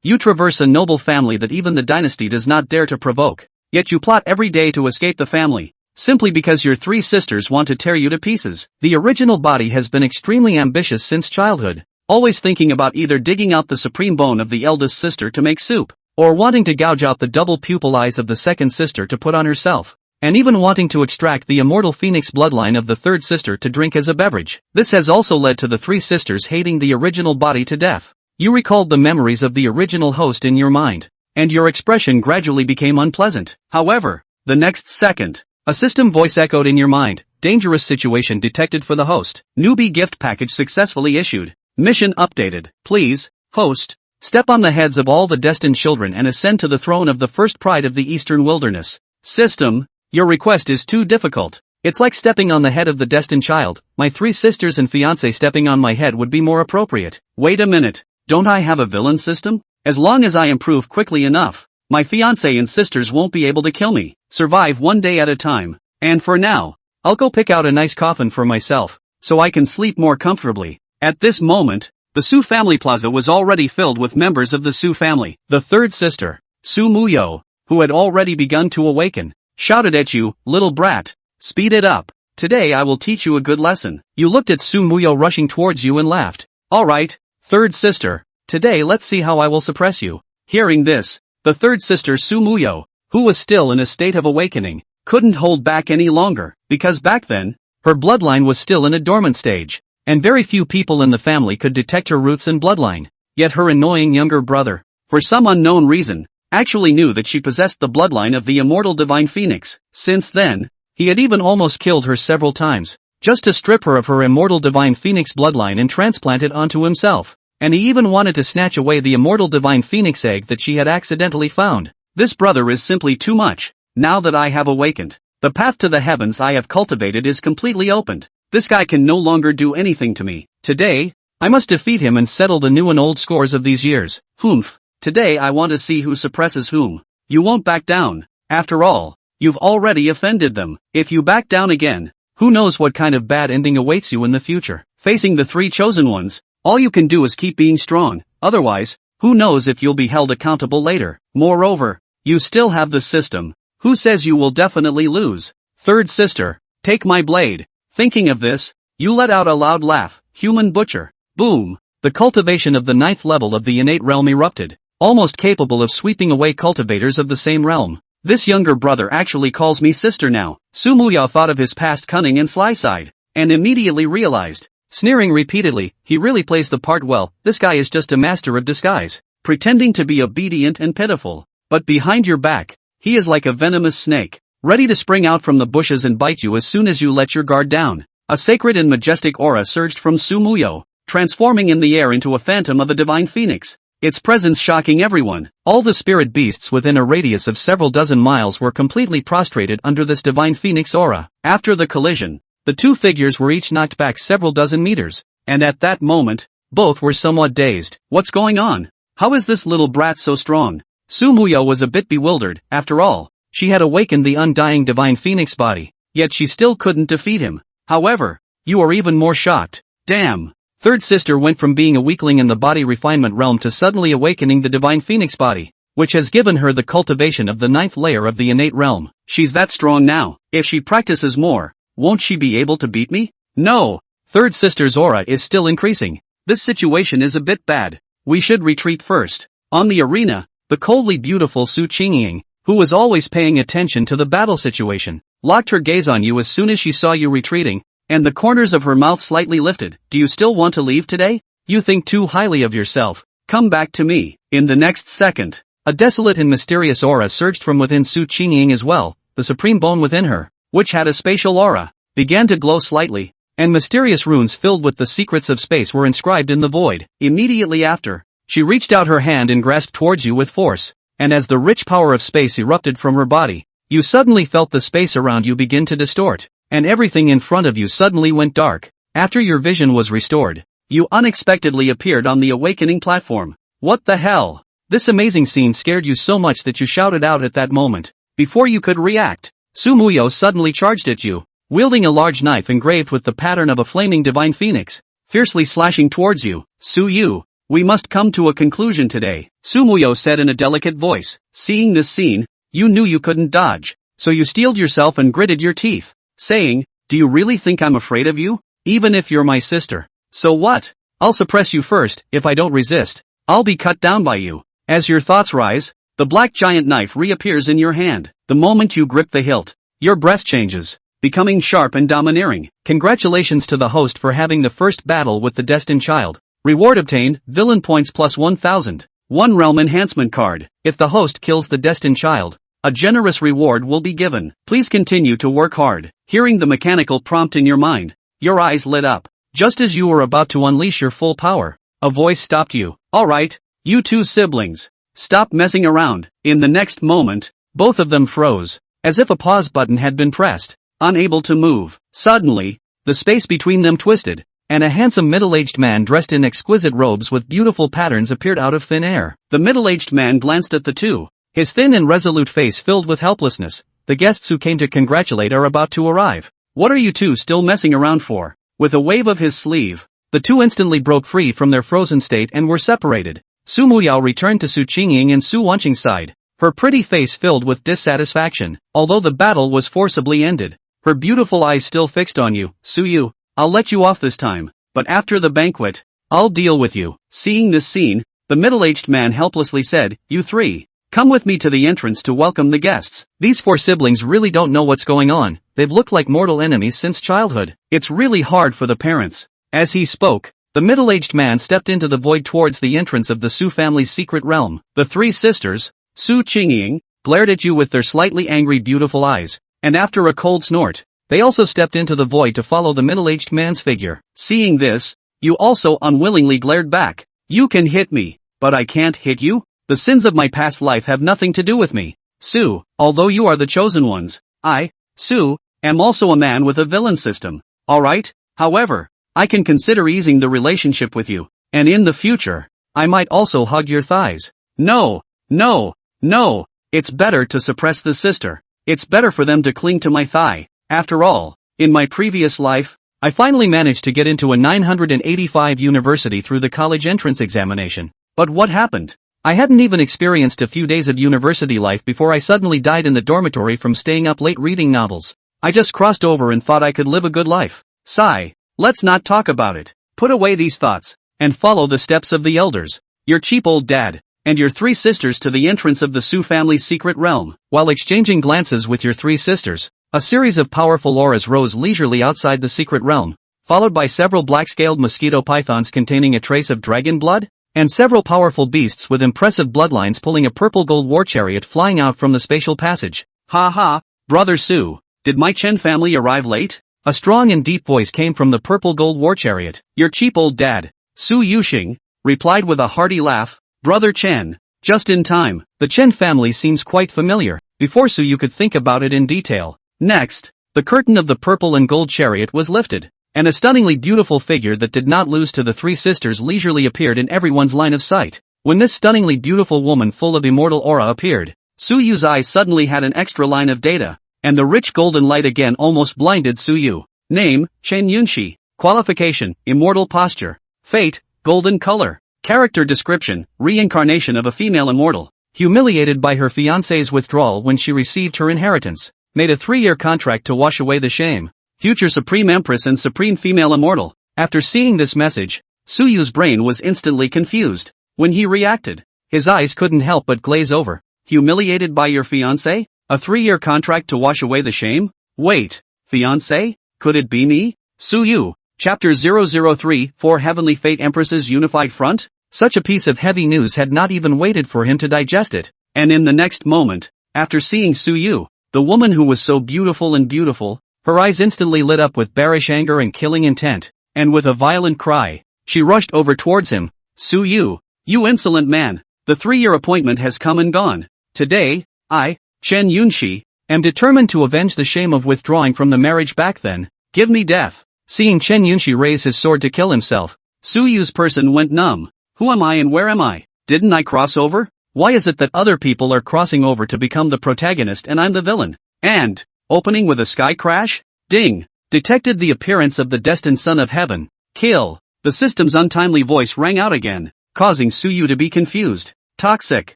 You traverse a noble family that even the dynasty does not dare to provoke. Yet you plot every day to escape the family, simply because your three sisters want to tear you to pieces. The original body has been extremely ambitious since childhood, always thinking about either digging out the supreme bone of the eldest sister to make soup, or wanting to gouge out the double pupil eyes of the second sister to put on herself, and even wanting to extract the immortal phoenix bloodline of the third sister to drink as a beverage. This has also led to the three sisters hating the original body to death. You recalled the memories of the original host in your mind, and your expression gradually became unpleasant. However, the next second, a system voice echoed in your mind, dangerous situation detected for the host. Newbie gift package successfully issued. Mission updated. Please, host, step on the heads of all the destined children and ascend to the throne of the first pride of the eastern wilderness. System, your request is too difficult. It's like stepping on the head of the destined child. My three sisters and fiancé stepping on my head would be more appropriate. Wait a minute, don't I have a villain system? As long as I improve quickly enough, my fiancé and sisters won't be able to kill me. Survive one day at a time. And for now, I'll go pick out a nice coffin for myself, so I can sleep more comfortably. At this moment, the Su family plaza was already filled with members of the Su family. The third sister, Su Muyo, who had already begun to awaken, shouted at you, little brat, speed it up. Today I will teach you a good lesson. You looked at Su Muyo rushing towards you and laughed. Alright, third sister, today let's see how I will suppress you. Hearing this, the third sister Su Muyo, who was still in a state of awakening, couldn't hold back any longer, because back then, her bloodline was still in a dormant stage, and very few people in the family could detect her roots and bloodline. Yet her annoying younger brother, for some unknown reason, actually knew that she possessed the bloodline of the immortal divine phoenix. Since then, he had even almost killed her several times, just to strip her of her immortal divine phoenix bloodline and transplant it onto himself. And he even wanted to snatch away the immortal divine phoenix egg that she had accidentally found. This brother is simply too much. Now that I have awakened, the path to the heavens I have cultivated is completely opened. This guy can no longer do anything to me. Today, I must defeat him and settle the new and old scores of these years. Humph. Today I want to see who suppresses whom. You won't back down. After all, you've already offended them. If you back down again, who knows what kind of bad ending awaits you in the future. Facing the three chosen ones, all you can do is keep being strong. Otherwise, who knows if you'll be held accountable later. Moreover, you still have the system. Who says you will definitely lose? Third sister, take my blade. Thinking of this, you let out a loud laugh. Human butcher. Boom. The cultivation of the 9th level of the innate realm erupted, almost capable of sweeping away cultivators of the same realm. This younger brother actually calls me sister now. Su Muya thought of his past cunning and sly side, and immediately realized, sneering repeatedly, he really plays the part well. This guy is just a master of disguise, pretending to be obedient and pitiful, but behind your back, he is like a venomous snake, ready to spring out from the bushes and bite you as soon as you let your guard down. A sacred and majestic aura surged from Su Muyo, transforming in the air into a phantom of a divine phoenix, its presence shocking everyone. All the spirit beasts within a radius of several dozen miles were completely prostrated under this divine phoenix aura. After the collision, the two figures were each knocked back several dozen meters, and at that moment, both were somewhat dazed. What's going on? How is this little brat so strong? Su Muyo was a bit bewildered. After all, she had awakened the undying divine phoenix body, yet she still couldn't defeat him. However, you are even more shocked. Damn. Third sister went from being a weakling in the body refinement realm to suddenly awakening the divine phoenix body, which has given her the cultivation of the 9th layer of the innate realm. She's that strong now. If she practices more, won't she be able to beat me? No. Third sister's aura is still increasing. This situation is a bit bad. We should retreat first. On the arena, the coldly beautiful Su Qingying, who was always paying attention to the battle situation, locked her gaze on you as soon as she saw you retreating, and the corners of her mouth slightly lifted. Do you still want to leave today? You think too highly of yourself. Come back to me. In the next second, a desolate and mysterious aura surged from within Su Qingying as well. The supreme bone within her, which had a spatial aura, began to glow slightly, and mysterious runes filled with the secrets of space were inscribed in the void. Immediately after, she reached out her hand and grasped towards you with force, and as the rich power of space erupted from her body, you suddenly felt the space around you begin to distort, and everything in front of you suddenly went dark. After your vision was restored, you unexpectedly appeared on the awakening platform. What the hell? This amazing scene scared you so much that you shouted out at that moment. Before you could react, Su Muyo suddenly charged at you, wielding a large knife engraved with the pattern of a flaming divine phoenix, fiercely slashing towards you. Su Yu, We must come to a conclusion today, Sumuyo said in a delicate voice. Seeing this scene, you knew you couldn't dodge, so you steeled yourself and gritted your teeth, saying, do you really think I'm afraid of you? Even if you're my sister. So what? I'll suppress you first. If I don't resist, I'll be cut down by you. As your thoughts rise, the black giant knife reappears in your hand. The moment you grip the hilt, your breath changes, becoming sharp and domineering. Congratulations to the host for having the first battle with the destined child. Reward obtained, villain points plus 1000. 1 realm enhancement card. If the host kills the destined child, a generous reward will be given. Please continue to work hard. Hearing the mechanical prompt in your mind, your eyes lit up. Just as you were about to unleash your full power, a voice stopped you. Alright, you two siblings, stop messing around. In the next moment, both of them froze, as if a pause button had been pressed, unable to move. Suddenly, the space between them twisted, and a handsome middle-aged man dressed in exquisite robes with beautiful patterns appeared out of thin air. The middle-aged man glanced at the two, his thin and resolute face filled with helplessness. The guests who came to congratulate are about to arrive. What are you two still messing around for? With a wave of his sleeve, the two instantly broke free from their frozen state and were separated. Su Muyao returned to Su Qingying and Su Wanqing's side, her pretty face filled with dissatisfaction. Although the battle was forcibly ended, her beautiful eyes still fixed on you. Su Yu, I'll let you off this time, but after the banquet, I'll deal with you. Seeing this scene, the middle-aged man helplessly said, you three, come with me to the entrance to welcome the guests. These 4 siblings really don't know what's going on. They've looked like mortal enemies since childhood. It's really hard for the parents. As he spoke, the middle-aged man stepped into the void towards the entrance of the Su family's secret realm. The 3 sisters, Su Qingying, glared at you with their slightly angry beautiful eyes, and after a cold snort, they also stepped into the void to follow the middle-aged man's figure. Seeing this, you also unwillingly glared back. You can hit me, but I can't hit you? The sins of my past life have nothing to do with me. Su, although you are the chosen ones, I, Su, am also a man with a villain system. Alright? However, I can consider easing the relationship with you, and in the future, I might also hug your thighs. No, no, no, it's better to suppress the sister. It's better for them to cling to my thigh. After all, in my previous life, I finally managed to get into a 985 university through the college entrance examination. But what happened? I hadn't even experienced a few days of university life before I suddenly died in the dormitory from staying up late reading novels. I just crossed over and thought I could live a good life. Sigh. Let's not talk about it. Put away these thoughts, and follow the steps of the elders, your cheap old dad, and your 3 sisters to the entrance of the Su family's secret realm. While exchanging glances with your 3 sisters, a series of powerful auras rose leisurely outside the secret realm, followed by several black-scaled mosquito pythons containing a trace of dragon blood, and several powerful beasts with impressive bloodlines pulling a purple gold war chariot flying out from the spatial passage. Ha ha, brother Su, did my Chen family arrive late? A strong and deep voice came from the purple gold war chariot. Your cheap old dad, Su Yuxing, replied with a hearty laugh. Brother Chen, just in time. The Chen family seems quite familiar. Before Su you could think about it in detail. Next, the curtain of the purple and gold chariot was lifted, and a stunningly beautiful figure that did not lose to the 3 sisters leisurely appeared in everyone's line of sight. When this stunningly beautiful woman full of immortal aura appeared, Su Yu's eyes suddenly had an extra line of data, and the rich golden light again almost blinded Su Yu. Name, Chen Yunxi. Qualification, immortal posture. Fate, golden color. Character description, reincarnation of a female immortal. Humiliated by her fiancé's withdrawal when she received her inheritance. Made a 3-year contract to wash away the shame. Future Supreme Empress and Supreme Female Immortal. After seeing this message, Su Yu's brain was instantly confused. When he reacted, his eyes couldn't help but glaze over. Humiliated by your fiancé? A 3-year contract to wash away the shame? Wait, fiancé? Could it be me? Su Yu, Chapter 003, 4 Heavenly Fate Empresses Unified Front? Such a piece of heavy news had not even waited for him to digest it. And in the next moment, after seeing Su Yu, the woman who was so beautiful and beautiful, her eyes instantly lit up with bearish anger and killing intent, and with a violent cry, she rushed over towards him. Su Yu, you insolent man, the 3-year appointment has come and gone. Today, I, Chen Yunxi, am determined to avenge the shame of withdrawing from the marriage back then. Give me death. Seeing Chen Yunxi raise his sword to kill himself, Su Yu's person went numb. Who am I and where am I? Didn't I cross over? Why is it that other people are crossing over to become the protagonist and I'm the villain? And, opening with a sky crash? Ding! Detected the appearance of the destined son of heaven. Kill! The system's untimely voice rang out again. causing Suyu to be confused, toxic,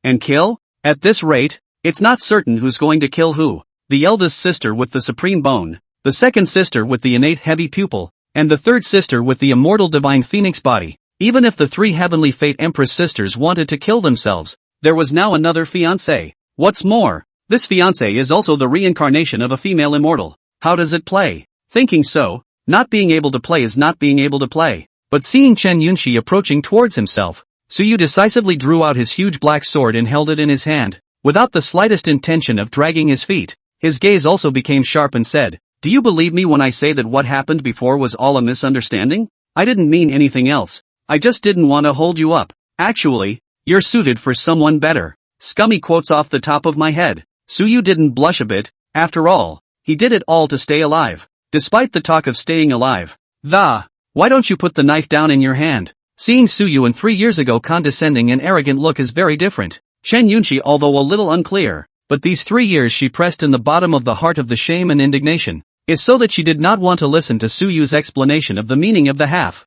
and kill? At this rate, it's not certain who's going to kill who. The eldest sister with the supreme bone, the second sister with the innate heavy pupil, and the third sister with the immortal divine phoenix body. Even if the three heavenly fate empress sisters wanted to kill themselves, there was now another fiancé. What's more, this fiancé is also the reincarnation of a female immortal. How does it play? Thinking so, not being able to play is not being able to play. But seeing Chen Yunxi approaching towards himself, Suyu decisively drew out his huge black sword and held it in his hand, without the slightest intention of dragging his feet. His gaze also became sharp and said, "Do you believe me when I say that what happened before was all a misunderstanding? I didn't mean anything else. I just didn't want to hold you up. Actually, you're suited for someone better." Scummy quotes off the top of my head. Suyu didn't blush a bit. After all, he did it all to stay alive. Despite the talk of staying alive. Why don't you put the knife down in your hand? Seeing Suyu in 3 years ago condescending and arrogant look is very different. Chen Yunxi, although a little unclear, but these 3 years she pressed in the bottom of the heart of the shame and indignation, is so that she did not want to listen to Suyu's explanation of the meaning of the half.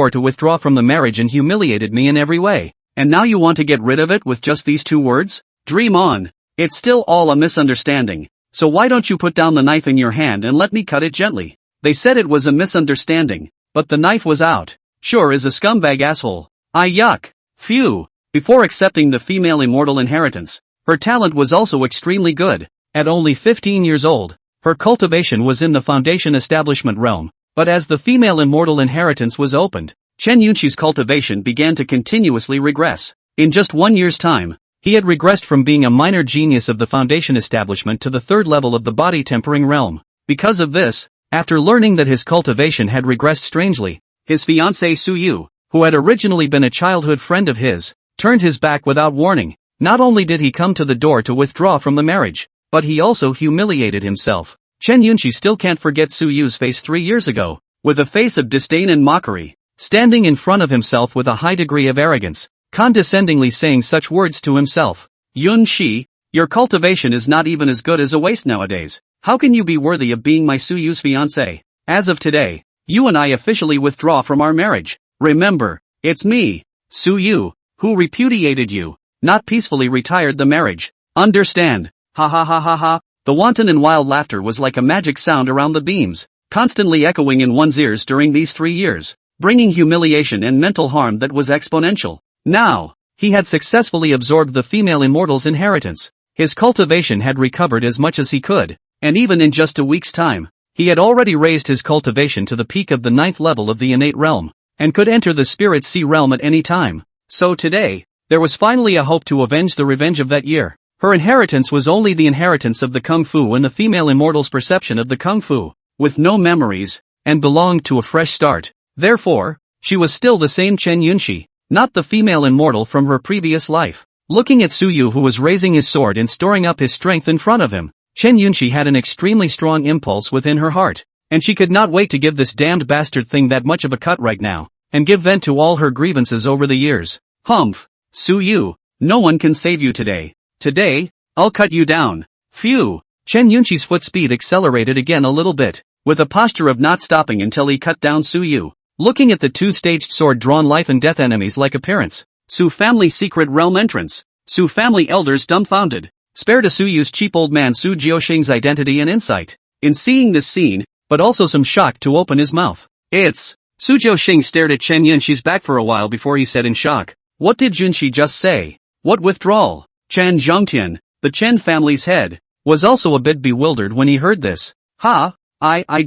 ********************************************************************************************************************************************************************************************************************************2 And now you want to get rid of it with just these 2 words? Dream on. It's still all a misunderstanding. So why don't you put down the knife in your hand and let me cut it gently? They said it was a misunderstanding, but the knife was out. Sure is a scumbag asshole. Yuck. Phew. Before accepting the female immortal inheritance, her talent was also extremely good. At only 15 years old, her cultivation was in the foundation establishment realm, but as the female immortal inheritance was opened, Chen Yunxi's cultivation began to continuously regress. In just 1 year's time, he had regressed from being a minor genius of the foundation establishment to the 3rd level of the body tempering realm. Because of this, after learning that his cultivation had regressed strangely, his fiancée Suyu, who had originally been a childhood friend of his, turned his back without warning. Not only did he come to the door to withdraw from the marriage, but he also humiliated himself. Chen Yunxi still can't forget Suyu's face 3 years ago, with a face of disdain and mockery, standing in front of himself with a high degree of arrogance, condescendingly saying such words to himself. "Yunxi, your cultivation is not even as good as a waste nowadays. How can you be worthy of being my Suyu's fiancé? As of today, you and I officially withdraw from our marriage. Remember, it's me, Suyu, who repudiated you, not peacefully retired the marriage. Understand? Ha ha ha ha ha." The wanton and wild laughter was like a magic sound around the beams, constantly echoing in one's ears during these 3 years, bringing humiliation and mental harm that was exponential. Now, he had successfully absorbed the female immortal's inheritance. His cultivation had recovered as much as he could, and even in just a week's time, he had already raised his cultivation to the peak of the 9th level of the innate realm, and could enter the spirit sea realm at any time. So today, there was finally a hope to avenge the revenge of that year. Her inheritance was only the inheritance of the Kung Fu and the female immortal's perception of the Kung Fu, with no memories, and belonged to a fresh start. Therefore, she was still the same Chen Yunxi, not the female immortal from her previous life. Looking at Suyu, who was raising his sword and storing up his strength in front of him, Chen Yunxi had an extremely strong impulse within her heart, and she could not wait to give this damned bastard thing that much of a cut right now, and give vent to all her grievances over the years. Humph, Suyu, no one can save you today. Today, I'll cut you down. Phew. Chen Yunxi's foot speed accelerated again a little bit, with a posture of not stopping until he cut down Suyu. Looking at the 2-staged sword-drawn life and death enemies-like appearance, Su family secret realm entrance, Su family elders dumbfounded, spared to Suyu's cheap old man Su Jiuxing's identity and insight. In seeing this scene, but also some shock to open his mouth. It's, Su Jiuxing stared at Chen Yunxi's back for a while before he said in shock, "What did Yunxi just say? What withdrawal?" Chen Zhongtian, the Chen family's head, was also a bit bewildered when he heard this. I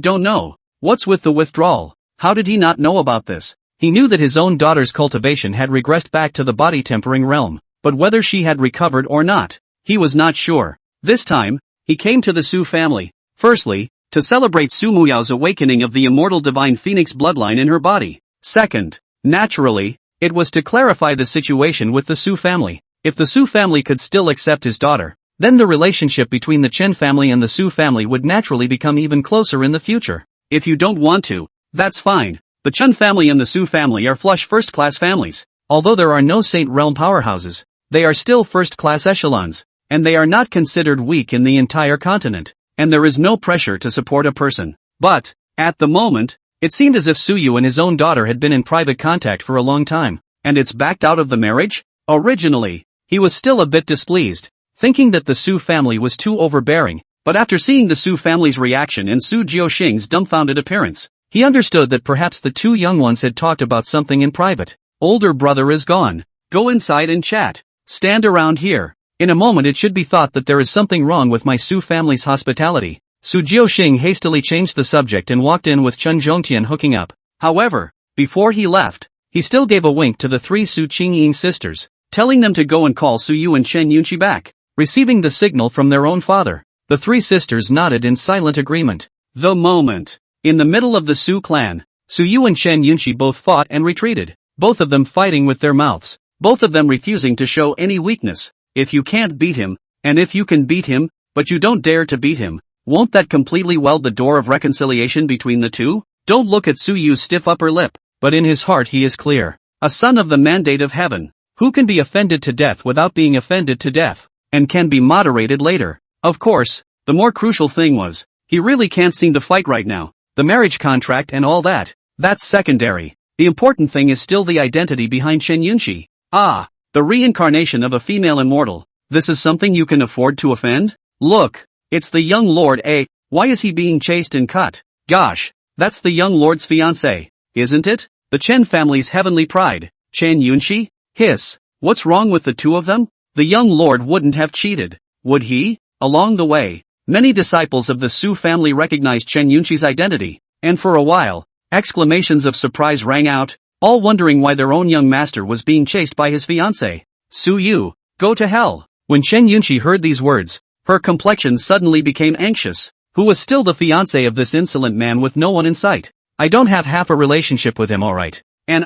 don't know. What's with the withdrawal? How did he not know about this? He knew that his own daughter's cultivation had regressed back to the body tempering realm, but whether she had recovered or not, he was not sure. This time, he came to the Su family, firstly, to celebrate Su Muyao's awakening of the immortal divine phoenix bloodline in her body. Second, naturally, it was to clarify the situation with the Su family. If the Su family could still accept his daughter, then the relationship between the Chen family and the Su family would naturally become even closer in the future. If you don't want to, that's fine. The Chen family and the Su family are flush first-class families. Although there are no Saint Realm powerhouses, they are still first-class echelons, and they are not considered weak in the entire continent, and there is no pressure to support a person. But, at the moment, It seemed as if Suyu and his own daughter had been in private contact for a long time. And it's backed out of the marriage? Originally, he was still a bit displeased, thinking that the Su family was too overbearing, but after seeing the Su family's reaction and Su Jiuxing's dumbfounded appearance, he understood that perhaps the two young ones had talked about something in private. Older brother is gone. Go inside and chat. Stand around here. In a moment it should be thought that there is something wrong with my Su family's hospitality. Su Jiuxing hastily changed the subject and walked in with Chen Yunxi hooking up. However, before he left, he still gave a wink to the three Su Qingying sisters, telling them to go and call Suyu and Chen Yunxi back. Receiving the signal from their own father, the three sisters nodded in silent agreement. The moment. In the middle of the Su clan, Suyu and Chen Yunxi both fought and retreated, both of them fighting with their mouths, both of them refusing to show any weakness. If you can't beat him, and if you can beat him, but you don't dare to beat him, won't that completely weld the door of reconciliation between the two? Don't look at Suyu's stiff upper lip, but in his heart he is clear. A son of the mandate of heaven, who can be offended to death without being offended to death, and can be moderated later. Of course, the more crucial thing was, he really can't seem to fight right now. The marriage contract and all that, that's secondary. The important thing is still the identity behind Chen Yunxi. Ah, the reincarnation of a female immortal. This is something you can afford to offend? Look, it's the young lord, eh? Why is he being chased and cut? Gosh, that's the young lord's fiancée, isn't it? The Chen family's heavenly pride. Chen Yunxi? Hiss. What's wrong with the two of them? The young lord wouldn't have cheated, would he? Along the way, many disciples of the Su family recognized Chen Yunxi's identity, and for a while, exclamations of surprise rang out, all wondering why their own young master was being chased by his fiancée. Suyu, go to hell. When Chen Yunxi heard these words, her complexion suddenly became anxious. Who was still the fiancé of this insolent man with no one in sight? I don't have half a relationship with him, alright. And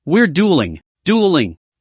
we're dueling.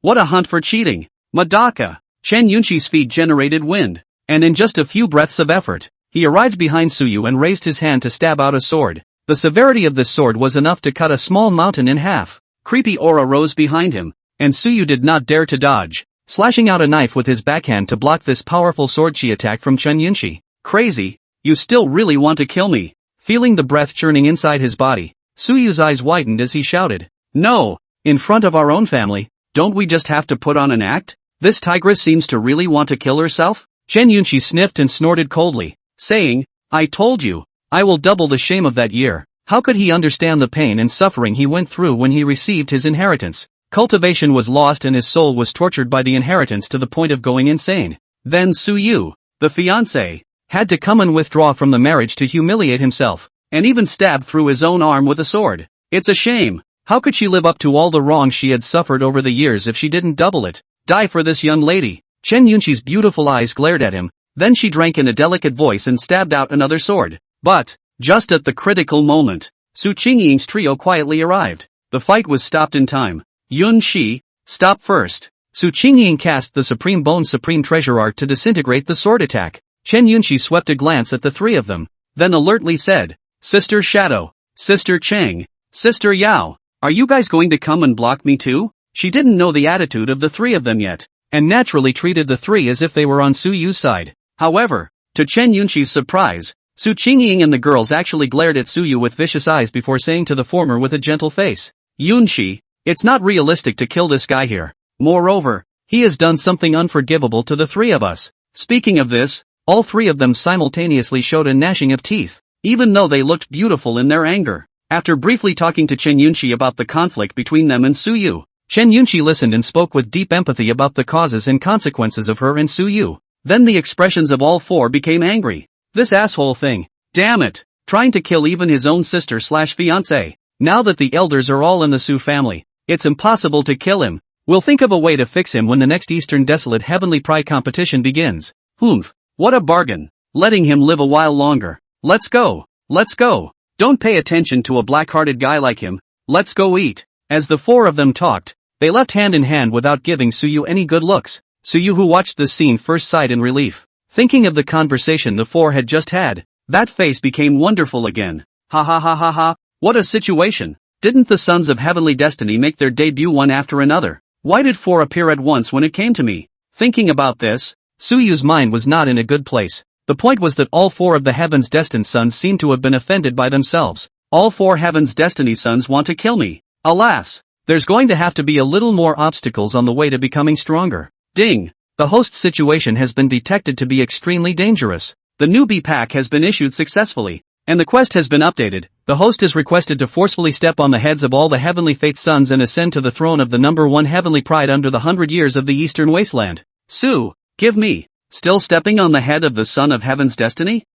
What a hunt for cheating. Madaka. Chen Yunxi's feet generated wind, and in just a few breaths of effort, he arrived behind Suyu and raised his hand to stab out a sword. The severity of this sword was enough to cut a small mountain in half. Creepy aura rose behind him, and Suyu did not dare to dodge, slashing out a knife with his backhand to block this powerful sword chi attack from Chen Yunxi. Crazy. You still really want to kill me? Feeling the breath churning inside his body, Suyu's eyes widened as he shouted. No, in front of our own family, don't we just have to put on an act? This tigress seems to really want to kill herself? Chen Yunxi sniffed and snorted coldly, saying, I told you, I will double the shame of that year. How could he understand the pain and suffering he went through when he received his inheritance? Cultivation was lost and his soul was tortured by the inheritance to the point of going insane. Then Suyu, the fiancé, had to come and withdraw from the marriage to humiliate himself, and even stabbed through his own arm with a sword. It's a shame. How could she live up to all the wrongs she had suffered over the years if she didn't double it? Die for this young lady. Chen Yunxi's beautiful eyes glared at him, then she drank in a delicate voice and stabbed out another sword. But, just at the critical moment, Su Qingying's trio quietly arrived. The fight was stopped in time. Yunxi, stop first. Su Qingying cast the Supreme Bone Supreme Treasure Art to disintegrate the sword attack. Chen Yunxi swept a glance at the three of them, then alertly said, Sister Shadow, Sister Cheng, Sister Yao, are you guys going to come and block me too? She didn't know the attitude of the three of them yet, and naturally treated the three as if they were on Suyu's side. However, to Chen Yunxi's surprise, Su Qingying and the girls actually glared at Suyu with vicious eyes before saying to the former with a gentle face, Yunxi, it's not realistic to kill this guy here. Moreover, he has done something unforgivable to the three of us. Speaking of this, all three of them simultaneously showed a gnashing of teeth, even though they looked beautiful in their anger. After briefly talking to Chen Yunxi about the conflict between them and Suyu, Chen Yunxi listened and spoke with deep empathy about the causes and consequences of her and Suyu. Then the expressions of all four became angry. This asshole thing. Damn it. Trying to kill even his own sister/fiancée. Now that the elders are all in the Su family, it's impossible to kill him. We'll think of a way to fix him when the next Eastern Desolate Heavenly Pride competition begins. Humph. What a bargain. Letting him live a while longer. Let's go. Let's go. Don't pay attention to a black-hearted guy like him. Let's go eat. As the four of them talked, they left hand in hand without giving Suyu any good looks. Suyu, who watched this scene, first sighed in relief. Thinking of the conversation the four had just had, that face became wonderful again. Ha ha ha ha ha. What a situation. Didn't the Sons of Heavenly Destiny make their debut one after another? Why did four appear at once when it came to me? Thinking about this, Suyu's mind was not in a good place. The point was that all four of the Heaven's destined sons seemed to have been offended by themselves. All 4 Heaven's Destiny sons want to kill me. Alas, there's going to have to be a little more obstacles on the way to becoming stronger. Ding! The host's situation has been detected to be extremely dangerous. The newbie pack has been issued successfully, and the quest has been updated. The host is requested to forcefully step on the heads of all the Heavenly Fate's sons and ascend to the throne of the number 1 Heavenly Pride under the 100 years of the Eastern Wasteland. Su, give me. Still stepping on the head of the son of Heaven's Destiny?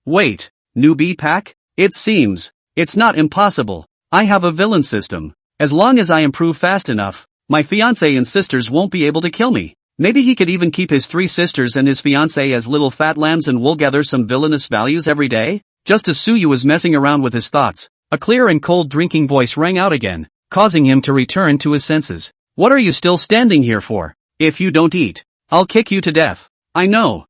Wait. Newbie pack? It seems. It's not impossible. I have a villain system. As long as I improve fast enough, my fiancé and sisters won't be able to kill me. Maybe he could even keep his 3 sisters and his fiancée as little fat lambs and wool gather some villainous values every day? Just as Suyu was messing around with his thoughts, a clear and cold drinking voice rang out again, causing him to return to his senses. What are you still standing here for? If you don't eat, I'll kick you to death. I know.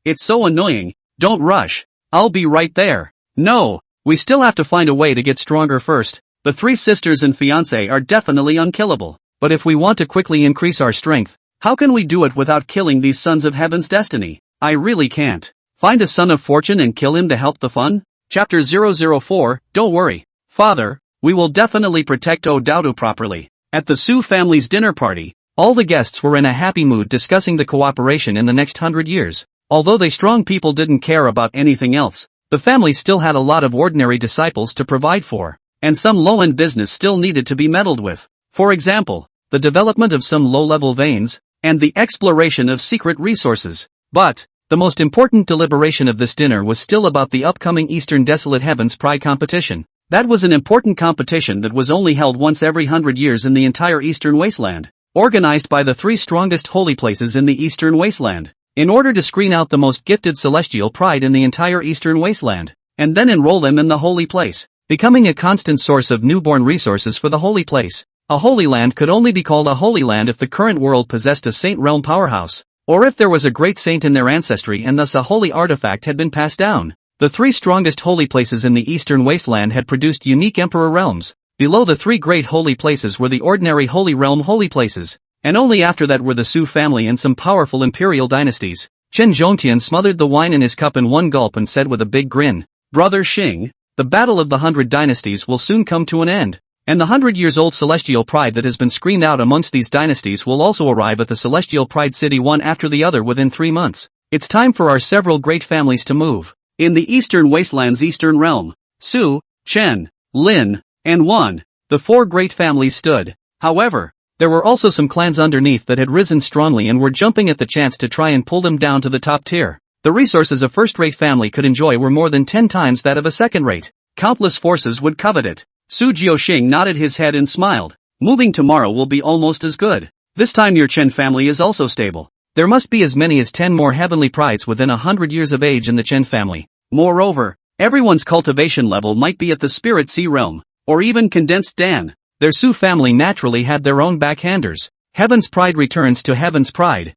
It's so annoying. Don't rush. I'll be right there. No, we still have to find a way to get stronger first. The 3 sisters and fiancé are definitely unkillable. But if we want to quickly increase our strength, how can we do it without killing these sons of Heaven's Destiny? I really can't. Find a son of fortune and kill him to help the fun? Chapter 004, Don't worry, Father, we will definitely protect Odaru properly. At the Su family's dinner party, all the guests were in a happy mood discussing the cooperation in the next 100 years. Although they strong people didn't care about anything else, the family still had a lot of ordinary disciples to provide for, and some low-end business still needed to be meddled with. For example, the development of some low-level veins, and the exploration of secret resources. But the most important deliberation of this dinner was still about the upcoming Eastern Desolate Heavens Pride competition. That was an important competition that was only held once every 100 years in the entire Eastern Wasteland, organized by the 3 strongest holy places in the Eastern Wasteland, in order to screen out the most gifted celestial pride in the entire Eastern Wasteland, and then enroll them in the holy place, becoming a constant source of newborn resources for the holy place. A holy land could only be called a holy land if the current world possessed a saint realm powerhouse, or if there was a great saint in their ancestry and thus a holy artifact had been passed down. The 3 strongest holy places in the Eastern Wasteland had produced unique emperor realms. Below the 3 great holy places were the ordinary holy realm holy places, and only after that were the Su family and some powerful imperial dynasties. Chen Yunxi smothered the wine in his cup in one gulp and said with a big grin, Brother Xing, the battle of the 100 dynasties will soon come to an end. And the 100-years-old celestial pride that has been screened out amongst these dynasties will also arrive at the celestial pride city one after the other within 3 months. It's time for our several great families to move. In the Eastern Wasteland's Eastern Realm, Su, Chen, Lin, and Wan, the 4 great families stood. However, there were also some clans underneath that had risen strongly and were jumping at the chance to try and pull them down to the top tier. The resources a first-rate family could enjoy were more than 10 times that of a second-rate. Countless forces would covet it. Su Jiuxing nodded his head and smiled. Moving tomorrow will be almost as good. This time your Chen family is also stable. There must be as many as 10 more heavenly prides within 100 years of age in the Chen family. Moreover, everyone's cultivation level might be at the Spirit Sea realm, or even condensed Dan. Their Su family naturally had their own backhanders. Heaven's Pride returns to Heaven's Pride.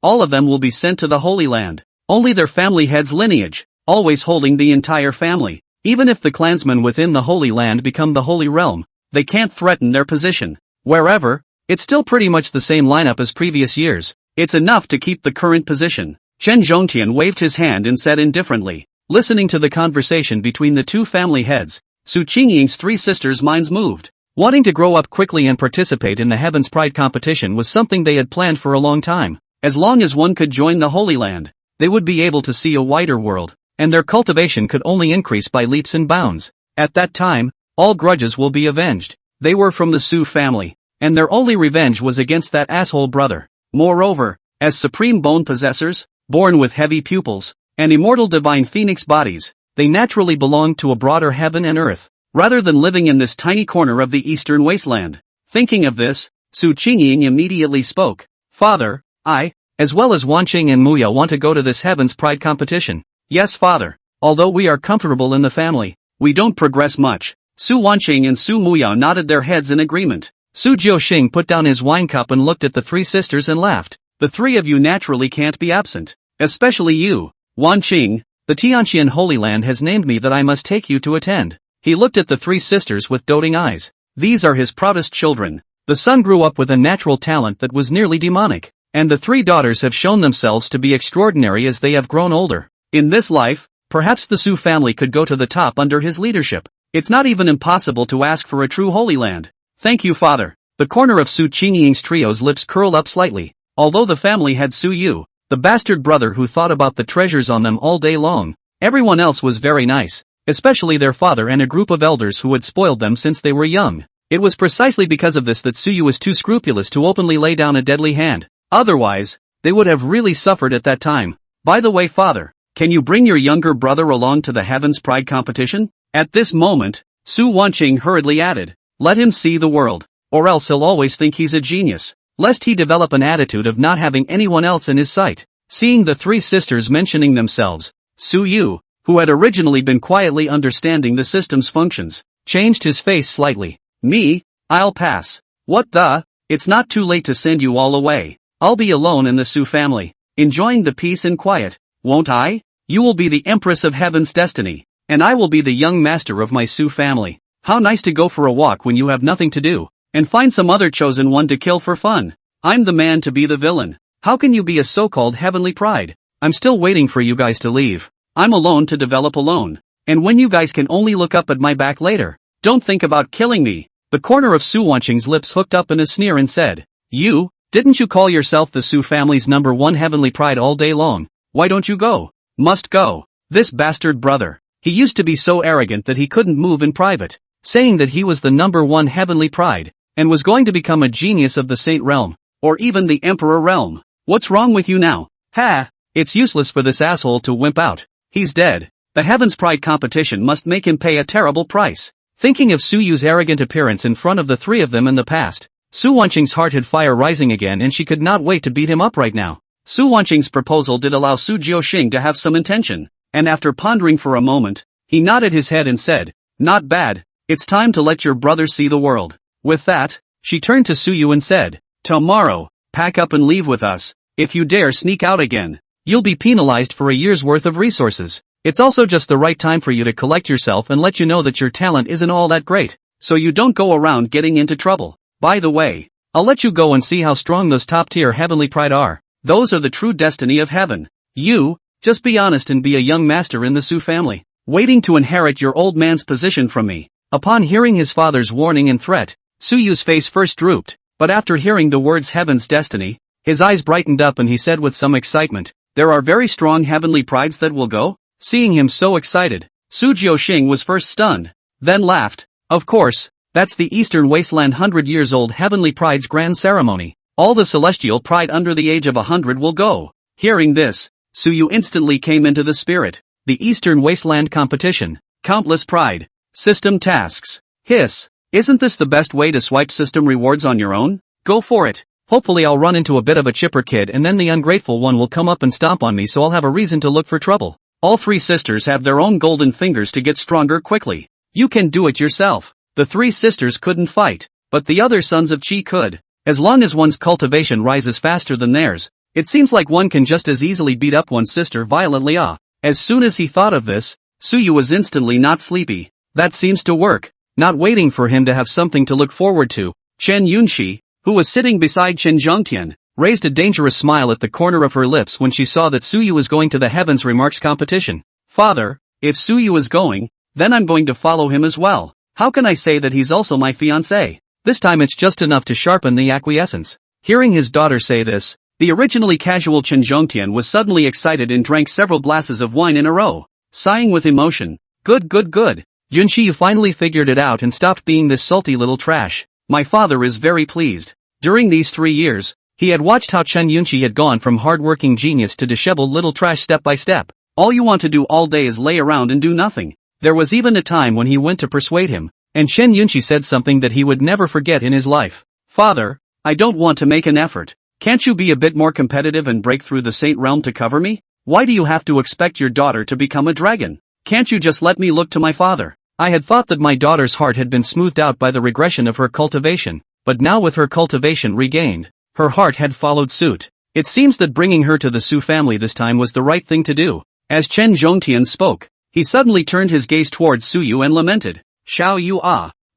All of them will be sent to the Holy Land. Only their family head's lineage, always holding the entire family. Even if the clansmen within the Holy Land become the Holy Realm, they can't threaten their position. Wherever, it's still pretty much the same lineup as previous years. It's enough to keep the current position. Chen Yunxi waved his hand and said indifferently, listening to the conversation between the 2 family heads. Su Qingying's 3 sisters' minds moved. Wanting to grow up quickly and participate in the Heaven's Pride competition was something they had planned for a long time. As long as one could join the Holy Land, they would be able to see a wider world, and their cultivation could only increase by leaps and bounds. At that time, all grudges will be avenged. They were from the Su family, and their only revenge was against that asshole brother. Moreover, as supreme bone possessors, born with heavy pupils, and immortal divine phoenix bodies, they naturally belonged to a broader heaven and earth, rather than living in this tiny corner of the Eastern Wasteland. Thinking of this, Su Qingying immediately spoke. Father, I, as well as Wanqing and Muya want to go to this Heaven's Pride competition. Yes, Father. Although we are comfortable in the family, we don't progress much. Su Wanqing and Su Muya nodded their heads in agreement. Su Jiuxing put down his wine cup and looked at the 3 sisters and laughed. The 3 of you naturally can't be absent. Especially you, Wanqing. The Tianqian Holy Land has named me that I must take you to attend. He looked at the 3 sisters with doting eyes. These are his proudest children. The son grew up with a natural talent that was nearly demonic, and the 3 daughters have shown themselves to be extraordinary as they have grown older. In this life, Perhaps the Su family could go to the top under his leadership. It's not even impossible to ask for a true Holy Land. Thank you, father. The corner of Su Qingying's trio's lips curled up slightly. Although the family had Su Yu, the bastard brother who thought about the treasures on them all day long, everyone else was very nice, especially their father and a group of elders who had spoiled them since they were young. It was precisely because of this that Su Yu was too scrupulous to openly lay down a deadly hand. Otherwise, they would have really suffered at that time. By the way, father, can you bring your younger brother along to the Heaven's Pride competition? At this moment, Su Wanqing hurriedly added, let him see the world, or else he'll always think he's a genius, lest he develop an attitude of not having anyone else in his sight. Seeing the three sisters mentioning themselves, Su Yu, who had originally been quietly understanding the system's functions, changed his face slightly. Me? I'll pass. What the? It's not too late to send you all away. I'll be alone in the Su family, enjoying the peace and quiet, won't I? You will be the Empress of Heaven's destiny, and I will be the young master of my Su family. How nice to go for a walk when you have nothing to do, and find some other chosen one to kill for fun. I'm the man to be the villain. How can you be a so-called heavenly pride? I'm still waiting for you guys to leave. I'm alone to develop alone, and when you guys can only look up at my back later, don't think about killing me. The corner of Su Wanqing's lips hooked up in a sneer and said, you, didn't you call yourself the Su family's #1 heavenly pride all day long? Why don't you go? Must go. This bastard brother. He used to be so arrogant that he couldn't move in private, saying that he was the #1 heavenly pride, and was going to become a genius of the Saint realm, or even the Emperor realm. What's wrong with you now? Ha! It's useless for this asshole to wimp out. He's dead. The Heaven's Pride competition must make him pay a terrible price. Thinking of Su Yu's arrogant appearance in front of the three of them in the past, Su Wanqing's heart had fire rising again and she could not wait to beat him up right now. Su Wanqing's proposal did allow Su Jiuxing to have some intention, and after pondering for a moment, he nodded his head and said, not bad, it's time to let your brother see the world. With that, she turned to Su Yu and said, tomorrow, pack up and leave with us. If you dare sneak out again, you'll be penalized for a year's worth of resources. It's also just the right time for you to collect yourself and let you know that your talent isn't all that great, so you don't go around getting into trouble. By the way, I'll let you go and see how strong those top-tier heavenly pride are. Those are the true destiny of heaven. You, just be honest and be a young master in the Su family, waiting to inherit your old man's position from me. Upon hearing his father's warning and threat, Su Yu's face first drooped, but after hearing the words heaven's destiny, his eyes brightened up and he said with some excitement, there are very strong heavenly prides that will go? Seeing him so excited, Su Jiuxing was first stunned, then laughed. Of course, that's the Eastern Wasteland 100-years-old Heavenly Pride's grand ceremony. All the celestial pride under the age of 100 will go. Hearing this, Su Yu instantly came into the spirit. The Eastern Wasteland competition. Countless pride. System tasks. Hiss. Isn't this the best way to swipe system rewards on your own? Go for it. Hopefully I'll run into a bit of a chipper kid and then the ungrateful one will come up and stomp on me so I'll have a reason to look for trouble. All three sisters have their own golden fingers to get stronger quickly. You can do it yourself. The three sisters couldn't fight, but the other sons of Qi could. As long as one's cultivation rises faster than theirs, it seems like one can just as easily beat up one's sister violently. As soon as he thought of this, Su Yu was instantly not sleepy. That seems to work. Not waiting for him to have something to look forward to, Chen Yunxi, who was sitting beside Chen Zhongtian, raised a dangerous smile at the corner of her lips when she saw that Su Yu was going to the Heavens Remarks competition. Father, if Su Yu is going, then I'm going to follow him as well. How can I say that he's also my fiancé? This time it's just enough to sharpen the acquiescence. Hearing his daughter say this, the originally casual Chen Zhongtian was suddenly excited and drank several glasses of wine in a row, sighing with emotion. Good. Yunxi, you finally figured it out and stopped being this salty little trash. My father is very pleased. During these 3 years, he had watched how Chen Yunxi had gone from hard-working genius to disheveled little trash step by step. All you want to do all day is lay around and do nothing. There was even a time when he went to persuade him, and Chen Yunxi said something that he would never forget in his life. Father, I don't want to make an effort. Can't you be a bit more competitive and break through the Saint realm to cover me? Why do you have to expect your daughter to become a dragon? Can't you just let me look to my father? I had thought that my daughter's heart had been smoothed out by the regression of her cultivation, but now with her cultivation regained, her heart had followed suit. It seems that bringing her to the Su family this time was the right thing to do. As Chen Zhongtian spoke, he suddenly turned his gaze towards Su Yu and lamented. Xiao Yu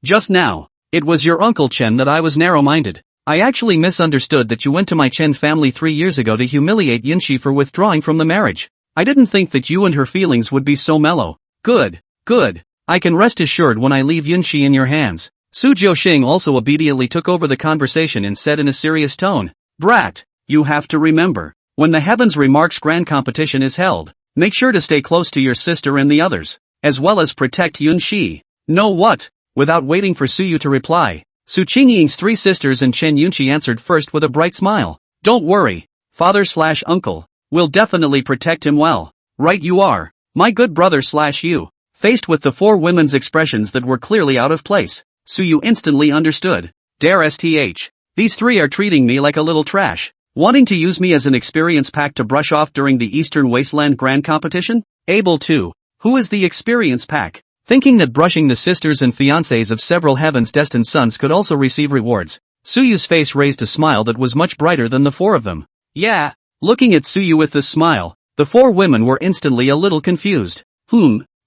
just now, it was your uncle Chen that I was narrow-minded. I actually misunderstood that you went to my Chen family 3 years ago to humiliate Yunxi for withdrawing from the marriage. I didn't think that you and her feelings would be so mellow. Good, good. I can rest assured when I leave Yunxi in your hands. Su Jiuxing also obediently took over the conversation and said in a serious tone, Brat, you have to remember, when the Heavens Remarks Grand Competition is held, make sure to stay close to your sister and the others, as well as protect Yunxi. Know what? Without waiting for Suyu to reply, Su Qingying's three sisters and Chen Yunxi answered first with a bright smile. Don't worry, father/uncle, we'll definitely protect him well. Right you are, my good brother/you. Faced with the four women's expressions that were clearly out of place, Suyu instantly understood. Dare sth. These three are treating me like a little trash, wanting to use me as an experience pack to brush off during the Eastern Wasteland Grand Competition? Able to. Who is the experience pack? Thinking that brushing the sisters and fiancés of several heavens destined sons could also receive rewards, Suyu's face raised a smile that was much brighter than the four of them. Yeah. Looking at Suyu with this smile, the four women were instantly a little confused.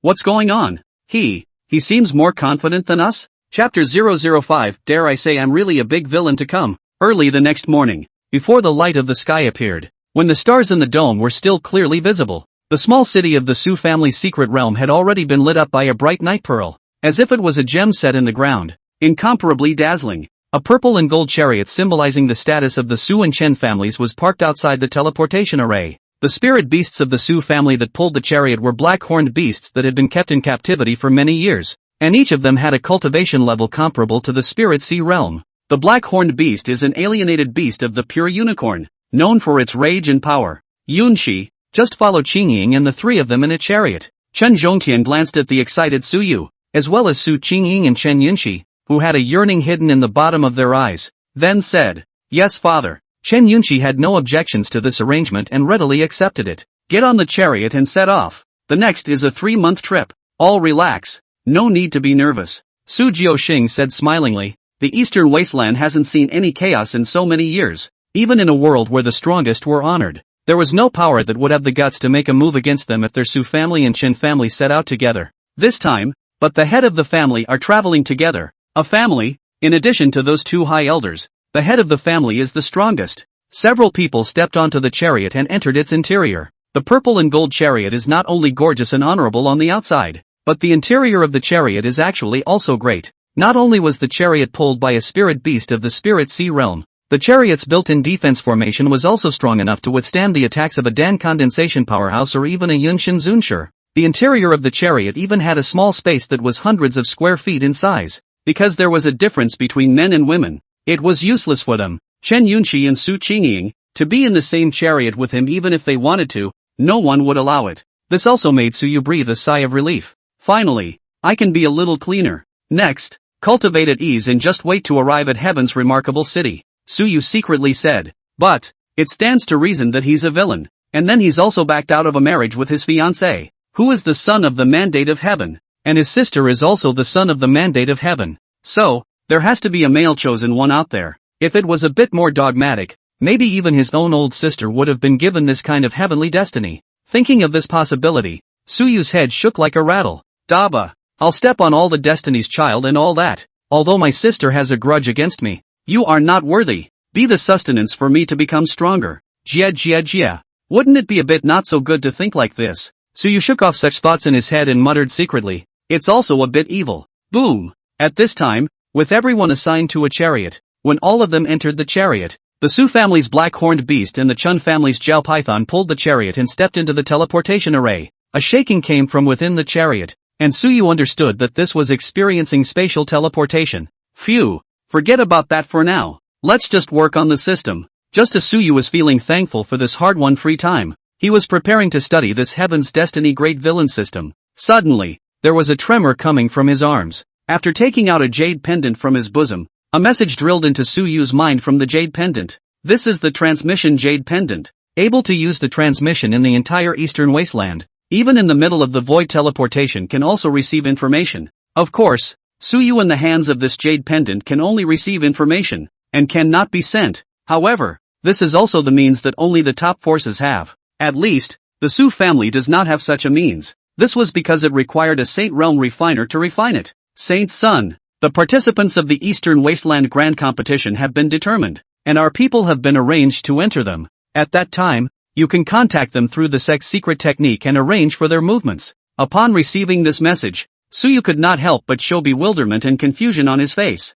What's going on? He seems more confident than us? Chapter 005. Dare I say I'm really a big villain to come. Early the next morning, before the light of the sky appeared, when the stars in the dome were still clearly visible, the small city of the Su family's secret realm had already been lit up by a bright night pearl, as if it was a gem set in the ground, incomparably dazzling. A purple and gold chariot symbolizing the status of the Su and Chen families was parked outside the teleportation array. The spirit beasts of the Su family that pulled the chariot were black-horned beasts that had been kept in captivity for many years, and each of them had a cultivation level comparable to the spirit sea realm. The black-horned beast is an alienated beast of the pure unicorn, known for its rage and power. Yunxi, just follow Qingying and the three of them in a chariot. Chen Zhongtian glanced at the excited Suyu, as well as Su Qingying and Chen Yunxi, who had a yearning hidden in the bottom of their eyes, then said, Yes father. Chen Yunxi had no objections to this arrangement and readily accepted it. Get on the chariot and set off. The next is a 3-month trip. All relax. No need to be nervous. Su Jiuxing said smilingly. The Eastern Wasteland hasn't seen any chaos in so many years. Even in a world where the strongest were honored, there was no power that would have the guts to make a move against them if their Su family and Chen family set out together. This time, but the head of the family are traveling together. A family, in addition to those two high elders, the head of the family is the strongest. Several people stepped onto the chariot and entered its interior. The purple and gold chariot is not only gorgeous and honorable on the outside, but the interior of the chariot is actually also great. Not only was the chariot pulled by a spirit beast of the spirit sea realm, the chariot's built-in defense formation was also strong enough to withstand the attacks of a Dan condensation powerhouse or even a Yunshin Zunshur. The interior of the chariot even had a small space that was hundreds of square feet in size. Because there was a difference between men and women, it was useless for them, Chen Yunxi and Su Qingying, to be in the same chariot with him even if they wanted to. No one would allow it. This also made Suyu breathe a sigh of relief. Finally, I can be a little cleaner. Next, cultivate at ease and just wait to arrive at Heaven's remarkable city, Suyu secretly said. But, it stands to reason that he's a villain, and then he's also backed out of a marriage with his fiancée, who is the son of the mandate of heaven. And his sister is also the son of the mandate of heaven. So, there has to be a male chosen one out there. If it was a bit more dogmatic, maybe even his own old sister would have been given this kind of heavenly destiny. Thinking of this possibility, Suyu's head shook like a rattle. Daba, I'll step on all the destiny's child and all that. Although my sister has a grudge against me, you are not worthy. Be the sustenance for me to become stronger. Jia. Wouldn't it be a bit not so good to think like this? Suyu shook off such thoughts in his head and muttered secretly. It's also a bit evil. Boom! At this time, with everyone assigned to a chariot, when all of them entered the chariot, the Su family's black-horned beast and the Chun family's Jiao python pulled the chariot and stepped into the teleportation array. A shaking came from within the chariot, and Suyu understood that this was experiencing spatial teleportation. Phew! Forget about that for now. Let's just work on the system. Just as Suyu was feeling thankful for this hard-won free time, he was preparing to study this Heaven's Destiny Great Villain system. Suddenly, there was a tremor coming from his arms. After taking out a jade pendant from his bosom, a message drilled into Suyu's mind from the jade pendant. This is the transmission jade pendant, able to use the transmission in the entire Eastern Wasteland. Even in the middle of the void teleportation can also receive information. Of course, Suyu in the hands of this jade pendant can only receive information, and cannot be sent. However, this is also the means that only the top forces have. At least, the Su family does not have such a means. This was because it required a Saint Realm refiner to refine it. Saint Sun, the participants of the Eastern Wasteland Grand Competition have been determined, and our people have been arranged to enter them. At that time, You can contact them through the sex secret technique and arrange for their movements. Upon receiving this message, Suyu could not help but show bewilderment and confusion on his face.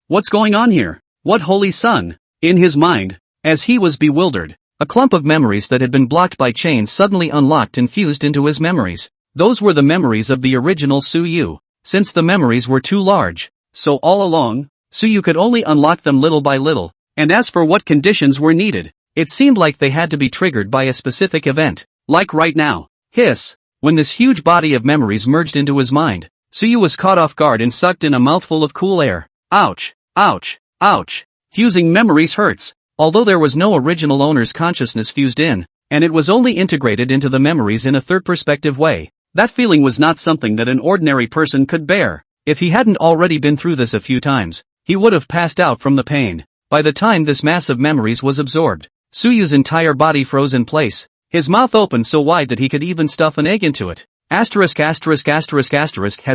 What's going on here? What holy sun? In his mind, as he was bewildered, a clump of memories that had been blocked by chains suddenly unlocked and fused into his memories. Those were the memories of the original Suyu. Since the memories were too large, so all along, Suyu could only unlock them little by little. And as for what conditions were needed, it seemed like they had to be triggered by a specific event. Like right now. When this huge body of memories merged into his mind, Suyu was caught off guard and sucked in a mouthful of cool air. Ouch! Ouch! Ouch! Fusing memories hurts. Although there was no original owner's consciousness fused in, and it was only integrated into the memories in a third perspective way, that feeling was not something that an ordinary person could bear. If he hadn't already been through this a few times, he would have passed out from the pain. By the time this mass of memories was absorbed, Suyu's entire body froze in place, his mouth opened so wide that he could even stuff an egg into it. Has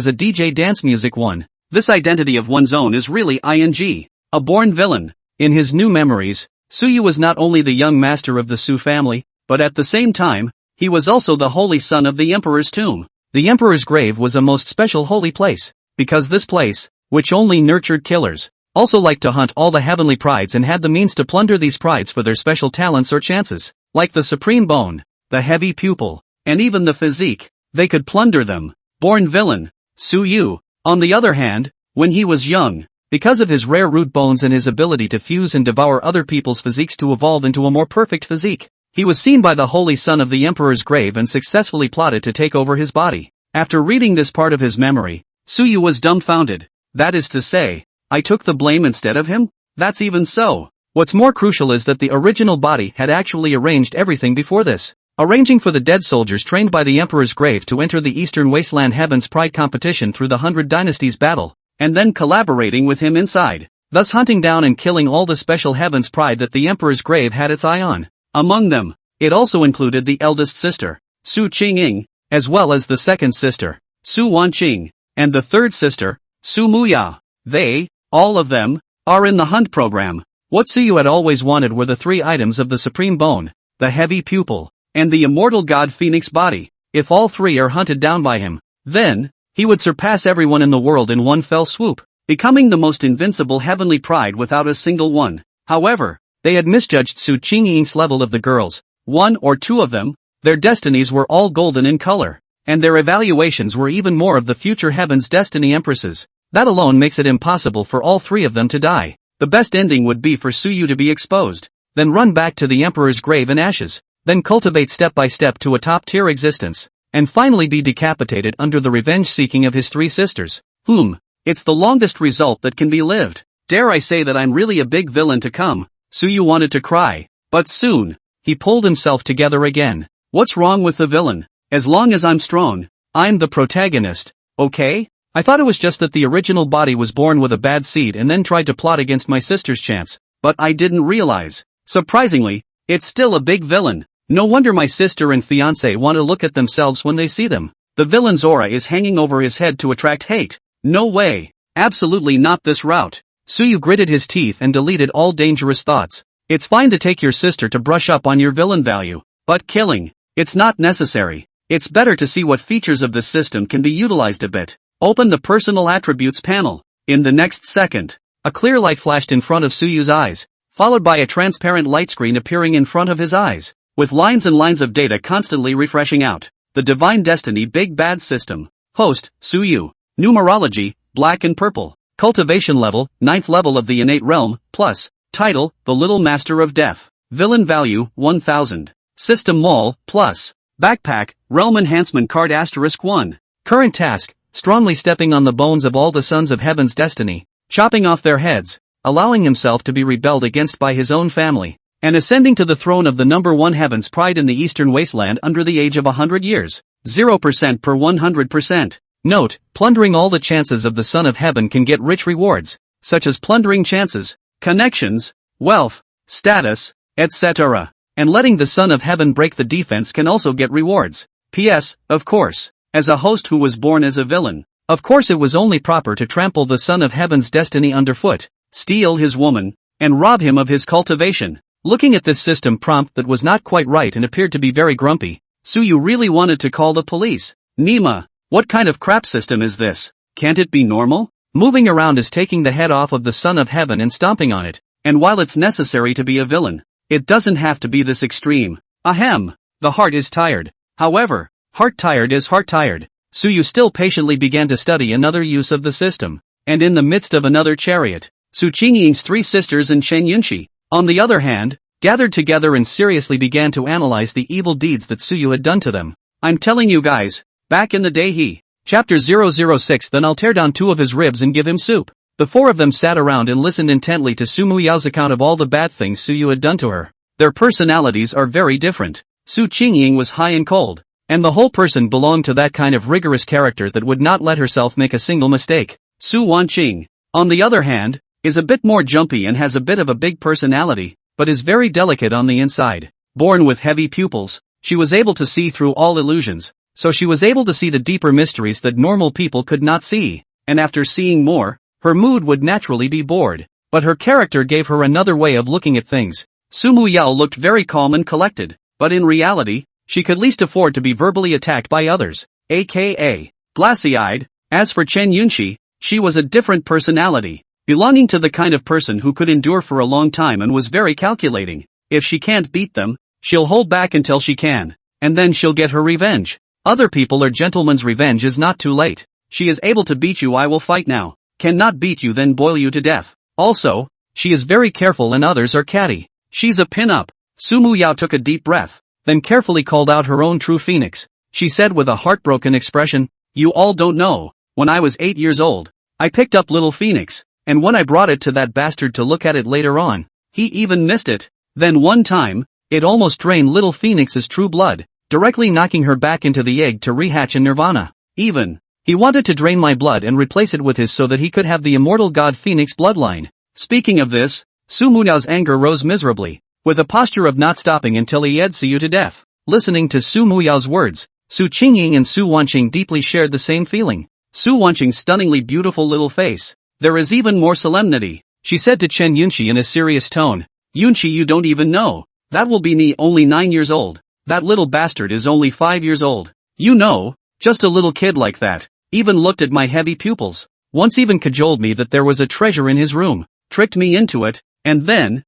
a DJ dance music one. This identity of one's own is really ing. A born villain. In his new memories, Suyu was not only the young master of the Su family, but at the same time, he was also the holy son of the emperor's tomb. The emperor's grave was a most special holy place, because this place, which only nurtured killers, also liked to hunt all the heavenly prides and had the means to plunder these prides for their special talents or chances, like the supreme bone, the heavy pupil, and even the physique. They could plunder them. Born villain, Suyu, on the other hand, when he was young, because of his rare root bones and his ability to fuse and devour other people's physiques to evolve into a more perfect physique, he was seen by the holy son of the emperor's grave and successfully plotted to take over his body. After reading this part of his memory, Suyu was dumbfounded. That is to say, I took the blame instead of him? That's even so. What's more crucial is that the original body had actually arranged everything before this, arranging for the dead soldiers trained by the emperor's grave to enter the Eastern Wasteland Heaven's Pride competition through the 100 Dynasties battle, and then collaborating with him inside, thus hunting down and killing all the special Heaven's Pride that the emperor's grave had its eye on. Among them, it also included the eldest sister, Su Qingying, as well as the second sister, Su Wanqing, and the third sister, Su Muya. They, all of them, are in the hunt program. What Suyu had always wanted were the three items of the supreme bone, the heavy pupil, and the immortal god Phoenix body. If all three are hunted down by him, then, he would surpass everyone in the world in one fell swoop, becoming the most invincible heavenly pride without a single one. However, they had misjudged Su Qingying's level of the girls. One or two of them, their destinies were all golden in color, and their evaluations were even more of the future heaven's destiny empresses. That alone makes it impossible for all three of them to die. The best ending would be for Suyu to be exposed, then run back to the emperor's grave in ashes, then cultivate step by step to a top-tier existence, and finally be decapitated under the revenge-seeking of his three sisters. It's the longest result that can be lived. Dare I say that I'm really a big villain to come. Suyu wanted to cry, but soon, he pulled himself together again. What's wrong with the villain? As long as I'm strong, I'm the protagonist, okay? I thought it was just that the original body was born with a bad seed and then tried to plot against my sister's chance, but I didn't realize. Surprisingly, it's still a big villain. No wonder my sister and fiancé want to look at themselves when they see them. The villain's aura is hanging over his head to attract hate. No way. Absolutely not this route. Suyu gritted his teeth and deleted all dangerous thoughts. It's fine to take your sister to brush up on your villain value, but killing, it's not necessary. It's better to see what features of this system can be utilized a bit. Open the personal attributes panel. In the next second, a clear light flashed in front of Suyu's eyes, followed by a transparent light screen appearing in front of his eyes, with lines and lines of data constantly refreshing out. The Divine Destiny Big Bad System. Host, Suyu. Numerology, black and purple. Cultivation level, 9th level of the innate realm, plus. Title, The Little Master of Death. Villain value, 1000. System mall, plus. Backpack, realm enhancement card *1. Current task, strongly stepping on the bones of all the sons of heaven's destiny, chopping off their heads, allowing himself to be rebelled against by his own family, and ascending to the throne of the number one heaven's pride in the eastern wasteland under the age of 100 years. 0% per 100%. Note, plundering all the chances of the son of heaven can get rich rewards, such as plundering chances, connections, wealth, status, etc. And letting the son of heaven break the defense can also get rewards. P.S. Of course, as a host who was born as a villain, of course it was only proper to trample the son of heaven's destiny underfoot, steal his woman, and rob him of his cultivation. Looking at this system prompt that was not quite right and appeared to be very grumpy, Suyu really wanted to call the police. Nima, what kind of crap system is this? Can't it be normal? Moving around is taking the head off of the son of heaven and stomping on it, and while it's necessary to be a villain, it doesn't have to be this extreme. Ahem. The heart is tired. However, heart tired is heart tired. Suyu still patiently began to study another use of the system, and in the midst of another chariot, Su Qingying's three sisters and Chen Yunxi, on the other hand, gathered together and seriously began to analyze the evil deeds that Suyu had done to them. I'm telling you guys, back in the day Chapter 006 Then I'll tear down two of his ribs and give him soup. The four of them sat around and listened intently to Su Muyao's account of all the bad things Suyu had done to her. Their personalities are very different. Su Qingying was high and cold, and the whole person belonged to that kind of rigorous character that would not let herself make a single mistake. Su Wanqing, on the other hand, is a bit more jumpy and has a bit of a big personality, but is very delicate on the inside. Born with heavy pupils, she was able to see through all illusions, so she was able to see the deeper mysteries that normal people could not see, and after seeing more, her mood would naturally be bored, but her character gave her another way of looking at things. Su Muyao looked very calm and collected, but in reality, she could least afford to be verbally attacked by others, aka glassy-eyed. As for Chen Yunxi, she was a different personality, belonging to the kind of person who could endure for a long time and was very calculating. If she can't beat them, she'll hold back until she can, and then she'll get her revenge. Other people are gentlemen's revenge is not too late. She is able to beat you, I will fight now. Cannot beat you, then boil you to death. Also, she is very careful and others are catty. She's a pin-up. Su Muyao took a deep breath, then carefully called out her own true phoenix. She said with a heartbroken expression, you all don't know, when I was 8 years old, I picked up little phoenix, and when I brought it to that bastard to look at it later on, he even missed it. Then one time, it almost drained little phoenix's true blood, directly knocking her back into the egg to rehatch in nirvana. Even, he wanted to drain my blood and replace it with his so that he could have the immortal god phoenix bloodline. Speaking of this, Su Muyao's anger rose miserably, with a posture of not stopping until he had Suyu to death. Listening to Su Muyao's words, Su Qingying and Su Wanqing deeply shared the same feeling. Su Wanqing's stunningly beautiful little face. There is even more solemnity, she said to Chen Yunxi in a serious tone. Yunxi, you don't even know. That will be me, only 9 years old. That little bastard is only 5 years old. You know, just a little kid like that, even looked at my heavy pupils. Once even cajoled me that there was a treasure in his room, tricked me into it, and then,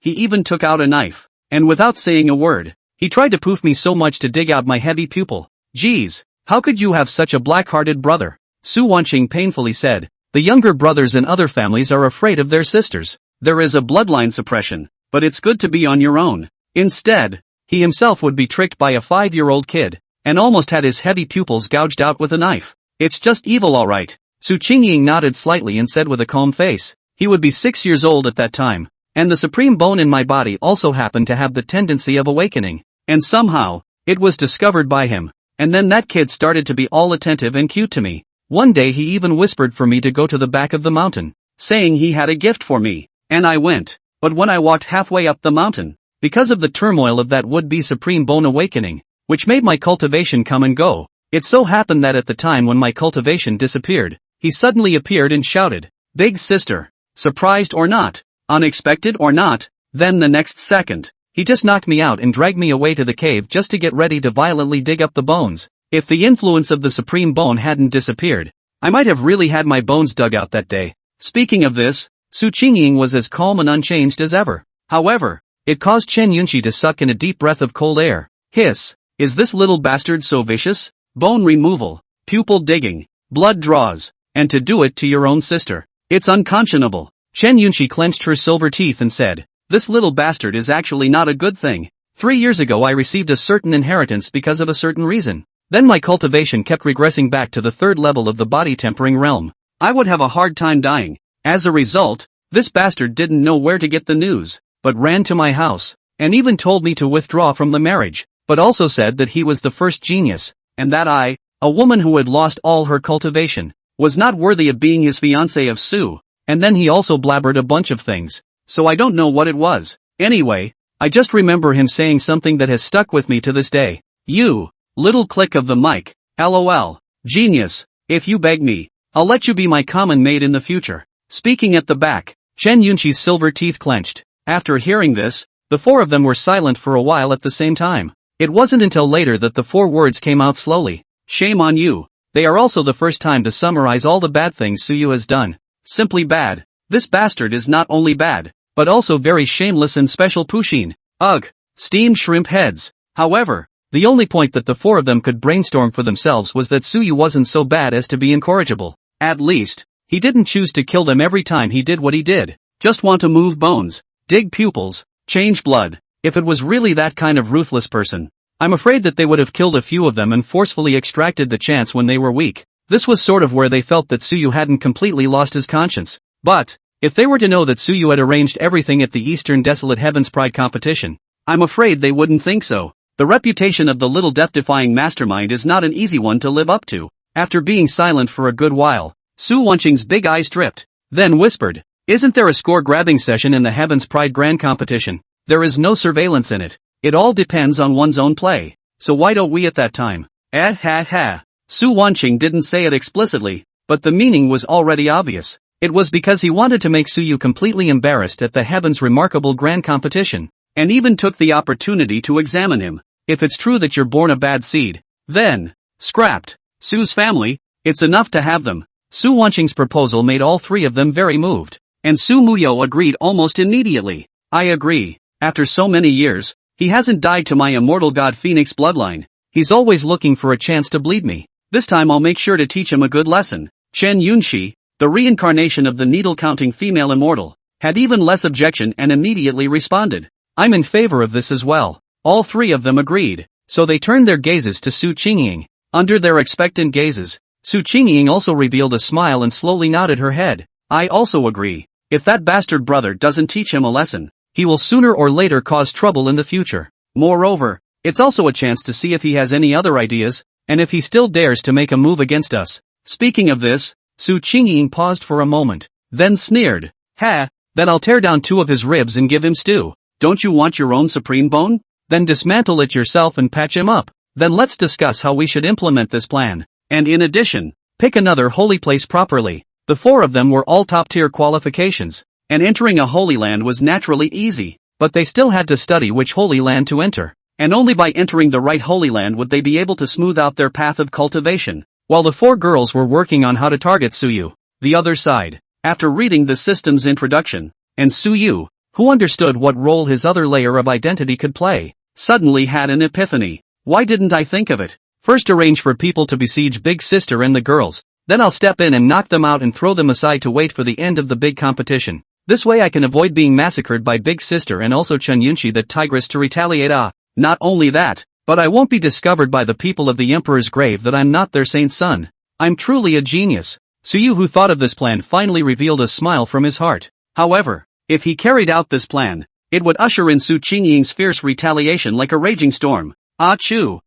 he even took out a knife, and without saying a word, he tried to poof me so much to dig out my heavy pupil. Geez, how could you have such a black-hearted brother? Su Wanqing painfully said. The younger brothers in other families are afraid of their sisters. There is a bloodline suppression, but it's good to be on your own. Instead, he himself would be tricked by a 5-year-old kid, and almost had his heavy pupils gouged out with a knife. It's just evil, alright. Su Qingying nodded slightly and said with a calm face. He would be 6 years old at that time, and the supreme bone in my body also happened to have the tendency of awakening, and somehow, it was discovered by him, and then that kid started to be all attentive and cute to me. One day he even whispered for me to go to the back of the mountain, saying he had a gift for me, and I went, but when I walked halfway up the mountain, because of the turmoil of that would-be supreme bone awakening, which made my cultivation come and go, it so happened that at the time when my cultivation disappeared, he suddenly appeared and shouted, "Big sister!" Surprised or not, unexpected or not, then the next second, he just knocked me out and dragged me away to the cave just to get ready to violently dig up the bones. If the influence of the supreme bone hadn't disappeared, I might have really had my bones dug out that day. Speaking of this, Su Qingying was as calm and unchanged as ever. However, it caused Chen Yunxi to suck in a deep breath of cold air. Hiss, is this little bastard so vicious? Bone removal, pupil digging, blood draws, and to do it to your own sister. It's unconscionable. Chen Yunxi clenched her silver teeth and said, this little bastard is actually not a good thing. 3 years ago I received a certain inheritance because of a certain reason. Then my cultivation kept regressing back to the 3rd level of the body-tempering realm. I would have a hard time dying. As a result, this bastard didn't know where to get the news, but ran to my house, and even told me to withdraw from the marriage, but also said that he was the first genius, and that I, a woman who had lost all her cultivation, was not worthy of being his fiancée of Su, and then he also blabbered a bunch of things, so I don't know what it was. Anyway, I just remember him saying something that has stuck with me to this day. You. Little click of the mic, LOL, genius, if you beg me, I'll let you be my common maid in the future. Speaking at the back, Chen Yunxi's silver teeth clenched. After hearing this, the four of them were silent for a while at the same time. It wasn't until later that the four words came out slowly. Shame on you. They are also the first time to summarize all the bad things Suyu has done. Simply bad. This bastard is not only bad, but also very shameless and special Pushin. Ugh. Steamed shrimp heads. However, the only point that the four of them could brainstorm for themselves was that Suyu wasn't so bad as to be incorrigible. At least, he didn't choose to kill them every time he did what he did. Just want to move bones, dig pupils, change blood. If it was really that kind of ruthless person, I'm afraid that they would have killed a few of them and forcefully extracted the chance when they were weak. This was sort of where they felt that Suyu hadn't completely lost his conscience. But, if they were to know that Suyu had arranged everything at the Eastern Desolate Heavens Pride competition, I'm afraid they wouldn't think so. The reputation of the little death-defying mastermind is not an easy one to live up to. After being silent for a good while, Su Wanqing's big eyes dripped, then whispered, "Isn't there a score-grabbing session in the Heavens Pride Grand Competition? There is no surveillance in it. It all depends on one's own play. So why don't we at that time?" Ha. Su Wanqing didn't say it explicitly, but the meaning was already obvious. It was because he wanted to make Suyu completely embarrassed at the Heavens' remarkable grand competition, and even took the opportunity to examine him. If it's true that you're born a bad seed, then, scrapped. Su's family, it's enough to have them. Su Wanqing's proposal made all three of them very moved, and Su Muyo agreed almost immediately. I agree. After so many years, he hasn't died to my immortal god Phoenix bloodline. He's always looking for a chance to bleed me. This time I'll make sure to teach him a good lesson. Chen Yunxi, the reincarnation of the needle-counting female immortal, had even less objection and immediately responded. I'm in favor of this as well. All three of them agreed, so they turned their gazes to Su Qingying. Under their expectant gazes, Su Qingying also revealed a smile and slowly nodded her head. I also agree. If that bastard brother doesn't teach him a lesson, he will sooner or later cause trouble in the future. Moreover, it's also a chance to see if he has any other ideas, and if he still dares to make a move against us. Speaking of this, Su Qingying paused for a moment, then sneered. Ha, then I'll tear down 2 of his ribs and give him stew. Don't you want your own supreme bone? Then dismantle it yourself and patch him up. Then let's discuss how we should implement this plan. And in addition, pick another holy place properly. The 4 of them were all top-tier qualifications, and entering a holy land was naturally easy, but they still had to study which holy land to enter. And only by entering the right holy land would they be able to smooth out their path of cultivation. While the 4 girls were working on how to target Suyu, the other side, after reading the system's introduction, and Suyu, who understood what role his other layer of identity could play, suddenly had an epiphany. Why didn't I think of it? First arrange for people to besiege Big Sister and the girls, then I'll step in and knock them out and throw them aside to wait for the end of the big competition. This way I can avoid being massacred by Big Sister and also Chen Yunxi the tigress to retaliate. Not only that, but I won't be discovered by the people of the Emperor's grave that I'm not their saint son. I'm truly a genius. Suyu, who thought of this plan, finally revealed a smile from his heart. However, if he carried out this plan, it would usher in Su Qingying's fierce retaliation like a raging storm. Achoo!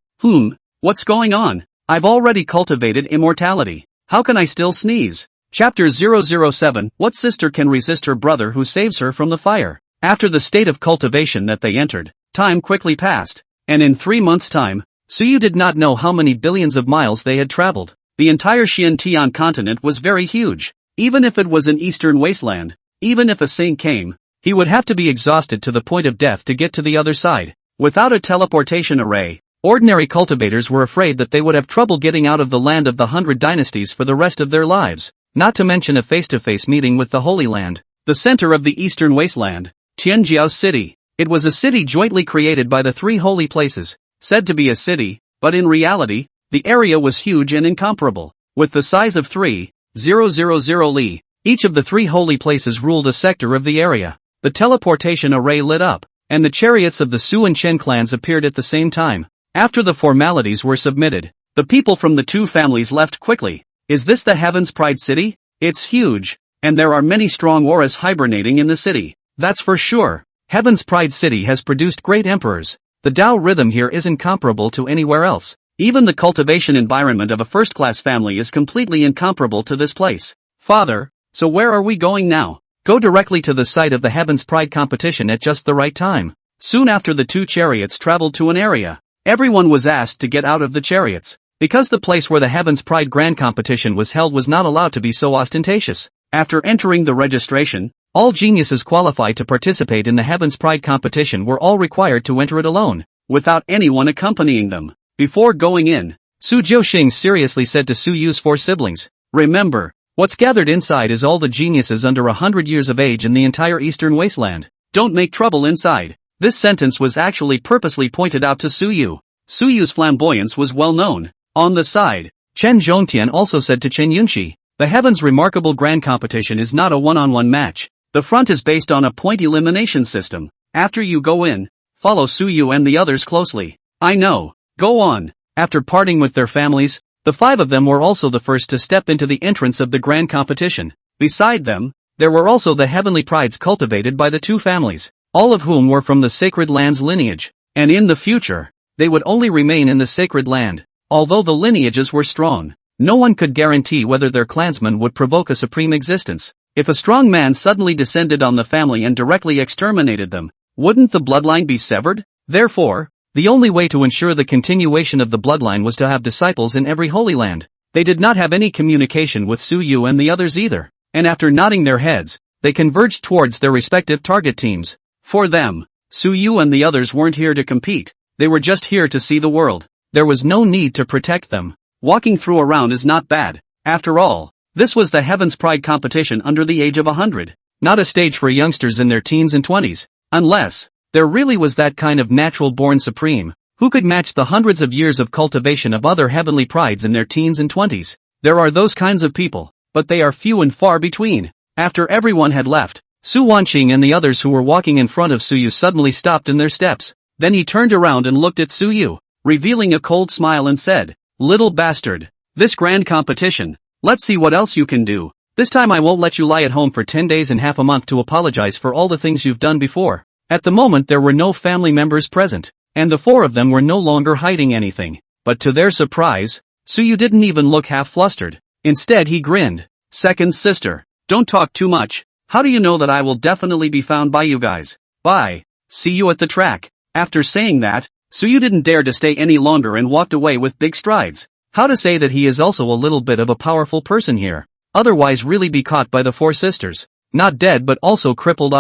What's going on? I've already cultivated immortality. How can I still sneeze? Chapter 007. What sister can resist her brother who saves her from the fire? After the state of cultivation that they entered, time quickly passed, and in 3 months' time, Suyu did not know how many billions of miles they had traveled. The entire Xiantian continent was very huge. Even if it was an eastern wasteland, even if a saint came, he would have to be exhausted to the point of death to get to the other side. Without a teleportation array, ordinary cultivators were afraid that they would have trouble getting out of the land of the 100 dynasties for the rest of their lives, not to mention a face-to-face meeting with the Holy Land, the center of the eastern wasteland, Tianjiao City. It was a city jointly created by the 3 holy places, said to be a city, but in reality, the area was huge and incomparable. With the size of 3,000 li, each of the 3 holy places ruled a sector of the area. The teleportation array lit up, and the chariots of the Su and Chen clans appeared at the same time. After the formalities were submitted, the people from the 2 families left quickly. Is this the Heaven's Pride City? It's huge, and there are many strong auras hibernating in the city. That's for sure. Heaven's Pride City has produced great emperors. The Tao rhythm here isn't comparable to anywhere else. Even the cultivation environment of a first-class family is completely incomparable to this place. Father, so where are we going now? Go directly to the site of the Heaven's Pride competition at just the right time. Soon after, the 2 chariots traveled to an area. Everyone was asked to get out of the chariots, because the place where the Heaven's Pride Grand Competition was held was not allowed to be so ostentatious. After entering the registration, All geniuses qualified to participate in the Heaven's Pride competition were all required to enter it alone, without anyone accompanying them. Before going in, Su Jiuxing seriously said to Su Yu's 4 siblings, "Remember, what's gathered inside is all the geniuses under 100 years of age in the entire Eastern Wasteland. Don't make trouble inside." This sentence was actually purposely pointed out to Su Yu. Su Yu's flamboyance was well known. On the side, Chen Zhongtian also said to Chen Yunxi, "The Heaven's Remarkable Grand Competition is not a one-on-one match. The front is based on a point elimination system. After you go in, follow Su Yu and the others closely." "I know. Go on." After parting with their families, the 5 of them were also the first to step into the entrance of the grand competition. Beside them, there were also the heavenly prides cultivated by the 2 families, all of whom were from the sacred land's lineage, and in the future, they would only remain in the sacred land. Although the lineages were strong, no one could guarantee whether their clansmen would provoke a supreme existence. If a strong man suddenly descended on the family and directly exterminated them, wouldn't the bloodline be severed? Therefore, the only way to ensure the continuation of the bloodline was to have disciples in every holy land. They did not have any communication with Su Yu and the others either, and after nodding their heads, they converged towards their respective target teams. For them, Su Yu and the others weren't here to compete, they were just here to see the world. There was no need to protect them. Walking through a round is not bad. After all, this was the Heaven's Pride competition under the age of 100, not a stage for youngsters in their teens and 20s, unless there really was that kind of natural-born supreme, who could match the hundreds of years of cultivation of other heavenly prides in their teens and 20s. There are those kinds of people, but they are few and far between. After everyone had left, Su Wanqing and the others who were walking in front of Su Yu suddenly stopped in their steps. Then he turned around and looked at Su Yu, revealing a cold smile and said, "Little bastard, this grand competition, let's see what else you can do. This time I won't let you lie at home for 10 days and half a month to apologize for all the things you've done before." At the moment there were no family members present, and the 4 of them were no longer hiding anything. But to their surprise, Su Yu didn't even look half flustered. Instead he grinned. "Second sister, don't talk too much. How do you know that I will definitely be found by you guys? Bye. See you at the track." After saying that, Su Yu didn't dare to stay any longer and walked away with big strides. How to say that he is also a little bit of a powerful person here? Otherwise really be caught by the 4 sisters. Not dead but also crippled.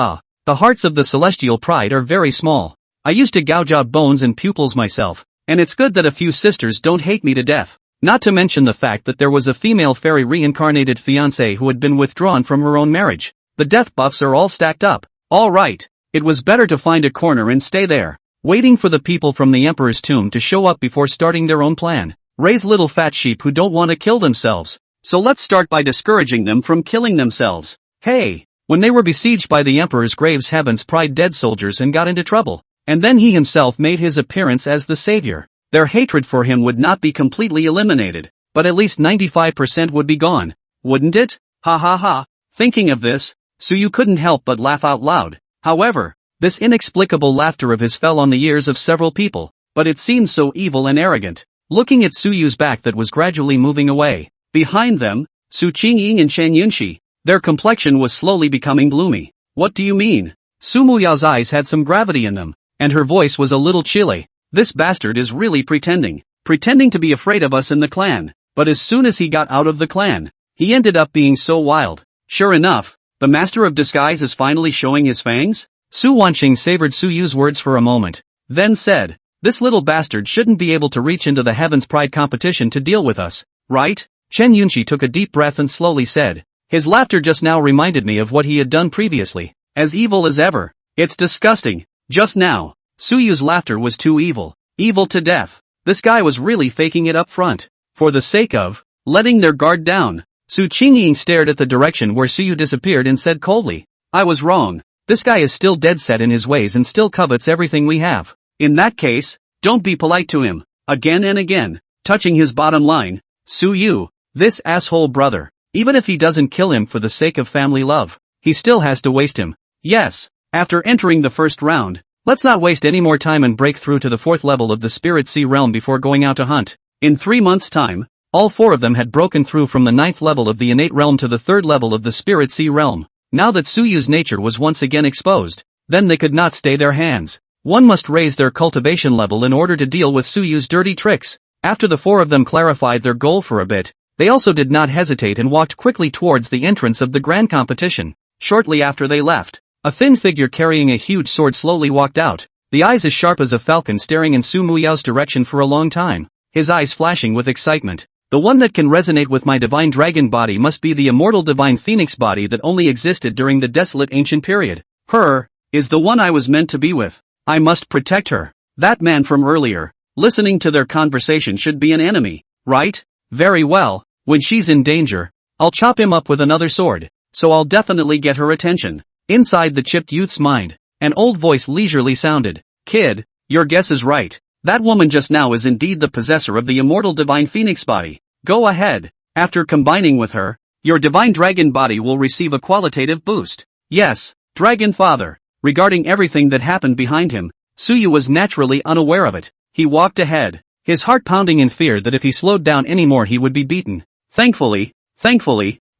The hearts of the celestial pride are very small. I used to gouge out bones and pupils myself, and it's good that a few sisters don't hate me to death. Not to mention the fact that there was a female fairy reincarnated fiancée who had been withdrawn from her own marriage. The death buffs are all stacked up. All right, it was better to find a corner and stay there, waiting for the people from the emperor's tomb to show up before starting their own plan. Raise little fat sheep who don't want to kill themselves. So let's start by discouraging them from killing themselves. Hey! When they were besieged by the emperor's graves, Heaven's Pride dead soldiers and got into trouble, and then he himself made his appearance as the savior. Their hatred for him would not be completely eliminated, but at least 95% would be gone, wouldn't it? Ha ha ha. Thinking of this, Su Yu couldn't help but laugh out loud. However, this inexplicable laughter of his fell on the ears of several people, but it seemed so evil and arrogant. Looking at Su Yu's back that was gradually moving away, behind them, Su Qingying and Chen Yunxi, their complexion was slowly becoming gloomy. "What do you mean?" Su Muyao's eyes had some gravity in them, and her voice was a little chilly. "This bastard is really pretending to be afraid of us in the clan, but as soon as he got out of the clan, he ended up being so wild." Sure enough, the master of disguise is finally showing his fangs? Su Wanqing savored Su Yu's words for a moment, then said, "This little bastard shouldn't be able to reach into the Heaven's Pride competition to deal with us, right?" Chen Yunxi took a deep breath and slowly said, "His laughter just now reminded me of what he had done previously. As evil as ever. It's disgusting. Just now, Su Yu's laughter was too evil. Evil to death. This guy was really faking it up front, for the sake of letting their guard down." Su Qingying stared at the direction where Su Yu disappeared and said coldly, "I was wrong. This guy is still dead set in his ways and still covets everything we have. In that case, don't be polite to him." Again and again, touching his bottom line, "Su Yu, this asshole brother. Even if he doesn't kill him for the sake of family love, he still has to waste him. Yes, after entering the first round, let's not waste any more time and break through to the 4th level of the Spirit Sea realm before going out to hunt." In 3 months' time, all 4 of them had broken through from the 9th level of the innate realm to the 3rd level of the Spirit Sea realm. Now that Su Yu's nature was once again exposed, then they could not stay their hands. One must raise their cultivation level in order to deal with Su Yu's dirty tricks. After the 4 of them clarified their goal for a bit, they also did not hesitate and walked quickly towards the entrance of the grand competition. Shortly after they left, a thin figure carrying a huge sword slowly walked out, the eyes as sharp as a falcon staring in Su Muyao's direction for a long time, his eyes flashing with excitement. The one that can resonate with my divine dragon body must be the immortal divine phoenix body that only existed during the desolate ancient period. Her is the one I was meant to be with. I must protect her. That man from earlier, listening to their conversation, should be an enemy, right? Very well, when she's in danger, I'll chop him up with another sword, so I'll definitely get her attention. Inside the chipped youth's mind, an old voice leisurely sounded. Kid, your guess is right. That woman just now is indeed the possessor of the immortal divine phoenix body. Go ahead. After combining with her, your divine dragon body will receive a qualitative boost. Yes, Dragon Father. Regarding everything that happened behind him, Suyu was naturally unaware of it. He walked ahead, his heart pounding in fear that if he slowed down anymore he would be beaten. Thankfully,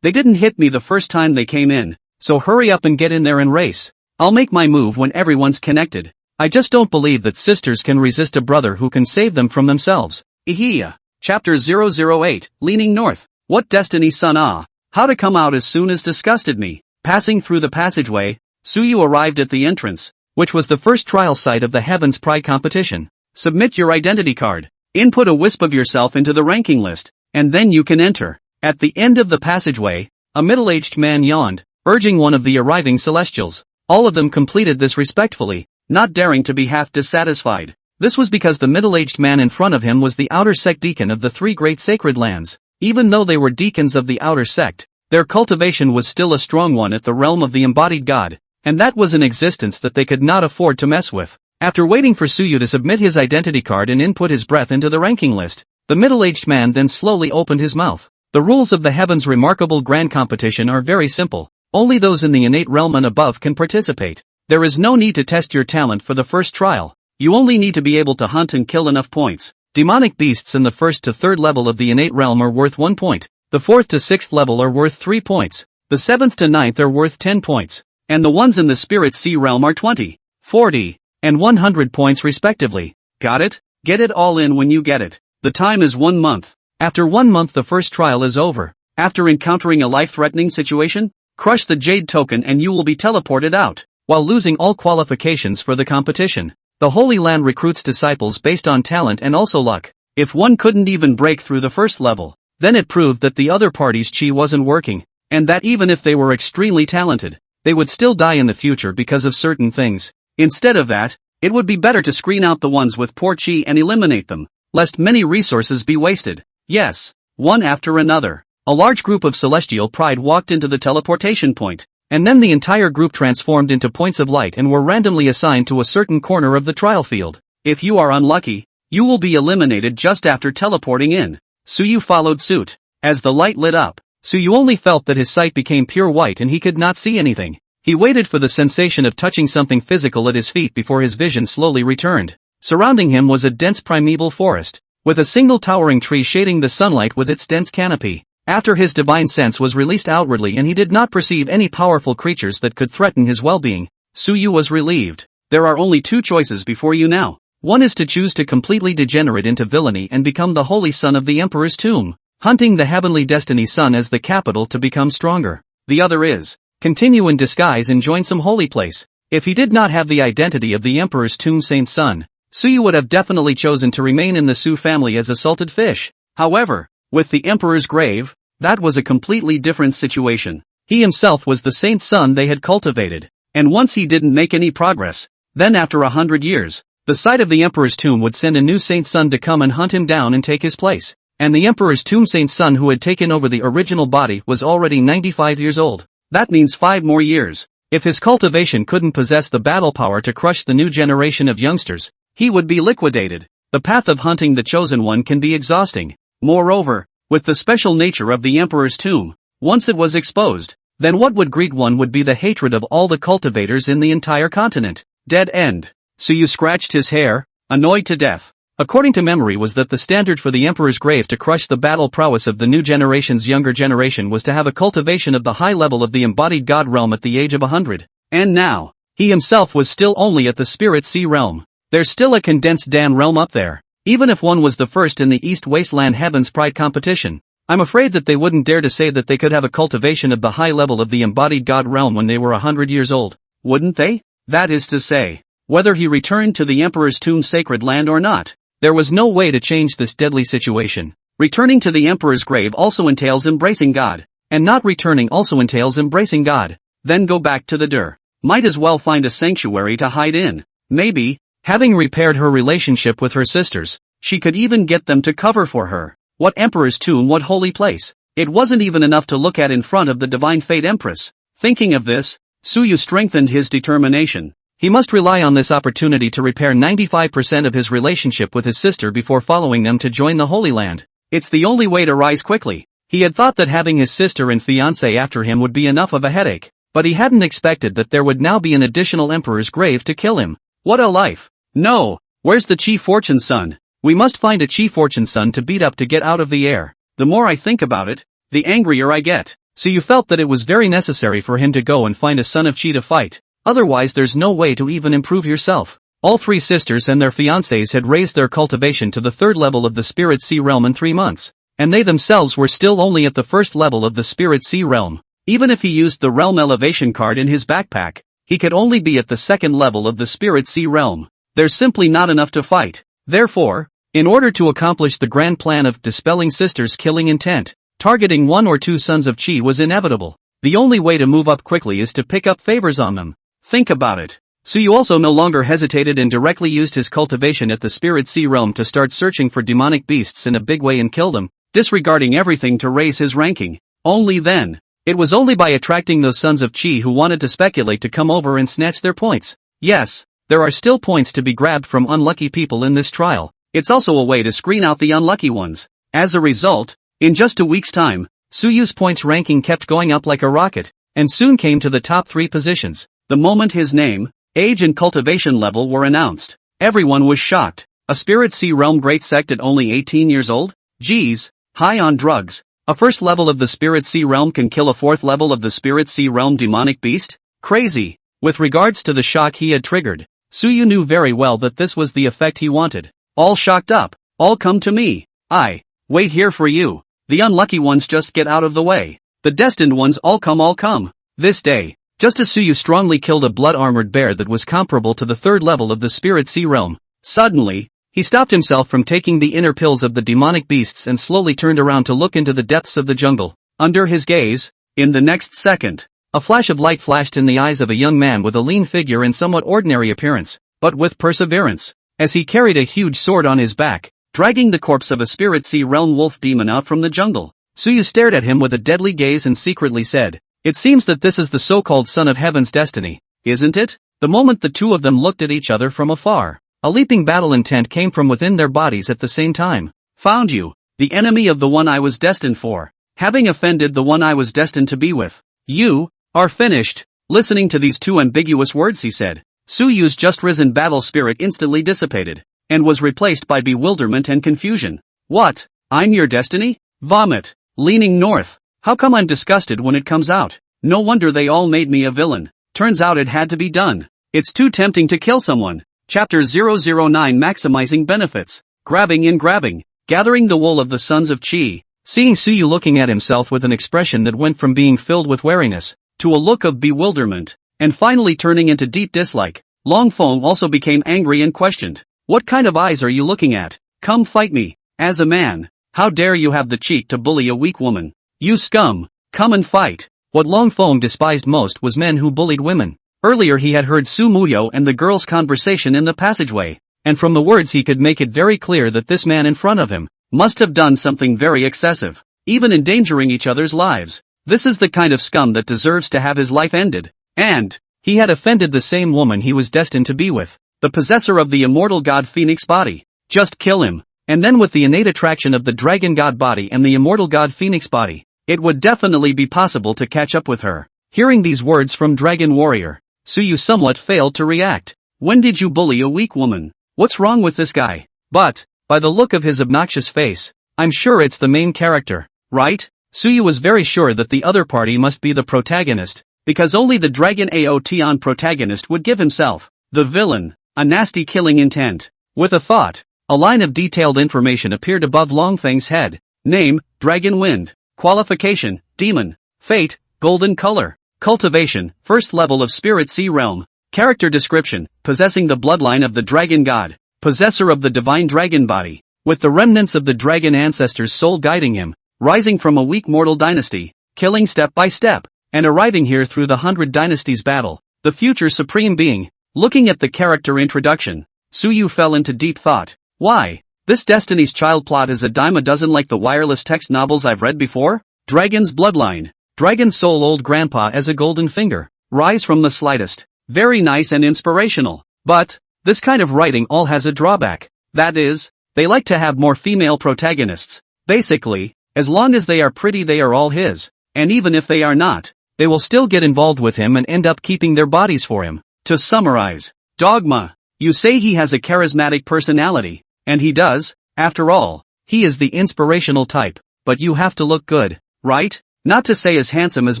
they didn't hit me the first time they came in, so hurry up and get in there and race. I'll make my move when everyone's connected. I just don't believe that sisters can resist a brother who can save them from themselves. Ihia. Chapter 008, Leaning North. What destiny, son? How to come out as soon as disgusted me. Passing through the passageway, Suyu arrived at the entrance, which was the first trial site of the Heaven's Pride competition. Submit your identity card. Input a wisp of yourself into the ranking list, and then you can enter. At the end of the passageway, a middle-aged man yawned, urging one of the arriving celestials. All of them completed this respectfully, not daring to be half dissatisfied. This was because the middle-aged man in front of him was the outer sect deacon of the three great sacred lands. Even though they were deacons of the outer sect, their cultivation was still a strong one at the realm of the embodied god, and that was an existence that they could not afford to mess with. After waiting for Suyu to submit his identity card and input his breath into the ranking list, the middle-aged man then slowly opened his mouth. The rules of the Heaven's remarkable grand competition are very simple. Only those in the innate realm and above can participate. There is no need to test your talent for the first trial. You only need to be able to hunt and kill enough points. Demonic beasts in the 1st to 3rd level of the innate realm are worth 1 point. The 4th to 6th level are worth 3 points. The 7th to 9th are worth 10 points. And the ones in the spirit sea realm are 20, 40, and 100 points respectively. Got it? Get it all in when you get it. The time is 1 month. After 1 month the first trial is over. After encountering a life-threatening situation, crush the jade token and you will be teleported out, while losing all qualifications for the competition. The Holy Land recruits disciples based on talent and also luck. If one couldn't even break through the first level, then it proved that the other party's chi wasn't working, and that even if they were extremely talented, they would still die in the future because of certain things. Instead of that, it would be better to screen out the ones with poor chi and eliminate them, lest many resources be wasted. Yes, one after another, a large group of celestial pride walked into the teleportation point. And then the entire group transformed into points of light and were randomly assigned to a certain corner of the trial field. If you are unlucky, you will be eliminated just after teleporting in. Suyu followed suit. As the light lit up, Suyu only felt that his sight became pure white and he could not see anything. He waited for the sensation of touching something physical at his feet before his vision slowly returned. Surrounding him was a dense primeval forest, with a single towering tree shading the sunlight with its dense canopy. After his divine sense was released outwardly and he did not perceive any powerful creatures that could threaten his well-being, Suyu was relieved. There are only 2 choices before you now. One is to choose to completely degenerate into villainy and become the holy son of the Emperor's tomb, hunting the heavenly destiny sun as the capital to become stronger. The other is, continue in disguise and join some holy place. If he did not have the identity of the Emperor's tomb saint son, Suyu would have definitely chosen to remain in the Su family as a salted fish. However, with the Emperor's grave, that was a completely different situation. He himself was the saint's son they had cultivated, and once he didn't make any progress, then after 100 years, the site of the Emperor's tomb would send a new saint's son to come and hunt him down and take his place. And the Emperor's tomb saint's son who had taken over the original body was already 95 years old. That means 5 more years. If his cultivation couldn't possess the battle power to crush the new generation of youngsters, he would be liquidated. The path of hunting the chosen one can be exhausting. Moreover, with the special nature of the Emperor's tomb, once it was exposed, then what would greet one would be the hatred of all the cultivators in the entire continent. Dead end. Suyu scratched his hair, annoyed to death. According to memory was that the standard for the Emperor's grave to crush the battle prowess of the new generation's younger generation was to have a cultivation of the high level of the embodied god realm at the age of 100. And now, he himself was still only at the spirit sea realm. There's still a condensed Dan realm up there. Even if one was the first in the East Wasteland Heaven's Pride competition, I'm afraid that they wouldn't dare to say that they could have a cultivation of the high level of the embodied god realm when they were 100 years old, wouldn't they? That is to say, whether he returned to the emperor's tomb sacred land or not, there was no way to change this deadly situation. Returning to the emperor's grave also entails embracing God, and not returning also entails embracing God. Then go back to the der. Might as well find a sanctuary to hide in. Maybe, having repaired her relationship with her sisters, she could even get them to cover for her. What emperor's tomb, what holy place? It wasn't even enough to look at in front of the divine fate empress. Thinking of this, Suyu strengthened his determination. He must rely on this opportunity to repair 95% of his relationship with his sister before following them to join the Holy Land. It's the only way to rise quickly. He had thought that having his sister and fiancé after him would be enough of a headache, but he hadn't expected that there would now be an additional emperor's grave to kill him. What a life! No! Where's the Chi Fortune Son? We must find a Chi Fortune Son to beat up to get out of the air. The more I think about it, the angrier I get. So you felt that it was very necessary for him to go and find a son of Chi to fight. Otherwise there's no way to even improve yourself. All three sisters and their fiancés had raised their cultivation to the 3rd level of the Spirit Sea Realm in 3 months, and they themselves were still only at the 1st level of the Spirit Sea Realm. Even if he used the Realm Elevation card in his backpack, he could only be at the 2nd level of the Spirit Sea Realm. There's simply not enough to fight. Therefore, in order to accomplish the grand plan of dispelling sisters' killing intent, targeting 1 or 2 sons of Chi was inevitable. The only way to move up quickly is to pick up favors on them. Think about it. Suyu also no longer hesitated and directly used his cultivation at the Spirit Sea Realm to start searching for demonic beasts in a big way and kill them, disregarding everything to raise his ranking. Only then. It was only by attracting those sons of Chi who wanted to speculate to come over and snatch their points. Yes, there are still points to be grabbed from unlucky people in this trial. It's also a way to screen out the unlucky ones. As a result, in just a week's time, Suyu's points ranking kept going up like a rocket, and soon came to the top 3 positions. The moment his name, age and cultivation level were announced, everyone was shocked. A Spirit Sea Realm great sect at only 18 years old? Geez, high on drugs. A 1st level of the Spirit Sea Realm can kill a 4th level of the Spirit Sea Realm demonic beast? Crazy. With regards to the shock he had triggered, Suyu knew very well that this was the effect he wanted. All shocked up. All come to me. I wait here for you. The unlucky ones just get out of the way. The destined ones all come. This day, just as Suyu strongly killed a blood-armored bear that was comparable to the 3rd level of the Spirit Sea Realm, suddenly, he stopped himself from taking the inner pills of the demonic beasts and slowly turned around to look into the depths of the jungle. Under his gaze, in the next second, a flash of light flashed in the eyes of a young man with a lean figure and somewhat ordinary appearance, but with perseverance. As he carried a huge sword on his back, dragging the corpse of a Spirit Sea Realm wolf demon out from the jungle, Suyu stared at him with a deadly gaze and secretly said, "It seems that this is the so-called Son of Heaven's destiny, isn't it?" The moment the two of them looked at each other from afar, a leaping battle intent came from within their bodies at the same time. "Found you, the enemy of the one I was destined for, having offended the one I was destined to be with. You are finished." Listening to these 2 ambiguous words he said, Suyu's just risen battle spirit instantly dissipated, and was replaced by bewilderment and confusion. "What? I'm your destiny? Vomit." Leaning north. "How come I'm disgusted when it comes out? No wonder they all made me a villain. Turns out it had to be done. It's too tempting to kill someone." Chapter 009 Maximizing Benefits. Grabbing. Gathering the wool of the Sons of Chi. Seeing Suyu looking at himself with an expression that went from being filled with wariness, to a look of bewilderment, and finally turning into deep dislike, Long Feng also became angry and questioned. "What kind of eyes are you looking at? Come fight me. As a man, how dare you have the cheek to bully a weak woman? You scum, come and fight." What Long Feng despised most was men who bullied women. Earlier he had heard Su Muyo and the girl's conversation in the passageway, and from the words he could make it very clear that this man in front of him must have done something very excessive, even endangering each other's lives. This is the kind of scum that deserves to have his life ended. And he had offended the same woman he was destined to be with, the possessor of the immortal god Phoenix body. Just kill him, and then with the innate attraction of the dragon god body and the immortal god Phoenix body, it would definitely be possible to catch up with her. Hearing these words from Dragon Warrior, Suyu somewhat failed to react. "When did you bully a weak woman? What's wrong with this guy?" But, by the look of his obnoxious face, I'm sure it's the main character, right? Suyu was very sure that the other party must be the protagonist, because only the Dragon Aotion protagonist would give himself, the villain, a nasty killing intent. With a thought, a line of detailed information appeared above Long Feng's head. Name, Dragon Wind. Qualification, Demon. Fate, Golden Color. Cultivation, first level of Spirit Sea Realm. Character description, possessing the bloodline of the Dragon God. Possessor of the divine dragon body. With the remnants of the dragon ancestor's soul guiding him. Rising from a weak mortal dynasty. Killing step by step. And arriving here through the 100 Dynasties battle. The future supreme being. Looking at the character introduction, Suyu fell into deep thought. Why? This Destiny's Child plot is a dime a dozen like the wireless text novels I've read before? Dragon's bloodline. Dragon soul old grandpa as a golden finger. Rise from the slightest. Very nice and inspirational. But, this kind of writing all has a drawback. That is, they like to have more female protagonists. Basically, as long as they are pretty they are all his. And even if they are not, they will still get involved with him and end up keeping their bodies for him. To summarize, Dogma. You say he has a charismatic personality. And he does, after all, he is the inspirational type, but you have to look good, right? Not to say as handsome as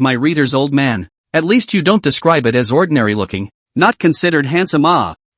my reader's old man. At least you don't describe it as ordinary looking, not considered handsome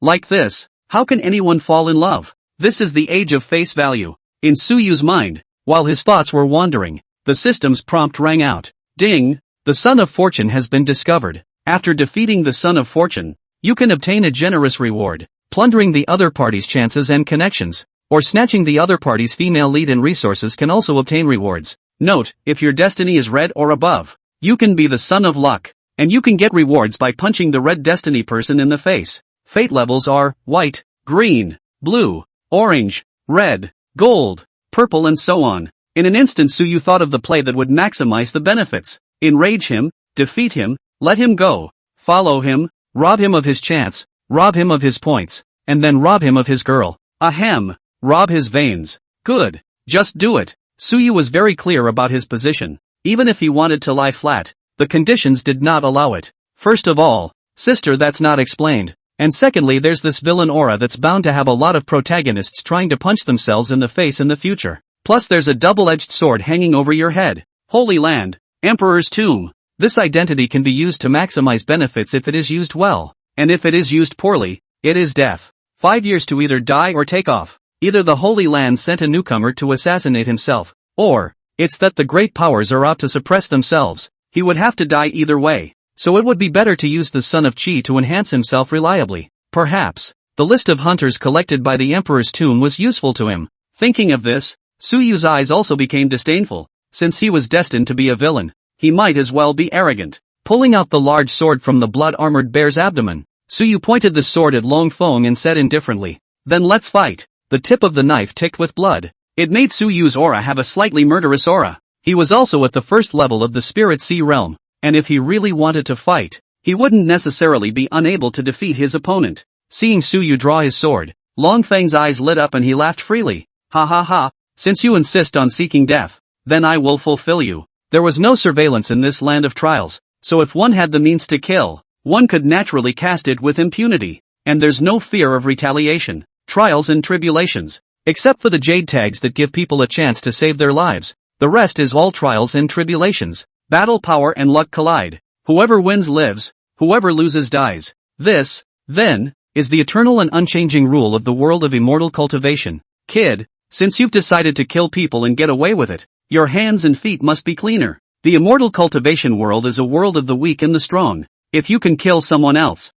like this, how can anyone fall in love? This is the age of face value. In Suyu's mind, while his thoughts were wandering, the system's prompt rang out. Ding! The Son of Fortune has been discovered. After defeating the Son of Fortune, you can obtain a generous reward. Plundering the other party's chances and connections, or snatching the other party's female lead and resources can also obtain rewards. Note, if your destiny is red or above, you can be the son of luck, and you can get rewards by punching the red destiny person in the face. Fate levels are white, green, blue, orange, red, gold, purple and so on. In an instant Suyu thought of the play that would maximize the benefits. Enrage him, defeat him, let him go, follow him, rob him of his chance, rob him of his points, and then rob him of his girl. Ahem. Rob his veins. Good. Just do it. Suyu was very clear about his position. Even if he wanted to lie flat, the conditions did not allow it. First of all, sister, that's not explained. And secondly, there's this villain aura that's bound to have a lot of protagonists trying to punch themselves in the face in the future. Plus there's a double-edged sword hanging over your head. Holy Land. Emperor's Tomb. This identity can be used to maximize benefits if it is used well. And if it is used poorly, it is death. 5 years to either die or take off. Either the Holy Land sent a newcomer to assassinate himself, or, it's that the great powers are out to suppress themselves. He would have to die either way. So it would be better to use the Son of Chi to enhance himself reliably. Perhaps, the list of hunters collected by the Emperor's tomb was useful to him. Thinking of this, Suyu's eyes also became disdainful. Since he was destined to be a villain, he might as well be arrogant. Pulling out the large sword from the blood-armored bear's abdomen, Suyu pointed the sword at Long Feng and said indifferently, "Then let's fight." The tip of the knife ticked with blood. It made Suyu's aura have a slightly murderous aura. He was also at the first level of the Spirit Sea Realm, and if he really wanted to fight, he wouldn't necessarily be unable to defeat his opponent. Seeing Suyu draw his sword, Long Feng's eyes lit up and he laughed freely. Ha ha ha, since you insist on seeking death, then I will fulfill you. There was no surveillance in this land of trials, so if one had the means to kill, one could naturally cast it with impunity, and there's no fear of retaliation. Trials and tribulations. Except for the jade tags that give people a chance to save their lives, the rest is all trials and tribulations. Battle power and luck collide. Whoever wins lives, whoever loses dies. This, then, is the eternal and unchanging rule of the world of immortal cultivation. Kid, since you've decided to kill people and get away with it, your hands and feet must be cleaner. The immortal cultivation world is a world of the weak and the strong. If you can kill someone else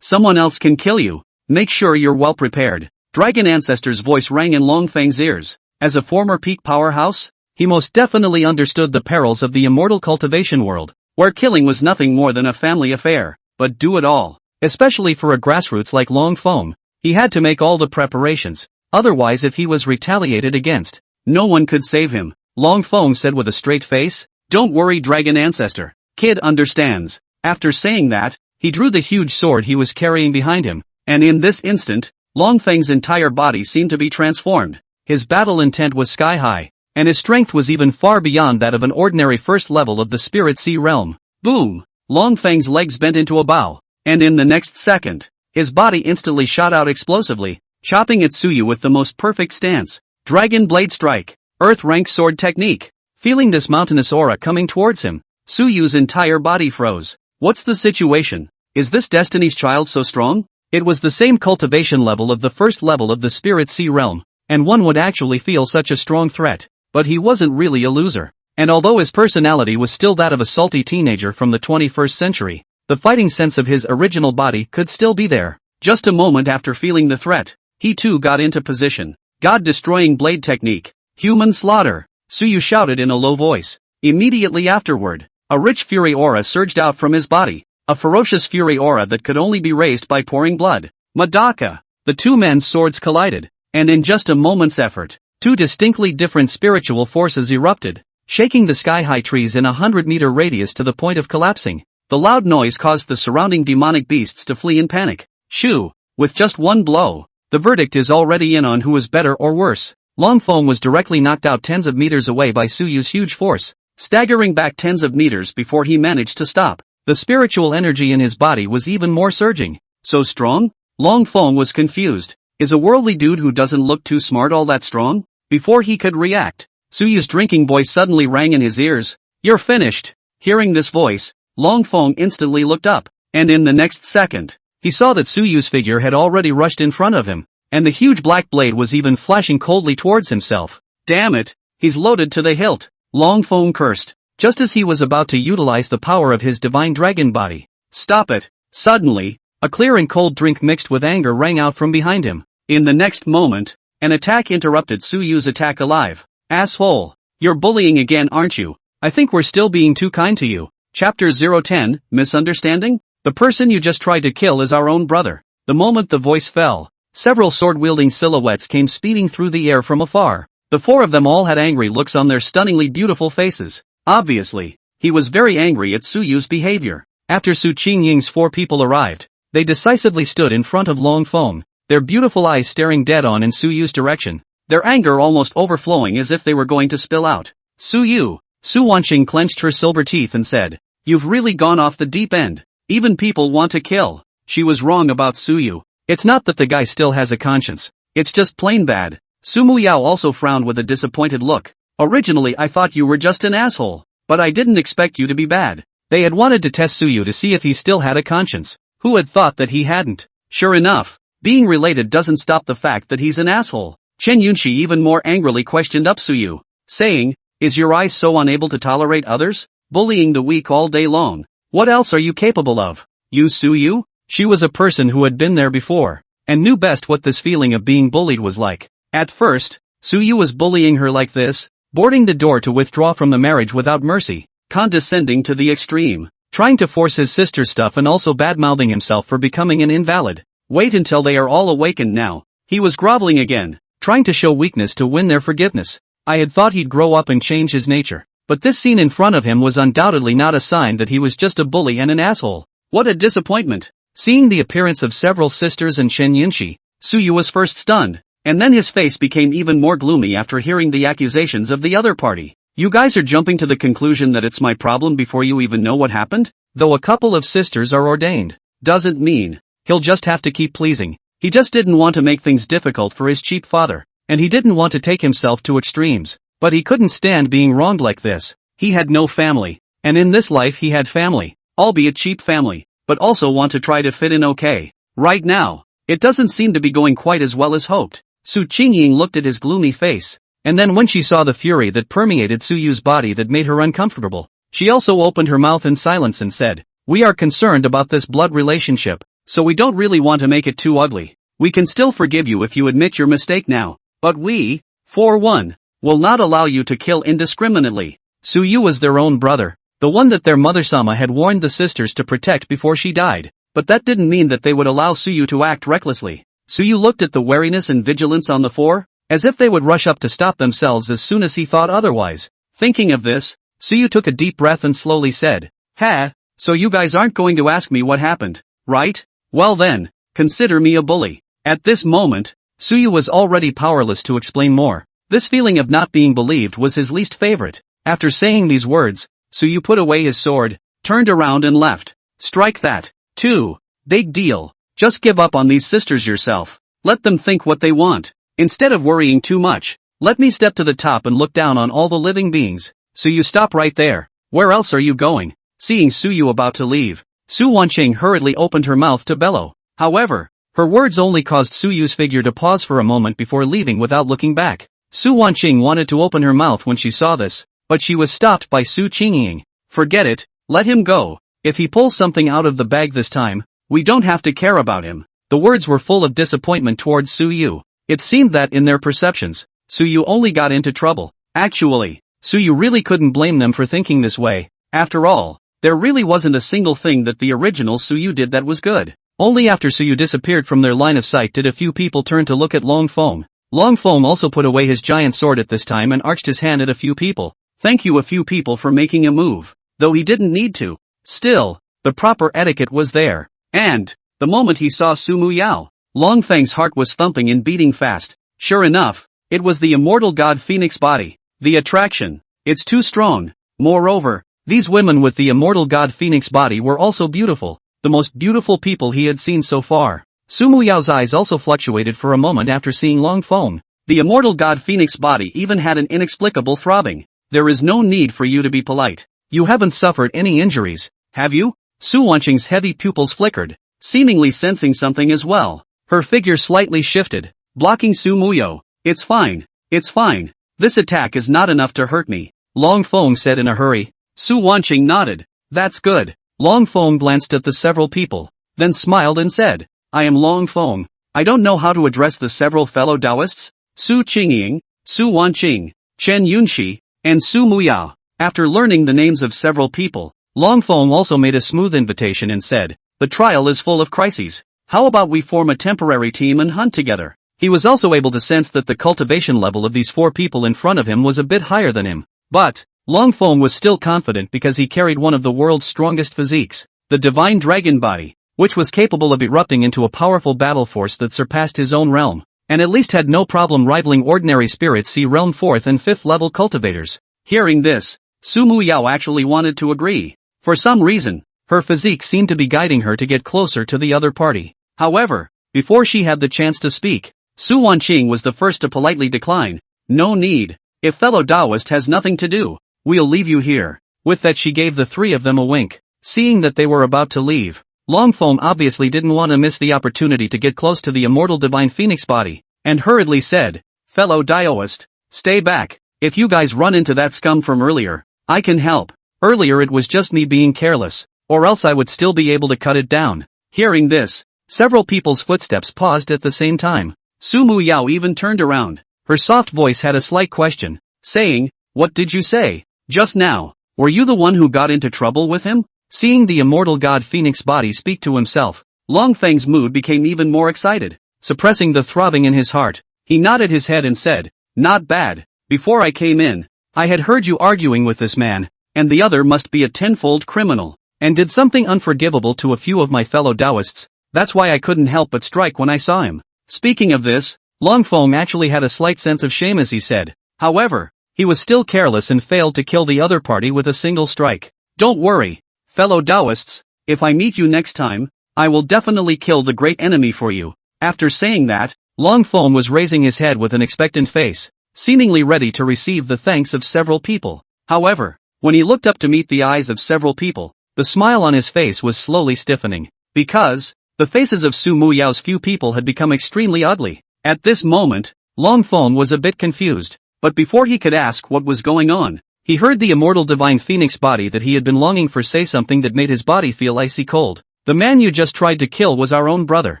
can kill you. Make sure you're well prepared. Dragon Ancestor's voice rang in Long Feng's ears. As a former peak powerhouse, he most definitely understood the perils of the immortal cultivation world, where killing was nothing more than a family affair. But do it all. Especially for a grassroots like Long Feng, he had to make all the preparations. Otherwise, if he was retaliated against, no one could save him. Long Feng said with a straight face, "Don't worry, Dragon Ancestor. Kid understands." After saying that, he drew the huge sword he was carrying behind him, and in this instant, Long Feng's entire body seemed to be transformed. His battle intent was sky high, and his strength was even far beyond that of an ordinary first level of the Spirit Sea Realm. Boom! Long Feng's legs bent into a bow, and in the next second, his body instantly shot out explosively, chopping at Suyu with the most perfect stance. Dragon Blade Strike, Earth Rank Sword Technique. Feeling this mountainous aura coming towards him, Suyu's entire body froze. What's the situation? Is this Destiny's Child so strong? It was the same cultivation level of the first level of the Spirit Sea Realm, and one would actually feel such a strong threat. but he wasn't really a loser. And although his personality was still that of a salty teenager from the 21st century, the fighting sense of his original body could still be there. Just a moment after feeling the threat, he too got into position. God-destroying blade technique. Human slaughter. Suyu shouted in a low voice. Immediately afterward, a rich fury aura surged out from his body. A ferocious fury aura that could only be raised by pouring blood. Madaka. The two men's swords collided, and in just a moment's effort, two distinctly different spiritual forces erupted, shaking the sky-high trees in a 100-meter radius to the point of collapsing. The loud noise caused the surrounding demonic beasts to flee in panic. Shoo! With just one blow, the verdict is already in on who is better or worse. Longfeng was directly knocked out tens of meters away by Suyu's huge force, staggering back tens of meters before he managed to stop. The spiritual energy in his body was even more surging. So strong? Longfeng was confused. Is a worldly dude who doesn't look too smart all that strong? Before he could react, Suyu's drinking voice suddenly rang in his ears. You're finished. Hearing this voice, Longfeng instantly looked up, and in the next second, he saw that Suyu's figure had already rushed in front of him, and the huge black blade was even flashing coldly towards himself. Damn it, he's loaded to the hilt. Longfeng cursed, just as he was about to utilize the power of his divine dragon body. Stop it. Suddenly, a clear and cold drink mixed with anger rang out from behind him. In the next moment, an attack interrupted Suyu's attack alive. Asshole. You're bullying again, aren't you? I think we're still being too kind to you. Chapter 010, Misunderstanding? The person you just tried to kill is our own brother. The moment the voice fell, several sword-wielding silhouettes came speeding through the air from afar. The four of them all had angry looks on their stunningly beautiful faces. Obviously, he was very angry at Suyu's behavior. After Su Qingying's four people arrived, they decisively stood in front of Longfeng, their beautiful eyes staring dead-on in Suyu's direction, their anger almost overflowing as if they were going to spill out. Suyu. Su Wanqing clenched her silver teeth and said, "You've really gone off the deep end. Even people want to kill." She was wrong about Suyu. It's not that the guy still has a conscience. It's just plain bad. Su Muyao also frowned with a disappointed look. Originally I thought you were just an asshole, but I didn't expect you to be bad. They had wanted to test Suyu to see if he still had a conscience. Who had thought that he hadn't? Sure enough, being related doesn't stop the fact that he's an asshole. Chen Yunxi even more angrily questioned up Suyu, saying, "Is your eyes so unable to tolerate others? Bullying the weak all day long. What else are you capable of? You Suyu?" She was a person who had been there before, and knew best what this feeling of being bullied was like. At first, Suyu was bullying her like this, boarding the door to withdraw from the marriage without mercy, condescending to the extreme, trying to force his sister's stuff and also bad-mouthing himself for becoming an invalid. Wait until they are all awakened now. He was groveling again, trying to show weakness to win their forgiveness. I had thought he'd grow up and change his nature, but this scene in front of him was undoubtedly not a sign that he was just a bully and an asshole. What a disappointment. Seeing the appearance of several sisters and Chen Yunxi, Suyu was first stunned, and then his face became even more gloomy after hearing the accusations of the other party. You guys are jumping to the conclusion that it's my problem before you even know what happened? Though a couple of sisters are ordained, doesn't mean he'll just have to keep pleasing. He just didn't want to make things difficult for his cheap father, and he didn't want to take himself to extremes, but he couldn't stand being wronged like this. He had no family, and in this life he had family, albeit cheap family, but also want to try to fit in okay. Right now, it doesn't seem to be going quite as well as hoped. Su Qingying looked at his gloomy face, and then when she saw the fury that permeated Suyu's body that made her uncomfortable, she also opened her mouth in silence and said, "We are concerned about this blood relationship, so we don't really want to make it too ugly. We can still forgive you if you admit your mistake now, but we, for one, will not allow you to kill indiscriminately." Suyu was their own brother, the one that their mother-sama had warned the sisters to protect before she died, but that didn't mean that they would allow Suyu to act recklessly. Suyu looked at the wariness and vigilance on the four, as if they would rush up to stop themselves as soon as he thought otherwise. Thinking of this, Suyu took a deep breath and slowly said, "Ha, so you guys aren't going to ask me what happened, right? Well then, consider me a bully." At this moment, Suyu was already powerless to explain more. This feeling of not being believed was his least favorite. After saying these words, Suyu put away his sword, turned around and left. Strike that. 2. Big deal. Just give up on these sisters yourself. Let them think what they want. Instead of worrying too much, let me step to the top and look down on all the living beings. Suyu, stop right there. Where else are you going? Seeing Suyu about to leave, Su Wanqing hurriedly opened her mouth to bellow. However, her words only caused Suyu's figure to pause for a moment before leaving without looking back. Su Wanqing wanted to open her mouth when she saw this, but she was stopped by Su Qingying. Forget it, let him go. If he pulls something out of the bag this time, we don't have to care about him. The words were full of disappointment towards Su Yu. It seemed that in their perceptions, Su Yu only got into trouble. Actually, Su Yu really couldn't blame them for thinking this way. After all, there really wasn't a single thing that the original Su Yu did that was good. Only after Su Yu disappeared from their line of sight did a few people turn to look at Long Feng. Long Feng also put away his giant sword at this time and arched his hand at a few people. Thank you a few people for making a move, though he didn't need to. Still, the proper etiquette was there. And, the moment he saw Su Muyao, Long Feng's heart was thumping and beating fast. Sure enough, it was the immortal god Phoenix body. The attraction. It's too strong. Moreover, these women with the immortal god Phoenix body were also beautiful. The most beautiful people he had seen so far. Su Muyao's eyes also fluctuated for a moment after seeing Long Feng. The immortal god Phoenix body even had an inexplicable throbbing. There is no need for you to be polite. You haven't suffered any injuries, have you? Su Wanqing's heavy pupils flickered, seemingly sensing something as well. Her figure slightly shifted, blocking Su Muyao. It's fine. It's fine. This attack is not enough to hurt me, Long Feng said in a hurry. Su Wanqing nodded. That's good. Long Feng glanced at the several people, then smiled and said, I am Long Feng. I don't know how to address the several fellow Taoists. Su Qingying, Su Wanqing, Chen Yunxi, and Su Muyao. After learning the names of several people, Long Feng also made a smooth invitation and said, the trial is full of crises. How about we form a temporary team and hunt together? He was also able to sense that the cultivation level of these four people in front of him was a bit higher than him. But, Long Feng was still confident because he carried one of the world's strongest physiques, the divine dragon body, which was capable of erupting into a powerful battle force that surpassed his own realm, and at least had no problem rivaling ordinary Spirit Sea Realm 4th and 5th level cultivators. Hearing this, Su Muyao actually wanted to agree. For some reason, her physique seemed to be guiding her to get closer to the other party. However, before she had the chance to speak, Su Wanqing was the first to politely decline. No need. If fellow Taoist has nothing to do, we'll leave you here. With that she gave the three of them a wink. Seeing that they were about to leave, Long Feng obviously didn't want to miss the opportunity to get close to the immortal divine phoenix body, and hurriedly said, fellow Taoist, stay back. If you guys run into that scum from earlier, I can help. Earlier it was just me being careless, or else I would still be able to cut it down. Hearing this, several people's footsteps paused at the same time. Su Muyao even turned around. Her soft voice had a slight question, saying, what did you say? Just now, were you the one who got into trouble with him? Seeing the immortal god Phoenix body speak to himself, Long Feng's mood became even more excited. Suppressing the throbbing in his heart, he nodded his head and said, not bad. Before I came in, I had heard you arguing with this man, and the other must be a tenfold criminal, and did something unforgivable to a few of my fellow Taoists. That's why I couldn't help but strike when I saw him. Speaking of this, Long Feng actually had a slight sense of shame as he said. However, he was still careless and failed to kill the other party with a single strike. Don't worry, fellow Taoists, if I meet you next time, I will definitely kill the great enemy for you. After saying that, Long Feng was raising his head with an expectant face, seemingly ready to receive the thanks of several people. However, when he looked up to meet the eyes of several people, the smile on his face was slowly stiffening, because the faces of Su Muyao's few people had become extremely ugly. At this moment, Long Feng was a bit confused, but before he could ask what was going on, he heard the immortal divine phoenix body that he had been longing for say something that made his body feel icy cold. The man you just tried to kill was our own brother.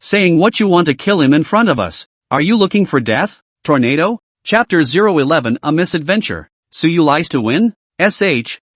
Saying what you want to kill him in front of us. Are you looking for death? Tornado? Chapter 011 A Misadventure. Su Yu lies to win?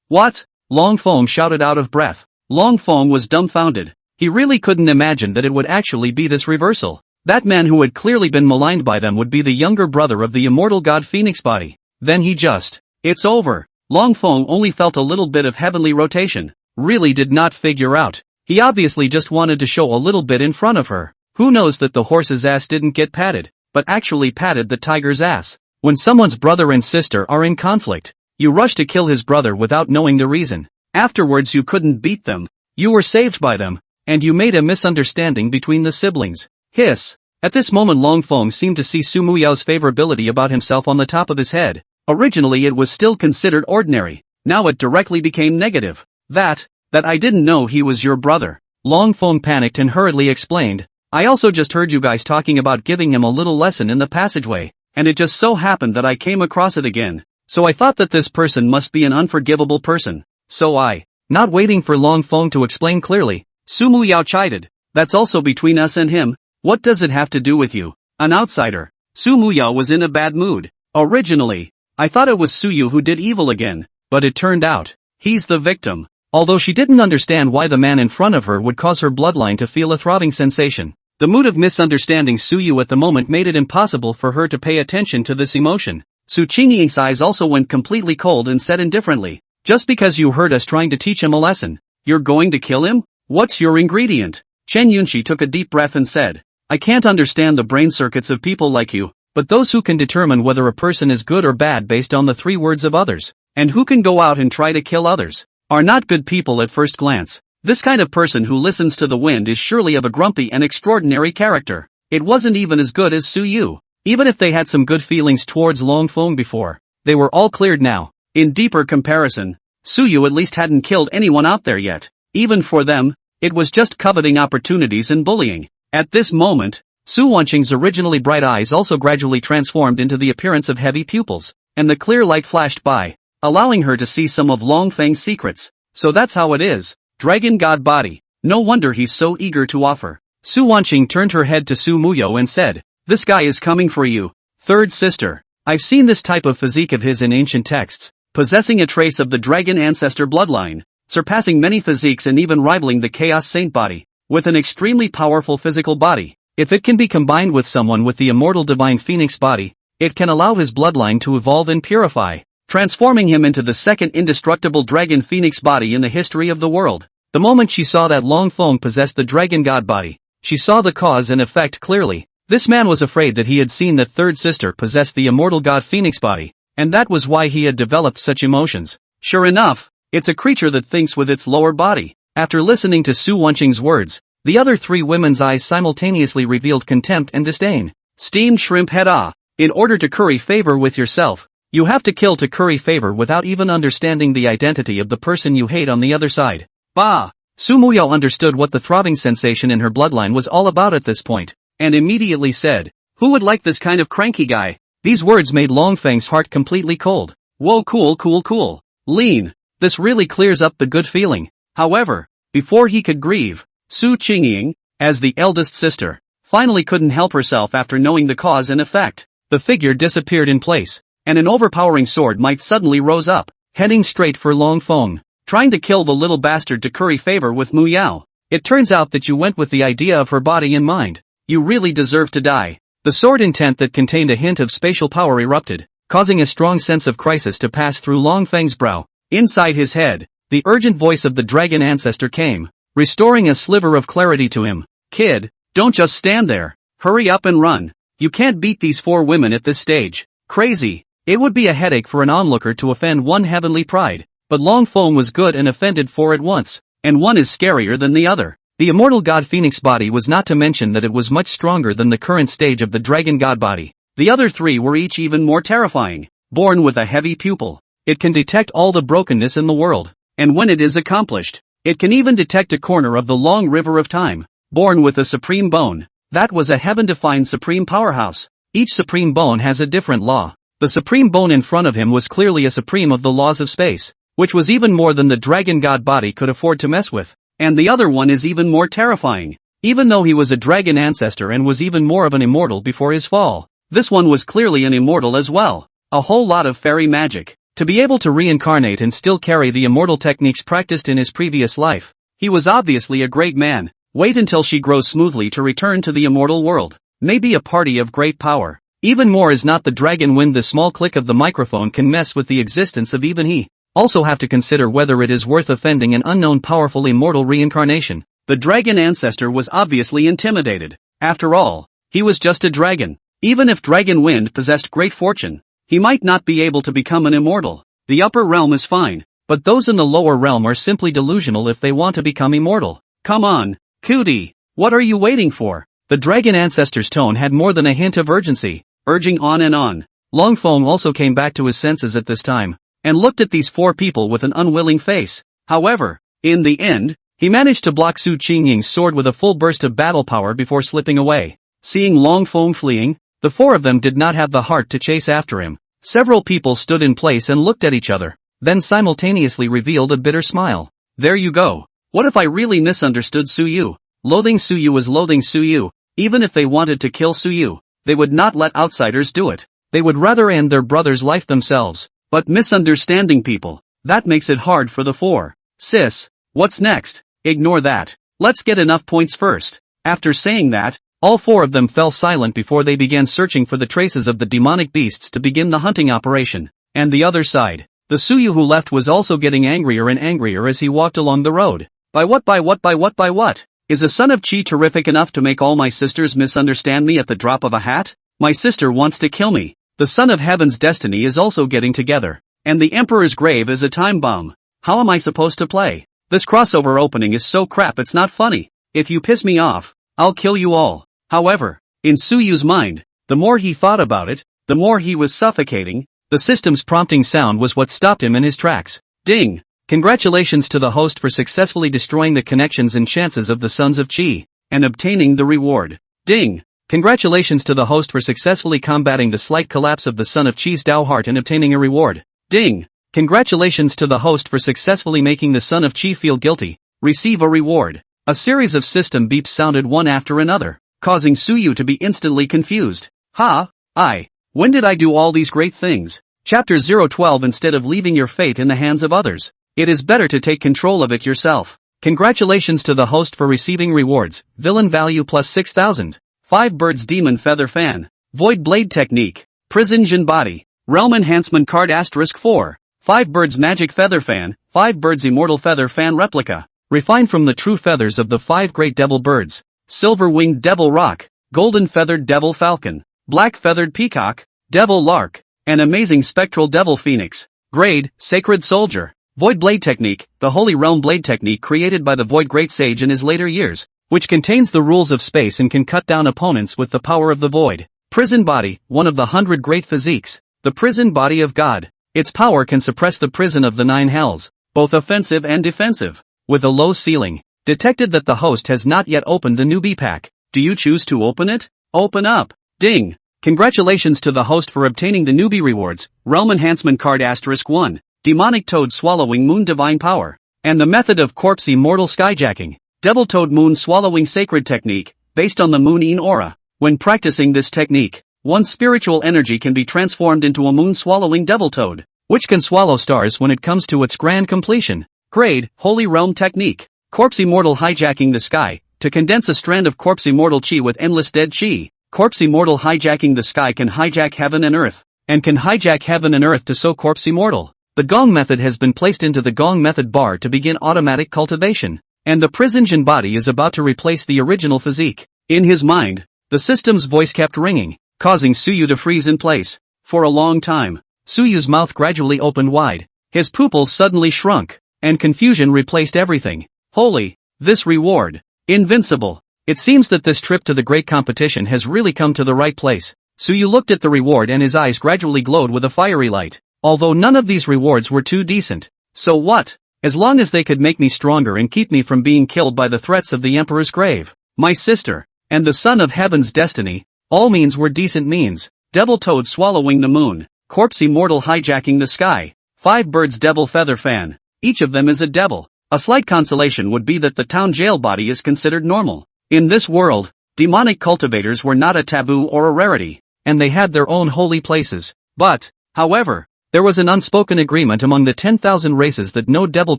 What? Long Feng shouted out of breath. Long Feng was dumbfounded. He really couldn't imagine that it would actually be this reversal. That man who had clearly been maligned by them would be the younger brother of the immortal god Phoenix body. Then he just... It's over. Long Feng only felt a little bit of heavenly rotation. Really did not figure out. He obviously just wanted to show a little bit in front of her. Who knows that the horse's ass didn't get patted, but actually patted the tiger's ass. When someone's brother and sister are in conflict, you rush to kill his brother without knowing the reason. Afterwards you couldn't beat them. You were saved by them, and you made a misunderstanding between the siblings. Hiss. At this moment Long Feng seemed to see Su Muyao's favorability about himself on the top of his head. Originally it was still considered ordinary, now it directly became negative. That I didn't know he was your brother. Long Feng panicked and hurriedly explained, I also just heard you guys talking about giving him a little lesson in the passageway. and it just so happened that I came across it again. So I thought that this person must be an unforgivable person. So I, not waiting for Long Feng to explain clearly, Su Muyao chided. That's also between us and him. What does it have to do with you? An outsider. Su Muyao was in a bad mood. Originally, I thought it was Su Yu who did evil again, but it turned out, he's the victim. Although she didn't understand why the man in front of her would cause her bloodline to feel a throbbing sensation, the mood of misunderstanding Su Yu at the moment made it impossible for her to pay attention to this emotion. Su Qingying's eyes also went completely cold and said indifferently, just because you heard us trying to teach him a lesson, you're going to kill him? What's your ingredient? Chen Yunxi took a deep breath and said, I can't understand the brain circuits of people like you, but those who can determine whether a person is good or bad based on the 3 words of others, and who can go out and try to kill others, are not good people at first glance. This kind of person who listens to the wind is surely of a grumpy and extraordinary character. It wasn't even as good as Su Yu. Even if they had some good feelings towards Long Feng before, they were all cleared now. In deeper comparison, Su Yu at least hadn't killed anyone out there yet. Even for them, it was just coveting opportunities and bullying. At this moment, Su Wanqing's originally bright eyes also gradually transformed into the appearance of heavy pupils, and the clear light flashed by, allowing her to see some of Long Feng's secrets. So that's how it is. Dragon God body. No wonder he's so eager to offer. Su Wanqing turned her head to Su Muyao and said, this guy is coming for you, third sister. I've seen this type of physique of his in ancient texts, possessing a trace of the dragon ancestor bloodline, surpassing many physiques and even rivaling the Chaos Saint body, with an extremely powerful physical body. If it can be combined with someone with the immortal divine phoenix body, it can allow his bloodline to evolve and purify, transforming him into the second indestructible dragon phoenix body in the history of the world. The moment she saw that Long Feng possessed the dragon god body, she saw the cause and effect clearly. This man was afraid that he had seen that third sister possessed the immortal god phoenix body, and that was why he had developed such emotions. Sure enough, it's a creature that thinks with its lower body. After listening to Su Wanqing's words, the other 3 women's eyes simultaneously revealed contempt and disdain. Steamed shrimp head ah. In order to curry favor with yourself, you have to kill to curry favor without even understanding the identity of the person you hate on the other side. Bah! Su Muyao understood what the throbbing sensation in her bloodline was all about at this point, and immediately said, who would like this kind of cranky guy? These words made Long Feng's heart completely cold. Whoa, cool. Lean. This really clears up the good feeling. However, before he could grieve, Su Qingying, as the eldest sister, finally couldn't help herself after knowing the cause and effect. The figure disappeared in place, and an overpowering sword might suddenly rose up, heading straight for Long Feng, trying to kill the little bastard to curry favor with Muyao. It turns out that you went with the idea of her body in mind. You really deserve to die. The sword intent that contained a hint of spatial power erupted, causing a strong sense of crisis to pass through Long Feng's brow. Inside his head, the urgent voice of the dragon ancestor came, restoring a sliver of clarity to him. Kid, don't just stand there. Hurry up and run. You can't beat these 4 women at this stage. Crazy. It would be a headache for an onlooker to offend one heavenly pride, but Long Feng was good and offended 4 at once, and one is scarier than the other. The immortal god phoenix body was not to mention that it was much stronger than the current stage of the dragon god body. The other 3 were each even more terrifying. Born with a heavy pupil, it can detect all the brokenness in the world, and when it is accomplished, it can even detect a corner of the long river of time. Born with a supreme bone, that was a heaven-defined supreme powerhouse. Each supreme bone has a different law. The supreme bone in front of him was clearly a supreme of the laws of space, which was even more than the dragon god body could afford to mess with. And the other one is even more terrifying. Even though he was a dragon ancestor and was even more of an immortal before his fall, this one was clearly an immortal as well. A whole lot of fairy magic. To be able to reincarnate and still carry the immortal techniques practiced in his previous life, he was obviously a great man. Wait until she grows smoothly to return to the immortal world. Maybe a party of great power. Even more is not the dragon wind. The small click of the microphone can mess with the existence of even he. Also have to consider whether it is worth offending an unknown powerful immortal reincarnation. The dragon ancestor was obviously intimidated. After all, he was just a dragon. Even if dragon wind possessed great fortune, he might not be able to become an immortal. The upper realm is fine, but those in the lower realm are simply delusional if they want to become immortal. Come on, cutie, what are you waiting for? The dragon ancestor's tone had more than a hint of urgency, urging on and on. Long Feng also came back to his senses at this time, and looked at these 4 people with an unwilling face. However, in the end, he managed to block Su Qingying's sword with a full burst of battle power before slipping away. Seeing Long Feng fleeing, The four of them did not have the heart to chase after him. Several people stood in place and looked at each other, then simultaneously revealed a bitter smile. There you go. What if I really misunderstood Suyu? Loathing Suyu is loathing Suyu. Even if they wanted to kill Suyu, they would not let outsiders do it. They would rather end their brother's life themselves. But misunderstanding people, that makes it hard for the four. Sis, what's next? Ignore that. Let's get enough points first. After saying that, all four of them fell silent before they began searching for the traces of the demonic beasts to begin the hunting operation. And the other side, the Suyu who left was also getting angrier and angrier as he walked along the road. By what? Is the son of Qi terrific enough to make all my sisters misunderstand me at the drop of a hat? My sister wants to kill me. The son of heaven's destiny is also getting together. And the emperor's grave is a time bomb. How am I supposed to play? This crossover opening is so crap it's not funny. If you piss me off, I'll kill you all. However, in Suyu's mind, the more he thought about it, the more he was suffocating. The system's prompting sound was what stopped him in his tracks. Ding! Congratulations to the host for successfully destroying the connections and chances of the Sons of Qi, and obtaining the reward. Ding! Congratulations to the host for successfully combating the slight collapse of the Son of Qi's Dao heart and obtaining a reward. Ding! Congratulations to the host for successfully making the Son of Qi feel guilty. Receive a reward. A series of system beeps sounded one after another, causing Suyu to be instantly confused. When did I do all these great things? Chapter 012. Instead of leaving your fate in the hands of others, it is better to take control of it yourself. Congratulations to the host for receiving rewards. Villain value plus 6,000. 5 birds demon feather fan. Void blade technique. Prison Jin body. Realm enhancement card *4. 5 birds magic feather fan. 5 birds immortal feather fan replica. Refined from the true feathers of the 5 great devil birds. Silver winged devil rock. Golden feathered devil falcon. Black feathered peacock. Devil lark. An amazing spectral devil phoenix. Grade, sacred soldier. Void blade technique, the holy realm blade technique created by the Void Great Sage in his later years, which contains the rules of space and can cut down opponents with the power of the void. Prison body, one of the 100 great physiques, the prison body of God. Its power can suppress the prison of the 9 hells, both offensive and defensive. With a low ceiling, detected that the host has not yet opened the newbie pack. Do you choose to open it? Open up. Ding. Congratulations to the host for obtaining the newbie rewards. Realm enhancement card *1. Demonic Toad Swallowing Moon Divine Power. And the method of corpse immortal skyjacking. Devil Toad Moon Swallowing Sacred Technique, based on the Moon-in aura. When practicing this technique, one's spiritual energy can be transformed into a moon-swallowing devil toad, which can swallow stars when it comes to its grand completion. Grade, Holy Realm Technique. Corpse Immortal Hijacking the Sky, to condense a strand of Corpse Immortal Chi with endless dead Chi. Corpse Immortal Hijacking the Sky can hijack heaven and earth, and can hijack heaven and earth to sow Corpse Immortal. The Gong method has been placed into the Gong method bar to begin automatic cultivation, and the Prison Jin body is about to replace the original physique. In his mind, the system's voice kept ringing, causing Suyu to freeze in place. For a long time, Suyu's mouth gradually opened wide, his pupils suddenly shrunk, and confusion replaced everything. Holy, this reward. Invincible. It seems that this trip to the great competition has really come to the right place. Suyu looked at the reward and his eyes gradually glowed with a fiery light. Although none of these rewards were too decent. So what? As long as they could make me stronger and keep me from being killed by the threats of the Emperor's grave, my sister, and the son of heaven's destiny, all means were decent means. Devil Toad Swallowing the Moon, Corpse Immortal Hijacking the Sky, 5 birds Devil Feather Fan, each of them is a devil. A slight consolation would be that the town jail body is considered normal. In this world, demonic cultivators were not a taboo or a rarity, and they had their own holy places. But, however, there was an unspoken agreement among the 10,000 races that no devil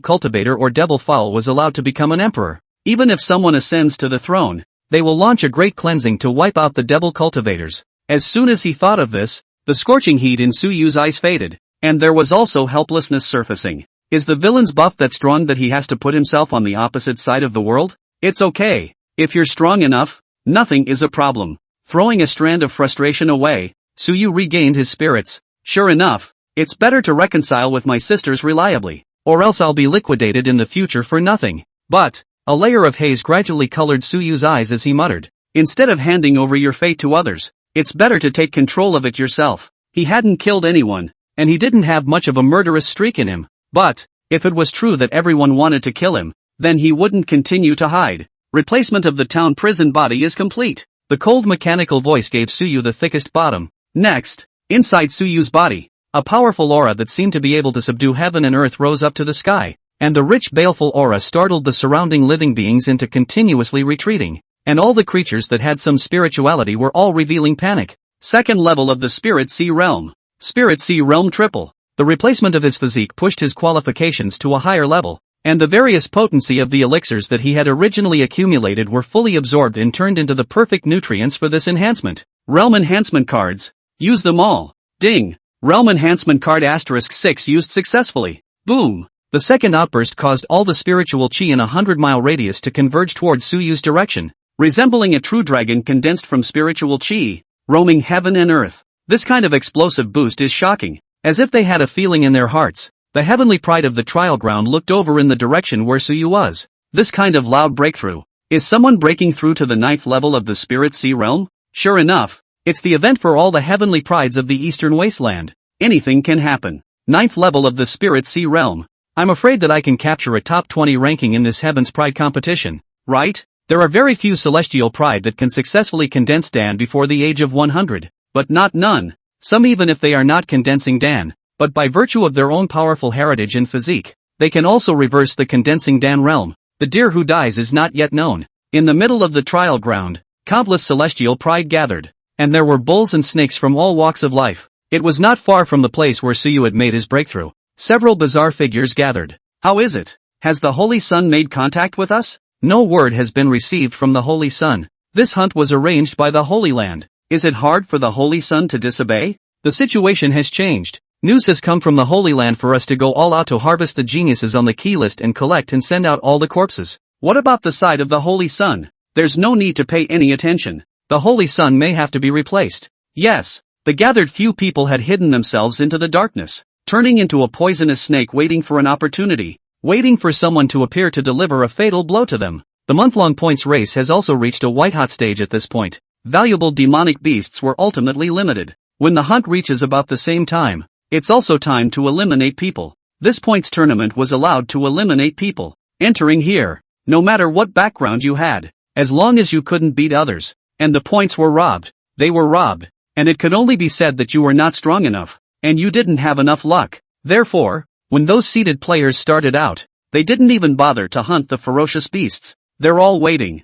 cultivator or devil fowl was allowed to become an emperor. Even if someone ascends to the throne, they will launch a great cleansing to wipe out the devil cultivators. As soon as he thought of this, the scorching heat in Suyu's eyes faded, and there was also helplessness surfacing. Is the villain's buff that strong that he has to put himself on the opposite side of the world? It's okay. If you're strong enough, nothing is a problem. Throwing a strand of frustration away, Suyu regained his spirits. Sure enough, it's better to reconcile with my sisters reliably, or else I'll be liquidated in the future for nothing. But, a layer of haze gradually colored Suyu's eyes as he muttered, instead of handing over your fate to others, it's better to take control of it yourself. He hadn't killed anyone, and he didn't have much of a murderous streak in him. But, if it was true that everyone wanted to kill him, then he wouldn't continue to hide. Replacement of the town prison body is complete. The cold mechanical voice gave Suyu the thickest bottom. Next, inside Suyu's body, a powerful aura that seemed to be able to subdue heaven and earth rose up to the sky, and the rich baleful aura startled the surrounding living beings into continuously retreating, and all the creatures that had some spirituality were all revealing panic. Second level of the Spirit Sea Realm. Spirit Sea Realm Triple. The replacement of his physique pushed his qualifications to a higher level, and the various potency of the elixirs that he had originally accumulated were fully absorbed and turned into the perfect nutrients for this enhancement. Realm Enhancement Cards. Use them all. Ding. Realm Enhancement Card *6 used successfully. Boom. The second outburst caused all the spiritual chi in a 100-mile radius to converge towards Suyu's direction, resembling a true dragon condensed from spiritual chi, roaming heaven and earth. This kind of explosive boost is shocking, as if they had a feeling in their hearts. The heavenly pride of the trial ground looked over in the direction where Suyu was. This kind of loud breakthrough. Is someone breaking through to the 9th level of the Spirit Sea Realm? Sure enough, it's the event for all the heavenly prides of the Eastern Wasteland. Anything can happen. 9th level of the Spirit Sea Realm. I'm afraid that I can capture a top 20 ranking in this Heaven's Pride competition, right? There are very few celestial pride that can successfully condense Dan before the age of 100, but not none. Some even if they are not condensing Dan, but by virtue of their own powerful heritage and physique, they can also reverse the condensing Dan realm. The deer who dies is not yet known. In the middle of the trial ground, countless celestial pride gathered, and there were bulls and snakes from all walks of life. It was not far from the place where Suyu had made his breakthrough. Several bizarre figures gathered. How is it? Has the Holy Sun made contact with us? No word has been received from the Holy Sun. This hunt was arranged by the Holy Land. Is it hard for the Holy Sun to disobey? The situation has changed. News has come from the Holy Land for us to go all out to harvest the geniuses on the key list and collect and send out all the corpses. What about the side of the Holy Sun? There's no need to pay any attention. The Holy Sun may have to be replaced. Yes, the gathered few people had hidden themselves into the darkness, turning into a poisonous snake waiting for an opportunity, waiting for someone to appear to deliver a fatal blow to them. The month-long points race has also reached a white-hot stage at this point. Valuable demonic beasts were ultimately limited. When the hunt reaches about the same time, it's also time to eliminate people. This points tournament was allowed to eliminate people entering here, no matter what background you had, as long as you couldn't beat others, and the points were robbed. They were robbed, and it could only be said that you were not strong enough, and you didn't have enough luck. Therefore, when those seeded players started out, they didn't even bother to hunt the ferocious beasts. They're all waiting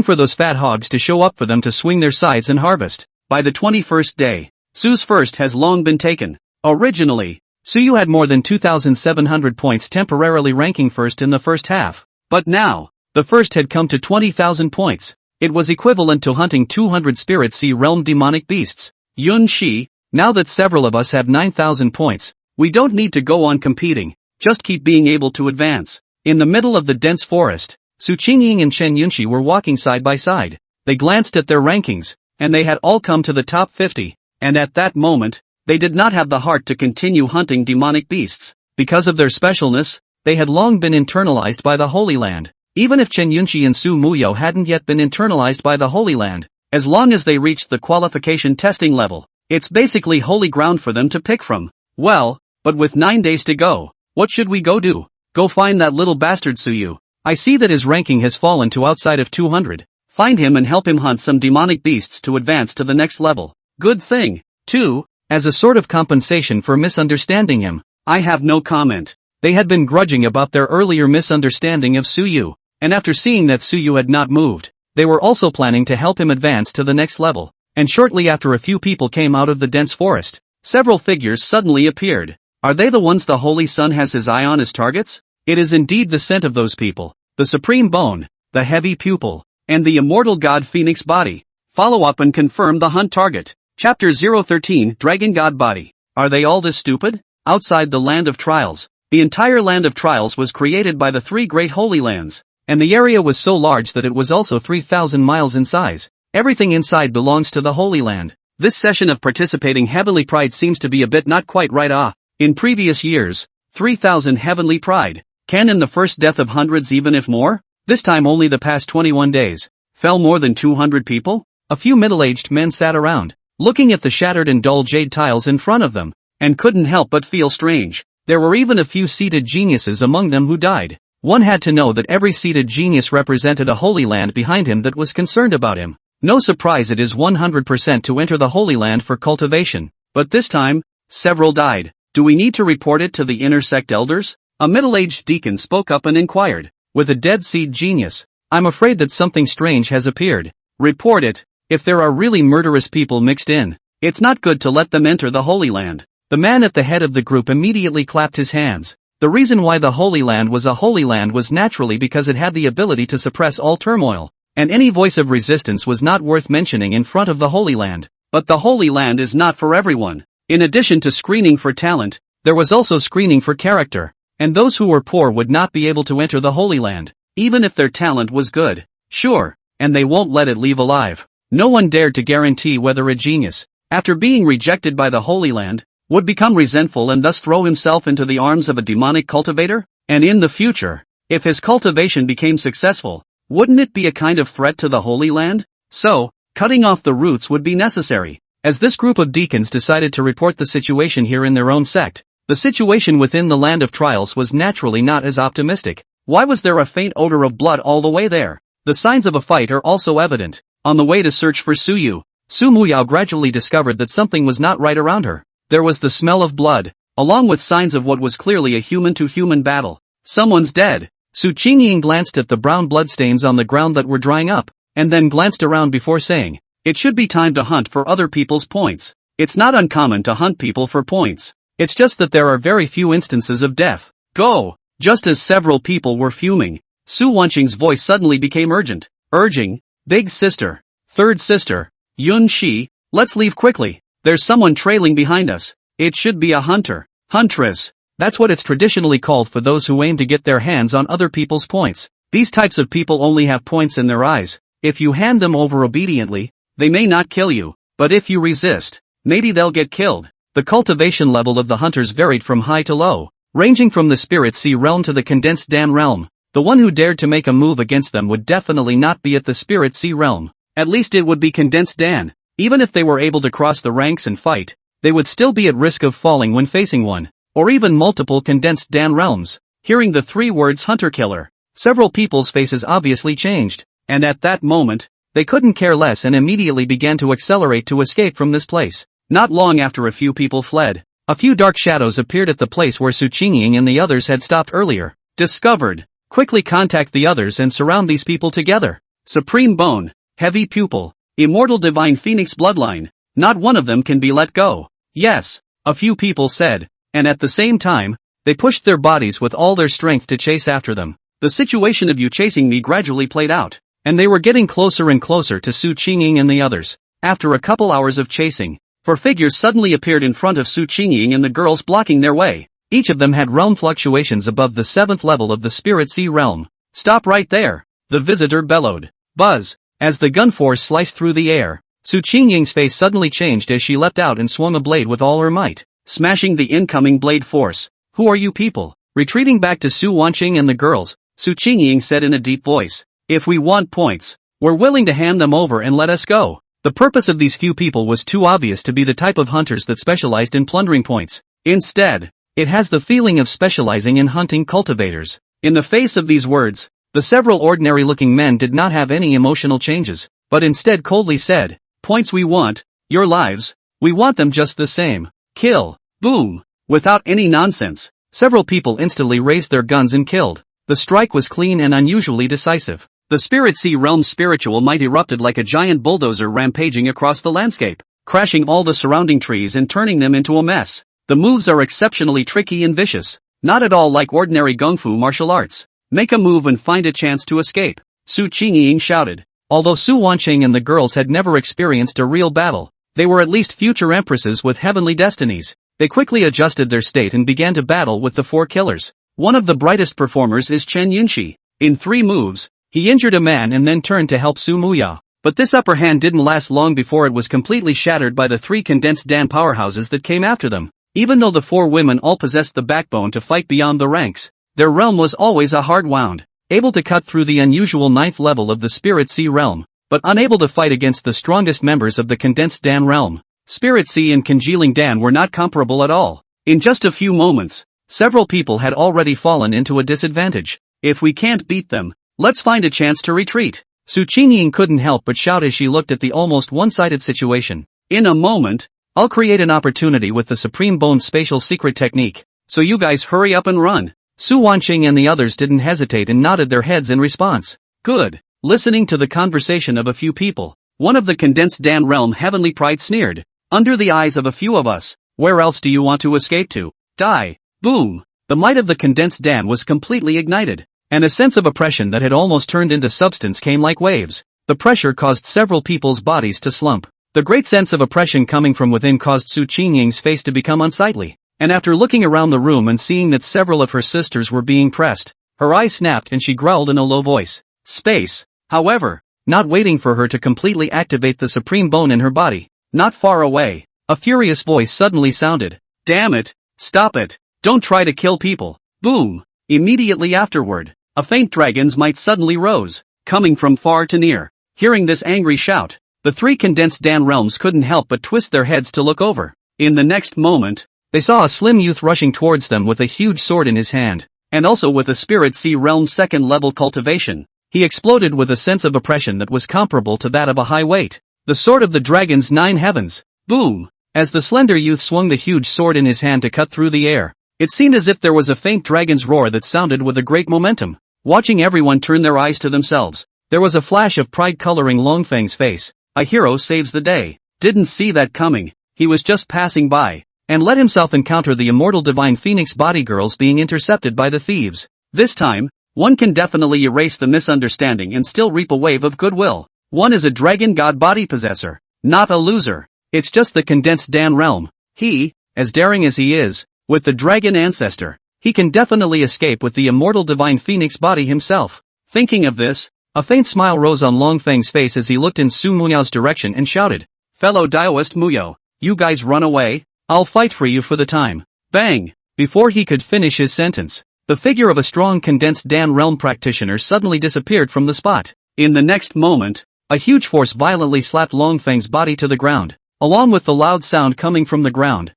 for those fat hogs to show up for them to swing their scythes and harvest. By the 21st day, Su's first has long been taken. Originally, Suyu had more than 2,700 points temporarily ranking first in the first half, but now, the first had come to 20,000 points. It was equivalent to hunting 200 Spirit Sea Realm demonic beasts. Yunxi, now that several of us have 9,000 points, we don't need to go on competing, just keep being able to advance. In the middle of the dense forest, Su Qingying and Chen Yunxi were walking side by side. They glanced at their rankings, and they had all come to the top 50, and at that moment, they did not have the heart to continue hunting demonic beasts. Because of their specialness, they had long been internalized by the Holy Land. Even if Chen Yunxi and Su Muyo hadn't yet been internalized by the Holy Land, as long as they reached the qualification testing level, it's basically holy ground for them to pick from. Well, but with 9 days to go, what should we go do? Go find that little bastard Suyu. I see that his ranking has fallen to outside of 200. Find him and help him hunt some demonic beasts to advance to the next level. Good thing, too, as a sort of compensation for misunderstanding him. I have no comment. They had been grudging about their earlier misunderstanding of Suyu, and after seeing that Suyu had not moved, they were also planning to help him advance to the next level. And shortly after a few people came out of the dense forest, several figures suddenly appeared. Are they the ones the Holy Sun has his eye on as targets? It is indeed the scent of those people, the supreme bone, the heavy pupil, and the immortal god Phoenix body. Follow up and confirm the hunt target. Chapter 013 Dragon God Body. Are they all this stupid? Outside the Land of Trials, the entire Land of Trials was created by the 3 great Holy Lands, and the area was so large that it was also 3,000 miles in size. Everything inside belongs to the Holy Land. This session of participating heavenly pride seems to be a bit not quite right. In previous years, 3,000 heavenly pride. Can in the first death of hundreds even if more? This time only the past 21 days. Fell more than 200 people? A few middle-aged men sat around, looking at the shattered and dull jade tiles in front of them, and couldn't help but feel strange. There were even a few seated geniuses among them who died. One had to know that every seated genius represented a holy land behind him that was concerned about him. No surprise it is 100% to enter the Holy Land for cultivation. But this time, several died. Do we need to report it to the inner sect elders? A middle-aged deacon spoke up and inquired. With a Dead Seed genius, I'm afraid that something strange has appeared. Report it. If there are really murderous people mixed in, it's not good to let them enter the Holy Land. The man at the head of the group immediately clapped his hands. The reason why the Holy Land was a Holy Land was naturally because it had the ability to suppress all turmoil, and any voice of resistance was not worth mentioning in front of the Holy Land. But the Holy Land is not for everyone. In addition to screening for talent, there was also screening for character, and those who were poor would not be able to enter the Holy Land, even if their talent was good. Sure, and they won't let it leave alive. No one dared to guarantee whether a genius, after being rejected by the Holy Land, would become resentful and thus throw himself into the arms of a demonic cultivator? And in the future, if his cultivation became successful, wouldn't it be a kind of threat to the Holy Land? So, cutting off the roots would be necessary. As this group of deacons decided to report the situation here in their own sect, the situation within the land of trials was naturally not as optimistic. Why was there a faint odor of blood all the way there? The signs of a fight are also evident. On the way to search for Su Muyao gradually discovered that something was not right around her. There was the smell of blood, along with signs of what was clearly a human-to-human battle. Someone's dead. Su Qingying glanced at the brown bloodstains on the ground that were drying up, and then glanced around before saying, "It should be time to hunt for other people's points." It's not uncommon to hunt people for points. It's just that there are very few instances of death. Go! Just as several people were fuming, Su Wanqing's voice suddenly became urgent, urging, "Big sister, third sister, Yunxi, let's leave quickly. There's someone trailing behind us. It should be a hunter, huntress." That's what it's traditionally called for those who aim to get their hands on other people's points. These types of people only have points in their eyes. If you hand them over obediently, they may not kill you, but if you resist, maybe they'll get killed. The cultivation level of the hunters varied from high to low, ranging from the Spirit Sea realm to the Condensed Dan realm. The one who dared to make a move against them would definitely not be at the Spirit Sea realm. At least it would be Condensed Dan. Even if they were able to cross the ranks and fight, they would still be at risk of falling when facing one, or even multiple Condensed Dan realms. Hearing the three words hunter-killer, several people's faces obviously changed, and at that moment, they couldn't care less and immediately began to accelerate to escape from this place. Not long after a few people fled, a few dark shadows appeared at the place where Su Qingying and the others had stopped earlier. Discovered. Quickly contact the others and surround these people together. Supreme Bone, Heavy Pupil, Immortal Divine Phoenix Bloodline, not one of them can be let go. Yes, a few people said, and at the same time, they pushed their bodies with all their strength to chase after them. The situation of you chasing me gradually played out, and they were getting closer and closer to Su Qingying and the others. After a couple hours of chasing, four figures suddenly appeared in front of Su Qingying and the girls blocking their way. Each of them had realm fluctuations above the 7th level of the Spirit Sea realm. "Stop right there!" the visitor bellowed. Buzz! As the gun force sliced through the air, Su Qingying's face suddenly changed as she leapt out and swung a blade with all her might, smashing the incoming blade force. "Who are you people?" Retreating back to Su Wanqing and the girls, Su Qingying said in a deep voice, "If we want points, we're willing to hand them over and let us go." The purpose of these few people was too obvious to be the type of hunters that specialized in plundering points. Instead, it has the feeling of specializing in hunting cultivators. In the face of these words, the several ordinary-looking men did not have any emotional changes, but instead coldly said, "Points we want, your lives, we want them just the same. Kill." Boom. Without any nonsense, several people instantly raised their guns and killed. The strike was clean and unusually decisive. The Spirit Sea realm's spiritual might erupted like a giant bulldozer rampaging across the landscape, crashing all the surrounding trees and turning them into a mess. The moves are exceptionally tricky and vicious, not at all like ordinary gung-fu martial arts. "Make a move and find a chance to escape," Su Qingying shouted. Although Su Wanqing and the girls had never experienced a real battle, they were at least future empresses with heavenly destinies. They quickly adjusted their state and began to battle with the four killers. One of the brightest performers is Chen Yunxi. In 3 moves, he injured a man and then turned to help Su Muyao. But this upper hand didn't last long before it was completely shattered by the 3 Condensed Dan powerhouses that came after them. Even though the 4 women all possessed the backbone to fight beyond the ranks, their realm was always a hard wound, able to cut through the unusual 9th level of the Spirit Sea realm, but unable to fight against the strongest members of the Condensed Dan realm. Spirit Sea and Congealing Dan were not comparable at all. In just a few moments, several people had already fallen into a disadvantage. "If we can't beat them, let's find a chance to retreat," Su Qingying couldn't help but shout as she looked at the almost one-sided situation. In a moment, I'll create an opportunity with the Supreme Bone's spatial secret technique, so you guys hurry up and run. Su Wanqing and the others didn't hesitate and nodded their heads in response. Good. Listening to the conversation of a few people, one of the condensed Dan realm heavenly pride sneered. Under the eyes of a few of us, where else do you want to escape to? Die. Boom. The might of the condensed Dan was completely ignited, and a sense of oppression that had almost turned into substance came like waves. The pressure caused several people's bodies to slump. The great sense of oppression coming from within caused Su Qingying's face to become unsightly, and after looking around the room and seeing that several of her sisters were being pressed, her eyes snapped and she growled in a low voice. Space. However, not waiting for her to completely activate the supreme bone in her body, not far away, a furious voice suddenly sounded. Damn it! Stop it! Don't try to kill people! Boom! Immediately afterward, a faint dragon's might suddenly rose, coming from far to near. Hearing this angry shout, the three condensed Dan realms couldn't help but twist their heads to look over. In the next moment, they saw a slim youth rushing towards them with a huge sword in his hand, and also with a Spirit Sea Realm second-level cultivation. He exploded with a sense of oppression that was comparable to that of a high weight. The sword of the dragon's 9 heavens. Boom! As the slender youth swung the huge sword in his hand to cut through the air, it seemed as if there was a faint dragon's roar that sounded with a great momentum. Watching everyone turn their eyes to themselves, there was a flash of pride coloring Longfeng's face. A hero saves the day. Didn't see that coming. He was just passing by, and let himself encounter the immortal divine phoenix body girls being intercepted by the thieves. This time, one can definitely erase the misunderstanding and still reap a wave of goodwill. One is a dragon god body possessor, not a loser. It's just the condensed Dan realm. He, as daring as he is, with the dragon ancestor, he can definitely escape with the immortal divine phoenix body himself. Thinking of this, a faint smile rose on Longfeng's face as he looked in Su Muyao's direction and shouted, Fellow Daoist Muyao, you guys run away? I'll fight for you for the time. Bang! Before he could finish his sentence, the figure of a strong condensed Dan realm practitioner suddenly disappeared from the spot. In the next moment, a huge force violently slapped Longfeng's body to the ground. Along with the loud sound coming from the ground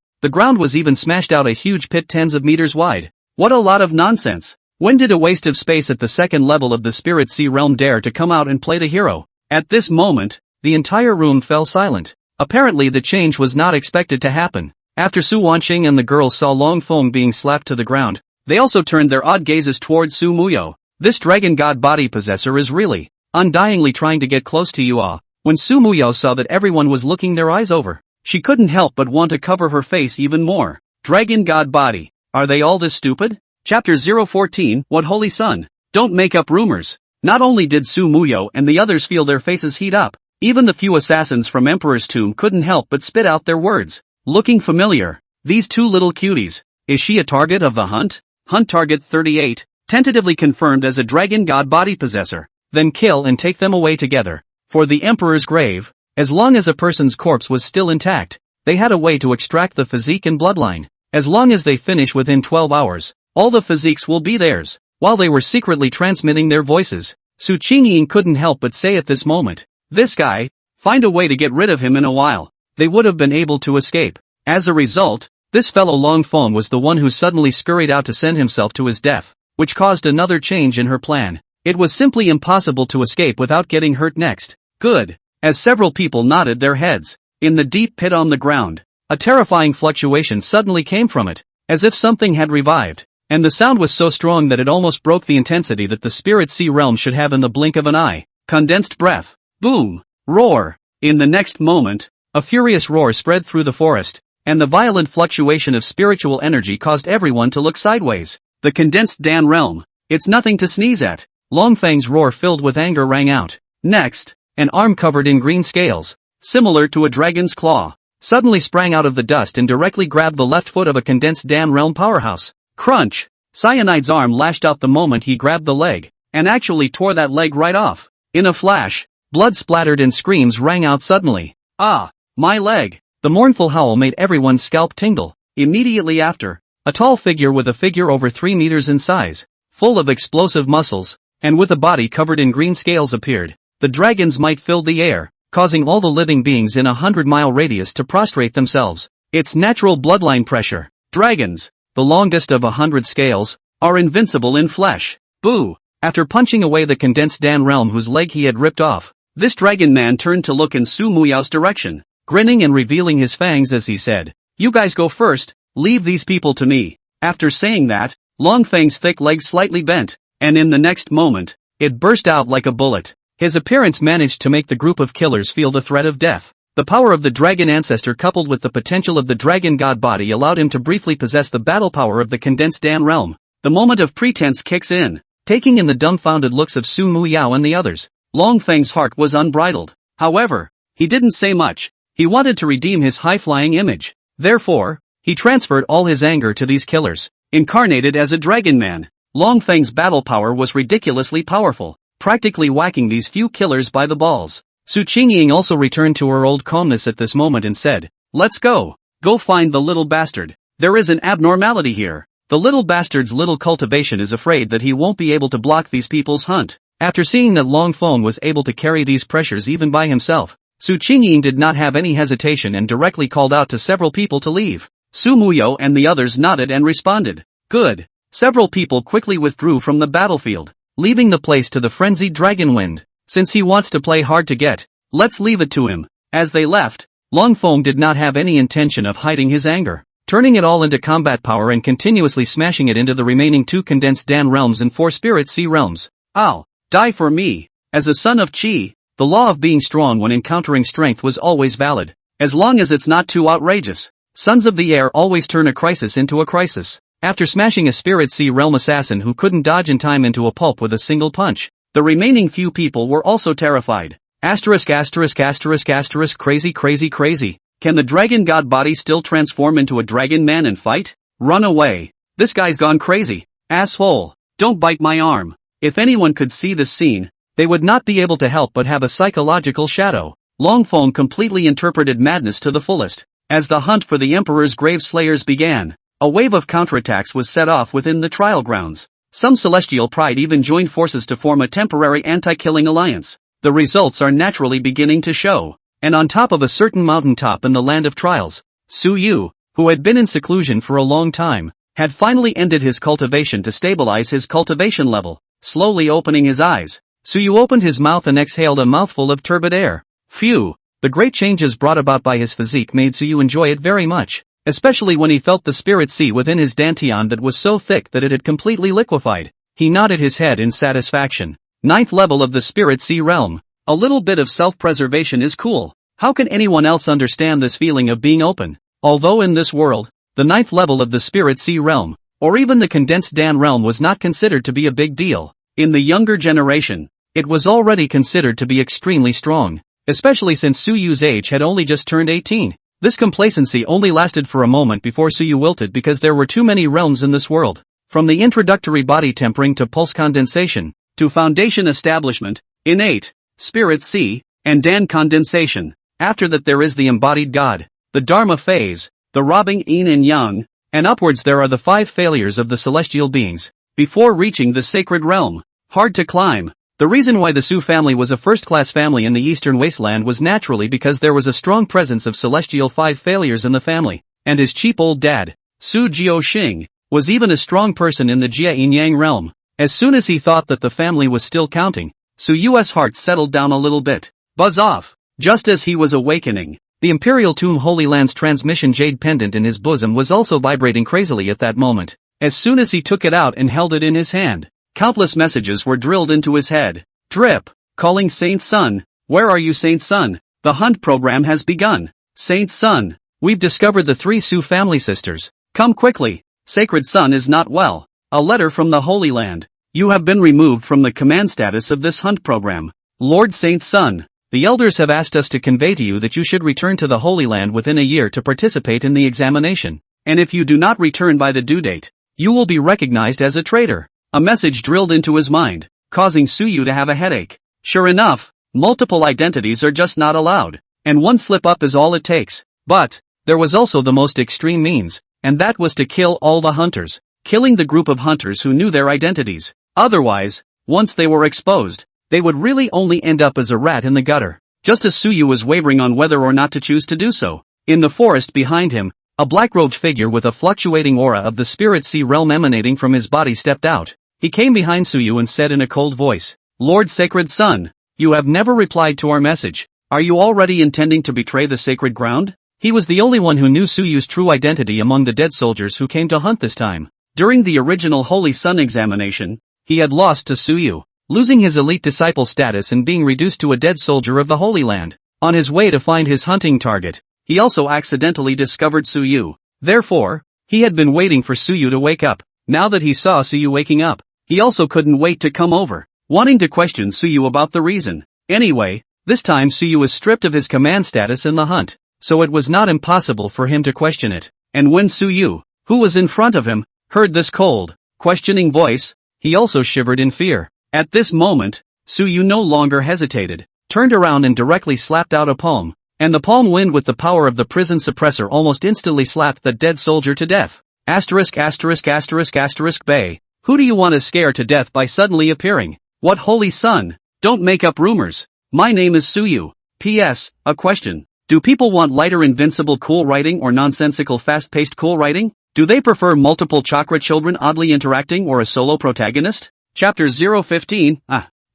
was even smashed out a huge pit tens of meters wide. What a lot of nonsense! When did a waste of space at the second level of the Spirit Sea Realm dare to come out and play the hero? At this moment, the entire room fell silent. Apparently the change was not expected to happen. After Su Wanqing and the girls saw Longfeng being slapped to the ground, they also turned their odd gazes towards Su Muyao. This dragon god body possessor is really, undyingly trying to get close to you all. When Su Muyao saw that everyone was looking their eyes over, she couldn't help but want to cover her face even more. Dragon god body. Are they all this stupid? Chapter 014, What Holy Sun? Don't make up rumors. Not only did Su Muyao and the others feel their faces heat up, even the few assassins from Emperor's Tomb couldn't help but spit out their words. Looking familiar. These two little cuties. Is she a target of the hunt? Hunt target 38, tentatively confirmed as a dragon god body possessor. Then kill and take them away together. For the Emperor's grave, as long as a person's corpse was still intact, they had a way to extract the physique and bloodline. As long as they finish within 12 hours, all the physiques will be theirs. While they were secretly transmitting their voices, Su Qingying couldn't help but say at this moment, this guy, find a way to get rid of him in a while. They would have been able to escape. As a result, this fellow Longfeng was the one who suddenly scurried out to send himself to his death, which caused another change in her plan. It was simply impossible to escape without getting hurt next. Good. As several people nodded their heads, in the deep pit on the ground, a terrifying fluctuation suddenly came from it, as if something had revived, and the sound was so strong that it almost broke the intensity that the Spirit Sea Realm should have in the blink of an eye. Condensed breath. Boom. Roar. In the next moment, a furious roar spread through the forest, and the violent fluctuation of spiritual energy caused everyone to look sideways. The condensed Dan realm. It's nothing to sneeze at. Longfeng's roar filled with anger rang out. Next, an arm covered in green scales, similar to a dragon's claw, suddenly sprang out of the dust and directly grabbed the left foot of a condensed Dan realm powerhouse. Crunch! Cyanide's arm lashed out the moment he grabbed the leg, and actually tore that leg right off. In a flash, blood splattered and screams rang out suddenly. Ah! My leg! The mournful howl made everyone's scalp tingle. Immediately after, a tall figure with a figure over 3 meters in size, full of explosive muscles, and with a body covered in green scales appeared. The dragon's might filled the air, causing all the living beings in a 100-mile radius to prostrate themselves. Its natural bloodline pressure. Dragons, the longest of 100 scales, are invincible in flesh. Boo! After punching away the condensed Dan realm whose leg he had ripped off, this dragon man turned to look in Su Muyao's direction, grinning and revealing his fangs as he said, "You guys go first, leave these people to me." After saying that, Long Feng's thick legs slightly bent, and in the next moment, it burst out like a bullet. His appearance managed to make the group of killers feel the threat of death. The power of the dragon ancestor coupled with the potential of the dragon god body allowed him to briefly possess the battle power of the condensed Dan realm. The moment of pretense kicks in, taking in the dumbfounded looks of Su Muyao and the others. Long Feng's heart was unbridled. However, he didn't say much. He wanted to redeem his high-flying image. Therefore, he transferred all his anger to these killers. Incarnated as a dragon man, Long Feng's battle power was ridiculously powerful, practically whacking these few killers by the balls. Su Qingying also returned to her old calmness at this moment and said, "Let's go. Go find the little bastard. There is an abnormality here. The little bastard's little cultivation is afraid that he won't be able to block these people's hunt." After seeing that Long Feng was able to carry these pressures even by himself, Su Qingying did not have any hesitation and directly called out to several people to leave. Su Muyo and the others nodded and responded, "Good." Several people quickly withdrew from the battlefield, leaving the place to the frenzied dragon wind. Since he wants to play hard to get, let's leave it to him. As they left, Long Feng did not have any intention of hiding his anger, turning it all into combat power and continuously smashing it into the remaining 2 condensed Dan realms and 4 spirit sea realms. "I'll die for me." As a son of Qi, the law of being strong when encountering strength was always valid, as long as it's not too outrageous. Sons of the air always turn a crisis into a crisis. After smashing a spirit sea realm assassin who couldn't dodge in time into a pulp with a single punch, the remaining few people were also terrified. Crazy. Can the dragon god body still transform into a dragon man and fight? Run away. This guy's gone crazy. Asshole. Don't bite my arm. If anyone could see this scene, they would not be able to help but have a psychological shadow. Long Feng completely interpreted madness to the fullest. As the hunt for the Emperor's grave slayers began, a wave of counterattacks was set off within the trial grounds. Some celestial pride even joined forces to form a temporary anti-killing alliance. The results are naturally beginning to show. And on top of a certain mountaintop in the land of trials, Su Yu, who had been in seclusion for a long time, had finally ended his cultivation to stabilize his cultivation level. Slowly opening his eyes, Su Yu opened his mouth and exhaled a mouthful of turbid air. Phew! The great changes brought about by his physique made Su Yu enjoy it very much, especially when he felt the spirit sea within his dantian that was so thick that it had completely liquefied. He nodded his head in satisfaction. 9th level of the spirit sea realm. A little bit of self-preservation is cool. How can anyone else understand this feeling of being open? Although in this world, the 9th level of the spirit sea realm, or even the condensed Dan realm was not considered to be a big deal. In the younger generation, it was already considered to be extremely strong, especially since Su Yu's age had only just turned 18. This complacency only lasted for a moment before Su Yu wilted because there were too many realms in this world. From the introductory body tempering to pulse condensation, to foundation establishment, innate, spirit sea, and Dan condensation. After that there is the embodied God, the Dharma phase, the robbing yin and yang, and upwards there are the 5 failures of the celestial beings, before reaching the sacred realm. Hard to climb. The reason why the Su family was a first-class family in the eastern wasteland was naturally because there was a strong presence of celestial 5 failures in the family, and his cheap old dad, Su Jiaoxing, was even a strong person in the Jia Yin Yang realm. As soon as he thought that the family was still counting, Su Yu's heart settled down a little bit. Buzz off! Just as he was awakening, the Imperial Tomb Holy Land's transmission jade pendant in his bosom was also vibrating crazily at that moment. As soon as he took it out and held it in his hand, countless messages were drilled into his head. Drip! Calling Saint Sun. Where are you, Saint Sun? The hunt program has begun. Saint Sun, we've discovered the 3 Su family sisters. Come quickly. Sacred Sun is not well. A letter from the Holy Land. You have been removed from the command status of this hunt program. Lord Saint Sun, the elders have asked us to convey to you that you should return to the Holy Land within a year to participate in the examination. And if you do not return by the due date, you will be recognized as a traitor. A message drilled into his mind, causing Su Yu to have a headache. Sure enough, multiple identities are just not allowed, and one slip-up is all it takes. But there was also the most extreme means, and that was to kill all the hunters, killing the group of hunters who knew their identities. Otherwise, once they were exposed, they would really only end up as a rat in the gutter. Just as Su Yu was wavering on whether or not to choose to do so, in the forest behind him, a black-robed figure with a fluctuating aura of the spirit sea realm emanating from his body stepped out. He came behind Suyu and said in a cold voice, "Lord Sacred Son, you have never replied to our message. Are you already intending to betray the sacred ground?" He was the only one who knew Suyu's true identity among the dead soldiers who came to hunt this time. During the original Holy Sun examination, he had lost to Suyu, losing his elite disciple status and being reduced to a dead soldier of the Holy Land. On his way to find his hunting target, he also accidentally discovered Suyu. Therefore, he had been waiting for Suyu to wake up. Now that he saw Suyu waking up, he also couldn't wait to come over, wanting to question Suyu about the reason. Anyway, this time Suyu was stripped of his command status in the hunt, so it was not impossible for him to question it. And when Suyu, who was in front of him, heard this cold, questioning voice, he also shivered in fear. At this moment, Suyu no longer hesitated, turned around and directly slapped out a palm, and the palm wind with the power of the prison suppressor almost instantly slapped the dead soldier to death. Bay. Who do you want to scare to death by suddenly appearing? What holy sun? Don't make up rumors. My name is Suyu. P.S. A question. Do people want lighter invincible cool writing or nonsensical fast-paced cool writing? Do they prefer multiple chakra children oddly interacting or a solo protagonist? Chapter 015,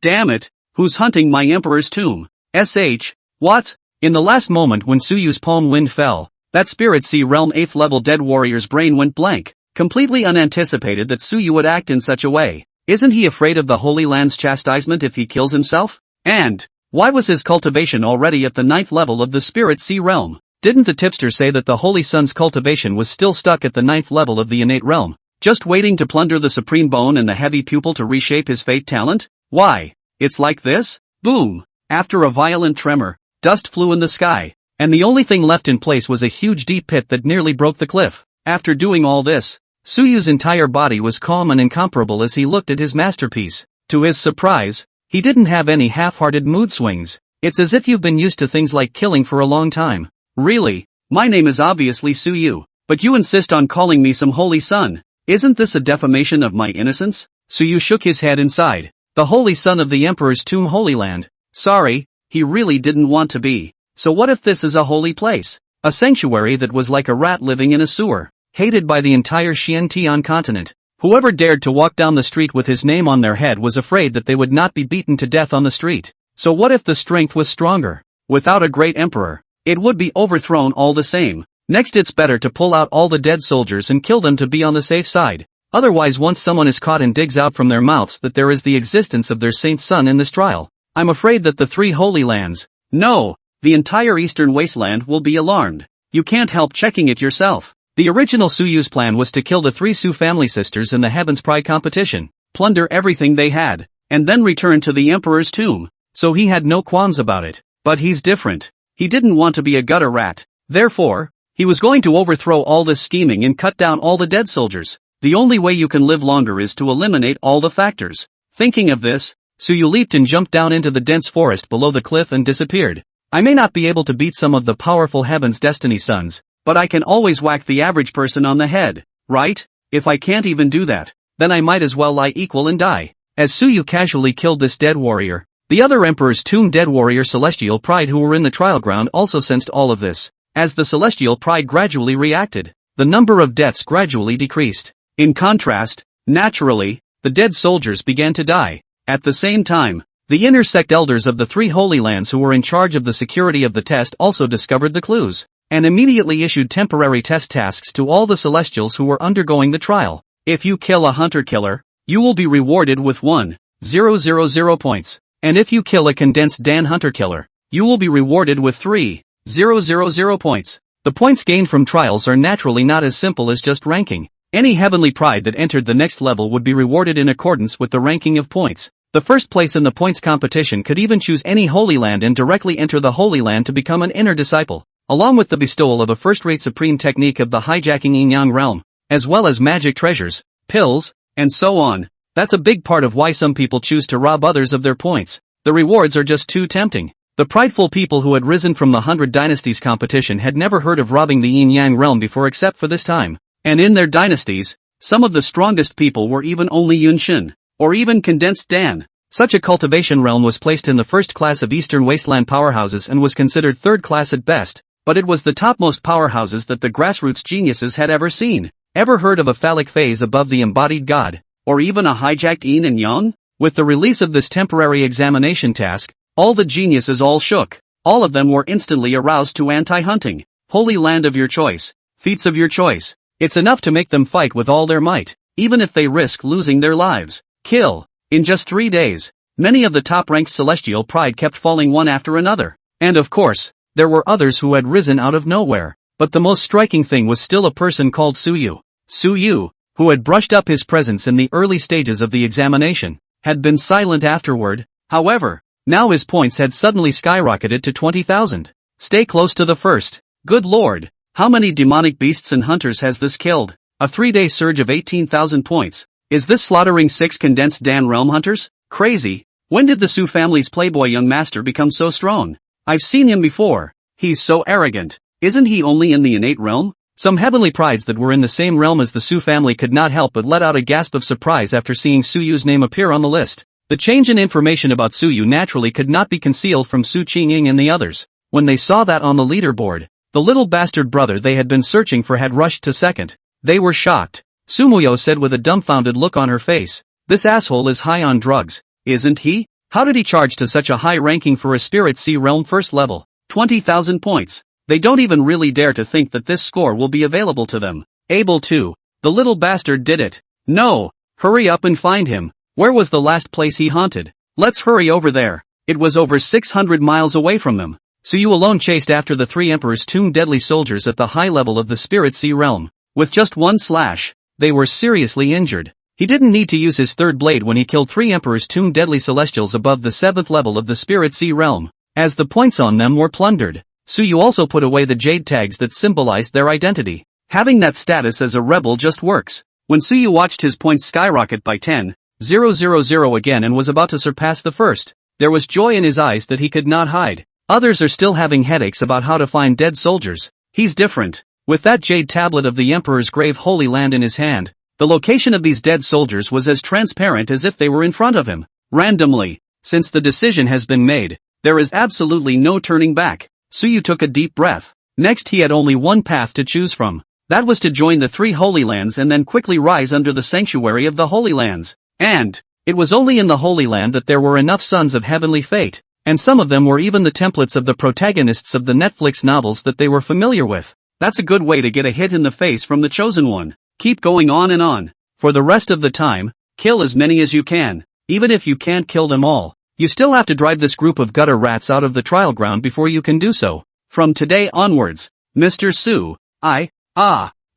damn it, who's hunting my emperor's tomb? SH, what? In the last moment when Suyu's palm wind fell, that Spirit Sea Realm 8th level dead warrior's brain went blank, completely unanticipated that Suyu would act in such a way. Isn't he afraid of the Holy Land's chastisement if he kills himself? And why was his cultivation already at the 9th level of the Spirit Sea Realm? Didn't the tipster say that the Holy Sun's cultivation was still stuck at the 9th level of the innate realm, just waiting to plunder the supreme bone and the heavy pupil to reshape his fate talent? Why? It's like this? Boom! After a violent tremor, dust flew in the sky, and the only thing left in place was a huge deep pit that nearly broke the cliff. After doing all this, Suyu's entire body was calm and incomparable as he looked at his masterpiece. To his surprise, he didn't have any half-hearted mood swings. It's as if you've been used to things like killing for a long time. Really? My name is obviously Suyu, but you insist on calling me some holy sun. Isn't this a defamation of my innocence? Suyu shook his head inside. The holy son of the emperor's tomb, Holy Land. Sorry, he really didn't want to be. So what if this is a holy place? A sanctuary that was like a rat living in a sewer, hated by the entire Xiantian continent. Whoever dared to walk down the street with his name on their head was afraid that they would not be beaten to death on the street. So what if the strength was stronger? Without a great emperor, it would be overthrown all the same. Next, it's better to pull out all the dead soldiers and kill them to be on the safe side. Otherwise, once someone is caught and digs out from their mouths that there is the existence of their saint's son in this trial, I'm afraid that the 3 holy lands, no, the entire eastern wasteland will be alarmed. You can't help checking it yourself. The original Suyu's plan was to kill the 3 Su family sisters in the Heaven's Pride competition, plunder everything they had, and then return to the emperor's tomb. So he had no qualms about it. But he's different. He didn't want to be a gutter rat. Therefore, he was going to overthrow all this scheming and cut down all the dead soldiers. The only way you can live longer is to eliminate all the factors. Thinking of this, Suyu leaped and jumped down into the dense forest below the cliff and disappeared. I may not be able to beat some of the powerful Heaven's Destiny Sons, but I can always whack the average person on the head, right? If I can't even do that, then I might as well lie equal and die. As Suyu casually killed this dead warrior, the other Emperor's tomb dead warrior Celestial Pride who were in the trial ground also sensed all of this. As the Celestial Pride gradually reacted, the number of deaths gradually decreased. In contrast, naturally, the dead soldiers began to die. At the same time, the inner sect elders of the 3 holy lands who were in charge of the security of the test also discovered the clues, and immediately issued temporary test tasks to all the Celestials who were undergoing the trial. If you kill a hunter-killer, you will be rewarded with 1,000 points. And if you kill a condensed Dan hunter-killer, you will be rewarded with 3,000 points. The points gained from trials are naturally not as simple as just ranking. Any heavenly pride that entered the next level would be rewarded in accordance with the ranking of points. The first place in the points competition could even choose any Holy Land and directly enter the Holy Land to become an inner disciple, along with the bestowal of a first-rate supreme technique of the hijacking yin-yang realm, as well as magic treasures, pills, and so on. That's a big part of why some people choose to rob others of their points. The rewards are just too tempting. The prideful people who had risen from the 100 Dynasties competition had never heard of robbing the yin-yang realm before except for this time. And in their dynasties, some of the strongest people were even only Yunshin, or even condensed Dan. Such a cultivation realm was placed in the first class of Eastern Wasteland powerhouses and was considered third class at best, but it was the topmost powerhouses that the grassroots geniuses had ever seen. Ever heard of a phallic phase above the embodied god? Or even a hijacked yin and yang? With the release of this temporary examination task, all the geniuses all shook. All of them were instantly aroused to anti-hunting. Holy land of your choice. Feats of your choice. It's enough to make them fight with all their might, even if they risk losing their lives. Kill. In just 3 days, many of the top-ranked celestial pride kept falling one after another. And of course, there were others who had risen out of nowhere. But the most striking thing was still a person called Su Yu. Su Yu, who had brushed up his presence in the early stages of the examination, had been silent afterward. However, now his points had suddenly skyrocketed to 20,000. Stay close to the first. Good lord, how many demonic beasts and hunters has this killed? A 3-day surge of 18,000 points. Is this slaughtering 6 condensed Dan realm hunters? Crazy. When did the Su family's playboy young master become so strong? I've seen him before. He's so arrogant. Isn't he only in the innate realm? Some heavenly prides that were in the same realm as the Su family could not help but let out a gasp of surprise after seeing Su Yu's name appear on the list. The change in information about Su Yu naturally could not be concealed from Su Qingying and the others. When they saw that on the leaderboard, the little bastard brother they had been searching for had rushed to second. They were shocked. Su Muyo said with a dumbfounded look on her face, "This asshole is high on drugs, isn't he? How did he charge to such a high ranking for a Spirit Sea Realm first level? 20,000 points. They don't even really dare to think that this score will be available to them. Able to. The little bastard did it. No. Hurry up and find him. Where was the last place he haunted? Let's hurry over there." It was over 600 miles away from them. Su Yu alone chased after the 3 Emperor's Tomb deadly soldiers at the high level of the Spirit Sea Realm. With just one slash, they were seriously injured. He didn't need to use his third blade when he killed 3 Emperor's Tomb deadly celestials above the 7th level of the Spirit Sea Realm, as the points on them were plundered. Su Yu also put away the jade tags that symbolized their identity. Having that status as a rebel just works. When Su Yu watched his points skyrocket by 10,000 again and was about to surpass the first, there was joy in his eyes that he could not hide. Others are still having headaches about how to find dead soldiers. He's different. With that jade tablet of the Emperor's grave Holy Land in his hand, the location of these dead soldiers was as transparent as if they were in front of him. Randomly, since the decision has been made, there is absolutely no turning back. Su Yu took a deep breath. Next he had only one path to choose from. That was to join the 3 Holy Lands and then quickly rise under the sanctuary of the Holy Lands. And it was only in the Holy Land that there were enough sons of heavenly fate, and some of them were even the templates of the protagonists of the Netflix novels that they were familiar with. That's a good way to get a hit in the face from the chosen one. Keep going on and on. For the rest of the time, kill as many as you can. Even if you can't kill them all, you still have to drive this group of gutter rats out of the trial ground before you can do so. From today onwards, Mr. Su,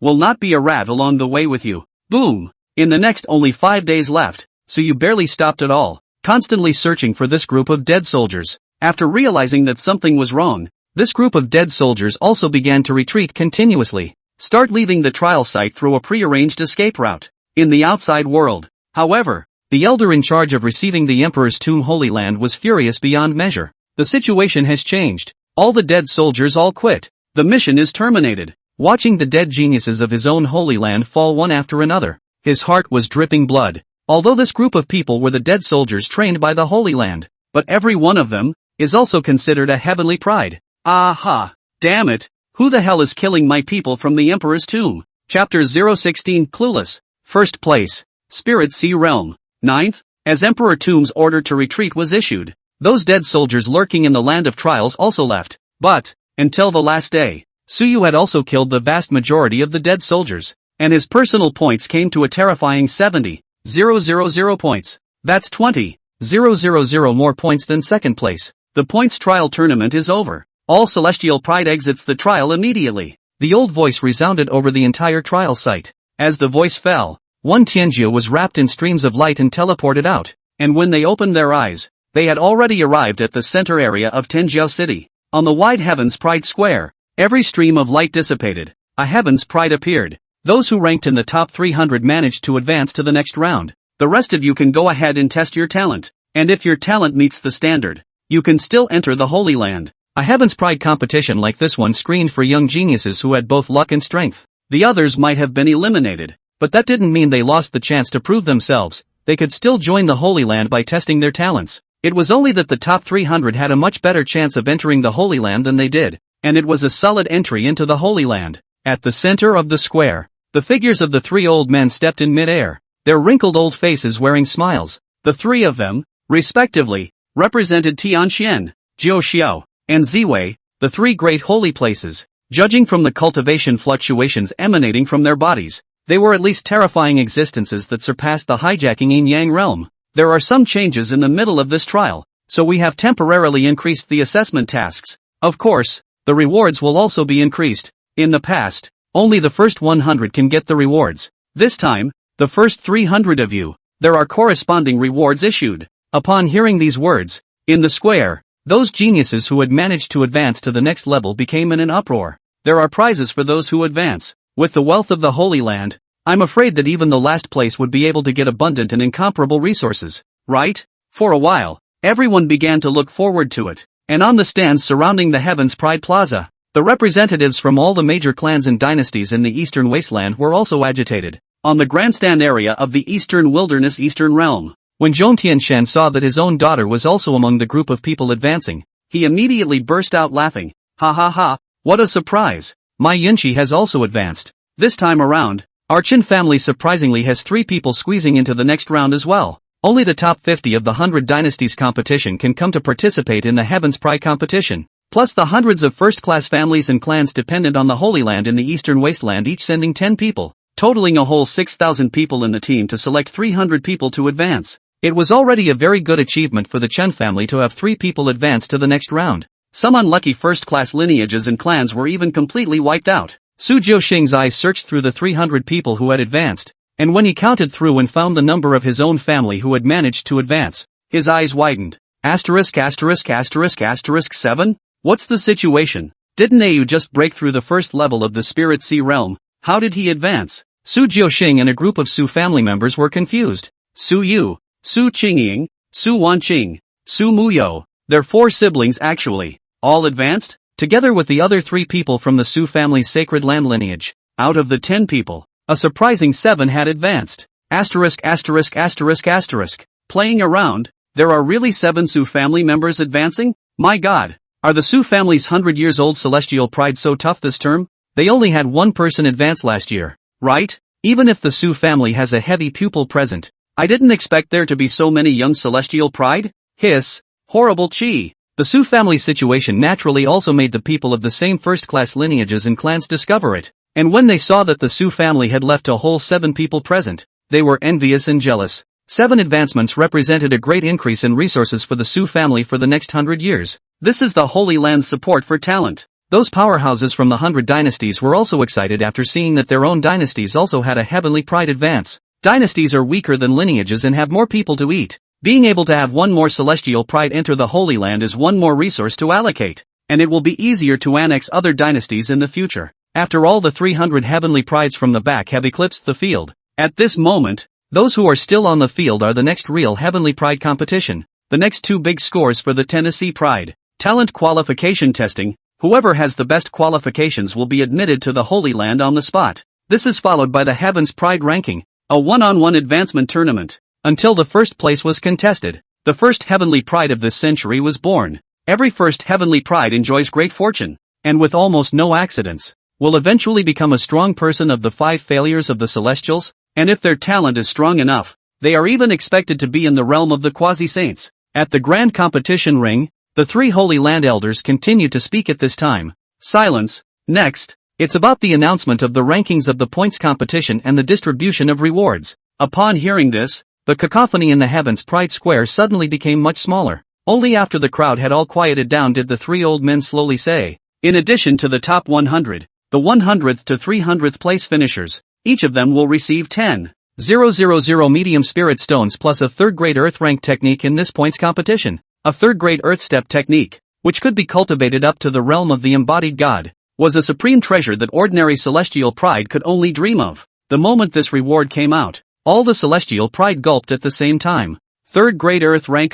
will not be a rat along the way with you. Boom! In the next only 5 days left, Su Yu barely stopped at all, constantly searching for this group of dead soldiers. After realizing that something was wrong, this group of dead soldiers also began to retreat continuously. Start leaving the trial site through a pre-arranged escape route. In the outside world, however, the elder in charge of receiving the Emperor's Tomb Holy Land was furious beyond measure. The situation has changed. All the dead soldiers all quit. The mission is terminated. Watching the dead geniuses of his own Holy Land fall one after another, his heart was dripping blood. Although this group of people were the dead soldiers trained by the Holy Land, but every one of them is also considered a heavenly pride. Aha! Damn it! Who the hell is killing my people from the Emperor's Tomb? Chapter 016 Clueless. First place. Spirit Sea Realm. 9th. As Emperor Tomb's order to retreat was issued, those dead soldiers lurking in the land of trials also left. But, until the last day, Su Yu had also killed the vast majority of the dead soldiers, and his personal points came to a terrifying 70,000 points. That's 20,000 more points than second place. The points trial tournament is over. All Celestial Pride exits the trial immediately. The old voice resounded over the entire trial site. As the voice fell, one Tianjia was wrapped in streams of light and teleported out, and when they opened their eyes, they had already arrived at the center area of Tenjiao City. On the wide Heaven's Pride Square, every stream of light dissipated. A Heaven's Pride appeared. Those who ranked in the top 300 managed to advance to the next round. The rest of you can go ahead and test your talent, and if your talent meets the standard, you can still enter the Holy Land. A Heaven's Pride competition like this one screened for young geniuses who had both luck and strength. The others might have been eliminated, but that didn't mean they lost the chance to prove themselves. They could still join the Holy Land by testing their talents. It was only that the top 300 had a much better chance of entering the Holy Land than they did, and it was a solid entry into the Holy Land. At the center of the square, the figures of the 3 old men stepped in mid-air. their wrinkled old faces wearing smiles. The three of them, respectively, represented Tianxian, Jiuxiao, and Ziwei, the three great holy places. Judging from the cultivation fluctuations emanating from their bodies, they were at least terrifying existences that surpassed the hijacking yin-yang realm. There are some changes in the middle of this trial, so we have temporarily increased the assessment tasks. Of course, the rewards will also be increased. In the past, only the first 100 can get the rewards. This time, the first 300 of you, there are corresponding rewards issued. Upon hearing these words, in the square, those geniuses who had managed to advance to the next level became in an uproar. There are prizes for those who advance. With the wealth of the Holy Land, I'm afraid that even the last place would be able to get abundant and incomparable resources, right? For a while, everyone began to look forward to it, and on the stands surrounding the Heaven's Pride Plaza, the representatives from all the major clans and dynasties in the Eastern Wasteland were also agitated. On the grandstand area of the Eastern Wilderness Eastern Realm, when Zhong Tianxian saw that his own daughter was also among the group of people advancing, he immediately burst out laughing. Ha ha ha, what a surprise! My Yunxi has also advanced. This time around, our Chen family surprisingly has 3 people squeezing into the next round as well. Only the top 50 of the 100 Dynasties competition can come to participate in the Heaven's Pride competition, plus the hundreds of first-class families and clans dependent on the Holy Land in the Eastern Wasteland, each sending 10 people, totaling a whole 6,000 people in the team to select 300 people to advance. It was already a very good achievement for the Chen family to have 3 people advance to the next round. Some unlucky first-class lineages and clans were even completely wiped out. Su Jiuxing's eyes searched through the 300 people who had advanced, and when he counted through and found the number of his own family who had managed to advance, his eyes widened. Asterisk asterisk asterisk asterisk 7? What's the situation? Didn't Au just break through the first level of the Spirit Sea realm? How did he advance? Su Jiuxing and a group of Su family members were confused. Su Yu, Su Qingying, Su Wanqing, Su Muyo, their 4 siblings actually, all advanced? Together with the other 3 people from the Su family's sacred land lineage. Out of the 10 people, a surprising 7 had advanced. Asterisk asterisk asterisk asterisk. Playing around, there are really 7 Su family members advancing? My god, are the Su family's 100 years old celestial pride so tough this term? They only had 1 person advance last year, right? Even if the Su family has a heavy pupil present, I didn't expect there to be so many young celestial pride? Hiss. Horrible chi. The Su family situation naturally also made the people of the same first-class lineages and clans discover it, and when they saw that the Su family had left a whole 7 people present, they were envious and jealous. 7 advancements represented a great increase in resources for the Su family for the next 100 years. This is the Holy Land's support for talent. Those powerhouses from the 100 dynasties were also excited after seeing that their own dynasties also had a heavenly pride advance. Dynasties are weaker than lineages and have more people to eat. Being able to have 1 more celestial pride enter the Holy Land is 1 more resource to allocate, and it will be easier to annex other dynasties in the future. After all, the 300 heavenly prides from the back have eclipsed the field. At this moment, those who are still on the field are the next real heavenly pride competition. The next 2 big scores for the Tennessee Pride. Talent qualification testing. Whoever has the best qualifications will be admitted to the Holy Land on the spot. This is followed by the Heaven's Pride ranking, a one-on-one advancement tournament. Until the first place was contested, the first heavenly pride of this century was born. Every first heavenly pride enjoys great fortune, and with almost no accidents, will eventually become a strong person of the 5 failures of the Celestials, and if their talent is strong enough, they are even expected to be in the realm of the quasi-saints. At the grand competition ring, the 3 Holy Land Elders continue to speak at this time. Silence. Next, it's about the announcement of the rankings of the points competition and the distribution of rewards. Upon hearing this, the cacophony in the Heaven's Pride Square suddenly became much smaller. Only after the crowd had all quieted down did the 3 old men slowly say, in addition to the top 100, the 100th to 300th place finishers, each of them will receive 10,000 medium spirit stones plus a 3rd grade earth rank technique in this points competition. A 3rd grade earth step technique, which could be cultivated up to the realm of the embodied god, was a supreme treasure that ordinary celestial pride could only dream of. The moment this reward came out, all the celestial pride gulped at the same time. 3rd grade earth rank.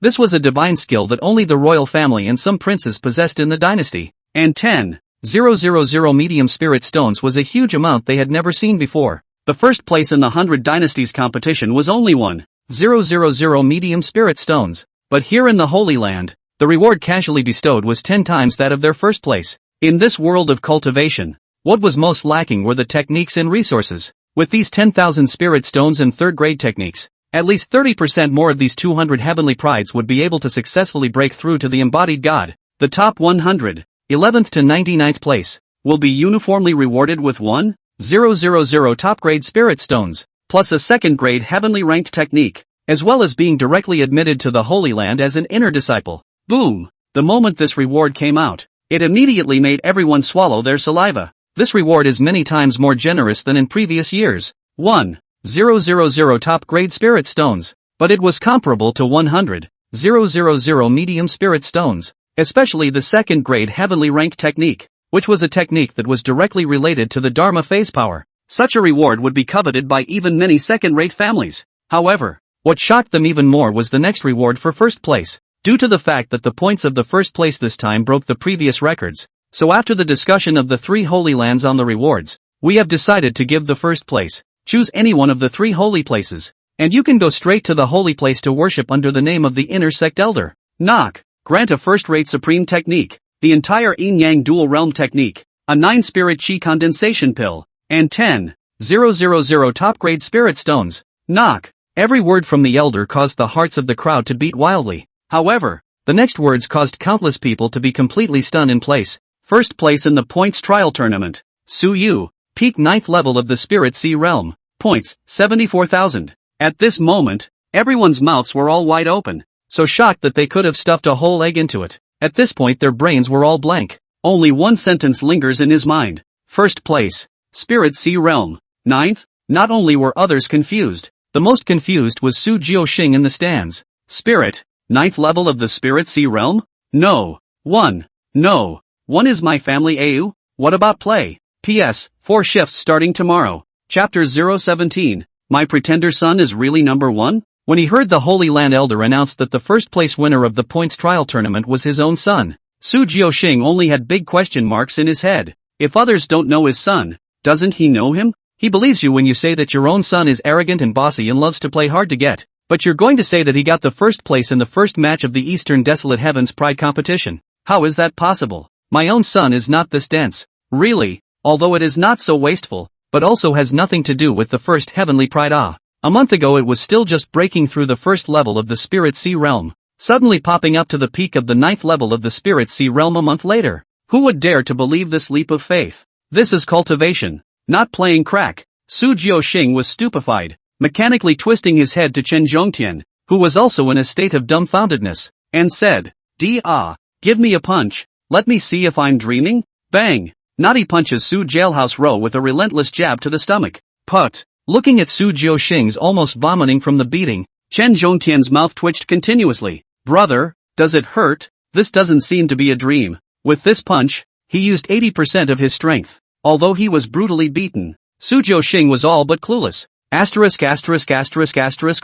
This was a divine skill that only the royal family and some princes possessed in the dynasty, and 10,000 medium spirit stones was a huge amount they had never seen before. The first place in the 100 dynasties competition was only 1,000 medium spirit stones, but here in the Holy Land, the reward casually bestowed was 10 times that of their first place. In this world of cultivation, what was most lacking were the techniques and resources. With these 10,000 spirit stones and third-grade techniques, at least 30% more of these 200 heavenly prides would be able to successfully break through to the embodied god. The top 100, 11th to 99th place, will be uniformly rewarded with 1,000 top-grade spirit stones, plus a second-grade heavenly ranked technique, as well as being directly admitted to the Holy Land as an inner disciple. Boom! The moment this reward came out, it immediately made everyone swallow their saliva. This reward is many times more generous than in previous years. 1,000 top-grade spirit stones, but it was comparable to 100,000 medium spirit stones, especially the second-grade heavenly rank technique, which was a technique that was directly related to the Dharma phase power. Such a reward would be coveted by even many second-rate families. However, what shocked them even more was the next reward for first place, due to the fact that the points of the first place this time broke the previous records. So after the discussion of the 3 holy lands on the rewards, we have decided to give the first place. Choose any one of the 3 holy places, and you can go straight to the holy place to worship under the name of the inner sect elder. Knock. Grant a first-rate supreme technique, the entire yin-yang dual realm technique, a 9-spirit chi condensation pill, and 10,000 top-grade spirit stones. Knock. Every word from the elder caused the hearts of the crowd to beat wildly. However, the next words caused countless people to be completely stunned in place. First place in the points trial tournament, Su Yu, peak 9th level of the Spirit Sea realm, points, 74,000. At this moment, everyone's mouths were all wide open, so shocked that they could have stuffed a whole egg into it. At this point their brains were all blank. Only one sentence lingers in his mind. First place, Spirit Sea realm, 9th? Not only were others confused, the most confused was Su Jiuxing in the stands. Spirit, 9th level of the Spirit Sea realm? No. 1. No. 1 is my family AU? What about play? P.S. 4 shifts starting tomorrow. Chapter 017. My pretender son is really number 1? When he heard the Holy Land Elder announce that the first place winner of the points trial tournament was his own son, Su Jiuxing only had big question marks in his head. If others don't know his son, doesn't he know him? He believes you when you say that your own son is arrogant and bossy and loves to play hard to get, but you're going to say that he got the first place in the first match of the Eastern Desolate Heavens Pride competition. How is that possible? My own son is not this dense. Really, although it is not so wasteful, but also has nothing to do with the first heavenly pride. A month ago it was still just breaking through the first level of the Spirit Sea realm, suddenly popping up to the peak of the 9th level of the Spirit Sea realm a month later. Who would dare to believe this leap of faith? This is cultivation, not playing crack. Su Jiuxing was stupefied, mechanically twisting his head to Chen Yunxi, who was also in a state of dumbfoundedness, and said, give me a punch. Let me see if I'm dreaming. Bang! Naughty punches Su Jailhouse Row with a relentless jab to the stomach. Put. Looking at Su Jiuxing's almost vomiting from the beating, Chen Yunxi's mouth twitched continuously. Brother, does it hurt? This doesn't seem to be a dream. With this punch, he used 80% of his strength. Although he was brutally beaten, Su Jiuxing was all but clueless.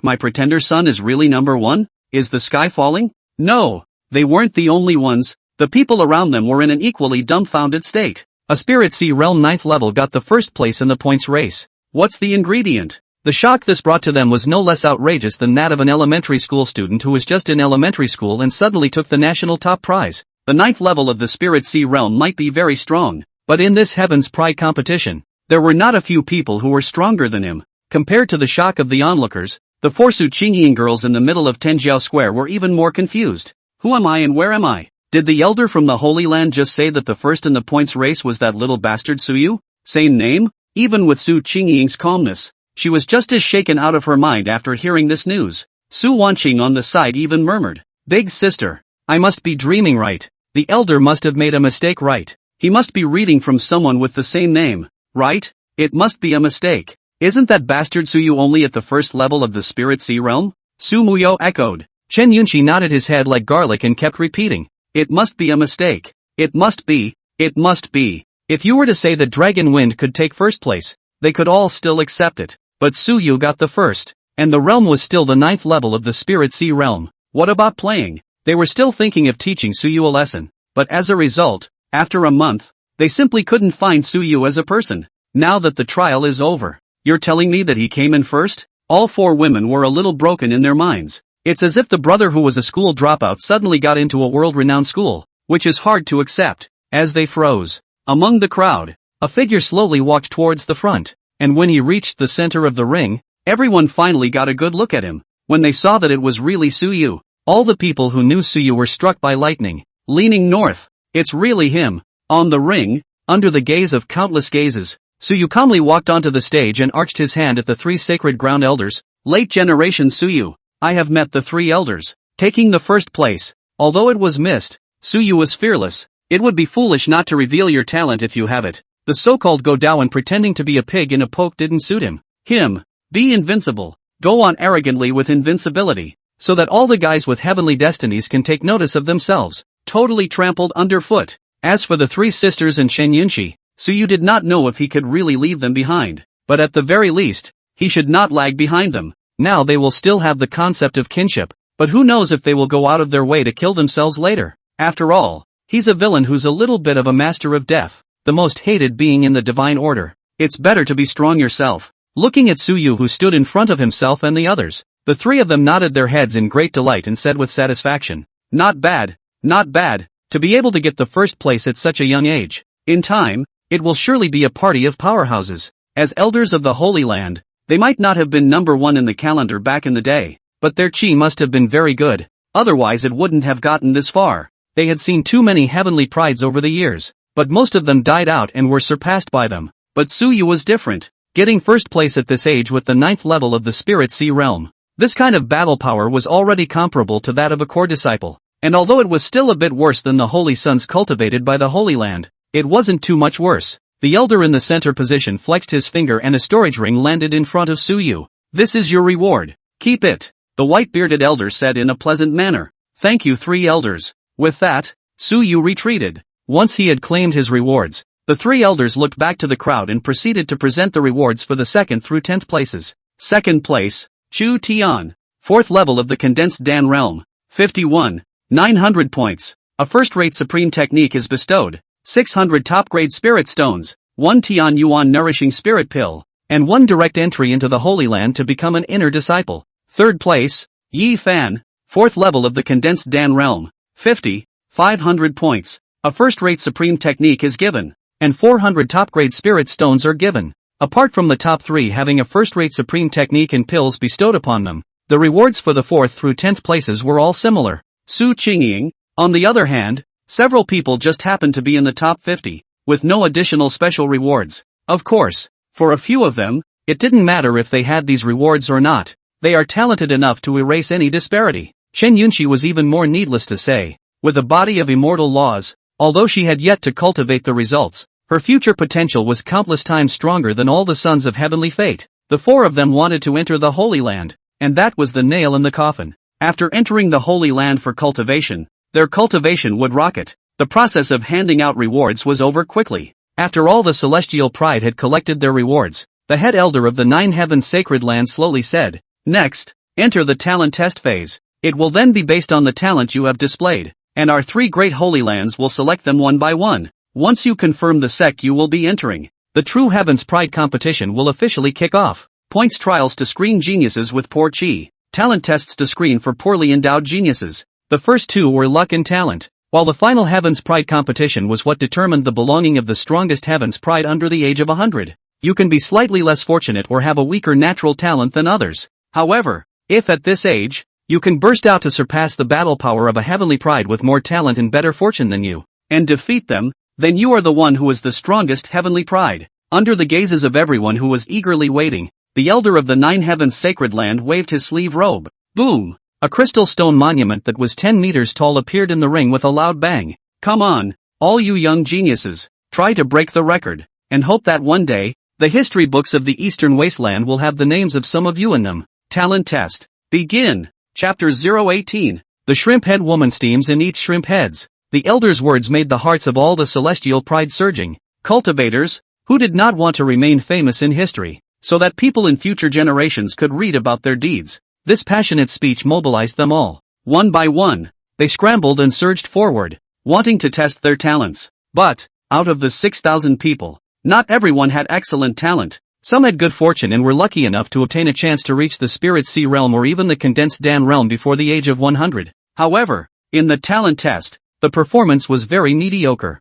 My pretender son is really number 1? Is the sky falling? No. They weren't the only ones. The people around them were in an equally dumbfounded state. A Spirit Sea Realm 9th level got the first place in the points race. What's the ingredient? The shock this brought to them was no less outrageous than that of an elementary school student who was just in elementary school and suddenly took the national top prize. The 9th level of the Spirit Sea Realm might be very strong, but in this Heaven's Pride competition, there were not a few people who were stronger than him. Compared to the shock of the onlookers, the 4 Su Qingyin girls in the middle of Tenjiao Square were even more confused. Who am I and where am I? Did the elder from the Holy Land just say that the first in the points race was that little bastard Suyu? Same name? Even with Su Qingying's calmness, she was just as shaken out of her mind after hearing this news. Su Wanqing on the side even murmured, Big sister, I must be dreaming, right? The elder must have made a mistake, right? He must be reading from someone with the same name, right? It must be a mistake. Isn't that bastard Suyu only at the first level of the Spirit Sea realm? Su Muyo echoed. Chen Yunxi nodded his head like garlic and kept repeating, It must be a mistake. It must be. It must be. If you were to say that Dragon Wind could take first place, they could all still accept it. But Suyu got the first, and the realm was still the 9th level of the Spirit Sea realm. What about playing? They were still thinking of teaching Suyu a lesson, but as a result, after a month, they simply couldn't find Suyu as a person. Now that the trial is over, you're telling me that he came in first? All 4 women were a little broken in their minds. It's as if the brother who was a school dropout suddenly got into a world-renowned school, which is hard to accept. As they froze, among the crowd, a figure slowly walked towards the front. and when he reached the center of the ring, everyone finally got a good look at him. When they saw that it was really Suyu, all the people who knew Suyu were struck by lightning. Leaning north, it's really him. On the ring, under the gaze of countless gazes, Suyu calmly walked onto the stage and arched his hand at the three sacred ground elders. Late generation Suyu, I have met the three elders. Taking the first place, although it was missed, Suyu was fearless. It would be foolish not to reveal your talent if you have it. The so-called Godawan pretending to be a pig in a poke didn't suit him. Be invincible. Go on arrogantly with invincibility, so that all the guys with heavenly destinies can take notice of themselves. Totally trampled underfoot. As for the three sisters and Chen Yunxi, Suyu did not know if he could really leave them behind, but at the very least, he should not lag behind them. Now they will still have the concept of kinship, but who knows if they will go out of their way to kill themselves later. After all, he's a villain who's a little bit of a master of death, the most hated being in the divine order. It's better to be strong yourself. Looking at Suyu who stood in front of himself and the others, the three of them nodded their heads in great delight and said with satisfaction, not bad, not bad, to be able to get the first place at such a young age. In time, it will surely be a party of powerhouses. As elders of the Holy Land, they might not have been number one in the calendar back in the day, but their chi must have been very good, otherwise it wouldn't have gotten this far. They had seen too many heavenly prides over the years, but most of them died out and were surpassed by them. But Suyu was different, getting first place at this age with the 9th level of the Spirit Sea realm. This kind of battle power was already comparable to that of a core disciple, and although it was still a bit worse than the Holy Sons cultivated by the Holy Land, it wasn't too much worse. The elder in the center position flexed his finger and a storage ring landed in front of Suyu. This is your reward. Keep it, the white-bearded elder said in a pleasant manner. Thank you, three elders. With that, Suyu retreated. Once he had claimed his rewards, the three elders looked back to the crowd and proceeded to present the rewards for the 2nd through 10th places. 2nd place, Chu Tian. 4th level of the condensed Dan realm. 51. 900 points. A first-rate supreme technique is bestowed. 600 top-grade spirit stones, 1 Tian Yuan nourishing spirit pill, and 1 direct entry into the Holy Land to become an inner disciple. 3rd place, Yi Fan. 4th level of the condensed Dan realm. 50. 500 points. A first-rate supreme technique is given, and 400 top-grade spirit stones are given. Apart from the top 3 having a first-rate supreme technique and pills bestowed upon them, the rewards for the 4th through 10th places were all similar. Su Qingying, on the other hand, several people just happened to be in the top 50, with no additional special rewards. Of course, for a few of them, it didn't matter if they had these rewards or not. They are talented enough to erase any disparity. Chen Yunxi was even more needless to say. With a body of immortal laws, although she had yet to cultivate the results, her future potential was countless times stronger than all the sons of heavenly fate. The 4 of them wanted to enter the Holy Land, and that was the nail in the coffin. After entering the Holy Land for cultivation, their cultivation would rocket. The process of handing out rewards was over quickly. After all the celestial pride had collected their rewards, the head elder of the 9 heavens sacred land slowly said, next, enter the talent test phase. It will then be based on the talent you have displayed, and our 3 great holy lands will select them one by one. Once you confirm the sect you will be entering, the true heavens pride competition will officially kick off. Points trials to screen geniuses with poor chi. Talent tests to screen for poorly endowed geniuses. The first 2 were luck and talent, while the final Heaven's Pride competition was what determined the belonging of the strongest Heaven's Pride under the age of 100. You can be slightly less fortunate or have a weaker natural talent than others. However, if at this age, you can burst out to surpass the battle power of a Heavenly Pride with more talent and better fortune than you, and defeat them, then you are the one who is the strongest Heavenly Pride. Under the gazes of everyone who was eagerly waiting, the elder of the 9 heavens sacred land waved his sleeve robe. Boom! A crystal stone monument that was 10 meters tall appeared in the ring with a loud bang. Come on, all you young geniuses, try to break the record, and hope that one day, the history books of the Eastern Wasteland will have the names of some of you in them. Talent test. Begin. Chapter 018. The shrimp head woman steams and eats shrimp heads. The elder's words made the hearts of all the celestial pride surging. Cultivators, who did not want to remain famous in history, so that people in future generations could read about their deeds. This passionate speech mobilized them all. One by one, they scrambled and surged forward, wanting to test their talents. But, out of the 6,000 people, not everyone had excellent talent. Some had good fortune and were lucky enough to obtain a chance to reach the Spirit Sea realm or even the condensed Dan realm before the age of 100. However, in the talent test, the performance was very mediocre.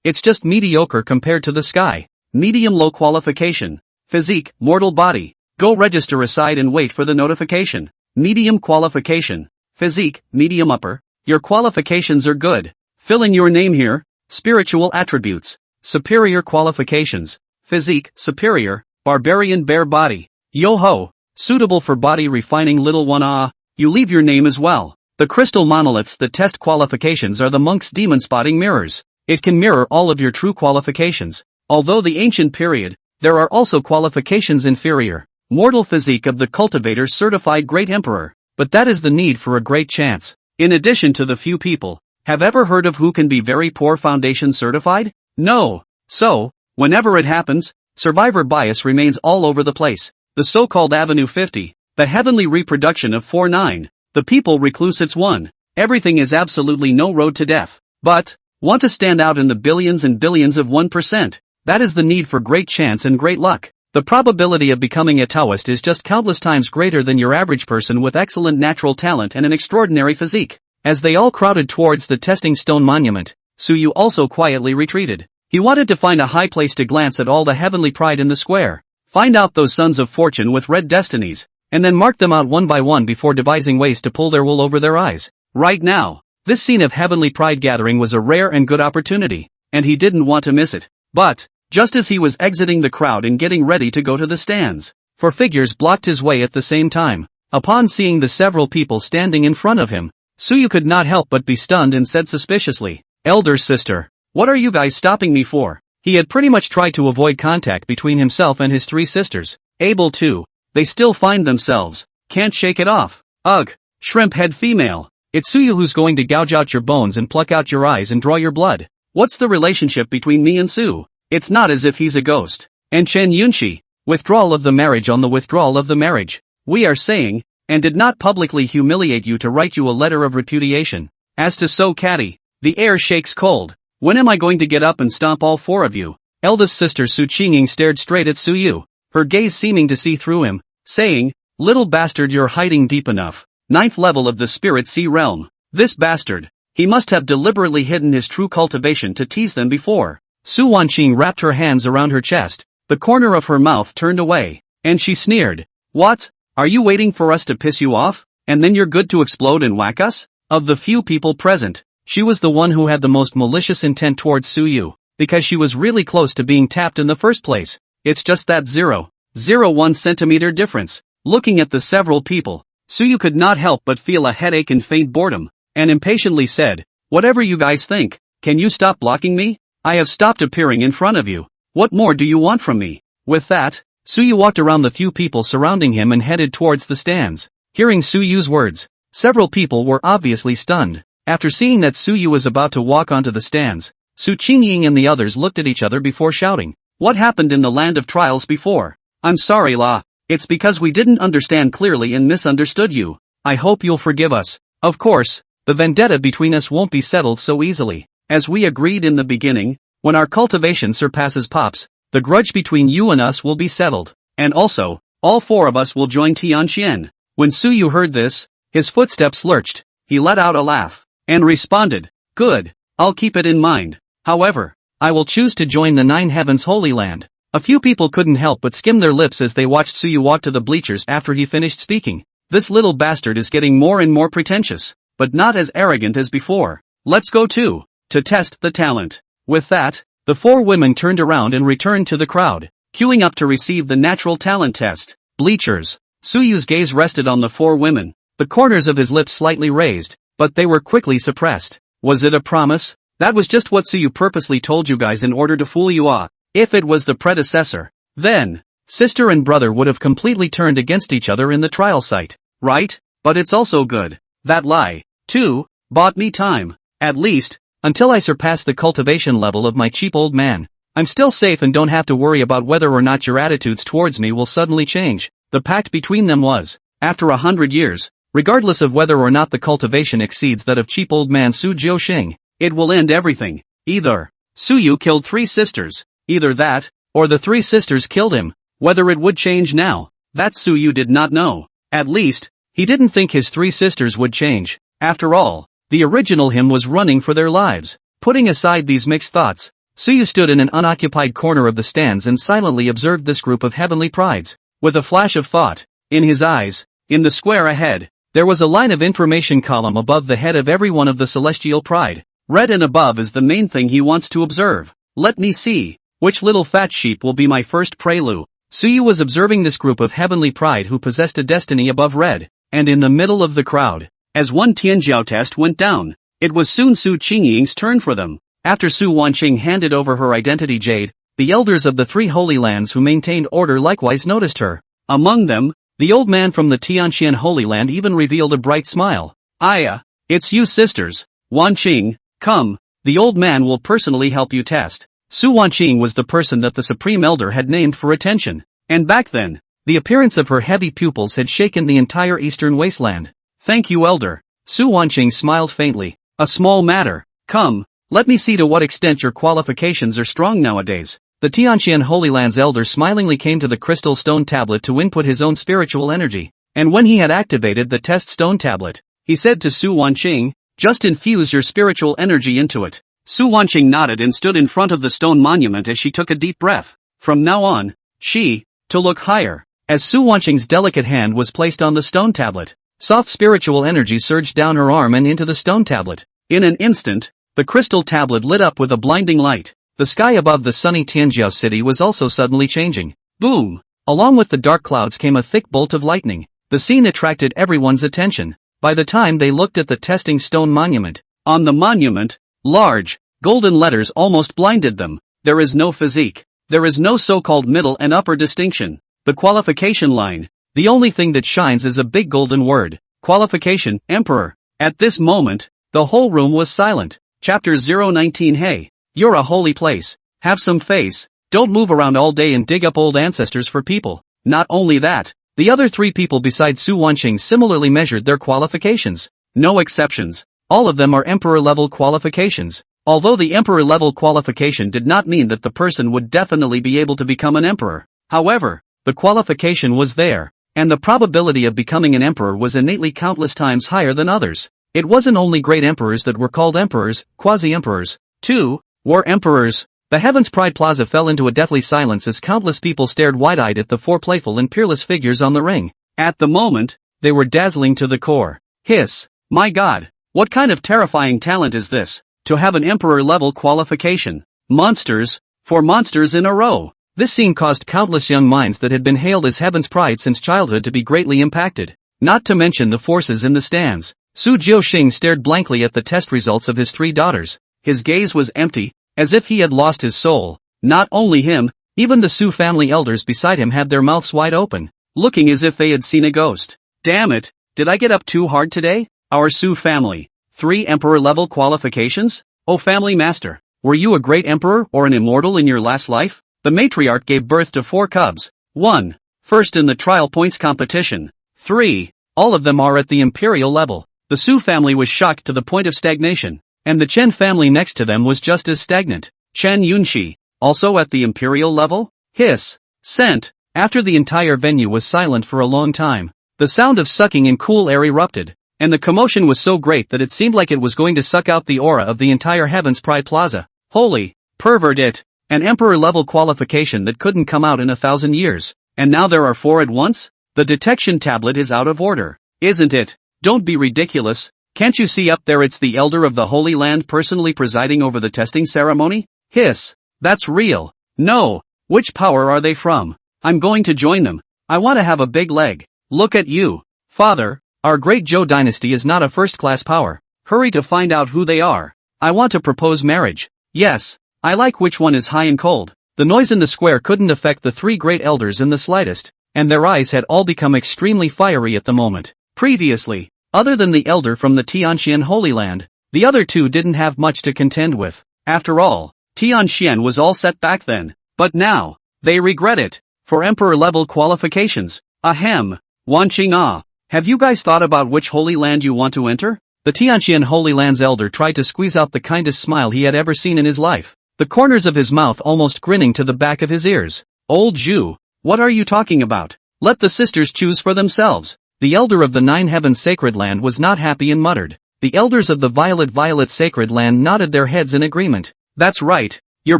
It's just mediocre compared to the sky. Medium low qualification. Physique, mortal body. Go register aside and wait for the notification. Medium qualification. Physique, medium upper. Your qualifications are good. Fill in your name here. Spiritual attributes. Superior qualifications. Physique, superior. Barbarian bare body. Yo-ho. Suitable for body refining little one. You leave your name as well. The crystal monoliths that test qualifications are the monk's demon spotting mirrors. It can mirror all of your true qualifications. Although the ancient period, there are also qualifications inferior. Mortal physique of the cultivator certified great emperor. But that is the need for a great chance. In addition to the few people, have ever heard of who can be very poor foundation certified? No. So, whenever it happens, survivor bias remains all over the place. The so-called Avenue 50, the heavenly reproduction of 4-9, the people recluse it's 1. Everything is absolutely no road to death. But, want to stand out in the billions and billions of 1%. That is the need for great chance and great luck. The probability of becoming a Taoist is just countless times greater than your average person with excellent natural talent and an extraordinary physique. As they all crowded towards the testing stone monument, Suyu also quietly retreated. He wanted to find a high place to glance at all the heavenly pride in the square, find out those sons of fortune with red destinies, and then mark them out one by one before devising ways to pull their wool over their eyes. Right now, this scene of heavenly pride gathering was a rare and good opportunity, and he didn't want to miss it. But, just as he was exiting the crowd and getting ready to go to the stands, 4 figures blocked his way at the same time. Upon seeing the several people standing in front of him, Suyu could not help but be stunned and said suspiciously, "Elder sister, what are you guys stopping me for?" He had pretty much tried to avoid contact between himself and his 3 sisters. Able to, they still find themselves, can't shake it off. Ugh, shrimp head female. It's Suyu who's going to gouge out your bones and pluck out your eyes and draw your blood. What's the relationship between me and Su? It's not as if he's a ghost. And Chen Yunxi, withdrawal of the marriage on the withdrawal of the marriage. We are saying, and did not publicly humiliate you to write you a letter of repudiation. As to So Catty, the air shakes cold. When am I going to get up and stomp all 4 of you? Eldest sister Su Qingying stared straight at Suyu, her gaze seeming to see through him, saying, "Little bastard, you're hiding deep enough. 9th level of the spirit sea realm. This bastard, he must have deliberately hidden his true cultivation to tease them before." Su Wanqing wrapped her hands around her chest, the corner of her mouth turned away, and she sneered. "What? Are you waiting for us to piss you off, and then you're good to explode and whack us?" Of the few people present, she was the one who had the most malicious intent towards Suyu, because she was really close to being tapped in the first place. It's just that 0.01 centimeter difference. Looking at the several people, Suyu could not help but feel a headache and faint boredom, and impatiently said, "Whatever you guys think, can you stop blocking me? I have stopped appearing in front of you. What more do you want from me?" With that, Suyu walked around the few people surrounding him and headed towards the stands. Hearing Suyu's words, several people were obviously stunned. After seeing that Suyu was about to walk onto the stands, Su Qingying and the others looked at each other before shouting, "What happened in the land of trials before? I'm sorry, La. It's because we didn't understand clearly and misunderstood you. I hope you'll forgive us. Of course, the vendetta between us won't be settled so easily. As we agreed in the beginning, when our cultivation surpasses Pop's, the grudge between you and us will be settled. And also, all 4 of us will join Tianxian." When Suyu heard this, his footsteps lurched. He let out a laugh, and responded, "Good, I'll keep it in mind. However, I will choose to join the 9 Heavens Holy Land." A few people couldn't help but skim their lips as they watched Suyu walk to the bleachers after he finished speaking. This little bastard is getting more and more pretentious, but not as arrogant as before. Let's go too, to test the talent. With that, the 4 women turned around and returned to the crowd, queuing up to receive the natural talent test. Bleachers. Suyu's gaze rested on the 4 women, the corners of his lips slightly raised, but they were quickly suppressed. Was it a promise? That was just what Suyu purposely told you guys in order to fool you. If it was the predecessor, then, sister and brother would have completely turned against each other in the trial site, right? But it's also good. That lie, too, bought me time. At least, until I surpass the cultivation level of my cheap old man, I'm still safe and don't have to worry about whether or not your attitudes towards me will suddenly change. The pact between them was, after 100 years, regardless of whether or not the cultivation exceeds that of cheap old man Su Jiuxing, it will end everything. Either Suyu killed 3 sisters, either that, or the 3 sisters killed him. Whether it would change now, that Suyu did not know. At least, he didn't think his 3 sisters would change. After all, the original him was running for their lives. Putting aside these mixed thoughts, Suyu stood in an unoccupied corner of the stands and silently observed this group of heavenly prides. With a flash of thought in his eyes, in the square ahead, there was a line of information column above the head of every one of the celestial pride. Red and above is the main thing he wants to observe. Let me see. Which little fat sheep will be my first prelude? Suyu was observing this group of heavenly pride who possessed a destiny above red, and in the middle of the crowd, as one Tianjiao test went down, it was soon Su Qingying's turn for them. After Su Wanqing handed over her identity jade, the elders of the three holy lands who maintained order likewise noticed her. Among them, the old man from the Tianxian Holy Land even revealed a bright smile. Aya, it's you sisters. Wanqing, come, the old man will personally help you test. Su Wanqing was the person that the Supreme Elder had named for attention, and back then, the appearance of her heavy pupils had shaken the entire eastern wasteland. Thank you, Elder. Su Wanqing smiled faintly. A small matter. Come, let me see to what extent your qualifications are strong nowadays. The Tianxian Holy Land's elder smilingly came to the crystal stone tablet to input his own spiritual energy, and when he had activated the test stone tablet, he said to Su Wanqing, just infuse your spiritual energy into it. Su Wanqing nodded and stood in front of the stone monument as she took a deep breath. From now on, to look higher. As Su Wanqing's delicate hand was placed on the stone tablet, soft spiritual energy surged down her arm and into the stone tablet. In an instant, the crystal tablet lit up with a blinding light. The sky above the sunny Tianjiao city was also suddenly changing. Boom! Along with the dark clouds came a thick bolt of lightning. The scene attracted everyone's attention. By the time they looked at the testing stone monument, on the monument, large, golden letters almost blinded them. There is no physique. There is no so-called middle and upper distinction. The qualification line. The only thing that shines is a big golden word. Qualification, Emperor. At this moment, the whole room was silent. Chapter 019. Hey, you're a holy place. Have some face. Don't move around all day and dig up old ancestors for people. Not only that, the other three people besides Su Wanqing similarly measured their qualifications. No exceptions. All of them are emperor-level qualifications. Although the emperor-level qualification did not mean that the person would definitely be able to become an emperor. However, the qualification was there, and the probability of becoming an emperor was innately countless times higher than others. It wasn't only great emperors that were called emperors, quasi-emperors, too, were emperors. The Heaven's Pride Plaza fell into a deathly silence as countless people stared wide-eyed at the four playful and peerless figures on the ring. At the moment, they were dazzling to the core. Hiss, my god, what kind of terrifying talent is this? To have an emperor-level qualification. Monsters, 4 monsters in a row. This scene caused countless young minds that had been hailed as Heaven's Pride since childhood to be greatly impacted. Not to mention the forces in the stands. Su Jiuxing stared blankly at the test results of his 3 daughters. His gaze was empty, as if he had lost his soul. Not only him, even the Su family elders beside him had their mouths wide open, looking as if they had seen a ghost. Damn it, did I get up too hard today? Our Su family. 3 emperor-level qualifications? Oh family master, were you a great emperor or an immortal in your last life? The matriarch gave birth to 4 cubs. 1. First in the trial points competition. 3. All of them are at the imperial level. The Su family was shocked to the point of stagnation, and the Chen family next to them was just as stagnant. Chen Yunxi, also at the imperial level? Hiss. Scent. After the entire venue was silent for a long time, the sound of sucking in cool air erupted, and the commotion was so great that it seemed like it was going to suck out the aura of the entire Heaven's Pride Plaza. Holy, pervert it. An emperor-level qualification that couldn't come out in 1,000 years. And now there are 4 at once? The detection tablet is out of order. Isn't it? Don't be ridiculous. Can't you see up there it's the elder of the Holy Land personally presiding over the testing ceremony? Hiss. That's real. No. Which power are they from? I'm going to join them. I want to have a big leg. Look at you. Father, our great Zhou dynasty is not a first-class power. Hurry to find out who they are. I want to propose marriage. Yes. I like which one is high and cold. The noise in the square couldn't affect the 3 great elders in the slightest, and their eyes had all become extremely fiery at the moment. Previously, other than the elder from the Tianxian Holy Land, the other 2 didn't have much to contend with. After all, Tianxian was all set back then. But now, they regret it. For emperor-level qualifications. Ahem. Wanqing ah. Have you guys thought about which Holy Land you want to enter? The Tianxian Holy Land's elder tried to squeeze out the kindest smile he had ever seen in his life, the corners of his mouth almost grinning to the back of his ears. Old Zhu, what are you talking about? Let the sisters choose for themselves. The elder of the 9 Heavens Sacred Land was not happy and muttered. The elders of the Violet Sacred Land nodded their heads in agreement. That's right, You're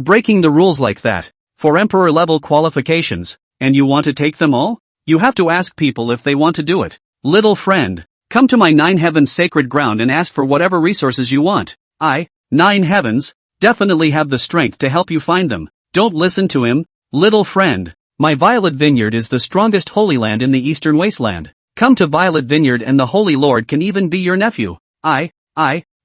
breaking the rules like that. For emperor-level qualifications, and you want to take them all? You have to ask people if they want to do it. Little friend, come to my 9 heavens sacred ground and ask for whatever resources you want. 9 heavens, definitely have the strength to help you find them. Don't listen to him, little friend. My Violet Vineyard is the strongest holy land in the eastern wasteland. Come to Violet Vineyard and the Holy Lord can even be your nephew.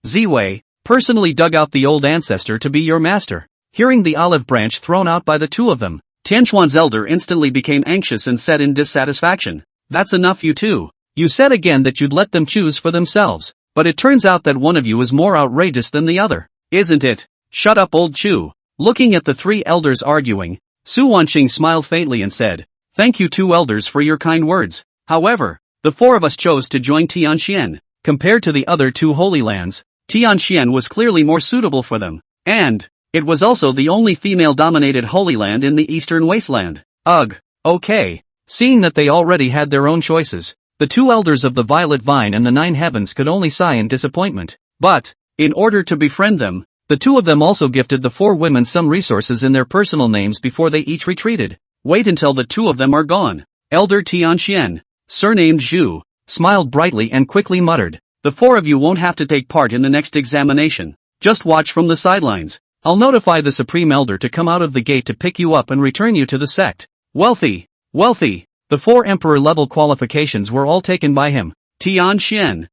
Ziwei, personally dug out the old ancestor to be your master. Hearing the olive branch thrown out by the two of them, Tianquan's elder instantly became anxious and said in dissatisfaction, "That's enough, you two. You said again that you'd let them choose for themselves, but it turns out that one of you is more outrageous than the other, isn't it? Shut up, old Chu." Looking at the three elders arguing, Su Wanqing smiled faintly and said, "Thank you two elders for your kind words. However, the four of us chose to join Tianxian. Compared to the other two holy lands, Tianxian was clearly more suitable for them, and it was also the only female-dominated holy land in the eastern wasteland. Ugh, okay." Seeing that they already had their own choices, the two elders of the Violet Vine and the 9 heavens could only sigh in disappointment. But, in order to befriend them, the two of them also gifted the 4 women some resources in their personal names before they each retreated. Wait until the two of them are gone. Elder Tianxian, surnamed Zhu, smiled brightly and quickly muttered, "The 4 of you won't have to take part in the next examination. Just watch from the sidelines. I'll notify the Supreme Elder to come out of the gate to pick you up and return you to the sect." Wealthy. The 4 emperor-level qualifications were all taken by him. Tianxian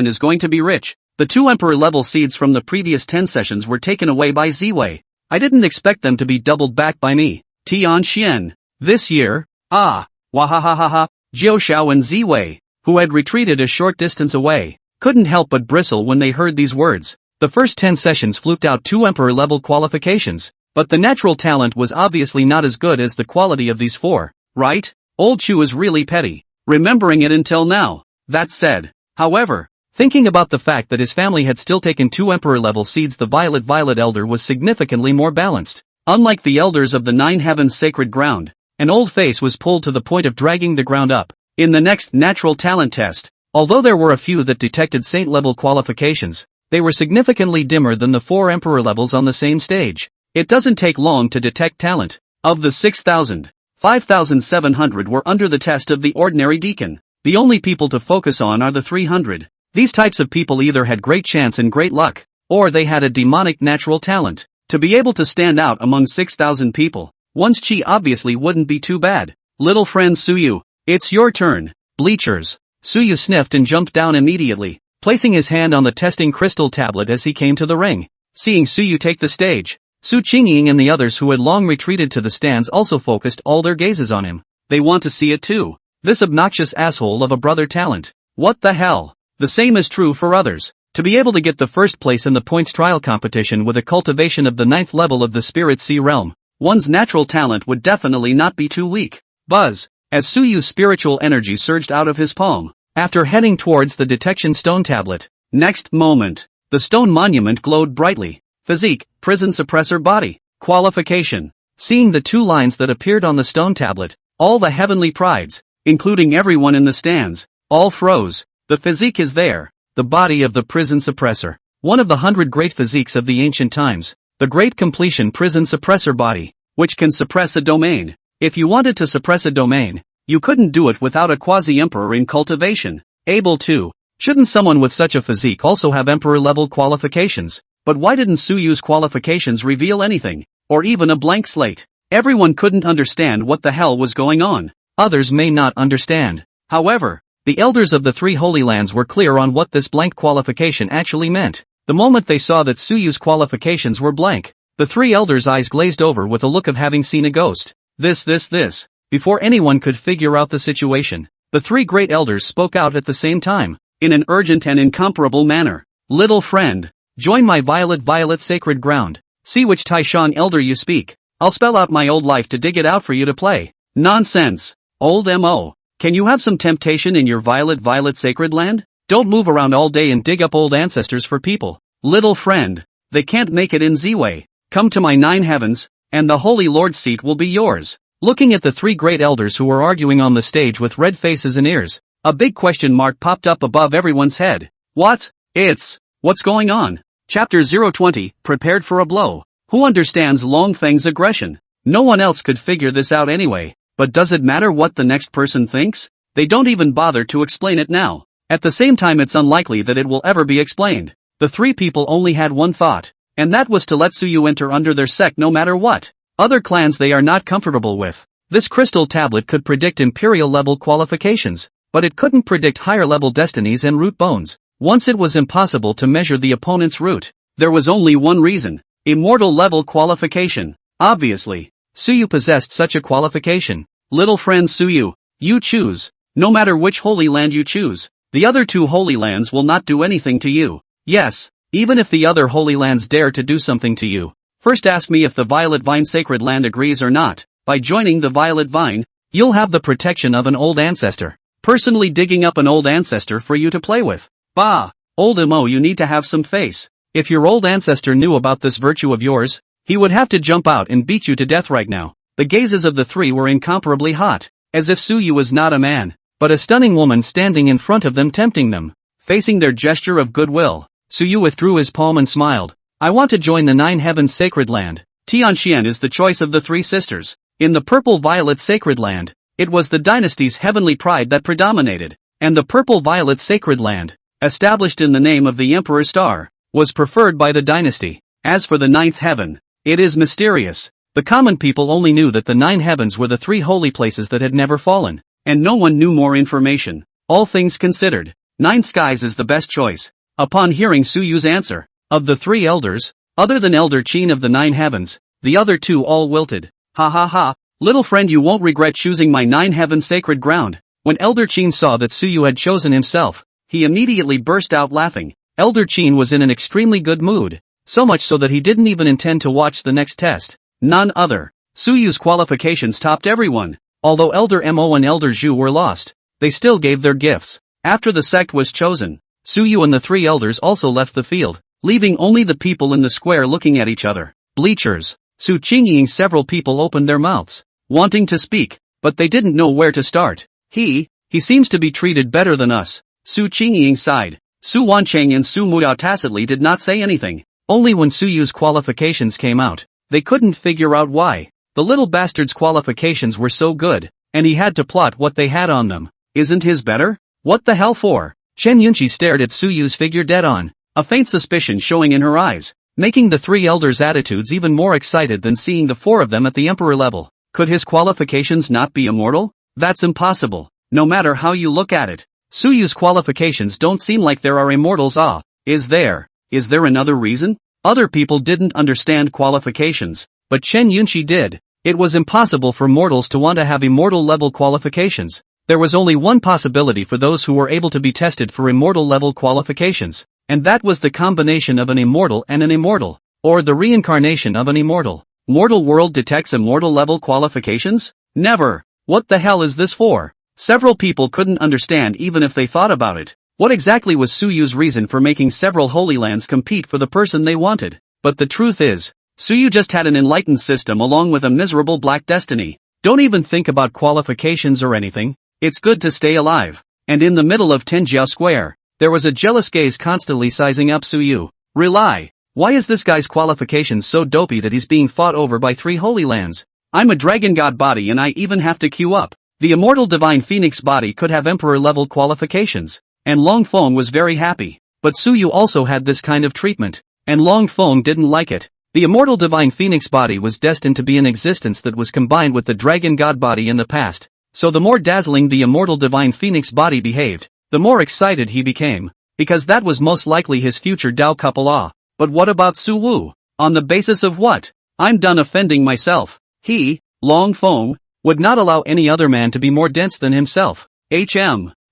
is going to be rich. The 2 emperor-level seeds from the previous 10 sessions were taken away by Ziwei. I didn't expect them to be doubled back by me. Tianxian. This year? Wahahaha. Jiao Shao and Ziwei, who had retreated a short distance away, couldn't help but bristle when they heard these words. The first 10 sessions fluked out 2 emperor-level qualifications, but the natural talent was obviously not as good as the quality of these 4, right? Old Chu is really petty, remembering it until now. That said, however, thinking about the fact that his family had still taken 2 emperor-level seeds, the Violet Elder was significantly more balanced. Unlike the elders of the 9 heavens sacred ground, an old face was pulled to the point of dragging the ground up. In the next natural talent test, although there were a few that detected saint-level qualifications, they were significantly dimmer than the 4 emperor levels on the same stage. It doesn't take long to detect talent. Of the 6,000, 5,700 were under the test of the ordinary deacon. The only people to focus on are the 300. These types of people either had great chance and great luck, or they had a demonic natural talent. To be able to stand out among 6,000 people, one's chi obviously wouldn't be too bad. Little friend Suyu, it's your turn. Bleachers. Suyu sniffed and jumped down immediately, placing his hand on the testing crystal tablet as he came to the ring. Seeing Suyu take the stage, Su Qingying and the others who had long retreated to the stands also focused all their gazes on him. They want to see it too. This obnoxious asshole of a brother talent. What the hell? The same is true for others. To be able to get the first place in the points trial competition with a cultivation of the 9th level of the Spirit Sea realm, one's natural talent would definitely not be too weak. Buzz. As Suyu's spiritual energy surged out of his palm, after heading towards the detection stone tablet. Next moment, the stone monument glowed brightly. Physique, prison suppressor body, qualification. Seeing the 2 lines that appeared on the stone tablet, all the heavenly prides, including everyone in the stands, all froze. The physique is there. The body of the prison suppressor. One of the 100 great physiques of the ancient times. The great completion prison suppressor body, which can suppress a domain. If you wanted to suppress a domain, you couldn't do it without a quasi-emperor in cultivation. Able to. Shouldn't someone with such a physique also have emperor-level qualifications? But why didn't Suyu's qualifications reveal anything? Or even a blank slate? Everyone couldn't understand what the hell was going on. Others may not understand. However, the elders of the 3 holy lands were clear on what this blank qualification actually meant. The moment they saw that Suyu's qualifications were blank, the 3 elders' eyes glazed over with a look of having seen a ghost. This. Before anyone could figure out the situation, the 3 great elders spoke out at the same time, in an urgent and incomparable manner. Little friend, join my Violet sacred ground. See which Taishan elder you speak. I'll spell out my old life to dig it out for you to play. Nonsense. Old M.O. Can you have some temptation in your Violet sacred land? Don't move around all day and dig up old ancestors for people. Little friend, they can't make it in Z-way. Come to my 9 heavens, and the Holy Lord's seat will be yours. Looking at the 3 great elders who were arguing on the stage with red faces and ears, a big question mark popped up above everyone's head. What's going on? Chapter 020, Prepared for a Blow. Who understands Long Feng's aggression? No one else could figure this out anyway, but does it matter what the next person thinks? They don't even bother to explain it now. At the same time, it's unlikely that it will ever be explained. The three people only had one thought, and that was to let Suyu enter under their sect no matter what. Other clans they are not comfortable with. This crystal tablet could predict imperial-level qualifications, but it couldn't predict higher-level destinies and root bones. Once it was impossible to measure the opponent's root, there was only one reason: immortal-level qualification. Obviously, Suyu possessed such a qualification. Little friend Suyu, you choose. No matter which holy land you choose, the other two holy lands will not do anything to you. Yes, even if the other holy lands dare to do something to you. First ask me if the Violet Vine Sacred Land agrees or not. By joining the Violet Vine, you'll have the protection of an old ancestor. Personally digging up an old ancestor for you to play with. Bah! Old Mo, you need to have some face. If your old ancestor knew about this virtue of yours, he would have to jump out and beat you to death right now. The gazes of the three were incomparably hot, as if Suyu was not a man, but a stunning woman standing in front of them tempting them. Facing their gesture of goodwill, Suyu withdrew his palm and smiled. I want to join the Nine Heavens Sacred Land. Tianxian is the choice of the three sisters. In the Purple Violet Sacred Land, it was the dynasty's heavenly pride that predominated, and the Purple Violet Sacred Land, established in the name of the Emperor Star, was preferred by the dynasty. As for the Ninth Heaven, it is mysterious. The common people only knew that the Nine Heavens were the three holy places that had never fallen, and no one knew more information. All things considered, Nine Skies is the best choice. Upon hearing Suyu's answer, of the three elders, other than Elder Qin of the Nine Heavens, the other two all wilted. Ha ha ha, little friend, you won't regret choosing my Nine Heaven sacred ground. When Elder Qin saw that Suyu had chosen himself, he immediately burst out laughing. Elder Qin was in an extremely good mood, so much so that he didn't even intend to watch the next test. None other. Suyu's qualifications topped everyone. Although Elder Mo and Elder Zhu were lost, they still gave their gifts. After the sect was chosen, Suyu and the three elders also left the field, leaving only the people in the square looking at each other. Bleachers. Su Qingying. Several people opened their mouths, wanting to speak, but they didn't know where to start. He seems to be treated better than us. Su Qingying sighed. Su Wancheng and Su Muyao tacitly did not say anything. Only when Suyu's qualifications came out, they couldn't figure out why. The little bastard's qualifications were so good, and he had to plot what they had on them. Isn't his better? What the hell for? Chen Yunxi stared at Suyu's figure dead on, a faint suspicion showing in her eyes, making the three elders' attitudes even more excited than seeing the four of them at the emperor level. Could his qualifications not be immortal? That's impossible, no matter how you look at it. Suyu's qualifications don't seem like there are immortals. Is there another reason? Other people didn't understand qualifications, but Chen Yunxi did. It was impossible for mortals to want to have immortal level qualifications. There was only one possibility for those who were able to be tested for immortal level qualifications, and that was the combination of an immortal and an immortal, or the reincarnation of an immortal. Mortal world detects immortal level qualifications? Never. What the hell is this for? Several people couldn't understand even if they thought about it. What exactly was Suyu's reason for making several holy lands compete for the person they wanted? But the truth is, Suyu just had an enlightened system along with a miserable black destiny. Don't even think about qualifications or anything. It's good to stay alive. And in the middle of Tenjiao Square, there was a jealous gaze constantly sizing up Suyu. Rely. Why is this guy's qualifications so dopey that he's being fought over by three holy lands? I'm a dragon god body and I even have to queue up. The immortal divine phoenix body could have emperor level qualifications. And Long Feng was very happy. But Suyu also had this kind of treatment, and Long Feng didn't like it. The immortal divine phoenix body was destined to be an existence that was combined with the dragon god body in the past. So the more dazzling the immortal divine phoenix body behaved, the more excited he became, because that was most likely his future Dao couple. But what about Su Wu? On the basis of what? I'm done offending myself. He, Long Feng, would not allow any other man to be more dense than himself.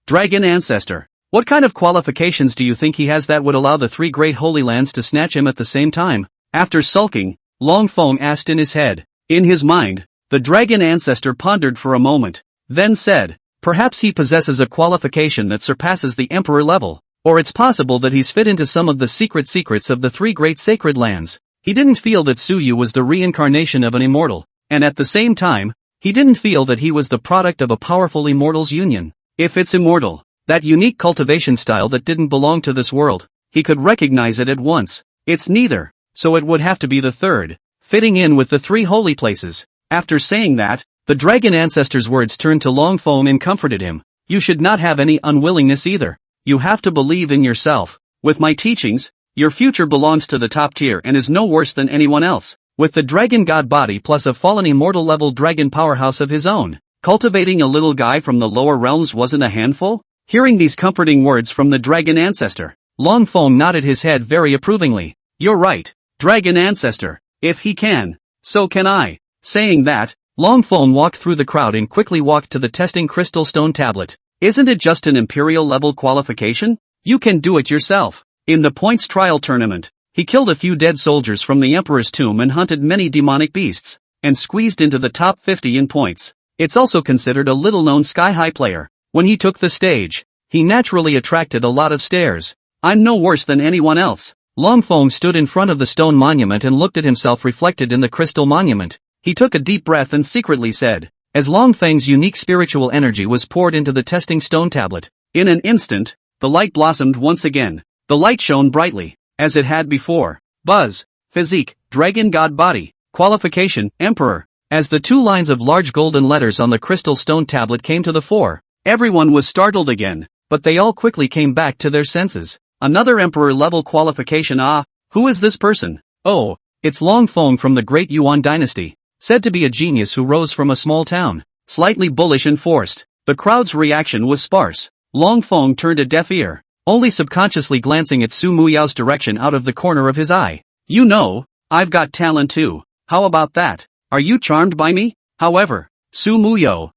Dragon ancestor. What kind of qualifications do you think he has that would allow the three great holy lands to snatch him at the same time? After sulking, Long Feng asked in his head. In his mind, the dragon ancestor pondered for a moment, then said, perhaps he possesses a qualification that surpasses the emperor level, or it's possible that he's fit into some of the secrets of the three great sacred lands. He didn't feel that Suyu was the reincarnation of an immortal, and at the same time, he didn't feel that he was the product of a powerful immortals union. If it's immortal, that unique cultivation style that didn't belong to this world, he could recognize it at once. It's neither, so it would have to be the third. fitting in with the three holy places. After saying that, the dragon ancestor's words turned to Long Feng and comforted him. You should not have any unwillingness either. You have to believe in yourself. With my teachings, your future belongs to the top tier and is no worse than anyone else. With the dragon god body plus a fallen immortal level dragon powerhouse of his own, cultivating a little guy from the lower realms wasn't a handful? Hearing these comforting words from the dragon ancestor, Long Feng nodded his head very approvingly. You're right, dragon ancestor. If he can, so can I. Saying that, Long Feng walked through the crowd and quickly walked to the testing crystal stone tablet. Isn't it just an imperial level qualification? You can do it yourself. In the points trial tournament, he killed a few dead soldiers from the emperor's tomb and hunted many demonic beasts, and squeezed into the top 50 in points. It's also considered a little-known sky-high player. When he took the stage, he naturally attracted a lot of stares. I'm no worse than anyone else. Long Feng stood in front of the stone monument and looked at himself reflected in the crystal monument. He took a deep breath and secretly said, as Long Feng's unique spiritual energy was poured into the testing stone tablet. In an instant, the light blossomed once again. The light shone brightly, as it had before. Buzz, physique, dragon god body, qualification, emperor. As the two lines of large golden letters on the crystal stone tablet came to the fore, everyone was startled again, but they all quickly came back to their senses. Another emperor-level qualification. Ah, who is this person? Oh, it's Long Feng from the Great Yuan dynasty, said to be a genius who rose from a small town. Slightly bullish and forced, the crowd's reaction was sparse. Long Feng turned a deaf ear, only subconsciously glancing at Su Muyao's direction out of the corner of his eye. You know, I've got talent too. How about that? Are you charmed by me? However, Su Muyao,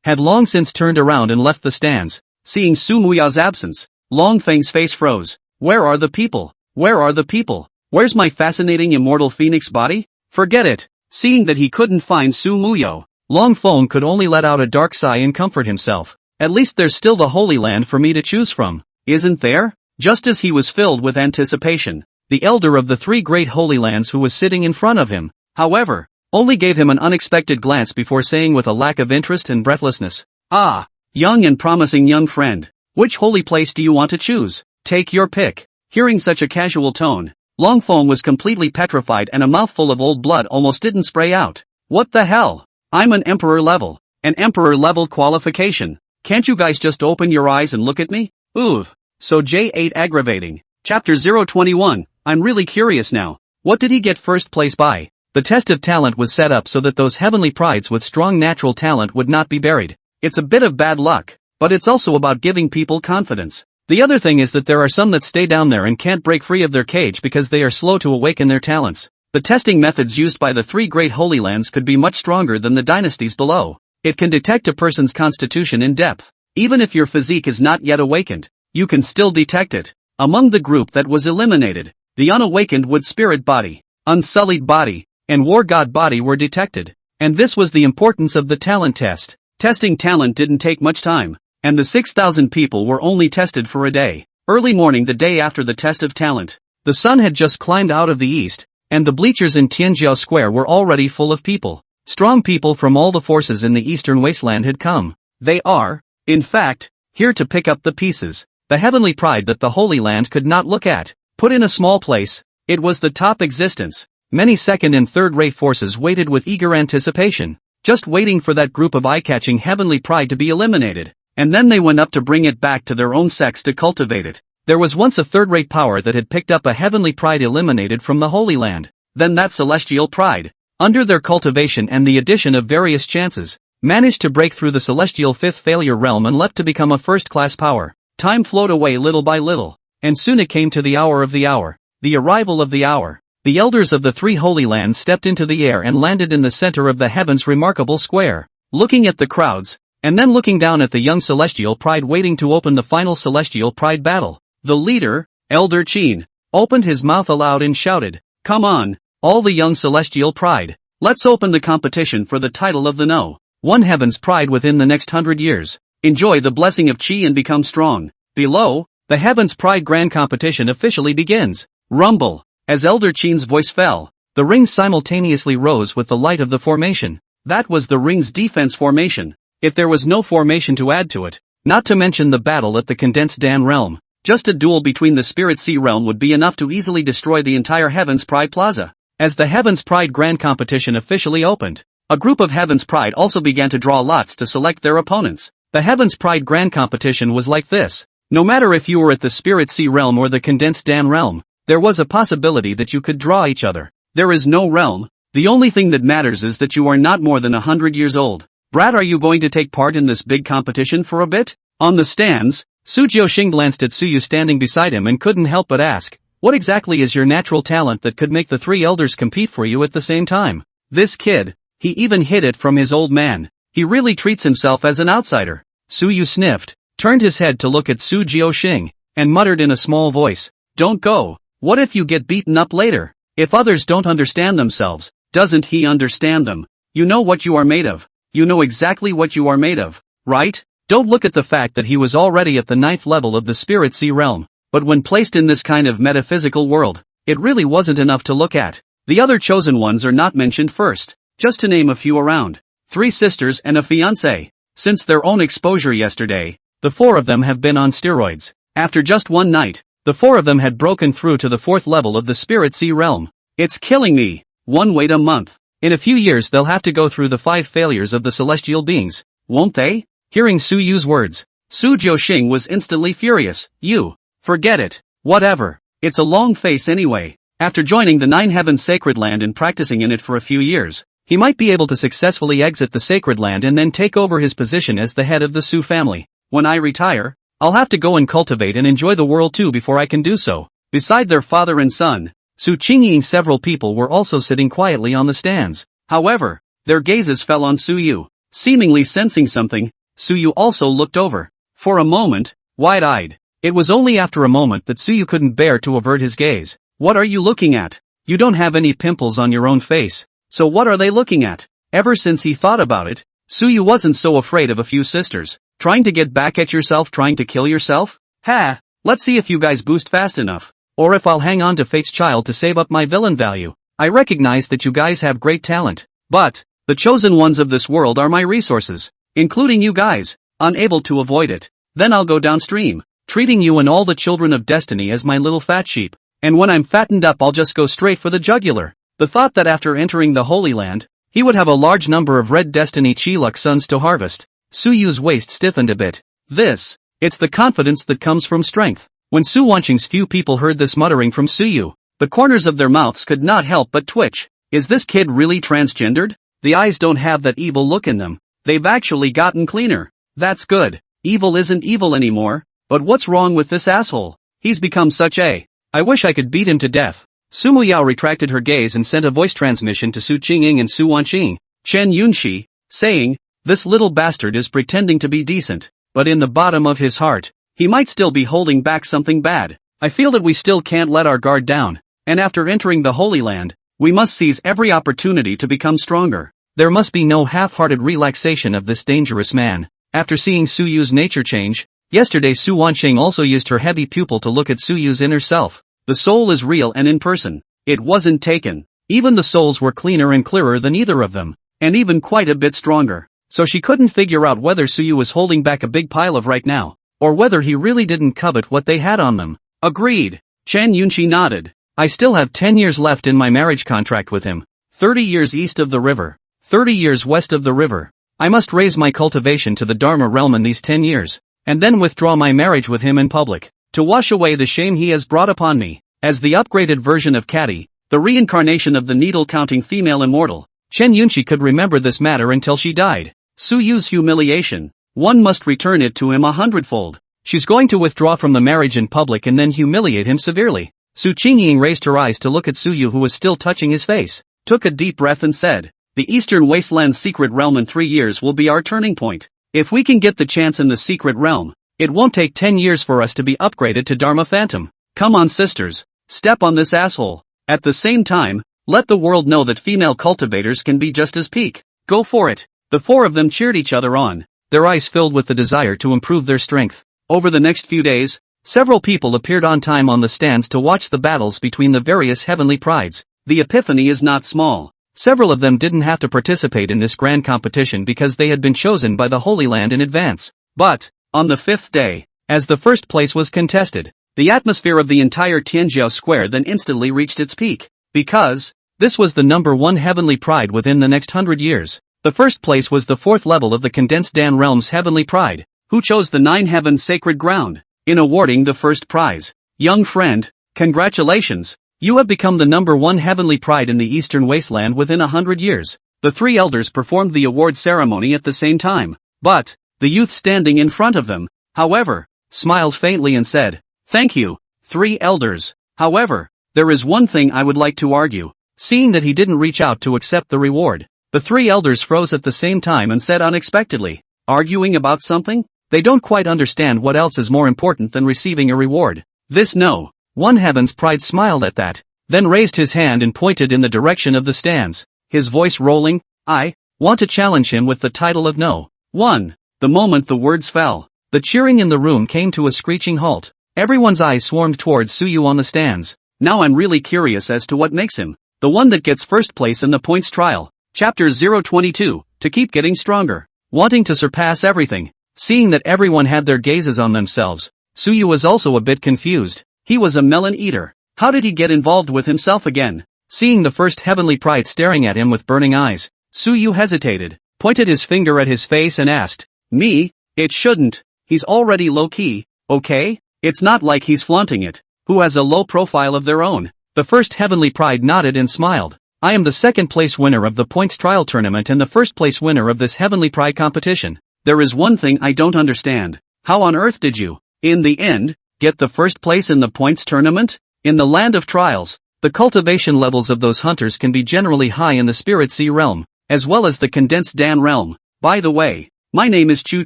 had long since turned around and left the stands. Seeing Su Muyao's absence, Long Feng's face froze. Where are the people? Where are the people? Where's my fascinating immortal phoenix body? Forget it. Seeing that he couldn't find Su Muyao, Long Feng could only let out a dark sigh and comfort himself. At least there's still the Holy Land for me to choose from, isn't there? Just as he was filled with anticipation, the elder of the three great Holy Lands who was sitting in front of him, however, only gave him an unexpected glance before saying with a lack of interest and breathlessness, Ah, young and promising young friend, which holy place do you want to choose? Take your pick. Hearing such a casual tone, Long Feng was completely petrified and a mouthful of old blood almost didn't spray out. What the hell? I'm an emperor level qualification. Can't you guys just open your eyes and look at me? Oof. So J8 aggravating. Chapter 021, I'm really curious now. What did he get first place by? The test of talent was set up so that those heavenly prides with strong natural talent would not be buried. It's a bit of bad luck, but it's also about giving people confidence. The other thing is that there are some that stay down there and can't break free of their cage because they are slow to awaken their talents. The testing methods used by the three great Holy Lands could be much stronger than the dynasties below. It can detect a person's constitution in depth. Even if your physique is not yet awakened, you can still detect it. Among the group that was eliminated, the unawakened wood spirit body, unsullied body, and war god body were detected. And this was the importance of the talent test. Testing talent didn't take much time, and the 6,000 people were only tested for a day. Early morning the day after the test of talent, the sun had just climbed out of the east, and the bleachers in Tianjiao Square were already full of people. Strong people from all the forces in the eastern wasteland had come. They are, in fact, here to pick up the pieces, the heavenly pride that the Holy Land could not look at. Put in a small place, it was the top existence. Many second and third-rate forces waited with eager anticipation, just waiting for that group of eye-catching heavenly pride to be eliminated, and then they went up to bring it back to their own sex to cultivate it. There was once a third-rate power that had picked up a heavenly pride eliminated from the Holy Land. Then that celestial pride, under their cultivation and the addition of various chances, managed to break through the celestial fifth failure realm and leapt to become a first-class power. Time flowed away little by little, and soon it came to the hour of the hour, the arrival of the hour. The elders of the three Holy Lands stepped into the air and landed in the center of the heaven's remarkable square, looking at the crowds, and then looking down at the young celestial pride waiting to open the final celestial pride battle. The leader, Elder Qin, opened his mouth aloud and shouted, Come on, all the young celestial pride, let's open the competition for the title of the No. 1 Heaven's Pride within the next 100 years. Enjoy the blessing of Qi and become strong. Below, the Heaven's Pride Grand Competition officially begins. Rumble. As Elder Qin's voice fell, the rings simultaneously rose with the light of the formation. That was the ring's defense formation. If there was no formation to add to it, not to mention the battle at the condensed Dan realm, just a duel between the Spirit Sea realm would be enough to easily destroy the entire Heaven's Pride Plaza. As the Heaven's Pride Grand Competition officially opened, a group of Heaven's Pride also began to draw lots to select their opponents. The Heaven's Pride Grand Competition was like this. No matter if you were at the Spirit Sea realm or the Condensed Dan realm, there was a possibility that you could draw each other. There is no realm. The only thing that matters is that you are not more than 100 years old. Brad, are you going to take part in this big competition for a bit? On the stands, Su Jiuxing glanced at Suyu standing beside him and couldn't help but ask, what exactly is your natural talent that could make the three elders compete for you at the same time? This kid, he even hid it from his old man. He really treats himself as an outsider. Suyu sniffed, turned his head to look at Su Jiuxing, and muttered in a small voice, don't go. What if you get beaten up later? If others don't understand themselves, doesn't he understand them? You know what you are made of. You know exactly what you are made of, right? Don't look at the fact that he was already at the 9th level of the Spirit Sea realm. But when placed in this kind of metaphysical world, it really wasn't enough to look at. The other chosen ones are not mentioned first, just to name a few around. 3 sisters and a fiancé. Since their own exposure yesterday, the 4 of them have been on steroids. After just one night, the 4 of them had broken through to the 4th level of the Spirit Sea realm. It's killing me. One wait a month. In a few years they'll have to go through the 5 failures of the celestial beings, won't they? Hearing Su Yu's words, Su Jiuxing was instantly furious. You. Forget it. Whatever. It's a long face anyway. After joining the 9 Heavens Sacred Land and practicing in it for a few years, he might be able to successfully exit the Sacred Land and then take over his position as the head of the Su family. When I retire, I'll have to go and cultivate and enjoy the world too before I can do so. Beside their father and son, Su Qingying, several people were also sitting quietly on the stands. However, their gazes fell on Su Yu. Seemingly sensing something, Su Yu also looked over. For a moment, wide-eyed. It was only after a moment that Su Yu couldn't bear to avert his gaze. What are you looking at? You don't have any pimples on your own face, so what are they looking at? Ever since he thought about it, Su Yu wasn't so afraid of a few sisters. Trying to get back at yourself, trying to kill yourself? Ha! Let's see if you guys boost fast enough, or if I'll hang on to Fate's child to save up my villain value. I recognize that you guys have great talent, but the chosen ones of this world are my resources, including you guys. Unable to avoid it, then I'll go downstream, treating you and all the children of destiny as my little fat sheep, and when I'm fattened up I'll just go straight for the jugular. The thought that after entering the Holy Land, he would have a large number of red destiny Chiluk sons to harvest. Su Yu's waist stiffened a bit. It's the confidence that comes from strength. When Su Wanqing's few people heard this muttering from Su Yu, the corners of their mouths could not help but twitch. Is this kid really transgendered? The eyes don't have that evil look in them. They've actually gotten cleaner. That's good. Evil isn't evil anymore. But what's wrong with this asshole? He's become such a... I wish I could beat him to death. Su Muyao retracted her gaze and sent a voice transmission to Su Qingying and Su Wanqing, Chen Yunxi, saying, this little bastard is pretending to be decent, but in the bottom of his heart, he might still be holding back something bad. I feel that we still can't let our guard down, and after entering the Holy Land, we must seize every opportunity to become stronger. There must be no half-hearted relaxation of this dangerous man. After seeing Su Yu's nature change, yesterday Su Wanqing also used her heavy pupil to look at Su Yu's inner self. The soul is real and in person. It wasn't taken. Even the souls were cleaner and clearer than either of them, and even quite a bit stronger. So she couldn't figure out whether Su Yu was holding back a big pile of right now, or whether he really didn't covet what they had on them. Agreed. Chen Yunxi nodded. I still have 10 years left in my marriage contract with him. 30 years east of the river. 30 years west of the river. I must raise my cultivation to the Dharma realm in these 10 years, and then withdraw my marriage with him in public, to wash away the shame he has brought upon me. As the upgraded version of Catty, the reincarnation of the needle-counting female immortal, Chen Yunxi could remember this matter until she died. Su Yu's humiliation. One must return it to him 100-fold. She's going to withdraw from the marriage in public and then humiliate him severely. Su Qingying raised her eyes to look at Su Yu, who was still touching his face, took a deep breath and said, the Eastern Wasteland's secret realm in 3 years will be our turning point. If we can get the chance in the secret realm, it won't take 10 years for us to be upgraded to Dharma Phantom. Come on sisters, step on this asshole. At the same time, let the world know that female cultivators can be just as peak. Go for it. The 4 of them cheered each other on, their eyes filled with the desire to improve their strength. Over the next few days, several people appeared on time on the stands to watch the battles between the various heavenly prides. The epiphany is not small. Several of them didn't have to participate in this grand competition because they had been chosen by the Holy Land in advance. But, on the 5th day, as the first place was contested, the atmosphere of the entire Tianjiao Square then instantly reached its peak. Because, This was the number one heavenly pride within the next 100 years. The first place was the fourth level of the condensed Dan realm's heavenly pride, who chose the 9 heavens sacred ground. In awarding the first prize, young friend, congratulations, you have become the number one heavenly pride in the Eastern Wasteland within 100 years. The 3 elders performed the award ceremony at the same time, but the youth standing in front of them, however, smiled faintly and said, "Thank you, 3 elders. However, there is one thing I would like to argue." Seeing that he didn't reach out to accept the reward, the 3 elders froze at the same time and said unexpectedly, "Arguing about something? They don't quite understand what else is more important than receiving a reward. This no." One heaven's pride smiled at that, then raised his hand and pointed in the direction of the stands, his voice rolling, "I want to challenge him with the title of No. 1. The moment the words fell, the cheering in the room came to a screeching halt. Everyone's eyes swarmed towards Suyu on the stands. Now I'm really curious as to what makes him the one that gets first place in the points trial. Chapter 022, to keep getting stronger. Wanting to surpass everything. Seeing that everyone had their gazes on themselves, Suyu was also a bit confused. He was a melon eater. How did he get involved with himself again? Seeing the first heavenly pride staring at him with burning eyes, Suyu hesitated, pointed his finger at his face and asked, "Me? It shouldn't. He's already low-key, okay? It's not like he's flaunting it. Who has a low profile of their own?" The first heavenly pride nodded and smiled. "I am the second place winner of the points trial tournament and the first place winner of this heavenly pride competition. There is one thing I don't understand. How on earth did you, in the end, get the first place in the points tournament? In the land of trials, the cultivation levels of those hunters can be generally high in the Spirit Sea realm, as well as the condensed Dan realm. By the way, my name is Chu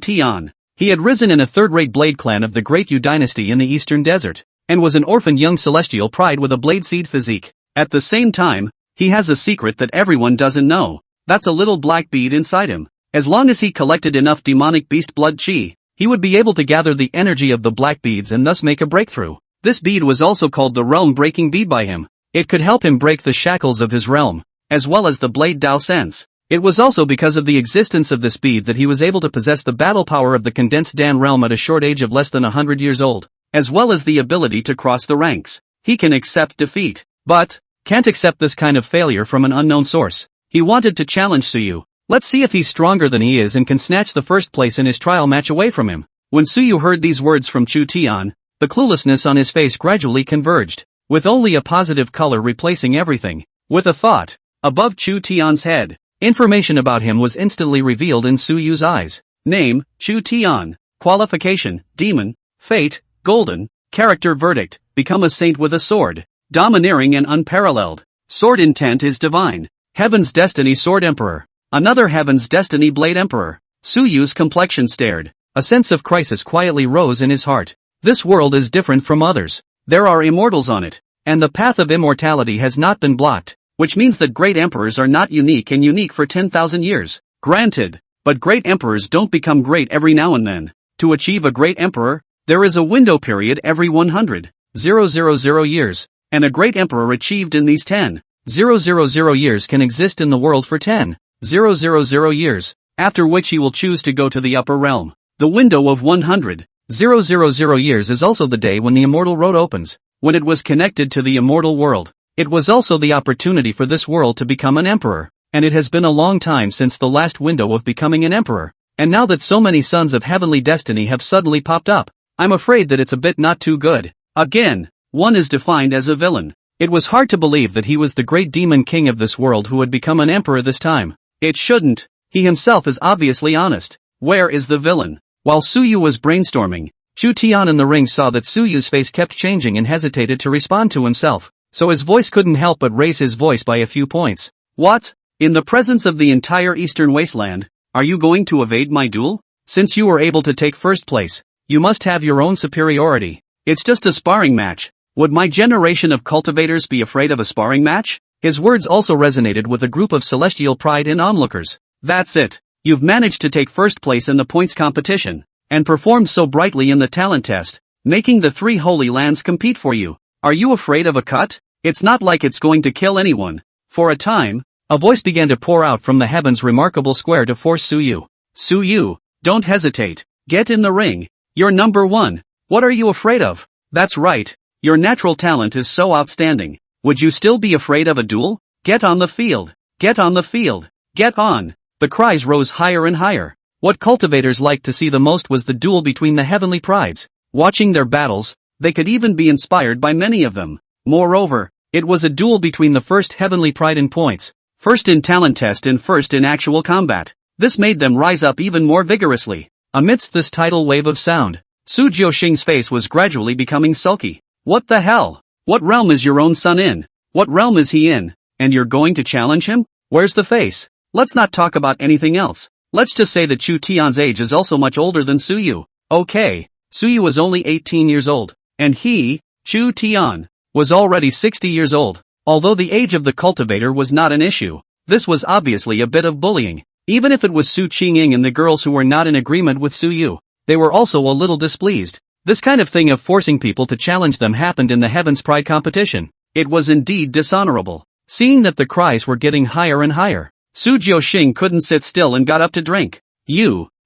Tian." He had risen in a third-rate blade clan of the Great Yu dynasty in the Eastern Desert, and was an orphaned young celestial pride with a blade seed physique. At the same time, he has a secret that everyone doesn't know. That's a little black bead inside him. As long as he collected enough demonic beast blood chi, he would be able to gather the energy of the black beads and thus make a breakthrough. This bead was also called the realm-breaking bead by him. It could help him break the shackles of his realm, as well as the blade Dao sense. It was also because of the existence of this bead that he was able to possess the battle power of the condensed Dan realm at a short age of less than 100 years old, as well as the ability to cross the ranks. He can accept defeat, but can't accept this kind of failure from an unknown source. He wanted to challenge Suyu. Let's see if he's stronger than he is and can snatch the first place in his trial match away from him. When Suyu heard these words from Chu Tian, the cluelessness on his face gradually converged, with only a positive color replacing everything. With a thought, above Chu Tian's head, information about him was instantly revealed in Suyu's eyes. Name, Chu Tian. Qualification, demon. Fate, golden. Character verdict, become a saint with a sword. Domineering and unparalleled. Sword intent is divine. Heaven's destiny sword emperor. Another heaven's destiny blade emperor. Suyu's complexion stared. A sense of crisis quietly rose in his heart. This world is different from others. There are immortals on it, and the path of immortality has not been blocked, which means that great emperors are not unique and unique for 10,000 years. Granted, but great emperors don't become great every now and then. To achieve a great emperor, there is a window period every 100,000 years, and a great emperor achieved in these 10,000 years can exist in the world for 10,000 years, after which he will choose to go to the upper realm. The window of 100,000 years is also the day when the immortal road opens. When it was connected to the immortal world, it was also the opportunity for this world to become an emperor, and it has been a long time since the last window of becoming an emperor. And now that so many sons of heavenly destiny have suddenly popped up, I'm afraid that it's a bit not too good. Again, one is defined as a villain. It was hard to believe that he was the great demon king of this world who had become an emperor this time. It shouldn't. He himself is obviously honest. Where is the villain? While Suyu was brainstorming, Chu Tian in the ring saw that Suyu's face kept changing and hesitated to respond to himself, so his voice couldn't help but raise his voice by a few points. What? In the presence of the entire Eastern Wasteland, are you going to evade my duel? Since you were able to take first place, you must have your own superiority. It's just a sparring match. Would my generation of cultivators be afraid of a sparring match? His words also resonated with a group of celestial pride and onlookers. That's it. You've managed to take first place in the points competition, and performed so brightly in the talent test, making the 3 holy lands compete for you. Are you afraid of a cut? It's not like it's going to kill anyone. For a time, a voice began to pour out from the heavens remarkable square to force Suyu. Suyu, don't hesitate. Get in the ring. You're number 1. What are you afraid of? That's right. Your natural talent is so outstanding. Would you still be afraid of a duel? Get on the field! Get on the field! Get on! The cries rose higher and higher. What cultivators liked to see the most was the duel between the heavenly prides. Watching their battles, they could even be inspired by many of them. Moreover, it was a duel between the first heavenly pride in points, first in talent test and first in actual combat. This made them rise up even more vigorously. Amidst this tidal wave of sound, Su Jiuxing's face was gradually becoming sulky. What the hell? What realm is your own son in? What realm is he in? And you're going to challenge him? Where's the face? Let's not talk about anything else. Let's just say that Chu Tian's age is also much older than Su Yu. Okay, Su Yu was only 18 years old. And he, Chu Tian, was already 60 years old. Although the age of the cultivator was not an issue, this was obviously a bit of bullying. Even if it was Su Qingying and the girls who were not in agreement with Su Yu, they were also a little displeased. This kind of thing of forcing people to challenge them happened in the Heaven's Pride competition. It was indeed dishonorable. Seeing that the cries were getting higher and higher, Su Jiuxing couldn't sit still and got up to drink.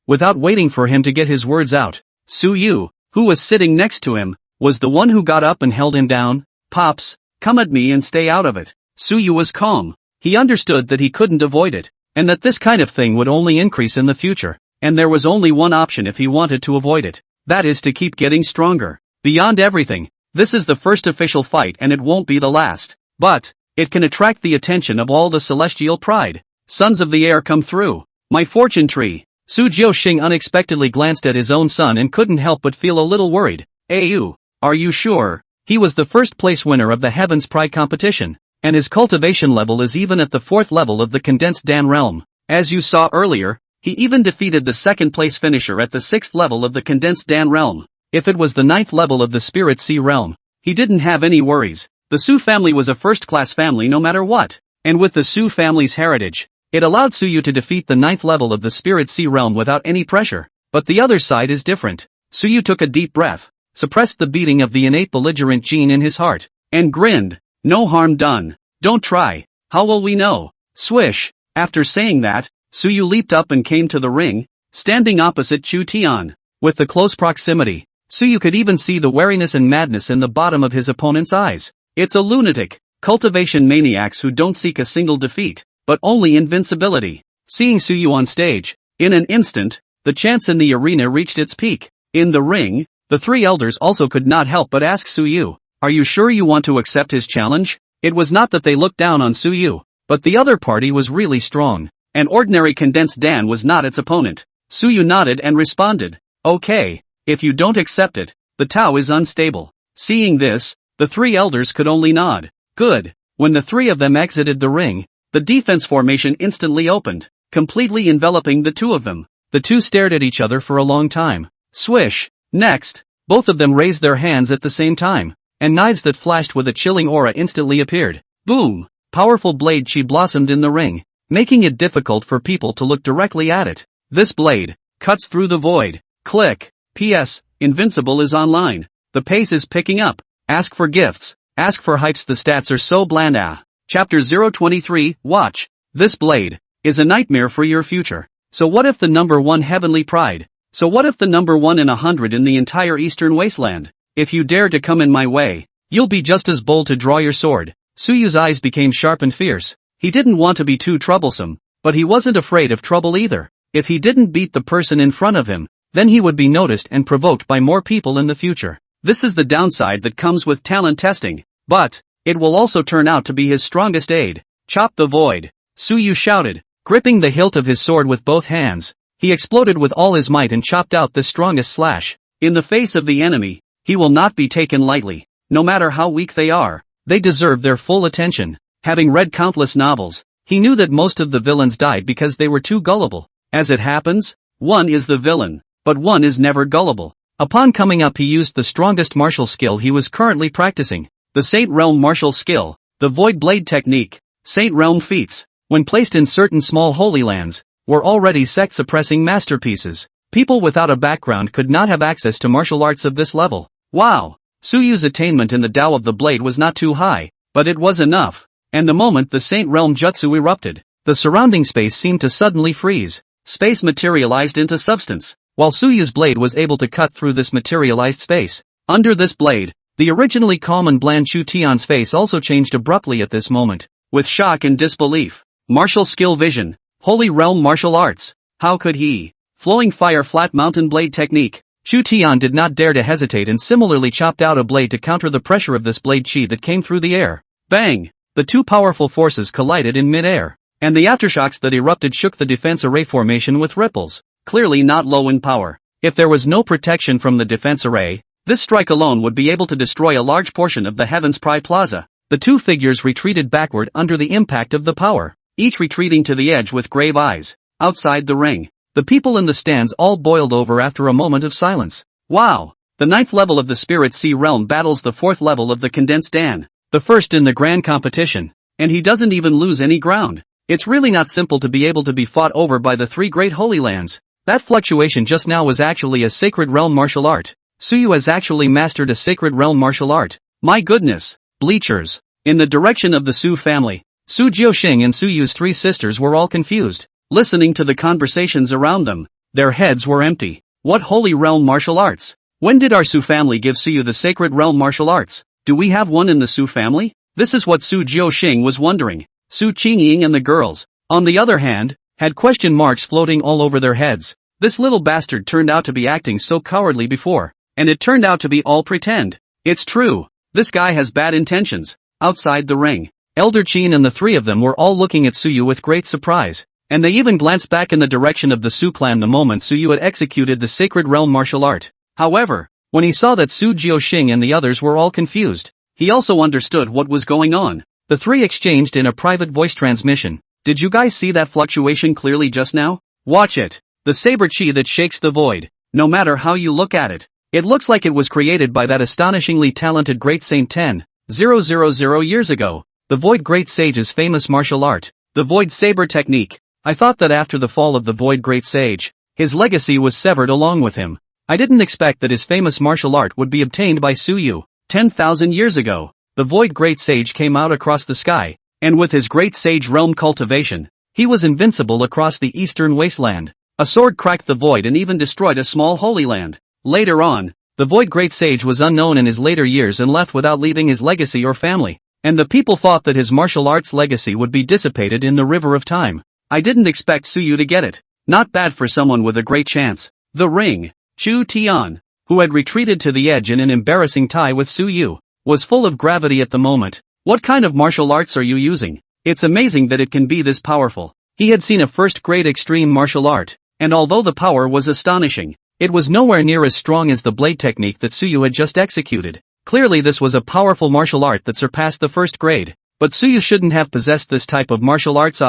Without waiting for him to get his words out, Su Yu, who was sitting next to him, was the one who got up and held him down. Pops, come at me and stay out of it. Su Yu was calm. He understood that he couldn't avoid it, and that this kind of thing would only increase in the future, and there was only one option if he wanted to avoid it. That is to keep getting stronger. Beyond everything, this is the first official fight and it won't be the last. But it can attract the attention of all the celestial pride. Sons of the air come through. My fortune tree. Su Jiuxing unexpectedly glanced at his own son and couldn't help but feel a little worried. Ayu, are you sure? He was the first place winner of the Heaven's Pride competition, and his cultivation level is even at the 4th level of the condensed Dan realm. As you saw earlier, he even defeated the 2nd place finisher at the 6th level of the condensed Dan realm. If it was the 9th level of the Spirit Sea realm, he didn't have any worries. The Su family was a first-class family no matter what, and with the Su family's heritage, it allowed Su Yu to defeat the 9th level of the Spirit Sea realm without any pressure. But the other side is different. Su Yu took a deep breath, suppressed the beating of the innate belligerent gene in his heart, and grinned. No harm done. Don't try. How will we know? Swish. After saying that, Su Yu leaped up and came to the ring, standing opposite Chu Tian. With the close proximity, Su Yu could even see the wariness and madness in the bottom of his opponent's eyes. It's a lunatic, cultivation maniacs who don't seek a single defeat, but only invincibility. Seeing Su Yu on stage, in an instant, the chants in the arena reached its peak. In the ring, the 3 elders also could not help but ask Su Yu, are you sure you want to accept his challenge? It was not that they looked down on Su Yu, but the other party was really strong. An ordinary condensed Dan was not its opponent. Su Yu nodded and responded, okay, if you don't accept it, the Tao is unstable. Seeing this, the 3 elders could only nod. Good. When the 3 of them exited the ring, the defense formation instantly opened, completely enveloping the 2 of them. The 2 stared at each other for a long time. Swish. Next, both of them raised their hands at the same time, and knives that flashed with a chilling aura instantly appeared. Boom! Powerful blade chi blossomed in the ring, making it difficult for people to look directly at it. This blade cuts through the void. Click. P.S. Invincible is online. The pace is picking up. Ask for gifts. Ask for hypes. The stats are so bland. Chapter 023, Watch. This blade is a nightmare for your future. So what if the number 1 heavenly pride? So what if the number 1 in 100 in the entire eastern wasteland? If you dare to come in my way, you'll be just as bold to draw your sword. Su Yu's eyes became sharp and fierce. He didn't want to be too troublesome, but he wasn't afraid of trouble either. If he didn't beat the person in front of him, then he would be noticed and provoked by more people in the future. This is the downside that comes with talent testing, but it will also turn out to be his strongest aid. Chop the void. Su Yu shouted, gripping the hilt of his sword with both hands. He exploded with all his might and chopped out the strongest slash. In the face of the enemy, he will not be taken lightly. No matter how weak they are, they deserve their full attention. Having read countless novels, he knew that most of the villains died because they were too gullible. As it happens, one is the villain, but one is never gullible. Upon coming up, he used the strongest martial skill he was currently practicing, the Saint Realm martial skill, the Void Blade technique. Saint Realm feats, when placed in certain small holy lands, were already sect-suppressing masterpieces. People without a background could not have access to martial arts of this level. Wow! Su Yu's attainment in the Tao of the Blade was not too high, but it was enough. And the moment the Saint Realm Jutsu erupted, the surrounding space seemed to suddenly freeze. Space materialized into substance, while Su Yu's blade was able to cut through this materialized space. Under this blade, the originally calm and bland Chu Tian's face also changed abruptly at this moment. with shock and disbelief. Martial skill vision. Holy realm martial arts. How could he? Flowing fire flat mountain blade technique. Chu Tian did not dare to hesitate and similarly chopped out a blade to counter the pressure of this blade chi that came through the air. Bang! The two powerful forces collided in mid-air, and the aftershocks that erupted shook the defense array formation with ripples. Clearly not low in power. If there was no protection from the defense array, this strike alone would be able to destroy a large portion of the Heaven's Pride Plaza. The two figures retreated backward under the impact of the power, each retreating to the edge with grave eyes. Outside the ring, the people in the stands all boiled over after a moment of silence. Wow! The 9th level of the Spirit Sea Realm battles the 4th level of the Condensed Dan, the first in the grand competition, and he doesn't even lose any ground. It's really not simple to be able to be fought over by the 3 great holy lands. That fluctuation just now was actually a sacred realm martial art. Suyu has actually mastered a sacred realm martial art. My goodness! Bleachers. In the direction of the Su family, Su Jiuxing and Suyu's 3 sisters were all confused, listening to the conversations around them. Their heads were empty. What holy realm martial arts? When did our Su family give Suyu the sacred realm martial arts? Do we have one in the Su family? This is what Su Jiuxing was wondering. Su Qingying and the girls, on the other hand, had question marks floating all over their heads. This little bastard turned out to be acting so cowardly before, and it turned out to be all pretend. It's true. This guy has bad intentions. Outside the ring, Elder Qin and the 3 of them were all looking at Suyu with great surprise, and they even glanced back in the direction of the Su clan the moment Suyu had executed the sacred realm martial art. However, when he saw that Su Jiuxing and the others were all confused, he also understood what was going on. The 3 exchanged in a private voice transmission. Did you guys see that fluctuation clearly just now? Watch it. The saber chi that shakes the void. No matter how you look at it, it looks like it was created by that astonishingly talented great saint 10,000 years ago. The Void Great Sage's famous martial art, the Void Saber technique. I thought that after the fall of the Void Great Sage, his legacy was severed along with him. I didn't expect that his famous martial art would be obtained by Suyu. 10,000 years ago, the Void Great Sage came out across the sky, and with his Great Sage realm cultivation, he was invincible across the eastern wasteland. A sword cracked the void and even destroyed a small holy land. Later on, the Void Great Sage was unknown in his later years and left without leaving his legacy or family, and the people thought that his martial arts legacy would be dissipated in the river of time. I didn't expect Suyu to get it. Not bad for someone with a great chance. The ring. Chu Tian, who had retreated to the edge in an embarrassing tie with Suyu, was full of gravity at the moment. What kind of martial arts are you using? It's amazing that it can be this powerful. He had seen a first-grade extreme martial art, and although the power was astonishing, it was nowhere near as strong as the blade technique that Suyu had just executed. Clearly this was a powerful martial art that surpassed the first grade, but Suyu shouldn't have possessed this type of martial arts.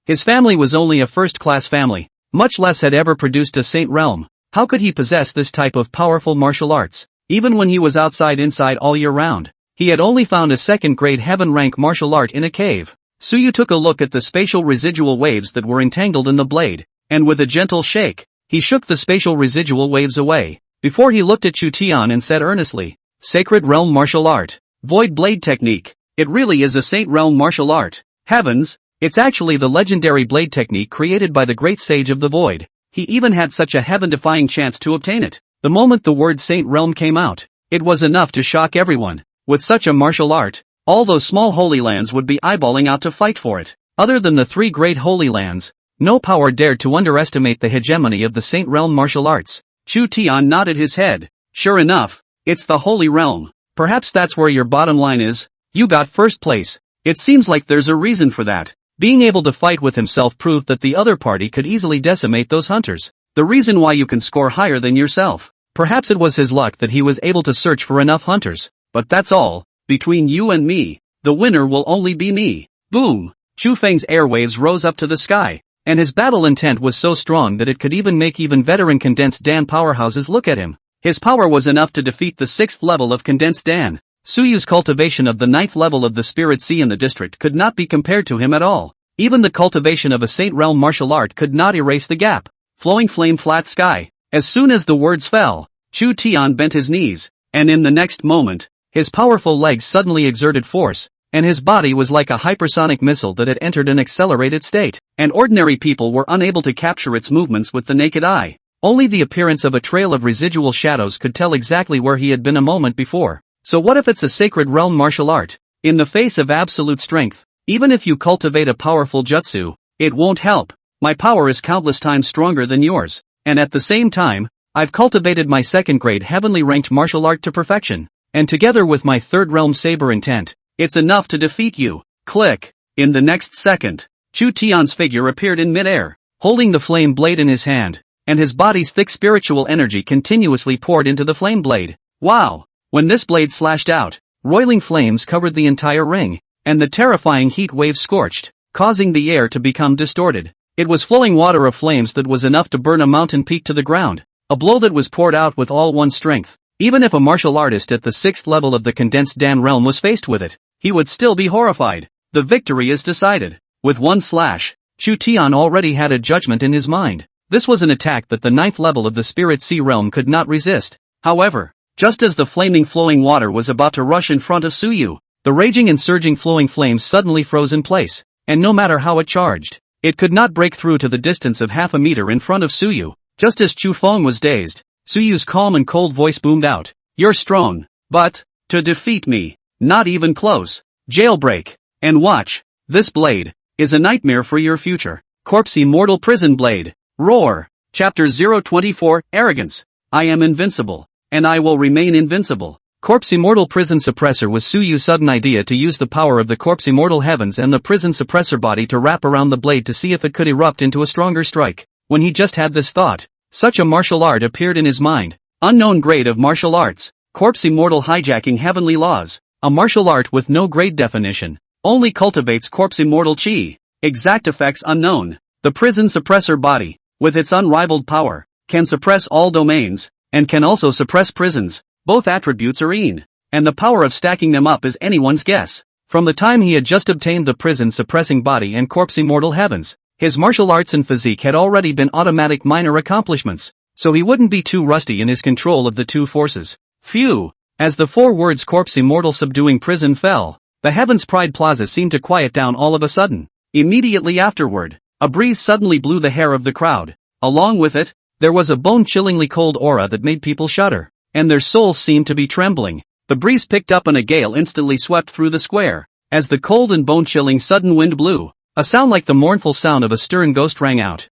His family was only a first-class family, much less had ever produced a saint realm. How could he possess this type of powerful martial arts? Even when he was inside all year round, he had only found a second-grade heaven-rank martial art in a cave. Suyu took a look at the spatial residual waves that were entangled in the blade, and with a gentle shake, he shook the spatial residual waves away, before he looked at Chu Tian and said earnestly, Sacred Realm Martial Art. Void Blade Technique. It really is a Saint Realm martial art. Heavens, it's actually the legendary blade technique created by the great sage of the void. He even had such a heaven-defying chance to obtain it. The moment the word Saint Realm came out, it was enough to shock everyone. With such a martial art, all those small holy lands would be eyeballing out to fight for it. Other than the 3 great holy lands, no power dared to underestimate the hegemony of the Saint Realm martial arts. Chu Tian nodded his head. Sure enough, it's the Holy Realm. Perhaps that's where your bottom line is. You got first place. It seems like there's a reason for that. Being able to fight with himself proved that the other party could easily decimate those hunters. The reason why you can score higher than yourself. Perhaps it was his luck that he was able to search for enough hunters. But that's all. Between you and me, the winner will only be me. Boom! Chu Feng's airwaves rose up to the sky, and his battle intent was so strong that it could even make veteran Condensed Dan powerhouses look at him. His power was enough to defeat the 6th level of Condensed Dan. Suyu's cultivation of the 9th level of the Spirit Sea in the district could not be compared to him at all. Even the cultivation of a Saint Realm martial art could not erase the gap. Flowing flame flat sky. As soon as the words fell, Chu Tian bent his knees, and in the next moment, his powerful legs suddenly exerted force, and his body was like a hypersonic missile that had entered an accelerated state, and ordinary people were unable to capture its movements with the naked eye. Only the appearance of a trail of residual shadows could tell exactly where he had been a moment before. So what if it's a sacred realm martial art? In the face of absolute strength, Even if you cultivate a powerful jutsu, it won't help. My power is countless times stronger than yours, and at the same time, I've cultivated my second-grade heavenly ranked martial art to perfection, and together with my third realm saber intent, it's enough to defeat you. Click. In the next second, Chu Tian's figure appeared in midair, holding the flame blade in his hand, and his body's thick spiritual energy continuously poured into the flame blade. Wow! When this blade slashed out, roiling flames covered the entire ring, and the terrifying heat wave scorched, causing the air to become distorted. It was flowing water of flames that was enough to burn a mountain peak to the ground, a blow that was poured out with all one's strength. Even if a martial artist at the 6th level of the condensed Dan realm was faced with it, he would still be horrified. The victory is decided. With one slash, Chu Tian already had a judgment in his mind. This was an attack that the 9th level of the Spirit Sea realm could not resist. However, just as the flaming flowing water was about to rush in front of Suyu, the raging and surging flowing flames suddenly froze in place, and no matter how it charged, it could not break through to the distance of half a meter in front of Suyu. Just as Chu Feng was dazed, Suyu's calm and cold voice boomed out. You're strong, but, to defeat me, not even close. Jailbreak. And watch, this blade, is a nightmare for your future. Corpse Immortal Prison Blade. Roar. Chapter 024, Arrogance. I am invincible, and I will remain invincible. Corpse Immortal Prison Suppressor was Suyu's sudden idea to use the power of the Corpse Immortal Heavens and the Prison Suppressor body to wrap around the blade to see if it could erupt into a stronger strike. When he just had this thought, such a martial art appeared in his mind. Unknown grade of martial arts. Corpse Immortal Hijacking Heavenly Laws. A martial art with no grade definition. Only cultivates Corpse Immortal Chi. Exact effects unknown. The Prison Suppressor body, with its unrivaled power, can suppress all domains, and can also suppress prisons. Both attributes are in, and the power of stacking them up is anyone's guess. From the time he had just obtained the prison suppressing body and Corpse Immortal Heavens, his martial arts and physique had already been automatic minor accomplishments, so he wouldn't be too rusty in his control of the two forces. Phew! As the 4 words Corpse Immortal Subduing Prison fell, the Heaven's Pride Plaza seemed to quiet down all of a sudden. Immediately afterward, a breeze suddenly blew the hair of the crowd. Along with it, there was a bone-chillingly cold aura that made people shudder, and their souls seemed to be trembling. The breeze picked up and a gale instantly swept through the square. As the cold and bone-chilling sudden wind blew, a sound like the mournful sound of a stern ghost rang out.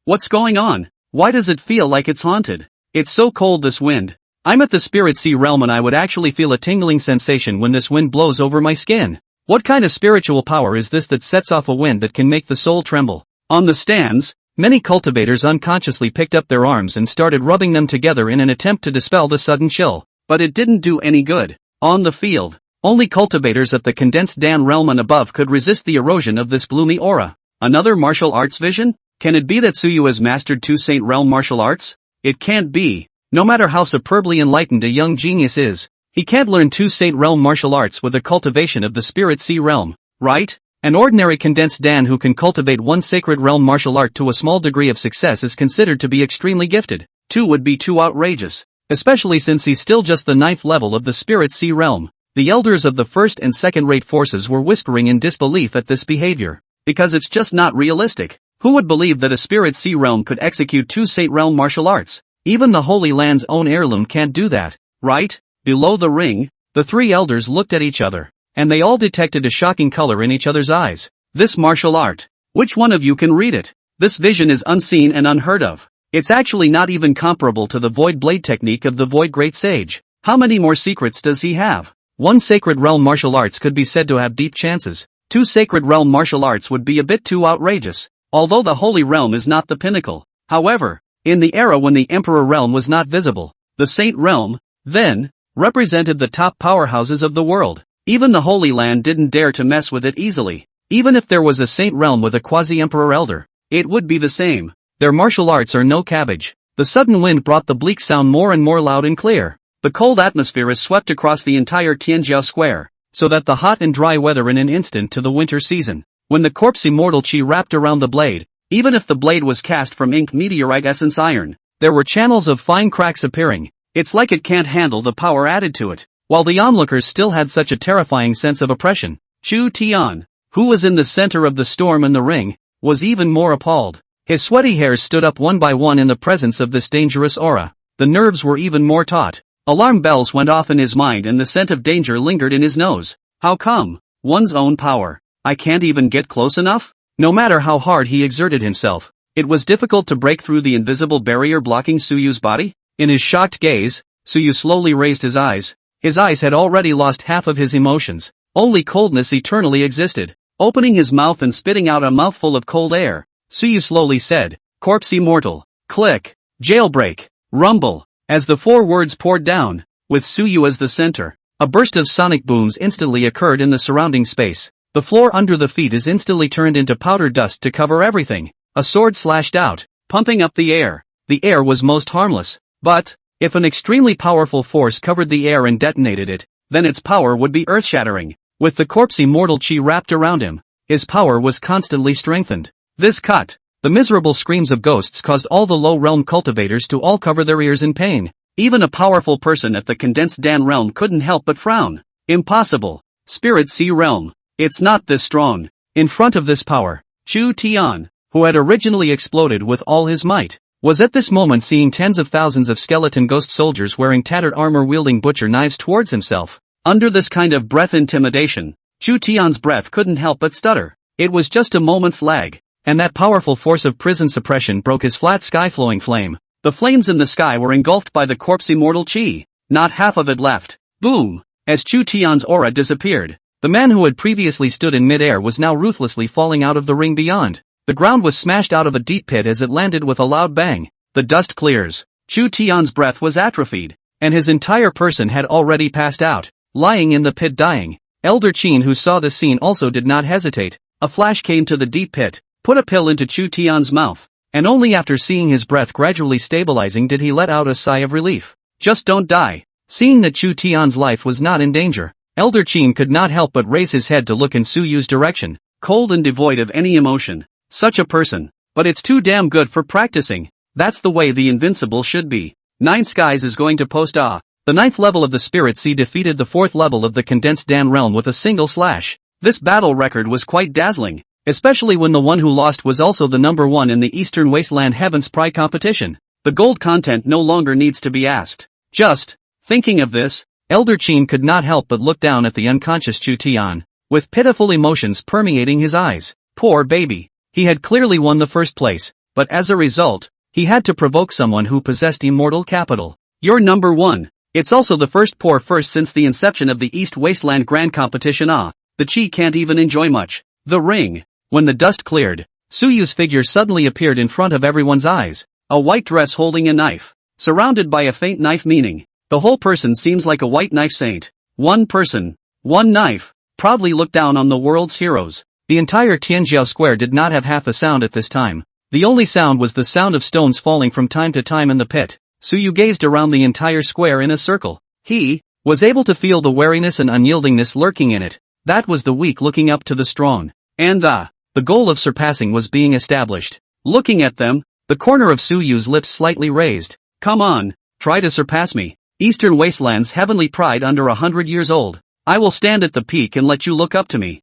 What's going on? Why does it feel like it's haunted? It's so cold this wind. I'm at the Spirit Sea realm and I would actually feel a tingling sensation when this wind blows over my skin. What kind of spiritual power is this that sets off a wind that can make the soul tremble? On the stands, many cultivators unconsciously picked up their arms and started rubbing them together in an attempt to dispel the sudden chill, but it didn't do any good. On the field, only cultivators at the condensed Dan realm and above could resist the erosion of this gloomy aura. Another martial arts vision? Can it be that Suyu has mastered 2 Saint Realm martial arts? It can't be. No matter how superbly enlightened a young genius is, he can't learn 2 Saint Realm martial arts with the cultivation of the Spirit Sea realm, right? An ordinary condensed Dan who can cultivate 1 Sacred Realm martial art to a small degree of success is considered to be extremely gifted. 2 would be too outrageous, especially since he's still just the 9th level of the Spirit Sea realm. The elders of the first and second-rate forces were whispering in disbelief at this behavior, because it's just not realistic. Who would believe that a Spirit Sea realm could execute 2 Saint Realm martial arts? Even the Holy Land's own heirloom can't do that, right? Below the ring, the 3 elders looked at each other, and they all detected a shocking color in each other's eyes. This martial art. Which one of you can read it? This vision is unseen and unheard of. It's actually not even comparable to the Void Blade technique of the Void Great Sage. How many more secrets does he have? 1 Sacred Realm martial arts could be said to have deep chances. 2 Sacred Realm martial arts would be a bit too outrageous, although the Holy Realm is not the pinnacle. However, in the era when the Emperor Realm was not visible, the Saint Realm, then, represented the top powerhouses of the world. Even the Holy Land didn't dare to mess with it easily. Even if there was a Saint Realm with a quasi-Emperor Elder, it would be the same. Their martial arts are no cabbage. The sudden wind brought the bleak sound more and more loud and clear. The cold atmosphere is swept across the entire Tianjiao Square, so that the hot and dry weather in an instant to the winter season. When the Corpse Immortal Chi wrapped around the blade, even if the blade was cast from inked meteorite essence iron, there were channels of fine cracks appearing. It's like it can't handle the power added to it. While the onlookers still had such a terrifying sense of oppression, Chu Tian, who was in the center of the storm in the ring, was even more appalled. His sweaty hairs stood up one by one in the presence of this dangerous aura. The nerves were even more taut. Alarm bells went off in his mind and the scent of danger lingered in his nose. How come? One's own power. I can't even get close enough? No matter how hard he exerted himself, it was difficult to break through the invisible barrier blocking Suyu's body. In his shocked gaze, Suyu slowly raised his eyes. His eyes had already lost half of his emotions. Only coldness eternally existed. Opening his mouth and spitting out a mouthful of cold air, Suyu slowly said, "Corpse immortal." Click. Jailbreak. Rumble. As the 4 words poured down, with Suyu as the center, a burst of sonic booms instantly occurred in the surrounding space. The floor under the feet is instantly turned into powder dust to cover everything. A sword slashed out, pumping up the air. The air was most harmless. But, if an extremely powerful force covered the air and detonated it, then its power would be earth-shattering. With the corpse immortal chi wrapped around him, his power was constantly strengthened. This cut, the miserable screams of ghosts caused all the low-realm cultivators to all cover their ears in pain. Even a powerful person at the condensed Dan realm couldn't help but frown. Impossible. Spirit Sea realm. It's not this strong. In front of this power, Chu Tian, who had originally exploded with all his might, was at this moment seeing tens of thousands of skeleton ghost soldiers wearing tattered armor wielding butcher knives towards himself. Under this kind of breath intimidation, Chu Tian's breath couldn't help but stutter. It was just a moment's lag, and that powerful force of prison suppression broke his flat sky-flowing flame. The flames in the sky were engulfed by the corpse immortal chi. Not half of it left. Boom! As Chu Tian's aura disappeared, the man who had previously stood in mid-air was now ruthlessly falling out of the ring beyond. The ground was smashed out of a deep pit as it landed with a loud bang. The dust clears. Chu Tian's breath was atrophied, and his entire person had already passed out, lying in the pit dying. Elder Qin, who saw this scene, also did not hesitate. A flash came to the deep pit, put a pill into Chu Tian's mouth, and only after seeing his breath gradually stabilizing did he let out a sigh of relief. Just don't die. Seeing that Chu Tian's life was not in danger, Elder Qin could not help but raise his head to look in Suyu's direction, cold and devoid of any emotion. Such a person. But it's too damn good for practicing. That's the way the invincible should be. 9 Skies is going to post The 9th level of the Spirit Sea defeated the 4th level of the condensed Dan realm with a single slash. This battle record was quite dazzling, especially when the one who lost was also the number 1 in the Eastern Wasteland Heaven's Pride competition. The gold content no longer needs to be asked. Just thinking of this, Elder Qin could not help but look down at the unconscious Chu Tian, with pitiful emotions permeating his eyes. Poor baby. He had clearly won the first place, but as a result, he had to provoke someone who possessed immortal capital. You're number 1. It's also the first poor first since the inception of the East Wasteland Grand Competition. The chi can't even enjoy much. The ring. When the dust cleared, Suyu's figure suddenly appeared in front of everyone's eyes. A white dress holding a knife, surrounded by a faint knife meaning. The whole person seems like a white knife saint. One person, one knife, proudly looked down on the world's heroes. The entire Tianjiao Square did not have half a sound at this time. The only sound was the sound of stones falling from time to time in the pit. Suyu gazed around the entire square in a circle. He was able to feel the wariness and unyieldingness lurking in it. That was the weak looking up to the strong. And the goal of surpassing was being established. Looking at them, the corner of Suyu's lips slightly raised. Come on, try to surpass me. Eastern Wasteland's heavenly pride under 100 years old. I will stand at the peak and let you look up to me.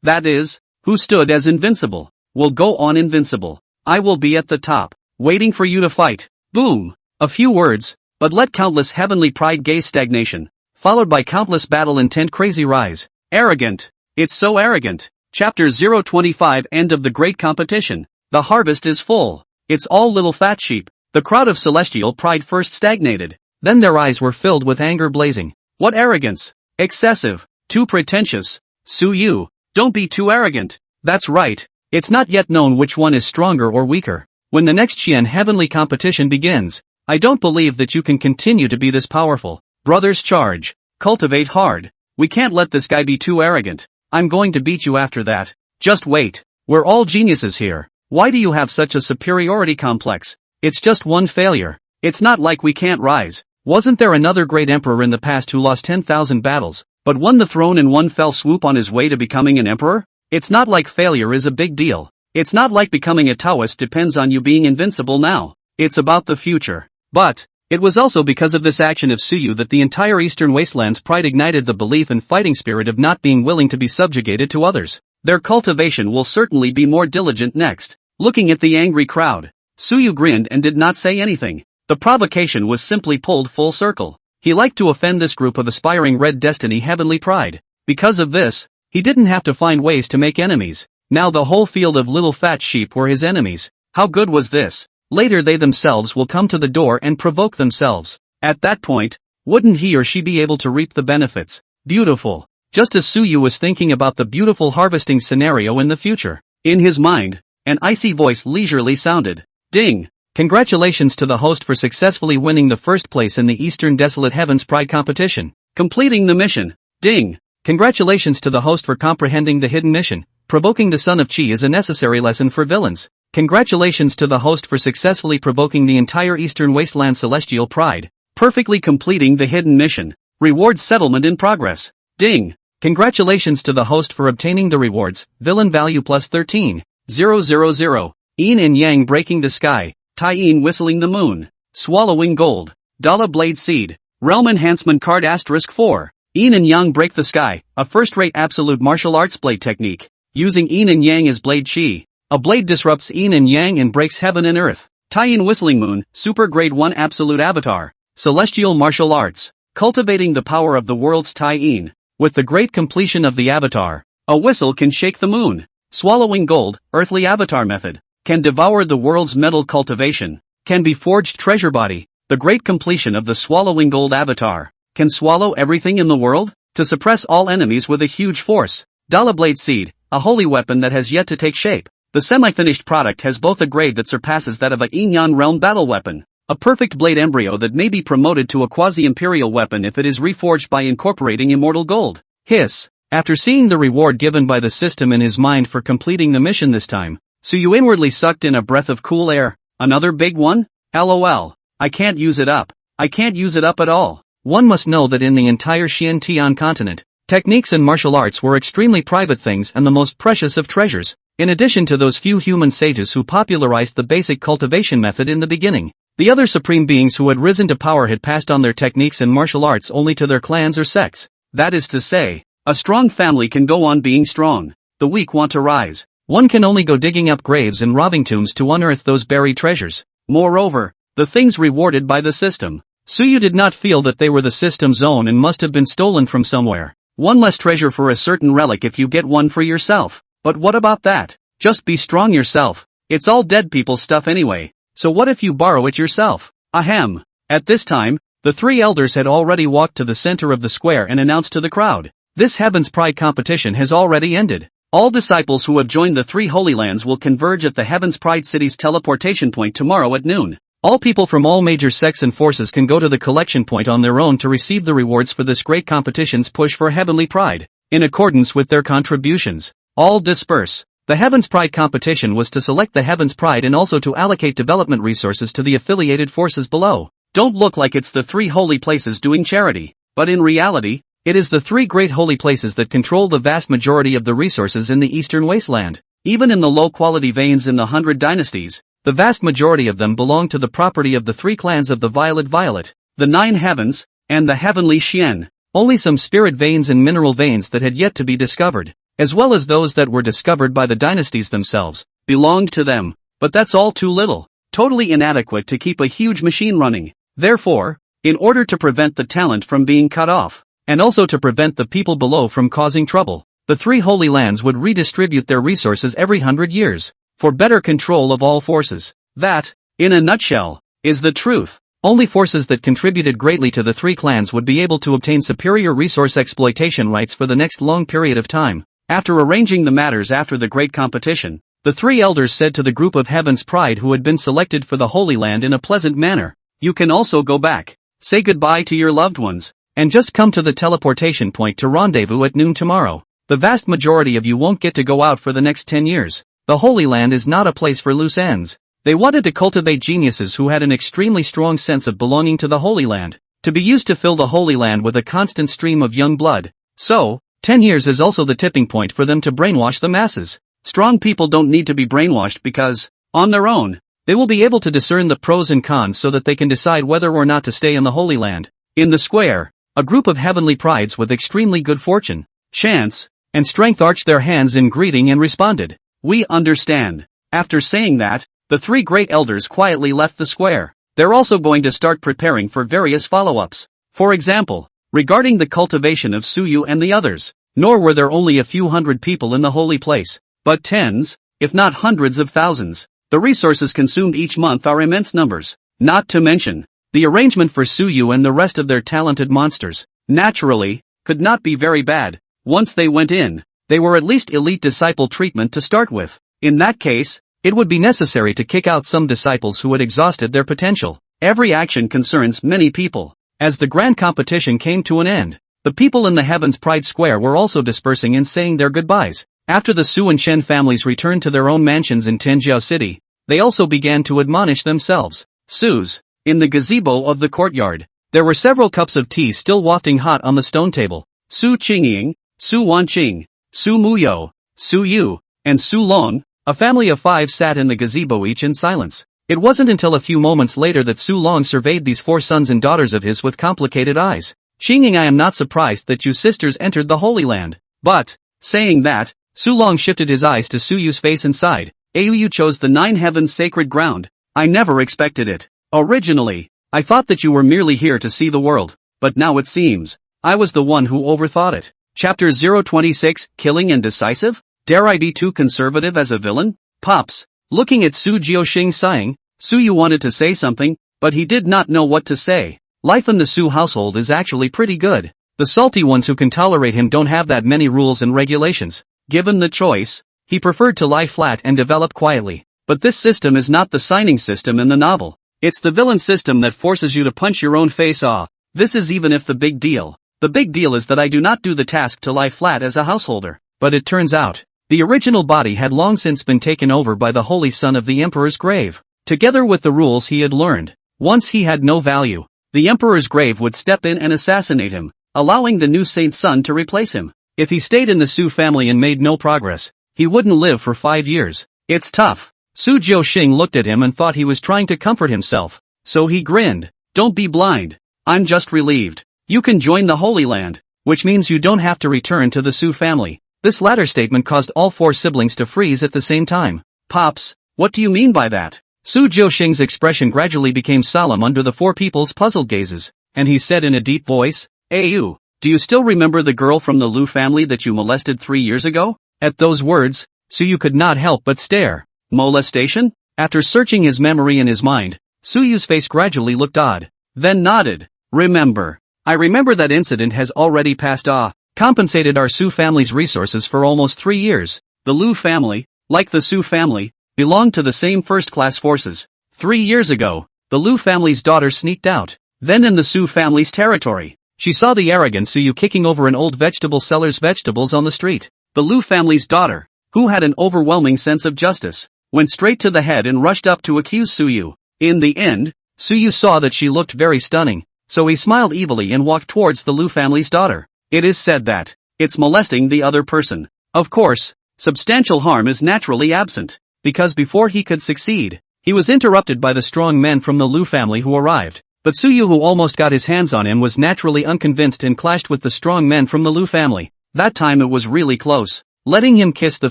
That is, who stood as invincible, will go on invincible. I will be at the top, waiting for you to fight. Boom! A few words, but let countless heavenly pride gaze stagnation, followed by countless battle intent crazy rise. Arrogant. It's so arrogant. Chapter 025 End of the Great Competition. The harvest is full. It's all little fat sheep. The crowd of celestial pride first stagnated, then their eyes were filled with anger blazing. What arrogance! Excessive. Too pretentious. Suyu. Don't be too arrogant. That's right. It's not yet known which one is stronger or weaker. When the next Qian heavenly competition begins, I don't believe that you can continue to be this powerful. Brothers charge. Cultivate hard. We can't let this guy be too arrogant. I'm going to beat you after that. Just wait. We're all geniuses here. Why do you have such a superiority complex? It's just one failure. It's not like we can't rise. Wasn't there another great emperor in the past who lost 10,000 battles, but won the throne in one fell swoop on his way to becoming an emperor? It's not like failure is a big deal. It's not like becoming a Taoist depends on you being invincible now. It's about the future. But it was also because of this action of Suyu that the entire Eastern Wasteland's pride ignited the belief and fighting spirit of not being willing to be subjugated to others. Their cultivation will certainly be more diligent next. Looking at the angry crowd, Suyu grinned and did not say anything. The provocation was simply pulled full circle. He liked to offend this group of aspiring Red Destiny heavenly pride. Because of this, He didn't have to find ways to make enemies. Now the whole field of little fat sheep were his enemies. How good was this? Later they themselves will come to the door and provoke themselves. At that point, wouldn't he or she be able to reap the benefits? Beautiful. Just as Suyu was thinking about the beautiful harvesting scenario in the future, in his mind, an icy voice leisurely sounded. Ding! Congratulations to the host for successfully winning the first place in the Eastern Desolate Heavens Pride competition. Completing the mission. Ding! Congratulations to the host for comprehending the hidden mission. Provoking the Son of Chi is a necessary lesson for villains. Congratulations to the host for successfully provoking the entire Eastern Wasteland Celestial Pride. Perfectly completing the hidden mission. Reward settlement in progress. Ding! Congratulations to the host for obtaining the rewards. Villain value plus 13,000. Yin and Yang breaking the sky. Tai Yin whistling the moon. Swallowing gold. Dala blade seed. Realm enhancement card *4. Yin and Yang break the sky. A first-rate absolute martial arts blade technique. Using Yin and Yang as blade chi. A blade disrupts Yin and Yang and breaks heaven and earth. Tai Yin whistling moon. Super grade 1 absolute avatar. Celestial martial arts. Cultivating the power of the world's Tai Yin. With the great completion of the avatar, a whistle can shake the moon. Swallowing gold, earthly avatar method. Can devour the world's metal cultivation. Can be forged treasure body. The great completion of the swallowing gold avatar. Can swallow everything in the world. To suppress all enemies with a huge force. Dala blade seed, a holy weapon that has yet to take shape. The semi-finished product has both a grade that surpasses that of a Yin-Yang realm battle weapon. A perfect blade embryo that may be promoted to a quasi-imperial weapon if it is reforged by incorporating immortal gold. Hiss. After seeing the reward given by the system in his mind for completing the mission this time, Suyu inwardly sucked in a breath of cool air. Another big one? LOL. I can't use it up. I can't use it up at all. One must know that in the entire Xian-Tian continent, techniques and martial arts were extremely private things and the most precious of treasures. In addition to those few human sages who popularized the basic cultivation method in the beginning, the other supreme beings who had risen to power had passed on their techniques and martial arts only to their clans or sects. That is to say, a strong family can go on being strong. The weak want to rise. One can only go digging up graves and robbing tombs to unearth those buried treasures. Moreover, the things rewarded by the system. Suyu did not feel that they were the system's own and must have been stolen from somewhere. One less treasure for a certain relic if you get one for yourself. But what about that? Just be strong yourself. It's all dead people stuff anyway. So what if you borrow it yourself? Ahem. At this time, the three elders had already walked to the center of the square and announced to the crowd. This Heaven's Pride competition has already ended. All disciples who have joined the three Holy Lands will converge at the Heaven's Pride City's teleportation point tomorrow at noon. All people from all major sects and forces can go to the collection point on their own to receive the rewards for this great competition's push for Heavenly Pride, in accordance with their contributions. All disperse. The Heaven's Pride competition was to select the Heaven's Pride and also to allocate development resources to the affiliated forces below. Don't look like it's the three holy places doing charity, but in reality, it is the three great holy places that control the vast majority of the resources in the Eastern Wasteland. Even in the low-quality veins in the 100 dynasties, the vast majority of them belong to the property of the three clans of the Violet, the Nine Heavens, and the Heavenly Xian. Only some spirit veins and mineral veins that had yet to be discovered, as well as those that were discovered by the dynasties themselves, belonged to them. But that's all too little, totally inadequate to keep a huge machine running. Therefore, in order to prevent the talent from being cut off, and also to prevent the people below from causing trouble, the three Holy Lands would redistribute their resources every 100 years, for better control of all forces. That, in a nutshell, is the truth. Only forces that contributed greatly to the three clans would be able to obtain superior resource exploitation rights for the next long period of time. After arranging the matters after the great competition, the three elders said to the group of Heaven's Pride who had been selected for the Holy Land in a pleasant manner, "You can also go back, say goodbye to your loved ones, and just come to the teleportation point to rendezvous at noon tomorrow. The vast majority of you won't get to go out for the next 10 years. The Holy Land is not a place for loose ends." They wanted to cultivate geniuses who had an extremely strong sense of belonging to the Holy Land, to be used to fill the Holy Land with a constant stream of young blood. So, 10 years is also the tipping point for them to brainwash the masses. Strong people don't need to be brainwashed because, on their own, they will be able to discern the pros and cons so that they can decide whether or not to stay in the Holy Land. In the square, a group of heavenly prides with extremely good fortune, chance, and strength arched their hands in greeting and responded, "We understand." After saying that, the three great elders quietly left the square. They're also going to start preparing for various follow-ups. For example, regarding the cultivation of Suyu and the others. Nor were there only a few hundred people in the holy place, but tens, if not hundreds of thousands. The resources consumed each month are immense numbers, not to mention the arrangement for Suyu and the rest of their talented monsters, naturally, could not be very bad. Once they went in, they were at least elite disciple treatment to start with. In that case, it would be necessary to kick out some disciples who had exhausted their potential. Every action concerns many people. As the grand competition came to an end, the people in the Heavens Pride Square were also dispersing and saying their goodbyes. After the Su and Chen families returned to their own mansions in Tianjiao City, they also began to admonish themselves. Su's. In the gazebo of the courtyard, there were several cups of tea still wafting hot on the stone table. Su Qingying, Su Wanqing, Su Muyo, Su Yu, and Su Long, a family of 5 sat in the gazebo each in silence. It wasn't until a few moments later that Su Long surveyed these 4 sons and daughters of his with complicated eyes. Qingying, I am not surprised that you sisters entered the Holy Land. But, saying that, Su Long shifted his eyes to Su Yu's face and sighed. You chose the 9 heavens sacred ground. I never expected it. Originally, I thought that you were merely here to see the world, but now it seems I was the one who overthought it. Chapter 026, Killing and Decisive? Dare I be too conservative as a villain? Pops. Looking at Su Jiuxing sighing, Su Yu wanted to say something, but he did not know what to say. Life in the Su household is actually pretty good. The salty ones who can tolerate him don't have that many rules and regulations. Given the choice, he preferred to lie flat and develop quietly. But this system is not the signing system in the novel. It's the villain system that forces you to punch your own face off. This is even if the big deal. The big deal is that I do not do the task to lie flat as a householder. But it turns out, the original body had long since been taken over by the holy son of the emperor's grave. Together with the rules he had learned, once he had no value, the emperor's grave would step in and assassinate him, allowing the new saint's son to replace him. If he stayed in the Su family and made no progress, he wouldn't live for 5 years. It's tough. Su Jiuxing looked at him and thought he was trying to comfort himself, so he grinned. Don't be blind. I'm just relieved. You can join the Holy Land, which means you don't have to return to the Su family. This latter statement caused all 4 siblings to freeze at the same time. Pops, what do you mean by that? Su Jiuxing's expression gradually became solemn under the 4 people's puzzled gazes, and he said in a deep voice, Ayu, do you still remember the girl from the Lu family that you molested 3 years ago? At those words, Su Yu could not help but stare. Molestation? After searching his memory and his mind, Su Yu's face gradually looked odd, then nodded. Remember. I remember that incident has already passed off. Compensated our Su family's resources for almost 3 years. The Lu family, like the Su family, belonged to the same first-class forces. 3 years ago, the Lu family's daughter sneaked out. Then in the Su family's territory, she saw the arrogant Su Yu kicking over an old vegetable seller's vegetables on the street. The Lu family's daughter, who had an overwhelming sense of justice, went straight to the head and rushed up to accuse Su Yu. In the end, Su Yu saw that she looked very stunning, so he smiled evilly and walked towards the Lu family's daughter. It is said that it's molesting the other person. Of course, substantial harm is naturally absent, because before he could succeed, he was interrupted by the strong men from the Lu family who arrived. But Su Yu, who almost got his hands on him, was naturally unconvinced and clashed with the strong men from the Lu family. That time it was really close, letting him kiss the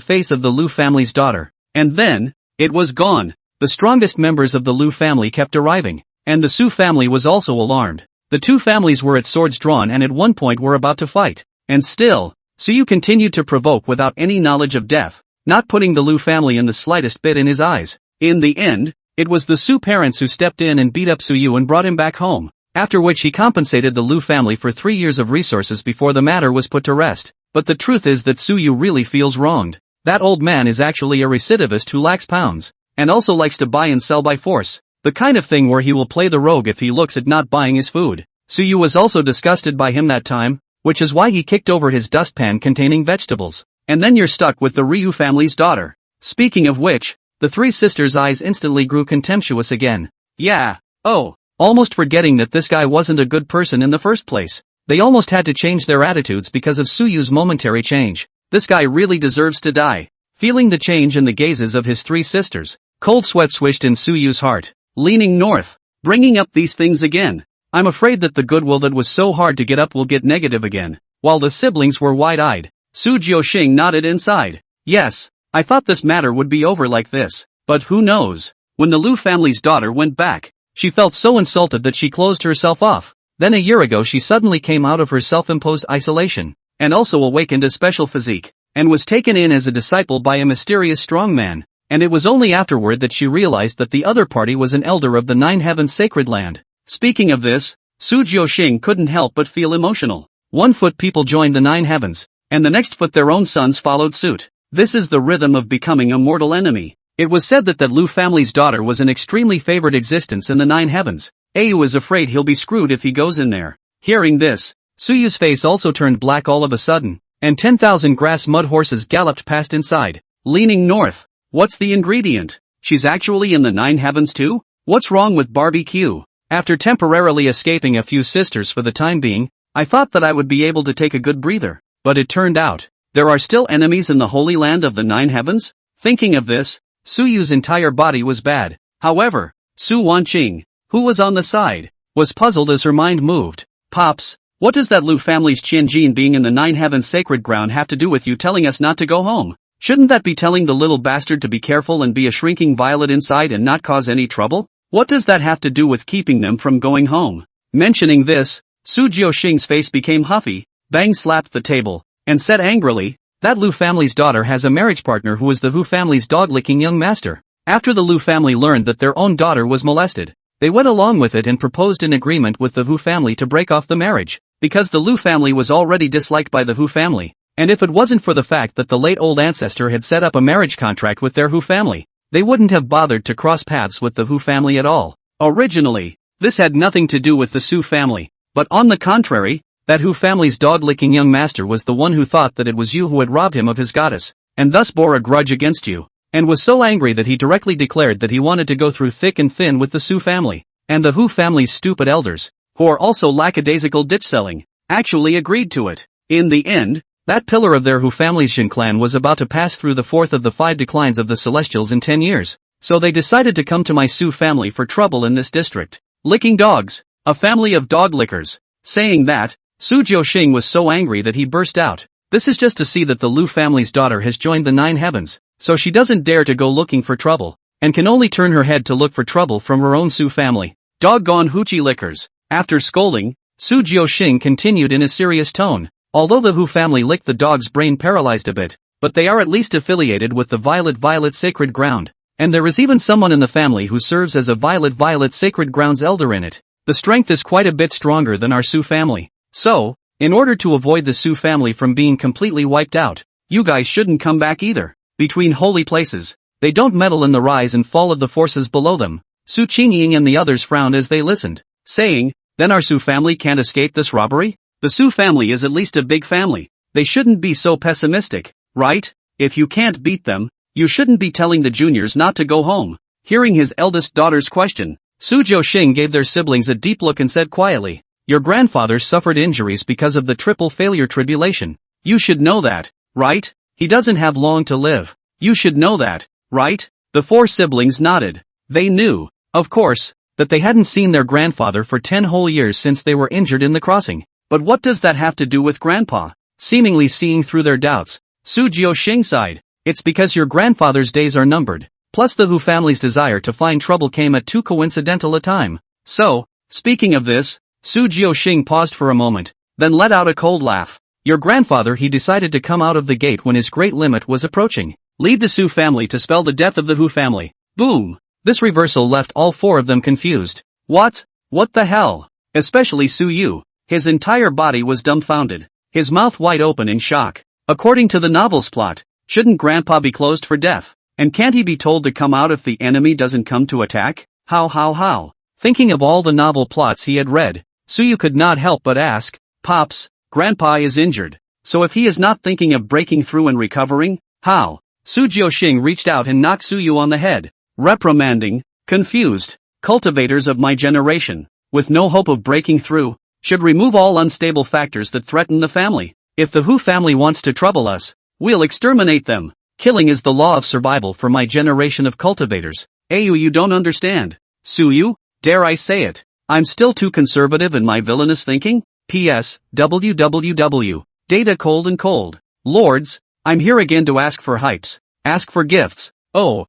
face of the Lu family's daughter. And then, it was gone. The strongest members of the Lu family kept arriving, and the Su family was also alarmed. The 2 families were at swords drawn and at one point were about to fight. And still, Su Yu continued to provoke without any knowledge of death, not putting the Lu family in the slightest bit in his eyes. In the end, it was the Su parents who stepped in and beat up Su Yu and brought him back home, after which he compensated the Lu family for 3 years of resources before the matter was put to rest. But the truth is that Su Yu really feels wronged. That old man is actually a recidivist who lacks pounds, and also likes to buy and sell by force, the kind of thing where he will play the rogue if he looks at not buying his food. Su Yu was also disgusted by him that time, which is why he kicked over his dustpan containing vegetables. And then you're stuck with the Ryu family's daughter. Speaking of which, the 3 sisters' eyes instantly grew contemptuous again. Yeah, oh, almost forgetting that this guy wasn't a good person in the first place. They almost had to change their attitudes because of Su Yu's momentary change. This guy really deserves to die. Feeling the change in the gazes of his 3 sisters, cold sweat swished in Su Yu's heart. Leaning north, bringing up these things again. I'm afraid that the goodwill that was so hard to get up will get negative again. While the siblings were wide-eyed, Su Jiuxing nodded inside. Yes, I thought this matter would be over like this, but who knows? When the Lu family's daughter went back, she felt so insulted that she closed herself off. Then a year ago she suddenly came out of her self-imposed isolation, and also awakened a special physique, and was taken in as a disciple by a mysterious strong man, and it was only afterward that she realized that the other party was an elder of the Nine Heavens sacred land. Speaking of this, Su Jiuxing couldn't help but feel emotional. 1 foot people joined the Nine Heavens, and the next foot their own sons followed suit. This is the rhythm of becoming a mortal enemy. It was said that Lu family's daughter was an extremely favored existence in the Nine Heavens. Ayu is afraid he'll be screwed if he goes in there. Hearing this, Suyu's face also turned black all of a sudden, and 10,000 grass mud horses galloped past inside, leaning north. What's the ingredient? She's actually in the Nine Heavens too? What's wrong with barbecue? After temporarily escaping a few sisters for the time being, I thought that I would be able to take a good breather, but it turned out, there are still enemies in the Holy Land of the Nine Heavens? Thinking of this, Suyu's entire body was bad. However, Su Wanqing, who was on the side, was puzzled as her mind moved. Pops, what does that Lu family's Qianjin being in the Nine Heavens sacred ground have to do with you telling us not to go home? Shouldn't that be telling the little bastard to be careful and be a shrinking violet inside and not cause any trouble? What does that have to do with keeping them from going home? Mentioning this, Su Jiuxing's face became huffy, Bang slapped the table, and said angrily, that Lu family's daughter has a marriage partner who is the Hu family's dog-licking young master. After the Lu family learned that their own daughter was molested, they went along with it and proposed an agreement with the Hu family to break off the marriage, because the Lu family was already disliked by the Hu family, and if it wasn't for the fact that the late old ancestor had set up a marriage contract with their Hu family, they wouldn't have bothered to cross paths with the Hu family at all. Originally, this had nothing to do with the Su family, but on the contrary, that Hu family's dog-licking young master was the one who thought that it was you who had robbed him of his goddess, and thus bore a grudge against you, and was so angry that he directly declared that he wanted to go through thick and thin with the Su family, and the Hu family's stupid elders, who are also lackadaisical ditch-selling, actually agreed to it. In the end, that pillar of their Hu family's Jin clan was about to pass through the 4th of the 5 declines of the Celestials in 10 years, so they decided to come to my Su family for trouble in this district. Licking dogs, a family of dog lickers. Saying that, Su Jiuxing was so angry that he burst out. This is just to see that the Lu family's daughter has joined the Nine Heavens, so she doesn't dare to go looking for trouble, and can only turn her head to look for trouble from her own Su family. Doggone hoochie lickers. After scolding, Su Jiuxing continued in a serious tone. Although the Hu family licked the dog's brain paralyzed a bit, but they are at least affiliated with the Violet sacred ground, and there is even someone in the family who serves as a Violet sacred ground's elder in it. The strength is quite a bit stronger than our Su family. So, in order to avoid the Su family from being completely wiped out, you guys shouldn't come back either. Between holy places, they don't meddle in the rise and fall of the forces below them. Su Qingying and the others frowned as they listened, saying, then our Su family can't escape this robbery? The Su family is at least a big family. They shouldn't be so pessimistic, right? If you can't beat them, you shouldn't be telling the juniors not to go home. Hearing his eldest daughter's question, Su Jiuxing gave their siblings a deep look and said quietly, your grandfather suffered injuries because of the triple failure tribulation. You should know that, right? He doesn't have long to live. You should know that, right? The 4 siblings nodded. They knew, of course, that they hadn't seen their grandfather for 10 whole years since they were injured in the crossing. But what does that have to do with Grandpa? Seemingly seeing through their doubts, Su Jiuxing sighed. It's because your grandfather's days are numbered. Plus the Hu family's desire to find trouble came at too coincidental a time. So, speaking of this, Su Jiuxing paused for a moment, then let out a cold laugh. Your grandfather he decided to come out of the gate when his great limit was approaching. Leave the Su family to spell the death of the Hu family. Boom! This reversal left all 4 of them confused. What? What the hell? Especially Su Yu. His entire body was dumbfounded, his mouth wide open in shock. According to the novel's plot, shouldn't Grandpa be closed for death? And can't he be told to come out if the enemy doesn't come to attack? How? Thinking of all the novel plots he had read, Suyu could not help but ask, Pops, Grandpa is injured, so if he is not thinking of breaking through and recovering, how? Su Jiuxing reached out and knocked Suyu on the head, reprimanding, confused, cultivators of my generation, with no hope of breaking through, should remove all unstable factors that threaten the family. If the Hu family wants to trouble us, we'll exterminate them. Killing is the law of survival for my generation of cultivators. Ayu, you don't understand. Suyu, dare I say it, I'm still too conservative in my villainous thinking? P.S. www. Data cold and cold. Lords, I'm here again to ask for hypes. Ask for gifts. Oh,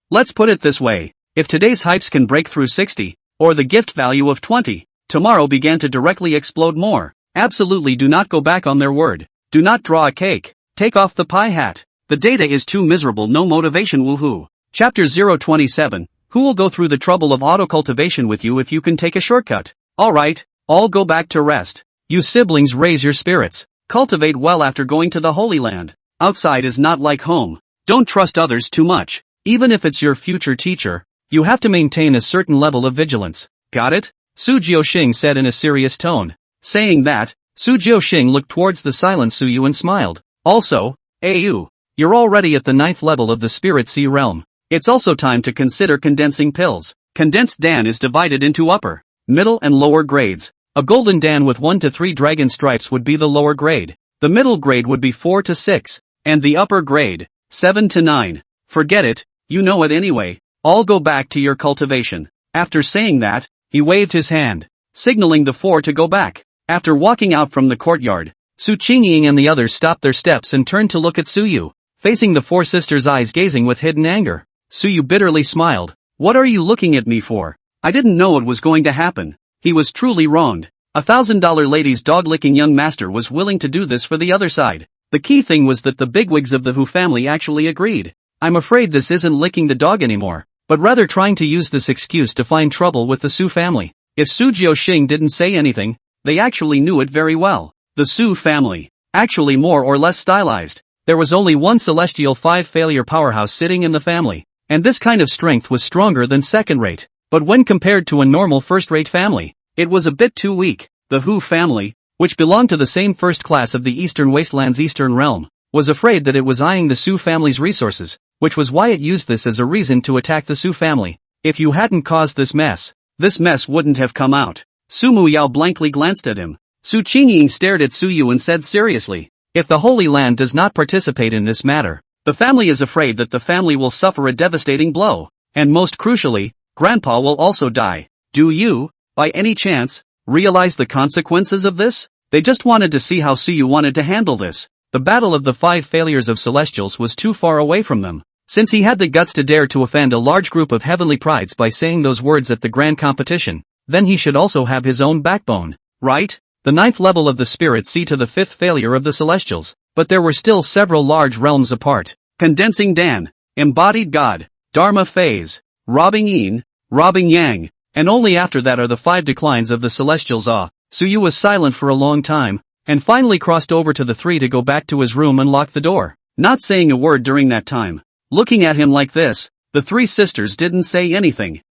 let's put it this way. If today's hypes can break through 60, or the gift value of 20, tomorrow began to directly explode more. Absolutely do not go back on their word. Do not draw a cake. Take off the pie hat. The data is too miserable, no motivation, woohoo. Chapter 027. Who will go through the trouble of auto-cultivation with you if you can take a shortcut? Alright, all go back to rest. You siblings raise your spirits. Cultivate well after going to the Holy Land. Outside is not like home. Don't trust others too much. Even if it's your future teacher, you have to maintain a certain level of vigilance. Got it? Su Jiuxing said in a serious tone. Saying that, Su Jiuxing looked towards the silent Su Yu and smiled. Also, Au, you're already at the 9th level of the Spirit Sea realm. It's also time to consider condensing pills. Condensed Dan is divided into upper, middle and lower grades. A golden Dan with 1 to 3 dragon stripes would be the lower grade. The middle grade would be 4 to 6, and the upper grade, 7 to 9. Forget it, you know it anyway. All go back to your cultivation. After saying that, he waved his hand, signaling the 4 to go back. After walking out from the courtyard, Su Qingying and the others stopped their steps and turned to look at Su Yu, facing the 4 sisters' eyes gazing with hidden anger. Su Yu bitterly smiled. What are you looking at me for? I didn't know it was going to happen. He was truly wronged. $1,000 lady's dog-licking young master was willing to do this for the other side. The key thing was that the bigwigs of the Hu family actually agreed. I'm afraid this isn't licking the dog anymore, but rather trying to use this excuse to find trouble with the Su family. If Su Jiuxing didn't say anything, they actually knew it very well. The Su family, actually more or less stylized. There was only one celestial 5-failure powerhouse sitting in the family, and this kind of strength was stronger than second-rate. But when compared to a normal first-rate family, it was a bit too weak. The Hu family, which belonged to the same first class of the Eastern Wasteland's Eastern Realm, was afraid that it was eyeing the Su family's resources, which was why it used this as a reason to attack the Su family. If you hadn't caused this mess wouldn't have come out. Su Muyao blankly glanced at him. Su Qingying stared at Su Yu and said seriously, if the Holy Land does not participate in this matter, the family is afraid that the family will suffer a devastating blow, and most crucially, Grandpa will also die. Do you, by any chance, realize the consequences of this? They just wanted to see how Su Yu wanted to handle this. The battle of the 5 failures of Celestials was too far away from them. Since he had the guts to dare to offend a large group of heavenly prides by saying those words at the grand competition, then he should also have his own backbone, right? The 9th level of the Spirit Sea to the 5th failure of the Celestials, but there were still several large realms apart. Condensing Dan, Embodied God, Dharma Phase, Robbing Yin, Robbing Yang, and only after that are the 5 declines of the Celestials. Su Yu was silent for a long time, and finally crossed over to the 3 to go back to his room and lock the door, not saying a word during that time. Looking at him like this, the 3 sisters didn't say anything.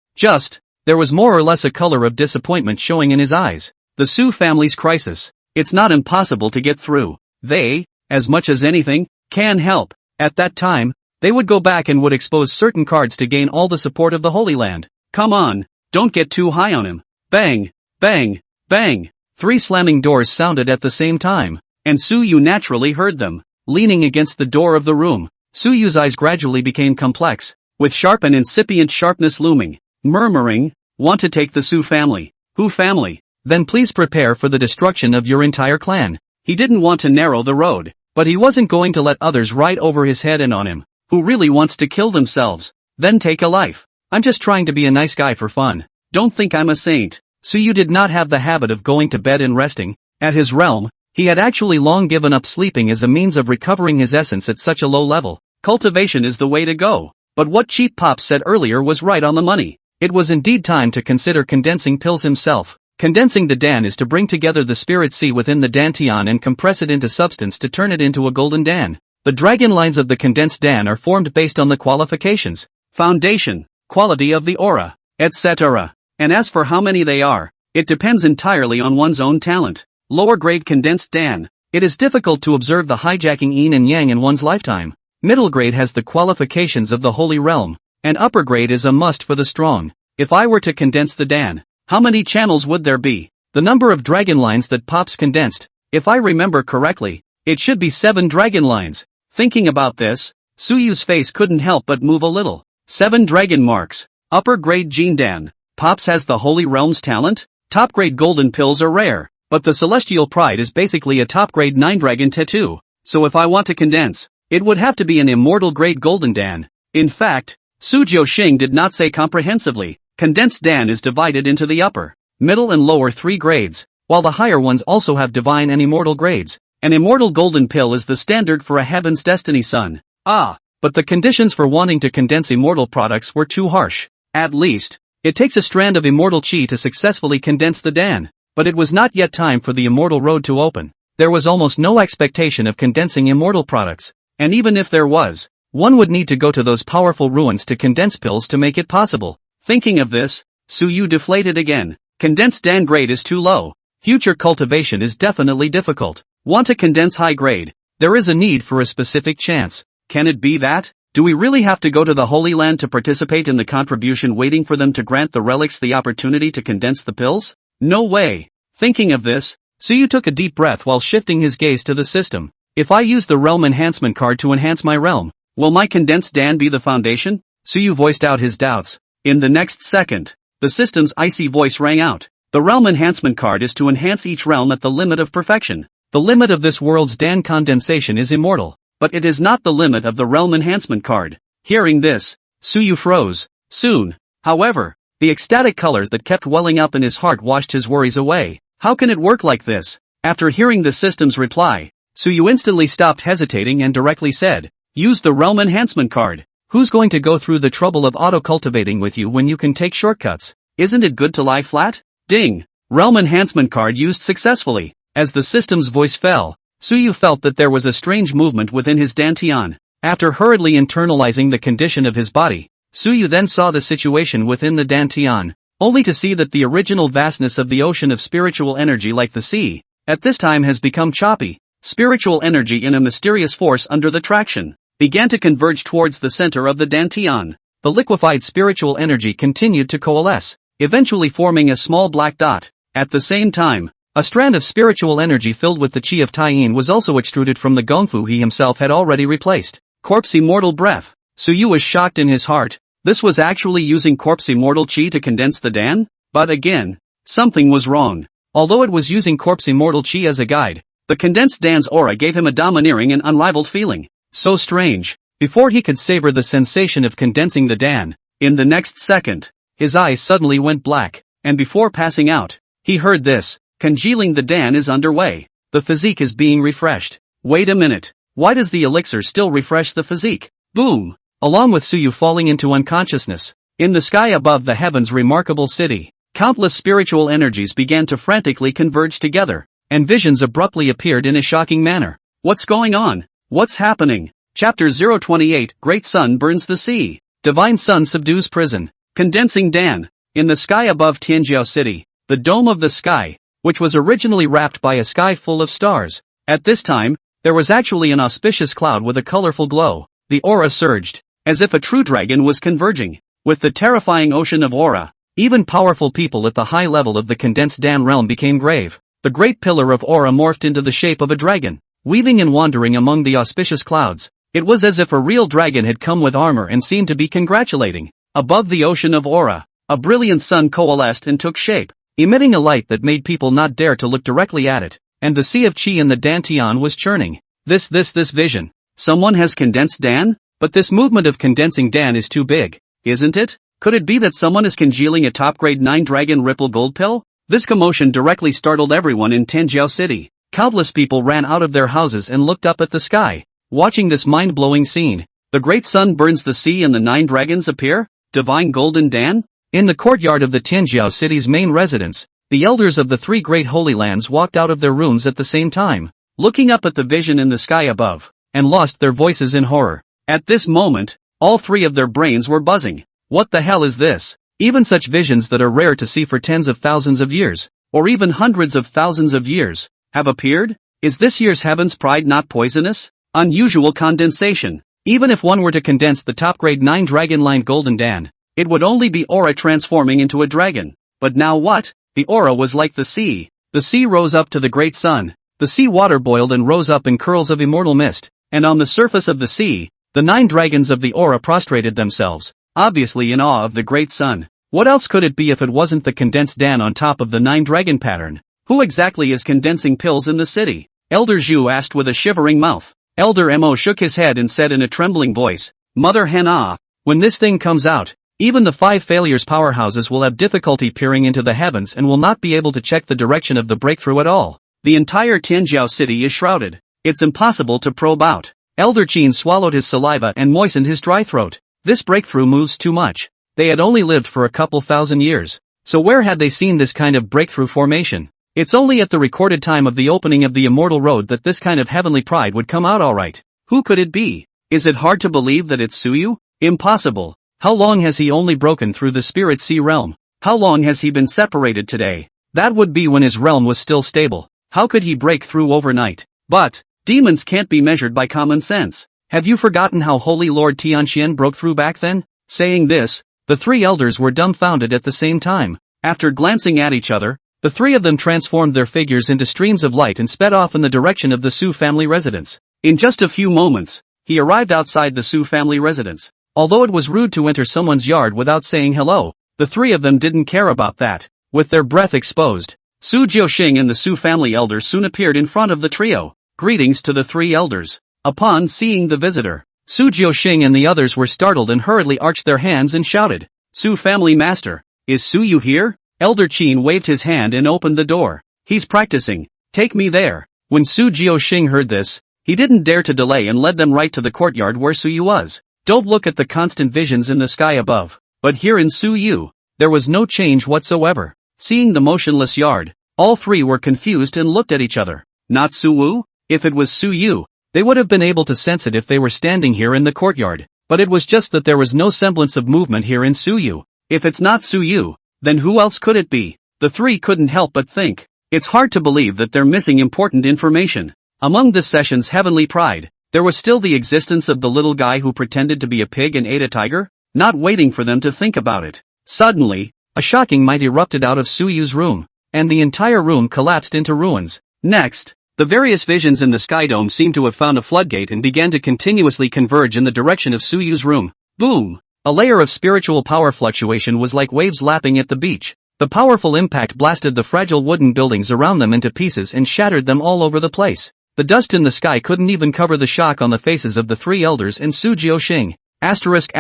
There was more or less a color of disappointment showing in his eyes. The Su family's crisis. It's not impossible to get through. They, as much as anything, can help. At that time, they would go back and would expose certain cards to gain all the support of the Holy Land. Come on, don't get too high on him. Bang, bang, bang. 3 slamming doors sounded at the same time, and Su Yu naturally heard them. Leaning against the door of the room, Su Yu's eyes gradually became complex, with sharp and incipient sharpness looming, murmuring, want to take the Su family. Hu family? Then please prepare for the destruction of your entire clan. He didn't want to narrow the road, but he wasn't going to let others ride over his head and on him. Who really wants to kill themselves, then take a life? I'm just trying to be a nice guy for fun. Don't think I'm a saint. Su Yu did not have the habit of going to bed and resting. At his realm, he had actually long given up sleeping as a means of recovering his essence at such a low level. Cultivation is the way to go. But what Cheap Pops said earlier was right on the money. It was indeed time to consider condensing pills himself. Condensing the Dan is to bring together the Spirit Sea within the Dantian and compress it into substance to turn it into a golden Dan. The dragon lines of the condensed Dan are formed based on the qualifications, foundation, quality of the aura, etc. And as for how many they are, it depends entirely on one's own talent. Lower grade condensed Dan. It is difficult to observe the hijacking yin and yang in one's lifetime. Middle grade has the qualifications of the Holy Realm, and upper grade is a must for the strong. If I were to condense the Dan, how many channels would there be? The number of dragon lines that Pops condensed, if I remember correctly, it should be 7 dragon lines. Thinking about this, Su Yu's face couldn't help but move a little. 7 dragon marks. Upper grade Gene Dan. Pops has the Holy Realm's talent? Top grade golden pills are rare, but the Celestial Pride is basically a top grade 9 dragon tattoo. So if I want to condense, it would have to be an immortal grade golden Dan. In fact, Su Jiuxing did not say comprehensively. Condensed Dan is divided into the upper, middle and lower 3 grades, while the higher ones also have divine and immortal grades. An immortal golden pill is the standard for a heaven's destiny son. But the conditions for wanting to condense immortal products were too harsh. At least, it takes a strand of immortal chi to successfully condense the Dan. But it was not yet time for the immortal road to open. There was almost no expectation of condensing immortal products, and even if there was, one would need to go to those powerful ruins to condense pills to make it possible. Thinking of this, Suyu deflated again. Condensed Dan grade is too low. Future cultivation is definitely difficult. Want to condense high grade? There is a need for a specific chance. Can it be that? Do we really have to go to the Holy Land to participate in the contribution waiting for them to grant the relics the opportunity to condense the pills? No way. Thinking of this, Suyu took a deep breath while shifting his gaze to the system. If I use the realm enhancement card to enhance my realm, will my condensed Dan be the foundation? Suyu voiced out his doubts. In the next second, the system's icy voice rang out. The realm enhancement card is to enhance each realm at the limit of perfection. The limit of this world's Dan condensation is immortal, but it is not the limit of the realm enhancement card. Hearing this, Suyu froze. Soon, however, the ecstatic color that kept welling up in his heart washed his worries away. How can it work like this? After hearing the system's reply, Suyu instantly stopped hesitating and directly said, use the realm enhancement card. Who's going to go through the trouble of auto-cultivating with you when you can take shortcuts? Isn't it good to lie flat? Ding! Realm enhancement card used successfully. As the system's voice fell, Suyu felt that there was a strange movement within his dantian. After hurriedly internalizing the condition of his body, Suyu then saw the situation within the dantian, only to see that the original vastness of the ocean of spiritual energy like the sea, at this time has become choppy. Spiritual energy in a mysterious force under the traction, began to converge towards the center of the dantian. The liquefied spiritual energy continued to coalesce, eventually forming a small black dot. At the same time, a strand of spiritual energy filled with the chi of Taiyin was also extruded from the gongfu he himself had already replaced. Corpse immortal breath. Suyu was shocked in his heart. This was actually using corpse immortal chi to condense the Dan? But again, something was wrong. Although it was using corpse immortal chi as a guide, the condensed Dan's aura gave him a domineering and unrivaled feeling. So strange. Before he could savor the sensation of condensing the Dan, in the next second, his eyes suddenly went black, and before passing out, he heard this. Congealing the Dan is underway. The physique is being refreshed. Wait a minute. Why does the elixir still refresh the physique? Boom! Along with Suyu falling into unconsciousness, in the sky above the heavens' remarkable city, countless spiritual energies began to frantically converge together, and visions abruptly appeared in a shocking manner. What's going on? What's happening? Chapter 028 Great Sun burns the sea. Divine Sun subdues prison. Condensing Dan. In the sky above Tianjiao City, the dome of the sky, which was originally wrapped by a sky full of stars. At this time, there was actually an auspicious cloud with a colorful glow. The aura surged, as if a true dragon was converging. With the terrifying ocean of aura, even powerful people at the high level of the condensed Dan realm became grave. The great pillar of aura morphed into the shape of a dragon, weaving and wandering among the auspicious clouds. It was as if a real dragon had come with armor and seemed to be congratulating. Above the ocean of aura, a brilliant sun coalesced and took shape, emitting a light that made people not dare to look directly at it, and the sea of chi in the dantian was churning. This vision. Someone has condensed Dan? But this movement of condensing Dan is too big, isn't it? Could it be that someone is congealing a top-grade 9 Dragon Ripple Gold Pill? This commotion directly startled everyone in Tianjiao City. Countless people ran out of their houses and looked up at the sky, watching this mind-blowing scene. The great sun burns the sea and the 9 dragons appear? Divine Golden Dan? In the courtyard of the Tianjiao city's main residence, the elders of the 3 great holy lands walked out of their rooms at the same time, looking up at the vision in the sky above, and lost their voices in horror. At this moment, all 3 of their brains were buzzing. What the hell is this? Even such visions that are rare to see for tens of thousands of years, or even hundreds of thousands of years, have appeared? Is this year's heaven's pride not poisonous? Unusual condensation. Even if one were to condense the top-grade 9 dragon-lined Golden Dan, it would only be aura transforming into a dragon. But now what? The aura was like the sea. The sea rose up to the great sun. The sea water boiled and rose up in curls of immortal mist, and on the surface of the sea, the 9 dragons of the aura prostrated themselves, obviously in awe of the great sun. What else could it be if it wasn't the condensed Dan on top of the 9 dragon pattern? Who exactly is condensing pills in the city? Elder Zhu asked with a shivering mouth. Elder Mo shook his head and said in a trembling voice, Mother Hana, when this thing comes out, even the 5 failures powerhouses will have difficulty peering into the heavens and will not be able to check the direction of the breakthrough at all. The entire Tianjiao city is shrouded. It's impossible to probe out. Elder Qin swallowed his saliva and moistened his dry throat. This breakthrough moves too much. They had only lived for a couple thousand years. So where had they seen this kind of breakthrough formation? It's only at the recorded time of the opening of the Immortal Road that this kind of heavenly pride would come out alright. Who could it be? Is it hard to believe that it's Suyu? Impossible. How long has he only broken through the Spirit Sea realm? How long has he been separated today? That would be when his realm was still stable. How could he break through overnight? But demons can't be measured by common sense. Have you forgotten how Holy Lord Tianxian broke through back then? Saying this, the three elders were dumbfounded at the same time. After glancing at each other, the three of them transformed their figures into streams of light and sped off in the direction of the Su family residence. In just a few moments, he arrived outside the Su family residence. Although it was rude to enter someone's yard without saying hello, the three of them didn't care about that. With their breath exposed, Su Jiuxing and the Su family elders soon appeared in front of the trio. Greetings to the three elders. Upon seeing the visitor, Su Jiuxing and the others were startled and hurriedly arched their hands and shouted, "Su family master, is Su Yu here?" Elder Qin waved his hand and opened the door. "He's practicing. Take me there." When Su Jiuxing heard this, he didn't dare to delay and led them right to the courtyard where Su Yu was. Don't look at the constant visions in the sky above. But here in Su Yu, there was no change whatsoever. Seeing the motionless yard, all three were confused and looked at each other. Not Su Wu? If it was Su Yu, they would have been able to sense it if they were standing here in the courtyard. But it was just that there was no semblance of movement here in Su Yu. If it's not Su Yu, then who else could it be? The three couldn't help but think. It's hard to believe that they're missing important information. Among this session's heavenly pride, there was still the existence of the little guy who pretended to be a pig and ate a tiger. Not waiting for them to think about it, suddenly, a shocking might erupted out of Su Yu's room, and the entire room collapsed into ruins. Next, the various visions in the sky dome seemed to have found a floodgate and began to continuously converge in the direction of Su Yu's room. Boom! A layer of spiritual power fluctuation was like waves lapping at the beach. The powerful impact blasted the fragile wooden buildings around them into pieces and shattered them all over the place. The dust in the sky couldn't even cover the shock on the faces of the three elders and Su Jiuxing. Asterisk.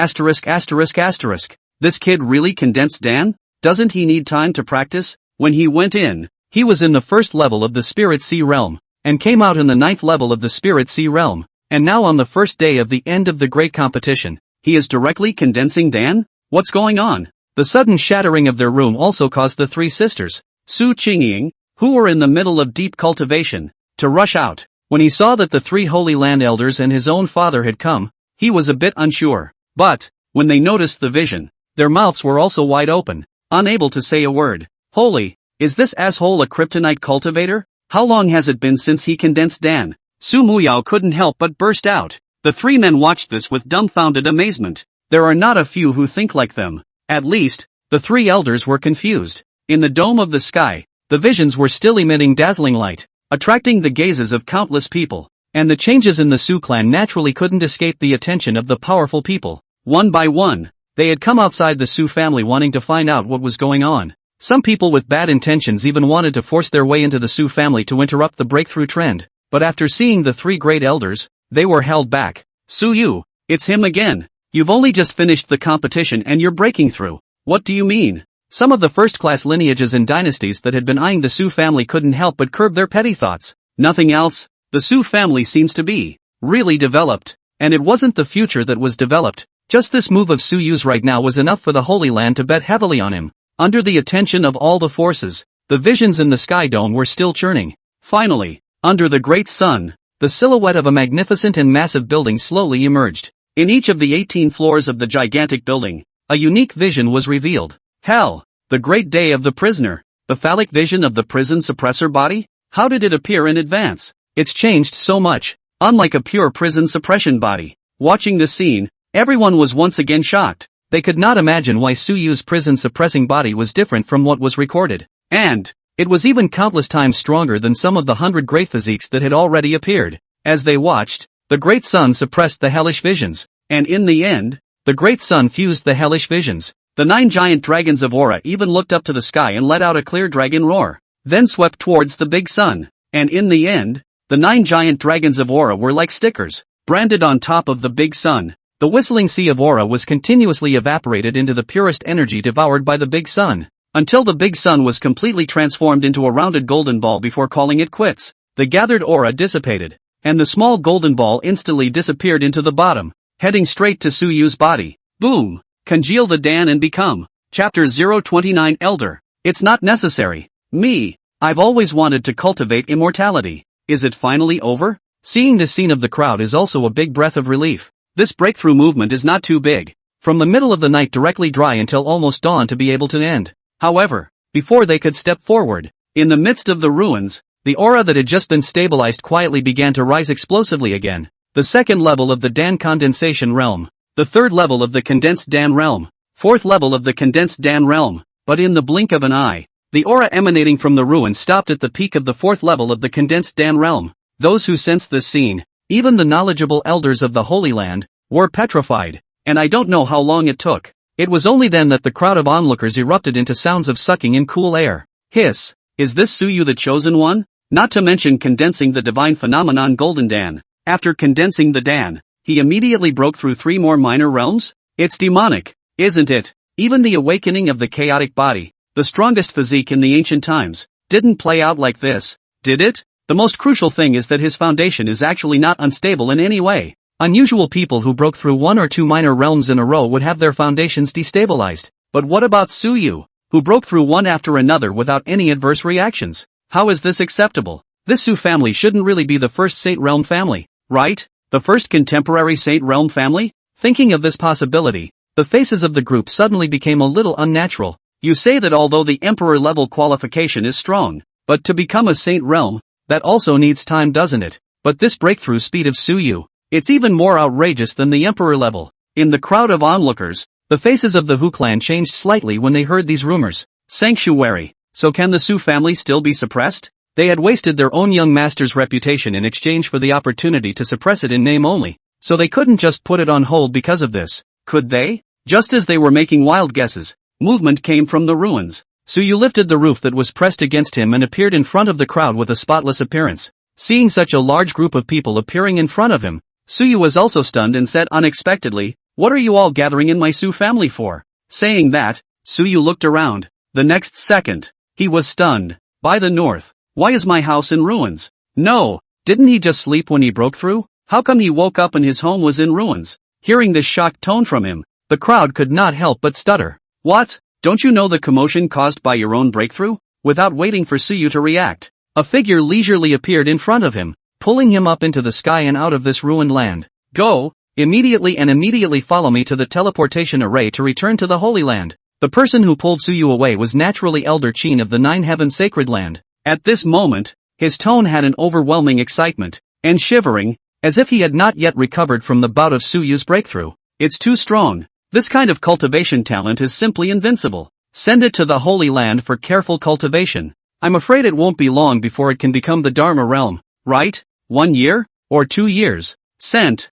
This kid really condensed Dan? Doesn't he need time to practice? When he went in, he was in the first level of the Spirit Sea realm, and came out in the 9th level of the Spirit Sea realm, and now on the first day of the end of the great competition, he is directly condensing Dan? What's going on? The sudden shattering of their room also caused the three sisters, Su Qingying, who were in the middle of deep cultivation, to rush out. When he saw that the three Holy Land elders and his own father had come, he was a bit unsure. But, when they noticed the vision, their mouths were also wide open, unable to say a word. Holy, is this asshole a kryptonite cultivator? How long has it been since he condensed Dan? Su Muyao couldn't help but burst out. The three men watched this with dumbfounded amazement. There are not a few who think like them. At least, the three elders were confused. In the dome of the sky, the visions were still emitting dazzling light, attracting the gazes of countless people. And the changes in the Su clan naturally couldn't escape the attention of the powerful people. One by one, they had come outside the Su family wanting to find out what was going on. Some people with bad intentions even wanted to force their way into the Su family to interrupt the breakthrough trend. But after seeing the three great elders, they were held back. Su Yu, it's him again. You've only just finished the competition and you're breaking through. What do you mean? Some of the first-class lineages and dynasties that had been eyeing the Su family couldn't help but curb their petty thoughts. Nothing else. The Su family seems to be really developed, and it wasn't the future that was developed. Just this move of Su Yu's right now was enough for the Holy Land to bet heavily on him. Under the attention of all the forces, the visions in the sky dome were still churning. Finally, under the great sun, the silhouette of a magnificent and massive building slowly emerged. In each of the 18 floors of the gigantic building, a unique vision was revealed. Hell, the great day of the prisoner, the phallic vision of the prison suppressor body? How did it appear in advance? It's changed so much, unlike a pure prison suppression body. Watching the scene, everyone was once again shocked. They could not imagine why Su Yu's prison suppressing body was different from what was recorded. And it was even countless times stronger than some of the 100 great physiques that had already appeared. As they watched, the great sun suppressed the hellish visions, and in the end, the great sun fused the hellish visions. The 9 giant dragons of Aura even looked up to the sky and let out a clear dragon roar, then swept towards the big sun. And in the end, the 9 giant dragons of Aura were like stickers, branded on top of the big sun. The whistling sea of Aura was continuously evaporated into the purest energy devoured by the big sun. until the big sun was completely transformed into a rounded golden ball before calling it quits. The gathered aura dissipated, and the small golden ball instantly disappeared into the bottom, heading straight to Suyu's body. Boom! Congeal the Dan and become. Chapter 029 Elder. It's not necessary. Me. I've always wanted to cultivate immortality. Is it finally over? Seeing this scene of the crowd is also a big breath of relief. This breakthrough movement is not too big. From the middle of the night directly dry until almost dawn to be able to end. However, before they could step forward, in the midst of the ruins, the aura that had just been stabilized quietly began to rise explosively again. The second level of the Dan condensation realm. The third level of the condensed Dan realm. Fourth level of the condensed Dan realm. But in the blink of an eye, the aura emanating from the ruins stopped at the peak of the fourth level of the condensed Dan realm. Those who sensed this scene, even the knowledgeable elders of the Holy Land, were petrified, and I don't know how long it took. It was only then that the crowd of onlookers erupted into sounds of sucking in cool air. Hiss, is this Suyu the Chosen One? Not to mention condensing the divine phenomenon Golden Dan. After condensing the Dan, he immediately broke through 3 more minor realms? It's demonic, isn't it? Even the awakening of the chaotic body, the strongest physique in the ancient times, didn't play out like this, did it? The most crucial thing is that his foundation is actually not unstable in any way. Unusual people who broke through 1 or 2 minor realms in a row would have their foundations destabilized. But what about Suyu, who broke through one after another without any adverse reactions? How is this acceptable? This Su family shouldn't really be the first Saint Realm family, right? The first contemporary Saint Realm family? Thinking of this possibility, the faces of the group suddenly became a little unnatural. You say that although the Emperor level qualification is strong, but to become a Saint Realm, that also needs time, doesn't it? But this breakthrough speed of Suyu, it's even more outrageous than the Emperor level. In the crowd of onlookers, the faces of the Hu clan changed slightly when they heard these rumors. Sanctuary. So can the Su family still be suppressed? They had wasted their own young master's reputation in exchange for the opportunity to suppress it in name only, so they couldn't just put it on hold because of this, could they? Just as they were making wild guesses, movement came from the ruins. Suyu lifted the roof that was pressed against him and appeared in front of the crowd with a spotless appearance. Seeing such a large group of people appearing in front of him, Suyu was also stunned and said unexpectedly, "What are you all gathering in my Su family for?" Saying that, Suyu looked around. The next second, he was stunned. By the north, why is my house in ruins? No, didn't he just sleep when he broke through? How come he woke up and his home was in ruins? Hearing this shocked tone from him, the crowd could not help but stutter. What? Don't you know the commotion caused by your own breakthrough? Without waiting for Suyu to react, a figure leisurely appeared in front of him, pulling him up into the sky and out of this ruined land. Go, immediately follow me to the teleportation array to return to the Holy Land. The person who pulled Suyu away was naturally Elder Chen of the Nine Heaven Sacred Land. At this moment, his tone had an overwhelming excitement, and shivering, as if he had not yet recovered from the bout of Suyu's breakthrough. It's too strong. This kind of cultivation talent is simply invincible. Send it to the Holy Land for careful cultivation. I'm afraid it won't be long before it can become the Dharma realm, right? 1 year? Or 2 years? Sent.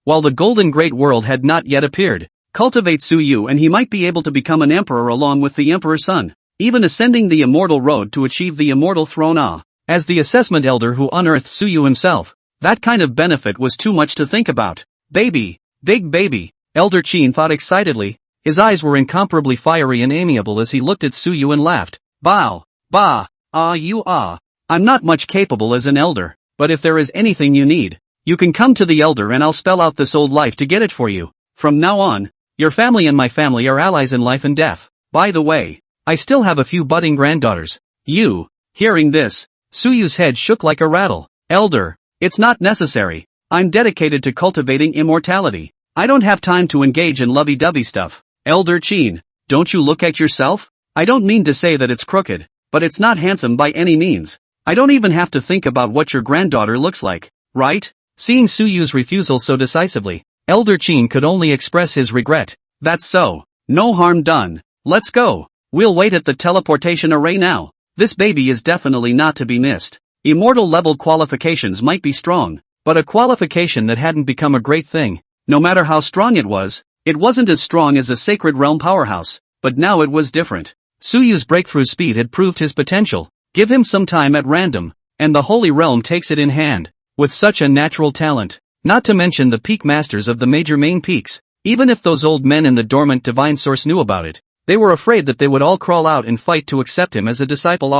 While the Golden Great World had not yet appeared, cultivate Suyu and he might be able to become an emperor along with the Emperor's son, even ascending the immortal road to achieve the immortal throne. As the assessment elder who unearthed Suyu himself, that kind of benefit was too much to think about. Baby, big baby, Elder Chen thought excitedly. His eyes were incomparably fiery and amiable as he looked at Suyu and laughed. Bow, bah, you ah. I'm not much capable as an elder, but if there is anything you need, you can come to the elder and I'll spell out this old life to get it for you. From now on, your family and my family are allies in life and death. By the way, I still have a few budding granddaughters. Hearing this, Suyu's head shook like a rattle. Elder, it's not necessary. I'm dedicated to cultivating immortality. I don't have time to engage in lovey-dovey stuff. Elder Chen, don't you look at yourself? I don't mean to say that it's crooked, but it's not handsome by any means. I don't even have to think about what your granddaughter looks like, right? Seeing Suyu's refusal so decisively, Elder Chen could only express his regret. That's so. No harm done. Let's go. We'll wait at the teleportation array now. This baby is definitely not to be missed. Immortal level qualifications might be strong, but a qualification that hadn't become a great thing. No matter how strong it wasn't as strong as a Sacred Realm powerhouse, but now it was different. Suyu's breakthrough speed had proved his potential. Give him some time at random, and the Holy Realm takes it in hand. With such a natural talent, not to mention the peak masters of the major main peaks, even if those old men in the dormant divine source knew about it, They were afraid that they would all crawl out and fight to accept him as a disciple.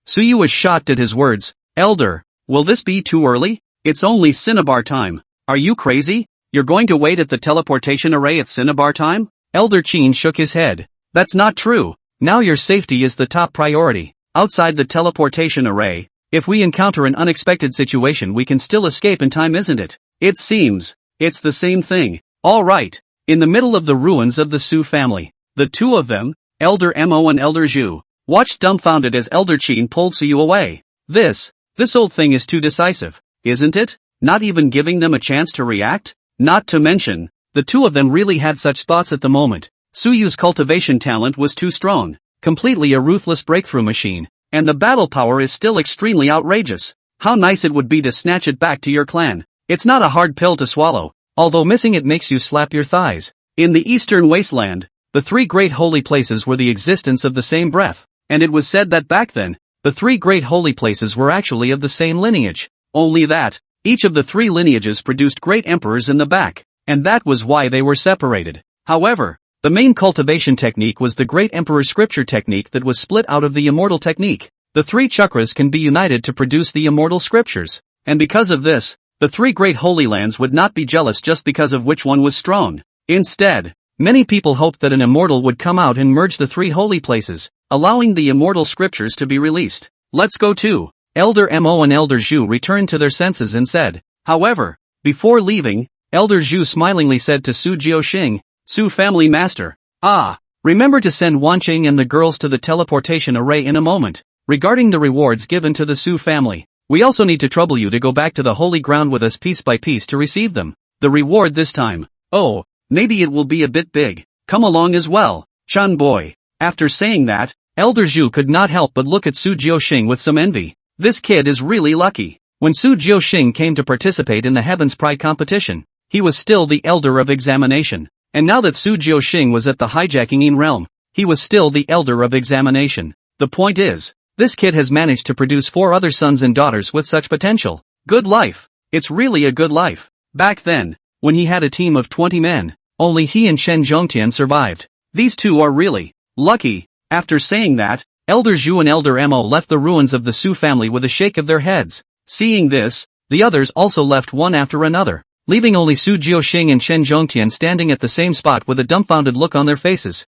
Suyu was shocked at his words. Elder, will this be too early? It's only cinnabar time. Are you crazy? You're going to wait at the teleportation array at cinnabar time? Elder Qin shook his head. That's not true. Now your safety is the top priority. Outside the teleportation array, if we encounter an unexpected situation we can still escape in time, isn't it? It seems. It's the same thing. All right. In the middle of the ruins of the Su family, the two of them, Elder Mo and Elder Zhu, watched dumbfounded as Elder Qin pulled Suyu away. This old thing is too decisive, isn't it? Not even giving them a chance to react? Not to mention, the two of them really had such thoughts at the moment. Suyu's cultivation talent was too strong, completely a ruthless breakthrough machine, and the battle power is still extremely outrageous. How nice it would be to snatch it back to your clan. It's not a hard pill to swallow, although missing it makes you slap your thighs. In the eastern wasteland, the three great holy places were the existence of the same breath, and it was said that back then, the three great holy places were actually of the same lineage. Only that, each of the three lineages produced great emperors in the back, and that was why they were separated. However, the main cultivation technique was the Great Emperor Scripture technique that was split out of the Immortal technique. The three chakras can be united to produce the Immortal Scriptures, and because of this, the three great holy lands would not be jealous just because of which one was strong. Instead, many people hoped that an immortal would come out and merge the three holy places, allowing the Immortal Scriptures to be released. Let's go too. Elder Mo and Elder Zhu returned to their senses and said. However, before leaving, Elder Zhu smilingly said to Su Jiuxing, Su family master, remember to send Wanqing and the girls to the teleportation array in a moment. Regarding the rewards given to the Su family, we also need to trouble you to go back to the holy ground with us piece by piece to receive them. The reward this time, maybe it will be a bit big. Come along as well, Chan boy. After saying that, Elder Zhu could not help but look at Su Jiuxing with some envy. This kid is really lucky. When Su Jiuxing came to participate in the Heaven's Pride competition, he was still the Elder of Examination. And now that Su Jiuxing was at the hijacking realm, he was still the Elder of Examination. The point is, this kid has managed to produce 4 other sons and daughters with such potential. Good life. It's really a good life. Back then, when he had a team of 20 men, only he and Chen Yunxi survived. These two are really lucky. After saying that, Elder Zhu and Elder Mo left the ruins of the Su family with a shake of their heads. Seeing this, the others also left one after another, leaving only Su Jiuxing and Chen Yunxi standing at the same spot with a dumbfounded look on their faces.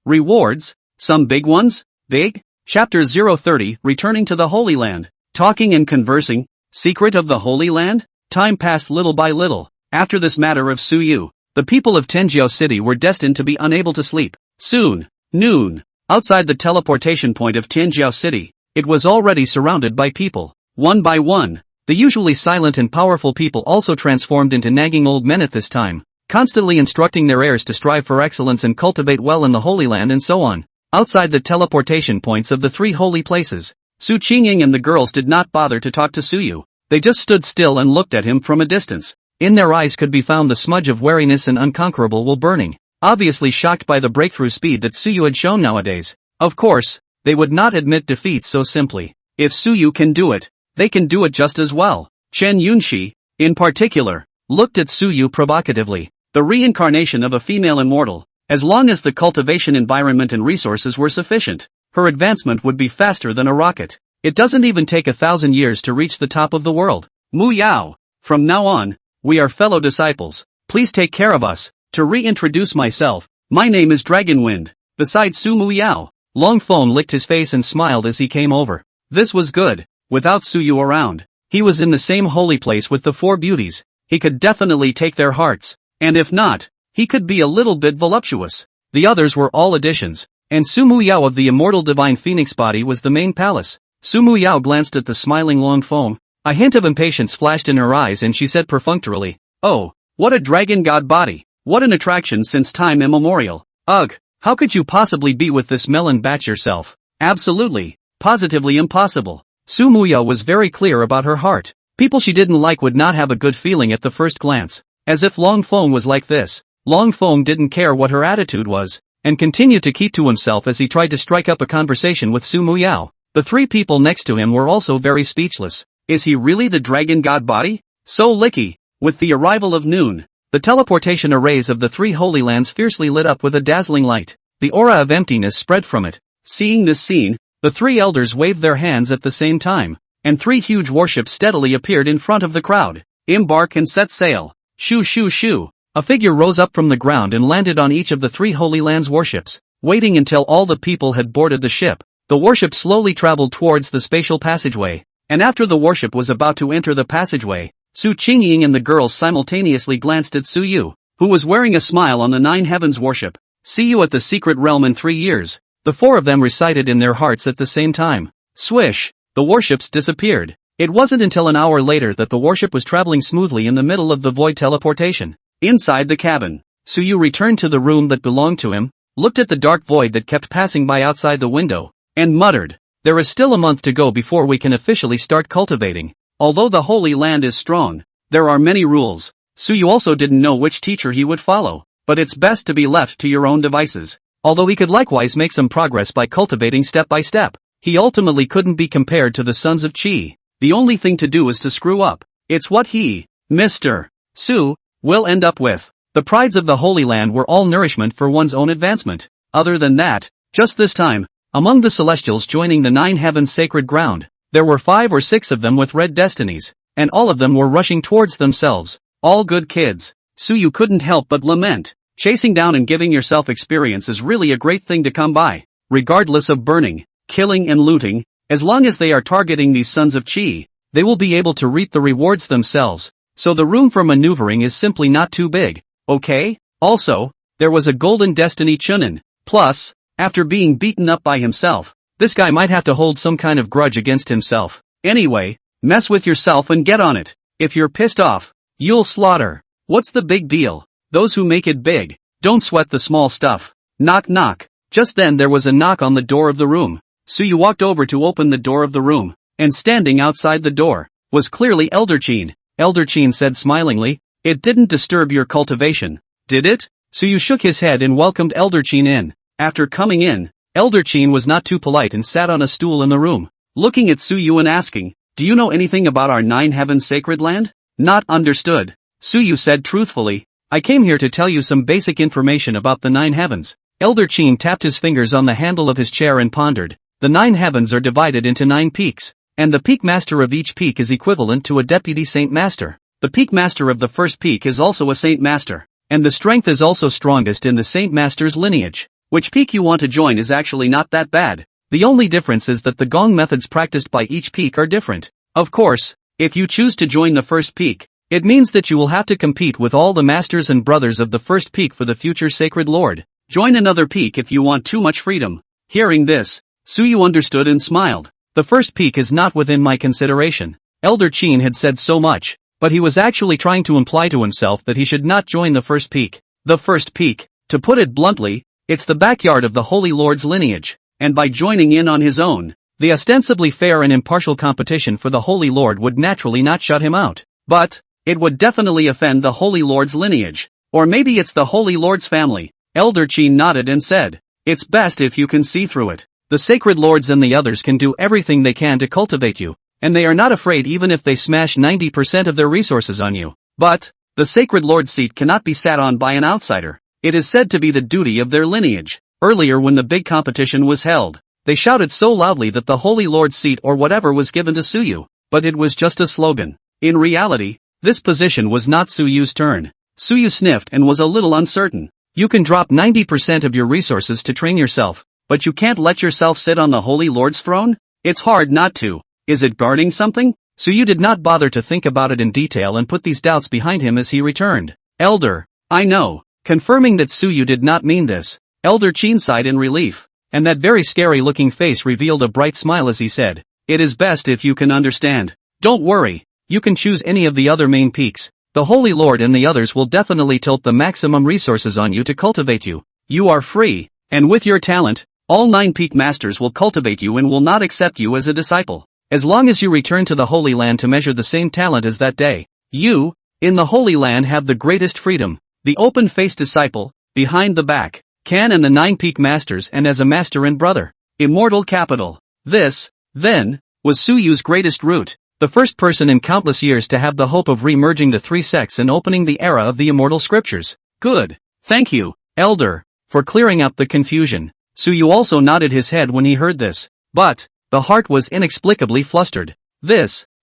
Rewards? Some big ones? Big? Chapter 030, Returning to the Holy Land. Talking and conversing. Secret of the Holy Land? Time passed little by little. After this matter of Suyu, the people of Tenjiao City were destined to be unable to sleep. Soon, noon. Outside the teleportation point of Tenjiao City, it was already surrounded by people. One by one, the usually silent and powerful people also transformed into nagging old men at this time, constantly instructing their heirs to strive for excellence and cultivate well in the Holy Land and so on. Outside the teleportation points of the 3 holy places, Su Qingying and the girls did not bother to talk to Suyu. They just stood still and looked at him from a distance. In their eyes could be found the smudge of wariness and unconquerable will burning, obviously shocked by the breakthrough speed that Suyu had shown nowadays. Of course, they would not admit defeat so simply. If Suyu can do it, they can do it just as well. Chen Yunxi, in particular, looked at Suyu provocatively. The reincarnation of a female immortal. As long as the cultivation environment and resources were sufficient, her advancement would be faster than a rocket. It doesn't even take 1,000 years to reach the top of the world. Mu Yao. From now on, we are fellow disciples. Please take care of us. To reintroduce myself, my name is Dragonwind. Besides Su Mu Yao, Longphone licked his face and smiled as he came over. This was good. Without Suyu around, he was in the same holy place with the 4 beauties. He could definitely take their hearts. And if not, he could be a little bit voluptuous. The others were all additions, and Su Mu Yao of the immortal divine phoenix body was the main palace. Su Mu Yao glanced at the smiling Longphone. A hint of impatience flashed in her eyes and she said perfunctorily, "Oh, what a dragon god body! What an attraction since time immemorial! Ugh, how could you possibly be with this melon batch yourself? Absolutely, positively impossible." Su Mu Yao was very clear about her heart. People she didn't like would not have a good feeling at the first glance. As if Longphone was like this. Longphone didn't care what her attitude was, and continued to keep to himself as he tried to strike up a conversation with Su Mu Yao. The 3 people next to him were also very speechless. Is he really the dragon god body? So licky. With the arrival of noon, the teleportation arrays of the 3 holy lands fiercely lit up with a dazzling light. the aura of emptiness spread from it. Seeing this scene, the three elders waved their hands at the same time, and three huge warships steadily appeared in front of the crowd. Embark and set sail. Shoo shoo shoo. A figure rose up from the ground and landed on each of the three Holy Lands warships. Waiting until all the people had boarded the ship, the warship slowly traveled towards the spatial passageway, and after the warship was about to enter the passageway, Su Qingying and the girls simultaneously glanced at Su Yu, who was wearing a smile on the Nine Heavens warship. See you at the secret realm in 3 years. The four of them recited in their hearts at the same time. Swish! The warships disappeared. It wasn't until an hour later that the warship was traveling smoothly in the middle of the void teleportation. Inside the cabin, Su Yu returned to the room that belonged to him, looked at the dark void that kept passing by outside the window, and muttered, "There is still a month to go before we can officially start cultivating. Although the Holy Land is strong, there are many rules." Su Yu also didn't know which teacher he would follow, but it's best to be left to your own devices. Although he could likewise make some progress by cultivating step by step, he ultimately couldn't be compared to the sons of Qi. The only thing to do is to screw up. It's what he, Mr. Su, will end up with. The prides of the Holy Land were all nourishment for one's own advancement. Other than that, just this time, among the Celestials joining the Nine Heavens sacred ground, there were 5 or 6 of them with red destinies, and all of them were rushing towards themselves. All good kids. Su Yu couldn't help but lament. Chasing down and giving yourself experience is really a great thing to come by. Regardless of burning, killing and looting, as long as they are targeting these sons of Qi, they will be able to reap the rewards themselves. So the room for maneuvering is simply not too big, okay? Also, there was a golden destiny Chunin. Plus, after being beaten up by himself, this guy might have to hold some kind of grudge against himself. Anyway, mess with yourself and get on it. If you're pissed off, you'll slaughter. What's the big deal? Those who make it big, don't sweat the small stuff. Knock knock. Just then there was a knock on the door of the room. Su Yu walked over to open the door of the room, and standing outside the door, was clearly Elder Qin. Elder Qin said smilingly, "It didn't disturb your cultivation, did it?" Su Yu shook his head and welcomed Elder Qin in. After coming in, Elder Qin was not too polite and sat on a stool in the room, looking at Su Yu and asking, "Do you know anything about our Nine Heavens sacred land?" Not understood. Su Yu said truthfully, "I came here to tell you some basic information about the Nine Heavens." Elder Qin tapped his fingers on the handle of his chair and pondered. The Nine Heavens are divided into 9 peaks, and the peak master of each peak is equivalent to a deputy saint master. The peak master of the first peak is also a saint master, and the strength is also strongest in the saint master's lineage. Which peak you want to join is actually not that bad. The only difference is that the gong methods practiced by each peak are different. Of course, if you choose to join the first peak, it means that you will have to compete with all the masters and brothers of the first peak for the future sacred lord. Join another peak if you want too much freedom. Hearing this, Su Yu understood and smiled. The first peak is not within my consideration. Elder Qin had said so much, but he was actually trying to imply to himself that he should not join the first peak. The first peak, to put it bluntly, it's the backyard of the Holy Lord's lineage, and by joining in on his own, the ostensibly fair and impartial competition for the Holy Lord would naturally not shut him out. But, it would definitely offend the Holy Lord's lineage. Or maybe it's the Holy Lord's family. Elder Qin nodded and said, "It's best if you can see through it. The sacred lords and the others can do everything they can to cultivate you, and they are not afraid even if they smash 90% of their resources on you. But, the sacred lord's seat cannot be sat on by an outsider. It is said to be the duty of their lineage." Earlier when the big competition was held, they shouted so loudly that the Holy Lord's seat or whatever was given to Su Yu, but it was just a slogan. In reality, this position was not Su Yu's turn. Su Yu sniffed and was a little uncertain. You can drop 90% of your resources to train yourself, but you can't let yourself sit on the Holy Lord's throne? It's hard not to. Is it guarding something? Su Yu did not bother to think about it in detail and put these doubts behind him as he returned. "Elder, I know." Confirming that Su Yu did not mean this, Elder Qin sighed in relief, and that very scary-looking face revealed a bright smile as he said, "It is best if you can understand. Don't worry, you can choose any of the other main peaks. The Holy Lord and the others will definitely tilt the maximum resources on you to cultivate you. You are free, and with your talent, all 9 peak masters will cultivate you and will not accept you as a disciple. As long as you return to the Holy Land to measure the same talent as that day, you, in the Holy Land have the greatest freedom. The open-faced disciple, behind the back, can and the 9 peak masters and as a master and brother. Immortal capital. This, then, was Su Yu's greatest route. The first person in countless years to have the hope of re-merging the 3 sects and opening the era of the immortal scriptures. Good. Thank you, Elder. for clearing up the confusion. Suyu also nodded his head when he heard this. But, the heart was inexplicably flustered.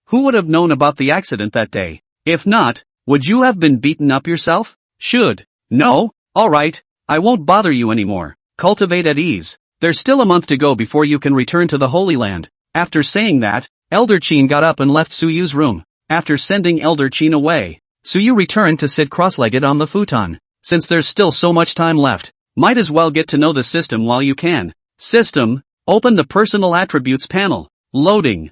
Who would have known about the accident that day? If not, would you have been beaten up yourself? No? Alright, I won't bother you anymore. Cultivate at ease. There's still a month to go before you can return to the Holy Land. After saying that, Elder Qin got up and left Suyu's room. After sending Elder Qin away, Suyu returned to sit cross-legged on the futon. Since there's still so much time left, might as well get to know the system while you can. System, open the personal attributes panel. Loading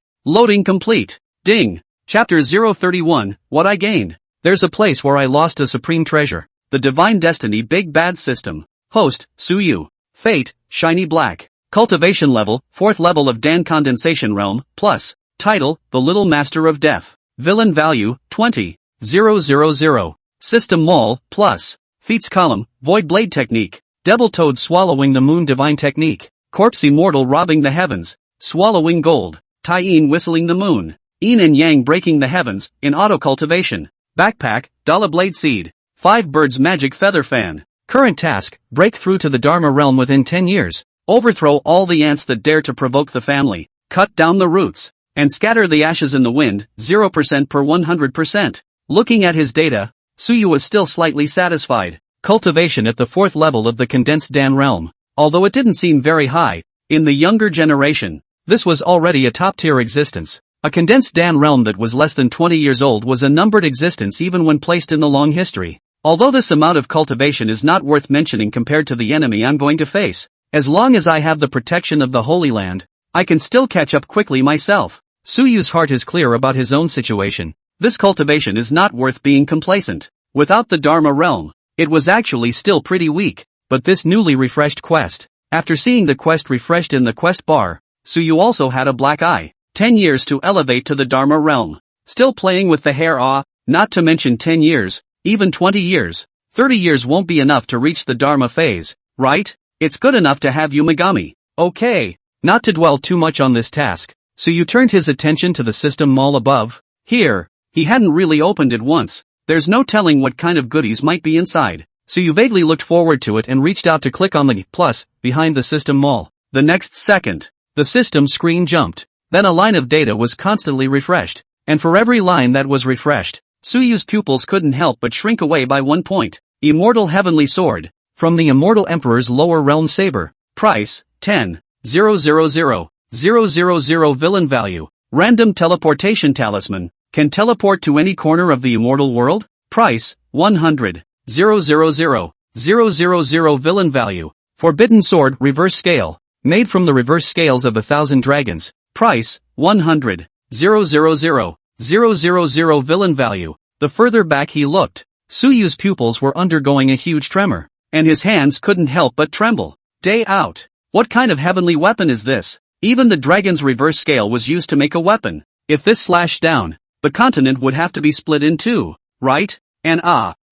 complete. Ding. Chapter 031, What I Gained. There's a place where I lost a supreme treasure. The Divine Destiny Big Bad System. Host, Suyu. Fate, Shiny Black. Cultivation level, 4th level of Dan Condensation Realm, plus. Title, The Little Master of Death. Villain value, 20,000. System mole, plus. Feats column, Void Blade Technique. Devil Toad swallowing the moon divine technique. Corpse immortal robbing the heavens. Swallowing gold. Tai-in whistling the moon. Yin and Yang breaking the heavens, in auto cultivation. Backpack, Dala Blade Seed. 5 birds magic feather fan. Current task, break through to the Dharma realm within 10 years. Overthrow all the ants that dare to provoke the family. Cut down the roots. And scatter the ashes in the wind, 0% per 100%. Looking at his data, Suyu was still slightly satisfied. Cultivation at the 4th level of the condensed Dan realm. Although it didn't seem very high, in the younger generation, this was already a top-tier existence. A condensed Dan realm that was less than 20 years old was a numbered existence even when placed in the long history. Although this amount of cultivation is not worth mentioning compared to the enemy I'm going to face, as long as I have the protection of the Holy Land, I can still catch up quickly myself. Suyu's heart is clear about his own situation. This cultivation is not worth being complacent. Without the Dharma realm, it was actually still pretty weak, but this newly refreshed quest. After seeing the quest refreshed in the quest bar, Suyu also had a black eye. 10 years to elevate to the Dharma realm. Still playing with the hair not to mention 10 years, even 20 years, 30 years won't be enough to reach the Dharma phase, right? It's good enough to have Yumagami. Okay. Not to dwell too much on this task, Suyu turned his attention to the system mall above. Here, he hadn't really opened it once. There's no telling what kind of goodies might be inside. Suyu vaguely looked forward to it and reached out to click on the plus behind the system mall. The next second, the system screen jumped. Then a line of data was constantly refreshed. And for every line that was refreshed, Suyu's pupils couldn't help but shrink away by 1 point. Immortal Heavenly Sword. From the Immortal Emperor's Lower Realm Saber. Price, 10,000,000. Villain value. Random Teleportation Talisman. Can teleport to any corner of the immortal world. Price, 100,000. Villain value. Forbidden Sword Reverse Scale. Made from the reverse scales of 1,000 dragons. Price, 100,000. Villain value. The further back he looked, Suyu's pupils were undergoing a huge tremor, and his hands couldn't help but tremble. Day out. What kind of heavenly weapon is this? Even the dragon's reverse scale was used to make a weapon. If this slashed down, the continent would have to be split in two, right? And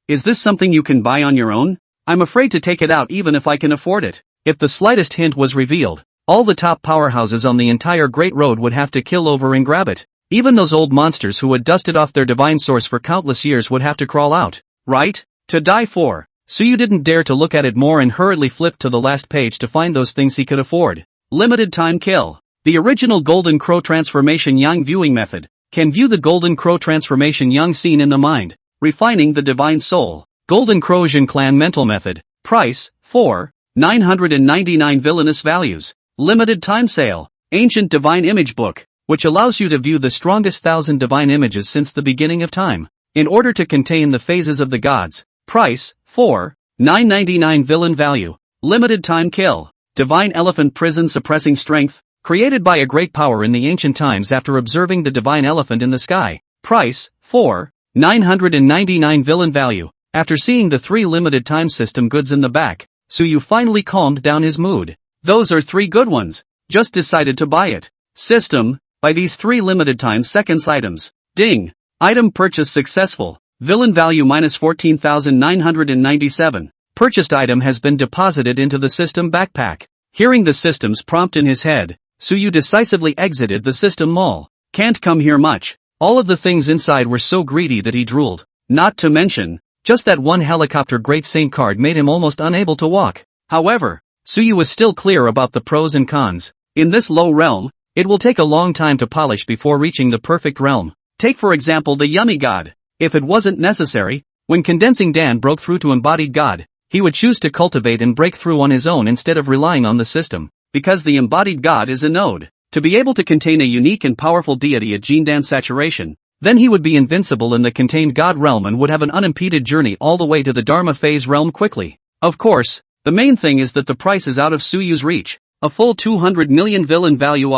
is this something you can buy on your own? I'm afraid to take it out even if I can afford it. If the slightest hint was revealed, all the top powerhouses on the entire Great Road would have to kill over and grab it. Even those old monsters who had dusted off their divine source for countless years would have to crawl out, right? To die for. Suyu didn't dare to look at it more and hurriedly flipped to the last page to find those things he could afford. Limited time kill. The original Golden Crow Transformation Yang viewing method. Can view the Golden Crow Transformation Yang scene in the mind, refining the divine soul. Golden Crow Jin Clan mental method. Price, 4,999 Villainous values. Limited time sale. Ancient Divine Image Book, which allows you to view the strongest 1,000 divine images since the beginning of time, in order to contain the phases of the gods. Price, 4,999 Villain value. Limited time kill. Divine Elephant Prison Suppressing Strength, created by a great power in the ancient times after observing the divine elephant in the sky. Price, 4,999 Villain value. After seeing the 3 limited time system goods in the back, Suyu finally calmed down his mood. Those are 3 good ones. Just decided to buy it. System, buy these 3 limited time seconds items. Ding. Item purchase successful. Villain value minus 14,997. Purchased item has been deposited into the system backpack. Hearing the system's prompt in his head, Suyu decisively exited the system mall. Can't come here much. All of the things inside were so greedy that he drooled. Not to mention, just that one helicopter Great Saint card made him almost unable to walk. However, Suyu was still clear about the pros and cons. In this low realm, it will take a long time to polish before reaching the perfect realm. Take for example the Yummy God. If it wasn't necessary, when Condensing Dan broke through to Embodied God, he would choose to cultivate and break through on his own instead of relying on the system. Because the Embodied God is a node, to be able to contain a unique and powerful deity at Jindan saturation, then he would be invincible in the contained God realm and would have an unimpeded journey all the way to the Dharma phase realm quickly. Of course, the main thing is that the price is out of Suyu's reach. A full 200 million villain value.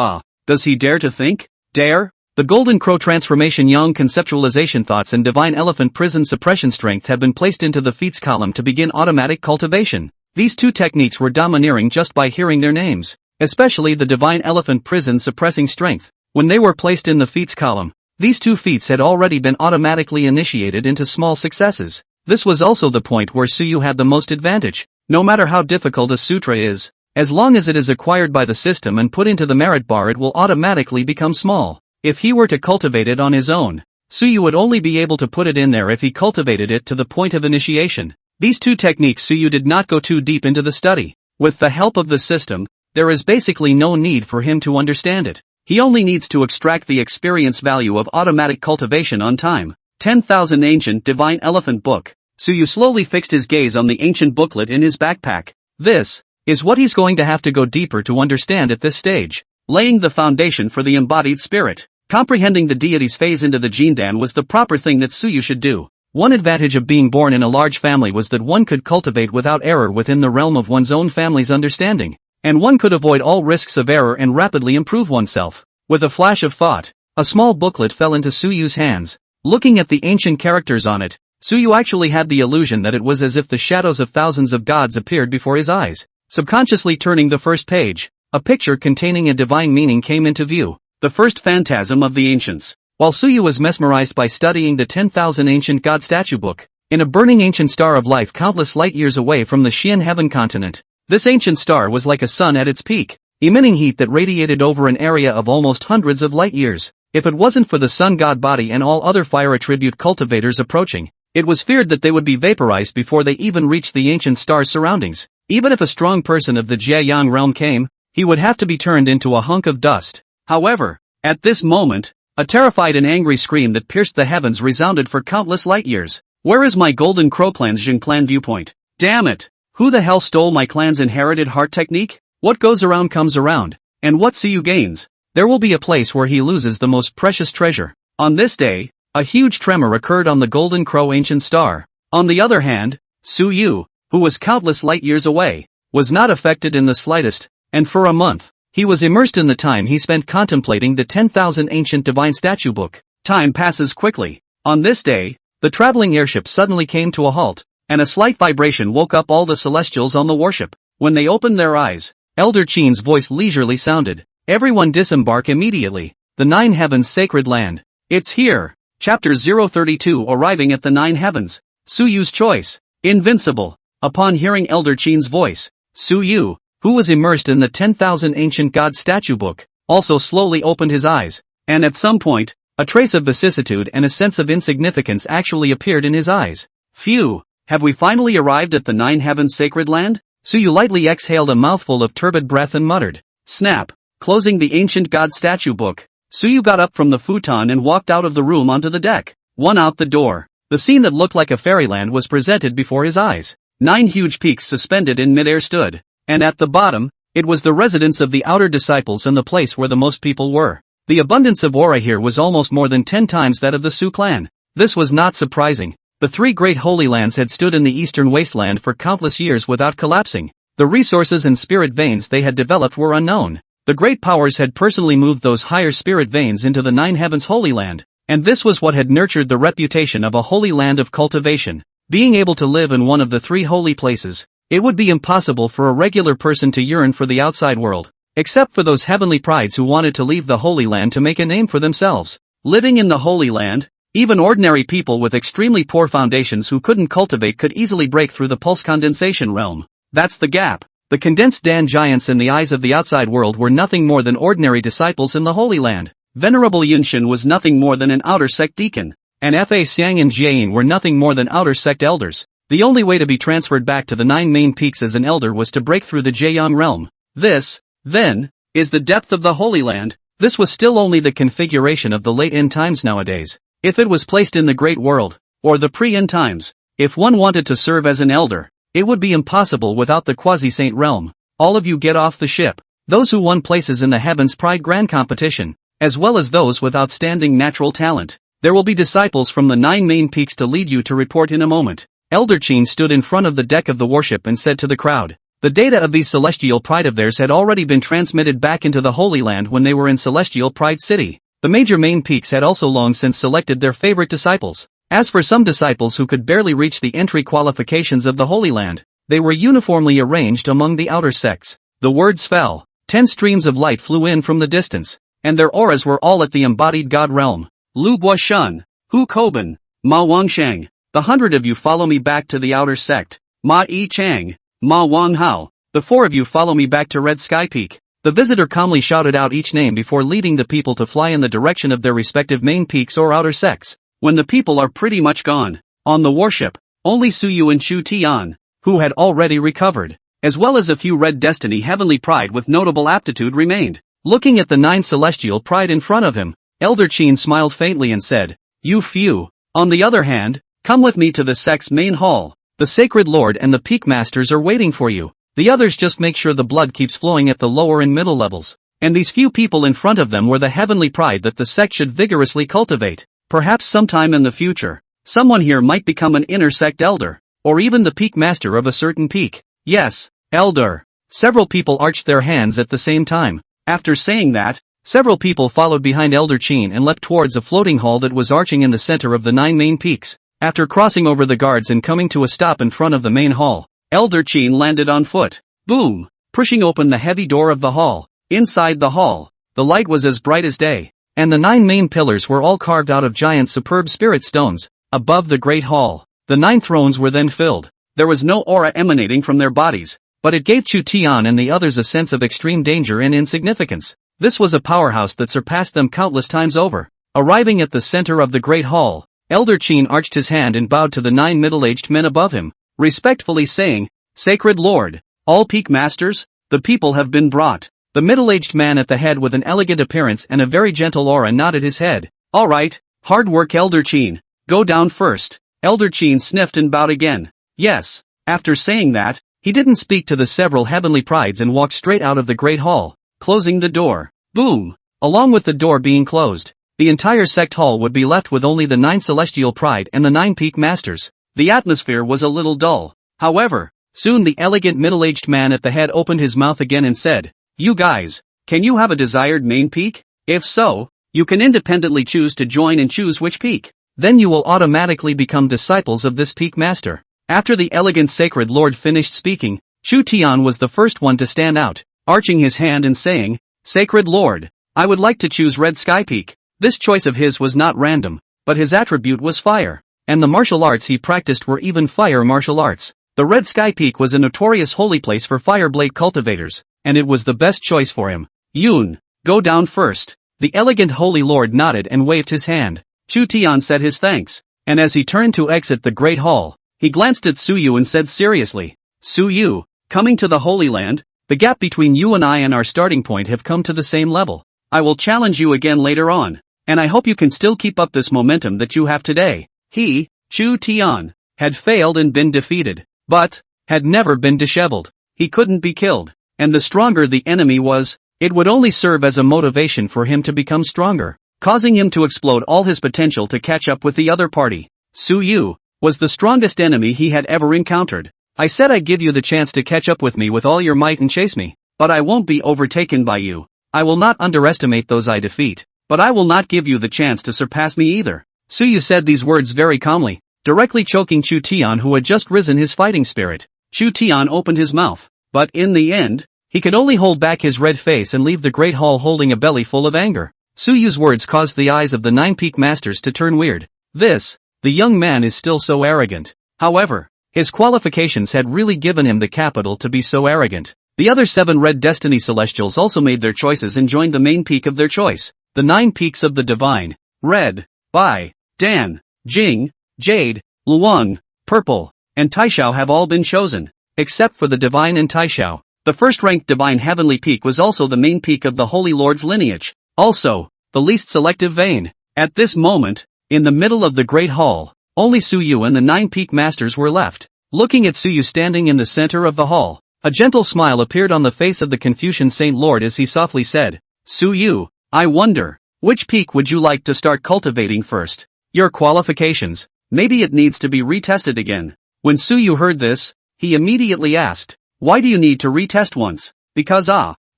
Does he dare to think? Dare? The Golden Crow transformation Yang conceptualization thoughts and Divine Elephant prison suppression strength have been placed into the feats column to begin automatic cultivation. These two techniques were domineering just by hearing their names. Especially the Divine Elephant prison suppressing strength. When they were placed in the feats column, these two feats had already been automatically initiated into small successes. This was also the point where Suyu had the most advantage. No matter how difficult a sutra is, as long as it is acquired by the system and put into the merit bar, it will automatically become small. If he were to cultivate it on his own, Suyu would only be able to put it in there if he cultivated it to the point of initiation. These two techniques Suyu did not go too deep into the study. With the help of the system, there is basically no need for him to understand it. He only needs to extract the experience value of automatic cultivation on time. 10,000 Ancient Divine Elephant Book. Suyu slowly fixed his gaze on the ancient booklet in his backpack. This is what he's going to have to go deeper to understand at this stage. Laying the foundation for the embodied spirit. Comprehending the deity's phase into the Jindan was the proper thing that Suyu should do. One advantage of being born in a large family was that one could cultivate without error within the realm of one's own family's understanding. And one could avoid all risks of error and rapidly improve oneself. With a flash of thought, a small booklet fell into Suyu's hands. Looking at the ancient characters on it, Suyu actually had the illusion that it was as if the shadows of thousands of gods appeared before his eyes. Subconsciously turning the first page, a picture containing a divine meaning came into view. The first phantasm of the ancients. While Suyu was mesmerized by studying the 10,000 Ancient God statue book, in a burning ancient star of life countless light years away from the Xian heaven continent, this ancient star was like a sun at its peak, emitting heat that radiated over an area of almost hundreds of light years. If it wasn't for the sun god body and all other fire attribute cultivators approaching, it was feared that they would be vaporized before they even reached the ancient star's surroundings. Even if a strong person of the Jiayang realm came, he would have to be turned into a hunk of dust. However, at this moment, a terrified and angry scream that pierced the heavens resounded for countless light years. Where is my Golden Crow clan's Jing clan viewpoint? Damn it! Who the hell stole my clan's inherited heart technique? What goes around comes around, and what Suyu gains? There will be a place where he loses the most precious treasure. On this day, a huge tremor occurred on the Golden Crow ancient star. On the other hand, Suyu, who was countless light years away, was not affected in the slightest, and for a month, he was immersed in the time he spent contemplating the 10,000 Ancient Divine Statue book. Time passes quickly. On this day, the traveling airship suddenly came to a halt, and a slight vibration woke up all the celestials on the warship. When they opened their eyes, Elder Qin's voice leisurely sounded. Everyone disembark immediately. The Nine Heavens Sacred Land. It's here. Chapter 032 Arriving at the Nine Heavens. Suyu's choice. Invincible. Upon hearing Elder Qin's voice, Suyu, who was immersed in the 10,000 Ancient God statue book, also slowly opened his eyes, and at some point, a trace of vicissitude and a sense of insignificance actually appeared in his eyes. Phew, have we finally arrived at the Nine Heavens Sacred Land? Suyu lightly exhaled a mouthful of turbid breath and muttered. Snap! Closing the Ancient God statue book, Suyu got up from the futon and walked out of the room onto the deck. One out the door. The scene that looked like a fairyland was presented before his eyes. 9 huge peaks suspended in midair stood. And at the bottom, it was the residence of the outer disciples and the place where the most people were. The abundance of aura here was almost more than 10 times that of the Su clan. This was not surprising. The 3 great holy lands had stood in the eastern wasteland for countless years without collapsing. The resources and spirit veins they had developed were unknown. The great powers had personally moved those higher spirit veins into the Nine Heavens Holy Land, and this was what had nurtured the reputation of a holy land of cultivation. Being able to live in one of the 3 holy places, it would be impossible for a regular person to yearn for the outside world, except for those heavenly prides who wanted to leave the Holy Land to make a name for themselves. Living in the Holy Land, even ordinary people with extremely poor foundations who couldn't cultivate could easily break through the pulse condensation realm. That's the gap. The condensed Dan giants in the eyes of the outside world were nothing more than ordinary disciples in the Holy Land. Venerable Yunshin was nothing more than an outer sect deacon, and Fa Xiang and Jiayin were nothing more than outer sect elders. The only way to be transferred back to the 9 main peaks as an elder was to break through the Jieyang realm. This, then, is the depth of the Holy Land. This was still only the configuration of the late end times nowadays. If it was placed in the Great World, or the pre-end times, if one wanted to serve as an elder, it would be impossible without the quasi-saint realm. All of you get off the ship. Those who won places in the Heavens Pride Grand Competition, as well as those with outstanding natural talent. There will be disciples from the 9 main peaks to lead you to report in a moment. Elder Chen stood in front of the deck of the warship and said to the crowd, the data of these celestial pride of theirs had already been transmitted back into the Holy Land when they were in Celestial Pride City. The major main peaks had also long since selected their favorite disciples. As for some disciples who could barely reach the entry qualifications of the Holy Land, they were uniformly arranged among the outer sects. The words fell. 10 streams of light flew in from the distance, and their auras were all at the embodied God realm. Lu Guoshun, Hu Koban, Ma Wangsheng, the 100 of you follow me back to the outer sect. Ma Yi Chang, Ma Wang Hao, the 4 of you follow me back to Red Sky Peak. The visitor calmly shouted out each name before leading the people to fly in the direction of their respective main peaks or outer sects. When the people are pretty much gone, on the warship, only Suyu and Chu Tian, who had already recovered, as well as a few Red Destiny Heavenly Pride with notable aptitude remained. Looking at the 9 Celestial Pride in front of him, Elder Chen smiled faintly and said, you few, on the other hand, come with me to the sect's main hall. The Sacred Lord and the Peak Masters are waiting for you. The others just make sure the blood keeps flowing at the lower and middle levels. And these few people in front of them were the heavenly pride that the sect should vigorously cultivate. Perhaps sometime in the future, someone here might become an inner sect elder, or even the peak master of a certain peak. Yes, elder. Several people arched their hands at the same time. After saying that, several people followed behind Elder Chen and leapt towards a floating hall that was arching in the center of the 9 main peaks. After crossing over the guards and coming to a stop in front of the main hall, Elder Chen landed on foot. Boom! Pushing open the heavy door of the hall. Inside the hall, the light was as bright as day, and the 9 main pillars were all carved out of giant superb spirit stones. Above the great hall, the 9 thrones were then filled. There was no aura emanating from their bodies, but it gave Chu Tian and the others a sense of extreme danger and insignificance. This was a powerhouse that surpassed them countless times over. Arriving at the center of the great hall, Elder Chen arched his hand and bowed to the 9 middle-aged men above him, respectfully saying, Sacred Lord, all peak masters, the people have been brought. The middle-aged man at the head with an elegant appearance and a very gentle aura nodded his head. All right, hard work Elder Chen. Go down first. Elder Chen sniffed and bowed again. Yes. After saying that, he didn't speak to the several heavenly prides and walked straight out of the great hall, closing the door. Boom! Along with the door being closed, the entire sect hall would be left with only the 9 celestial pride and the 9 peak masters. The atmosphere was a little dull. However, soon the elegant middle-aged man at the head opened his mouth again and said, You guys, can you have a desired main peak? If so, you can independently choose to join and choose which peak. Then you will automatically become disciples of this peak master. After the elegant sacred lord finished speaking, Chu Tian was the first one to stand out, arching his hand and saying, Sacred Lord, I would like to choose Red Sky Peak. This choice of his was not random, but his attribute was fire, and the martial arts he practiced were even fire martial arts. The Red Sky Peak was a notorious holy place for fireblade cultivators, and it was the best choice for him. Yun, go down first. The elegant holy lord nodded and waved his hand. Chu Tian said his thanks, and as he turned to exit the great hall, he glanced at Su Yu and said seriously, Su Yu, coming to the Holy Land, the gap between you and I and our starting point have come to the same level. I will challenge you again later on, and I hope you can still keep up this momentum that you have today. He, Chu Tian, had failed and been defeated, but had never been disheveled. He couldn't be killed, and the stronger the enemy was, it would only serve as a motivation for him to become stronger, causing him to explode all his potential to catch up with the other party. Su Yu was the strongest enemy he had ever encountered. I said I'd give you the chance to catch up with me with all your might and chase me, but I won't be overtaken by you. I will not underestimate those I defeat, but I will not give you the chance to surpass me either. Su Yu said these words very calmly, directly choking Chu Tian, who had just risen his fighting spirit. Chu Tian opened his mouth, but in the end, he could only hold back his red face and leave the great hall holding a belly full of anger. Su Yu's words caused the eyes of the 9 peak masters to turn weird. The young man is still so arrogant. However, his qualifications had really given him the capital to be so arrogant. The other 7 Red Destiny Celestials also made their choices and joined the main peak of their choice. The 9 peaks of the Divine. Red, Bai, Dan, Jing, Jade, Luang, Purple, and Taishao have all been chosen, except for the divine and Taishao. The first-ranked divine heavenly peak was also the main peak of the Holy Lord's lineage, also, the least selective vein. At this moment, in the middle of the Great Hall, only Suyu and the 9 peak masters were left. Looking at Suyu standing in the center of the hall, a gentle smile appeared on the face of the Confucian Saint Lord as he softly said, "Suyu, I wonder, which peak would you like to start cultivating first? Your qualifications, maybe it needs to be retested again." When Suyu heard this, he immediately asked, "Why do you need to retest once?" "Because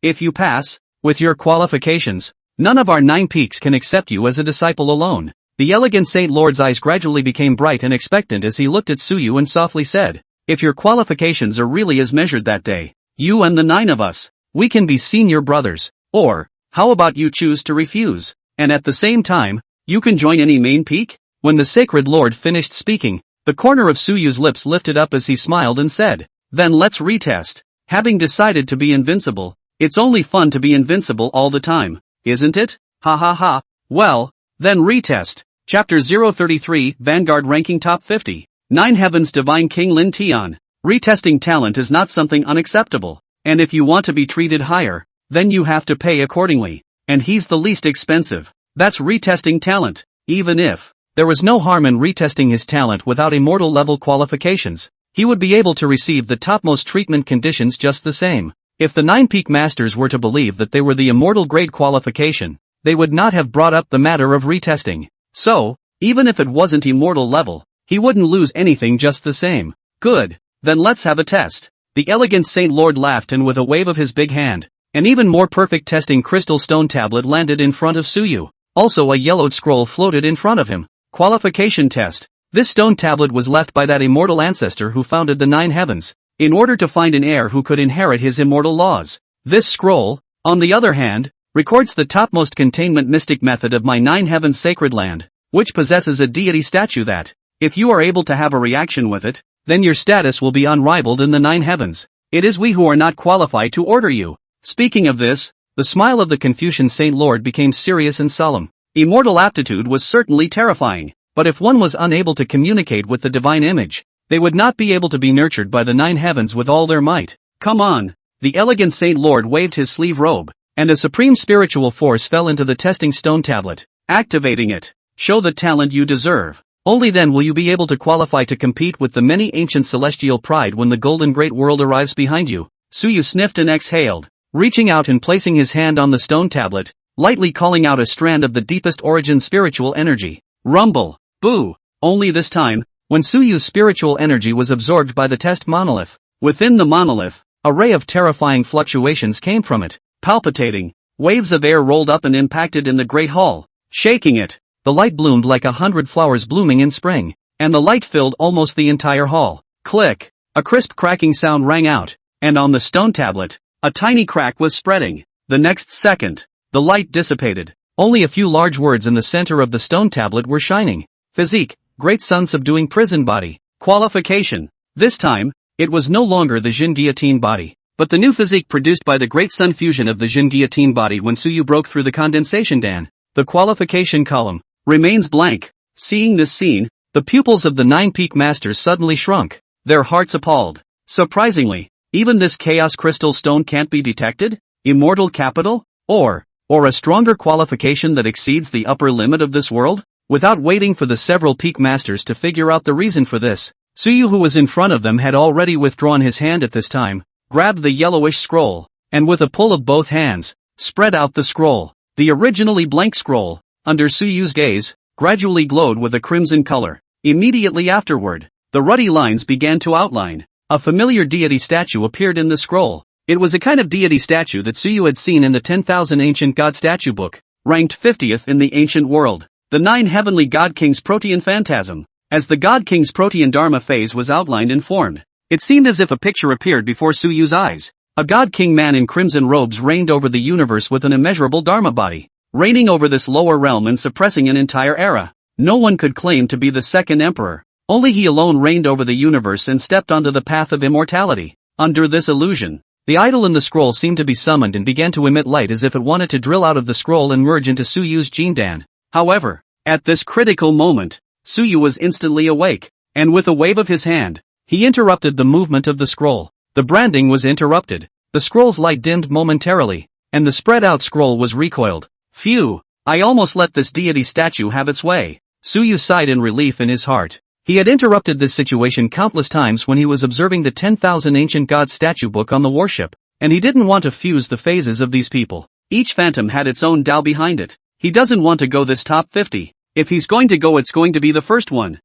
if you pass, with your qualifications, none of our 9 peaks can accept you as a disciple alone." The elegant Saint Lord's eyes gradually became bright and expectant as he looked at Suyu and softly said, "If your qualifications are really as measured that day, you and the 9 of us, we can be senior brothers. Or, how about you choose to refuse, and at the same time, you can join any main peak?" When the Sacred Lord finished speaking, the corner of Suyu's lips lifted up as he smiled and said, "Then let's retest. Having decided to be invincible, it's only fun to be invincible all the time, isn't it? Ha ha ha. Well, then retest." Chapter 033, Vanguard Ranking Top 50. 9 Heavens Divine King Lin Tian. Retesting talent is not something unacceptable, and if you want to be treated higher, then you have to pay accordingly, and he's the least expensive. That's retesting talent. Even if there was no harm in retesting his talent without immortal level qualifications, he would be able to receive the topmost treatment conditions just the same. If the 9 peak masters were to believe that they were the immortal grade qualification, they would not have brought up the matter of retesting. So, even if it wasn't immortal level, he wouldn't lose anything just the same. Good, then let's have a test. The elegant Saint Lord laughed and with a wave of his big hand, an even more perfect testing crystal stone tablet landed in front of Suyu. Also a yellowed scroll floated in front of him. Qualification test. This stone tablet was left by that immortal ancestor who founded the 9 heavens, in order to find an heir who could inherit his immortal laws. This scroll, on the other hand, records the topmost containment mystic method of my 9 heavens sacred land, which possesses a deity statue that, if you are able to have a reaction with it, then your status will be unrivaled in the 9 heavens. It is we who are not qualified to order you. Speaking of this, the smile of the Confucian Saint Lord became serious and solemn. Immortal aptitude was certainly terrifying, but if one was unable to communicate with the divine image, they would not be able to be nurtured by the 9 heavens with all their might. Come on! The elegant Saint Lord waved his sleeve robe, and a supreme spiritual force fell into the testing stone tablet, activating it. Show the talent you deserve. Only then will you be able to qualify to compete with the many ancient celestial pride when the golden great world arrives behind you. Suyu sniffed and exhaled, reaching out and placing his hand on the stone tablet, lightly calling out a strand of the deepest origin spiritual energy. Rumble. Boo. Only this time, when Suyu's spiritual energy was absorbed by the test monolith. Within the monolith, a ray of terrifying fluctuations came from it. Palpitating, waves of air rolled up and impacted in the great hall, shaking it. The light bloomed like 100 flowers blooming in spring, and the light filled almost the entire hall. Click! A crisp cracking sound rang out, and on the stone tablet, a tiny crack was spreading. The next second, the light dissipated. Only a few large words in the center of the stone tablet were shining. Physique, great sun subduing prison body. Qualification. This time, it was no longer the Jin guillotine body, but the new physique produced by the great sun fusion of the Jin guillotine body when Suyu broke through the condensation dan. The qualification column remains blank. Seeing this scene, the pupils of the 9 peak masters suddenly shrunk, their hearts appalled. Surprisingly, even this chaos crystal stone can't be detected? Immortal capital? Or a stronger qualification that exceeds the upper limit of this world? Without waiting for the several peak masters to figure out the reason for this, Suyu, who was in front of them, had already withdrawn his hand at this time, grabbed the yellowish scroll, and with a pull of both hands, spread out the scroll. The originally blank scroll, under Suyu's gaze, gradually glowed with a crimson color. Immediately afterward, the ruddy lines began to outline. A familiar deity statue appeared in the scroll. It was a kind of deity statue that Suyu had seen in the 10,000 Ancient God Statue book, ranked 50th in the ancient world. The 9 heavenly God Kings Protean Phantasm. As the God King's Protean Dharma phase was outlined and formed, it seemed as if a picture appeared before Suyu's eyes. A God King man in crimson robes reigned over the universe with an immeasurable Dharma body, reigning over this lower realm and suppressing an entire era. No one could claim to be the second emperor. Only he alone reigned over the universe and stepped onto the path of immortality. Under this illusion, the idol in the scroll seemed to be summoned and began to emit light as if it wanted to drill out of the scroll and merge into Suyu's Jindan. However, at this critical moment, Suyu was instantly awake, and with a wave of his hand, He interrupted the movement of the scroll. The branding was interrupted. The scroll's light dimmed momentarily, and the spread-out scroll was recoiled. Phew! I almost let this deity statue have its way. Suyu sighed in relief in his heart. He had interrupted this situation countless times when he was observing the 10,000 ancient gods statue book on the warship, and he didn't want to fuse the phases of these people. Each phantom had its own Tao behind it. He doesn't want to go this top 50. If he's going to go, it's going to be the first one.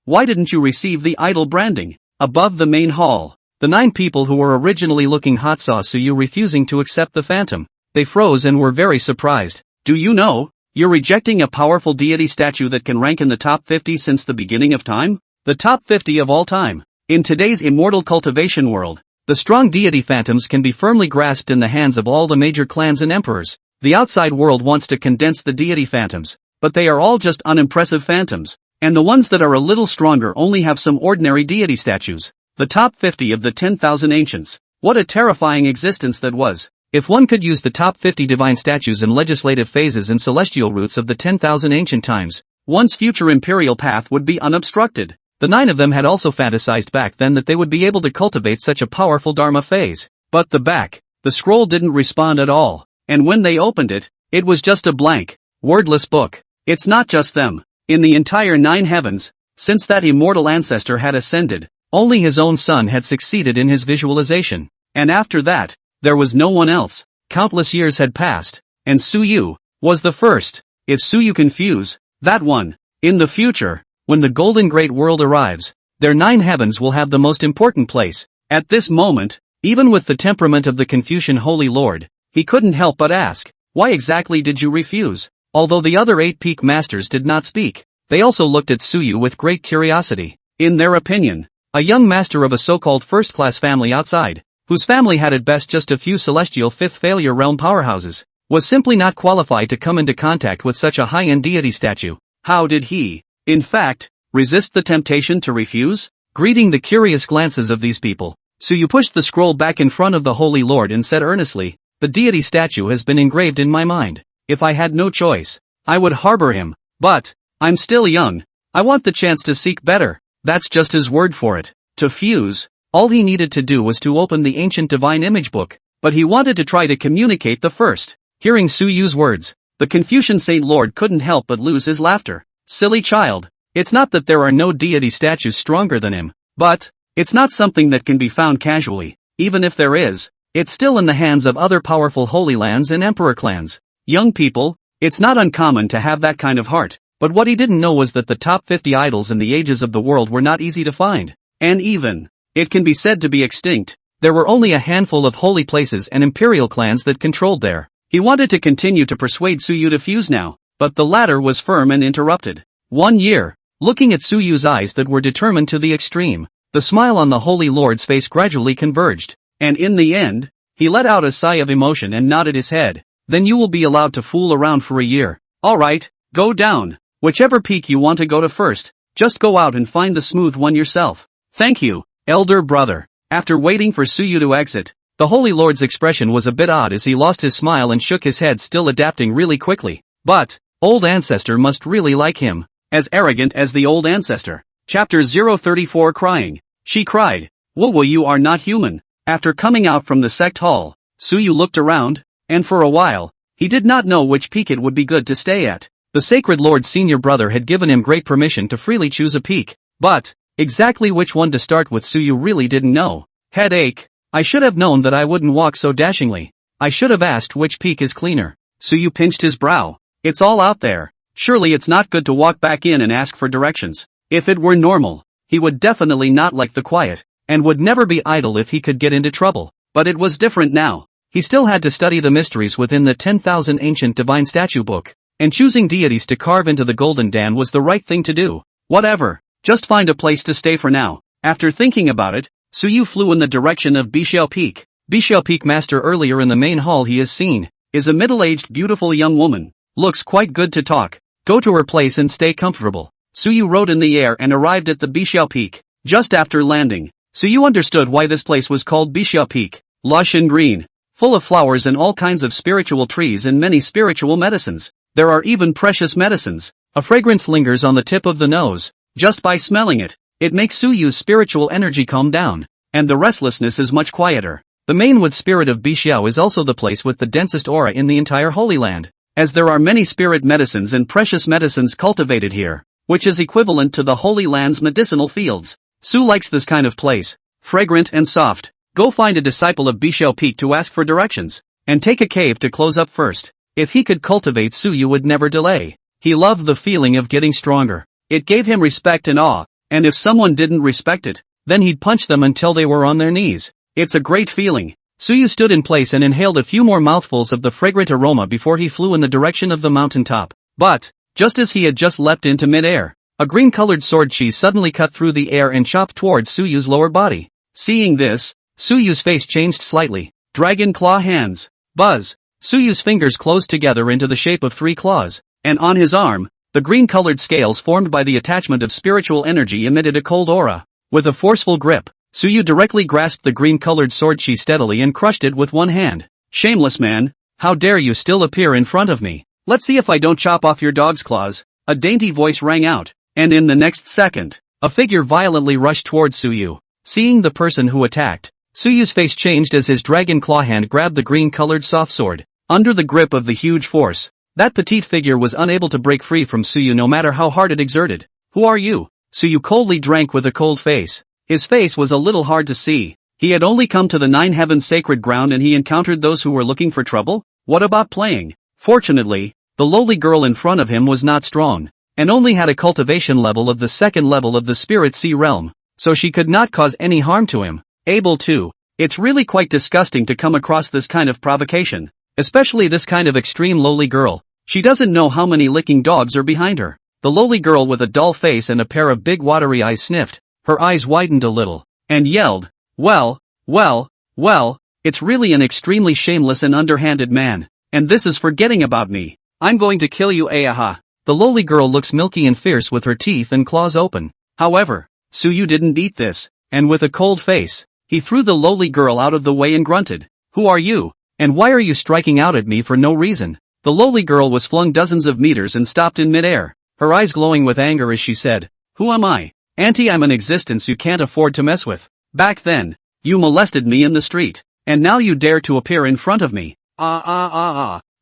Why didn't you receive the idol branding? Above the main hall, the 9 people who were originally looking hot saw Suyu refusing to accept the phantom. They froze and were very surprised. Do you know? You're rejecting a powerful deity statue that can rank in the top 50 since the beginning of time? The top 50 of all time. In today's immortal cultivation world, the strong deity phantoms can be firmly grasped in the hands of all the major clans and emperors. The outside world wants to condense the deity phantoms, but they are all just unimpressive phantoms, and the ones that are a little stronger only have some ordinary deity statues. The top 50 of the 10,000 ancients. What a terrifying existence that was. If one could use the top 50 divine statues and legislative phases and celestial roots of the 10,000 ancient times, one's future imperial path would be unobstructed. The 9 of them had also fantasized back then that they would be able to cultivate such a powerful Dharma phase. But the scroll didn't respond at all, and when they opened it, it was just a blank, wordless book. It's not just them. In the entire 9 heavens, since that immortal ancestor had ascended, only his own son had succeeded in his visualization. And after that, there was no one else. Countless years had passed, and Suyu was the first. If Suyu can fuse that one, in the future, when the golden great world arrives, their 9 heavens will have the most important place. At this moment, even with the temperament of the Confucian Holy Lord, he couldn't help but ask, why exactly did you refuse? Although the other 8 peak masters did not speak, they also looked at Suyu with great curiosity. In their opinion, a young master of a so-called first-class family outside, whose family had at best just a few celestial fifth failure realm powerhouses, was simply not qualified to come into contact with such a high-end deity statue. How did he, in fact, resist the temptation to refuse? Greeting the curious glances of these people, Suyu pushed the scroll back in front of the Holy Lord and said earnestly, the deity statue has been engraved in my mind. If I had no choice, I would harbor him. But, I'm still young. I want the chance to seek better. That's just his word for it. To fuse, all he needed to do was to open the ancient divine image book, but he wanted to try to communicate the first. Hearing Suyu's words, the Confucian Saint Lord couldn't help but lose his laughter. Silly child. It's not that there are no deity statues stronger than him, but, it's not something that can be found casually. Even if there is, it's still in the hands of other powerful holy lands and emperor clans. Young people, it's not uncommon to have that kind of heart, but what he didn't know was that the top 50 idols in the ages of the world were not easy to find. And even, it can be said to be extinct, there were only a handful of holy places and imperial clans that controlled there. He wanted to continue to persuade Suyu to fuse now, but the latter was firm and interrupted. 1 year, looking at Suyu's eyes that were determined to the extreme, the smile on the Holy Lord's face gradually converged, and in the end, he let out a sigh of emotion and nodded his head. Then you will be allowed to fool around for a year. Alright, go down. Whichever peak you want to go to first, just go out and find the smooth one yourself. Thank you, elder brother. After waiting for Suyu to exit, the Holy Lord's expression was a bit odd as he lost his smile and shook his head, still adapting really quickly. But, old ancestor must really like him. As arrogant as the old ancestor. Chapter 034 Crying. She cried, Whoa, you are not human. After coming out from the sect hall, Suyu looked around, and for a while, he did not know which peak it would be good to stay at. The Sacred Lord's senior brother had given him great permission to freely choose a peak, but, exactly which one to start with Suyu really didn't know. Headache. I should have known that I wouldn't walk so dashingly. I should have asked which peak is cleaner. Suyu pinched his brow. It's all out there. Surely it's not good to walk back in and ask for directions. If it were normal, he would definitely not like the quiet, and would never be idle if he could get into trouble. But it was different now. He still had to study the mysteries within the 10,000 ancient divine statue book, and choosing deities to carve into the golden Dan was the right thing to do. Whatever, just find a place to stay for now. After thinking about it, Suyu flew in the direction of Bixiao Peak. Bixiao Peak master earlier in the main hall he has seen, is a middle-aged beautiful young woman. Looks quite good to talk. Go to her place and stay comfortable. Suyu rode in the air and arrived at the Bixiao Peak. Just after landing, Suyu understood why this place was called Bixiao Peak. Lush and green, full of flowers and all kinds of spiritual trees and many spiritual medicines. There are even precious medicines. A fragrance lingers on the tip of the nose, just by smelling it. It makes Suyu's spiritual energy calm down, and the restlessness is much quieter. The Mainwood spirit of Bixiao is also the place with the densest aura in the entire Holy Land, as there are many spirit medicines and precious medicines cultivated here, which is equivalent to the Holy Land's medicinal fields. Su likes this kind of place, fragrant and soft. Go find a disciple of Bixiao Peak to ask for directions, and take a cave to close up first. If he could cultivate Suyu would never delay. He loved the feeling of getting stronger. It gave him respect and awe, and if someone didn't respect it, then he'd punch them until they were on their knees. It's a great feeling. Suyu stood in place and inhaled a few more mouthfuls of the fragrant aroma before he flew in the direction of the mountaintop. But, just as he had just leapt into mid-air, a green-colored sword chi suddenly cut through the air and chopped towards Suyu's lower body. Seeing this, Suyu's face changed slightly. Dragon claw hands. Buzz. Suyu's fingers closed together into the shape of 3 claws, and on his arm, the green-colored scales formed by the attachment of spiritual energy emitted a cold aura. With a forceful grip, Suyu directly grasped the green-colored sword chi steadily and crushed it with one hand. Shameless man, how dare you still appear in front of me? Let's see if I don't chop off your dog's claws. A dainty voice rang out, and in the next second, a figure violently rushed towards Suyu. Seeing the person who attacked, Suyu's face changed as his dragon claw hand grabbed the green-colored soft sword. Under the grip of the huge force, that petite figure was unable to break free from Suyu no matter how hard it exerted. Who are you? Suyu coldly drank with a cold face. His face was a little hard to see. He had only come to the 9 heavens sacred ground and he encountered those who were looking for trouble? What about playing? Fortunately, the lowly girl in front of him was not strong, and only had a cultivation level of the 2nd level of the spirit sea realm, so she could not cause any harm to him. Able to. It's really quite disgusting to come across this kind of provocation, especially this kind of extreme lowly girl. She doesn't know how many licking dogs are behind her. The lowly girl with a dull face and a pair of big watery eyes sniffed. Her eyes widened a little, and yelled, well, it's really an extremely shameless and underhanded man, and this is forgetting about me. I'm going to kill you, aha. The lowly girl looks milky and fierce with her teeth and claws open. However, Suyu didn't eat this, and with a cold face, he threw the lowly girl out of the way and grunted, who are you, and why are you striking out at me for no reason? The lowly girl was flung dozens of meters and stopped in midair, her eyes glowing with anger as she said, who am I? Auntie, I'm an existence you can't afford to mess with. Back then, you molested me in the street, and now you dare to appear in front of me.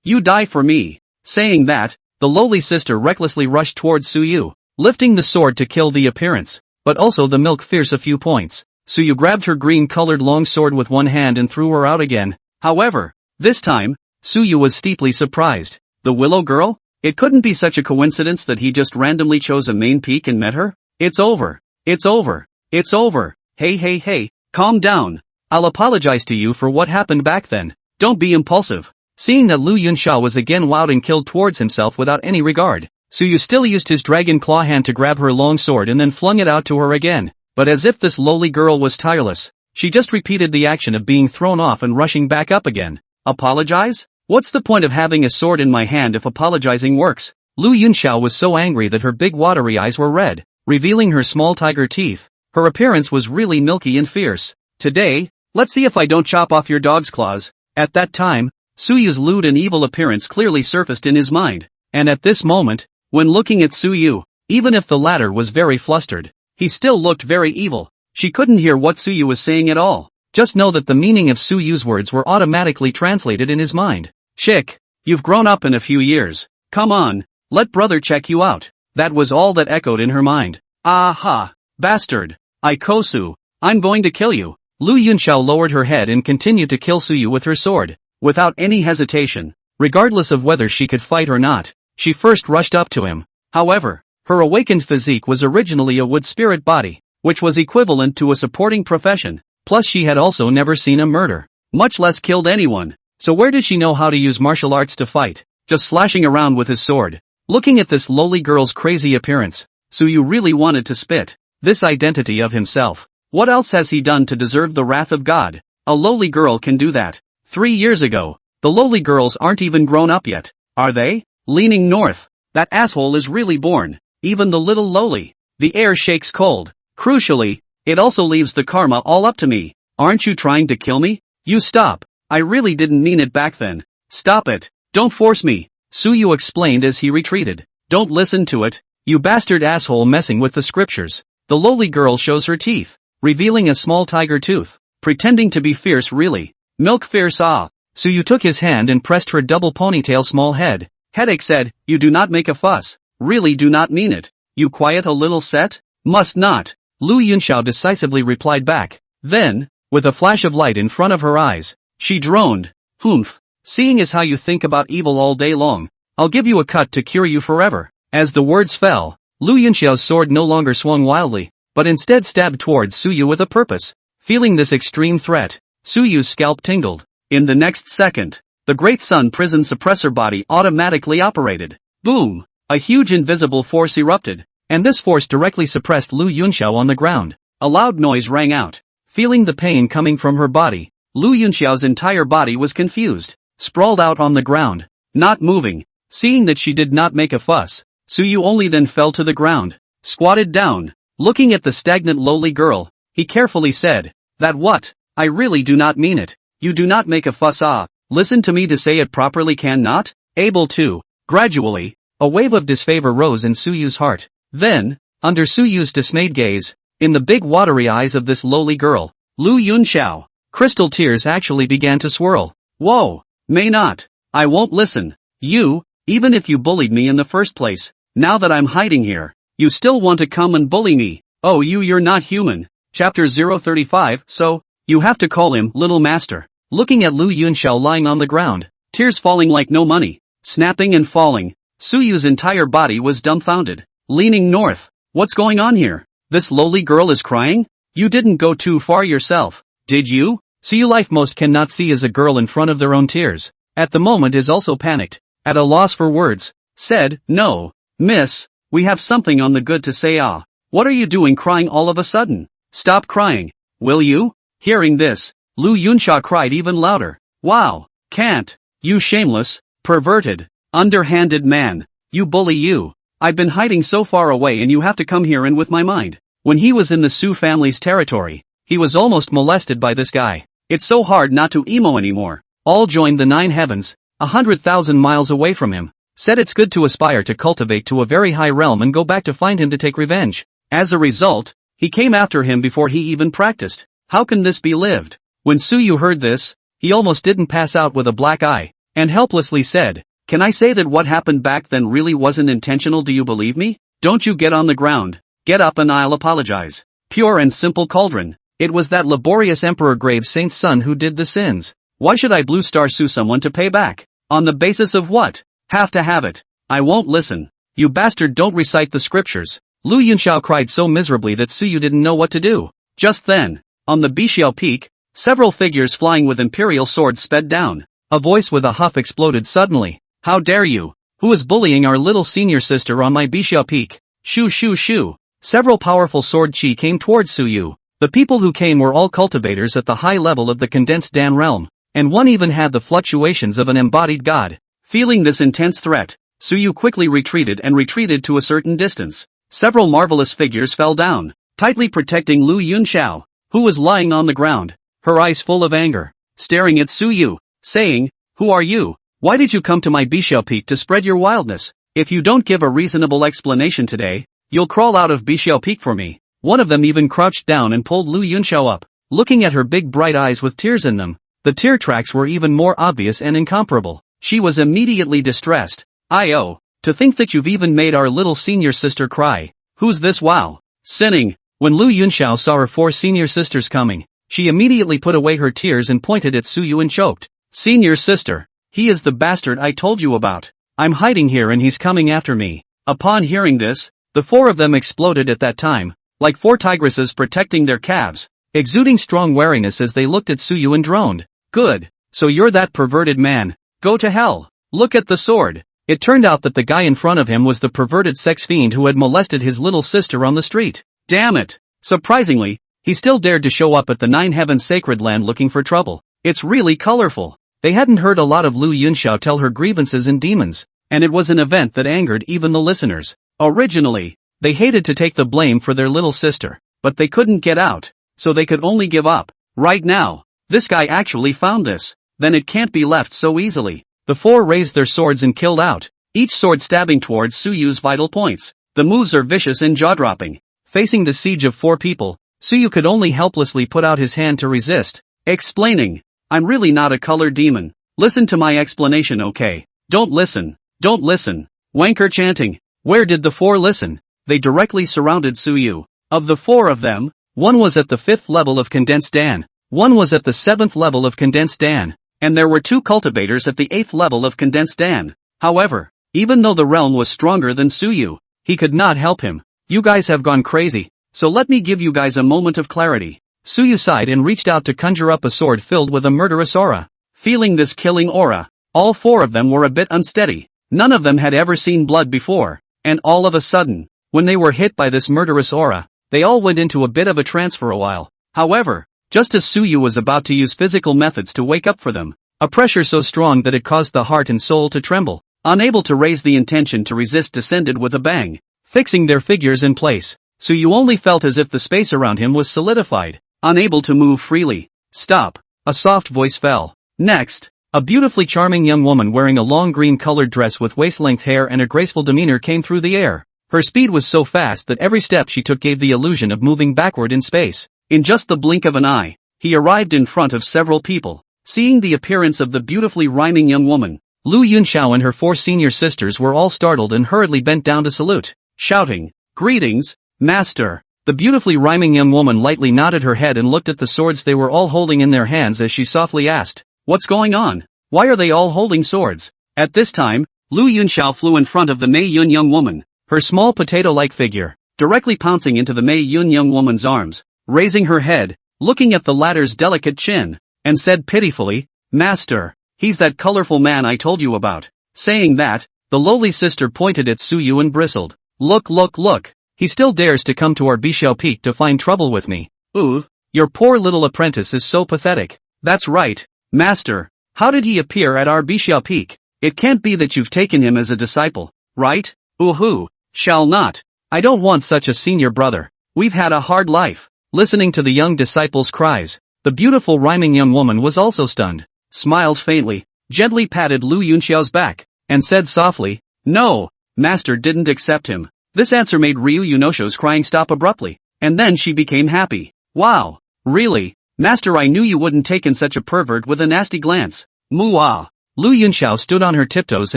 You die for me. Saying that, the lowly sister recklessly rushed towards Suyu, lifting the sword to kill the appearance, but also the milk fierce a few points. Suyu grabbed her green-colored long sword with one hand and threw her out again. However, this time, Suyu was steeply surprised. The willow girl? It couldn't be such a coincidence that he just randomly chose a main peak and met her? It's over. It's over. It's over. Hey, calm down. I'll apologize to you for what happened back then. Don't be impulsive. Seeing that Lu Yunxia was again wowed and killed towards himself without any regard, Suyu still used his dragon claw hand to grab her long sword and then flung it out to her again. But as if this lowly girl was tireless, she just repeated the action of being thrown off and rushing back up again. Apologize? What's the point of having a sword in my hand if apologizing works? Lu Yunxia was so angry that her big watery eyes were red, revealing her small tiger teeth. Her appearance was really milky and fierce. Today, let's see if I don't chop off your dog's claws. At that time, Suyu's lewd and evil appearance clearly surfaced in his mind, and at this moment, when looking at Suyu, even if the latter was very flustered, he still looked very evil. She couldn't hear what Suyu was saying at all. Just know that the meaning of Suyu's words were automatically translated in his mind. Chick, you've grown up in a few years. Come on, let brother check you out. That was all that echoed in her mind. Aha, bastard. Kosu, I'm going to kill you. Lu Yunxiao lowered her head and continued to kill Suyu with her sword, without any hesitation. Regardless of whether she could fight or not, she first rushed up to him. However, her awakened physique was originally a wood spirit body, which was equivalent to a supporting profession, plus she had also never seen a murder, much less killed anyone. So where did she know how to use martial arts to fight? Just slashing around with his sword. Looking at this lowly girl's crazy appearance, Suyu really wanted to spit. This identity of himself. What else has he done to deserve the wrath of God? A lowly girl can do that. 3 years ago, the lowly girls aren't even grown up yet, are they? Leaning north. That asshole is really born. Even the little lowly. The air shakes cold. Crucially, it also leaves the karma all up to me. Aren't you trying to kill me? You stop. I really didn't mean it back then. Stop it. Don't force me. Suyu explained as he retreated. Don't listen to it, you bastard asshole messing with the scriptures. the lowly girl shows her teeth, revealing a small tiger tooth. Pretending to be fierce really. Milk fierce ah. Suyu took his hand and pressed her double ponytail small head. Headache said, you do not make a fuss. Really do not mean it. You quiet a little set? Must not. Lu Yunxiao decisively replied back. Then, with a flash of light in front of her eyes, she droned. Humph. Seeing as how you think about evil all day long, I'll give you a cut to cure you forever. As the words fell, Lu Yunxiao's sword no longer swung wildly, but instead stabbed towards Suyu with a purpose. Feeling this extreme threat, Suyu's scalp tingled. In the next second, the Great Sun Prison suppressor body automatically operated. Boom! A huge invisible force erupted, and this force directly suppressed Lu Yunxiao on the ground. A loud noise rang out. Feeling the pain coming from her body, Lu Yunxiao's entire body was confused, sprawled out on the ground, not moving. Seeing that she did not make a fuss, Suyu only then fell to the ground, squatted down. Looking at the stagnant lowly girl, he carefully said, that what? I really do not mean it. You do not make a fuss ah. Listen to me to say it properly can not? Able to. Gradually, a wave of disfavor rose in Suyu's heart. Then, under Suyu's dismayed gaze, in the big watery eyes of this lowly girl, Lu Yunxiao, crystal tears actually began to swirl. Whoa! May not. I won't listen. You, even if you bullied me in the first place, now that I'm hiding here, you still want to come and bully me. Oh you're not human. Chapter 035, so, you have to call him Little Master. Looking at Lu Yunxiao lying on the ground, tears falling like no money, snapping and falling, Suyu's entire body was dumbfounded. Leaning north. What's going on here? This lowly girl is crying? You didn't go too far yourself, did you? Suyu life most cannot see as a girl in front of their own tears. At the moment is also panicked, at a loss for words, said, no, miss, we have something on the good to say ah. What are you doing crying all of a sudden? Stop crying, will you? Hearing this, Lu Yunxiao cried even louder. Wow, can't, you shameless, perverted, underhanded man, you bully you. I've been hiding so far away and you have to come here in with my mind. When he was in the Su family's territory, he was almost molested by this guy. It's so hard not to emo anymore. All joined the 9 heavens, 100,000 miles away from him. Said it's good to aspire to cultivate to a very high realm and go back to find him to take revenge. As a result, he came after him before he even practiced. How can this be lived? When Suyu heard this, he almost didn't pass out with a black eye, and helplessly said, can I say that what happened back then really wasn't intentional? Do you believe me? Don't you get on the ground, get up and I'll apologize. Pure and simple cauldron. It was that laborious Emperor Grave Saint's son who did the sins. Why should I blue star sue someone to pay back? On the basis of what? Have to have it. I won't listen. You bastard, don't recite the scriptures. Lu Yunxiao cried so miserably that Suyu didn't know what to do. Just then, on the Bixiao Peak, several figures flying with imperial swords sped down. A voice with a huff exploded suddenly. How dare you? Who is bullying our little senior sister on my Bixiao Peak? Shoo shoo shoo. Several powerful sword chi came towards Suyu. The people who came were all cultivators at the high level of the condensed Dan realm, and one even had the fluctuations of an embodied god. Feeling this intense threat, Suyu quickly retreated to a certain distance. Several marvelous figures fell down, tightly protecting Lu Yunxiao, who was lying on the ground, her eyes full of anger, staring at Suyu, saying, who are you? Why did you come to my Bixiao Peak to spread your wildness? If you don't give a reasonable explanation today, you'll crawl out of Bixiao Peak for me. One of them even crouched down and pulled Lu Yunxiao up, looking at her big bright eyes with tears in them. The tear tracks were even more obvious and incomparable. She was immediately distressed. I.O. To think that you've even made our little senior sister cry. Who's this wow? Sinning. When Lu Yunxiao saw her 4 senior sisters coming, she immediately put away her tears and pointed at Suyu and choked. Senior sister. He is the bastard I told you about. I'm hiding here and he's coming after me. Upon hearing this, the 4 of them exploded at that time, like 4 tigresses protecting their calves, exuding strong wariness as they looked at Suyu and droned. Good. So you're that perverted man. Go to hell. Look at the sword. It turned out that the guy in front of him was the perverted sex fiend who had molested his little sister on the street. Damn it. Surprisingly, he still dared to show up at the 9 heavens sacred land looking for trouble. It's really colorful. They hadn't heard a lot of Lu Yunxiao tell her grievances and demons, and it was an event that angered even the listeners. Originally, they hated to take the blame for their little sister, but they couldn't get out, so they could only give up. Right now, this guy actually found this, then it can't be left so easily. The 4 raised their swords and killed out, each sword stabbing towards Suyu's vital points. The moves are vicious and jaw-dropping. Facing the siege of 4 people, Suyu could only helplessly put out his hand to resist, explaining, "I'm really not a color demon. Listen to my explanation, okay? Don't listen. Don't listen." Wanker chanting. Where did the 4 listen? They directly surrounded Suyu. Of the 4 of them, 1 was at the 5th level of condensed Dan, 1 was at the 7th level of condensed Dan, and there were 2 cultivators at the 8th level of condensed Dan. However, even though the realm was stronger than Suyu, he could not help him. "You guys have gone crazy, so let me give you guys a moment of clarity." Suyu sighed and reached out to conjure up a sword filled with a murderous aura. Feeling this killing aura, all 4 of them were a bit unsteady. None of them had ever seen blood before, and all of a sudden, when they were hit by this murderous aura, they all went into a bit of a trance for a while. However, just as Suyu was about to use physical methods to wake up for them, a pressure so strong that it caused the heart and soul to tremble, unable to raise the intention to resist, descended with a bang, fixing their figures in place. Suyu only felt as if the space around him was solidified, unable to move freely. "Stop," a soft voice fell. Next, a beautifully charming young woman wearing a long green-colored dress with waist-length hair and a graceful demeanor came through the air. Her speed was so fast that every step she took gave the illusion of moving backward in space. In just the blink of an eye, he arrived in front of several people. Seeing the appearance of the beautifully rhyming young woman, Lu Yunxiao and her 4 senior sisters were all startled and hurriedly bent down to salute, shouting, "Greetings, Master." The beautifully rhyming young woman lightly nodded her head and looked at the swords they were all holding in their hands as she softly asked, "What's going on? Why are they all holding swords?" At this time, Lu Yunxiao flew in front of the Mei Yun young woman, her small potato-like figure, directly pouncing into the Mei Yun young woman's arms, raising her head, looking at the latter's delicate chin, and said pitifully, "Master, he's that colorful man I told you about." Saying that, the lowly sister pointed at Suyu and bristled. Look, look, look. He still dares to come to our Bishao Peak to find trouble with me. Ooh, your poor little apprentice is so pathetic." "That's right, Master. How did he appear at our Bishao Peak? It can't be that you've taken him as a disciple, right?" "Ooh-hoo, shall not. I don't want such a senior brother. We've had a hard life." Listening to the young disciple's cries, the beautiful rhyming young woman was also stunned, smiled faintly, gently patted Lu Yunxiao's back, and said softly, "No, Master didn't accept him." This answer made Ryu Yunosho's crying stop abruptly, and then she became happy. "Wow, really, Master, I knew you wouldn't take in such a pervert with a nasty glance." Muah. Lu Yunxiao stood on her tiptoes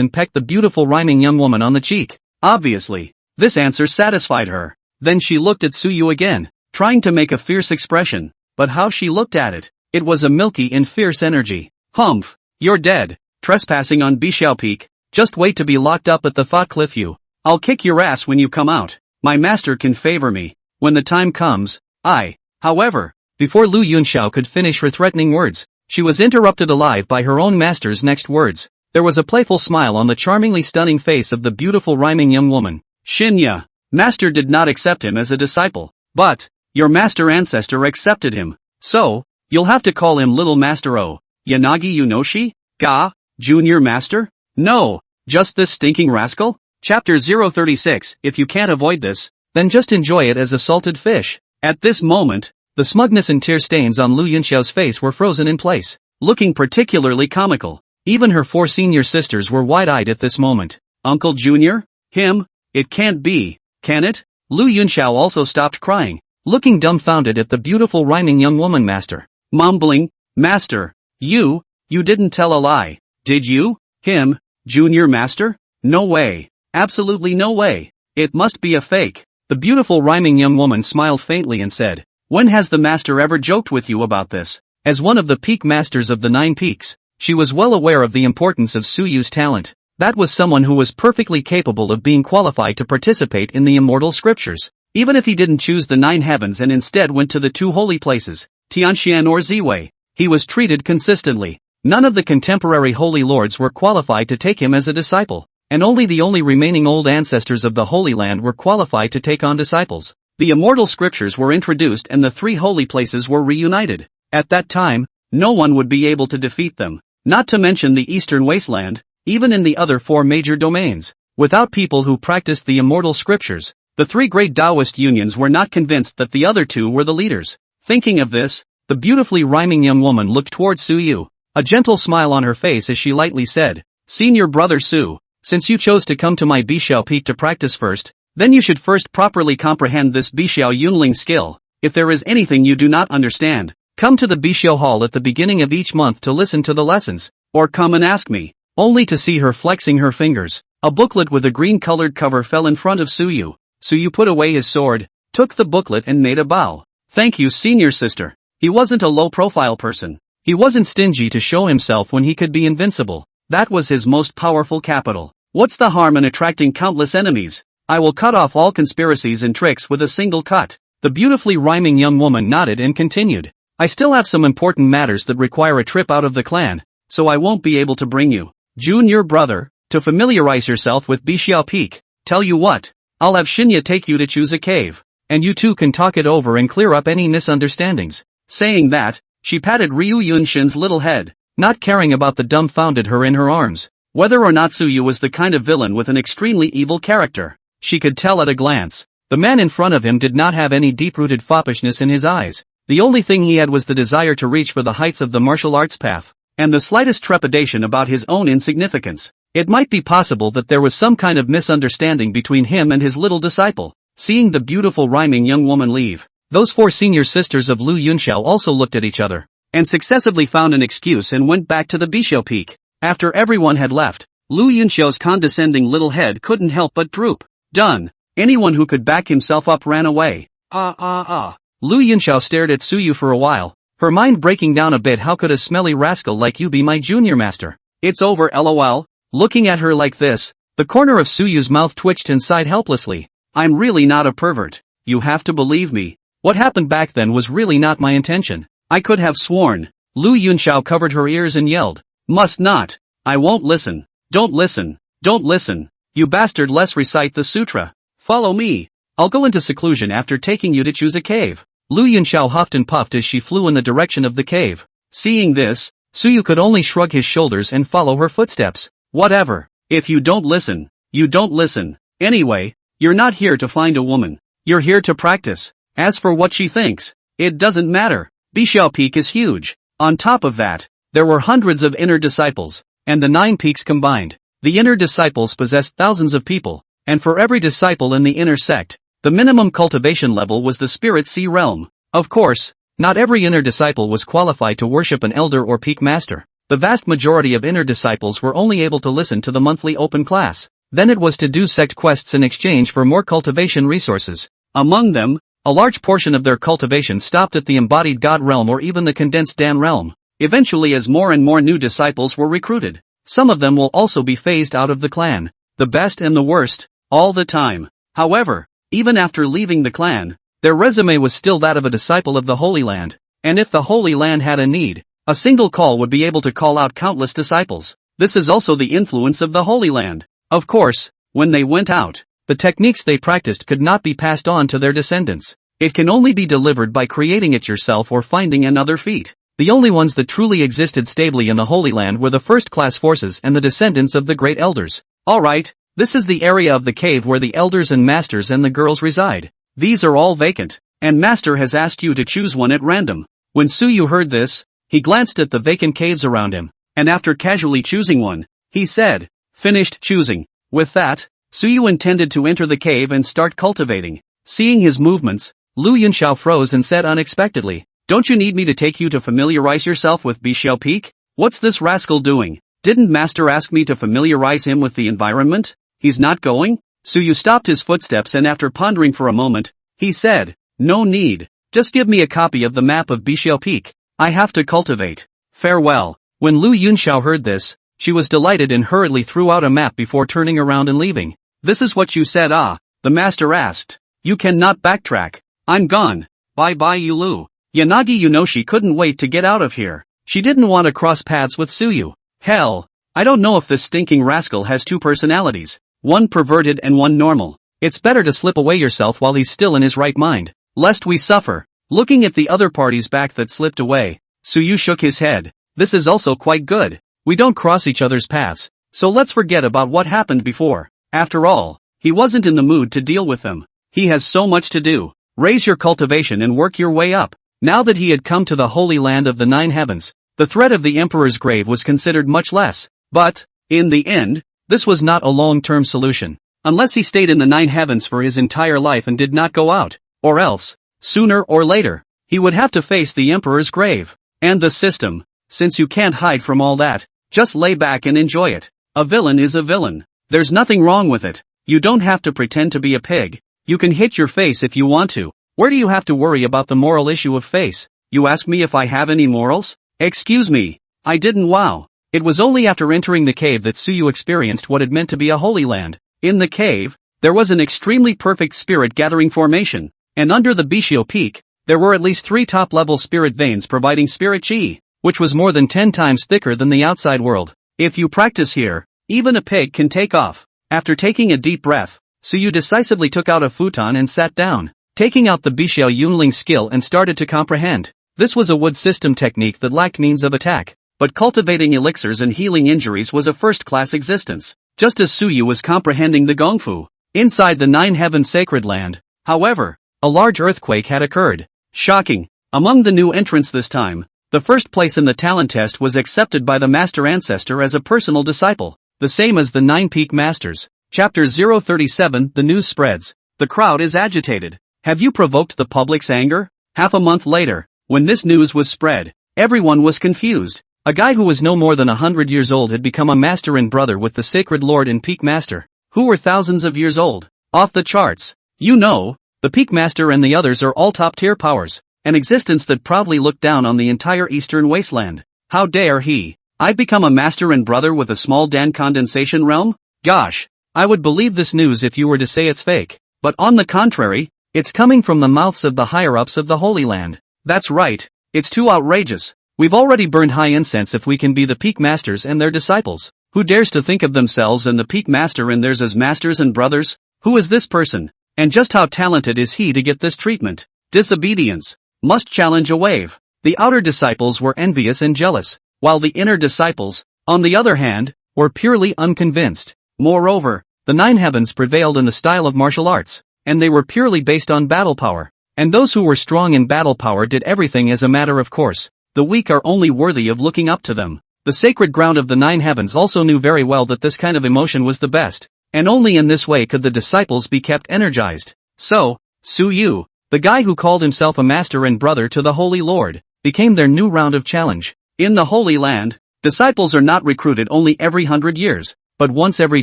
and pecked the beautiful rhyming young woman on the cheek. Obviously, this answer satisfied her. Then she looked at Suyu again, trying to make a fierce expression, but how she looked at it, it was a milky and fierce energy. "Humph, you're dead, trespassing on Bishao Peak. Just wait to be locked up at the Thought Cliff, you. I'll kick your ass when you come out. My master can favor me. When the time comes, However, before Lu Yunxiao could finish her threatening words, she was interrupted alive by her own master's next words. There was a playful smile on the charmingly stunning face of the beautiful rhyming young woman. "Shinya, Master did not accept him as a disciple, but your master ancestor accepted him. So, you'll have to call him Little Master O. Yanagi Yunoshi? Ga, Junior Master? No, just this stinking rascal?" Chapter 036. If you can't avoid this, then just enjoy it as a salted fish. At this moment, the smugness and tear stains on Lu Yunxiao's face were frozen in place, looking particularly comical. Even her 4 senior sisters were wide-eyed at this moment. "Uncle Junior? Him? It can't be, can it?" Lu Yunxiao also stopped crying, looking dumbfounded at the beautiful rhyming young woman. Master, mumbling, "Master, you didn't tell a lie, did you? Him, Junior Master? No way. Absolutely no way. It must be a fake." The beautiful rhyming young woman smiled faintly and said, "When has the master ever joked with you about this?" As one of the peak masters of the 9 peaks, she was well aware of the importance of Suyu's talent. That was someone who was perfectly capable of being qualified to participate in the immortal scriptures. Even if he didn't choose the 9 heavens and instead went to the 2 holy places, Tianxian or Ziwei, he was treated consistently. None of the contemporary holy lords were qualified to take him as a disciple, and only the remaining old ancestors of the Holy Land were qualified to take on disciples. The immortal scriptures were introduced and the 3 holy places were reunited. At that time, no one would be able to defeat them, not to mention the Eastern Wasteland, even in the other 4 major domains. Without people who practiced the immortal scriptures, the 3 great Taoist unions were not convinced that the other 2 were the leaders. Thinking of this, the beautifully rhyming young woman looked towards Suyu, a gentle smile on her face as she lightly said, "Senior brother Su, since you chose to come to my Bishao Peak to practice first, Then you should first properly comprehend this Bixiao Yunling skill. If there is anything you do not understand, come to the Bixiao Hall at the beginning of each month to listen to the lessons, or come and ask me, only to see her flexing her fingers. A booklet with a green-colored cover fell in front of Suyu. Suyu put away his sword, took the booklet and made a bow. Thank you, senior sister. He wasn't a low-profile person. He wasn't stingy to show himself when he could be invincible. That was his most powerful capital. What's the harm in attracting countless enemies? I will cut off all conspiracies and tricks with a single cut. The beautifully rhyming young woman nodded and continued. I still have some important matters that require a trip out of the clan, so I won't be able to bring you, Junior brother, to familiarize yourself with Bixiao Peak. Tell you what, I'll have Shinya take you to choose a cave, and you two can talk it over and clear up any misunderstandings. Saying that, she patted Ryu Yunshin's little head, not caring about the dumbfounded her in her arms. Whether or not Suyu was the kind of villain with an extremely evil character, she could tell at a glance. The man in front of him did not have any deep-rooted foppishness in his eyes. The only thing he had was the desire to reach for the heights of the martial arts path, and the slightest trepidation about his own insignificance. It might be possible that there was some kind of misunderstanding between him and his little disciple. Seeing the beautiful rhyming young woman leave, those four senior sisters of Lu Yunxiao also looked at each other, and successively found an excuse and went back to the Bixiao Peak. After everyone had left, Lu Yunxiao's condescending little head couldn't help but droop. Done. Anyone who could back himself up ran away. Lu Yunxiao stared at Suyu for a while, her mind breaking down a bit. How could a smelly rascal like you be my junior master? It's over, lol. Looking at her like this, the corner of Suyu's mouth twitched and sighed helplessly. I'm really not a pervert. You have to believe me. What happened back then was really not my intention. I could have sworn. Lu Yunxiao covered her ears and yelled. Must not. I won't listen. Don't listen. Don't listen. You bastard, let's recite the sutra. Follow me. I'll go into seclusion after taking you to choose a cave. Lu Yunxiao huffed and puffed as she flew in the direction of the cave. Seeing this, Suyu could only shrug his shoulders and follow her footsteps. Whatever. If you don't listen, you don't listen. Anyway, you're not here to find a woman. You're here to practice. As for what she thinks, it doesn't matter. Bixiao Peak is huge. On top of that, there were hundreds of inner disciples, and the 9 peaks combined. The inner disciples possessed thousands of people, and for every disciple in the inner sect, the minimum cultivation level was the Spirit Sea realm. Of course, not every inner disciple was qualified to worship an elder or peak master. The vast majority of inner disciples were only able to listen to the monthly open class. Then it was to do sect quests in exchange for more cultivation resources. Among them, a large portion of their cultivation stopped at the embodied God realm or even the condensed Dan realm. Eventually, as more and more new disciples were recruited, some of them will also be phased out of the clan. The best and the worst, all the time. However, even after leaving the clan, their resume was still that of a disciple of the Holy Land. And if the Holy Land had a need, a single call would be able to call out countless disciples. This is also the influence of the Holy Land. Of course, when they went out, the techniques they practiced could not be passed on to their descendants. It can only be delivered by creating it yourself or finding another feat. The only ones that truly existed stably in the Holy Land were the first-class forces and the descendants of the great elders. Alright, this is the area of the cave where the elders and masters and the girls reside. These are all vacant, and master has asked you to choose one at random. When Suyu heard this, he glanced at the vacant caves around him, and after casually choosing one, he said, finished choosing. With that, Suyu intended to enter the cave and start cultivating. Seeing his movements, Lu Yunxiao froze and said unexpectedly, don't you need me to take you to familiarize yourself with Bixiao Peak? What's this rascal doing? Didn't master ask me to familiarize him with the environment? He's not going? Suyu stopped his footsteps and after pondering for a moment, he said, no need. Just give me a copy of the map of Bixiao Peak. I have to cultivate. Farewell. When Lu Yunxiao heard this, she was delighted and hurriedly threw out a map before turning around and leaving. This is what you said, the master asked. You cannot backtrack. I'm gone. Bye-bye, Lu. Yanagi Yunoshi couldn't wait to get out of here. She didn't want to cross paths with Suyu. Hell, I don't know if this stinking rascal has 2 personalities, one perverted and one normal. It's better to slip away yourself while he's still in his right mind, lest we suffer. Looking at the other party's back that slipped away, Suyu shook his head. This is also quite good. We don't cross each other's paths, so let's forget about what happened before. After all, he wasn't in the mood to deal with them. He has so much to do. Raise your cultivation and work your way up. Now that he had come to the Holy Land of the 9 heavens, the threat of the Emperor's grave was considered much less. But, in the end, this was not a long-term solution. Unless he stayed in the 9 heavens for his entire life and did not go out. Or else, sooner or later, he would have to face the emperor's grave. And the system. Since you can't hide from all that, just lay back and enjoy it. A villain is a villain. There's nothing wrong with it. You don't have to pretend to be a pig. You can hit your face if you want to. Where do you have to worry about the moral issue of face? You ask me if I have any morals? Excuse me. I didn't. Wow. It was only after entering the cave that Suyu experienced what it meant to be a holy land. In the cave, there was an extremely perfect spirit gathering formation, and under the Bishio peak, there were at least 3 top-level spirit veins providing spirit chi, which was more than 10 times thicker than the outside world. If you practice here, even a pig can take off. After taking a deep breath, Suyu decisively took out a futon and sat down, taking out the Bishio Yunling skill and started to comprehend. This was a wood system technique that lacked means of attack, but cultivating elixirs and healing injuries was a first-class existence. Just as Suyu was comprehending the Gongfu, inside the 9 heaven sacred land, however, a large earthquake had occurred. Shocking. Among the new entrants this time, the first place in the talent test was accepted by the master ancestor as a personal disciple, the same as the 9 peak masters. Chapter 037. The news spreads. The crowd is agitated. Have you provoked the public's anger? Half a month later, when this news was spread, everyone was confused. A guy who was no more than 100 years old had become a master and brother with the sacred lord and peak master, who were thousands of years old. Off the charts. You know, the peak master and the others are all top-tier powers, an existence that proudly looked down on the entire eastern wasteland. How dare he? I've become a master and brother with a small Dan condensation realm? Gosh, I would believe this news if you were to say it's fake. But on the contrary, it's coming from the mouths of the higher-ups of the Holy Land. That's right, it's too outrageous. We've already burned high incense if we can be the peak masters and their disciples. Who dares to think of themselves and the peak master and theirs as masters and brothers? Who is this person? And just how talented is he to get this treatment? Disobedience. Must challenge a wave. The outer disciples were envious and jealous, while the inner disciples, on the other hand, were purely unconvinced. Moreover, the 9 heavens prevailed in the style of martial arts, and they were purely based on battle power. And those who were strong in battle power did everything as a matter of course. The weak are only worthy of looking up to them. The sacred ground of the 9 heavens also knew very well that this kind of emotion was the best, and only in this way could the disciples be kept energized. So, Suyu, the guy who called himself a master and brother to the Holy Lord, became their new round of challenge. In the Holy Land, disciples are not recruited only every 100 years, but once every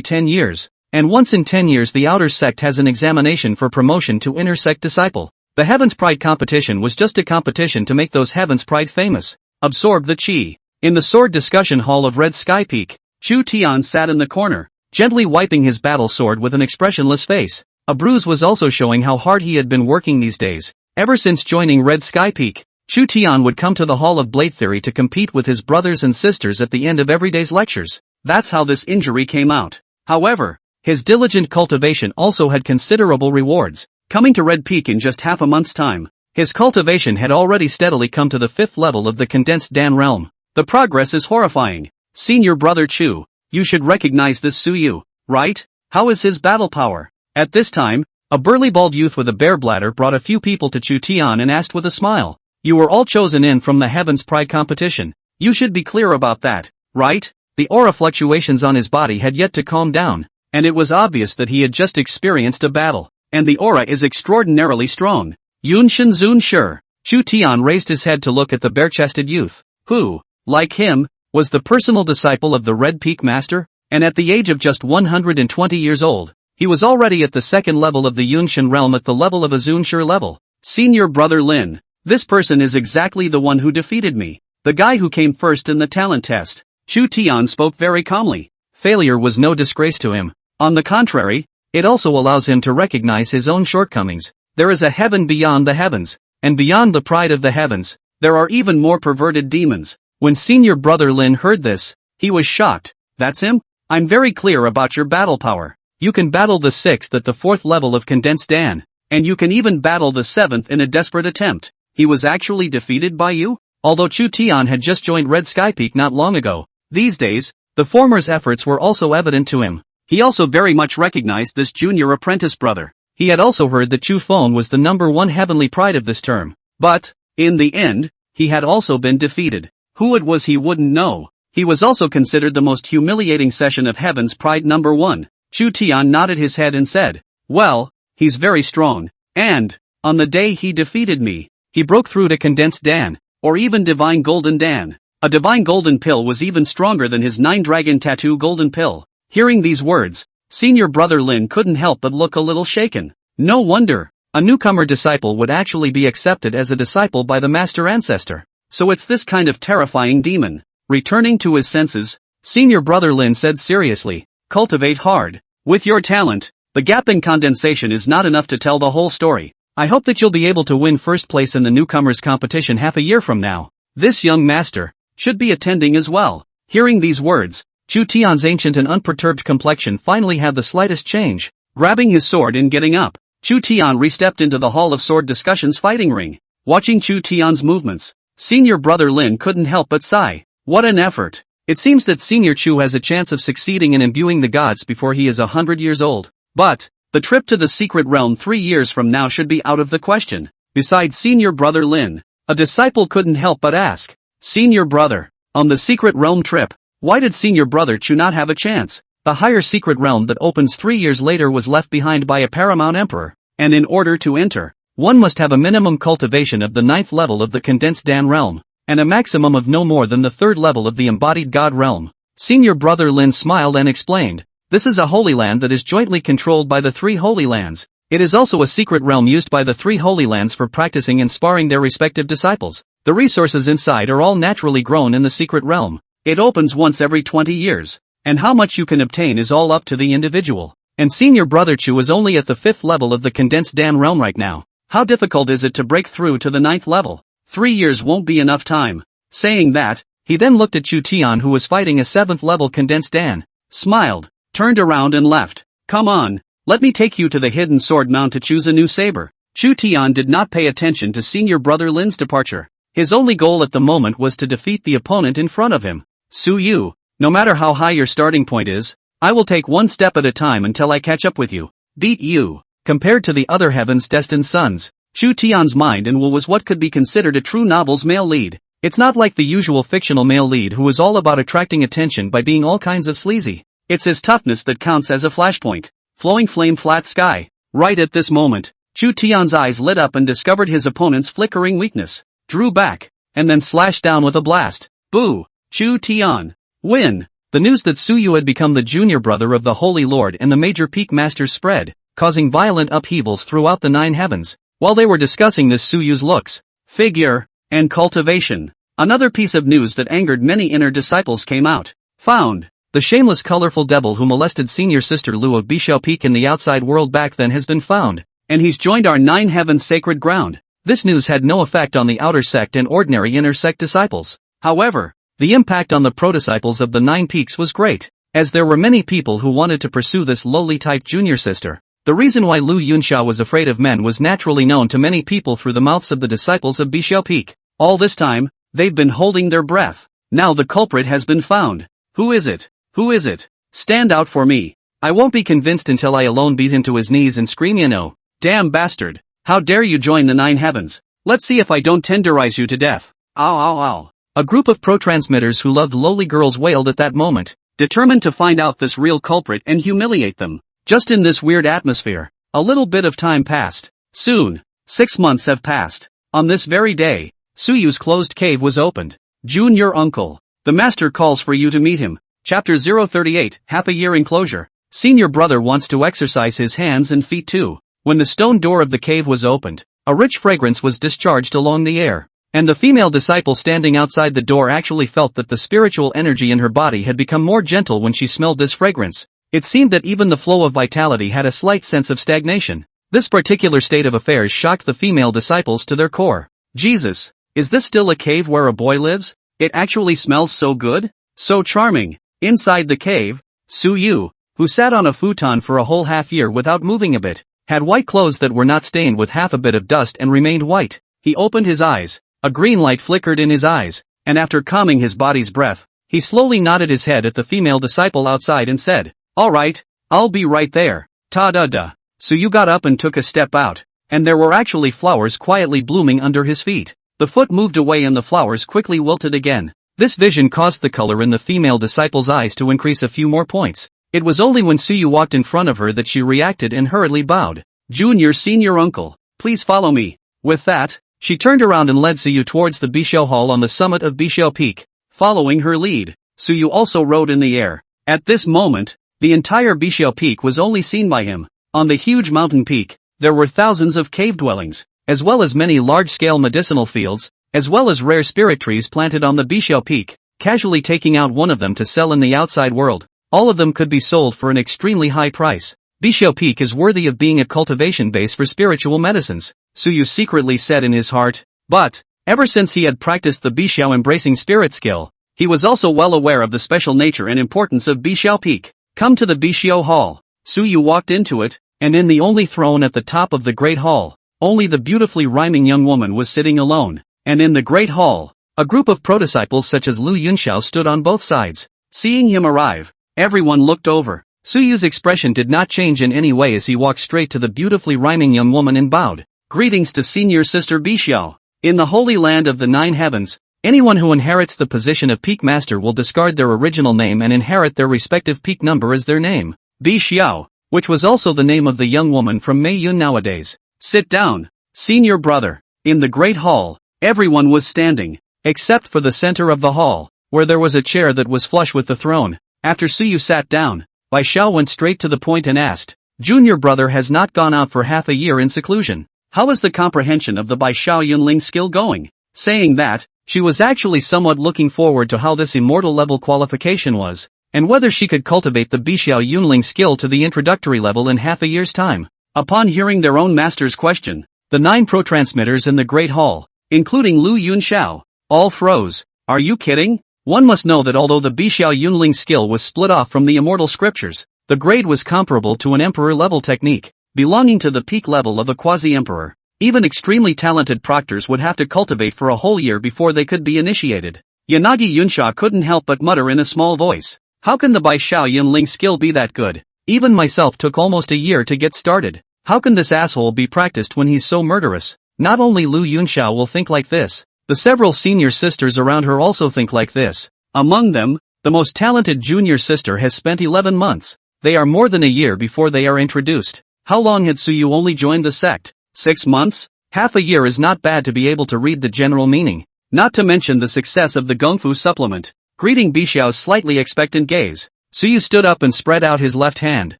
10 years, and once in 10 years the outer sect has an examination for promotion to inner sect disciple. The Heaven's Pride competition was just a competition to make those Heaven's Pride famous. Absorb the chi. In the sword discussion hall of Red Sky Peak, Chu Tian sat in the corner, gently wiping his battle sword with an expressionless face. A bruise was also showing how hard he had been working these days. Ever since joining Red Sky Peak, Chu Tian would come to the Hall of Blade Theory to compete with his brothers and sisters at the end of every day's lectures. That's how this injury came out. However, his diligent cultivation also had considerable rewards. Coming to Red Peak in just half a month's time, his cultivation had already steadily come to the 5th level of the condensed Dan realm. The progress is horrifying. Senior brother Chu, you should recognize this Suyu, right? How is his battle power? At this time, a burly bald youth with a bare bladder brought a few people to Chu Tian and asked with a smile. You were all chosen in from the Heaven's Pride competition. You should be clear about that, right? The aura fluctuations on his body had yet to calm down, and it was obvious that he had just experienced a battle. And the aura is extraordinarily strong. Yunshin Zun sure. Chu Tian raised his head to look at the bare-chested youth, who, like him, was the personal disciple of the Red Peak Master, and at the age of just 120 years old, he was already at the 2nd level of the Yunshin realm at the level of a Zunshur level. Senior brother Lin, this person is exactly the one who defeated me, the guy who came first in the talent test. Chu Tian spoke very calmly. Failure was no disgrace to him. On the contrary, it also allows him to recognize his own shortcomings. There is a heaven beyond the heavens, and beyond the pride of the heavens, there are even more perverted demons. When senior brother Lin heard this, he was shocked. That's him? I'm very clear about your battle power. You can battle the 6th at the 4th level of condensed Dan, and you can even battle the 7th in a desperate attempt. He was actually defeated by you? Although Chu Tian had just joined Red Sky Peak not long ago, these days, the former's efforts were also evident to him. He also very much recognized this junior apprentice brother. He had also heard that Chu Feng was the #1 heavenly pride of this term. But, in the end, he had also been defeated. Who it was he wouldn't know. He was also considered the most humiliating session of Heaven's Pride #1. Chu Tian nodded his head and said, well, he's very strong. And, on the day he defeated me, he broke through to condensed Dan, or even divine golden Dan. A divine golden pill was even stronger than his 9-dragon tattoo golden pill. Hearing these words, senior brother Lin couldn't help but look a little shaken. No wonder, a newcomer disciple would actually be accepted as a disciple by the master ancestor. So it's this kind of terrifying demon. Returning to his senses, senior brother Lin said seriously, cultivate hard. With your talent, the gap in condensation is not enough to tell the whole story. I hope that you'll be able to win first place in the newcomers competition half a year from now. This young master should be attending as well. Hearing these words, Chu Tian's ancient and unperturbed complexion finally had the slightest change. Grabbing his sword and getting up, Chu Tian re-stepped into the Hall of Sword Discussions fighting ring. Watching Chu Tian's movements, senior brother Lin couldn't help but sigh. What an effort. It seems that senior Chu has a chance of succeeding in imbuing the gods before he is 100 years old. But, the trip to the secret realm 3 years from now should be out of the question. Besides senior brother Lin, a disciple couldn't help but ask, senior brother, on the secret realm trip, why did senior brother Chu not have a chance? The higher secret realm that opens 3 years later was left behind by a paramount emperor, and in order to enter, one must have a minimum cultivation of the 9th level of the condensed Dan realm, and a maximum of no more than the 3rd level of the embodied God realm. Senior brother Lin smiled and explained, this is a holy land that is jointly controlled by the 3 holy lands. It is also a secret realm used by the 3 holy lands for practicing and sparring their respective disciples. The resources inside are all naturally grown in the secret realm. It opens once every 20 years, and how much you can obtain is all up to the individual. And senior brother Chu is only at the 5th level of the condensed Dan realm right now. How difficult is it to break through to the 9th level? 3 years won't be enough time. Saying that, he then looked at Chu Tian who was fighting a 7th level condensed Dan, smiled, turned around and left. Come on, let me take you to the hidden sword mound to choose a new saber. Chu Tian did not pay attention to senior brother Lin's departure. His only goal at the moment was to defeat the opponent in front of him. Su Yu, no matter how high your starting point is, I will take one step at a time until I catch up with you. Beat you. Compared to the other heaven's destined sons, Chu Tian's mind and will was what could be considered a true novel's male lead. It's not like the usual fictional male lead who is all about attracting attention by being all kinds of sleazy. It's his toughness that counts as a flashpoint. Flowing flame flat sky. Right at this moment, Chu Tian's eyes lit up and discovered his opponent's flickering weakness. Drew back, and then slashed down with a blast. Boo! Chu Tian. Win! The news that Su Yu had become the junior brother of the Holy Lord and the major peak masters spread, causing violent upheavals throughout the 9 heavens. While they were discussing this Su Yu's looks, figure, and cultivation, another piece of news that angered many inner disciples came out. Found. The shameless colorful devil who molested senior sister Lu of Bishao Peak in the outside world back then has been found, and he's joined our 9 heavens sacred ground. This news had no effect on the outer sect and ordinary inner sect disciples. However, the impact on the pro-disciples of the 9 peaks was great, as there were many people who wanted to pursue this lowly type junior sister. The reason why Lu Yunxia was afraid of men was naturally known to many people through the mouths of the disciples of Bishao Peak. All this time, they've been holding their breath. Now the culprit has been found. Who is it? Who is it? Stand out for me. I won't be convinced until I alone beat him to his knees and scream, you know. Damn bastard. How dare you join the 9 heavens? Let's see if I don't tenderize you to death. Ow ow ow. A group of pro-transmitters who loved lowly girls wailed at that moment, determined to find out this real culprit and humiliate them. Just in this weird atmosphere, a little bit of time passed. Soon, 6 months have passed. On this very day, Su Yu's closed cave was opened. June, your uncle. The master calls for you to meet him. Chapter 038, Half a Year Enclosure. Senior brother wants to exercise his hands and feet too. When the stone door of the cave was opened, a rich fragrance was discharged along the air, and the female disciple standing outside the door actually felt that the spiritual energy in her body had become more gentle when she smelled this fragrance. It seemed that even the flow of vitality had a slight sense of stagnation. This particular state of affairs shocked the female disciples to their core. Jesus, is this still a cave where a boy lives? It actually smells so good? So charming. Inside the cave, Su Yu, who sat on a futon for a whole half year without moving a bit, had white clothes that were not stained with half a bit of dust and remained white. He opened his eyes, a green light flickered in his eyes, and after calming his body's breath, he slowly nodded his head at the female disciple outside and said, "Alright, I'll be right there." Ta-da-da. Su Yu got up and took a step out, and there were actually flowers quietly blooming under his feet. The foot moved away and the flowers quickly wilted again. This vision caused the color in the female disciple's eyes to increase a few more points. It was only when Suyu walked in front of her that she reacted and hurriedly bowed. Junior senior uncle, please follow me. With that, she turned around and led Suyu towards the Bixiao Hall on the summit of Bixiao Peak. Following her lead, Suyu also rode in the air. At this moment, the entire Bixiao Peak was only seen by him. On the huge mountain peak, there were thousands of cave dwellings, as well as many large-scale medicinal fields, as well as rare spirit trees planted on the Bixiao Peak, casually taking out one of them to sell in the outside world. All of them could be sold for an extremely high price. Bixiao Peak is worthy of being a cultivation base for spiritual medicines, Suyu secretly said in his heart. But, ever since he had practiced the Bixiao embracing spirit skill, he was also well aware of the special nature and importance of Bixiao Peak. Come to the Bixiao Hall. Suyu walked into it, and in the only throne at the top of the Great Hall, only the beautifully rhyming young woman was sitting alone. And in the Great Hall, a group of prodisciples such as Lu Yunxiao stood on both sides. Seeing him arrive, everyone looked over. Suyu's expression did not change in any way as he walked straight to the beautifully rhyming young woman and bowed. Greetings to senior sister Bixiao. In the holy land of the 9 heavens, anyone who inherits the position of Peak Master will discard their original name and inherit their respective peak number as their name. Bixiao, which was also the name of the young woman from Meiyun nowadays. Sit down, senior brother. In the Great Hall, everyone was standing, except for the center of the hall, where there was a chair that was flush with the throne. After Suyu sat down, Bai Xiao went straight to the point and asked, Junior brother has not gone out for half a year in seclusion. How is the comprehension of the Bai Xiao Yunling skill going? Saying that, she was actually somewhat looking forward to how this immortal level qualification was, and whether she could cultivate the Bixiao Yunling skill to the introductory level in half a year's time. Upon hearing their own master's question, the 9 pro-transmitters in the Great Hall, including Lu Yunxiao, all froze. Are you kidding? One must know that although the Bixiao Yunling skill was split off from the immortal scriptures, the grade was comparable to an emperor-level technique, belonging to the peak level of a quasi-emperor. Even extremely talented proctors would have to cultivate for a whole year before they could be initiated. Yanagi Yunsha couldn't help but mutter in a small voice. How can the Bixiao Yunling skill be that good? Even myself took almost a year to get started. How can this asshole be practiced when he's so murderous? Not only Lu Yunxiao will think like this, the several senior sisters around her also think like this. Among them, the most talented junior sister has spent 11 months. They are more than a year before they are introduced. How long had Suyu only joined the sect? 6 months? Half a year is not bad to be able to read the general meaning. Not to mention the success of the Gongfu supplement. Greeting Bixiao's slightly expectant gaze, Suyu stood up and spread out his left hand.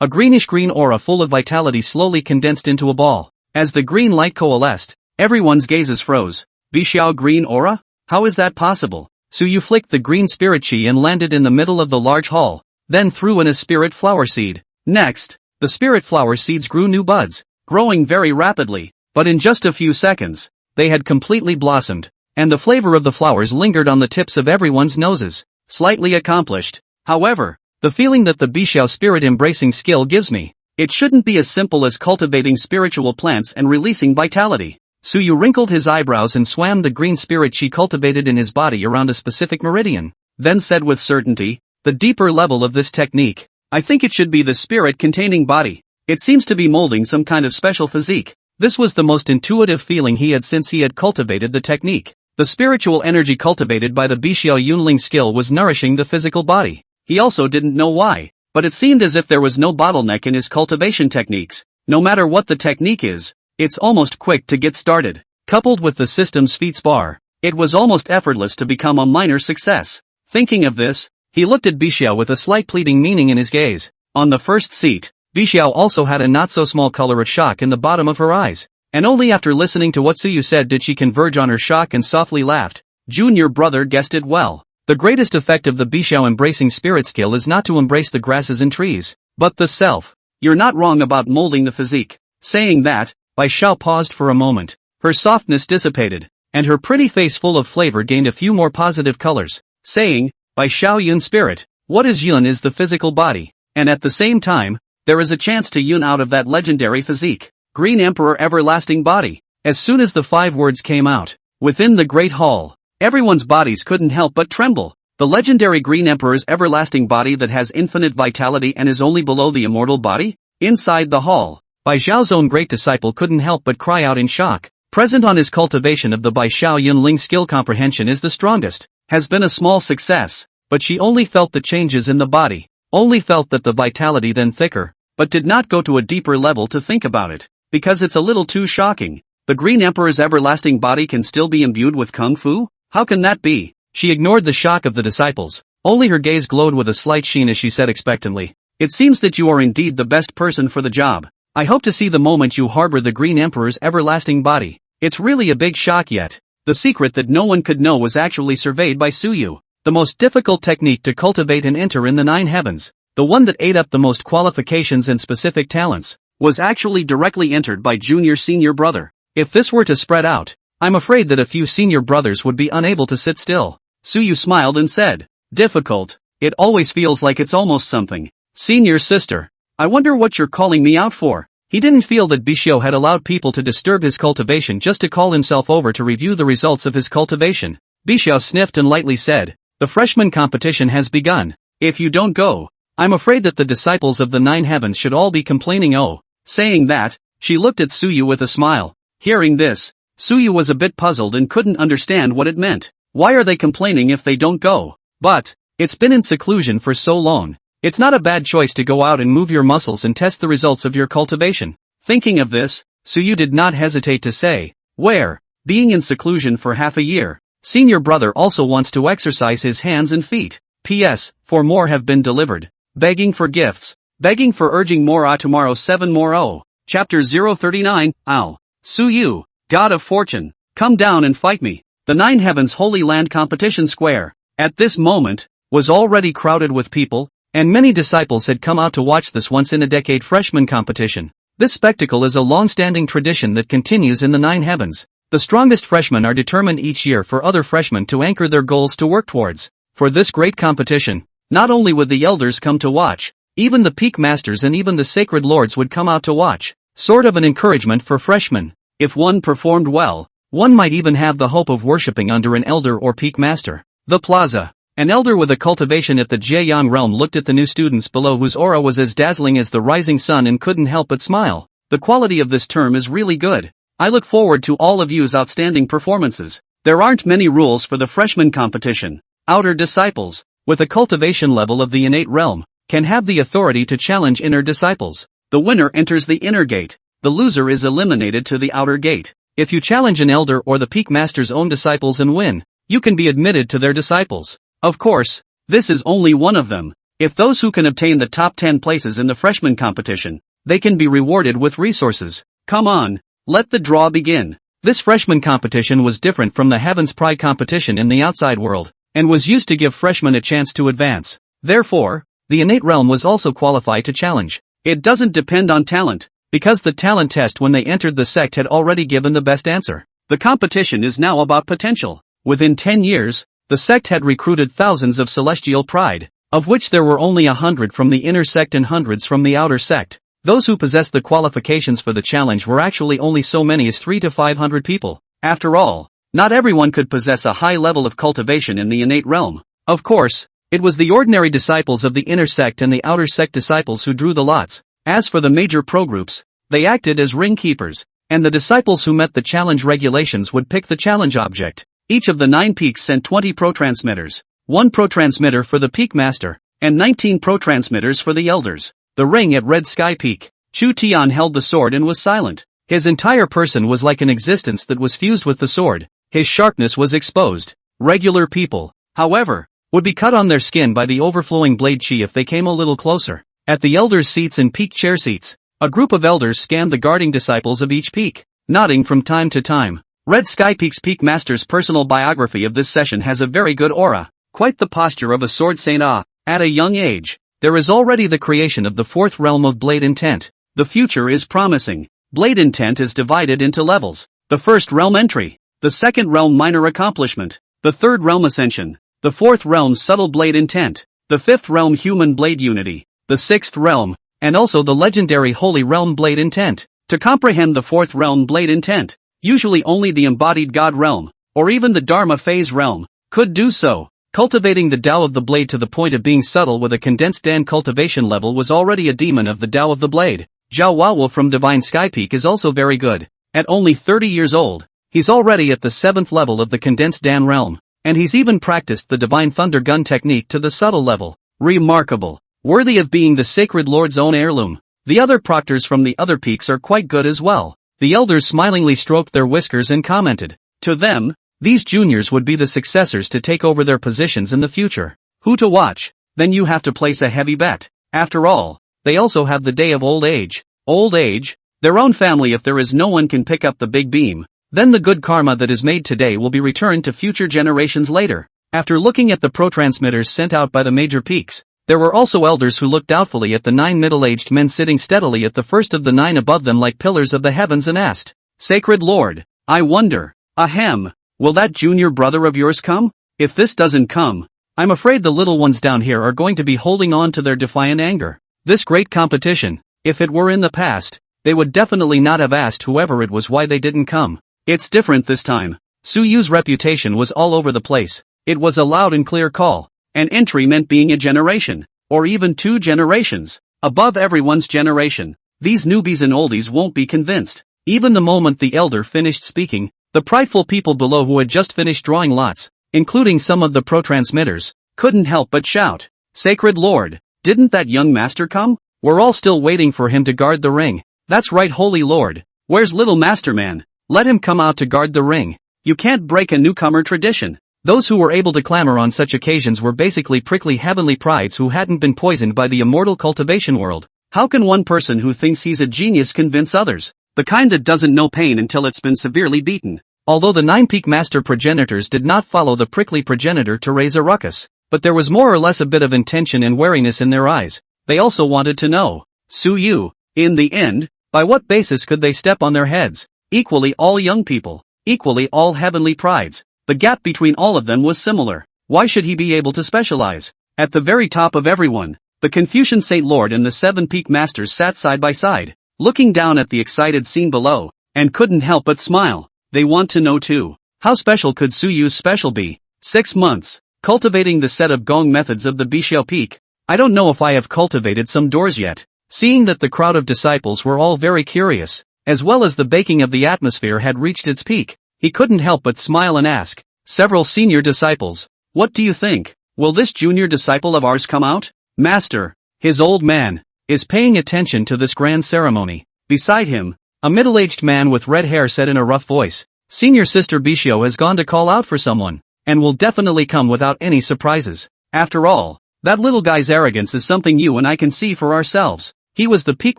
A greenish-green aura full of vitality slowly condensed into a ball. As the green light coalesced, everyone's gazes froze. Bixiao green aura? How is that possible? Suyu flicked the green spirit chi and landed in the middle of the large hall, then threw in a spirit flower seed. Next, the spirit flower seeds grew new buds, growing very rapidly, but in just a few seconds, they had completely blossomed, and the flavor of the flowers lingered on the tips of everyone's noses. Slightly accomplished. However, the feeling that the Bixiao spirit embracing skill gives me, it shouldn't be as simple as cultivating spiritual plants and releasing vitality. Suyu wrinkled his eyebrows and swam the green spirit chi cultivated in his body around a specific meridian, then said with certainty, the deeper level of this technique, I think it should be the spirit containing body. It seems to be molding some kind of special physique. This was the most intuitive feeling he had since he had cultivated the technique. The spiritual energy cultivated by the Bixiao Yunling skill was nourishing the physical body. He also didn't know why, but it seemed as if there was no bottleneck in his cultivation techniques. No matter what the technique is, it's almost quick to get started. Coupled with the system's feats bar, it was almost effortless to become a minor success. Thinking of this, he looked at Bixiao with a slight pleading meaning in his gaze. On the first seat, Bixiao also had a not-so-small color of shock in the bottom of her eyes, and only after listening to what Suyu said did she converge on her shock and softly laughed. Junior brother guessed it well. The greatest effect of the Bixiao embracing spirit skill is not to embrace the grasses and trees, but the self. You're not wrong about molding the physique. Saying that, Bai Xiao paused for a moment. Her softness dissipated, and her pretty face full of flavor gained a few more positive colors, saying, Bai Xiao Yun spirit, what is Yun is the physical body, and at the same time, there is a chance to Yun out of that legendary physique. Green Emperor everlasting body. As soon as the 5 words came out, within the Great Hall, everyone's bodies couldn't help but tremble. The legendary Green Emperor's everlasting body that has infinite vitality and is only below the immortal body? Inside the hall, Bai Xiao's own great disciple couldn't help but cry out in shock. Present on his cultivation of the Bai Xiao Yunling skill comprehension is the strongest. Has been a small success, but she only felt the changes in the body. only felt that the vitality then thicker, but did not go to a deeper level to think about it, because it's a little too shocking. The Green Emperor's everlasting body can still be imbued with kung fu? How can that be? She ignored the shock of the disciples, only her gaze glowed with a slight sheen as she said expectantly, "It seems that you are indeed the best person for the job. I hope to see the moment you harbor the Green Emperor's everlasting body. It's really a big shock yet." The secret that no one could know was actually surveyed by Suyu. The most difficult technique to cultivate and enter in the 9 heavens, the one that ate up the most qualifications and specific talents, was actually directly entered by senior brother. If this were to spread out, I'm afraid that a few senior brothers would be unable to sit still. Suyu smiled and said, "Difficult? It always feels like it's almost something. Senior sister, I wonder what you're calling me out for." He didn't feel that Bishio had allowed people to disturb his cultivation just to call himself over to review the results of his cultivation. Bishio sniffed and lightly said, "The freshman competition has begun. If you don't go, I'm afraid that the disciples of the 9 heavens should all be complaining." Oh. Saying that, she looked at Suyu with a smile. Hearing this, Suyu was a bit puzzled and couldn't understand what it meant. Why are they complaining if they don't go? But, it's been in seclusion for so long. It's not a bad choice to go out and move your muscles and test the results of your cultivation. Thinking of this, Suyu did not hesitate to say, "Where, being in seclusion for half a year, senior brother also wants to exercise his hands and feet. P.S. 4 more have been delivered. Begging for gifts. Begging for urging more tomorrow 7 more oh. Chapter 039, Ow. Suyu, God of Fortune, come down and fight me." The 9 heavens Holy Land competition square, at this moment, was already crowded with people, and many disciples had come out to watch this once-in-a-decade freshman competition. This spectacle is a long-standing tradition that continues in the 9 heavens. The strongest freshmen are determined each year for other freshmen to anchor their goals to work towards. For this great competition, not only would the elders come to watch, even the peak masters and even the sacred lords would come out to watch. Sort of an encouragement for freshmen. If one performed well, one might even have the hope of worshipping under an elder or peak master. The plaza. An elder with a cultivation at the Jieyang realm looked at the new students below whose aura was as dazzling as the rising sun and couldn't help but smile. The quality of this term is really good. I look forward to all of you's outstanding performances. There aren't many rules for the freshman competition. Outer disciples, with a cultivation level of the innate realm, can have the authority to challenge inner disciples. The winner enters the inner gate. The loser is eliminated to the outer gate. If you challenge an elder or the peak master's own disciples and win, you can be admitted to their disciples. Of course, this is only one of them. If those who can obtain the top 10 places in the freshman competition, they can be rewarded with resources. Come on, let the draw begin. This freshman competition was different from the Heaven's Pride competition in the outside world, and was used to give freshmen a chance to advance. Therefore, the innate realm was also qualified to challenge. It doesn't depend on talent, because the talent test when they entered the sect had already given the best answer. The competition is now about potential. Within 10 years, the sect had recruited thousands of celestial pride, of which there were only 100 from the inner sect and hundreds from the outer sect. Those who possessed the qualifications for the challenge were actually only so many as 300 to 500 people. After all, not everyone could possess a high level of cultivation in the innate realm. Of course, it was the ordinary disciples of the inner sect and the outer sect disciples who drew the lots. As for the major pro-groups, they acted as ring keepers, and the disciples who met the challenge regulations would pick the challenge object. Each of the 9 peaks sent 20 pro-transmitters, 1 pro-transmitter for the peak master, and 19 pro-transmitters for the elders. The ring at Red Sky Peak, Chu Tian held the sword and was silent. His entire person was like an existence that was fused with the sword. His sharpness was exposed. Regular people, however, would be cut on their skin by the overflowing blade chi if they came a little closer. At the elders' seats and peak chair seats, a group of elders scanned the guarding disciples of each peak, nodding from time to time. Red Sky Peak's peak master's personal biography of this session has a very good aura, quite the posture of a sword saint. At a young age, there is already the creation of the 4th realm of blade intent. The future is promising. Blade intent is divided into levels. The 1st realm entry, the 2nd realm minor accomplishment, the 3rd realm ascension, the 4th realm subtle blade intent, the 5th realm human blade unity, the 6th realm, and also the legendary holy realm blade intent. To comprehend the 4th realm blade intent, usually only the embodied god realm, or even the Dharma phase realm, could do so. Cultivating the Tao of the blade to the point of being subtle with a condensed Dan cultivation level was already a demon of the Tao of the blade. Zhao Wawo from Divine Sky Peak is also very good. At only 30 years old, he's already at the 7th level of the condensed Dan realm, and he's even practiced the Divine Thunder Gun technique to the subtle level. Remarkable. Worthy of being the sacred lord's own heirloom. The other proctors from the other peaks are quite good as well. The elders smilingly stroked their whiskers and commented. To them, these juniors would be the successors to take over their positions in the future. Who to watch? Then you have to place a heavy bet. After all, they also have the day of old age. Old age? Their own family. If there is no one can pick up the big beam, then the good karma that is made today will be returned to future generations later. After looking at the pro-transmitters sent out by the major peaks, there were also elders who looked doubtfully at the 9 middle-aged men sitting steadily at the first of the 9 above them like pillars of the heavens and asked, Sacred Lord, I wonder, ahem, will that junior brother of yours come? If this doesn't come, I'm afraid the little ones down here are going to be holding on to their defiant anger. This great competition, if it were in the past, they would definitely not have asked whoever it was why they didn't come. It's different this time. Su Yu's reputation was all over the place. It was a loud and clear call. An entry meant being a generation, or even 2 generations, above everyone's generation. These newbies and oldies won't be convinced. Even the moment the elder finished speaking, the prideful people below who had just finished drawing lots, including some of the pro-transmitters, couldn't help but shout, Sacred Lord, didn't that young master come? We're all still waiting for him to guard the ring. That's right, Holy Lord. Where's little master man? Let him come out to guard the ring. You can't break a newcomer tradition. Those who were able to clamor on such occasions were basically prickly heavenly prides who hadn't been poisoned by the immortal cultivation world. How can one person who thinks he's a genius convince others? The kind that doesn't know pain until it's been severely beaten. Although the 9 peak master progenitors did not follow the prickly progenitor to raise a ruckus, but there was more or less a bit of intention and wariness in their eyes. They also wanted to know, Su Yu, in the end, by what basis could they step on their heads? Equally all young people, equally all heavenly prides. The gap between all of them was similar. Why should he be able to specialize? At the very top of everyone, the Confucian Saint Lord and the 7 peak masters sat side by side, looking down at the excited scene below, and couldn't help but smile. They want to know too. How special could Su Yu's special be? 6 months, cultivating the set of gong methods of the Bixiao Peak. I don't know if I have cultivated some doors yet. Seeing that the crowd of disciples were all very curious, as well as the baking of the atmosphere had reached its peak, he couldn't help but smile and ask, several senior disciples, what do you think? Will this junior disciple of ours come out? Master, his old man, is paying attention to this grand ceremony. Beside him, a middle-aged man with red hair said in a rough voice, Senior Sister Bixiao has gone to call out for someone, and will definitely come without any surprises. After all, that little guy's arrogance is something you and I can see for ourselves. He was the peak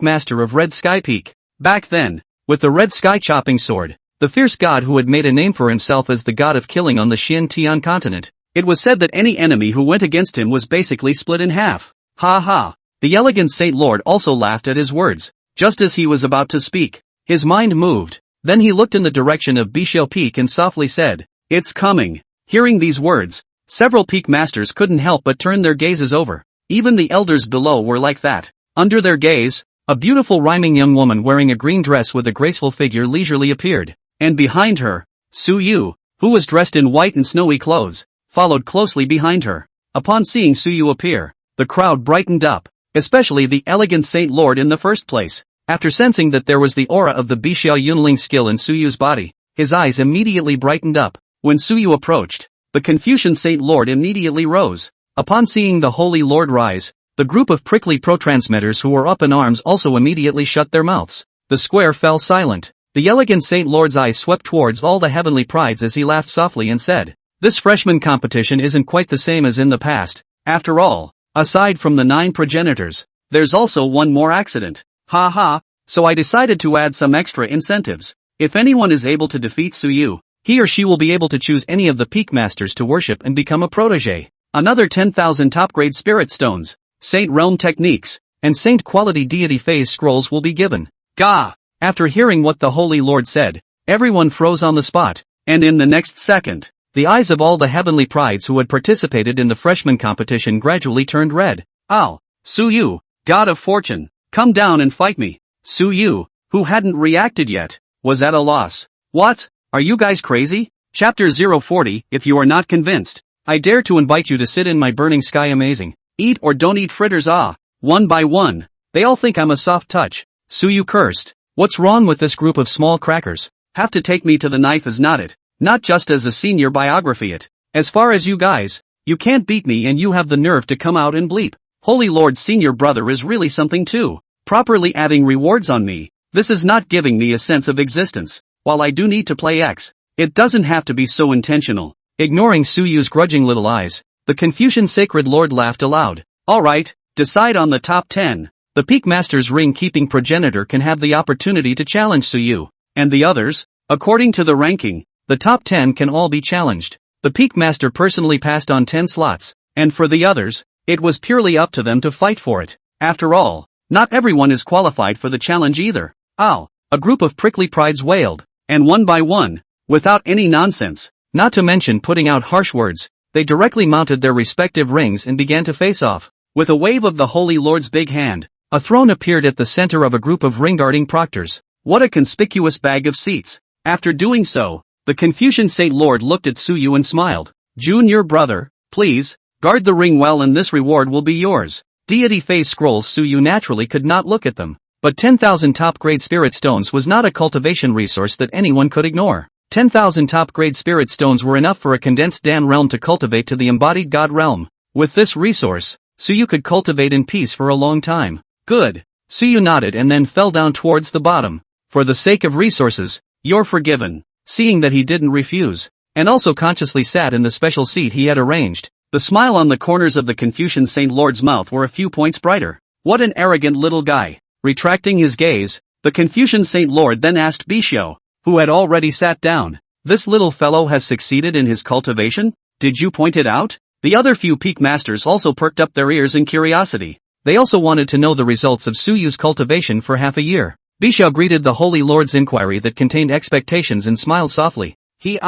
master of Red Sky Peak. Back then, with the red sky chopping sword, the fierce god who had made a name for himself as the god of killing on the Xintian continent, it was said that any enemy who went against him was basically split in half. Ha ha. The elegant Saint Lord also laughed at his words. Just as he was about to speak, his mind moved. Then he looked in the direction of Bixiao Peak and softly said, It's coming. Hearing these words, several peak masters couldn't help but turn their gazes over. Even the elders below were like that. Under their gaze, a beautiful rhyming young woman wearing a green dress with a graceful figure leisurely appeared. And behind her, Su Yu, who was dressed in white and snowy clothes, followed closely behind her. Upon seeing Su Yu appear, the crowd brightened up, especially the elegant Saint Lord in the first place. After sensing that there was the aura of the Bixiao Yunling skill in Su Yu's body, his eyes immediately brightened up. When Su Yu approached, the Confucian Saint Lord immediately rose. Upon seeing the Holy Lord rise, the group of prickly pro-transmitters who were up in arms also immediately shut their mouths. The square fell silent. The elegant Saint Lord's eyes swept towards all the heavenly prides as he laughed softly and said, This freshman competition isn't quite the same as in the past. After all, aside from the 9 progenitors, there's also one more accident. Ha ha, so I decided to add some extra incentives. If anyone is able to defeat Su Yu, he or she will be able to choose any of the peak masters to worship and become a protege. Another 10,000 top-grade spirit stones, Saint Realm techniques, and Saint Quality Deity phase scrolls will be given. Gah! After hearing what the Holy Lord said, everyone froze on the spot, and in the next second, the eyes of all the heavenly prides who had participated in the freshman competition gradually turned red. Ow! Su Yu, god of fortune, come down and fight me. Su Yu, who hadn't reacted yet, was at a loss. What? Are you guys crazy? Chapter 040, if you are not convinced, I dare to invite you to sit in my burning sky amazing. Eat or don't eat fritters one by one. They all think I'm a soft touch. Su Yu cursed. What's wrong with this group of small crackers? Have to take me to the knife is not it. Not just as a senior biography it. As far as you guys, you can't beat me and you have the nerve to come out and bleep. Holy Lord Senior Brother is really something too. Properly adding rewards on me. This is not giving me a sense of existence. While I do need to play X, it doesn't have to be so intentional. Ignoring Suyu's grudging little eyes, the Confucian Sacred Lord laughed aloud. Alright, decide on the top 10. The Peak Master's ring-keeping progenitor can have the opportunity to challenge Suyu. And the others? According to the ranking, the top 10 can all be challenged. The Peak Master personally passed on 10 slots, and for the others, it was purely up to them to fight for it. After all, not everyone is qualified for the challenge either. Ow! A group of prickly prides wailed, and one by one, without any nonsense, not to mention putting out harsh words, they directly mounted their respective rings and began to face off. With a wave of the Holy Lord's big hand, a throne appeared at the center of a group of ring-guarding proctors. What a conspicuous bag of seats. After doing so, the Confucian Saint Lord looked at Suyu and smiled. Junior brother, please, guard the ring well and this reward will be yours. Deity phase scrolls. Suyu naturally could not look at them. But 10,000 top-grade spirit stones was not a cultivation resource that anyone could ignore. 10,000 top-grade spirit stones were enough for a condensed Dan realm to cultivate to the embodied God realm. With this resource, Suyu could cultivate in peace for a long time. Good. Suyu nodded and then fell down towards the bottom. For the sake of resources, you're forgiven. Seeing that he didn't refuse, and also consciously sat in the special seat he had arranged, the smile on the corners of the Confucian Saint Lord's mouth were a few points brighter. What an arrogant little guy. Retracting his gaze, the Confucian Saint Lord then asked Bishio, who had already sat down. This little fellow has succeeded in his cultivation? Did you point it out? The other few peak masters also perked up their ears in curiosity. They also wanted to know the results of Suyu's cultivation for half a year. Bishio greeted the Holy Lord's inquiry that contained expectations and smiled softly. He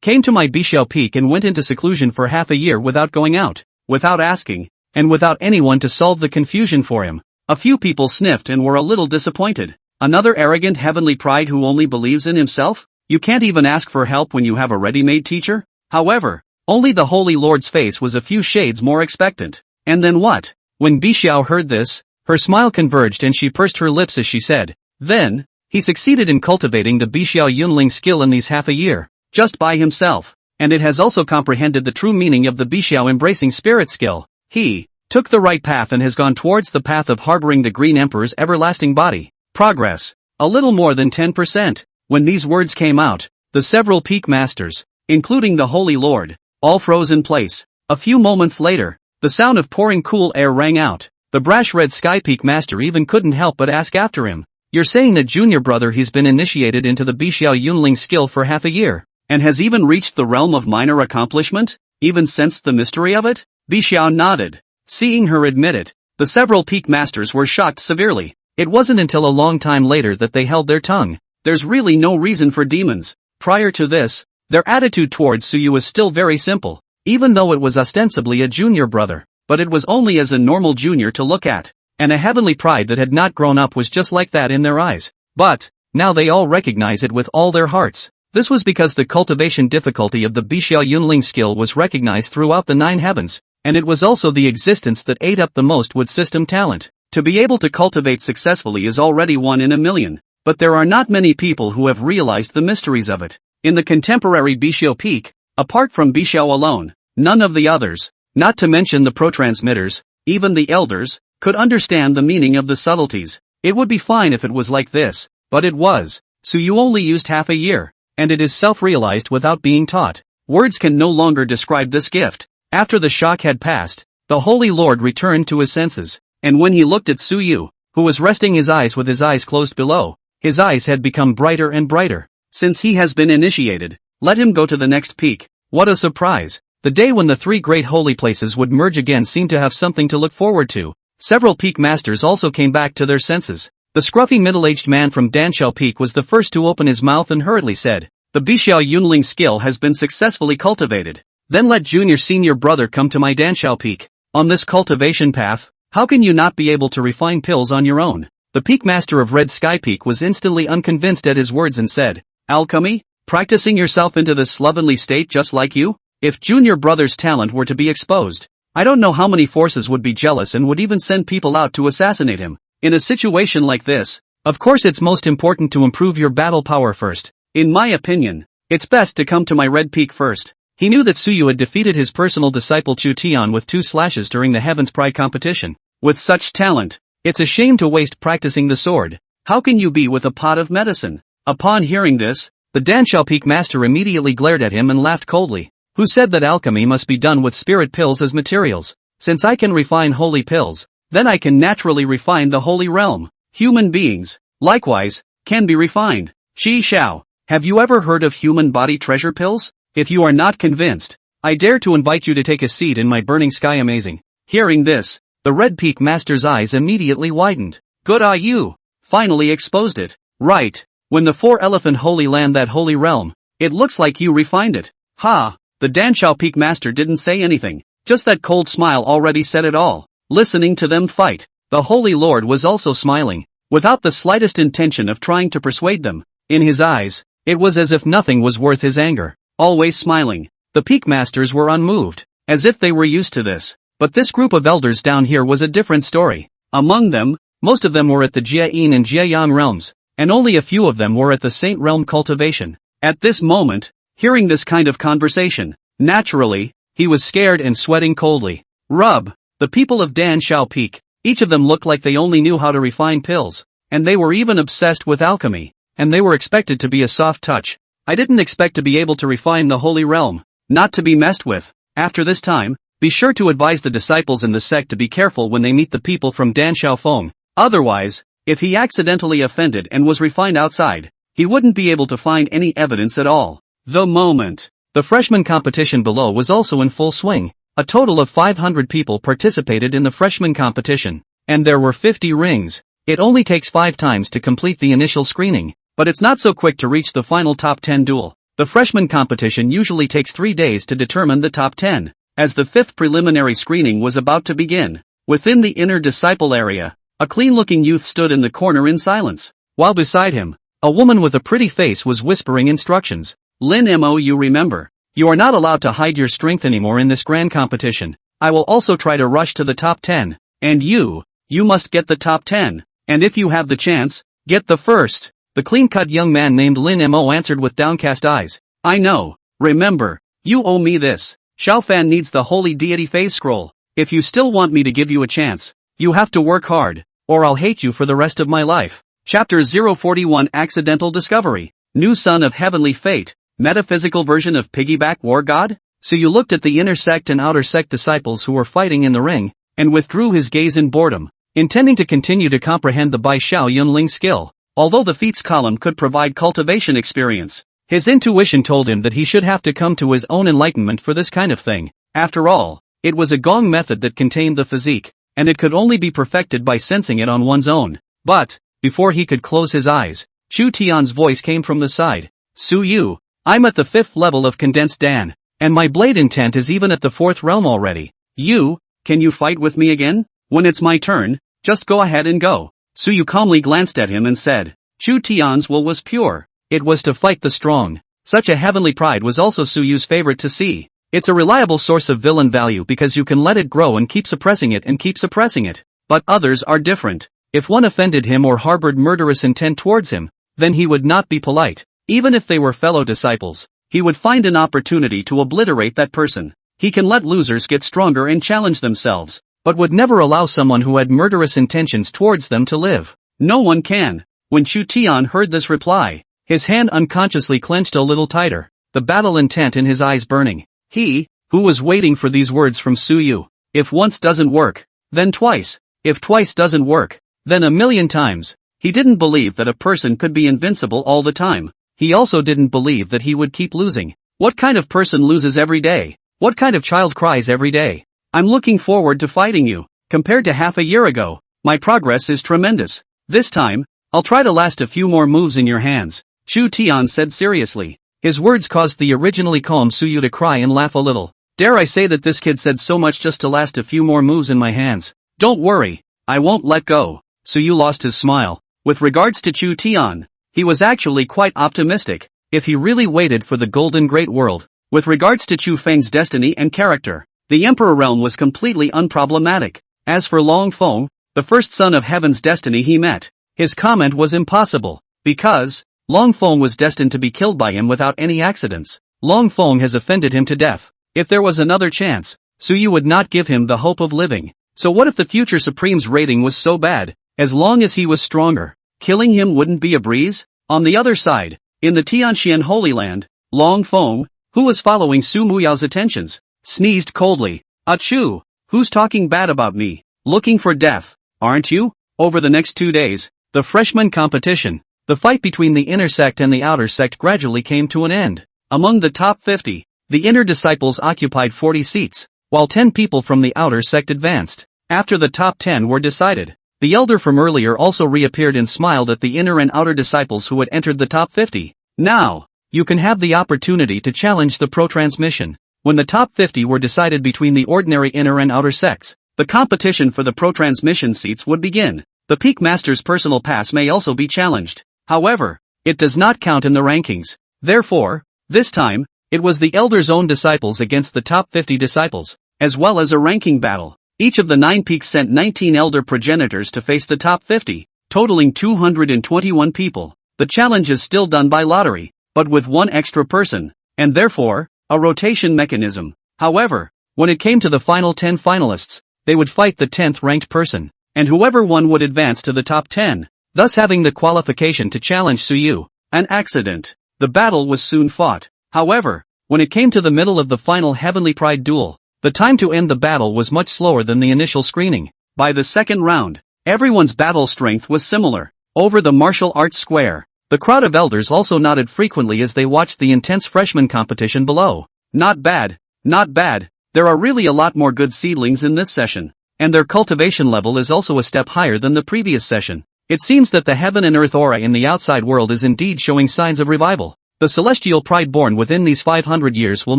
came to my Bishio peak and went into seclusion for half a year without going out, without asking, and without anyone to solve the confusion for him. A few people sniffed and were a little disappointed. Another arrogant heavenly pride who only believes in himself? You can't even ask for help when you have a ready-made teacher? However, only the Holy Lord's face was a few shades more expectant. And then what? When Bishio heard this, her smile converged and she pursed her lips as she said, then, he succeeded in cultivating the Bishio Yunling skill in these half a year, just by himself, and it has also comprehended the true meaning of the Bishio embracing spirit skill. He took the right path and has gone towards the path of harboring the Green Emperor's everlasting body. Progress. A little more than 10%. When these words came out, the several peak masters, including the Holy Lord, all froze in place. A few moments later, the sound of pouring cool air rang out. The brash red sky peak master even couldn't help but ask after him. You're saying that junior brother he's been initiated into the Bishio Yunling skill for half a year, and has even reached the realm of minor accomplishment? Even sensed the mystery of it? Bishio nodded. Seeing her admit it, the several peak masters were shocked severely. It wasn't until a long time later that they held their tongue. There's really no reason for demons. Prior to this, their attitude towards Suyu was still very simple, even though it was ostensibly a junior brother, but it was only as a normal junior to look at. And a heavenly pride that had not grown up was just like that in their eyes. But, now they all recognize it with all their hearts. This was because the cultivation difficulty of the Bishio Yunling skill was recognized throughout the 9 heavens, and it was also the existence that ate up the most with system talent. To be able to cultivate successfully is already 1 in a million, but there are not many people who have realized the mysteries of it. In the contemporary Bishio peak, apart from Bishio alone, none of the others, not to mention the pro-transmitters, even the elders, could understand the meaning of the subtleties. It would be fine if it was like this, but it was. So you only used half a year, and it is self-realized without being taught. Words can no longer describe this gift. After the shock had passed, the Holy Lord returned to his senses, and when he looked at Suyu, who was resting his eyes with his eyes closed below, his eyes had become brighter and brighter. Since he has been initiated, let him go to the next peak. What a surprise! The day when the 3 great holy places would merge again seemed to have something to look forward to. Several peak masters also came back to their senses. The scruffy middle-aged man from Danshao Peak was the first to open his mouth and hurriedly said, the Bishio Yunling skill has been successfully cultivated. Then let junior senior brother come to my Danshao Peak. On this cultivation path, how can you not be able to refine pills on your own? The peak master of Red Sky Peak was instantly unconvinced at his words and said, alchemy? Practicing yourself into this slovenly state just like you? If junior brother's talent were to be exposed, I don't know how many forces would be jealous and would even send people out to assassinate him. In a situation like this, of course it's most important to improve your battle power first. In my opinion, it's best to come to my red peak first. He knew that Suyu had defeated his personal disciple Chu Tian with 2 slashes during the Heaven's Pride competition. With such talent, it's a shame to waste practicing the sword. How can you be with a pot of medicine? Upon hearing this, the Danshao Peak Master immediately glared at him and laughed coldly. Who said that alchemy must be done with spirit pills as materials? Since I can refine holy pills, then I can naturally refine the holy realm. Human beings, likewise, can be refined. Shi Xiao, have you ever heard of human body treasure pills? If you are not convinced, I dare to invite you to take a seat in my burning sky. Amazing. Hearing this, the Red Peak Master's eyes immediately widened. Good eye, you finally exposed it. Right, when the 4-elephant holy land, that holy realm, it looks like you refined it. Ha, the Danshao Peak Master didn't say anything, just that cold smile already said it all. Listening to them fight, the Holy Lord was also smiling, without the slightest intention of trying to persuade them. In his eyes, it was as if nothing was worth his anger. Always smiling, the Peak Masters were unmoved, as if they were used to this. But this group of elders down here was a different story. Among them, most of them were at the Jia-yin and Jia-yang realms, and only a few of them were at the Saint Realm cultivation. At this moment, hearing this kind of conversation, naturally, he was scared and sweating coldly. The people of Danshao Peak, each of them looked like they only knew how to refine pills, and they were even obsessed with alchemy, and they were expected to be a soft touch. I didn't expect to be able to refine the holy realm, not to be messed with. After this time, be sure to advise the disciples in the sect to be careful when they meet the people from Danshao Feng. Otherwise, if he accidentally offended and was refined outside, he wouldn't be able to find any evidence at all. The moment. The freshman competition below was also in full swing. A total of 500 people participated in the freshman competition, and there were 50 rings. It only takes 5 times to complete the initial screening, but it's not so quick to reach the final top 10 duel. The freshman competition usually takes 3 days to determine the top 10. As the 5th preliminary screening was about to begin, within the inner disciple area, a clean-looking youth stood in the corner in silence, while beside him, a woman with a pretty face was whispering instructions. Lin Mo, you remember, you are not allowed to hide your strength anymore in this grand competition. I will also try to rush to the top 10, and you must get the top 10, and if you have the chance, get the first. The clean-cut young man named Lin Mo answered with downcast eyes. I know, remember, you owe me this. Xiaofan needs the holy deity phase scroll. If you still want me to give you a chance, you have to work hard, or I'll hate you for the rest of my life. Chapter 041 Accidental Discovery. New son of heavenly fate. Metaphysical version of piggyback war god? So you looked at the inner sect and outer sect disciples who were fighting in the ring, and withdrew his gaze in boredom, intending to continue to comprehend the Bai Xiao Yunling skill. Although the feats column could provide cultivation experience, his intuition told him that he should have to come to his own enlightenment for this kind of thing. After all, it was a gong method that contained the physique, and it could only be perfected by sensing it on one's own. But, before he could close his eyes, Chu Tian's voice came from the side. Su Yu, I'm at the 5th level of condensed Dan, and my blade intent is even at the 4th realm already. Can you fight with me again? When it's my turn, just go ahead and go. Su Yu calmly glanced at him and said, Chu Tian's will was pure. It was to fight the strong. Such a heavenly pride was also Su Yu's favorite to see. It's a reliable source of villain value because you can let it grow and keep suppressing it. But others are different. If one offended him or harbored murderous intent towards him, then he would not be polite. Even if they were fellow disciples, he would find an opportunity to obliterate that person. He can let losers get stronger and challenge themselves, but would never allow someone who had murderous intentions towards them to live. No one can. When Chu Tian heard this reply, his hand unconsciously clenched a little tighter, the battle intent in his eyes burning. He, who was waiting for these words from Su Yu. If once doesn't work, then twice. If twice doesn't work, then 1,000,000 times. He didn't believe that a person could be invincible all the time. He also didn't believe that he would keep losing. What kind of person loses every day? What kind of child cries every day? I'm looking forward to fighting you. Compared to half a year ago, my progress is tremendous. This time, I'll try to last a few more moves in your hands, Chu Tian said seriously. His words caused the originally calm Su Yu to cry and laugh a little. Dare I say that this kid said so much just to last a few more moves in my hands? Don't worry, I won't let go. Su Yu lost his smile. With regards to Chu Tian, he was actually quite optimistic, if he really waited for the golden great world. With regards to Chu Feng's destiny and character, the Emperor realm was completely unproblematic. As for Long Feng, the first son of heaven's destiny he met, his comment was impossible, because Long Feng was destined to be killed by him without any accidents. Long Feng has offended him to death. If there was another chance, Suyu would not give him the hope of living. So what if the future Supreme's rating was so bad? As long as he was stronger, killing him wouldn't be a breeze? On the other side, in the Tianxian Holy Land, Long Feng, who was following Su Muyao's attentions, sneezed coldly. Achoo! Who's talking bad about me? Looking for death, aren't you? Over the next 2 days, the freshman competition, the fight between the inner sect and the outer sect gradually came to an end. Among the top 50, the inner disciples occupied 40 seats, while 10 people from the outer sect advanced. After the top 10 were decided, the elder from earlier also reappeared and smiled at the inner and outer disciples who had entered the top 50. Now, you can have the opportunity to challenge the pro-transmission. When the top 50 were decided between the ordinary inner and outer sects, the competition for the pro-transmission seats would begin. The Peak Master's personal pass may also be challenged. However, it does not count in the rankings. Therefore, this time, it was the elder's own disciples against the top 50 disciples, as well as a ranking battle. Each of the 9 peaks sent 19 elder progenitors to face the top 50, totaling 221 people. The challenge is still done by lottery, but with one extra person, and therefore, a rotation mechanism. However, when it came to the final 10 finalists, they would fight the 10th ranked person, and whoever won would advance to the top 10, thus having the qualification to challenge Suyu. An accident. The battle was soon fought. However, when it came to the middle of the final Heavenly Pride duel, the time to end the battle was much slower than the initial screening. By the second round, everyone's battle strength was similar. Over the martial arts square, the crowd of elders also nodded frequently as they watched the intense freshman competition below. Not bad, not bad. There are really a lot more good seedlings in this session, and their cultivation level is also a step higher than the previous session. It seems that the heaven and earth aura in the outside world is indeed showing signs of revival. The celestial pride born within these 500 years will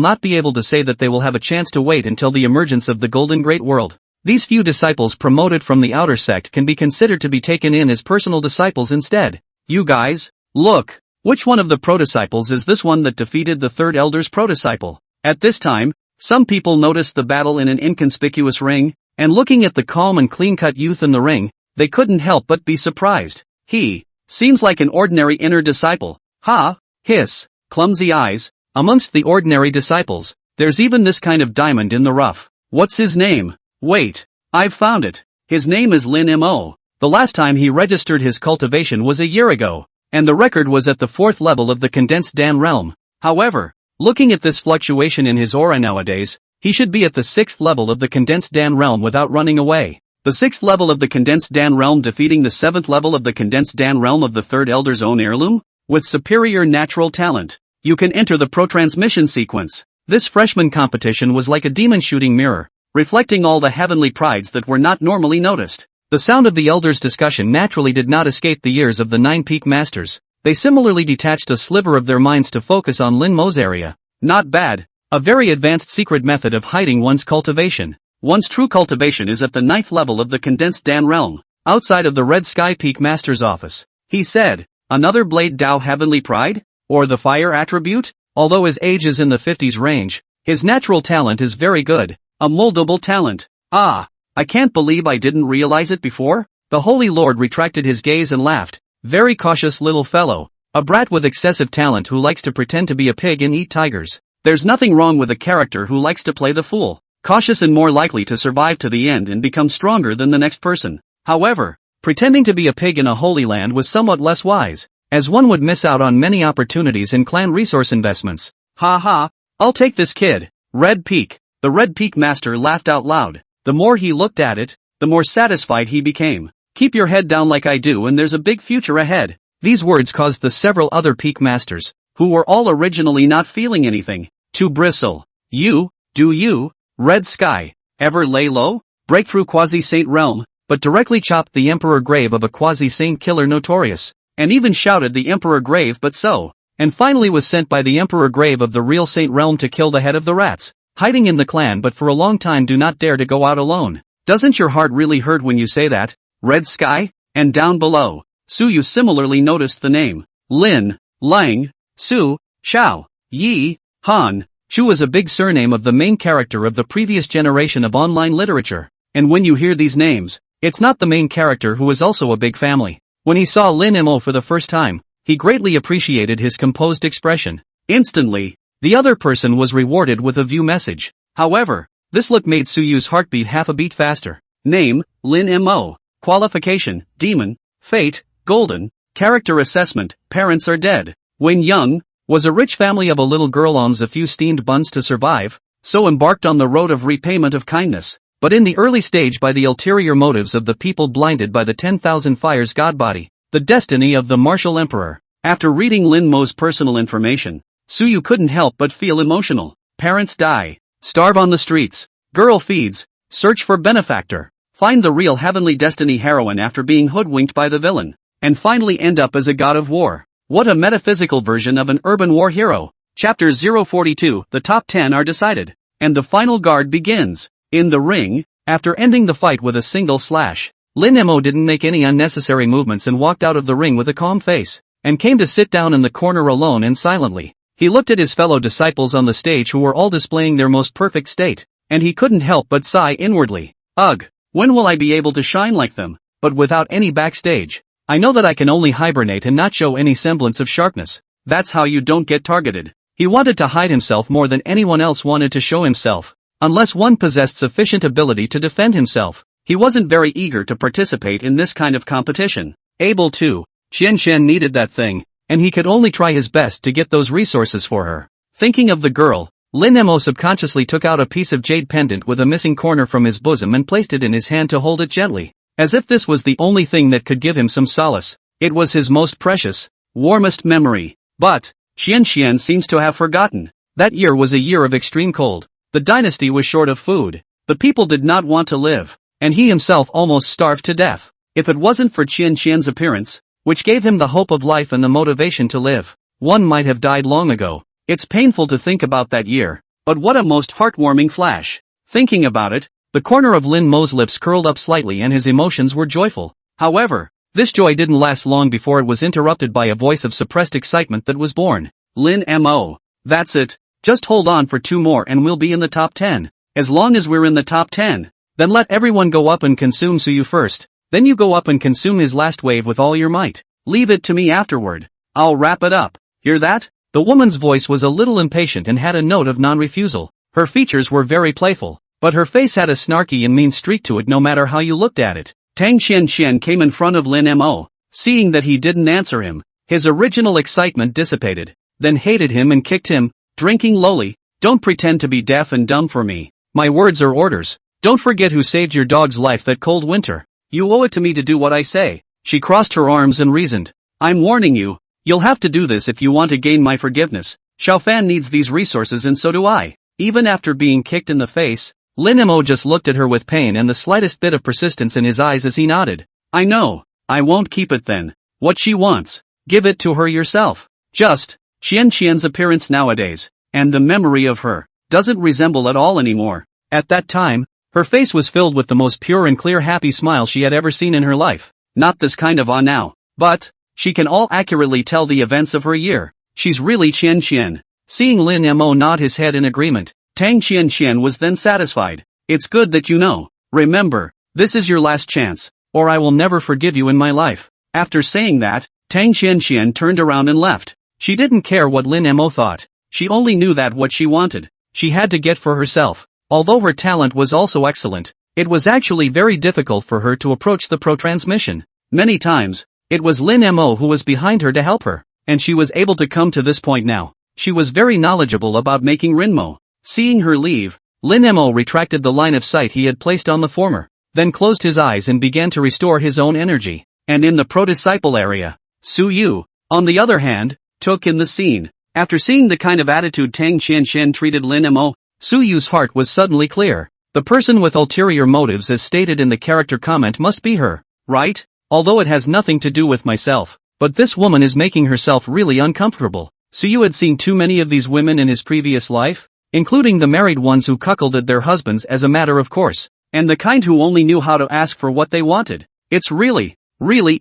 not be able to say that they will have a chance to wait until the emergence of the golden great world. These few disciples promoted from the outer sect can be considered to be taken in as personal disciples instead. You guys, look, which one of the pro-disciples is this one that defeated the third elder's pro-disciple? At this time, some people noticed the battle in an inconspicuous ring, and looking at the calm and clean-cut youth in the ring, they couldn't help but be surprised. He seems like an ordinary inner disciple. Ha! Hiss, clumsy eyes. Amongst the ordinary disciples, there's even this kind of diamond in the rough. What's his name? Wait, I've found it. His name is Lin Mo. The last time he registered his cultivation was a year ago, and the record was at the 4th level of the condensed Dan realm. However, looking at this fluctuation in his aura nowadays, he should be at the 6th level of the condensed Dan realm without running away. The 6th level of the condensed Dan realm defeating the 7th level of the condensed Dan realm of the 3rd elder's own heirloom? With superior natural talent, you can enter the pro-transmission sequence. This freshman competition was like a demon shooting mirror, reflecting all the heavenly prides that were not normally noticed. The sound of the elders' discussion naturally did not escape the ears of the 9 peak masters. They similarly detached a sliver of their minds to focus on Lin Mo's area. Not bad. A very advanced secret method of hiding one's cultivation. One's true cultivation is at the 9th level of the condensed Dan realm, outside of the Red Sky Peak Master's office. He said, another Blade Dao Heavenly Pride? Or the Fire Attribute? Although his age is in the 50s range, his natural talent is very good. A moldable talent. Ah, I can't believe I didn't realize it before. The Holy Lord retracted his gaze and laughed. Very cautious little fellow. A brat with excessive talent who likes to pretend to be a pig and eat tigers. There's nothing wrong with a character who likes to play the fool. Cautious and more likely to survive to the end and become stronger than the next person. However, pretending to be a pig in a holy land was somewhat less wise, as one would miss out on many opportunities in clan resource investments. Ha ha, I'll take this kid. Red Peak. The Red Peak Master laughed out loud. The more he looked at it, the more satisfied he became. Keep your head down like I do and there's a big future ahead. These words caused the several other Peak Masters, who were all originally not feeling anything, to bristle. You, do you, Red Sky, ever lay low? Break through Quasi-Saint realm, but directly chopped the Emperor grave of a Quasi-Saint killer notorious, and even shouted the Emperor grave but so, and finally was sent by the Emperor grave of the real Saint realm to kill the head of the rats, hiding in the clan but for a long time do not dare to go out alone. Doesn't your heart really hurt when you say that, Red Sky? And down below, Suyu similarly noticed the name, Lin, Lang, Su, Xiao, Yi, Han. Chu is a big surname of the main character of the previous generation of online literature, and when you hear these names, it's not the main character who is also a big family. When he saw Lin Mo for the first time, he greatly appreciated his composed expression. Instantly, The other person was rewarded with a view message. However, this look made Suyu's heartbeat half a beat faster. Name, Lin Mo. Qualification, demon. Fate, golden. Character assessment, parents are dead. When young, was a rich family of a little girl owns a few steamed buns to survive, so embarked on the road of repayment of kindness. But in the early stage by the ulterior motives of the people blinded by the 10,000 fires godbody, the destiny of the martial emperor. After reading Lin Mo's personal information, Suyu couldn't help but feel emotional. Parents die, starve on the streets, girl feeds, search for benefactor, find the real heavenly destiny heroine after being hoodwinked by the villain, and finally end up as a god of war. What a metaphysical version of an urban war hero. Chapter 042, the top 10 are decided, and the final guard begins. In the ring, after ending the fight with a single slash, Lin Mo didn't make any unnecessary movements and walked out of the ring with a calm face, and came to sit down in the corner alone and silently. He looked at his fellow disciples on the stage who were all displaying their most perfect state, and he couldn't help but sigh inwardly. Ugh, when will I be able to shine like them? But without any backstage. I know that I can only hibernate and not show any semblance of sharpness. That's how you don't get targeted. He wanted to hide himself more than anyone else wanted to show himself. Unless one possessed sufficient ability to defend himself, he wasn't very eager to participate in this kind of competition. Able to, Chen needed that thing, and he could only try his best to get those resources for her. Thinking of the girl, Lin Mo subconsciously took out a piece of jade pendant with a missing corner from his bosom and placed it in his hand to hold it gently, as if this was the only thing that could give him some solace. It was his most precious, warmest memory. But Chen seems to have forgotten. That year was a year of extreme cold. The dynasty was short of food. The people did not want to live, and he himself almost starved to death. If it wasn't for Chen appearance, which gave him the hope of life and the motivation to live, one might have died long ago. It's painful to think about that year, but what a most heartwarming flash. Thinking about it, the corner of Lin Mo's lips curled up slightly and his emotions were joyful. However, this joy didn't last long before it was interrupted by a voice of suppressed excitement that was born. Lin Mo. That's it. Just hold on for 2 more and we'll be in the top 10. As long as we're in the top 10, then let everyone go up and consume Suyu first. Then you go up and consume his last wave with all your might. Leave it to me afterward. I'll wrap it up. Hear that? The woman's voice was a little impatient and had a note of non-refusal. Her features were very playful, but her face had a snarky and mean streak to it no matter how you looked at it. Tang Chen-xien came in front of Lin Mo. Seeing that he didn't answer him, his original excitement dissipated, then hated him and kicked him, drinking lowly. Don't pretend to be deaf and dumb for me. My words are orders. Don't forget who saved your dog's life that cold winter. You owe it to me to do what I say. She crossed her arms and reasoned. I'm warning you. You'll have to do this if you want to gain my forgiveness. Xiaofan needs these resources and so do I. Even after being kicked in the face, Lin Mo just looked at her with pain and the slightest bit of persistence in his eyes as he nodded. I know. I won't keep it then. What she wants, give it to her yourself. Just, Xian's appearance nowadays, and the memory of her, doesn't resemble at all anymore. At that time, her face was filled with the most pure and clear happy smile she had ever seen in her life. Not this kind of awe now, but, she can all accurately tell the events of her year. She's really Chen. Seeing Lin Mo nod his head in agreement, Tang Chen-xien was then satisfied. It's good that you know. Remember, this is your last chance, or I will never forgive you in my life. After saying that, Tang Chen-xien turned around and left. She didn't care what Lin Mo thought. She only knew that what she wanted, she had to get for herself. Although her talent was also excellent, it was actually very difficult for her to approach the pro-transmission. Many times, it was Lin Mo who was behind her to help her, and she was able to come to this point now. She was very knowledgeable about making Rinmo. Seeing her leave, Lin Mo retracted the line of sight he had placed on the former, then closed his eyes and began to restore his own energy. And in the pro-disciple area, Su Yu, on the other hand, took in the scene. After seeing the kind of attitude Tang Chen-xien treated Lin Mo, Su Yu's heart was suddenly clear. The person with ulterior motives as stated in the character comment must be her, right? Although it has nothing to do with myself, but this woman is making herself really uncomfortable. Su Yu had seen too many of these women in his previous life, including the married ones who cuckolded their husbands as a matter of course, and the kind who only knew how to ask for what they wanted. It's really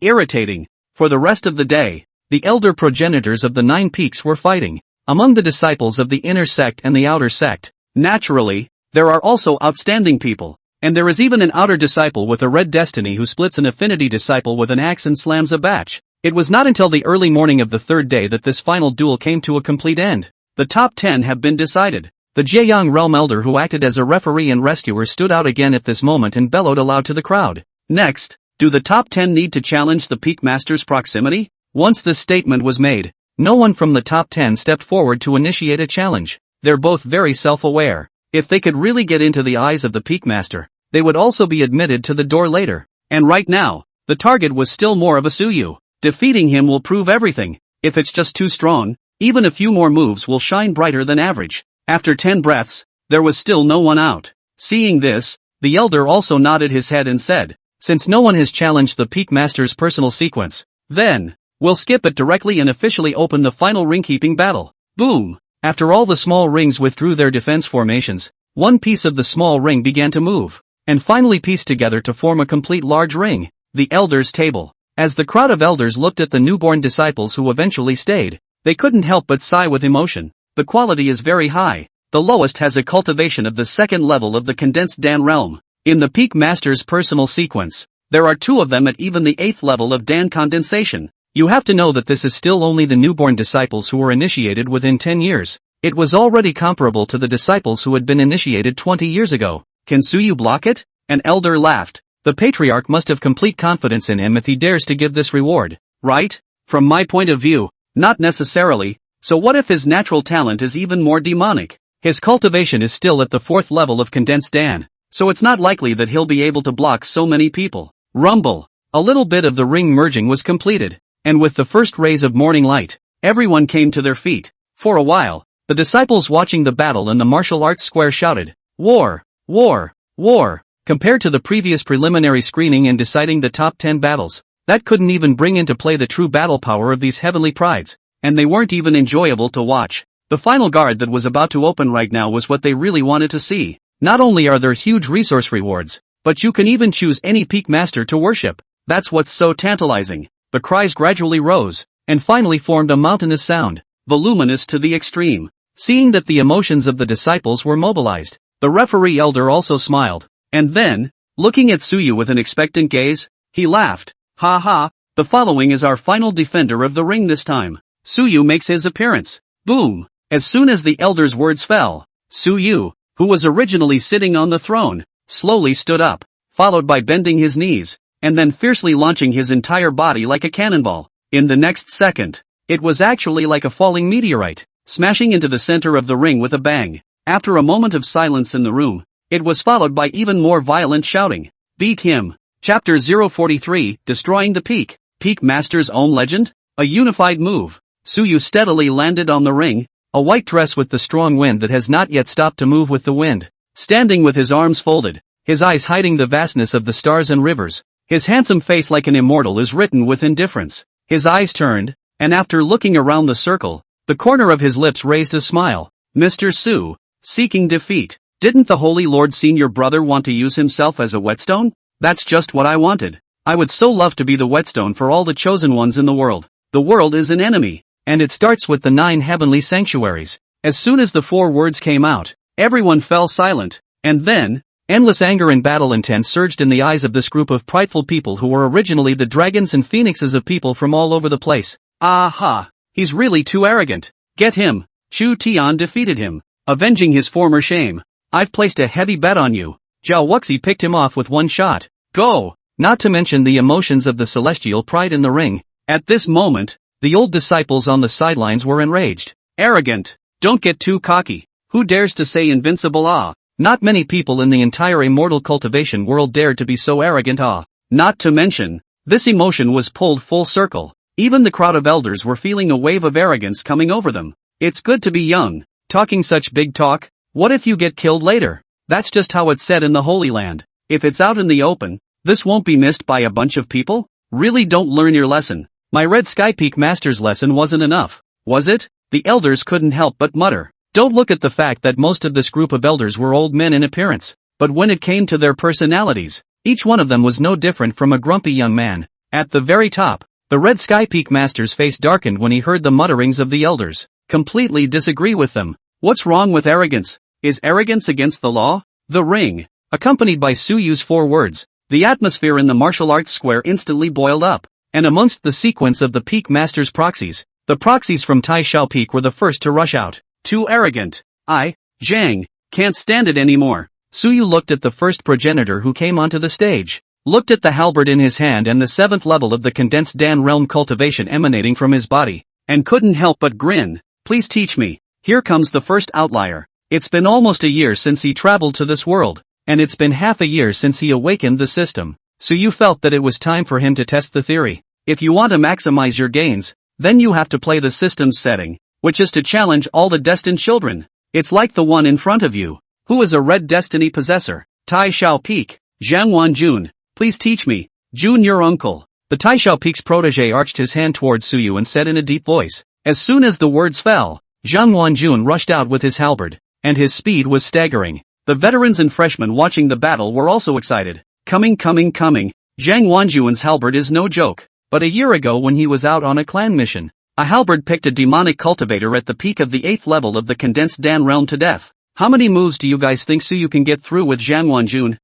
irritating. For the rest of the day, the elder progenitors of the 9 peaks were fighting among the disciples of the inner sect and the outer sect. Naturally, there are also outstanding people, and there is even an outer disciple with a red destiny who splits an affinity disciple with an axe and slams a batch. It was not until the early morning of the 3rd day that this final duel came to a complete end. The top 10 have been decided. The Jieyang realm elder who acted as a referee and rescuer stood out again at this moment and bellowed aloud to the crowd. Next, do the top 10 need to challenge the peak master's proximity? Once this statement was made, no one from the top 10 stepped forward to initiate a challenge. They're both very self-aware. If they could really get into the eyes of the peak master, they would also be admitted to the door later. And right now, the target was still more of a Suyu. Defeating him will prove everything. If it's just too strong, even a few more moves will shine brighter than average. After 10 breaths, there was still no one out. Seeing this, the elder also nodded his head and said, since no one has challenged the peak master's personal sequence, then, we'll skip it directly and officially open the final ring-keeping battle. Boom! After all the small rings withdrew their defense formations, one piece of the small ring began to move, and finally pieced together to form a complete large ring, the elder's table. As the crowd of elders looked at the newborn disciples who eventually stayed, they couldn't help but sigh with emotion. The quality is very high. The lowest has a cultivation of the second level of the condensed Dan realm. In the peak master's personal sequence, there are 2 of them at even the 8th level of Dan condensation. You have to know that this is still only the newborn disciples who were initiated within 10 years. It was already comparable to the disciples who had been initiated 20 years ago. Can Suyu block it? An elder laughed. The patriarch must have complete confidence in him if he dares to give this reward, right? From my point of view, not necessarily. So what if his natural talent is even more demonic? His cultivation is still at the 4th level of condensed Dan, so it's not likely that he'll be able to block so many people. Rumble. A little bit of the ring merging was completed, and with the first rays of morning light, everyone came to their feet. For a while, the disciples watching the battle in the martial arts square shouted, "War! War! War!" Compared to the previous preliminary screening and deciding the top 10 battles, that couldn't even bring into play the true battle power of these heavenly prides. And they weren't even enjoyable to watch. The final guard that was about to open right now was what they really wanted to see. Not only are there huge resource rewards, but you can even choose any peak master to worship. That's what's so tantalizing. The cries gradually rose, and finally formed a mountainous sound, voluminous to the extreme. Seeing that the emotions of the disciples were mobilized, the referee elder also smiled. And then, looking at Suyu with an expectant gaze, he laughed. Ha ha, the following is our final defender of the ring this time. Suyu makes his appearance. Boom! As soon as the elder's words fell, Suyu, who was originally sitting on the throne, slowly stood up, followed by bending his knees, and then fiercely launching his entire body like a cannonball. In the next second, it was actually like a falling meteorite, smashing into the center of the ring with a bang. After a moment of silence in the room, it was followed by even more violent shouting. Beat him. Chapter 043, Destroying the Peak. Peak Master's own legend? A unified move. Suyu steadily landed on the ring, a white dress with the strong wind that has not yet stopped to move with the wind. Standing with his arms folded, his eyes hiding the vastness of the stars and rivers, his handsome face like an immortal is written with indifference. His eyes turned, and after looking around the circle, the corner of his lips raised a smile. Mr. Su, seeking defeat. Didn't the Holy Lord Senior Brother want to use himself as a whetstone? That's just what I wanted. I would so love to be the whetstone for all the chosen ones in the world. The world is an enemy. And it starts with the 9 heavenly sanctuaries. As soon as the 4 words came out, everyone fell silent, and then, endless anger and battle intent surged in the eyes of this group of prideful people who were originally the dragons and phoenixes of people from all over the place. Aha! He's really too arrogant. Get him! Chu Tian defeated him, avenging his former shame. I've placed a heavy bet on you. Zhao Wuxi picked him off with one shot. Go! Not to mention the emotions of the celestial pride in the ring. At this moment, the old disciples on the sidelines were enraged. Arrogant! Don't get too cocky. Who dares to say invincible? Not many people in the entire immortal cultivation world dared to be so arrogant. Not to mention, this emotion was pulled full circle. Even the crowd of elders were feeling a wave of arrogance coming over them. It's good to be young, talking such big talk. What if you get killed later? That's just how it's said in the Holy Land. If it's out in the open, this won't be missed by a bunch of people? Really don't learn your lesson. My Red Sky Peak Master's lesson wasn't enough, was it? The elders couldn't help but mutter. Don't look at the fact that most of this group of elders were old men in appearance, but when it came to their personalities, each one of them was no different from a grumpy young man. At the very top, the Red Sky Peak Master's face darkened when he heard the mutterings of the elders. Completely disagree with them. What's wrong with arrogance? Is arrogance against the law? The ring, accompanied by Suyu's 4 words. The atmosphere in the martial arts square instantly boiled up. And amongst the sequence of the Peak Master's proxies, the proxies from Tai Shao Peak were the first to rush out. Too arrogant. Zhang, can't stand it anymore. Suyu looked at the first progenitor who came onto the stage, looked at the halberd in his hand and the 7th level of the condensed Dan realm cultivation emanating from his body, and couldn't help but grin. Please teach me. Here comes the first outlier. It's been almost a year since he traveled to this world, and it's been half a year since he awakened the system. Suyu felt that it was time for him to test the theory. If you want to maximize your gains, then you have to play the system's setting, which is to challenge all the destined children. It's like the one in front of you. Who is a red destiny possessor? Tai Xiao Peak. Zhang Wanjun. Please teach me. Jun, your uncle. The Tai Xiao Peak's protege arched his hand towards Suyu and said in a deep voice. As soon as the words fell, Zhang Wanjun rushed out with his halberd, and his speed was staggering. The veterans and freshmen watching the battle were also excited. Coming. Zhang Wanjun's halberd is no joke. But a year ago when he was out on a clan mission, a halberd picked a demonic cultivator at the peak of the 8th level of the condensed Dan realm to death. How many moves do you guys think Suyu can get through with Zhang Wanjun?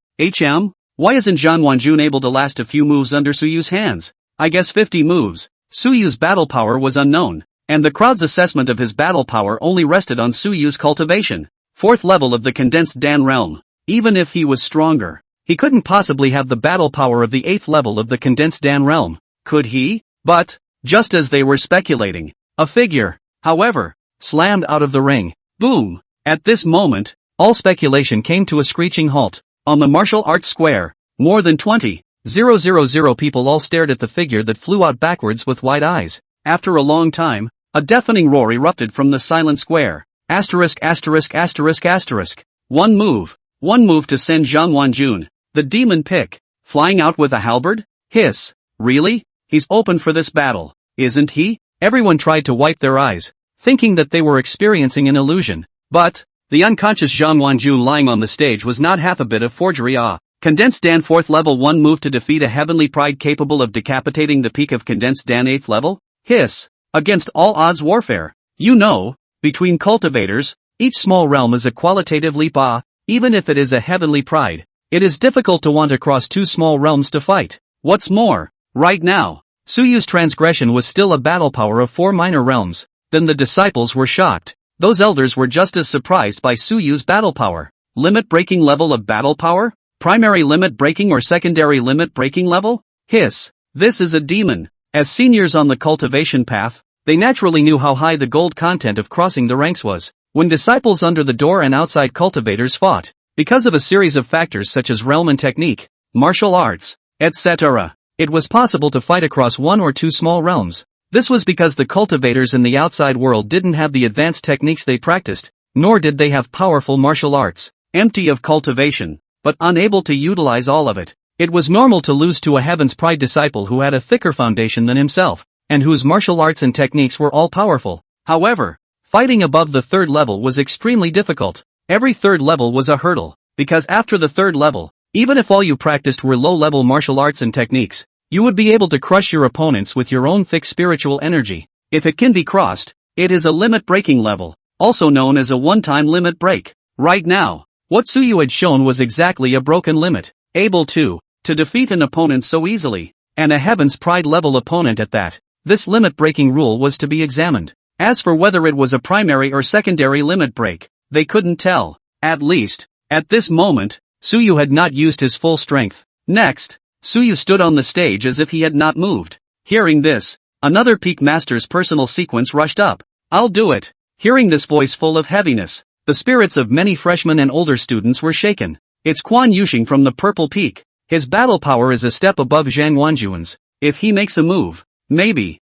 Why isn't Zhang Wanjun able to last a few moves under Suyu's hands? I guess 50 moves. Suyu's battle power was unknown, and the crowd's assessment of his battle power only rested on Suyu's cultivation. 4th level of the condensed Dan realm. Even if he was stronger, he couldn't possibly have the battle power of the 8th level of the condensed Dan realm. Could he? But, just as they were speculating, a figure, however, slammed out of the ring. Boom! At this moment, all speculation came to a screeching halt. On the martial arts square, more than 20,000 people all stared at the figure that flew out backwards with wide eyes. After a long time, a deafening roar erupted from the silent square. Asterisk. One move to send Zhang Wanjun, the demon pick, flying out with a halberd? Hiss. Really? He's open for this battle, isn't he? Everyone tried to wipe their eyes, thinking that they were experiencing an illusion. But, the unconscious Zhang Wanjun lying on the stage was not half a bit of forgery. Condensed Dan 4th level 1 move to defeat a heavenly pride capable of decapitating the peak of condensed Dan 8th level? Hiss. Against all odds warfare. You know, between cultivators, each small realm is a qualitative leap. Even if it is a heavenly pride, it is difficult to want to cross two small realms to fight. What's more, right now, Suyu's transgression was still a battle power of 4 minor realms. Then the disciples were shocked. Those elders were just as surprised by Suyu's battle power. Limit-breaking level of battle power? Primary limit-breaking or secondary limit-breaking level? Hiss. This is a demon. As seniors on the cultivation path, they naturally knew how high the gold content of crossing the ranks was. When disciples under the door and outside cultivators fought, because of a series of factors such as realm and technique, martial arts, etc., it was possible to fight across 1 or 2 small realms. This was because the cultivators in the outside world didn't have the advanced techniques they practiced, nor did they have powerful martial arts, empty of cultivation, but unable to utilize all of it. It was normal to lose to a Heaven's Pride disciple who had a thicker foundation than himself, and whose martial arts and techniques were all powerful. However, fighting above the 3rd level was extremely difficult. Every 3rd level was a hurdle, because after the 3rd level, even if all you practiced were low-level martial arts and techniques, you would be able to crush your opponents with your own thick spiritual energy. If it can be crossed, it is a limit-breaking level, also known as a one-time limit break. Right now, what Suyu had shown was exactly a broken limit, able to defeat an opponent so easily, and a Heaven's Pride level opponent at that. This limit-breaking rule was to be examined. As for whether it was a primary or secondary limit break, they couldn't tell. At least, at this moment, Suyu had not used his full strength. Next, Suyu stood on the stage as if he had not moved. Hearing this, another Peak Master's personal sequence rushed up. I'll do it. Hearing this voice full of heaviness, the spirits of many freshmen and older students were shaken. It's Quan Yuxing from the Purple Peak. His battle power is a step above Zhang Wanjun's. If he makes a move, maybe.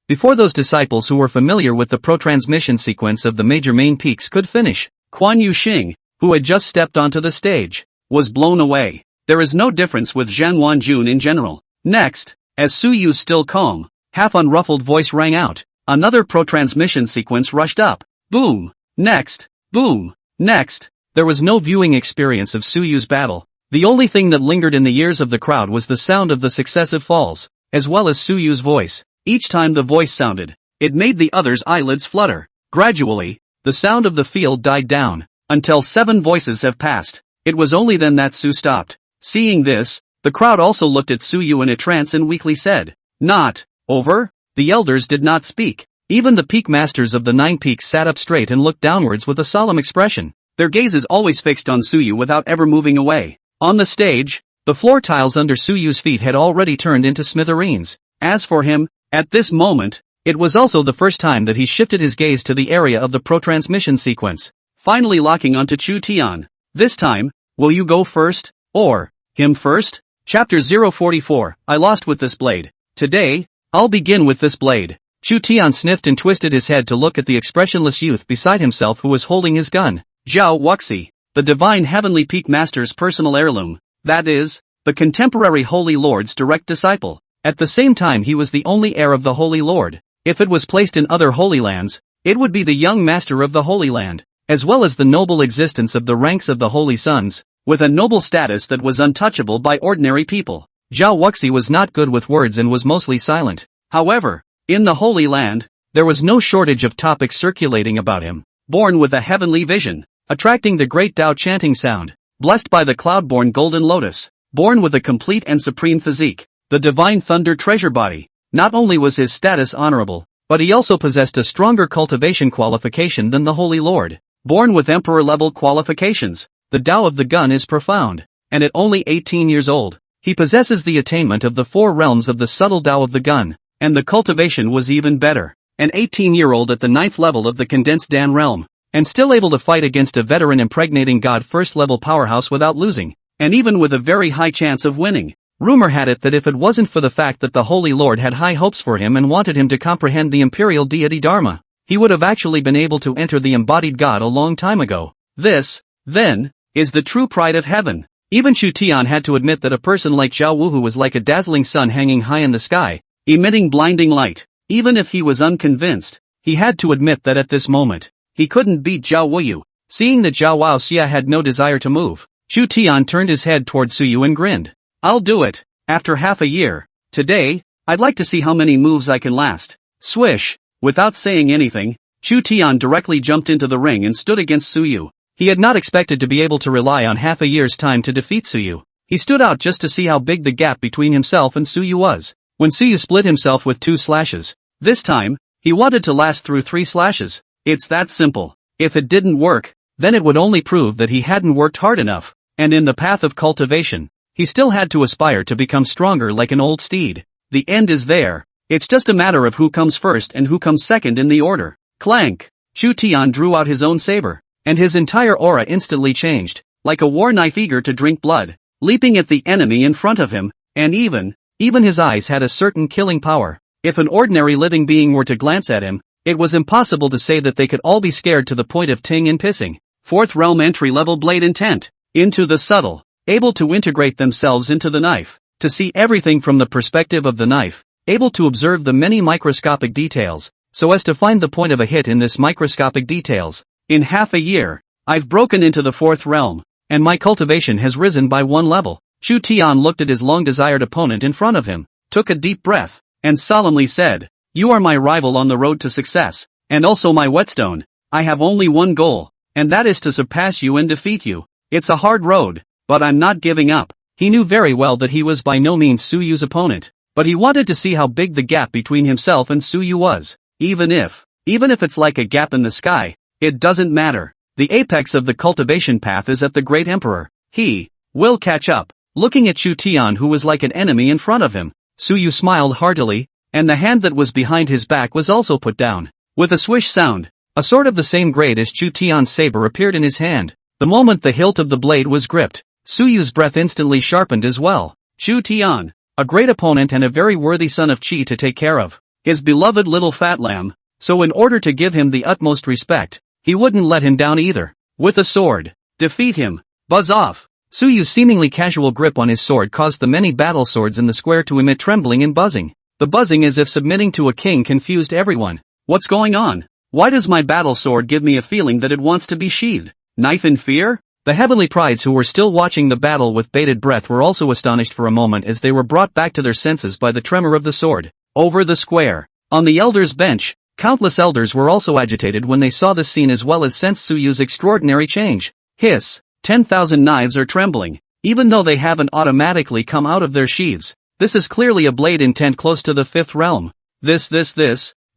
Before those disciples who were familiar with the pro-transmission sequence of the major main peaks could finish, Quan Yuxing, who had just stepped onto the stage, was blown away. There is no difference with Zhang Wanjun in general. Next, as Suyu's still calm, half-unruffled voice rang out, another pro-transmission sequence rushed up. Boom! Next! Boom! Next! There was no viewing experience of Suyu's battle. The only thing that lingered in the ears of the crowd was the sound of the successive falls, as well as Suyu's voice. Each time the voice sounded, it made the others' eyelids flutter. Gradually, the sound of the field died down, until 7 voices have passed. It was only then that Su stopped. Seeing this, the crowd also looked at Suyu in a trance and weakly said, "Not over?" The elders did not speak. Even the peak masters of the 9 peaks sat up straight and looked downwards with a solemn expression, their gazes always fixed on Suyu without ever moving away. On the stage, the floor tiles under Suyu's feet had already turned into smithereens. As for him, at this moment, it was also the first time that he shifted his gaze to the area of the pro-transmission sequence, finally locking onto Chu Tian. This time, will you go first? Or, him first? Chapter 044, I lost with this blade. Today, I'll begin with this blade. Chu Tian sniffed and twisted his head to look at the expressionless youth beside himself who was holding his gun. Zhao Wuxi, the divine heavenly peak master's personal heirloom, that is, the contemporary Holy Lord's direct disciple. At the same time he was the only heir of the Holy Lord. If it was placed in other Holy Lands, it would be the young master of the Holy Land, as well as the noble existence of the ranks of the Holy Sons, with a noble status that was untouchable by ordinary people. Zhao Wuxi was not good with words and was mostly silent. However, in the Holy Land, there was no shortage of topics circulating about him. Born with a heavenly vision, attracting the great Tao chanting sound, blessed by the cloud-born golden lotus, born with a complete and supreme physique, the divine thunder treasure body. Not only was his status honorable, but he also possessed a stronger cultivation qualification than the Holy Lord. Born with emperor-level qualifications, the Tao of the gun is profound, and at only 18 years old, he possesses the attainment of the 4 realms of the subtle Tao of the gun, and the cultivation was even better. An 18-year-old at the 9th level of the condensed Dan realm, and still able to fight against a veteran impregnating God first-level powerhouse without losing, and even with a very high chance of winning. Rumor had it that if it wasn't for the fact that the Holy Lord had high hopes for him and wanted him to comprehend the imperial deity Dharma, he would have actually been able to enter the embodied God a long time ago. This, then, is the true pride of heaven. Even Chu Tian had to admit that a person like Zhao Wuhu was like a dazzling sun hanging high in the sky, emitting blinding light. Even if he was unconvinced, he had to admit that at this moment, he couldn't beat Zhao Wuyu. Seeing that Zhao Wuxia had no desire to move, Chu Tian turned his head toward Suyu and grinned. I'll do it, after half a year. Today, I'd like to see how many moves I can last. Swish. Without saying anything, Chu Tian directly jumped into the ring and stood against Suyu. He had not expected to be able to rely on half a year's time to defeat Suyu. He stood out just to see how big the gap between himself and Suyu was. When Suyu split himself with 2 slashes, this time, he wanted to last through 3 slashes. It's that simple. If it didn't work, then it would only prove that he hadn't worked hard enough, and in the path of cultivation, he still had to aspire to become stronger like an old steed. The end is there. It's just a matter of who comes first and who comes second in the order. Clank! Chu Tian drew out his own saber, and his entire aura instantly changed, like a war knife eager to drink blood, leaping at the enemy in front of him, and even his eyes had a certain killing power. If an ordinary living being were to glance at him, it was impossible to say that they could all be scared to the point of ting and pissing. 4th realm entry-level blade intent, into the subtle, able to integrate themselves into the knife, to see everything from the perspective of the knife, able to observe the many microscopic details, so as to find the point of a hit in this microscopic details. In half a year, I've broken into the 4th realm, and my cultivation has risen by 1 level. Chu Tian looked at his long-desired opponent in front of him, took a deep breath, and solemnly said, "You are my rival on the road to success, and also my whetstone. I have only one goal, and that is to surpass you and defeat you. It's a hard road, but I'm not giving up." He knew very well that he was by no means Suyu's opponent, but he wanted to see how big the gap between himself and Suyu was. Even if it's like a gap in the sky, it doesn't matter. The apex of the cultivation path is at the Great Emperor. He will catch up. Looking at Chu Tian, who was like an enemy in front of him, Suyu smiled heartily, and the hand that was behind his back was also put down. With a swish sound, a sword of the same grade as Chu Tian's saber appeared in his hand. The moment the hilt of the blade was gripped, Suyu's breath instantly sharpened as well. Chu Tian, a great opponent and a very worthy son of Qi to take care of, his beloved little fat lamb, so in order to give him the utmost respect, he wouldn't let him down either. With a sword, defeat him. Buzz off. Suyu's seemingly casual grip on his sword caused the many battle swords in the square to emit trembling and buzzing. The buzzing as if submitting to a king confused everyone. What's going on? Why does my battle sword give me a feeling that it wants to be sheathed? Knife in fear? The heavenly prides who were still watching the battle with bated breath were also astonished for a moment as they were brought back to their senses by the tremor of the sword. Over the square, on the elders' bench, countless elders were also agitated when they saw this scene as well as sensed Suyu's extraordinary change. Hiss! 10,000 knives are trembling, even though they haven't automatically come out of their sheaths. This is clearly a blade intent close to the 5th realm. This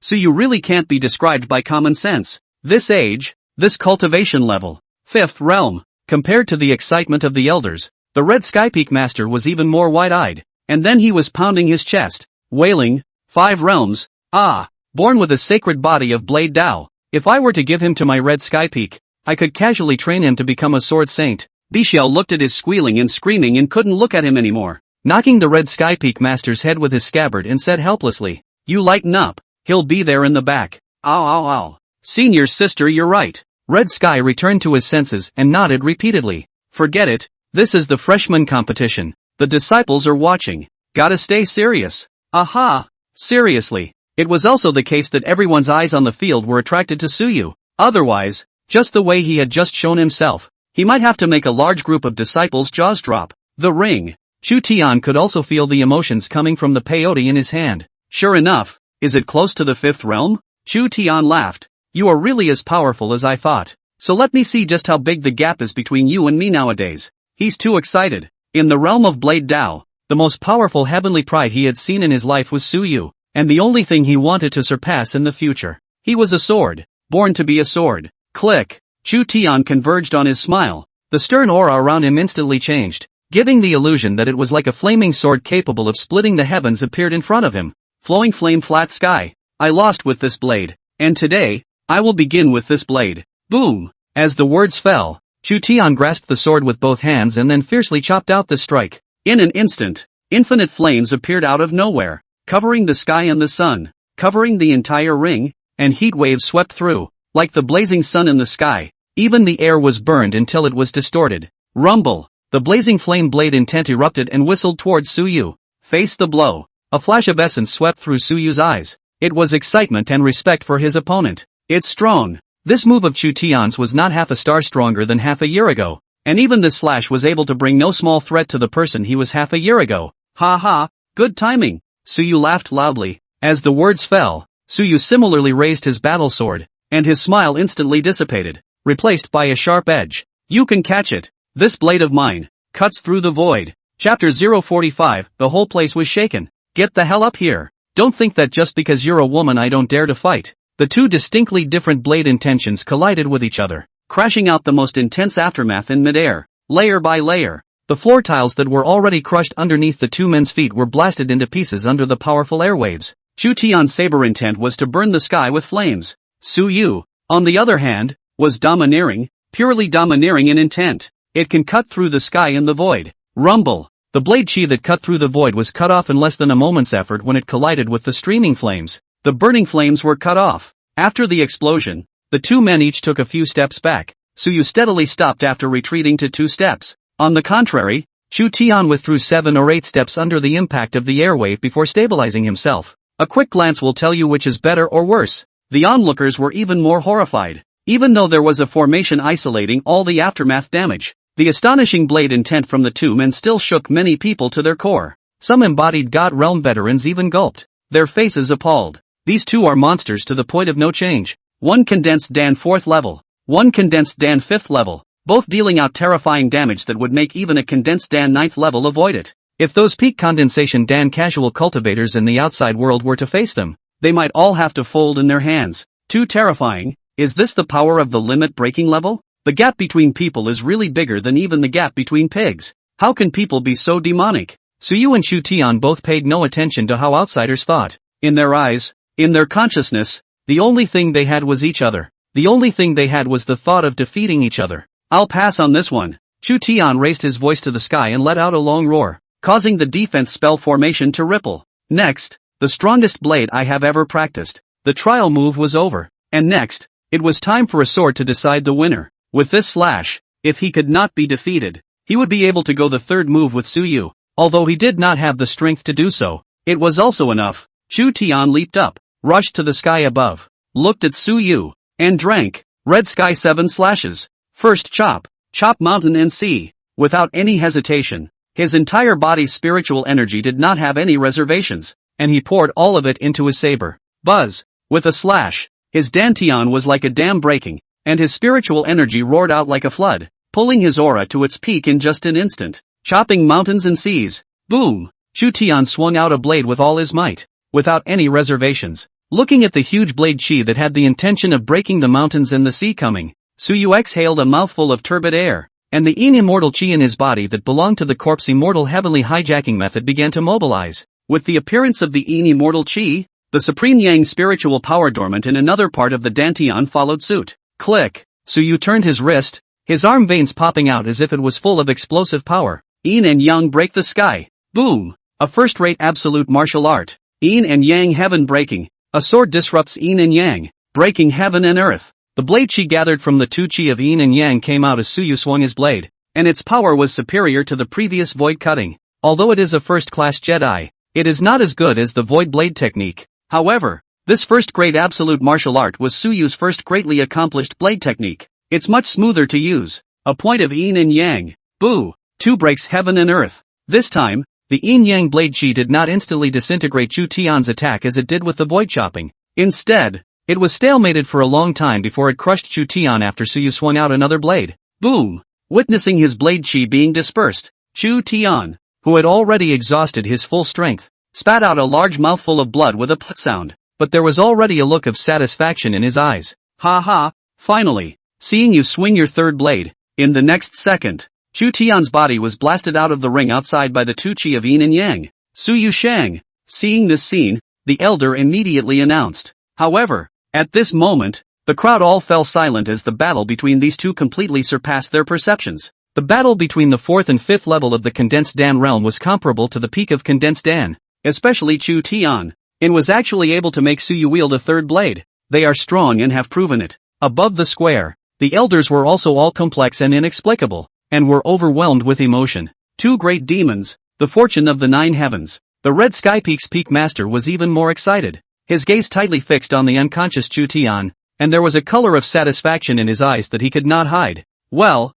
So you really can't be described by common sense. This age, this cultivation level. Fifth realm. Compared to the excitement of the elders, the Red Sky Peak Master was even more wide-eyed, and then he was pounding his chest, wailing, 5 realms, born with a sacred body of Blade Dao. If I were to give him to my Red Sky Peak, I could casually train him to become a sword saint. Bixiao looked at his squealing and screaming and couldn't look at him anymore, knocking the Red Sky Peak Master's head with his scabbard and said helplessly, "You lighten up, he'll be there in the back." Ow ow ow. Senior sister, you're right. Red Sky returned to his senses and nodded repeatedly. Forget it, this is the freshman competition. The disciples are watching. Gotta stay serious. Aha! Seriously. It was also the case that everyone's eyes on the field were attracted to Suyu. Otherwise, just the way he had just shown himself, he might have to make a large group of disciples' jaws drop. The ring. Chu Tian could also feel the emotions coming from the peyote in his hand. Sure enough, is it close to the 5th realm? Chu Tian laughed. You are really as powerful as I thought. So let me see just how big the gap is between you and me nowadays. He's too excited. In the realm of Blade Dao, the most powerful heavenly pride he had seen in his life was Suyu, and the only thing he wanted to surpass in the future. He was a sword, born to be a sword. Click. Chu Tian converged on his smile. The stern aura around him instantly changed, giving the illusion that it was like a flaming sword capable of splitting the heavens appeared in front of him. Flowing flame flat sky. I lost with this blade, and today, I will begin with this blade. Boom! As the words fell, Chu Tian grasped the sword with both hands and then fiercely chopped out the strike. In an instant, infinite flames appeared out of nowhere, covering the sky and the sun, covering the entire ring, and heat waves swept through, like the blazing sun in the sky. Even the air was burned until it was distorted. Rumble! The blazing flame blade intent erupted and whistled towards Suyu. Face the blow. A flash of essence swept through Suyu's eyes. It was excitement and respect for his opponent. It's strong. This move of Chu Tian's was not half a star stronger than half a year ago, and even this slash was able to bring no small threat to the person he was half a year ago. Ha ha, good timing. Suyu laughed loudly. As the words fell, Suyu similarly raised his battle sword, and his smile instantly dissipated, replaced by a sharp edge. You can catch it. This blade of mine cuts through the void. Chapter 045, the whole place was shaken. Get the hell up here. Don't think that just because you're a woman I don't dare to fight. The two distinctly different blade intentions collided with each other, crashing out the most intense aftermath in midair. Layer by layer, the floor tiles that were already crushed underneath the two men's feet were blasted into pieces under the powerful airwaves. Chu Tian's saber intent was to burn the sky with flames. Suyu, on the other hand, was domineering, purely domineering in intent. It can cut through the sky and the void. Rumble. The blade chi that cut through the void was cut off in less than a moment's effort when it collided with the streaming flames. The burning flames were cut off. After the explosion, the two men each took a few steps back. Suyu steadily stopped after retreating to 2 steps. On the contrary, Chu Tian withdrew 7 or 8 steps under the impact of the airwave before stabilizing himself. A quick glance will tell you which is better or worse. The onlookers were even more horrified. Even though there was a formation isolating all the aftermath damage, the astonishing blade intent from the two men still shook many people to their core. Some embodied God Realm veterans even gulped, their faces appalled. These two are monsters to the point of no change. One condensed Dan 4th level, one condensed Dan 5th level, both dealing out terrifying damage that would make even a condensed Dan 9th level avoid it. If those peak condensation Dan casual cultivators in the outside world were to face them, they might all have to fold in their hands. Too terrifying. Is this the power of the limit breaking level? The gap between people is really bigger than even the gap between pigs. How can people be so demonic? Suyu and Chu Tian both paid no attention to how outsiders thought. In their eyes, in their consciousness, the only thing they had was each other. The only thing they had was the thought of defeating each other. I'll pass on this one. Chu Tian raised his voice to the sky and let out a long roar, causing the defense spell formation to ripple. Next, the strongest blade I have ever practiced. The trial move was over. And next, it was time for a sword to decide the winner. With this slash, if he could not be defeated, he would be able to go the third move with Suyu. Although he did not have the strength to do so, it was also enough. Chu Tian leaped up, rushed to the sky above, looked at Suyu, and drank. Red sky 7 slashes. First chop, chop mountain and sea. Without any hesitation, his entire body's spiritual energy did not have any reservations, and he poured all of it into his saber. Buzz. With a slash, his dantian was like a dam breaking, and his spiritual energy roared out like a flood, pulling his aura to its peak in just an instant, chopping mountains and seas. Boom! Chu Tian swung out a blade with all his might, without any reservations. Looking at the huge blade chi that had the intention of breaking the mountains and the sea coming, Su Yu exhaled a mouthful of turbid air, and the immortal chi in his body that belonged to the corpse immortal heavenly hijacking method began to mobilize. With the appearance of the immortal chi, the supreme yang spiritual power dormant in another part of the dantian followed suit. Click! Su Yu turned his wrist, his arm veins popping out as if it was full of explosive power. Yin and yang break the sky. Boom! A first-rate absolute martial art. Yin and yang heaven breaking. A sword disrupts yin and yang, breaking heaven and earth. The blade chi gathered from the two chi of yin and yang came out as Su Yu swung his blade, and its power was superior to the previous void cutting. Although it is a first-class Jedi, it is not as good as the void blade technique. However, this first great absolute martial art was Su Yu's first greatly accomplished blade technique. It's much smoother to use. A point of yin and yang. Boo! Two breaks heaven and earth. This time, the yin-yang blade chi did not instantly disintegrate Chu Tian's attack as it did with the void chopping. Instead, it was stalemated for a long time before it crushed Chu Tian after Su Yu swung out another blade. Boom! Witnessing his blade chi being dispersed, Chu Tian, who had already exhausted his full strength, spat out a large mouthful of blood with a plt sound, but there was already a look of satisfaction in his eyes. Ha ha, finally, seeing you swing your third blade. In the next second, Chu Tian's body was blasted out of the ring outside by the two chi of yin and yang. Su Yu Shang. Seeing this scene, the elder immediately announced. However, at this moment, the crowd all fell silent as the battle between these two completely surpassed their perceptions. The battle between the fourth and fifth level of the Condensed Dan realm was comparable to the peak of Condensed Dan, especially Chu Tian, and was actually able to make Su Yu wield a third blade. They are strong and have proven it. Above the square, the elders were also all complex and inexplicable, and were overwhelmed with emotion. Two great demons, the fortune of the nine heavens. The Red Sky Peak's peak master was even more excited. His gaze tightly fixed on the unconscious Chu Tian, and there was a color of satisfaction in his eyes that he could not hide. Well,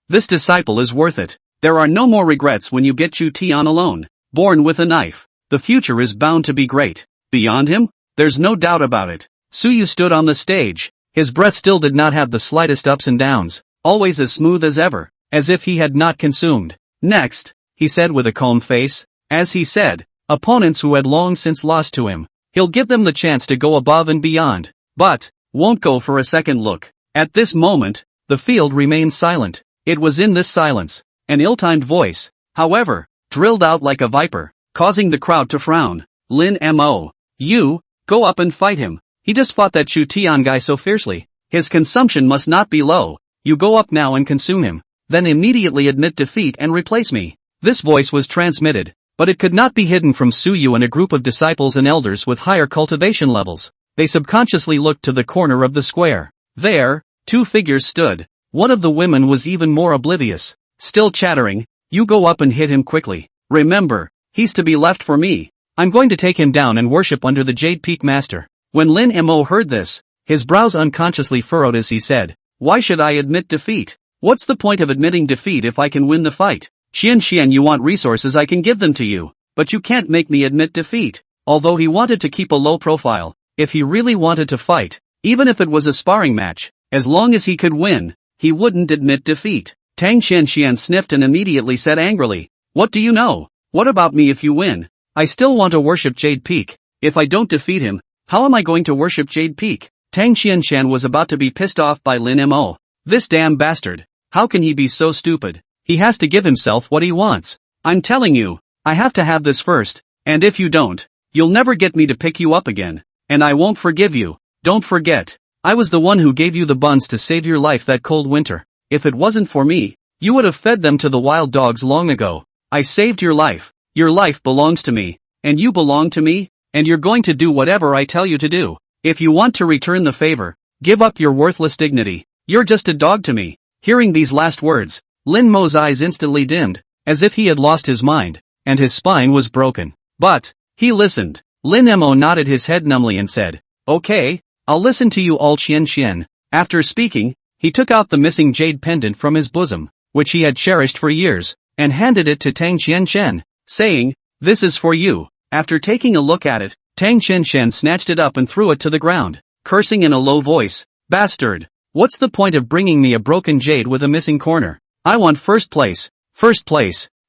this disciple is worth it. There are no more regrets when you get Chu Tian alone, born with a knife. The future is bound to be great. Beyond him? There's no doubt about it. Su Yu stood on the stage. His breath still did not have the slightest ups and downs, always as smooth as ever, as if he had not consumed. Next, he said with a calm face, as he said, opponents who had long since lost to him, he'll give them the chance to go above and beyond, but won't go for a second look. At this moment, the field remained silent. It was in this silence, an ill-timed voice, however, drilled out like a viper, causing the crowd to frown. Lin Mo. You, go up and fight him. He just fought that Chu Tian guy so fiercely. His consumption must not be low. You go up now and consume him. Then immediately admit defeat and replace me. This voice was transmitted, but it could not be hidden from Su Yu and a group of disciples and elders with higher cultivation levels. They subconsciously looked to the corner of the square. There, two figures stood. One of the women was even more oblivious. Still chattering, you go up and hit him quickly. Remember, he's to be left for me. I'm going to take him down and worship under the Jade Peak Master. When Lin Mo heard this, his brows unconsciously furrowed as he said, why should I admit defeat? What's the point of admitting defeat if I can win the fight? Xian, you want resources, I can give them to you, but you can't make me admit defeat. Although he wanted to keep a low profile, if he really wanted to fight, even if it was a sparring match, as long as he could win, he wouldn't admit defeat. Tang Chen-xien sniffed and immediately said angrily, what do you know? What about me if you win? I still want to worship Jade Peak. If I don't defeat him, how am I going to worship Jade Peak? Tang Chen-xien was about to be pissed off by Lin Mo. This damn bastard. How can he be so stupid? He has to give himself what he wants. I'm telling you, I have to have this first, and if you don't, you'll never get me to pick you up again, and I won't forgive you. Don't forget, I was the one who gave you the buns to save your life that cold winter. If it wasn't for me, you would have fed them to the wild dogs long ago. I saved your life. Your life belongs to me, and you belong to me, and you're going to do whatever I tell you to do. If you want to return the favor, give up your worthless dignity. You're just a dog to me. Hearing these last words, Lin Mo's eyes instantly dimmed, as if he had lost his mind, and his spine was broken. But, he listened. Lin Mo nodded his head numbly and said, okay, I'll listen to you all Chen. After speaking, he took out the missing jade pendant from his bosom, which he had cherished for years, and handed it to Tang Chen-xien, saying, this is for you. After taking a look at it, Tang Chen-xien snatched it up and threw it to the ground, cursing in a low voice, bastard, what's the point of bringing me a broken jade with a missing corner? I want first place,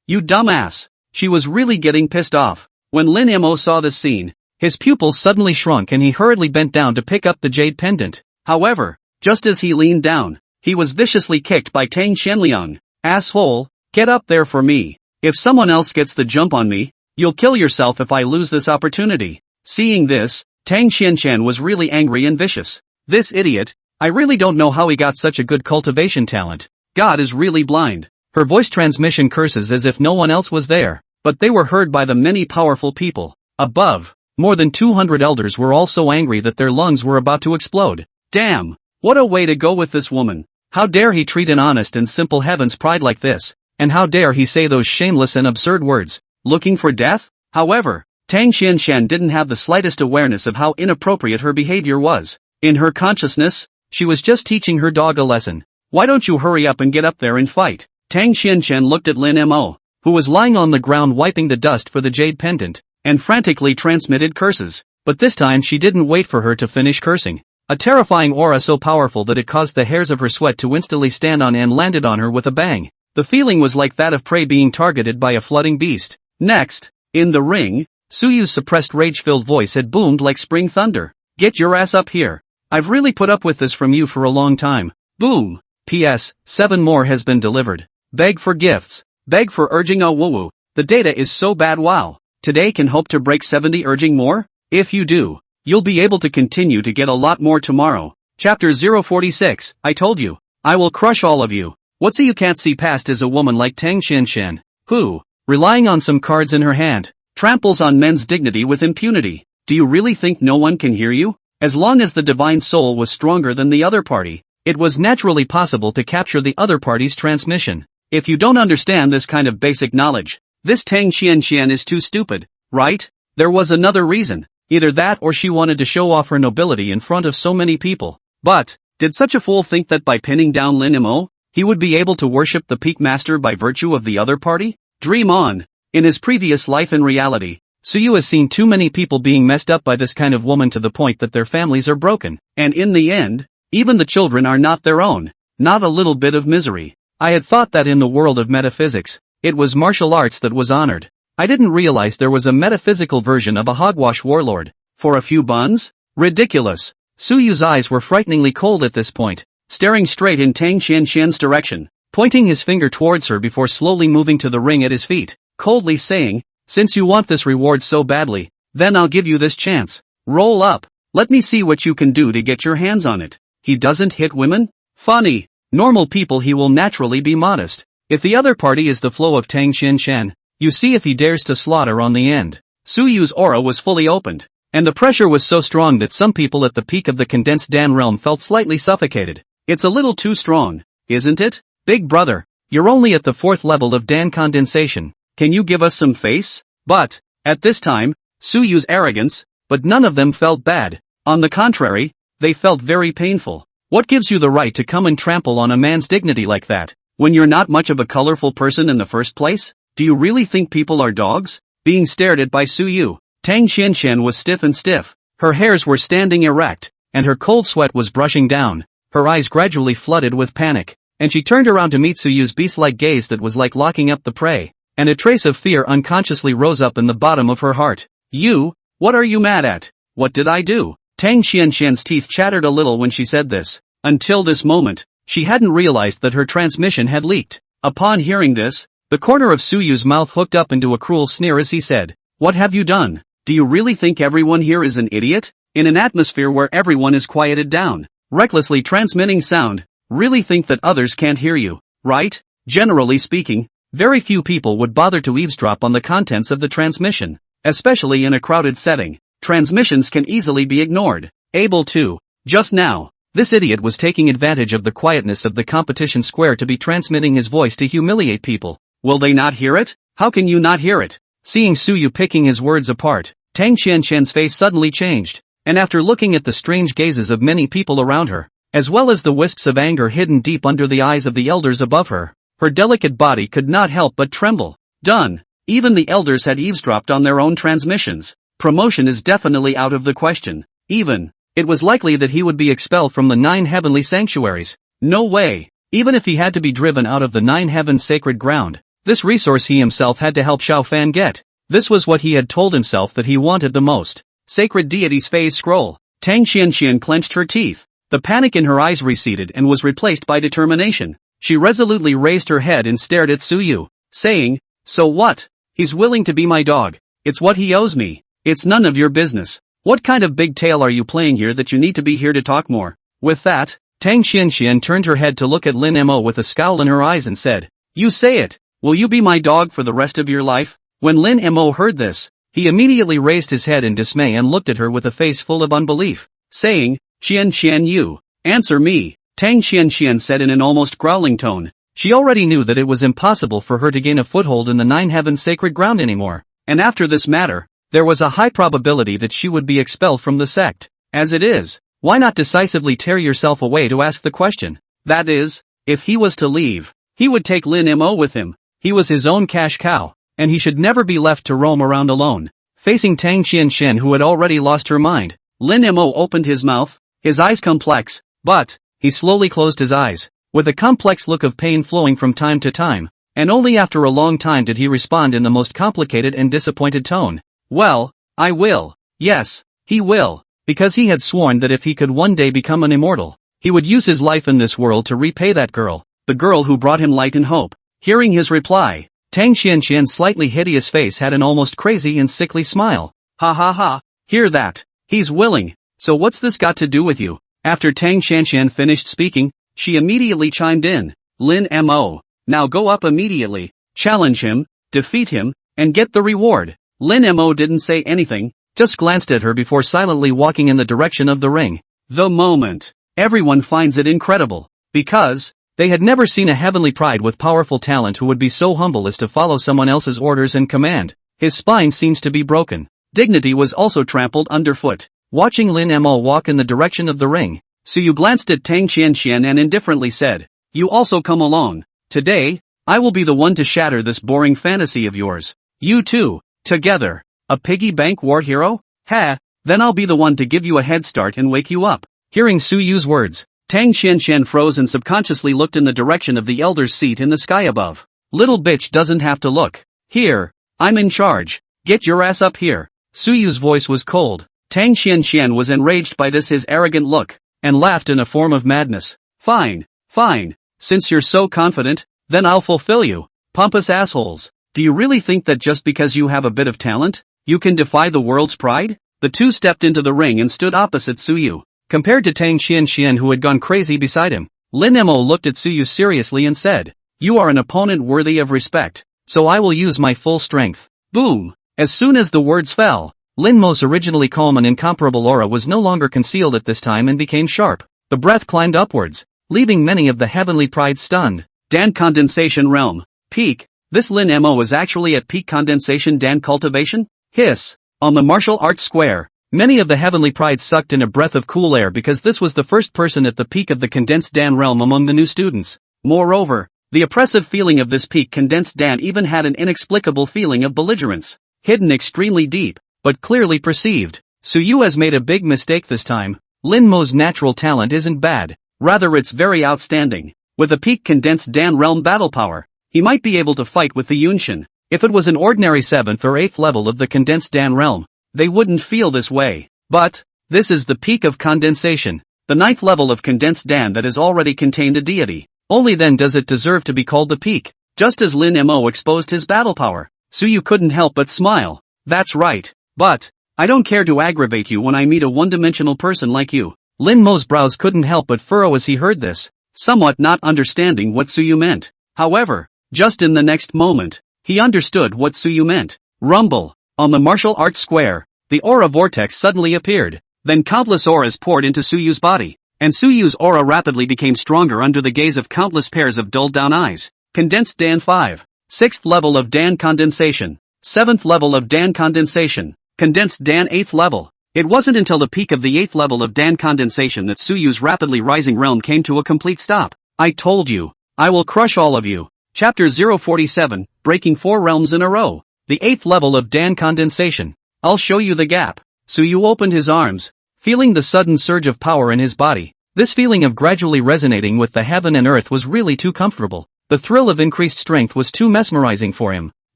you dumbass. She was really getting pissed off. When Lin Mo saw this scene, His pupils suddenly shrunk and he hurriedly bent down to pick up the jade pendant. However, just as he leaned down, he was viciously kicked by Tang Chen-xien. Asshole, get up there for me. If someone else gets the jump on me, you'll kill yourself if I lose this opportunity. Seeing this, Tang Chen-xien was really angry and vicious. This idiot, I really don't know how he got such a good cultivation talent. God is really blind. Her voice transmission curses as if no one else was there, but they were heard by the many powerful people. Above, more than 200 elders were all so angry that their lungs were about to explode. Damn, what a way to go with this woman. How dare he treat an honest and simple heaven's pride like this, and how dare he say those shameless and absurd words, looking for death? However, Tang Chen-xien didn't have the slightest awareness of how inappropriate her behavior was. In her consciousness, she was just teaching her dog a lesson. Why don't you hurry up and get up there and fight? Tang Chen-xien looked at Lin Mo, who was lying on the ground wiping the dust for the jade pendant, and frantically transmitted curses. But this time she didn't wait for her to finish cursing. A terrifying aura so powerful that it caused the hairs of her sweat to instantly stand on and landed on her with a bang. The feeling was like that of prey being targeted by a flooding beast. Next, in the ring, Suyu's suppressed rage-filled voice had boomed like spring thunder. Get your ass up here. I've really put up with this from you for a long time. Boom. P.S. 7 more has been delivered. Beg for gifts. Beg for urging a woo-woo. The data is so bad. Wow. Today can hope to break 70 urging more? If you do, you'll be able to continue to get a lot more tomorrow. Chapter 046, I told you. I will crush all of you. What's you can't see past is a woman like Tang Chen-xien, who, relying on some cards in her hand, tramples on men's dignity with impunity. Do you really think no one can hear you? As long as the divine soul was stronger than the other party, it was naturally possible to capture the other party's transmission. If you don't understand this kind of basic knowledge, this Tang Chen-xien is too stupid, right? There was another reason. Either that or she wanted to show off her nobility in front of so many people. But, did such a fool think that by pinning down Lin Mo, he would be able to worship the peak master by virtue of the other party? Dream on. In his previous life and reality, Suyu has seen too many people being messed up by this kind of woman to the point that their families are broken. And in the end, even the children are not their own. Not a little bit of misery. I had thought that in the world of metaphysics, it was martial arts that was honored. I didn't realize there was a metaphysical version of a hogwash warlord. For a few buns? Ridiculous. Suyu's eyes were frighteningly cold at this point, staring straight in Tang Chen-xien's direction, pointing his finger towards her before slowly moving to the ring at his feet, coldly saying, since you want this reward so badly, then I'll give you this chance. Roll up. Let me see what you can do to get your hands on it. He doesn't hit women? Funny. Normal people he will naturally be modest. If the other party is the flow of Tang Chen-xien, you see if he dares to slaughter on the end. Suyu's aura was fully opened, and the pressure was so strong that some people at the peak of the condensed Dan realm felt slightly suffocated. It's a little too strong, isn't it? Big brother, you're only at the 4th level of Dan condensation. Can you give us some face? But, at this time, Suyu's arrogance, but none of them felt bad. On the contrary, they felt very painful. What gives you the right to come and trample on a man's dignity like that, when you're not much of a colorful person in the first place? Do you really think people are dogs? Being stared at by Suyu, Tang Chen-xien was stiff and stiff. Her hairs were standing erect, and her cold sweat was brushing down. Her eyes gradually flooded with panic, and she turned around to meet Suyu's beast-like gaze that was like locking up the prey, and a trace of fear unconsciously rose up in the bottom of her heart. You? What are you mad at? What did I do? Tang Chen-xien's teeth chattered a little when she said this. Until this moment, she hadn't realized that her transmission had leaked. Upon hearing this, the corner of Suyu's mouth hooked up into a cruel sneer as he said, what have you done? Do you really think everyone here is an idiot? In an atmosphere where everyone is quieted down, recklessly transmitting sound, really think that others can't hear you, right? Generally speaking, very few people would bother to eavesdrop on the contents of the transmission, especially in a crowded setting. Transmissions can easily be ignored. Able to. Just now, this idiot was taking advantage of the quietness of the competition square to be transmitting his voice to humiliate people. Will they not hear it? How can you not hear it? Seeing Suyu picking his words apart, Tang Chen-xien's face suddenly changed, and after looking at the strange gazes of many people around her, as well as the wisps of anger hidden deep under the eyes of the elders above her, her delicate body could not help but tremble. Done. Even the elders had eavesdropped on their own transmissions. Promotion is definitely out of the question. Even, it was likely that he would be expelled from the 9 heavenly sanctuaries. No way. Even if he had to be driven out of the 9 heavens sacred ground, this resource he himself had to help Xiao Fan get. This was what he had told himself that he wanted the most. sacred deity's phase scroll. Tang Chen-xien clenched her teeth. The panic in her eyes receded and was replaced by determination. She resolutely raised her head and stared at Suyu, saying, "So what? He's willing to be my dog. It's what he owes me. It's none of your business. What kind of big tale are you playing here that you need to be here to talk more?" With that, Tang Chen-xien turned her head to look at Lin Mo with a scowl in her eyes and said, "You say it. Will you be my dog for the rest of your life?" When Lin Mo heard this, he immediately raised his head in dismay and looked at her with a face full of unbelief, saying, "Qian you, answer me." Tang Chen-xien said in an almost growling tone. She already knew that it was impossible for her to gain a foothold in the Nine Heavens sacred ground anymore, and after this matter, there was a high probability that she would be expelled from the sect. As it is, why not decisively tear yourself away to ask the question? That is, if he was to leave, he would take Lin Mo with him. He was his own cash cow, and he should never be left to roam around alone. Facing Tang Chen-xien, who had already lost her mind, Lin Mo opened his mouth, his eyes complex, but he slowly closed his eyes, with a complex look of pain flowing from time to time, and only after a long time did he respond in the most complicated and disappointed tone. "Well, I will. Yes, he will, because he had sworn that if he could one day become an immortal, he would use his life in this world to repay that girl, the girl who brought him light and hope." Hearing his reply, Tang Chen-xien's slightly hideous face had an almost crazy and sickly smile. "Ha ha ha, hear that? He's willing, so what's this got to do with you?" After Tang Chen-xien finished speaking, she immediately chimed in, "Lin Mo, now go up immediately, challenge him, defeat him, and get the reward." Lin Mo didn't say anything, just glanced at her before silently walking in the direction of the ring. The moment. Everyone finds it incredible, because they had never seen a heavenly pride with powerful talent who would be so humble as to follow someone else's orders and command. His spine seems to be broken. Dignity was also trampled underfoot. Watching Lin Mo walk in the direction of the ring, Suyu glanced at Tang Chen-xien and indifferently said, "You also come along. Today, I will be the one to shatter this boring fantasy of yours. You two, together, a piggy bank war hero? Ha, then I'll be the one to give you a head start and wake you up." Hearing Suyu's words, Tang Chen-xien froze and subconsciously looked in the direction of the elder's seat in the sky above. "Little bitch doesn't have to look. Here, I'm in charge. Get your ass up here." Suyu's voice was cold. Tang Chen-xien was enraged by his arrogant look, and laughed in a form of madness. "Fine, fine, since you're so confident, then I'll fulfill you, pompous assholes. Do you really think that just because you have a bit of talent, you can defy the world's pride?" The two stepped into the ring and stood opposite Suyu. Compared to Tang Chen-xien, who had gone crazy beside him, Lin Mo looked at Suyu seriously and said, "You are an opponent worthy of respect, so I will use my full strength." Boom! As soon as the words fell, Lin Mo's originally calm and incomparable aura was no longer concealed at this time and became sharp. The breath climbed upwards, leaving many of the heavenly prides stunned. Dan condensation realm. Peak. This Lin Mo is actually at peak condensation Dan cultivation? Hiss. On the martial arts square, many of the heavenly prides sucked in a breath of cool air because this was the first person at the peak of the condensed Dan realm among the new students. Moreover, the oppressive feeling of this peak condensed Dan even had an inexplicable feeling of belligerence, hidden extremely deep, but clearly perceived. Suyu has made a big mistake this time. Lin Mo's natural talent isn't bad, rather it's very outstanding. With a peak condensed Dan realm battle power, he might be able to fight with the Yunshin. If it was an ordinary 7th or 8th level of the condensed Dan realm, they wouldn't feel this way. But this is the peak of condensation, the 9th level of condensed Dan that has already contained a deity. Only then does it deserve to be called the peak. Just as Lin Mo exposed his battle power, Suyu couldn't help but smile. "That's right. But I don't care to aggravate you when I meet a one-dimensional person like you." Lin Mo's brows couldn't help but furrow as he heard this, somewhat not understanding what Suyu meant. However, just in the next moment, he understood what Suyu meant. Rumble. On the martial arts square, the aura vortex suddenly appeared. Then countless auras poured into Suyu's body, and Suyu's aura rapidly became stronger under the gaze of countless pairs of dulled-down eyes. Condensed Dan 5. 6th level of Dan condensation. 7th level of Dan condensation. Condensed Dan 8th level. It wasn't until the peak of the 8th level of Dan condensation that Suyu's rapidly rising realm came to a complete stop. "I told you, I will crush all of you." Chapter 047, Breaking 4 Realms in a Row. The 8th level of Dan condensation. "I'll show you the gap." Suyu opened his arms, feeling the sudden surge of power in his body. This feeling of gradually resonating with the heaven and earth was really too comfortable. The thrill of increased strength was too mesmerizing for him.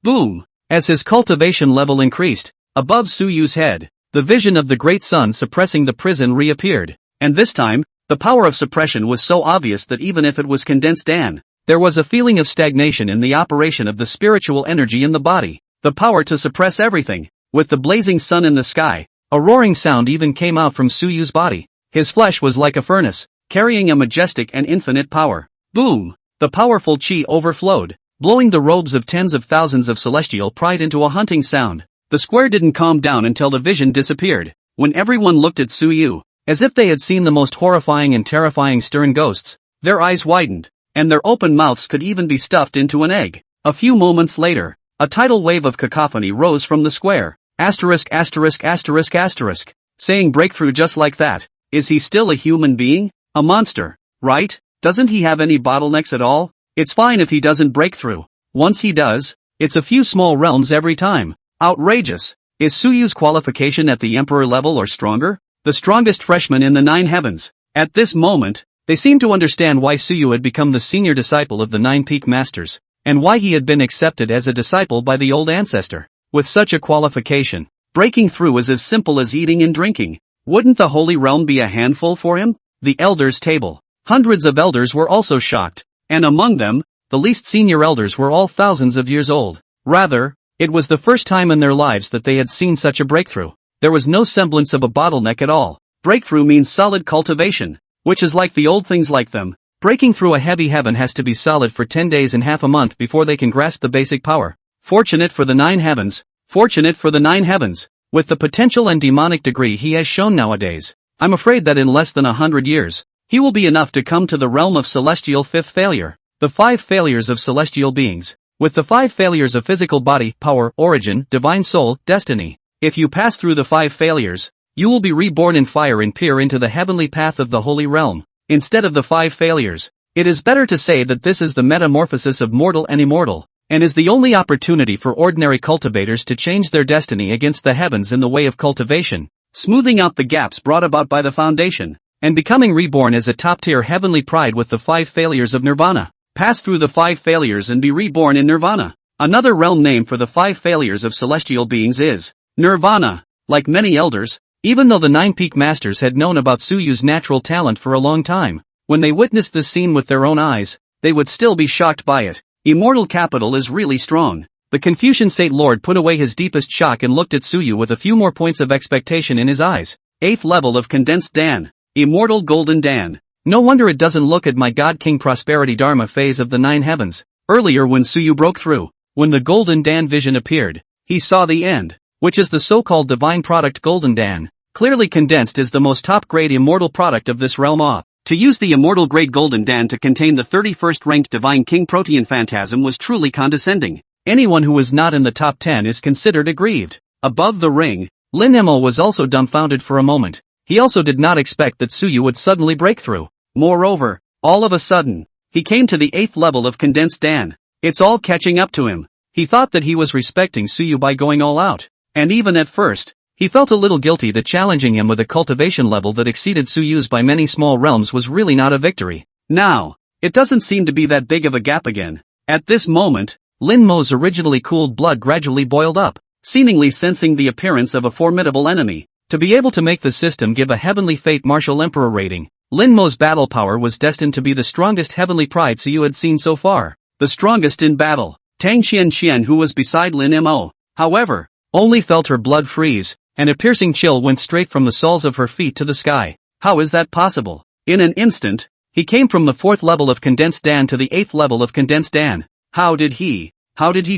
Boom! As his cultivation level increased, above Suyu's head, the vision of the great sun suppressing the prison reappeared. And this time, the power of suppression was so obvious that even if it was condensed Dan, there was a feeling of stagnation in the operation of the spiritual energy in the body, the power to suppress everything. With the blazing sun in the sky, a roaring sound even came out from Suyu's body. His flesh was like a furnace, carrying a majestic and infinite power. Boom! The powerful chi overflowed, blowing the robes of tens of thousands of celestial pride into a haunting sound. The square didn't calm down until the vision disappeared. When everyone looked at Suyu, as if they had seen the most horrifying and terrifying stern ghosts, their eyes widened, and their open mouths could even be stuffed into an egg. A few moments later, a tidal wave of cacophony rose from the square. Asterisk asterisk asterisk asterisk. Saying breakthrough just like that. Is he still a human being? A monster, right? Doesn't he have any bottlenecks at all? It's fine if he doesn't break through. Once he does, it's a few small realms every time. Outrageous. Is Suyu's qualification at the emperor level or stronger? The strongest freshman in the 9 heavens. At this moment, they seemed to understand why Suyu had become the senior disciple of the 9 peak masters, and why he had been accepted as a disciple by the old ancestor. With such a qualification, breaking through is as simple as eating and drinking. Wouldn't the Holy Realm be a handful for him? The elders' table. Hundreds of elders were also shocked, and among them, the least senior elders were all thousands of years old. Rather, it was the first time in their lives that they had seen such a breakthrough. There was no semblance of a bottleneck at all. Breakthrough means solid cultivation, which is like the old things like them. Breaking through a heavy heaven has to be solid for 10 days and half a month before they can grasp the basic power. Fortunate for the 9 heavens. Fortunate for the 9 heavens. With the potential and demonic degree he has shown nowadays, I'm afraid that in less than 100 years, he will be enough to come to the realm of celestial fifth failure. The 5 failures of celestial beings. With the 5 failures of physical body, power, origin, divine soul, destiny. If you pass through the 5 failures, you will be reborn in fire and peer into the heavenly path of the holy realm. Instead of the 5 failures, it is better to say that this is the metamorphosis of mortal and immortal, and is the only opportunity for ordinary cultivators to change their destiny against the heavens in the way of cultivation, smoothing out the gaps brought about by the foundation, and becoming reborn as a top-tier heavenly pride with the 5 failures of nirvana. Pass through the 5 failures and be reborn in nirvana. Another realm name for the 5 failures of celestial beings is nirvana. Like many elders, even though the 9 peak masters had known about Suyu's natural talent for a long time, when they witnessed this scene with their own eyes, they would still be shocked by it. Immortal capital is really strong. The Confucian Saint Lord put away his deepest shock and looked at Suyu with a few more points of expectation in his eyes. 8th level of condensed Dan. Immortal golden Dan. No wonder it doesn't look at my God King Prosperity Dharma phase of the 9 heavens. Earlier when Suyu broke through, when the golden Dan vision appeared, he saw the end, which is the so-called divine product golden Dan. Clearly condensed is the most top-grade immortal product of this realm. To use the immortal grade golden Dan to contain the 31st ranked divine king protean phantasm was truly condescending. Anyone who is not in the top 10 is considered aggrieved. Above the ring, Lin Mo was also dumbfounded for a moment. He also did not expect that Suyu would suddenly break through. Moreover, all of a sudden, he came to the 8th level of condensed Dan. It's all catching up to him. He thought that he was respecting Suyu by going all out. And even at first, he felt a little guilty that challenging him with a cultivation level that exceeded Suyu's by many small realms was really not a victory. Now, it doesn't seem to be that big of a gap again. At this moment, Lin Mo's originally cooled blood gradually boiled up, seemingly sensing the appearance of a formidable enemy. To be able to make the system give a heavenly fate martial emperor rating, Lin Mo's battle power was destined to be the strongest heavenly pride Suyu had seen so far. The strongest in battle. Tang Chen-xien, who was beside Lin Mo, however, only felt her blood freeze, and a piercing chill went straight from the soles of her feet to the sky. How is that possible? In an instant, he came from the 4th level of condensed Dan to the 8th level of condensed Dan. How did he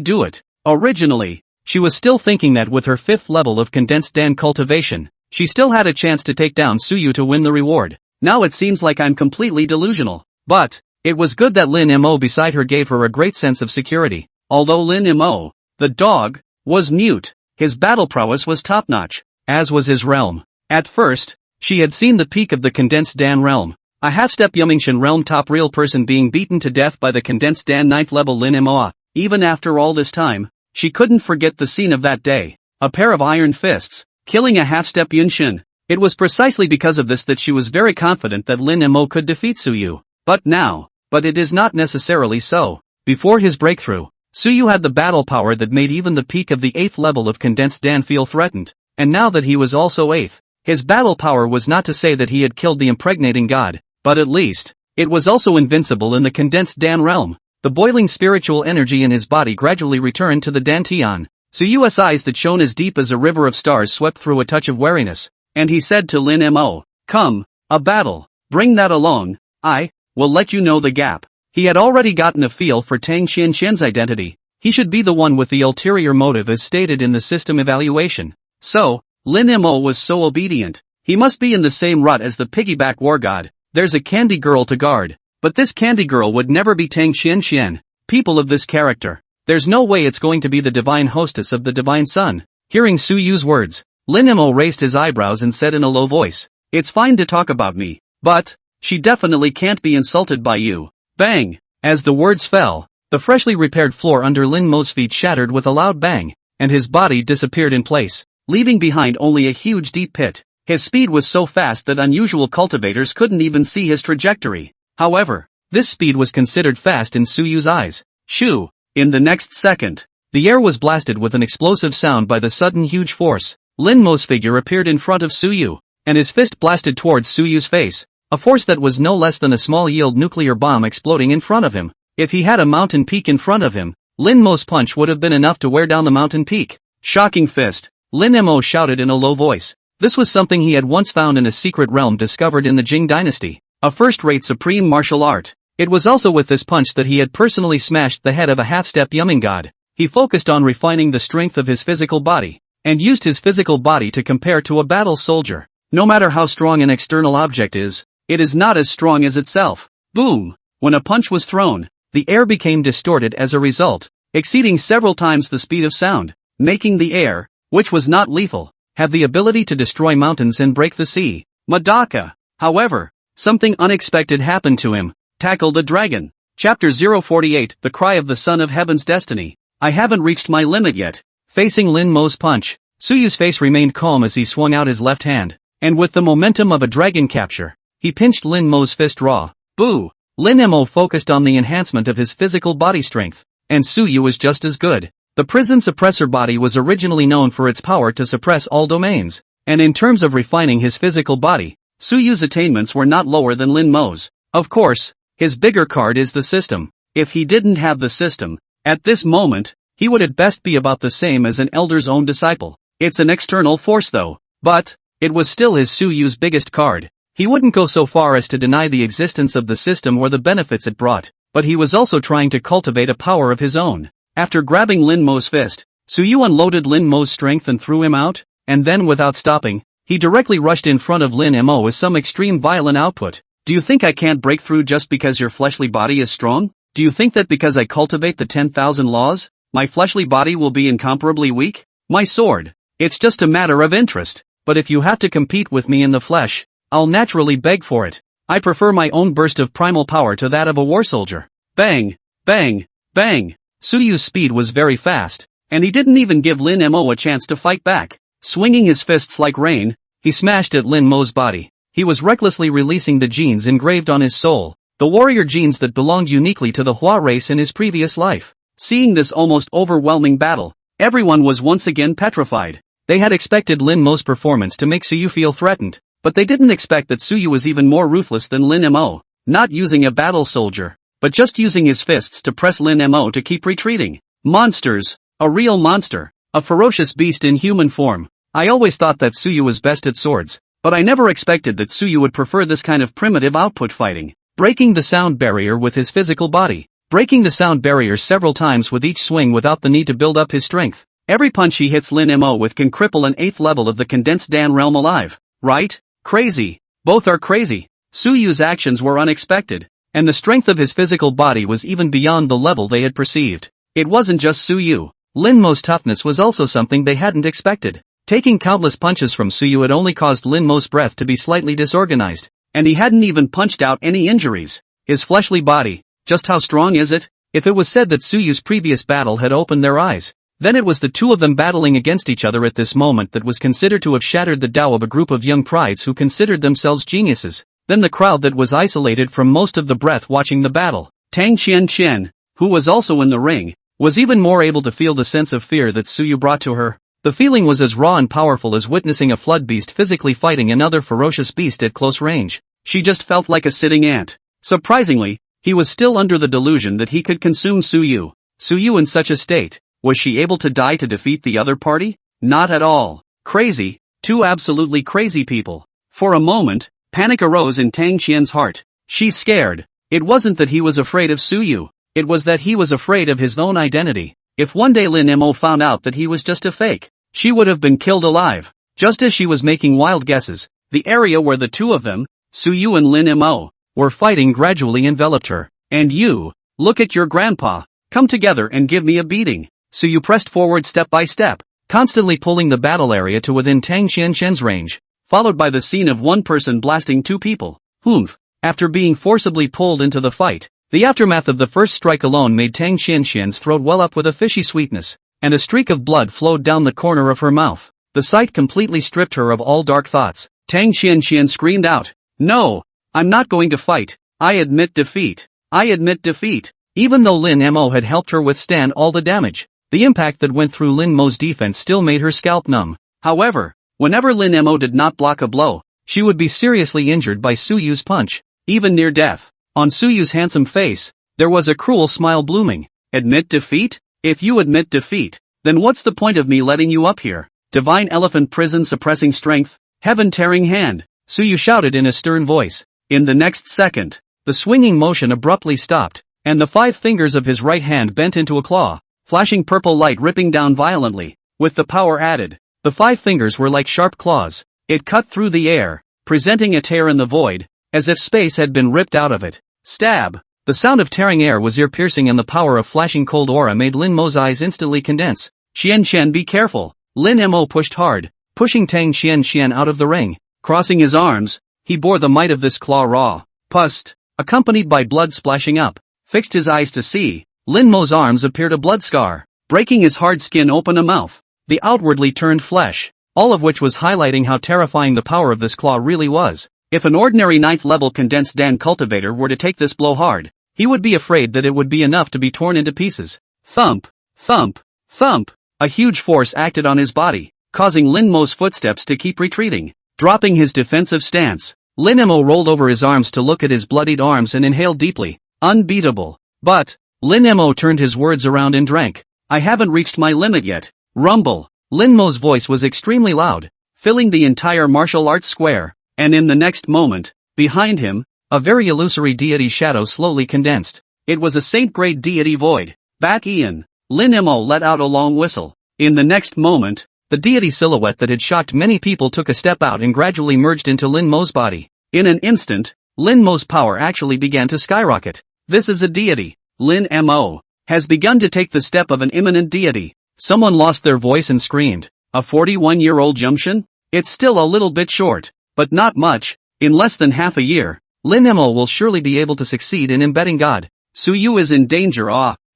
do it? Originally, she was still thinking that with her 5th level of condensed Dan cultivation, she still had a chance to take down Suyu to win the reward. Now it seems like I'm completely delusional. But, it was good that Lin Mo beside her gave her a great sense of security. Although Lin Mo, the dog, was mute, his battle prowess was top-notch, as was his realm. At first, she had seen the peak of the condensed Dan realm. A half-step Yumingshan realm top real person being beaten to death by the condensed Dan 9th level Lin Mo. Even after all this time, she couldn't forget the scene of that day. A pair of iron fists, killing a half-step Yunshin. It was precisely because of this that she was very confident that Lin Mo could defeat Suyu. But it is not necessarily so. Before his breakthrough, Suyu had the battle power that made even the peak of the 8th level of condensed Dan feel threatened. and now that he was also 8th, his battle power was not to say that he had killed the impregnating god, but at least, it was also invincible in the condensed Dan realm. The boiling spiritual energy in his body gradually returned to the Dantian. Suyu's eyes that shone as deep as a river of stars swept through a touch of wariness, and he said to Lin Mo, "Come, a battle, bring that along, I will let you know the gap." He had already gotten a feel for Tang Chen-xien's identity. He should be the one with the ulterior motive as stated in the system evaluation. So, Lin Mo was so obedient. He must be in the same rut as the piggyback war god. There's a candy girl to guard. But this candy girl would never be Tang Chen-xien. People of this character. There's no way it's going to be the divine hostess of the divine sun. Hearing Suyu's words, Lin Mo raised his eyebrows and said in a low voice, "It's fine to talk about me, but she definitely can't be insulted by you." Bang! As the words fell, the freshly repaired floor under Lin Mo's feet shattered with a loud bang, and his body disappeared in place, leaving behind only a huge deep pit. His speed was so fast that unusual cultivators couldn't even see his trajectory. However, this speed was considered fast in Suyu's eyes. Shoo! In the next second, the air was blasted with an explosive sound by the sudden huge force. Lin Mo's figure appeared in front of Suyu, and his fist blasted towards Suyu's face, a force that was no less than a small-yield nuclear bomb exploding in front of him. If he had a mountain peak in front of him, Lin Mo's punch would have been enough to wear down the mountain peak. Shocking fist! Lin Mo shouted in a low voice. This was something he had once found in a secret realm discovered in the Jing dynasty. A first-rate supreme martial art. It was also with this punch that he had personally smashed the head of a half-step Yumming god. He focused on refining the strength of his physical body, and used his physical body to compare to a battle soldier. No matter how strong an external object is, it is not as strong as itself. Boom! When a punch was thrown, the air became distorted as a result, exceeding several times the speed of sound, making the air, which was not lethal, have the ability to destroy mountains and break the sea. Madaka! However, something unexpected happened to him. Tackled a dragon. Chapter 048, The Cry of the Son of Heaven's Destiny. I haven't reached my limit yet. Facing Lin Mo's punch, Suyu's face remained calm as he swung out his left hand, and with the momentum of a dragon capture, he pinched Lin Mo's fist raw. Boo! Lin Mo focused on the enhancement of his physical body strength, and Suyu was just as good. The prison suppressor body was originally known for its power to suppress all domains, and in terms of refining his physical body, Suyu's attainments were not lower than Lin Mo's. Of course, his bigger card is the system. If he didn't have the system, at this moment, he would at best be about the same as an elder's own disciple. It's an external force though, but it was still his Suyu's biggest card. He wouldn't go so far as to deny the existence of the system or the benefits it brought, but he was also trying to cultivate a power of his own. After grabbing Lin Mo's fist, Suyu unloaded Lin Mo's strength and threw him out, and then without stopping, he directly rushed in front of Lin Mo with some extreme violent output. Do you think I can't break through just because your fleshly body is strong? Do you think that because I cultivate the 10,000 laws, my fleshly body will be incomparably weak? My sword. It's just a matter of interest, but if you have to compete with me in the flesh, I'll naturally beg for it. I prefer my own burst of primal power to that of a war soldier. Bang! Bang! Bang! Suyu's speed was very fast, and he didn't even give Lin Mo a chance to fight back. Swinging his fists like rain, he smashed at Lin Mo's body. He was recklessly releasing the genes engraved on his soul, the warrior genes that belonged uniquely to the Hua race in his previous life. Seeing this almost overwhelming battle, everyone was once again petrified. They had expected Lin Mo's performance to make Suyu feel threatened, but they didn't expect that Suyu was even more ruthless than Lin Mo, not using a battle soldier, but just using his fists to press Lin Mo to keep retreating. Monsters! A real monster, a ferocious beast in human form. I always thought that Suyu was best at swords, but I never expected that Suyu would prefer this kind of primitive output fighting. Breaking the sound barrier with his physical body. Breaking the sound barrier several times with each swing without the need to build up his strength. Every punch he hits Lin Mo with can cripple an 8th level of the condensed Dan realm alive. Right? Crazy. Both are crazy. Suyu's actions were unexpected, and the strength of his physical body was even beyond the level they had perceived. It wasn't just Suyu. Lin Mo's toughness was also something they hadn't expected. Taking countless punches from Suyu had only caused Lin Mo's breath to be slightly disorganized, and he hadn't even punched out any injuries. His fleshly body, just how strong is it? If it was said that Suyu's previous battle had opened their eyes, then it was the two of them battling against each other at this moment that was considered to have shattered the Tao of a group of young prides who considered themselves geniuses. Then the crowd that was isolated from most of the breath watching the battle. Tang Chen-xien, who was also in the ring, was even more able to feel the sense of fear that Suyu brought to her. The feeling was as raw and powerful as witnessing a flood beast physically fighting another ferocious beast at close range. She just felt like a sitting ant. Surprisingly, he was still under the delusion that he could consume Suyu. Suyu in such a state, was she able to die to defeat the other party? Not at all. Crazy, two absolutely crazy people. For a moment, panic arose in Tang Qian's heart. She's scared. It wasn't that he was afraid of Suyu, it was that he was afraid of his own identity. If one day Lin Mo found out that he was just a fake, she would have been killed alive. Just as she was making wild guesses, the area where the two of them, Suyu and Lin Mo, were fighting gradually enveloped her. And you, look at your grandpa, come together and give me a beating. Suyu pressed forward step by step, constantly pulling the battle area to within Tang Chen-xien's range, followed by the scene of one person blasting two people. Humph. After being forcibly pulled into the fight, the aftermath of the first strike alone made Tang Chen-xien's throat well up with a fishy sweetness, and a streak of blood flowed down the corner of her mouth. The sight completely stripped her of all dark thoughts. Tang Chen-xien screamed out, "No! I'm not going to fight. I admit defeat. I admit defeat." Even though Lin Mo had helped her withstand all the damage, the impact that went through Lin Mo's defense still made her scalp numb. However, whenever Lin Mo did not block a blow, she would be seriously injured by Suyu's punch, even near death. On Suyu's handsome face, there was a cruel smile blooming. Admit defeat? If you admit defeat, then what's the point of me letting you up here? Divine elephant prison suppressing strength, heaven tearing hand, Suyu shouted in a stern voice. In the next second, the swinging motion abruptly stopped, and the 5 fingers of his right hand bent into a claw, flashing purple light ripping down violently. With the power added, the 5 fingers were like sharp claws. It cut through the air, presenting a tear in the void, as if space had been ripped out of it. Stab! The sound of tearing air was ear-piercing and the power of flashing cold aura made Lin Mo's eyes instantly condense. Chen, be careful! Lin Mo pushed hard, pushing Tang Chen-xien out of the ring. Crossing his arms, he bore the might of this claw raw. Pust, accompanied by blood splashing up, fixed his eyes to see. Lin Mo's arms appeared a blood scar, breaking his hard skin open a mouth. The outwardly turned flesh, all of which was highlighting how terrifying the power of this claw really was. If an ordinary 9th-level condensed Dan cultivator were to take this blow hard, he would be afraid that it would be enough to be torn into pieces. Thump, thump, thump. A huge force acted on his body, causing Lin Mo's footsteps to keep retreating. Dropping his defensive stance, Lin Mo rolled over his arms to look at his bloodied arms and inhaled deeply. Unbeatable. But, Lin Mo turned his words around and drank. I haven't reached my limit yet. Rumble. Lin Mo's voice was extremely loud, filling the entire martial arts square, and in the next moment, behind him, a very illusory deity shadow slowly condensed. It was a saint-grade deity void. Back Ian. Lin Mo let out a long whistle. In the next moment, the deity silhouette that had shocked many people took a step out and gradually merged into Lin Mo's body. In an instant, Lin Mo's power actually began to skyrocket. This is a deity. Lin Mo has begun to take the step of an imminent deity. Someone lost their voice and screamed. A 41-year-old Jumshin? It's still a little bit short, but not much. In less than half a year, Lin Mo will surely be able to succeed in embedding God. Suyu is in danger.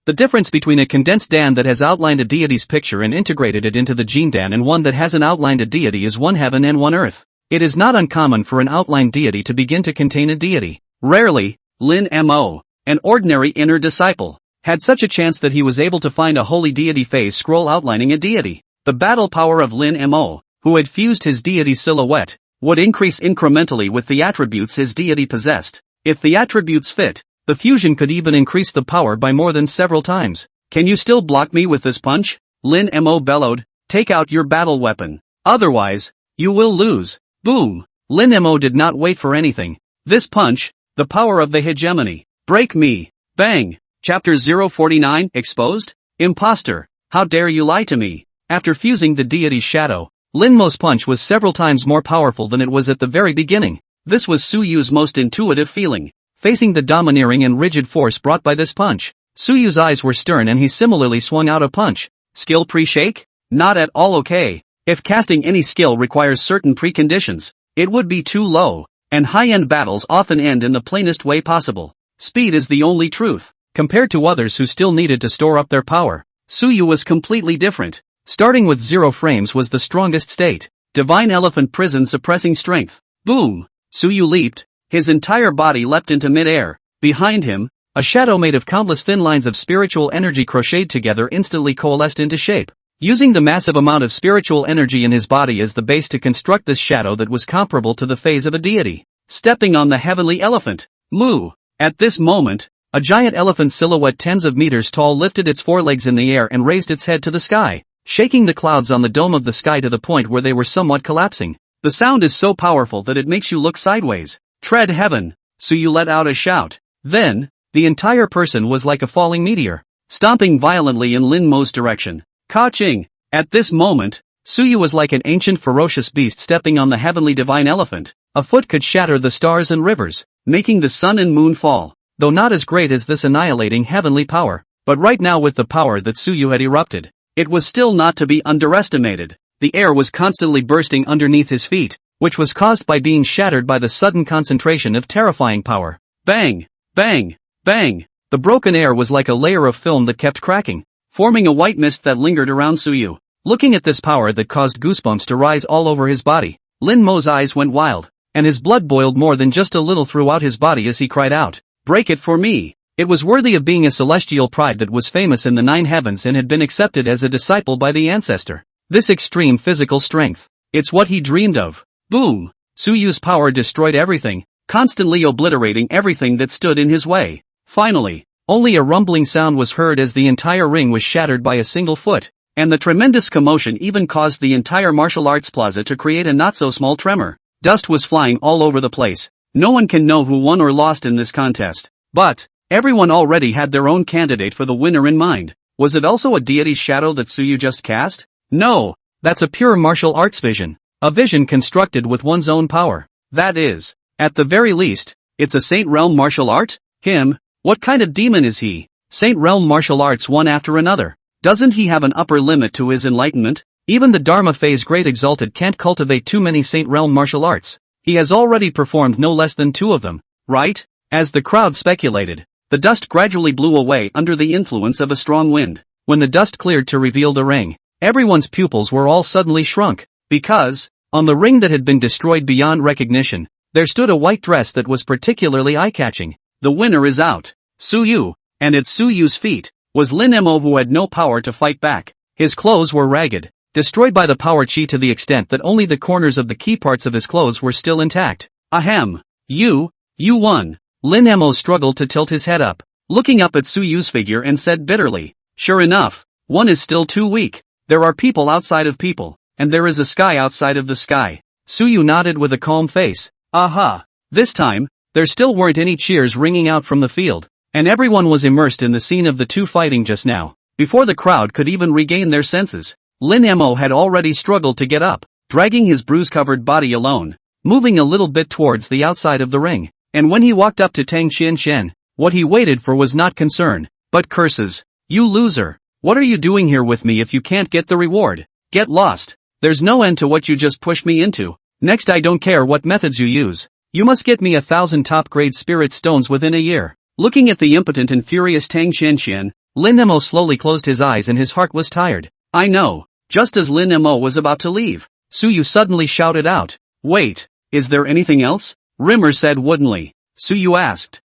The difference between a condensed Dan that has outlined a deity's picture and integrated it into the gene Dan and one that hasn't outlined a deity is one heaven and one earth. It is not uncommon for an outlined deity to begin to contain a deity. Rarely, Lin Mo, an ordinary inner disciple, had such a chance that he was able to find a holy deity phase scroll outlining a deity. The battle power of Lin Mo, who had fused his deity silhouette, would increase incrementally with the attributes his deity possessed. If the attributes fit, the fusion could even increase the power by more than several times. Can you still block me with this punch? Lin Mo bellowed. Take out your battle weapon. Otherwise, you will lose. Boom. Lin Mo did not wait for anything. This punch, the power of the hegemony. Break me. Bang. Chapter 049 Exposed? Imposter. How dare you lie to me? After fusing the deity's shadow, Lin Mo's punch was several times more powerful than it was at the very beginning. This was Suyu's most intuitive feeling. Facing the domineering and rigid force brought by this punch, Suyu's eyes were stern and he similarly swung out a punch. Skill pre-shake? Not at all okay. If casting any skill requires certain preconditions, it would be too low, and high-end battles often end in the plainest way possible. Speed is the only truth. Compared to others who still needed to store up their power, Suyu was completely different. Starting with 0 frames was the strongest state. Divine elephant prison suppressing strength. Boom! Suyu leaped. His entire body leapt into mid-air. Behind him, a shadow made of countless thin lines of spiritual energy crocheted together instantly coalesced into shape. using the massive amount of spiritual energy in his body as the base to construct this shadow that was comparable to the phase of a deity. Stepping on the heavenly elephant. Moo. At this moment, a giant elephant silhouette tens of meters tall lifted its forelegs in the air and raised its head to the sky, shaking the clouds on the dome of the sky to the point where they were somewhat collapsing. The sound is so powerful that it makes you look sideways. Tread heaven. Suyu let out a shout. Then, the entire person was like a falling meteor, stomping violently in Lin Mo's direction. Ka-ching! At this moment, Suyu was like an ancient ferocious beast stepping on the heavenly divine elephant. A foot could shatter the stars and rivers, making the sun and moon fall, though not as great as this annihilating heavenly power. But right now with the power that Suyu had erupted, it was still not to be underestimated. The air was constantly bursting underneath his feet, which was caused by being shattered by the sudden concentration of terrifying power. Bang! Bang! Bang! The broken air was like a layer of film that kept cracking, forming a white mist that lingered around Suyu. Looking at this power that caused goosebumps to rise all over his body, Lin Mo's eyes went wild, and his blood boiled more than just a little throughout his body as he cried out, "Break it for me!" It was worthy of being a celestial pride that was famous in the 9 heavens and had been accepted as a disciple by the ancestor. This extreme physical strength. It's what he dreamed of. Boom! Suyu's power destroyed everything, constantly obliterating everything that stood in his way. Finally, only a rumbling sound was heard as the entire ring was shattered by a single foot, and the tremendous commotion even caused the entire martial arts plaza to create a not-so-small tremor. Dust was flying all over the place. No one can know who won or lost in this contest. But, everyone already had their own candidate for the winner in mind. Was it also a deity's shadow that Suyu just cast? No, that's a pure martial arts vision. A vision constructed with one's own power. That is, at the very least, it's a Saint Realm martial art? Him? What kind of demon is he? Saint Realm martial arts one after another. Doesn't he have an upper limit to his enlightenment? Even the Dharma phase Great Exalted can't cultivate too many Saint Realm martial arts. He has already performed no less than 2 of them, right? As the crowd speculated, the dust gradually blew away under the influence of a strong wind. When the dust cleared to reveal the ring, everyone's pupils were all suddenly shrunk, because, on the ring that had been destroyed beyond recognition, there stood a white dress that was particularly eye-catching. The winner is out. Suyu, and at Suyu's feet, was Lin Mo, who had no power to fight back. His clothes were ragged, destroyed by the power chi to the extent that only the corners of the key parts of his clothes were still intact. Ahem. You won. Lin Mo struggled to tilt his head up, looking up at Suyu's figure and said bitterly, "Sure enough, one is still too weak. There are people outside of people, and there is a sky outside of the sky." Suyu nodded with a calm face. Aha. This time, there still weren't any cheers ringing out from the field, and everyone was immersed in the scene of the two fighting just now. Before the crowd could even regain their senses, Lin Mo had already struggled to get up, dragging his bruise-covered body alone, moving a little bit towards the outside of the ring. And when he walked up to Tang Chen-xien, what he waited for was not concern, but curses. "You loser! What are you doing here with me if you can't get the reward? Get lost! There's no end to what you just pushed me into. Next, I don't care what methods you use. You must get me 1,000 top-grade spirit stones within a year." Looking at the impotent and furious Tang Chen-xien, Lin Mo slowly closed his eyes and his heart was tired. "I know." Just as Lin Mo was about to leave, Suyu suddenly shouted out, "Wait, is there anything else?" Rimmer said woodenly. Suyu asked,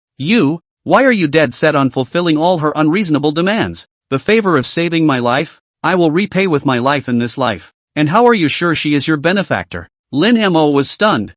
Why are you dead set on fulfilling all her unreasonable demands? The favor of saving my life? I will repay with my life in this life. And how are you sure she is your benefactor?" Lin Mo was stunned.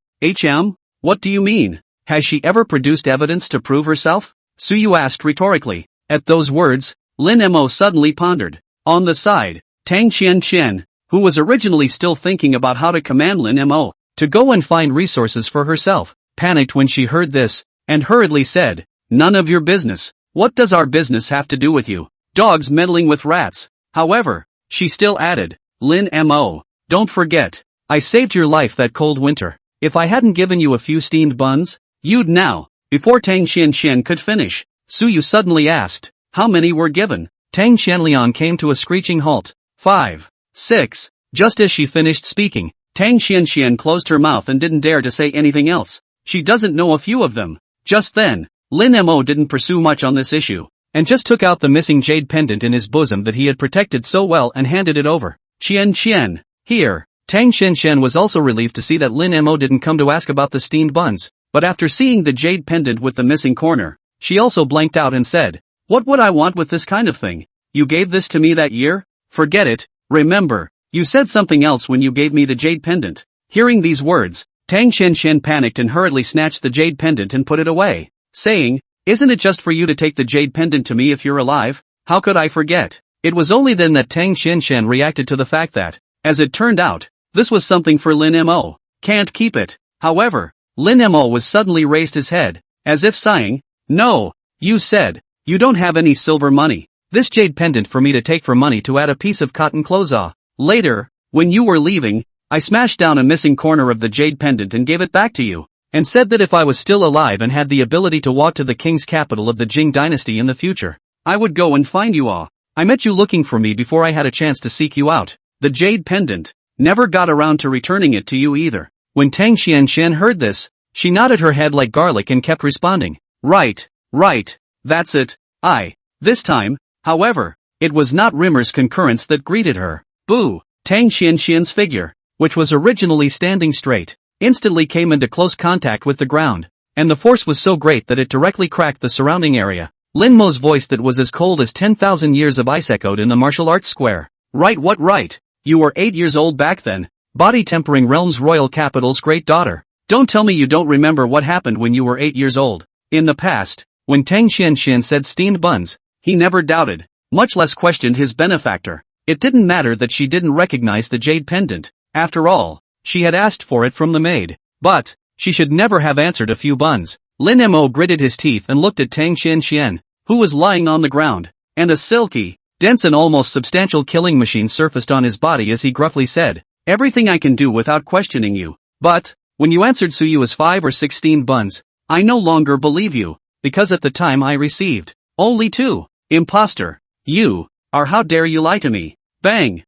What do you mean? Has she ever produced evidence to prove herself? Suyu asked rhetorically. At those words, Lin Mo suddenly pondered. On the side, Tang Chen-xien, who was originally still thinking about how to command Lin Mo to go and find resources for herself, panicked when she heard this, and hurriedly said, "None of your business. What does our business have to do with you? Dogs meddling with rats." However, she still added, "Lin Mo, don't forget, I saved your life that cold winter. If I hadn't given you a few steamed buns, you'd now." Before Tang Chen-xien could finish, Suyu suddenly asked, "How many were given?" Tang Chen-liang came to a screeching halt. 5, 6. Just as she finished speaking, Tang Chen-xien closed her mouth and didn't dare to say anything else. She doesn't know a few of them. Just then, Lin Mo didn't pursue much on this issue, and just took out the missing jade pendant in his bosom that he had protected so well and handed it over. "Chen, here." Tang Chen-xien was also relieved to see that Lin Mo didn't come to ask about the steamed buns, but after seeing the jade pendant with the missing corner, she also blanked out and said, "What would I want with this kind of thing? You gave this to me that year? Forget it, Remember, you said something else when you gave me the jade pendant. Hearing these words, Tang Chen-xien panicked and hurriedly snatched the jade pendant and put it away, saying, "Isn't it just for you to take the jade pendant to me if you're alive? How could I forget?" It was only then that Tang Chen-xien reacted to the fact that, as it turned out, this was something for Lin Mo. Can't keep it. However, Lin Mo was suddenly raised his head, as if sighing, "No, you said, you don't have any silver money. This jade pendant for me to take for money to add a piece of cotton clothes on. Later, when you were leaving, I smashed down a missing corner of the jade pendant and gave it back to you, and said that if I was still alive and had the ability to walk to the king's capital of the Jing dynasty in the future, I would go and find you all. I met you looking for me before I had a chance to seek you out. The jade pendant. Never got around to returning it to you either." When Tang Chen-xien heard this, she nodded her head like garlic and kept responding, "Right, that's it. This time, however, it was not Rimmer's concurrence that greeted her. Boo! Tang Chen-xien's figure, which was originally standing straight, instantly came into close contact with the ground, and the force was so great that it directly cracked the surrounding area. Lin Mo's voice that was as cold as 10,000 years of ice echoed in the martial arts square. "Right, what right? You were 8 years old back then. Body tempering realm's royal capital's great daughter. Don't tell me you don't remember what happened when you were 8 years old." In the past, when Tang Chen-xien said steamed buns, he never doubted, much less questioned his benefactor. It didn't matter that she didn't recognize the jade pendant. After all, she had asked for it from the maid. But, she should never have answered a few buns. Lin Mo gritted his teeth and looked at Tang Chen-xien, who was lying on the ground, and a silky, dense and almost substantial killing machine surfaced on his body as he gruffly said, "Everything I can do without questioning you. But, when you answered Suyu as 5 or 6 steamed buns, I no longer believe you, because at the time I received only 2. Imposter. You are, how dare you lie to me?" Bang!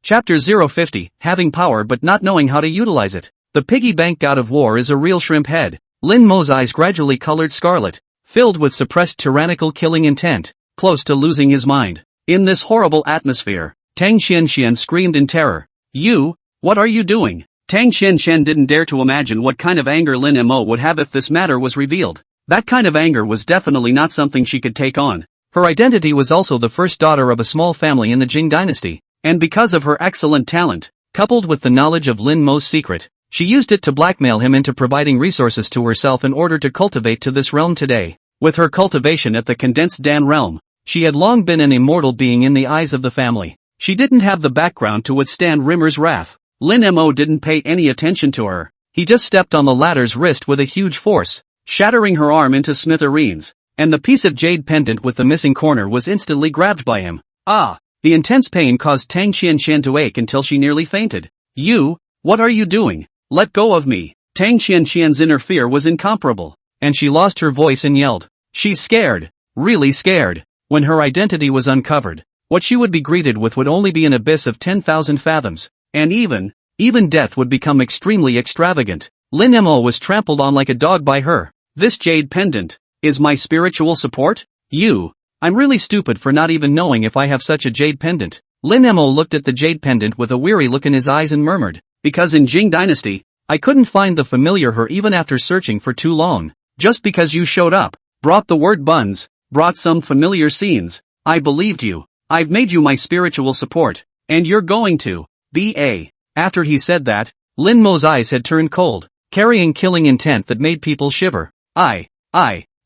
Chapter 050, Having Power but Not Knowing How to Utilize It. The piggy bank god of war is a real shrimp head. Lin Mo's eyes gradually colored scarlet, filled with suppressed tyrannical killing intent, close to losing his mind. In this horrible atmosphere, Tang Chen-xien screamed in terror. "You, what are you doing?" Tang Chen-xien didn't dare to imagine what kind of anger Lin Mo would have if this matter was revealed. That kind of anger was definitely not something she could take on. Her identity was also the first daughter of a small family in the Jing dynasty, and because of her excellent talent, coupled with the knowledge of Lin Mo's secret, she used it to blackmail him into providing resources to herself in order to cultivate to this realm today. With her cultivation at the condensed Dan realm, she had long been an immortal being in the eyes of the family. She didn't have the background to withstand Rimmer's wrath. Lin Mo didn't pay any attention to her. He just stepped on the latter's wrist with a huge force, shattering her arm into smithereens, and the piece of jade pendant with the missing corner was instantly grabbed by him. The intense pain caused Tang Chen-xien to ache until she nearly fainted. "You, what are you doing? Let go of me." Tang Chen-xien's inner fear was incomparable, and she lost her voice and yelled. She's scared, really scared. When her identity was uncovered, what she would be greeted with would only be an abyss of 10,000 fathoms, and even death would become extremely extravagant. Lin Mo was trampled on like a dog by her. "This jade pendant is my spiritual support? I'm really stupid for not even knowing if I have such a jade pendant." Lin Mo looked at the jade pendant with a weary look in his eyes and murmured, "Because in Jing dynasty, I couldn't find the familiar her even after searching for too long. Just because you showed up, brought the word buns, brought some familiar scenes, I believed you. I've made you my spiritual support, and you're going to be a..." After he said that, Lin Mo's eyes had turned cold, carrying killing intent that made people shiver.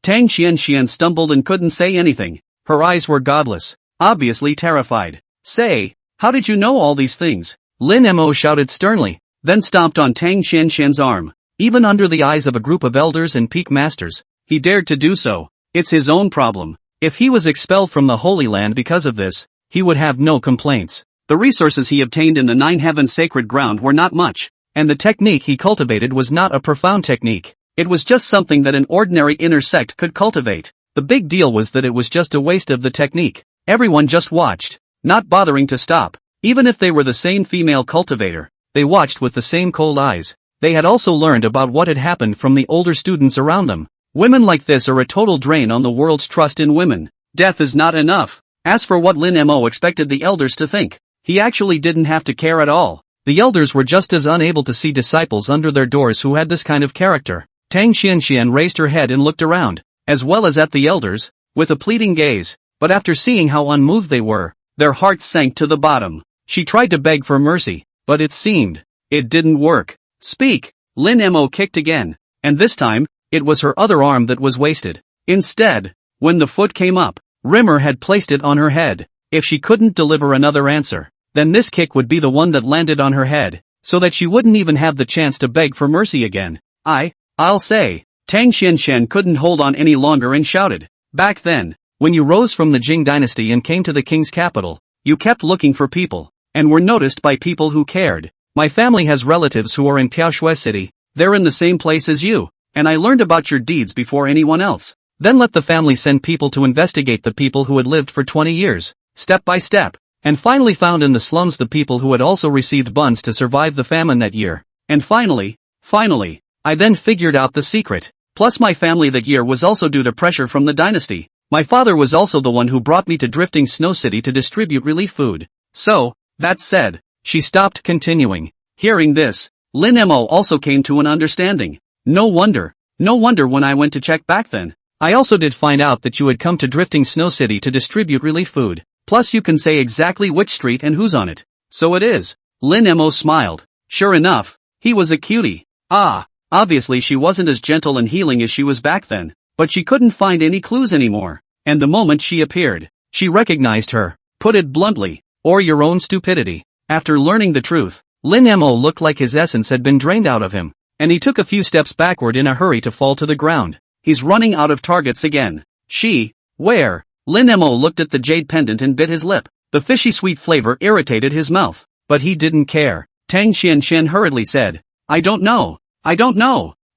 Tang Chen-xien stumbled and couldn't say anything. Her eyes were godless, obviously terrified. "Say, how did you know all these things?" Lin Mo shouted sternly, then stomped on Tang Chen-xien's arm. Even under the eyes of a group of elders and peak masters, he dared to do so. It's his own problem. If he was expelled from the Holy Land because of this, he would have no complaints. The resources he obtained in the Nine Heavens sacred ground were not much, and the technique he cultivated was not a profound technique. It was just something that an ordinary inner sect could cultivate. The big deal was that it was just a waste of the technique. Everyone just watched, not bothering to stop. Even if they were the same female cultivator, they watched with the same cold eyes. They had also learned about what had happened from the older students around them. Women like this are a total drain on the world's trust in women. Death is not enough. As for what Lin Mo expected the elders to think, he actually didn't have to care at all. The elders were just as unable to see disciples under their doors who had this kind of character. Tang Chen-xien raised her head and looked around, as well as at the elders, with a pleading gaze, but after seeing how unmoved they were, their hearts sank to the bottom. She tried to beg for mercy, but it seemed it didn't work. Speak! Lin Mo kicked again, and this time, it was her other arm that was wasted. Instead, when the foot came up, Rimmer had placed it on her head. If she couldn't deliver another answer, then this kick would be the one that landed on her head, so that she wouldn't even have the chance to beg for mercy again. I'll say. Tang Chen-xien couldn't hold on any longer and shouted. Back then, when you rose from the Jing dynasty and came to the king's capital, you kept looking for people, and were noticed by people who cared. My family has relatives who are in Piaoshui City. They're in the same place as you, and I learned about your deeds before anyone else. Then let the family send people to investigate the people who had lived for 20 years, step by step, and finally found in the slums the people who had also received buns to survive the famine that year. And finally, I then figured out the secret. Plus my family that year was also due to pressure from the dynasty. My father was also the one who brought me to Drifting Snow City to distribute relief food. So, that said, she stopped continuing. Hearing this, Lin Mo also came to an understanding. No wonder when I went to check back then. I also did find out that you had come to Drifting Snow City to distribute relief food. Plus you can say exactly which street and who's on it. So it is. Lin Mo smiled. Sure enough, he was a cutie. Obviously she wasn't as gentle and healing as she was back then, but she couldn't find any clues anymore. And the moment she appeared, she recognized her. Put it bluntly, or your own stupidity. After learning the truth, Lin Mo looked like his essence had been drained out of him, and he took a few steps backward in a hurry to fall to the ground. He's running out of targets again. Where? Lin Mo looked at the jade pendant and bit his lip. The fishy sweet flavor irritated his mouth, but he didn't care. Tang Chen-xien hurriedly said, I don't know.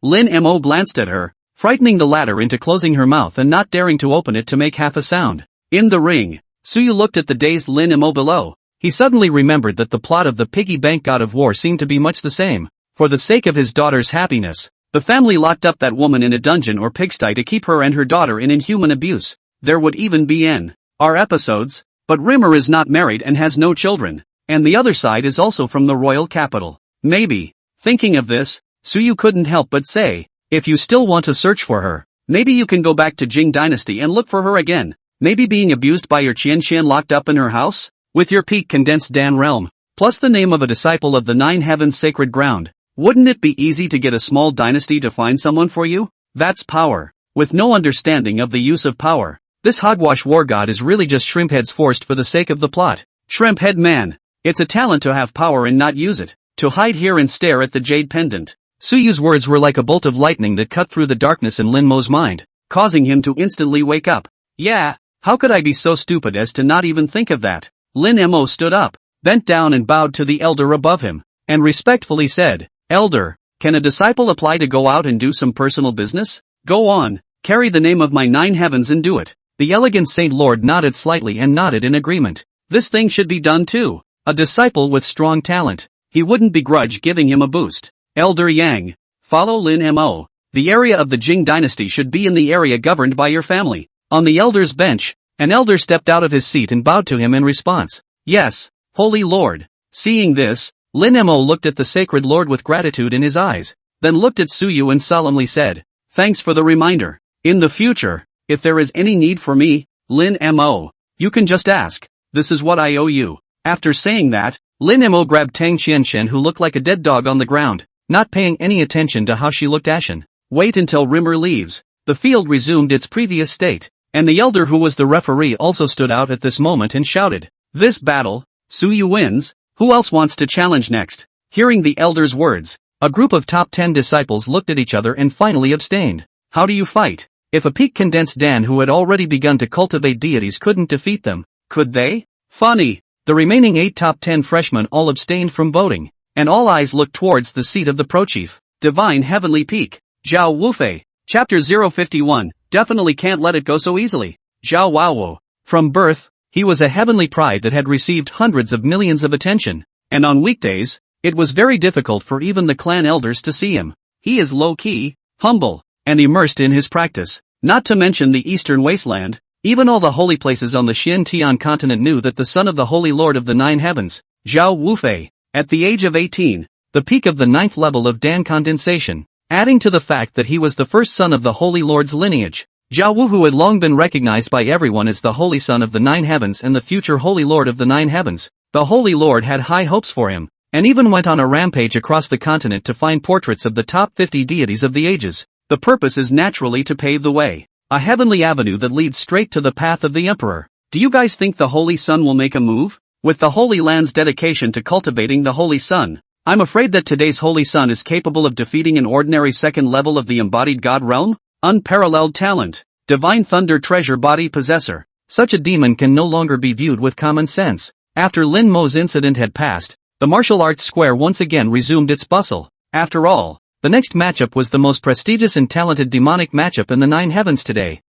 Lin Mo glanced at her, frightening the latter into closing her mouth and not daring to open it to make half a sound. In the ring, Suyu looked at the dazed Lin Mo below. He suddenly remembered that the plot of the piggy bank god of war seemed to be much the same. For the sake of his daughter's happiness, the family locked up that woman in a dungeon or pigsty to keep her and her daughter in inhuman abuse. There would even be N.R. episodes, but Rimmer is not married and has no children, and the other side is also from the royal capital. Maybe, thinking of this, Suyu couldn't help but say, if you still want to search for her, maybe you can go back to Jing dynasty and look for her again. Maybe being abused by your Qian locked up in her house? With your peak condensed Dan realm, plus the name of a disciple of the Nine Heavens sacred ground. Wouldn't it be easy to get a small dynasty to find someone for you? That's power. With no understanding of the use of power, this hogwash war god is really just shrimpheads forced for the sake of the plot. Shrimphead man. It's a talent to have power and not use it. To hide here and stare at the jade pendant. Suyu's words were like a bolt of lightning that cut through the darkness in Lin Mo's mind, causing him to instantly wake up. Yeah, how could I be so stupid as to not even think of that? Lin Mo stood up, bent down and bowed to the elder above him, and respectfully said, Elder, can a disciple apply to go out and do some personal business? Go on, carry the name of my nine heavens and do it. The elegant Saint Lord nodded slightly and nodded in agreement. This thing should be done too. A disciple with strong talent. He wouldn't begrudge giving him a boost. Elder Yang, follow Lin Mo. The area of the Jing dynasty should be in the area governed by your family. On the elder's bench, an elder stepped out of his seat and bowed to him in response. Yes, Holy Lord. Seeing this, Lin Mo looked at the sacred lord with gratitude in his eyes, then looked at Suyu and solemnly said, Thanks for the reminder. In the future, if there is any need for me, Lin Mo, you can just ask. This is what I owe you. After saying that, Lin Mo grabbed Tang Chen-xien who looked like a dead dog on the ground, not paying any attention to how she looked ashen. Wait until Rimmer leaves. The field resumed its previous state, and the elder who was the referee also stood out at this moment and shouted, This battle, Suyu wins. Who else wants to challenge next? Hearing the elder's words, a group of top 10 disciples looked at each other and finally abstained. How do you fight? If a peak condensed Dan who had already begun to cultivate deities couldn't defeat them, could they? Funny. The remaining 8 top 10 freshmen all abstained from voting, and all eyes looked towards the seat of the pro-chief, Divine Heavenly Peak, Zhao Wufei. Chapter 051, definitely can't let it go so easily. Zhao Waowo. From birth, he was a heavenly pride that had received hundreds of millions of attention, and on weekdays, it was very difficult for even the clan elders to see him. He is low-key, humble, and immersed in his practice. Not to mention the eastern wasteland, even all the holy places on the Xian-Tian continent knew that the son of the Holy Lord of the Nine Heavens, Zhao Wufei, at the age of 18, the peak of the 9th level of Dan condensation, adding to the fact that he was the first son of the Holy Lord's lineage. Zhao Wu, who had long been recognized by everyone as the Holy Son of the Nine Heavens and the future Holy Lord of the Nine Heavens, The Holy Lord had high hopes for him, and even went on a rampage across the continent to find portraits of the top 50 deities of the ages. The purpose is naturally to pave the way, a heavenly avenue that leads straight to the path of the Emperor. Do you guys think the Holy Sun will make a move? With the Holy Land's dedication to cultivating the Holy Sun, I'm afraid that today's Holy Sun is capable of defeating an ordinary second level of the embodied God realm? Unparalleled talent, divine thunder treasure body possessor. Such a demon can no longer be viewed with common sense. After Lin Mo's incident had passed, the martial arts square once again resumed its bustle. After all, the next matchup was the most prestigious and talented demonic matchup in the 9 heavens today.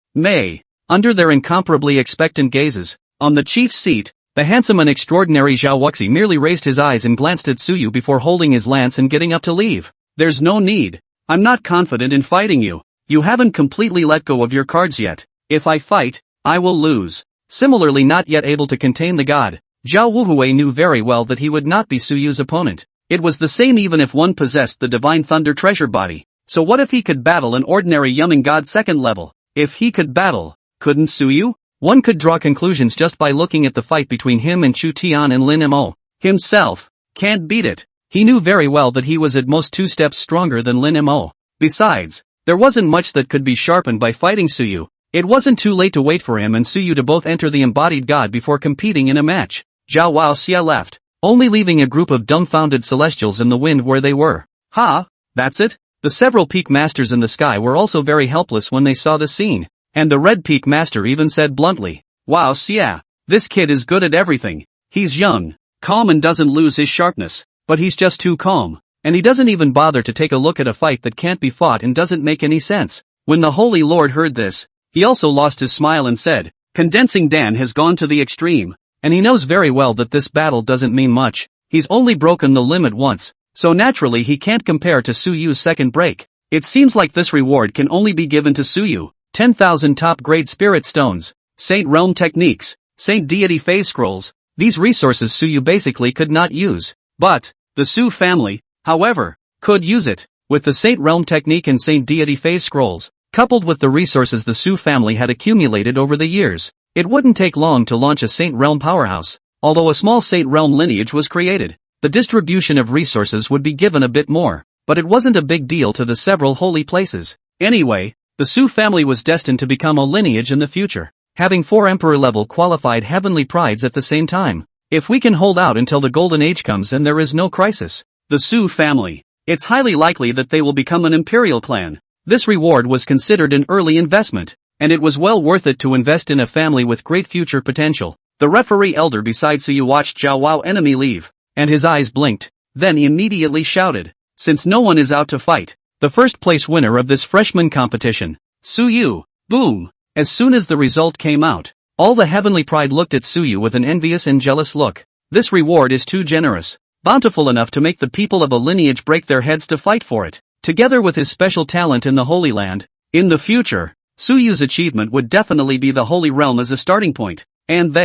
Under their incomparably expectant gazes, on the chief's seat, the handsome and extraordinary Chen Yunxi merely raised his eyes and glanced at Suyu before holding his lance and getting up to leave. There's no need. I'm not confident in fighting you. You haven't completely let go of your cards yet. If I fight, I will lose. Similarly, not yet able to contain the god, Zhao Wuhui knew very well that he would not be Suyu's opponent. It was the same even if one possessed the divine thunder treasure body. So what if he could battle an ordinary Yumming god second level? If he could battle, couldn't Suyu? One could draw conclusions just by looking at the fight between him and Chu Tian and Lin Mo. Himself can't beat it. He knew very well that he was at most 2 steps stronger than Lin Mo. Besides, there wasn't much that could be sharpened by fighting Suyu. It wasn't too late to wait for him and Suyu to both enter the embodied god before competing in a match. Zhao Wuxia left, only leaving a group of dumbfounded celestials in the wind where they were. That's it? The several peak masters in the sky were also very helpless when they saw the scene. And the red peak master even said bluntly, "Wow, Xia, this kid is good at everything. He's young, calm and doesn't lose his sharpness, but he's just too calm, and he doesn't even bother to take a look at a fight that can't be fought and doesn't make any sense." When the Holy Lord heard this, he also lost his smile and said, "Condensing Dan has gone to the extreme, and he knows very well that this battle doesn't mean much. He's only broken the limit once, so naturally he can't compare to Suyu's second break. It seems like this reward can only be given to Suyu. 10,000 top-grade spirit stones, Saint Realm techniques, Saint Deity phase scrolls. These resources Suyu basically could not use. But the Su family, however, could use it. With the Saint Realm technique and Saint Deity phase scrolls, coupled with the resources the Su family had accumulated over the years, it wouldn't take long to launch a Saint Realm powerhouse. Although a small Saint Realm lineage was created, the distribution of resources would be given a bit more, but it wasn't a big deal to the several holy places. Anyway, the Su family was destined to become a lineage in the future, having 4 emperor-level qualified heavenly prides at the same time. If we can hold out until the golden age comes and there is no crisis, the Su family, it's highly likely that they will become an imperial clan. This reward was considered an early investment, and it was well worth it to invest in a family with great future potential. The referee elder beside Suyu watched Zhao Wao enemy leave, and his eyes blinked, then immediately shouted, "Since no one is out to fight, the first place winner of this freshman competition, Suyu." Boom! As soon as the result came out, all the heavenly pride looked at Suyu with an envious and jealous look. This reward is too generous, bountiful enough to make the people of a lineage break their heads to fight for it. Together with his special talent in the Holy Land, in the future, Suyu's achievement would definitely be the Holy Realm as a starting point, and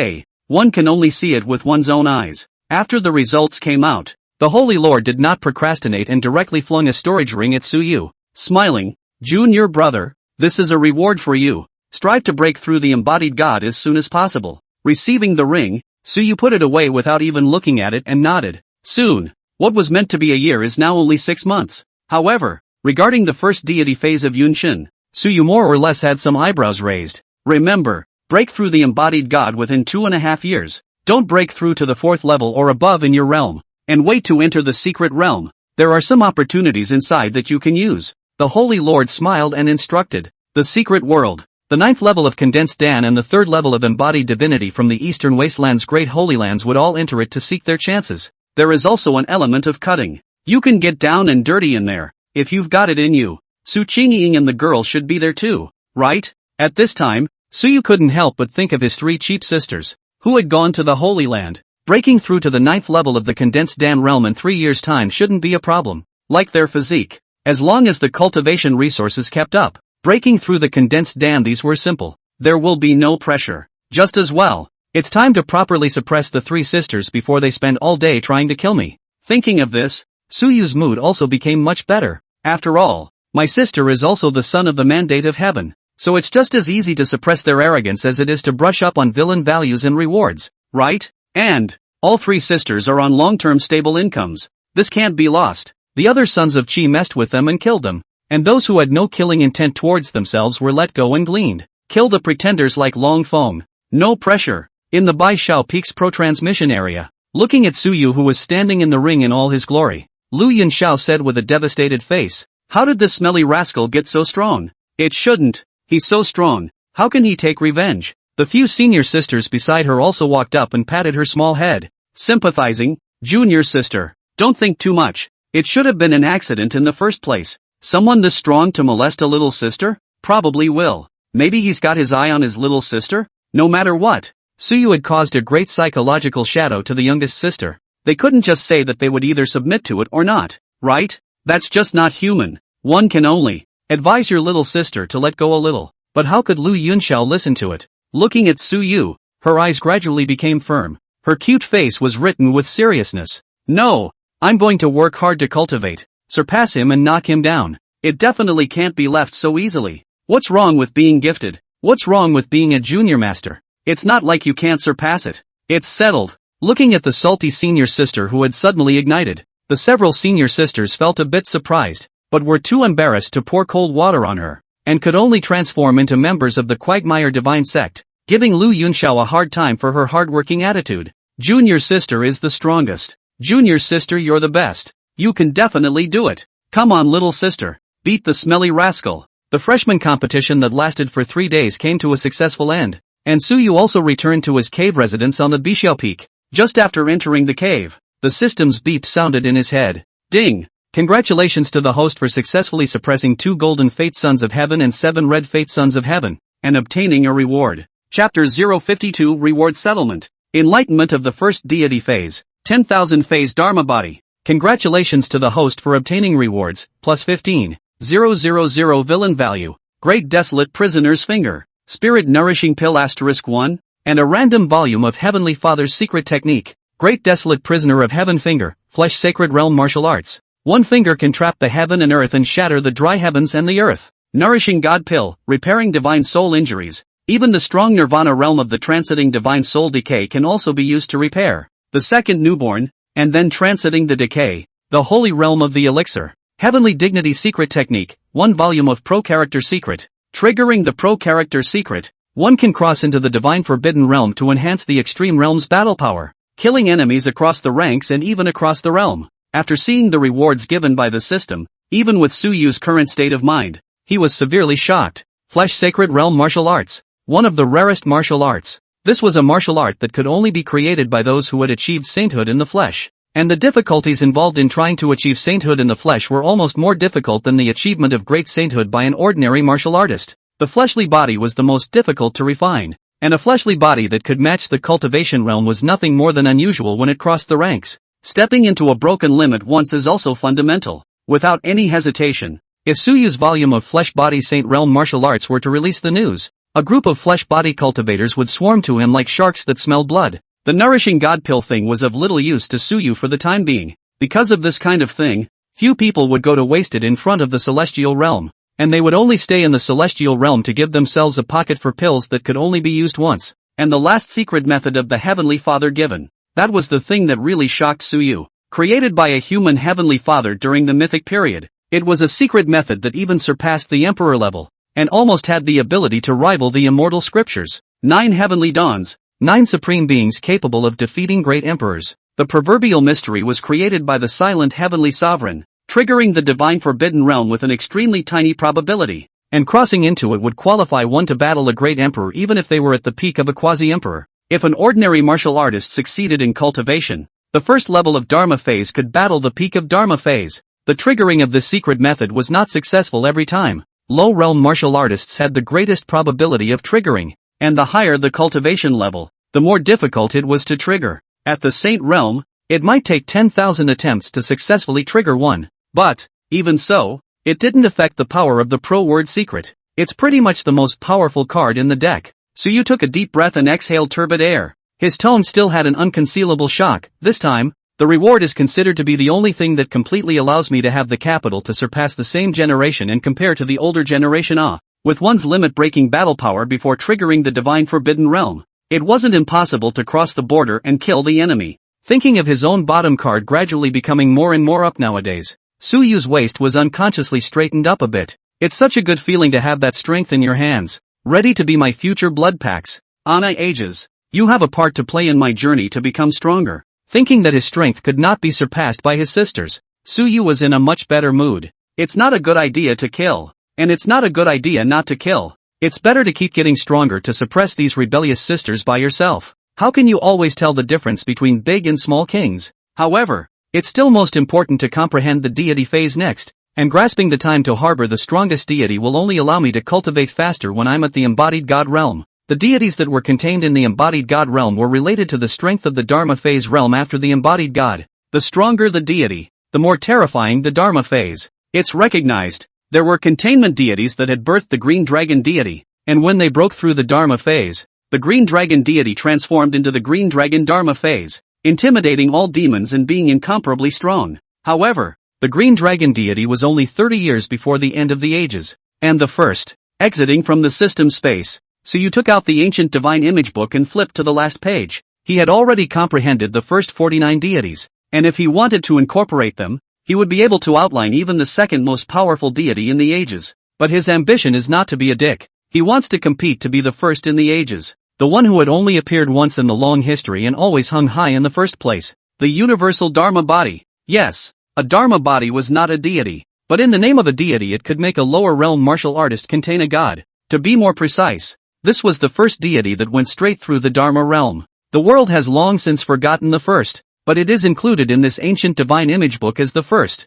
one can only see it with one's own eyes. After the results came out, the Holy Lord did not procrastinate and directly flung a storage ring at Suyu, smiling, "Junior brother, this is a reward for you. Strive to break through the embodied god as soon as possible." Receiving the ring, Suyu put it away without even looking at it and nodded. Soon, what was meant to be a year is now only 6 months. However, regarding the first deity phase of Yunshin, Suyu more or less had some eyebrows raised. Remember, break through the embodied god within 2.5 years. Don't break through to the 4th level or above in your realm, and wait to enter the secret realm. There are some opportunities inside that you can use. The Holy Lord smiled and instructed. The secret world, the 9th level of condensed Dan and the 3rd level of embodied divinity from the eastern wasteland's great holy lands would all enter it to seek their chances. There is also an element of cutting. You can get down and dirty in there, if you've got it in you. Su Qingying and the girl should be there too, right? At this time, Suyu couldn't help but think of his 3 cheap sisters, who had gone to the Holy Land. Breaking through to the 9th level of the condensed Dan realm in 3 years' time shouldn't be a problem. Like their physique, as long as the cultivation resources kept up, breaking through the condensed Dan these were simple. There will be no pressure. Just as well, it's time to properly suppress the 3 sisters before they spend all day trying to kill me. Thinking of this, Suyu's mood also became much better. After all, my sister is also the son of the mandate of heaven, so it's just as easy to suppress their arrogance as it is to brush up on villain values and rewards, right? And All three sisters are on long-term stable incomes. This can't be lost. The other sons of Qi messed with them and killed them. And those who had no killing intent towards themselves were let go and gleaned. Kill the pretenders like Long Feng. No pressure. In the Bai Shao Peak's pro-transmission area, looking at Su Yu who was standing in the ring in all his glory, Lu Yunxiao said with a devastated face, "How did this smelly rascal get so strong? It shouldn't. He's so strong. How can he take revenge?" The few senior sisters beside her also walked up and patted her small head, sympathizing. "Junior sister, don't think too much. It should have been an accident in the first place. Someone this strong to molest a little sister? Probably will. Maybe he's got his eye on his little sister? No matter what." Su Yu had caused a great psychological shadow to the youngest sister. They couldn't just say that they would either submit to it or not, right? That's just not human. One can only advise your little sister to let go a little. But how could Lu Yunxiao listen to it? Looking at Su Yu, her eyes gradually became firm. Her cute face was written with seriousness. "No, I'm going to work hard to cultivate, surpass him and knock him down. It definitely can't be left so easily. What's wrong with being gifted? What's wrong with being a junior master? It's not like you can't surpass it. It's settled." Looking at the salty senior sister who had suddenly ignited, the several senior sisters felt a bit surprised, but were too embarrassed to pour cold water on her, and could only transform into members of the Quagmire Divine Sect, giving Lu Yunxiao a hard time for her hardworking attitude. "Junior sister is the strongest. Junior sister, you're the best. You can definitely do it. Come on little sister, beat the smelly rascal." The freshman competition that lasted for 3 days came to a successful end, and Su Yu also returned to his cave residence on the Bixiao Peak. Just after entering the cave, the system's beep sounded in his head. Ding! Congratulations to the host for successfully suppressing 2 golden fate sons of heaven and 7 red fate sons of heaven, and obtaining a reward. Chapter 052 Reward Settlement. Enlightenment of the first deity phase. 10,000 phase Dharma body. Congratulations to the host for obtaining rewards, plus 15,000 villain value. Great Desolate Prisoner's Finger. Spirit Nourishing Pill *1. And a random volume of Heavenly Father's Secret Technique. Great Desolate Prisoner of Heaven Finger, Flesh Sacred Realm Martial Arts. One finger can trap the heaven and earth and shatter the dry heavens and the earth. Nourishing God Pill, repairing divine soul injuries. Even the strong nirvana realm of the transiting divine soul decay can also be used to repair the second newborn, and then transiting the decay, the holy realm of the elixir. Heavenly Dignity Secret Technique, 1 volume of Pro Character Secret. Triggering the Pro Character Secret. One can cross into the divine forbidden realm to enhance the extreme realm's battle power, killing enemies across the ranks and even across the realm. After seeing the rewards given by the system, even with Su Yu's current state of mind, he was severely shocked. Flesh Sacred Realm Martial Arts. One of the rarest martial arts. This was a martial art that could only be created by those who had achieved sainthood in the flesh. And the difficulties involved in trying to achieve sainthood in the flesh were almost more difficult than the achievement of great sainthood by an ordinary martial artist. The fleshly body was the most difficult to refine, and a fleshly body that could match the cultivation realm was nothing more than unusual when it crossed the ranks. Stepping into a broken limb at once is also fundamental. Without any hesitation, if Su Yu's volume of Flesh Body Saint Realm Martial Arts were to release the news, a group of flesh body cultivators would swarm to him like sharks that smell blood. The Nourishing God Pill thing was of little use to Su Yu for the time being. Because of this kind of thing, few people would go to waste it in front of the celestial realm. And they would only stay in the celestial realm to give themselves a pocket for pills that could only be used once. And the last secret method of the Heavenly Father given. That was the thing that really shocked Su Yu. Created by a human Heavenly Father during the mythic period. It was a secret method that even surpassed the Emperor level, and almost had the ability to rival the immortal scriptures. 9 heavenly dawns, 9 supreme beings capable of defeating great emperors. The proverbial mystery was created by the silent Heavenly Sovereign, triggering the divine forbidden realm with an extremely tiny probability, and crossing into it would qualify one to battle a great emperor even if they were at the peak of a quasi-emperor. If an ordinary martial artist succeeded in cultivation, the first level of Dharma phase could battle the peak of Dharma phase. The triggering of this secret method was not successful every time. Low realm martial artists had the greatest probability of triggering, and the higher the cultivation level, the more difficult it was to trigger. At the Saint realm, it might take 10,000 attempts to successfully trigger one. But, even so, it didn't affect the power of the Pro Word Secret. It's pretty much the most powerful card in the deck. Su Yu took a deep breath and exhaled turbid air. His tone still had an unconcealable shock. This time, the reward is considered to be the only thing that completely allows me to have the capital to surpass the same generation and compare to the older generation with one's limit-breaking battle power before triggering the divine forbidden realm. It wasn't impossible to cross the border and kill the enemy. Thinking of his own bottom card gradually becoming more and more up nowadays, Su Yu's waist was unconsciously straightened up a bit. It's such a good feeling to have that strength in your hands, ready to be my future blood packs. Anna ages. You have a part to play in my journey to become stronger. Thinking that his strength could not be surpassed by his sisters, Su Yu was in a much better mood. It's not a good idea to kill. And it's not a good idea not to kill. It's better to keep getting stronger to suppress these rebellious sisters by yourself. How can you always tell the difference between big and small kings? However, it's still most important to comprehend the deity phase next, and grasping the time to harbor the strongest deity will only allow me to cultivate faster when I'm at the embodied god realm. The deities that were contained in the embodied god realm were related to the strength of the Dharma phase realm after the embodied god. The stronger the deity, the more terrifying the Dharma phase. It's recognized. There were containment deities that had birthed the green dragon deity, and when they broke through the Dharma phase, the green dragon deity transformed into the green dragon Dharma phase, intimidating all demons and being incomparably strong. However, the green dragon deity was only 30 years before the end of the ages, and the first, exiting from the system space. So you took out the ancient divine image book and flipped to the last page. He had already comprehended the first 49 deities, and if he wanted to incorporate them, he would be able to outline even the second most powerful deity in the ages. But his ambition is not to be a dick. He wants to compete to be the first in the ages. The one who had only appeared once in the long history and always hung high in the first place. The universal Dharma body. Yes, a Dharma body was not a deity. But in the name of a deity it could make a lower realm martial artist contain a god. To be more precise, this was the first deity that went straight through the Dharma realm. The world has long since forgotten the first, but it is included in this ancient divine image book as the first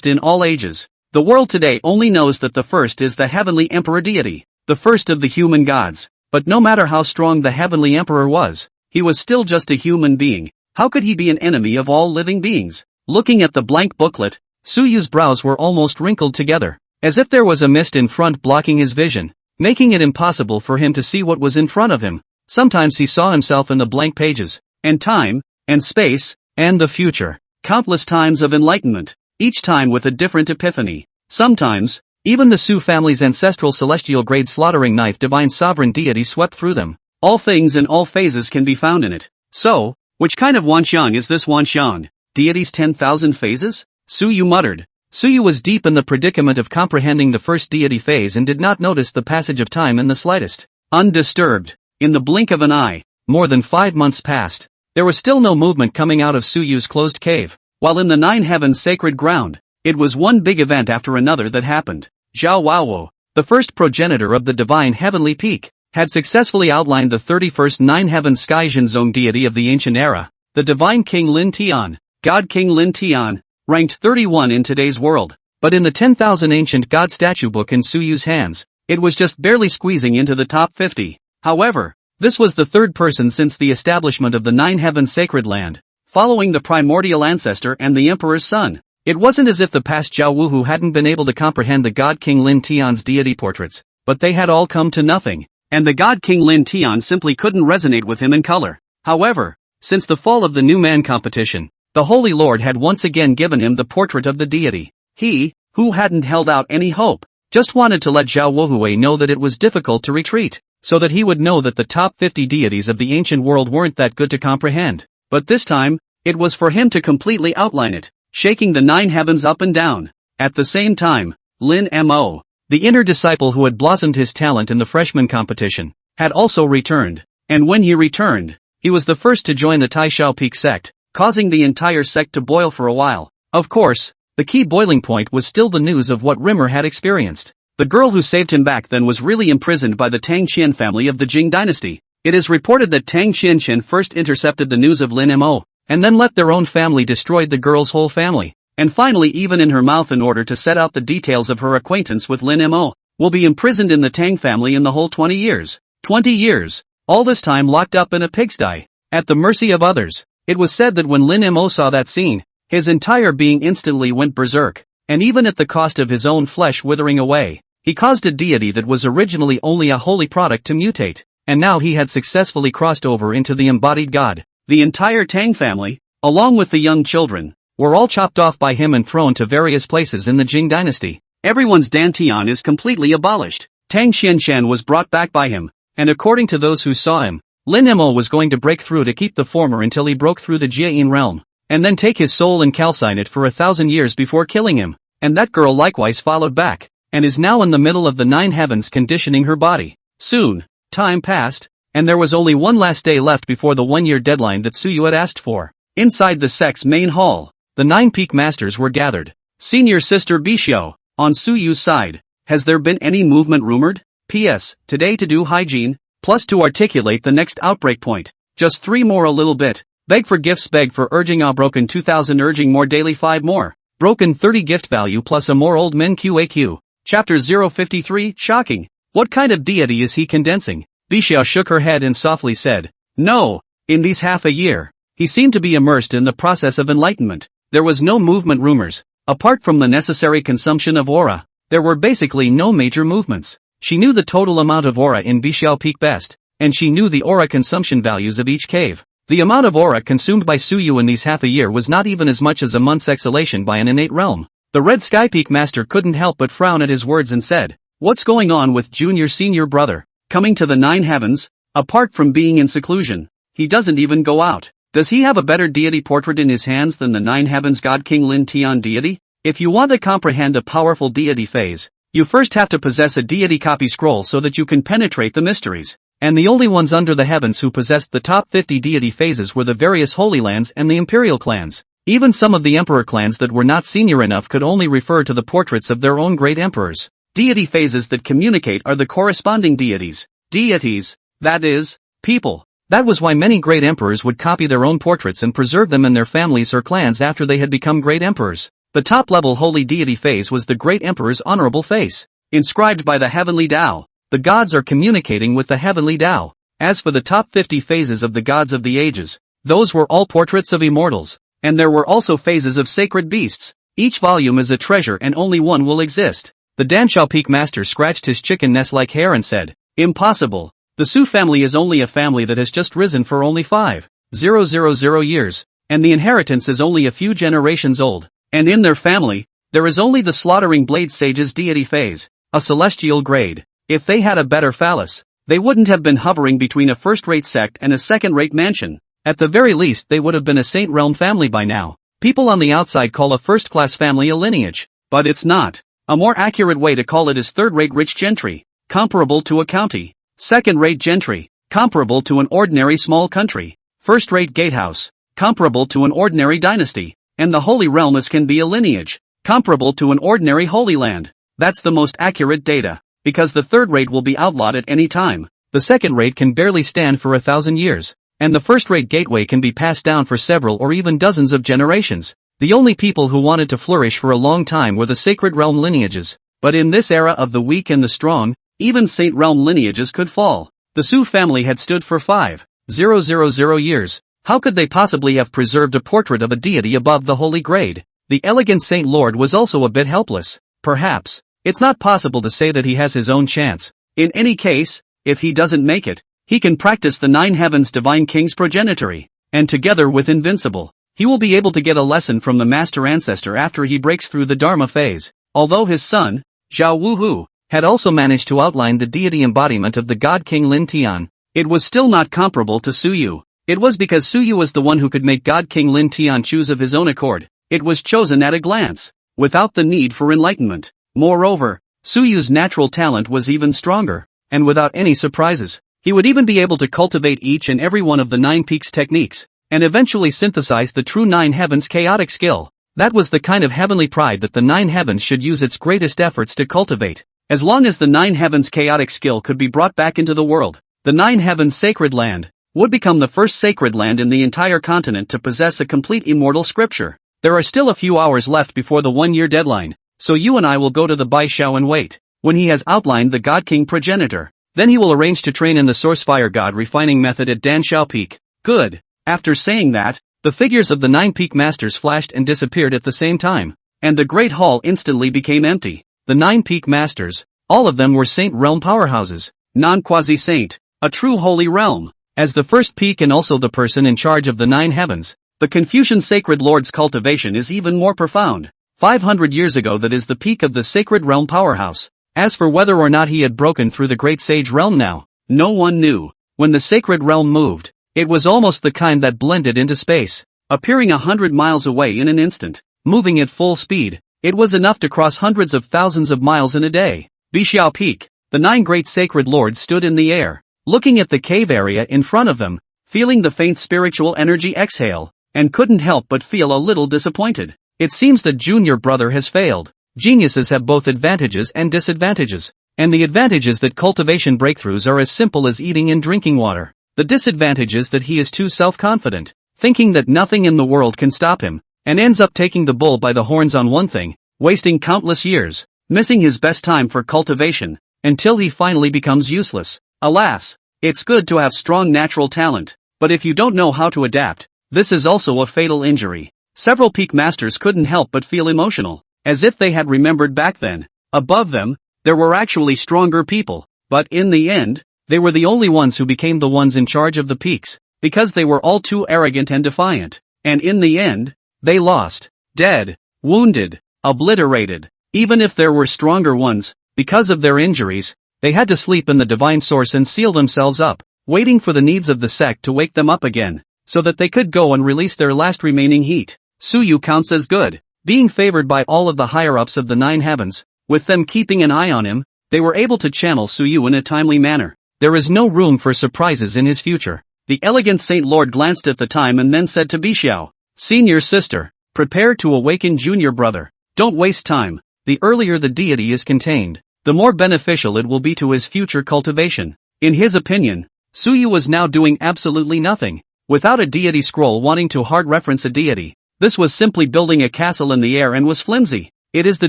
in all ages. The world today only knows that the first is the heavenly emperor deity, the first of the human gods. But no matter how strong the heavenly emperor was, he was still just a human being. How could he be an enemy of all living beings? Looking at the blank booklet, Su Yu's brows were almost wrinkled together, as if there was a mist in front blocking his vision, making it impossible for him to see what was in front of him. Sometimes he saw himself in the blank pages, and time, and space, and the future. Countless times of enlightenment, each time with a different epiphany. Sometimes, even the Su family's ancestral celestial grade slaughtering knife divine sovereign deity swept through them. All things and all phases can be found in it. So, which kind of Wanxiang is this Wanxiang? Deity's 10,000 phases? Su Yu muttered. Su Yu was deep in the predicament of comprehending the first deity phase and did not notice the passage of time in the slightest. Undisturbed. In the blink of an eye, more than 5 months passed. There was still no movement coming out of Su Yu's closed cave, while in the nine heavens sacred ground, it was one big event after another that happened. Zhao Waowo, the first progenitor of the divine heavenly peak, had successfully outlined the 31st nine heaven sky Zhenzong deity of the ancient era, the divine King Lin Tian, God King Lin Tian, ranked 31 in today's world, but in the 10,000 ancient god statue book in Su Yu's hands, it was just barely squeezing into the top 50. However, this was the third person since the establishment of the nine heaven sacred land, following the primordial ancestor and the emperor's son. It wasn't as if the past Zhao Wuhu hadn't been able to comprehend the god King Lin Tian's deity portraits, but they had all come to nothing, and the god King Lin Tian simply couldn't resonate with him in color. However, since the fall of the new man competition, the Holy Lord had once again given him the portrait of the deity. He, who hadn't held out any hope, just wanted to let Zhao Wuhui know that it was difficult to retreat, so that he would know that the top 50 deities of the ancient world weren't that good to comprehend. But this time, it was for him to completely outline it, shaking the nine heavens up and down. At the same time, Lin Mo, the inner disciple who had blossomed his talent in the freshman competition, had also returned. And when he returned, he was the first to join the Taishao Peak sect, causing the entire sect to boil for a while. Of course, the key boiling point was still the news of what Rimmer had experienced. The girl who saved him back then was really imprisoned by the Tang Chen family of the Jing dynasty. It is reported that Tang Chen-xien first intercepted the news of Lin Mo, and then let their own family destroy the girl's whole family, and finally even in her mouth in order to set out the details of her acquaintance with Lin Mo, will be imprisoned in the Tang family in the whole 20 years. 20 years. All this time locked up in a pigsty, at the mercy of others. It was said that when Lin Mo saw that scene, his entire being instantly went berserk, and even at the cost of his own flesh withering away, he caused a deity that was originally only a holy product to mutate, and now he had successfully crossed over into the embodied god. The entire Tang family, along with the young children, were all chopped off by him and thrown to various places in the Jing dynasty. Everyone's dantian is completely abolished. Tang Chen-xien was brought back by him, and according to those who saw him, Lin Mo was going to break through to keep the former until he broke through the Jiayin realm, and then take his soul and calcine it for 1,000 years before killing him, and that girl likewise followed back, and is now in the middle of the 9 heavens conditioning her body. Soon, time passed, and there was only one last day left before the 1-year deadline that Suyu had asked for. Inside the sect's main hall, the 9 peak masters were gathered. Senior Sister Bishio, on Suyu's side, has there been any movement rumored? P.S. Today to do hygiene, plus to articulate the next outbreak point. Just 3 more a little bit. Beg for gifts, beg for urging broken 2000 urging more daily 5 more. Broken 30 gift value plus a more old men QAQ. Chapter 053, shocking. What kind of deity is he condensing? Bishio shook her head and softly said, no, in these half a year. He seemed to be immersed in the process of enlightenment. There was no movement rumors. Apart from the necessary consumption of aura, there were basically no major movements. She knew the total amount of aura in Bishio Peak best, and she knew the aura consumption values of each cave. The amount of aura consumed by Suyu in these half a year was not even as much as a month's exhalation by an innate realm. The Red Sky Peak Master couldn't help but frown at his words and said, what's going on with Junior Senior Brother? Coming to the 9 heavens? Apart from being in seclusion, he doesn't even go out. Does he have a better deity portrait in his hands than the 9 heavens God King Lin Tian deity? If you want to comprehend a powerful deity phase, you first have to possess a deity copy scroll so that you can penetrate the mysteries. And the only ones under the heavens who possessed the top 50 deity phases were the various Holy Lands and the Imperial clans. Even some of the Emperor clans that were not senior enough could only refer to the portraits of their own great emperors. Deity phases that communicate are the corresponding deities. Deities, that is, people. That was why many great emperors would copy their own portraits and preserve them in their families or clans after they had become great emperors. The top-level holy deity phase was the great emperor's honorable face, inscribed by the heavenly Tao. The gods are communicating with the heavenly Tao. As for the top 50 phases of the gods of the ages, those were all portraits of immortals, and there were also phases of sacred beasts. Each volume is a treasure and only one will exist. The Danshao Peak Master scratched his chicken nest-like hair and said, impossible. The Su family is only a family that has just risen for only 5,000 years, and the inheritance is only a few generations old, and in their family, there is only the Slaughtering Blade Sage's deity phase, a celestial grade. If they had a better phallus, they wouldn't have been hovering between a first-rate sect and a second-rate mansion. At the very least they would have been a Saint Realm family by now. People on the outside call a first-class family a lineage, but it's not. A more accurate way to call it is third-rate rich gentry, comparable to a county. Second-rate gentry, comparable to an ordinary small country. First-rate gatehouse, comparable to an ordinary dynasty. And the Holy Realm can be a lineage, comparable to an ordinary Holy Land. That's the most accurate data, because the third-rate will be outlawed at any time. The second-rate can barely stand for 1,000 years, and the first-rate gateway can be passed down for several or even dozens of generations. The only people who wanted to flourish for a long time were the Sacred Realm lineages, but in this era of the weak and the strong, even Saint Realm lineages could fall. The Su family had stood for 5,000 years. How could they possibly have preserved a portrait of a deity above the holy grade? The elegant Saint Lord was also a bit helpless. Perhaps, it's not possible to say that he has his own chance. In any case, if he doesn't make it, he can practice the 9 heavens divine king's progenitory, and together with Invincible, he will be able to get a lesson from the master ancestor after he breaks through the Dharma phase. Although his son, Zhao Wuhu, had also managed to outline the deity embodiment of the god king Lin Tian, it was still not comparable to Suyu. It was because Suyu was the one who could make God King Lin Tian choose of his own accord. It was chosen at a glance, without the need for enlightenment. Moreover, Suyu's natural talent was even stronger, and without any surprises. He would even be able to cultivate each and every one of the 9 peaks techniques, and eventually synthesize the true 9 heavens chaotic skill. That was the kind of heavenly pride that the 9 heavens should use its greatest efforts to cultivate. As long as the 9 heavens chaotic skill could be brought back into the world, the 9 heavens sacred land would become the first sacred land in the entire continent to possess a complete immortal scripture. There are still a few hours left before the 1-year deadline, so you and I will go to the Baishao and wait. When he has outlined the God King progenitor, then he will arrange to train in the Source Fire God refining method at Danshao Peak. Good. After saying that, the figures of the 9 peak masters flashed and disappeared at the same time, and the great hall instantly became empty. The 9 peak masters, all of them were Saint Realm powerhouses, non-quasi-saint, a true holy realm. As the first peak and also the person in charge of the 9 heavens, the Confucian Sacred Lord's cultivation is even more profound. 500 years ago that is the peak of the Sacred Realm powerhouse. As for whether or not he had broken through the Great Sage Realm now, no one knew. when the sacred realm moved, it was almost the kind that blended into space, appearing 100 miles away in an instant, moving at full speed. It was enough to cross hundreds of thousands of miles in a day. Bixiao Peak, the 9 great sacred lords stood in the air, looking at the cave area in front of them, feeling the faint spiritual energy exhale, and couldn't help but feel a little disappointed. It seems that junior brother has failed. Geniuses have both advantages and disadvantages, and the advantage is that cultivation breakthroughs are as simple as eating and drinking water. The disadvantage is that he is too self-confident, thinking that nothing in the world can stop him, and ends up taking the bull by the horns on one thing, wasting countless years, missing his best time for cultivation, until he finally becomes useless. Alas, it's good to have strong natural talent, but if you don't know how to adapt, this is also a fatal injury. Several peak masters couldn't help but feel emotional, as if they had remembered back then. Above them, there were actually stronger people, but in the end, they were the only ones who became the ones in charge of the peaks, because they were all too arrogant and defiant, and in the end, they lost. Dead, wounded, obliterated. Even if there were stronger ones, because of their injuries, they had to sleep in the divine source and seal themselves up, waiting for the needs of the sect to wake them up again, so that they could go and release their last remaining heat. Suyu counts as good, being favored by all of the higher-ups of the 9 heavens. With them keeping an eye on him, they were able to channel Suyu in a timely manner. There is no room for surprises in his future. The elegant Saint Lord glanced at the time and then said to Bixiao, "Senior sister, prepare to awaken junior brother. Don't waste time. The earlier the deity is contained, the more beneficial it will be to his future cultivation." In his opinion, Suyu was now doing absolutely nothing. Without a deity scroll wanting to hard reference a deity, this was simply building a castle in the air and was flimsy. It is the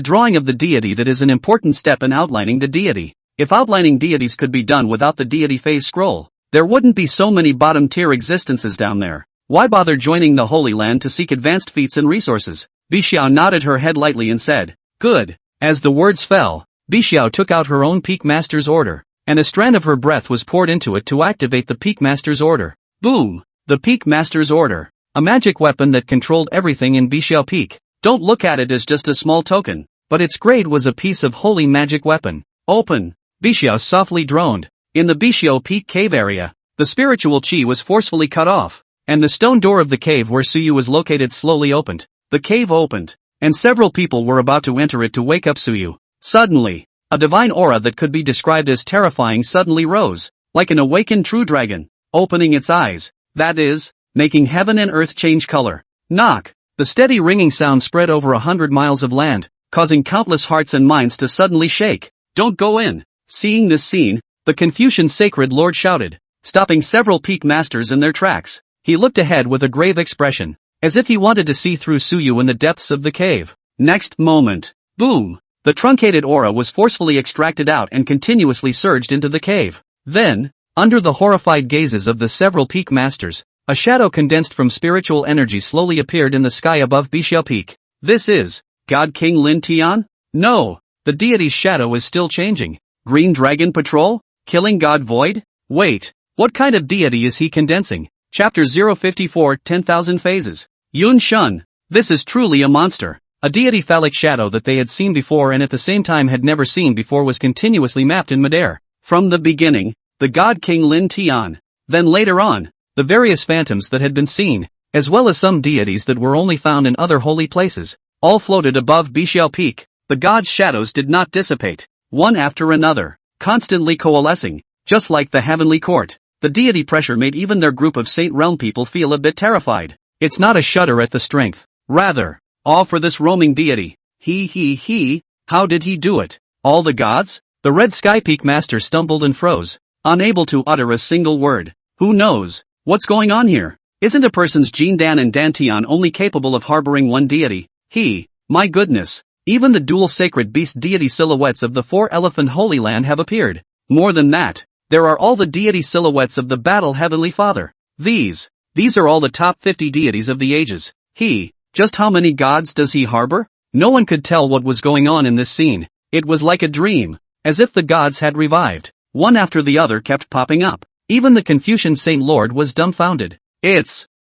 drawing of the deity that is an important step in outlining the deity. If outlining deities could be done without the deity phase scroll, there wouldn't be so many bottom-tier existences down there. Why bother joining the Holy Land to seek advanced feats and resources? Bixiao nodded her head lightly and said, "Good." As the words fell, Bixiao took out her own Peak Master's order, and a strand of her breath was poured into it to activate the Peak Master's order. Boom! The Peak Master's order. A magic weapon that controlled everything in Bixiao Peak. Don't look at it as just a small token, but its grade was a piece of holy magic weapon. Open! Bixiao softly droned. In the Bixiao Peak cave area, the spiritual chi was forcefully cut off, and the stone door of the cave where Suyu was located slowly opened. The cave opened, and several people were about to enter it to wake up Suyu. Suddenly, a divine aura that could be described as terrifying suddenly rose, like an awakened true dragon, opening its eyes, that is, making heaven and earth change color. Knock! The steady ringing sound spread over 100 miles of land, causing countless hearts and minds to suddenly shake. "Don't go in!" Seeing this scene, the Confucian sacred lord shouted, stopping several peak masters in their tracks. He looked ahead with a grave expression, as if he wanted to see through Suyu in the depths of the cave. Next moment, boom! The truncated aura was forcefully extracted out and continuously surged into the cave. Then, under the horrified gazes of the several peak masters, a shadow condensed from spiritual energy slowly appeared in the sky above Bixiao Peak. This is God King Lin Tian? No, the deity's shadow is still changing. Green Dragon Patrol? Killing God Void? Wait, what kind of deity is he condensing? Chapter 054, 10,000 Phases. Yun Shun. This is truly a monster. A deity phallic shadow that they had seen before and at the same time had never seen before was continuously mapped in midair. From the beginning, the God King Lin Tian. Then later on, the various phantoms that had been seen, as well as some deities that were only found in other holy places, all floated above Bixiao Peak. The gods' shadows did not dissipate, one after another, constantly coalescing, just like the heavenly court. The deity pressure made even their group of Saint Realm people feel a bit terrified. It's not a shudder at the strength, rather, awe for this roaming deity. How did he do it? All the gods? The Red Sky Peak Master stumbled and froze, unable to utter a single word. Who knows? What's going on here? Isn't a person's Jin Dan and Dantian only capable of harboring one deity? My goodness. Even the dual sacred beast deity silhouettes of the 4 Elephant Holy Land have appeared. More than that, there are all the deity silhouettes of the Battle Heavenly Father. These are all the top 50 deities of the ages. Just how many gods does he harbor? No one could tell what was going on in this scene. It was like a dream, as if the gods had revived. One after the other kept popping up. Even the Confucian Saint Lord was dumbfounded.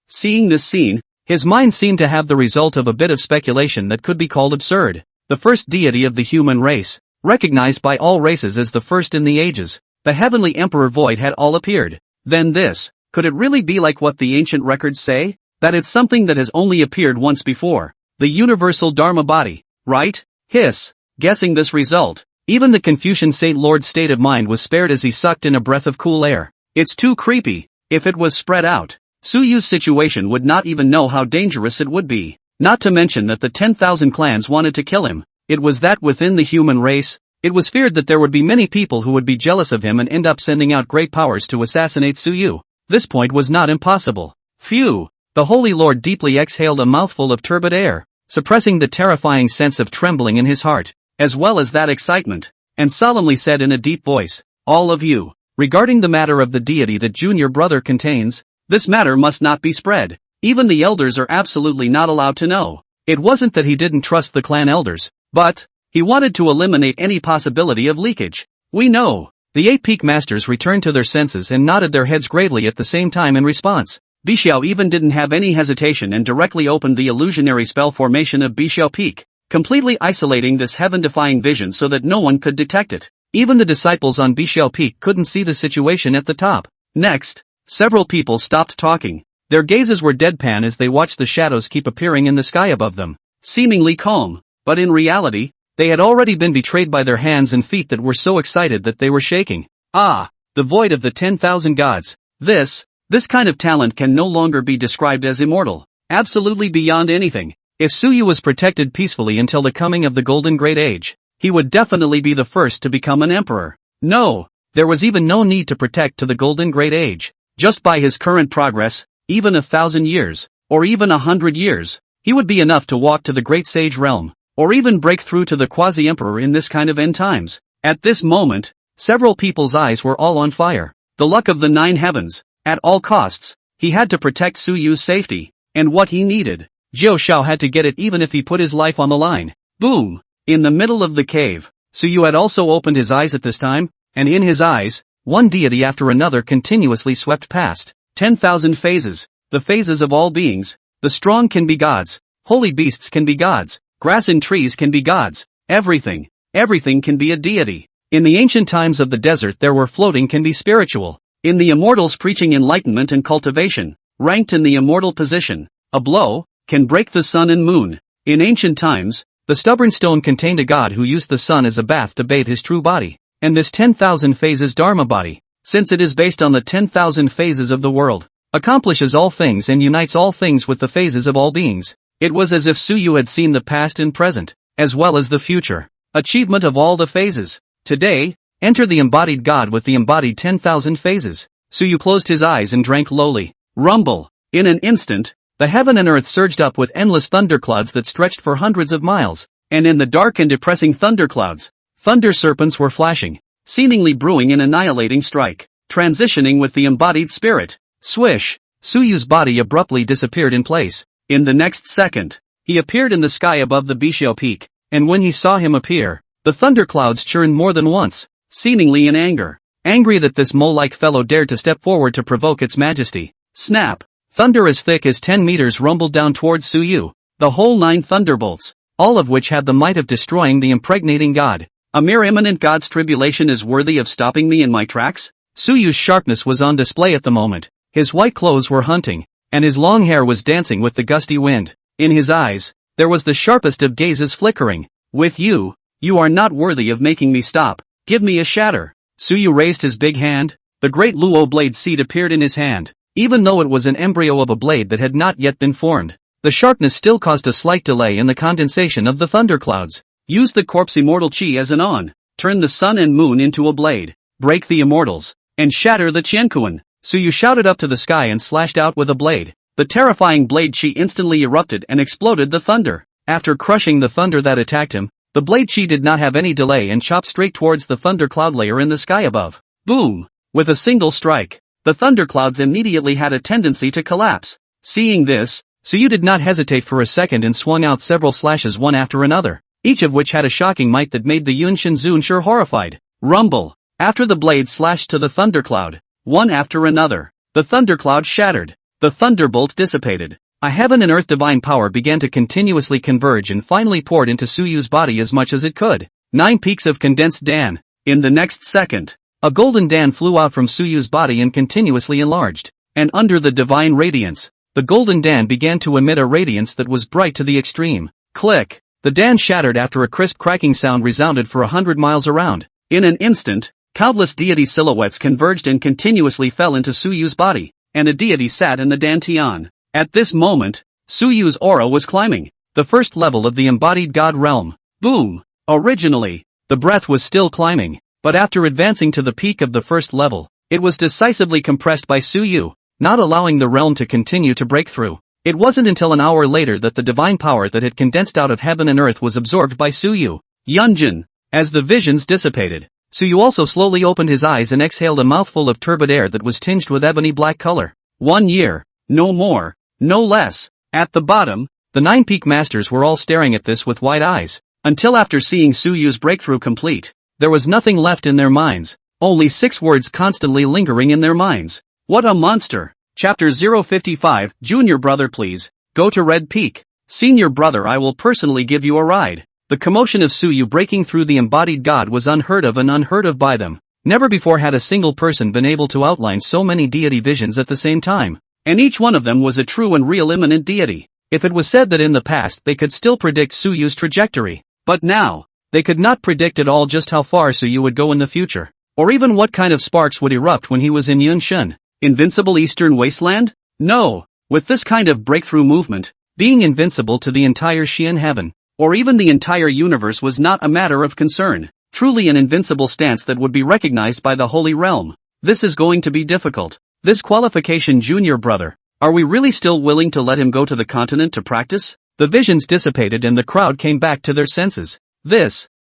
Seeing this scene, his mind seemed to have the result of a bit of speculation that could be called absurd. The first deity of the human race, recognized by all races as the first in the ages, the heavenly Emperor Void had all appeared. Then this, could it really be like what the ancient records say? That it's something that has only appeared once before. The universal Dharma body, right? Hiss. Guessing this result, even the Confucian Saint Lord's state of mind was spared as he sucked in a breath of cool air. It's too creepy. If it was spread out, Su Yu's situation would not even know how dangerous it would be. Not to mention that the 10,000 clans wanted to kill him. It was that within the human race, it was feared that there would be many people who would be jealous of him and end up sending out great powers to assassinate Su Yu. This point was not impossible. Phew! The Holy Lord deeply exhaled a mouthful of turbid air, suppressing the terrifying sense of trembling in his heart, as well as that excitement, and solemnly said in a deep voice, "All of you, regarding the matter of the deity that junior brother contains, this matter must not be spread. Even the elders are absolutely not allowed to know." It wasn't that he didn't trust the clan elders, but he wanted to eliminate any possibility of leakage. "We know." The 8 peak masters returned to their senses and nodded their heads gravely at the same time in response. Bixiao even didn't have any hesitation and directly opened the illusionary spell formation of Bixiao Peak, completely isolating this heaven-defying vision so that no one could detect it. Even the disciples on Bixiao Peak couldn't see the situation at the top. Next, several people stopped talking. Their gazes were deadpan as they watched the shadows keep appearing in the sky above them, seemingly calm, but in reality, they had already been betrayed by their hands and feet that were so excited that they were shaking. Ah, the void of the 10,000 gods. This kind of talent can no longer be described as immortal, absolutely beyond anything. If Su Yu was protected peacefully until the coming of the Golden Great Age, he would definitely be the first to become an emperor. No, there was even no need to protect to the Golden Great Age. Just by his current progress, even 1,000 years, or even 100 years, he would be enough to walk to the Great Sage realm, or even break through to the Quasi-Emperor in this kind of end times. At this moment, several people's eyes were all on fire. The luck of the 9 heavens. At all costs, he had to protect Su Yu's safety, and what he needed. Jiao Shao had to get it even if he put his life on the line. Boom! In the middle of the cave, Su Yu had also opened his eyes at this time, and in his eyes, one deity after another continuously swept past. 10,000 phases, the phases of all beings. The strong can be gods, holy beasts can be gods, grass and trees can be gods, everything can be a deity. In the ancient times of the desert there were floating can be spiritual. In the immortals preaching enlightenment and cultivation, ranked in the immortal position, a blow can break the sun and moon. In ancient times, the stubborn stone contained a god who used the sun as a bath to bathe his true body, and this 10,000 phases Dharma body, since it is based on the 10,000 phases of the world, accomplishes all things and unites all things with the phases of all beings. It was as if Su Yu had seen the past and present, as well as the future, achievement of all the phases. Today, enter the embodied God with the embodied 10,000 phases. Su Yu closed his eyes and drank lowly. Rumble. In an instant, the heaven and earth surged up with endless thunderclouds that stretched for hundreds of miles, and in the dark and depressing thunderclouds, thunder serpents were flashing, seemingly brewing an annihilating strike, transitioning with the embodied spirit. Swish! Su Yu's body abruptly disappeared in place. In the next second, he appeared in the sky above the Bixiao Peak, and when he saw him appear, the thunderclouds churned more than once, seemingly in anger. Angry that this mole-like fellow dared to step forward to provoke its majesty. Snap! Thunder as thick as 10 meters rumbled down towards Su Yu. The whole 9 thunderbolts, all of which had the might of destroying the impregnating god. A mere imminent god's tribulation is worthy of stopping me in my tracks? Su Yu's sharpness was on display at the moment. His white clothes were hunting, and his long hair was dancing with the gusty wind. In his eyes, there was the sharpest of gazes flickering. With you, you are not worthy of making me stop. Give me a shatter. Su Yu raised his big hand. The great Luo blade seed appeared in his hand. Even though it was an embryo of a blade that had not yet been formed, the sharpness still caused a slight delay in the condensation of the thunderclouds. Use the corpse immortal chi as an on. Turn the sun and moon into a blade. Break the immortals, and shatter the Qiankuan. Su Yu shouted up to the sky and slashed out with a blade. The terrifying blade chi instantly erupted and exploded the thunder. After crushing the thunder that attacked him, the blade chi did not have any delay and chopped straight towards the thundercloud layer in the sky above. Boom! With a single strike, the thunderclouds immediately had a tendency to collapse. Seeing this, Su Yu did not hesitate for a second and swung out several slashes one after another, each of which had a shocking might that made the Yun Shinzun sure horrified. Rumble! After the blade slashed to the thundercloud, one after another, the thundercloud shattered. The thunderbolt dissipated. A heaven and earth divine power began to continuously converge and finally poured into Su Yu's body as much as it could. 9 peaks of condensed Dan. In the next second, A golden dan flew out from Suyu's body and continuously enlarged. And under the divine radiance, the golden dan began to emit a radiance that was bright to the extreme. Click! The dan shattered after a crisp cracking sound resounded for 100 miles around. In an instant, countless deity silhouettes converged and continuously fell into Suyu's body, and a deity sat in the dantian. At this moment, Suyu's aura was climbing, the first level of the embodied god realm. Boom! Originally, the breath was still climbing, but after advancing to the peak of the first level, it was decisively compressed by Suyu, not allowing the realm to continue to break through. It wasn't until an hour later that the divine power that had condensed out of heaven and earth was absorbed by Suyu. Yunjin. As the visions dissipated, Suyu also slowly opened his eyes and exhaled a mouthful of turbid air that was tinged with ebony black color. 1 year. No more. No less. At the bottom, the 9 peak masters were all staring at this with wide eyes. Until after seeing Suyu's breakthrough complete, there was nothing left in their minds. Only 6 words constantly lingering in their minds. What a monster! Chapter 055, Junior brother please, go to Red Peak. Senior brother I will personally give you a ride. The commotion of Suyu breaking through the embodied god was unheard of and unheard of by them. Never before had a single person been able to outline so many deity visions at the same time. And each one of them was a true and real immanent deity. If it was said that in the past they could still predict Suyu's trajectory, but now, they could not predict at all just how far Suyu would go in the future, or even what kind of sparks would erupt when he was in Yunshan. Invincible Eastern Wasteland? No. With this kind of breakthrough movement, being invincible to the entire Xian heaven, or even the entire universe was not a matter of concern. Truly an invincible stance that would be recognized by the Holy Realm. This is going to be difficult. This qualification junior brother, are we really still willing to let him go to the continent to practice? The visions dissipated and the crowd came back to their senses.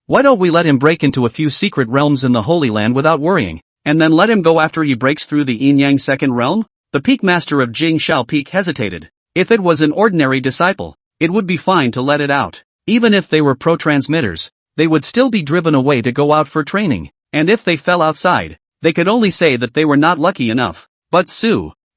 Why don't we let him break into a few secret realms in the Holy Land without worrying? And then let him go after he breaks through the Yin-Yang second realm? The peak master of Jing Shao Peak hesitated. If it was an ordinary disciple, it would be fine to let it out. Even if they were pro-transmitters, they would still be driven away to go out for training. And if they fell outside, they could only say that they were not lucky enough. But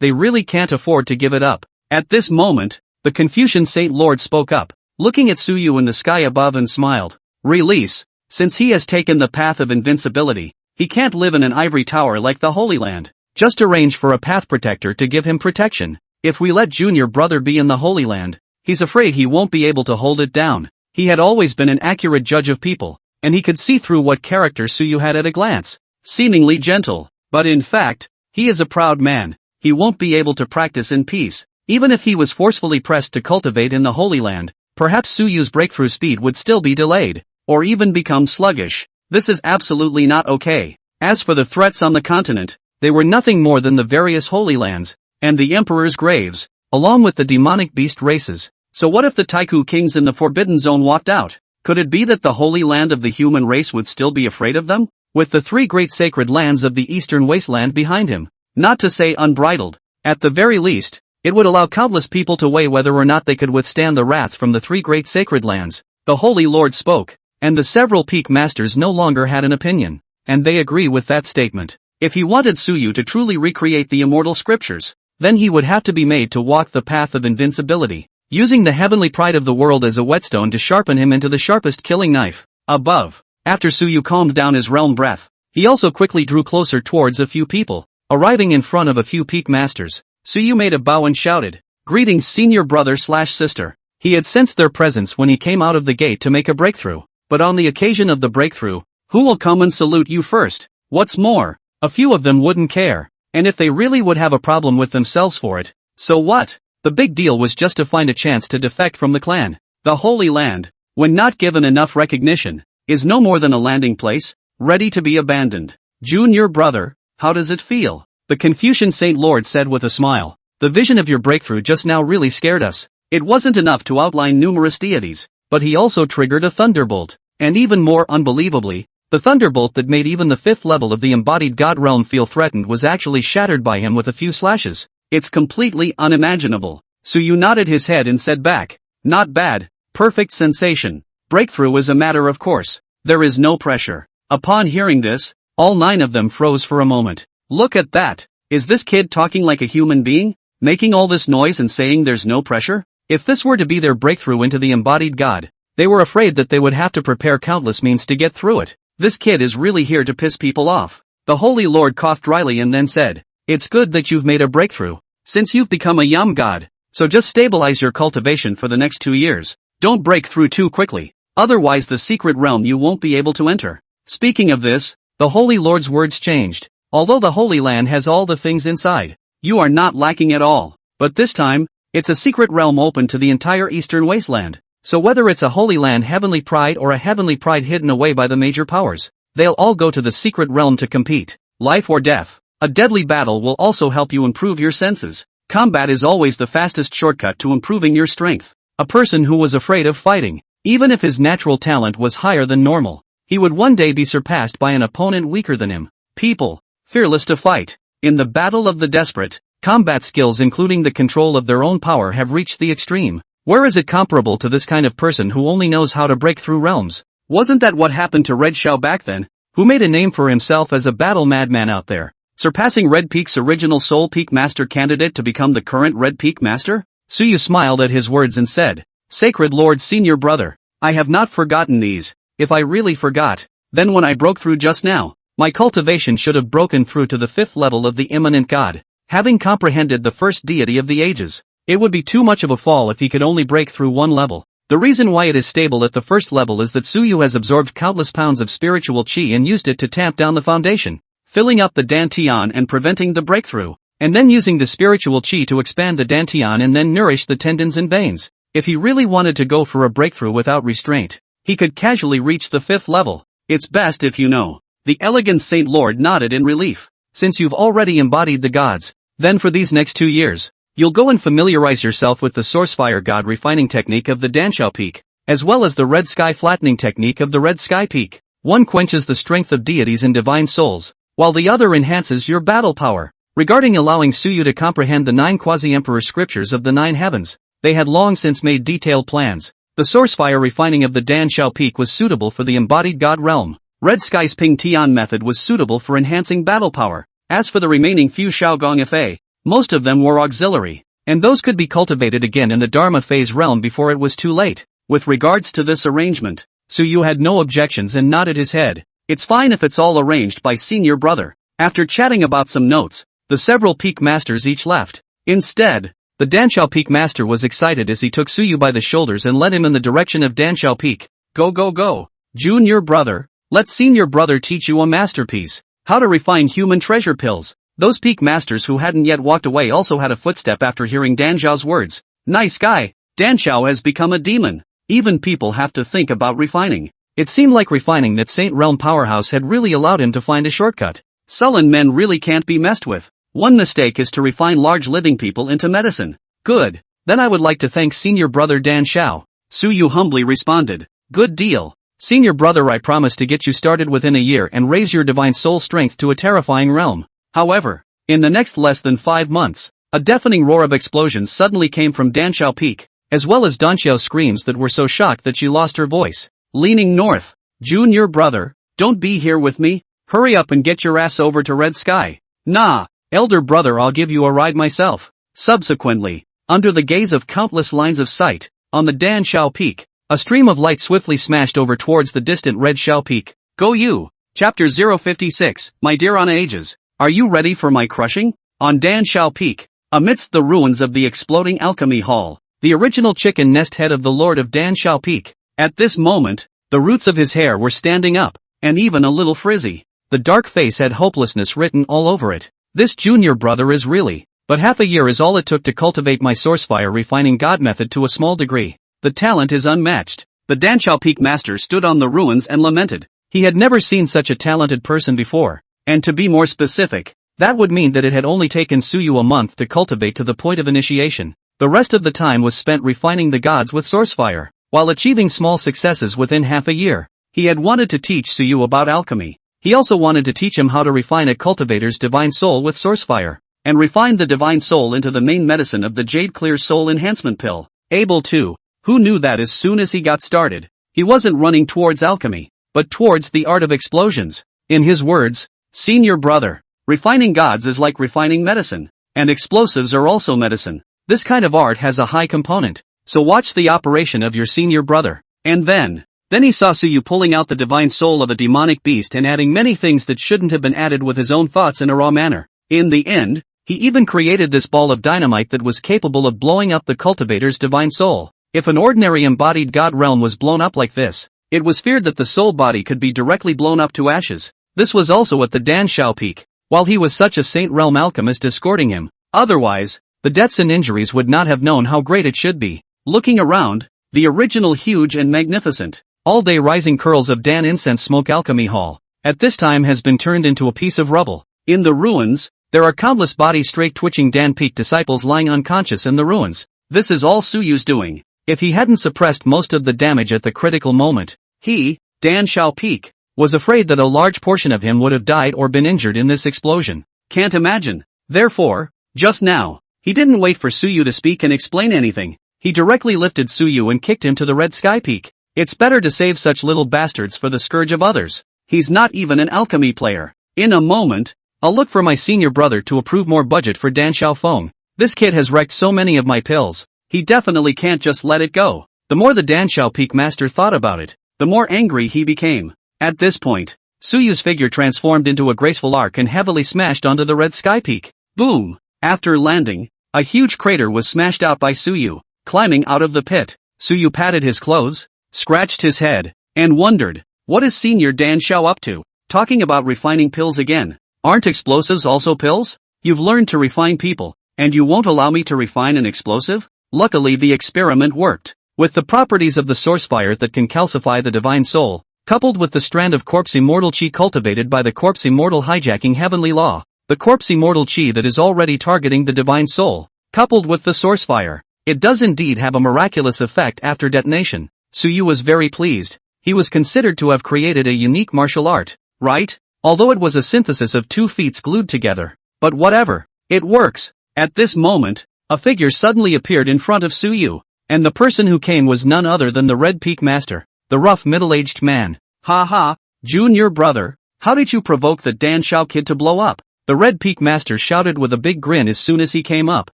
they really can't afford to give it up. At this moment, the Confucian Saint Lord spoke up, looking at Suyu in the sky above and smiled. Release. Since he has taken the path of invincibility, he can't live in an ivory tower like the Holy Land. Just arrange for a path protector to give him protection. If we let junior brother be in the Holy Land, he's afraid he won't be able to hold it down. He had always been an accurate judge of people, and he could see through what character Suyu had at a glance. Seemingly gentle, but in fact, he is a proud man. He won't be able to practice in peace. Even if he was forcefully pressed to cultivate in the Holy Land, perhaps Suyu's breakthrough speed would still be delayed, or even become sluggish. This is absolutely not okay. As for the threats on the continent, they were nothing more than the various Holy Lands, and the Emperor's graves, along with the demonic beast races. So what if the Taiku kings in the Forbidden Zone walked out? Could it be that the Holy Land of the human race would still be afraid of them? With the 3 great sacred lands of the Eastern Wasteland behind him, not to say unbridled, at the very least, it would allow countless people to weigh whether or not they could withstand the wrath from the 3 great sacred lands. The Holy Lord spoke, and the several peak masters no longer had an opinion, and they agree with that statement. If he wanted Suyu to truly recreate the immortal scriptures, then he would have to be made to walk the path of invincibility, using the heavenly pride of the world as a whetstone to sharpen him into the sharpest killing knife. Above, after Suyu calmed down his realm breath, he also quickly drew closer towards a few people, arriving in front of a few peak masters. Suyu made a bow and shouted, "Greetings senior brother/sister." He had sensed their presence when he came out of the gate to make a breakthrough, but on the occasion of the breakthrough, who will come and salute you first? What's more, a few of them wouldn't care, and if they really would have a problem with themselves for it, so what? The big deal was just to find a chance to defect from the clan. The Holy Land, when not given enough recognition, is no more than a landing place, ready to be abandoned. Junior brother, how does it feel? The Confucian Saint Lord said with a smile. The vision of your breakthrough just now really scared us. It wasn't enough to outline numerous deities, but he also triggered a thunderbolt. And even more unbelievably, the thunderbolt that made even the 5th level of the embodied god realm feel threatened was actually shattered by him with a few slashes. It's completely unimaginable. Suyu nodded his head and said back, not bad, perfect sensation. Breakthrough is a matter of course. There is no pressure. Upon hearing this, all 9 of them froze for a moment. Look at that. Is this kid talking like a human being? Making all this noise and saying there's no pressure? If this were to be their breakthrough into the embodied god, they were afraid that they would have to prepare countless means to get through it. This kid is really here to piss people off. The Holy Lord coughed dryly and then said, "It's good that you've made a breakthrough, since you've become a yum god. So just stabilize your cultivation for the next 2 years. Don't break through too quickly, otherwise the secret realm you won't be able to enter." Speaking of this, the Holy Lord's words changed. Although the Holy Land has all the things inside, you are not lacking at all. But this time, it's a secret realm open to the entire Eastern Wasteland. So whether it's a Holy Land heavenly pride or a heavenly pride hidden away by the major powers, they'll all go to the secret realm to compete. Life or death. A deadly battle will also help you improve your senses. Combat is always the fastest shortcut to improving your strength. A person who was afraid of fighting, even if his natural talent was higher than normal, he would one day be surpassed by an opponent weaker than him. People, fearless to fight. In the battle of the desperate, combat skills including the control of their own power have reached the extreme. Where is it comparable to this kind of person who only knows how to break through realms? Wasn't that what happened to Red Xiao back then, who made a name for himself as a battle madman out there, surpassing Red Peak's original Soul Peak Master candidate to become the current Red Peak Master? Suyu smiled at his words and said, "Sacred Lord Senior Brother, I have not forgotten these. If I really forgot, then when I broke through just now, my cultivation should have broken through to the 5th level of the immanent god, having comprehended the first deity of the ages. It would be too much of a fall if he could only break through one level. The reason why it is stable at the first level is that Suyu has absorbed countless pounds of spiritual qi and used it to tamp down the foundation, filling up the dantian and preventing the breakthrough, and then using the spiritual qi to expand the dantian and then nourish the tendons and veins. If he really wanted to go for a breakthrough without restraint, he could casually reach the 5th level. It's best if you know." The elegant Saint Lord nodded in relief. "Since you've already embodied the gods, then for these next 2 years, you'll go and familiarize yourself with the Sourcefire God refining technique of the Danshao Peak, as well as the Red Sky flattening technique of the Red Sky Peak. One quenches the strength of deities and divine souls, while the other enhances your battle power." Regarding allowing Suyu to comprehend the 9 quasi-emperor scriptures of the 9 heavens, they had long since made detailed plans. The Sourcefire refining of the Danshao Peak was suitable for the embodied god realm. Red Sky's Ping Tian method was suitable for enhancing battle power. As for the remaining few Shaogong Fa, most of them were auxiliary, and those could be cultivated again in the Dharma phase realm before it was too late. With regards to this arrangement, Suyu had no objections and nodded his head. "It's fine if it's all arranged by Senior Brother." After chatting about some notes, the several peak masters each left. Instead, the Danshao Peak master was excited as he took Suyu by the shoulders and led him in the direction of Danshao Peak. "Go go go, Junior Brother, let Senior Brother teach you a masterpiece. How to refine human treasure pills." Those peak masters who hadn't yet walked away also had a footstep after hearing Danzhao's words. "Nice guy, Danzhao has become a demon. Even people have to think about refining." It seemed like refining that Saint Realm powerhouse had really allowed him to find a shortcut. Sullen men really can't be messed with. One mistake is to refine large living people into medicine. "Good, then I would like to thank Senior Brother Dan Shao." Suyu humbly responded. "Good deal. Senior Brother, I promise to get you started within a year and raise your divine soul strength to a terrifying realm." However, in the next less than 5 months, a deafening roar of explosions suddenly came from Danshao Peak, as well as Danxiao's screams that were so shocked that she lost her voice. Leaning north, "Junior Brother, don't be here with me, hurry up and get your ass over to Red Sky." "Nah, Elder Brother, I'll give you a ride myself." Subsequently, under the gaze of countless lines of sight, on the Danshao Peak, a stream of light swiftly smashed over towards the distant Red Shao Peak. Go you! Chapter 056, My Dear on Ages. Are you ready for my crushing? On Danshao Peak, amidst the ruins of the exploding alchemy hall, the original chicken nest head of the Lord of Danshao Peak. At this moment, the roots of his hair were standing up, and even a little frizzy. The dark face had hopelessness written all over it. This Junior Brother is really, but half a year is all it took to cultivate my Sourcefire refining god method to a small degree. The talent is unmatched. The Danshao Peak master stood on the ruins and lamented. He had never seen such a talented person before, and to be more specific, that would mean that it had only taken Suyu a month to cultivate to the point of initiation. The rest of the time was spent refining the gods with Sourcefire, while achieving small successes within half a year. He had wanted to teach Suyu about alchemy. He also wanted to teach him how to refine a cultivator's divine soul with Sourcefire, and refine the divine soul into the main medicine of the Jade Clear Soul Enhancement Pill. Able to. Who knew that as soon as he got started, he wasn't running towards alchemy, but towards the art of explosions. In his words, Senior Brother, refining gods is like refining medicine, and explosives are also medicine. This kind of art has a high component, so watch the operation of your Senior Brother, and then, Then he saw Suyu pulling out the divine soul of a demonic beast and adding many things that shouldn't have been added with his own thoughts in a raw manner. In the end, he even created this ball of dynamite that was capable of blowing up the cultivator's divine soul. If an ordinary embodied god realm was blown up like this, it was feared that the soul body could be directly blown up to ashes. This was also at the Dan Shao peak, while he was such a saint realm alchemist escorting him. Otherwise, the deaths and injuries would not have known how great it should be. Looking around, the original huge and magnificent, all-day rising curls of Dan Incense Smoke Alchemy Hall, at this time has been turned into a piece of rubble. In the ruins, there are countless body-straight twitching Dan Peak disciples lying unconscious in the ruins. This is all Suyu's doing. If he hadn't suppressed most of the damage at the critical moment, he, Dan Shao Peak, was afraid that a large portion of him would have died or been injured in this explosion. Can't imagine. Therefore, just now, he didn't wait for Suyu to speak and explain anything. He directly lifted Suyu and kicked him to the red sky peak. It's better to save such little bastards for the scourge of others. He's not even an alchemy player. In a moment, I'll look for my senior brother to approve more budget for Dan Xiaofeng. This kid has wrecked so many of my pills. He definitely can't just let it go. The more the Dan Xiao Peak master thought about it, the more angry he became. At this point, Suyu's figure transformed into a graceful arc and heavily smashed onto the red sky peak. Boom! After landing, a huge crater was smashed out by Suyu. Climbing out of the pit, Suyu patted his clothes, scratched his head, and wondered, what is Senior Dan Xiao up to? Talking about refining pills again. Aren't explosives also pills? You've learned to refine people, and you won't allow me to refine an explosive? Luckily the experiment worked. With the properties of the source fire that can calcify the divine soul, coupled with the strand of corpse immortal chi cultivated by the corpse immortal hijacking heavenly law, the corpse immortal chi that is already targeting the divine soul, coupled with the source fire, it does indeed have a miraculous effect after detonation. Suyu was very pleased. He was considered to have created a unique martial art, right? Although it was a synthesis of two feats glued together. But whatever, it works. At this moment, a figure suddenly appeared in front of Suyu, and the person who came was none other than the Red Peak Master, the rough middle-aged man. Ha ha, Junior brother, how did you provoke the Dan Shao kid to blow up? The Red Peak Master shouted with a big grin as soon as he came up.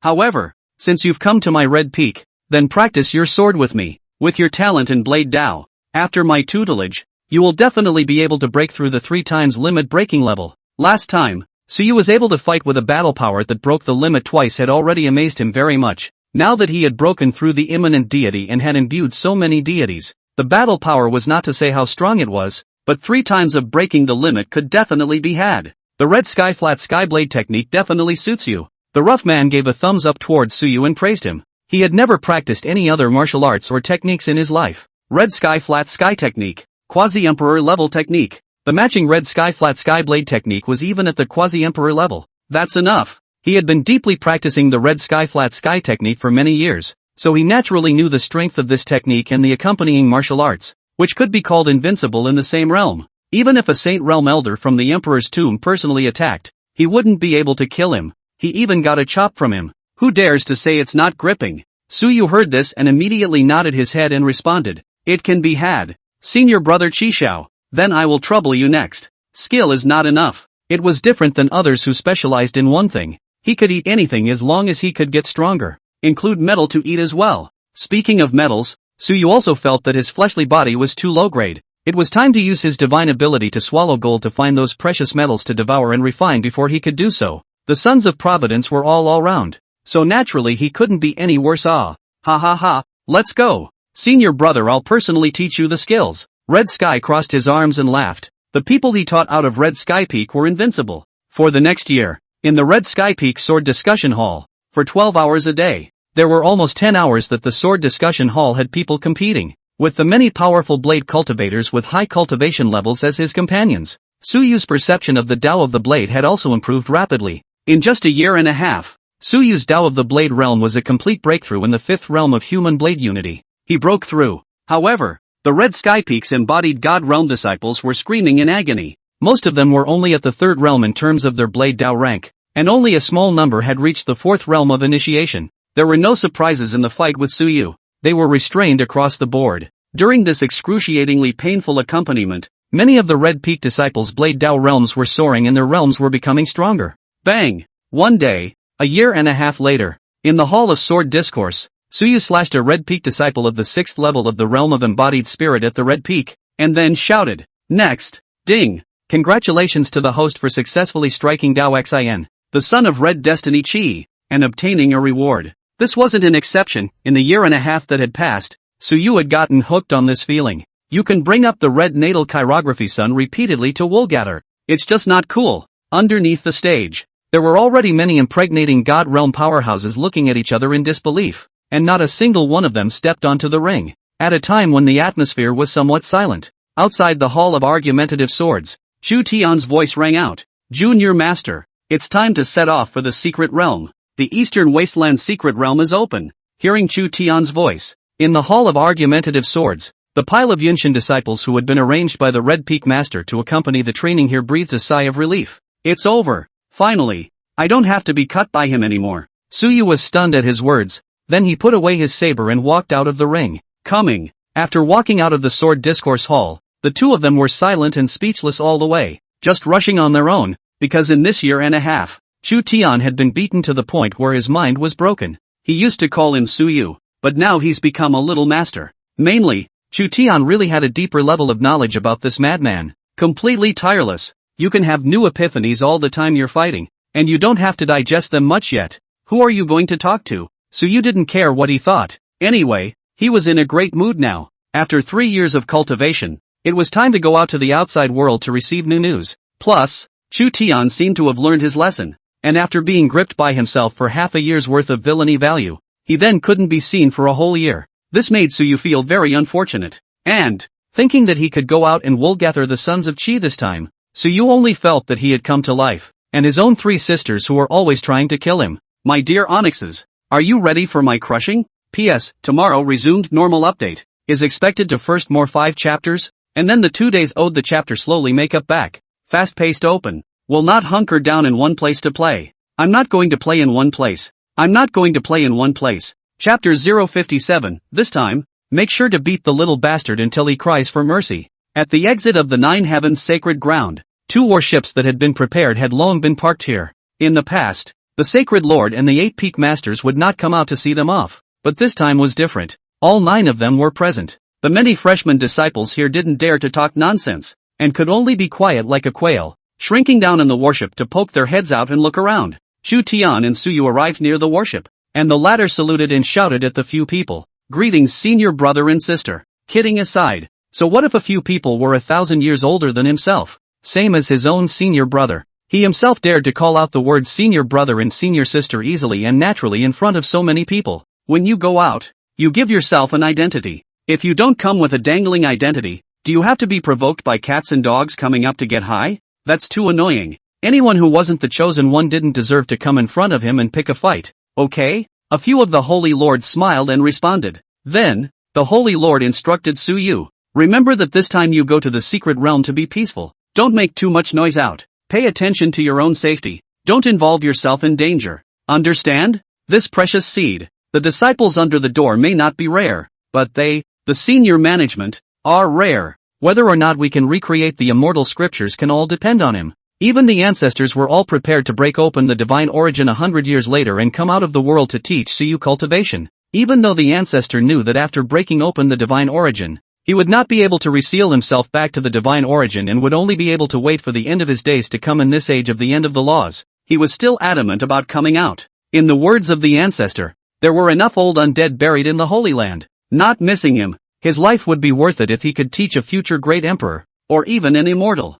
However, since you've come to my Red Peak, then practice your sword with me. With your talent in Blade Dao, after my tutelage, you will definitely be able to break through the 3 times limit breaking level. Last time, Suyu was able to fight with a battle power that broke the limit twice had already amazed him very much. Now that he had broken through the immanent deity and had imbued so many deities, the battle power was not to say how strong it was, but 3 times of breaking the limit could definitely be had. The red sky flat sky blade technique definitely suits you. The rough man gave a thumbs up towards Suyu and praised him. He had never practiced any other martial arts or techniques in his life. Red sky flat sky technique, quasi-emperor level technique. The matching red sky flat sky blade technique was even at the quasi-emperor level. That's enough. He had been deeply practicing the red sky flat sky technique for many years, so he naturally knew the strength of this technique and the accompanying martial arts, which could be called invincible in the same realm. Even if a Saint Realm Elder from the Emperor's tomb personally attacked, he wouldn't be able to kill him. He even got a chop from him. Who dares to say it's not gripping? Suyu heard this and immediately nodded his head and responded, it can be had. Senior brother Qishao, then I will trouble you next. Skill is not enough. It was different than others who specialized in one thing. He could eat anything as long as he could get stronger. Include metal to eat as well. Speaking of metals, Suyu also felt that his fleshly body was too low grade. It was time to use his divine ability to swallow gold to find those precious metals to devour and refine before he could do so. The sons of Providence were all round. So naturally he couldn't be any worse off. Ha ha ha, let's go. Senior brother, I'll personally teach you the skills. Red Sky crossed his arms and laughed. The people he taught out of Red Sky Peak were invincible. For the next year, in the Red Sky Peak Sword Discussion Hall, for 12 hours a day, there were almost 10 hours that the Sword Discussion Hall had people competing, with the many powerful blade cultivators with high cultivation levels as his companions. Suyu's perception of the Tao of the blade had also improved rapidly. In just a year and a half, Suyu's Tao of the Blade realm was a complete breakthrough in the 5th realm of human blade unity. He broke through. However, the Red Sky Peak's embodied God realm disciples were screaming in agony. Most of them were only at the 3rd realm in terms of their blade Tao rank, and only a small number had reached the 4th realm of initiation. There were no surprises in the fight with Suyu. They were restrained across the board. During this excruciatingly painful accompaniment, many of the Red Peak disciples' blade Tao realms were soaring and their realms were becoming stronger. Bang! One day, a year and a half later, in the Hall of Sword Discourse, Suyu slashed a Red Peak disciple of the 6th level of the realm of embodied spirit at the Red Peak, and then shouted, "Next! Ding! Congratulations to the host for successfully striking Dao Xin, the son of Red Destiny Chi, and obtaining a reward." This wasn't an exception. In the year and a half that had passed, Suyu had gotten hooked on this feeling. You can bring up the red natal chirography sun repeatedly to woolgather. It's just not cool. Underneath the stage, there were already many impregnating God realm powerhouses looking at each other in disbelief, and not a single one of them stepped onto the ring. At a time when the atmosphere was somewhat silent, outside the Hall of Argumentative Swords, Chu Tian's voice rang out. "Junior Master, it's time to set off for the secret realm. The Eastern Wasteland secret realm is open." Hearing Chu Tian's voice, in the Hall of Argumentative Swords, the pile of Yunshin disciples who had been arranged by the Red Peak Master to accompany the training here breathed a sigh of relief. It's over. Finally. I don't have to be cut by him anymore. Suyu was stunned at his words. Then he put away his saber and walked out of the ring. Coming. After walking out of the Sword Discourse Hall, the two of them were silent and speechless all the way, just rushing on their own, because in this year and a half, Chu Tian had been beaten to the point where his mind was broken. He used to call him Suyu, but now he's become a little master. Mainly, Chu Tian really had a deeper level of knowledge about this madman. Completely tireless. You can have new epiphanies all the time you're fighting, and you don't have to digest them much yet. Who are you going to talk to? Suyu didn't care what he thought. Anyway, he was in a great mood now. After 3 years of cultivation, it was time to go out to the outside world to receive new news. Plus, Chu Tian seemed to have learned his lesson, and after being gripped by himself for half a year's worth of villainy value, he then couldn't be seen for a whole year. This made Suyu feel very unfortunate. And, thinking that he could go out and woolgather the sons of Qi this time, Suyu only felt that he had come to life, and his own 3 sisters who were always trying to kill him. My dear Onyxes, are you ready for my crushing? P.S. Tomorrow resumed normal update, is expected to first more 5 chapters, and then the 2 days owed the chapter slowly make up back. Fast-paced open. Will not hunker down in one place to play. I'm not going to play in one place. I'm not going to play in one place. Chapter 057, this time, make sure to beat the little bastard until he cries for mercy. At the exit of the 9 Heavens sacred ground, 2 warships that had been prepared had long been parked here. In the past, the Sacred Lord and the 8 Peak Masters would not come out to see them off, but this time was different. All 9 of them were present. The many freshman disciples here didn't dare to talk nonsense, and could only be quiet like a quail, shrinking down in the warship to poke their heads out and look around. Chu Tian and Suyu arrived near the warship, and the latter saluted and shouted at the few people. Greetings, senior brother and sister. Kidding aside, so what if a few people were 1,000 years older than himself? Same as his own senior brother. He himself dared to call out the words senior brother and senior sister easily and naturally in front of so many people. When you go out, you give yourself an identity. If you don't come with a dangling identity, do you have to be provoked by cats and dogs coming up to get high? That's too annoying. Anyone who wasn't the chosen one didn't deserve to come in front of him and pick a fight, okay? A few of the Holy Lords smiled and responded. Then, the Holy Lord instructed Suyu. Remember that this time you go to the secret realm to be peaceful. Don't make too much noise out. Pay attention to your own safety. Don't involve yourself in danger. Understand? This precious seed. The disciples under the door may not be rare, but they, the senior management, are rare. Whether or not we can recreate the immortal scriptures can all depend on him. Even the ancestors were all prepared to break open the divine origin 100 years later and come out of the world to teach Suyu cultivation. Even though the ancestor knew that after breaking open the divine origin, he would not be able to reseal himself back to the divine origin and would only be able to wait for the end of his days to come in this age of the end of the laws, he was still adamant about coming out. In the words of the ancestor, there were enough old undead buried in the Holy Land. Not missing him, his life would be worth it if he could teach a future great emperor, or even an immortal.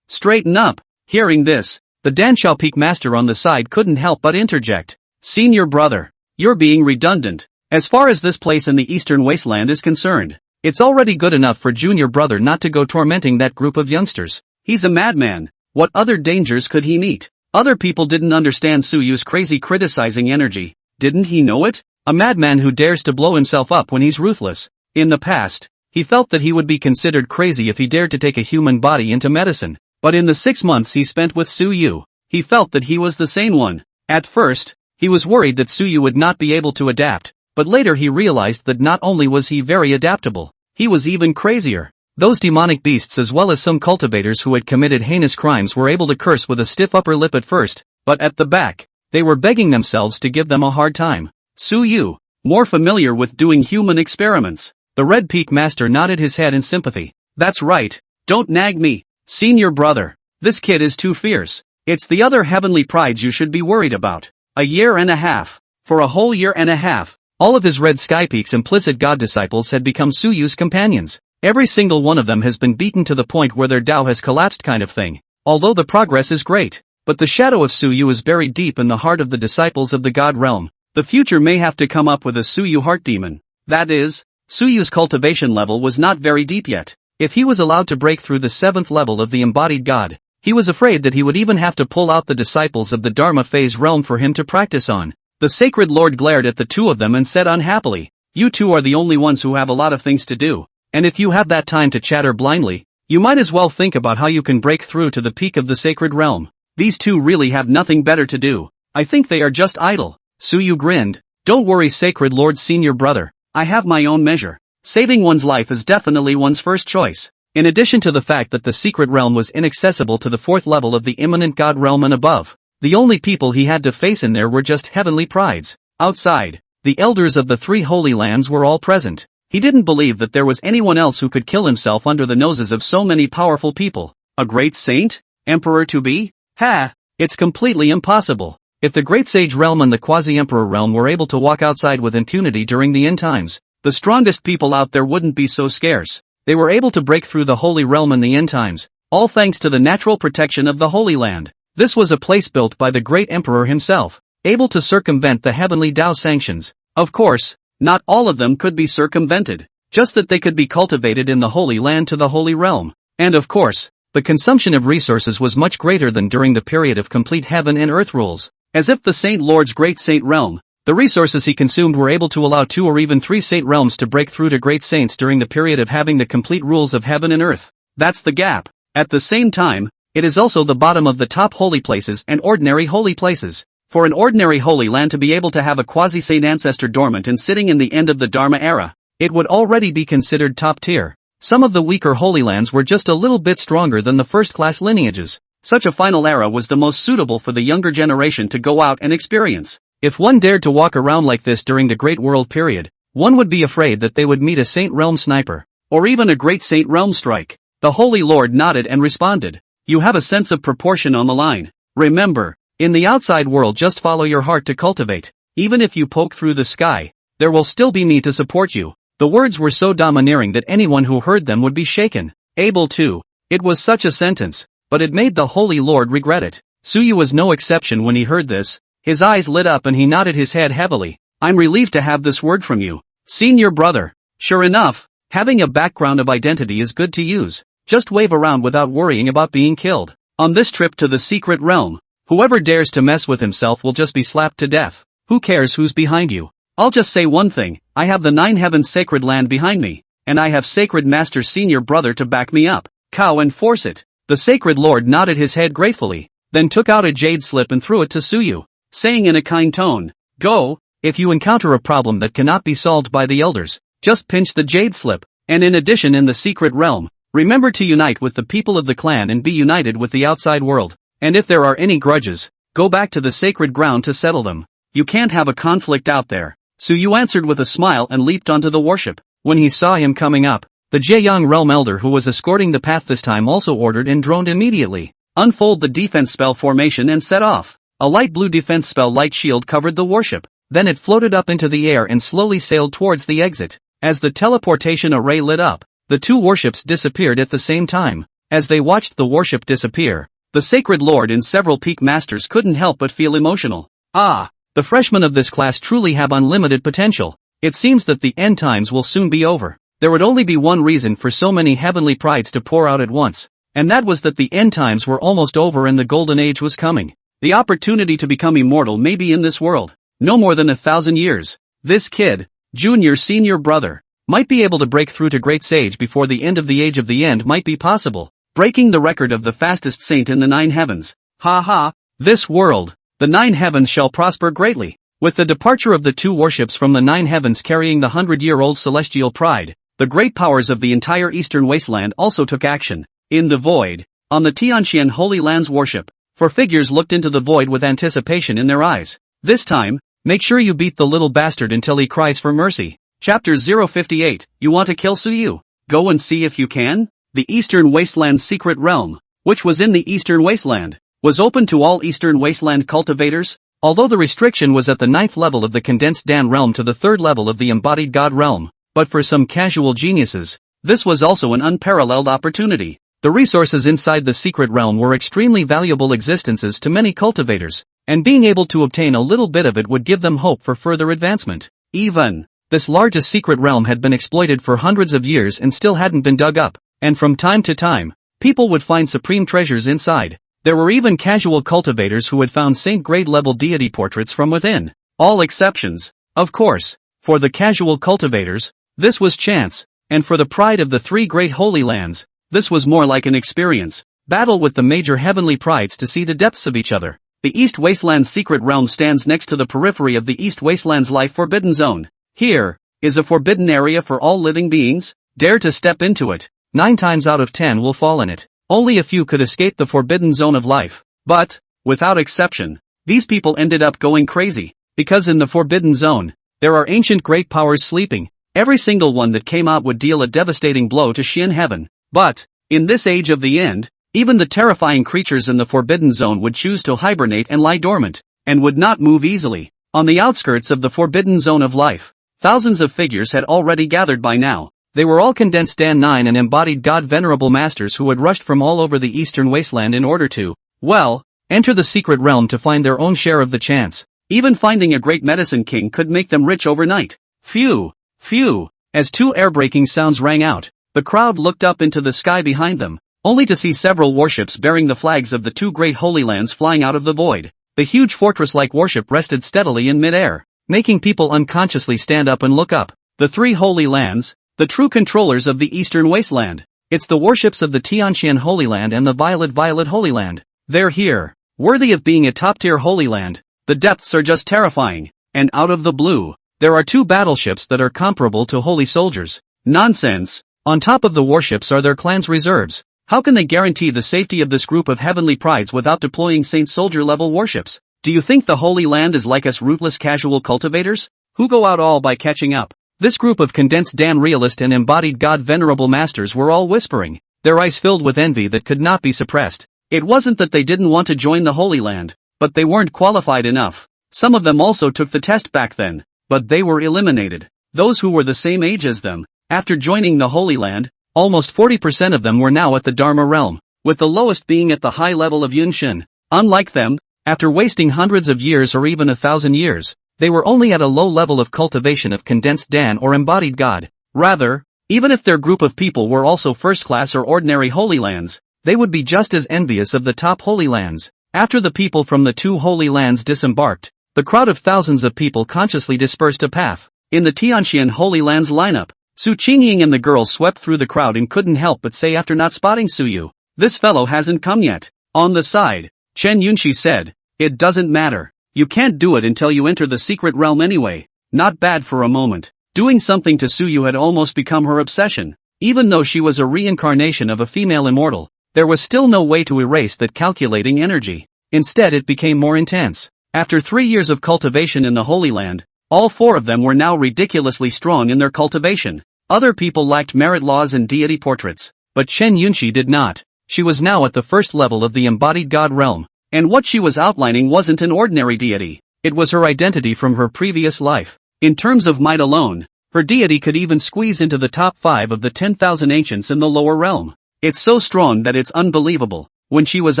Straighten up. Hearing this, the Danshao Peak Master on the side couldn't help but interject. Senior brother, you're being redundant. As far as this place in the Eastern Wasteland is concerned, it's already good enough for junior brother not to go tormenting that group of youngsters. He's a madman. What other dangers could he meet? Other people didn't understand Suyu's crazy criticizing energy. Didn't he know it? A madman who dares to blow himself up when he's ruthless. In the past, he felt that he would be considered crazy if he dared to take a human body into medicine. But in the 6 months he spent with Suyu, he felt that he was the sane one. At first, he was worried that Suyu would not be able to adapt, but later he realized that not only was he very adaptable, he was even crazier. Those demonic beasts as well as some cultivators who had committed heinous crimes were able to curse with a stiff upper lip at first, but at the back, they were begging themselves to give them a hard time. Suyu, more familiar with doing human experiments. The Red Peak Master nodded his head in sympathy. That's right. Don't nag me, senior brother. This kid is too fierce. It's the other heavenly prides you should be worried about. A year and a half. For a whole year and a half, all of his Red Sky Peak's implicit god disciples had become Suyu's companions. Every single one of them has been beaten to the point where their Tao has collapsed kind of thing. Although the progress is great, but the shadow of Suyu is buried deep in the heart of the disciples of the god realm. The future may have to come up with a Suyu heart demon. That is, Suyu's cultivation level was not very deep yet. If he was allowed to break through the 7th level of the embodied god, he was afraid that he would even have to pull out the disciples of the Dharma phase realm for him to practice on. The sacred lord glared at the two of them and said unhappily, "You two are the only ones who have a lot of things to do. And if you have that time to chatter blindly, you might as well think about how you can break through to the peak of the sacred realm. These two really have nothing better to do. I think they are just idle." Suyu grinned. "Don't worry, sacred lord senior brother. I have my own measure. Saving one's life is definitely one's first choice." In addition to the fact that the secret realm was inaccessible to the 4th level of the immanent god realm and above, the only people he had to face in there were just heavenly prides. Outside, the elders of the 3 holy lands were all present. He didn't believe that there was anyone else who could kill himself under the noses of so many powerful people. A great saint? Emperor to be? Ha! It's completely impossible. If the great sage realm and the quasi-emperor realm were able to walk outside with impunity during the end times, the strongest people out there wouldn't be so scarce. They were able to break through the holy realm in the end times, all thanks to the natural protection of the Holy Land. This was a place built by the great emperor himself, able to circumvent the heavenly Tao sanctions. Of course, not all of them could be circumvented, just that they could be cultivated in the Holy Land to the Holy Realm. And of course, the consumption of resources was much greater than during the period of complete heaven and earth rules. As if the Saint Lord's great saint realm, the resources he consumed were able to allow 2 or even 3 saint realms to break through to great saints during the period of having the complete rules of heaven and earth. That's the gap. At the same time, it is also the bottom of the top holy places and ordinary holy places. For an ordinary holy land to be able to have a quasi-saint ancestor dormant and sitting in the end of the Dharma era, it would already be considered top tier. Some of the weaker holy lands were just a little bit stronger than the first-class lineages. Such a final era was the most suitable for the younger generation to go out and experience. If one dared to walk around like this during the Great World period, one would be afraid that they would meet a Saint Realm sniper, or even a great Saint Realm strike. The Holy Lord nodded and responded, "You have a sense of proportion on the line. Remember, in the outside world just follow your heart to cultivate. Even if you poke through the sky, there will still be me to support you." The words were so domineering that anyone who heard them would be shaken. Able to. It was such a sentence, but it made the Holy Lord regret it. Suyu was no exception when he heard this. His eyes lit up and he nodded his head heavily. "I'm relieved to have this word from you, senior brother." Sure enough, having a background of identity is good to use. Just wave around without worrying about being killed. On this trip to the secret realm, whoever dares to mess with himself will just be slapped to death. Who cares who's behind you? I'll just say one thing, I have the 9 heavens sacred land behind me, and I have sacred master senior brother to back me up. Cow and force it. The sacred lord nodded his head gratefully, then took out a jade slip and threw it to Suyu, saying in a kind tone, "Go, if you encounter a problem that cannot be solved by the elders, just pinch the jade slip, and in addition in the secret realm, remember to unite with the people of the clan and be united with the outside world. And if there are any grudges, go back to the sacred ground to settle them. You can't have a conflict out there." Suyu answered with a smile and leaped onto the warship. When he saw him coming up, the Jieyang realm elder who was escorting the path this time also ordered and droned immediately. "Unfold the defense spell formation and set off." A light blue defense spell light shield covered the warship. Then it floated up into the air and slowly sailed towards the exit. As the teleportation array lit up, the 2 warships disappeared at the same time. As they watched the warship disappear, the Sacred Lord and several peak masters couldn't help but feel emotional. Ah, the freshmen of this class truly have unlimited potential. It seems that the end times will soon be over. There would only be one reason for so many heavenly prides to pour out at once, and that was that the end times were almost over and the golden age was coming. The opportunity to become immortal may be in this world, no more than 1,000 years. This kid, junior senior brother, might be able to break through to great sage before the end of the age of the end might be possible, breaking the record of the fastest saint in the 9 heavens. Ha ha, this world, the 9 heavens shall prosper greatly. With the departure of the 2 warships from the 9 heavens carrying the 100-year-old celestial pride, the great powers of the entire eastern wasteland also took action. In the void, on the Tianxian Holy Land's warship, 4 figures looked into the void with anticipation in their eyes. This time, Make sure you beat the little bastard until he cries for mercy. Chapter 058, You want to kill Suyu? Go and see if you can? The Eastern Wasteland's secret realm, which was in the Eastern Wasteland, was open to all Eastern Wasteland cultivators, although the restriction was at the 9th level of the condensed Dan realm to the 3rd level of the embodied God realm, but for some casual geniuses, this was also an unparalleled opportunity. The resources inside the secret realm were extremely valuable existences to many cultivators, and being able to obtain a little bit of it would give them hope for further advancement. Even this largest secret realm had been exploited for hundreds of years and still hadn't been dug up, and from time to time, people would find supreme treasures inside. There were even casual cultivators who had found saint-grade level deity portraits from within. All exceptions, of course. For the casual cultivators, this was chance, and for the pride of the 3 great holy lands, this was more like an experience, battle with the major heavenly prides to see the depths of each other. The East Wasteland's secret realm stands next to the periphery of the East Wasteland's life forbidden zone. Here is a forbidden area for all living beings. Dare to step into it. 9 times out of 10 will fall in it. Only a few could escape the forbidden zone of life. But, without exception, these people ended up going crazy, because in the forbidden zone, there are ancient great powers sleeping. Every single one that came out would deal a devastating blow to Shin Heaven. But, in this age of the end, even the terrifying creatures in the forbidden zone would choose to hibernate and lie dormant, and would not move easily. On the outskirts of the forbidden zone of life, thousands of figures had already gathered by now. They were all condensed Dan 9 and embodied God venerable masters who had rushed from all over the Eastern Wasteland in order to, well, enter the secret realm to find their own share of the chance. Even finding a great medicine king could make them rich overnight. Phew! Phew! As 2 air-breaking sounds rang out, the crowd looked up into the sky behind them, only to see several warships bearing the flags of the 2 great holy lands flying out of the void. The huge fortress-like warship rested steadily in mid-air, making people unconsciously stand up and look up. The 3 holy lands, the true controllers of the Eastern Wasteland. It's the warships of the Tianqian Holy Land and the Violet Holy Land. They're here, worthy of being a top-tier holy land. The depths are just terrifying, and out of the blue, there are 2 battleships that are comparable to holy soldiers. Nonsense! On top of the warships are their clan's reserves. How can they guarantee the safety of this group of heavenly prides without deploying Saint Soldier-level warships? Do you think the Holy Land is like us rootless casual cultivators, who go out all by catching up? This group of condensed Dan realist and embodied God venerable masters were all whispering, their eyes filled with envy that could not be suppressed. It wasn't that they didn't want to join the Holy Land, but they weren't qualified enough. Some of them also took the test back then, but they were eliminated. Those who were the same age as them, after joining the Holy Land, almost 40% of them were now at the Dharma realm, with the lowest being at the high level of Yunshin. Unlike them, after wasting hundreds of years or even 1,000 years, they were only at a low level of cultivation of condensed Dan or embodied God. Rather, even if their group of people were also first-class or ordinary Holy Lands, they would be just as envious of the top Holy Lands. After the people from the 2 Holy Lands disembarked, the crowd of thousands of people consciously dispersed a path. In the Tianqian Holy Lands lineup, Su Qingying and the girls swept through the crowd and couldn't help but say after not spotting Suyu, "This fellow hasn't come yet." On the side, Chen Yunxi said, "It doesn't matter. You can't do it until you enter the secret realm anyway." Not bad for a moment. Doing something to Suyu had almost become her obsession. Even though she was a reincarnation of a female immortal, there was still no way to erase that calculating energy. Instead it became more intense. After 3 years of cultivation in the Holy Land, all 4 of them were now ridiculously strong in their cultivation. Other people lacked merit laws and deity portraits, but Chen Yunxi did not. She was now at the first level of the embodied God realm, and what she was outlining wasn't an ordinary deity. It was her identity from her previous life. In terms of might alone, her deity could even squeeze into the top 5 of the 10,000 ancients in the lower realm. It's so strong that it's unbelievable. When she was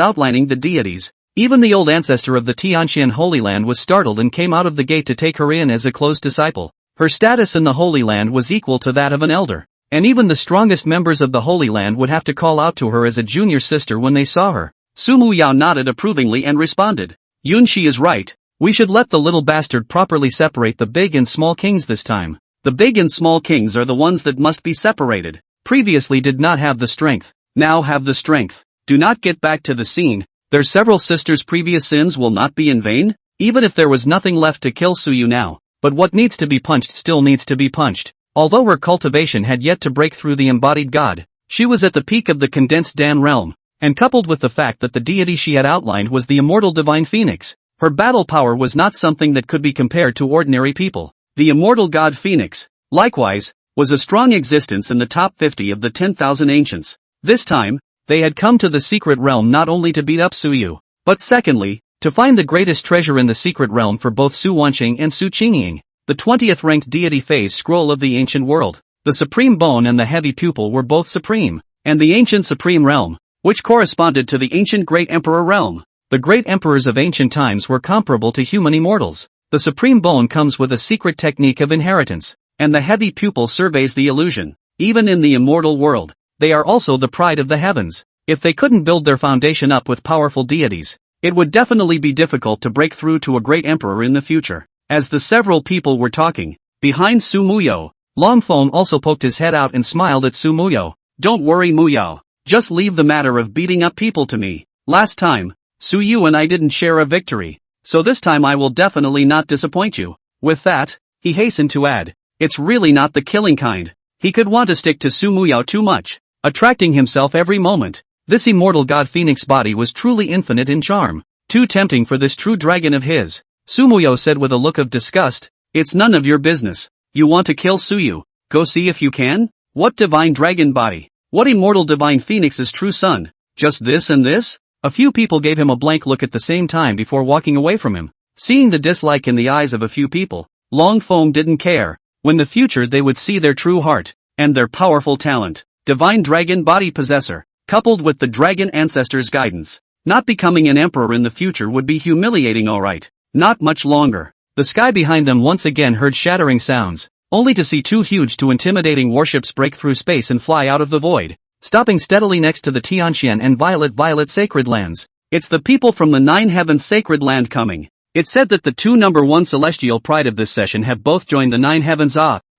outlining the deities, even the old ancestor of the Tianqian Holy Land was startled and came out of the gate to take her in as a close disciple. Her status in the Holy Land was equal to that of an elder, and even the strongest members of the Holy Land would have to call out to her as a junior sister when they saw her. Sumu Yao nodded approvingly and responded, "Yunxi is right. We should let the little bastard properly separate the big and small kings this time. The big and small kings are the ones that must be separated. Previously did not have the strength, now have the strength. Do not get back to the scene. Their several sisters' previous sins will not be in vain, even if there was nothing left to kill Suyu now. But what needs to be punched still needs to be punched." Although her cultivation had yet to break through the embodied God, she was at the peak of the condensed Dan realm, and coupled with the fact that the deity she had outlined was the immortal divine phoenix, Her battle power was not something that could be compared to ordinary people. The immortal god Phoenix, likewise, was a strong existence in the top 50 of the 10,000 ancients. This time, they had come to the secret realm not only to beat up Su Yu, but secondly, to find the greatest treasure in the secret realm for both Su Wanqing and Su Qingying, the 20th ranked deity phase scroll of the ancient world. The supreme bone and the heavy pupil were both supreme, and the ancient supreme realm, which corresponded to the ancient great emperor realm. The great emperors of ancient times were comparable to human immortals. The supreme bone comes with a secret technique of inheritance, and the heavy pupil surveys the illusion. Even in the immortal world, they are also the pride of the heavens. If they couldn't build their foundation up with powerful deities, it would definitely be difficult to break through to a great emperor in the future. As the several people were talking, behind Su Muyao, Longfeng also poked his head out and smiled at Su Muyao. Don't worry Muyao, just leave the matter of beating up people to me. Last time, Su Yu and I didn't share a victory, so this time I will definitely not disappoint you. With that, he hastened to add, it's really not the killing kind. He could want to stick to Su Muyao too much, attracting himself every moment. This immortal god Phoenix body was truly infinite in charm, too tempting for this true dragon of his. Su Muyao said with a look of disgust, it's none of your business. You want to kill Su Yu? Go see if you can? What divine dragon body? What immortal divine Phoenix's true son? Just this and this? A few people gave him a blank look at the same time before walking away from him. Seeing the dislike in the eyes of a few people, Longfeng didn't care. When the future they would see their true heart, and their powerful talent. Divine dragon body possessor, coupled with the dragon ancestor's guidance. Not becoming an emperor in the future would be humiliating alright. Not much longer. The sky behind them once again heard shattering sounds, only to see two huge to intimidating warships break through space and fly out of the void, stopping steadily next to the Tianxian and Violet sacred lands. It's the people from the Nine Heavens sacred land coming. It's said that the two number one celestial pride of this session have both joined the Nine Heavens.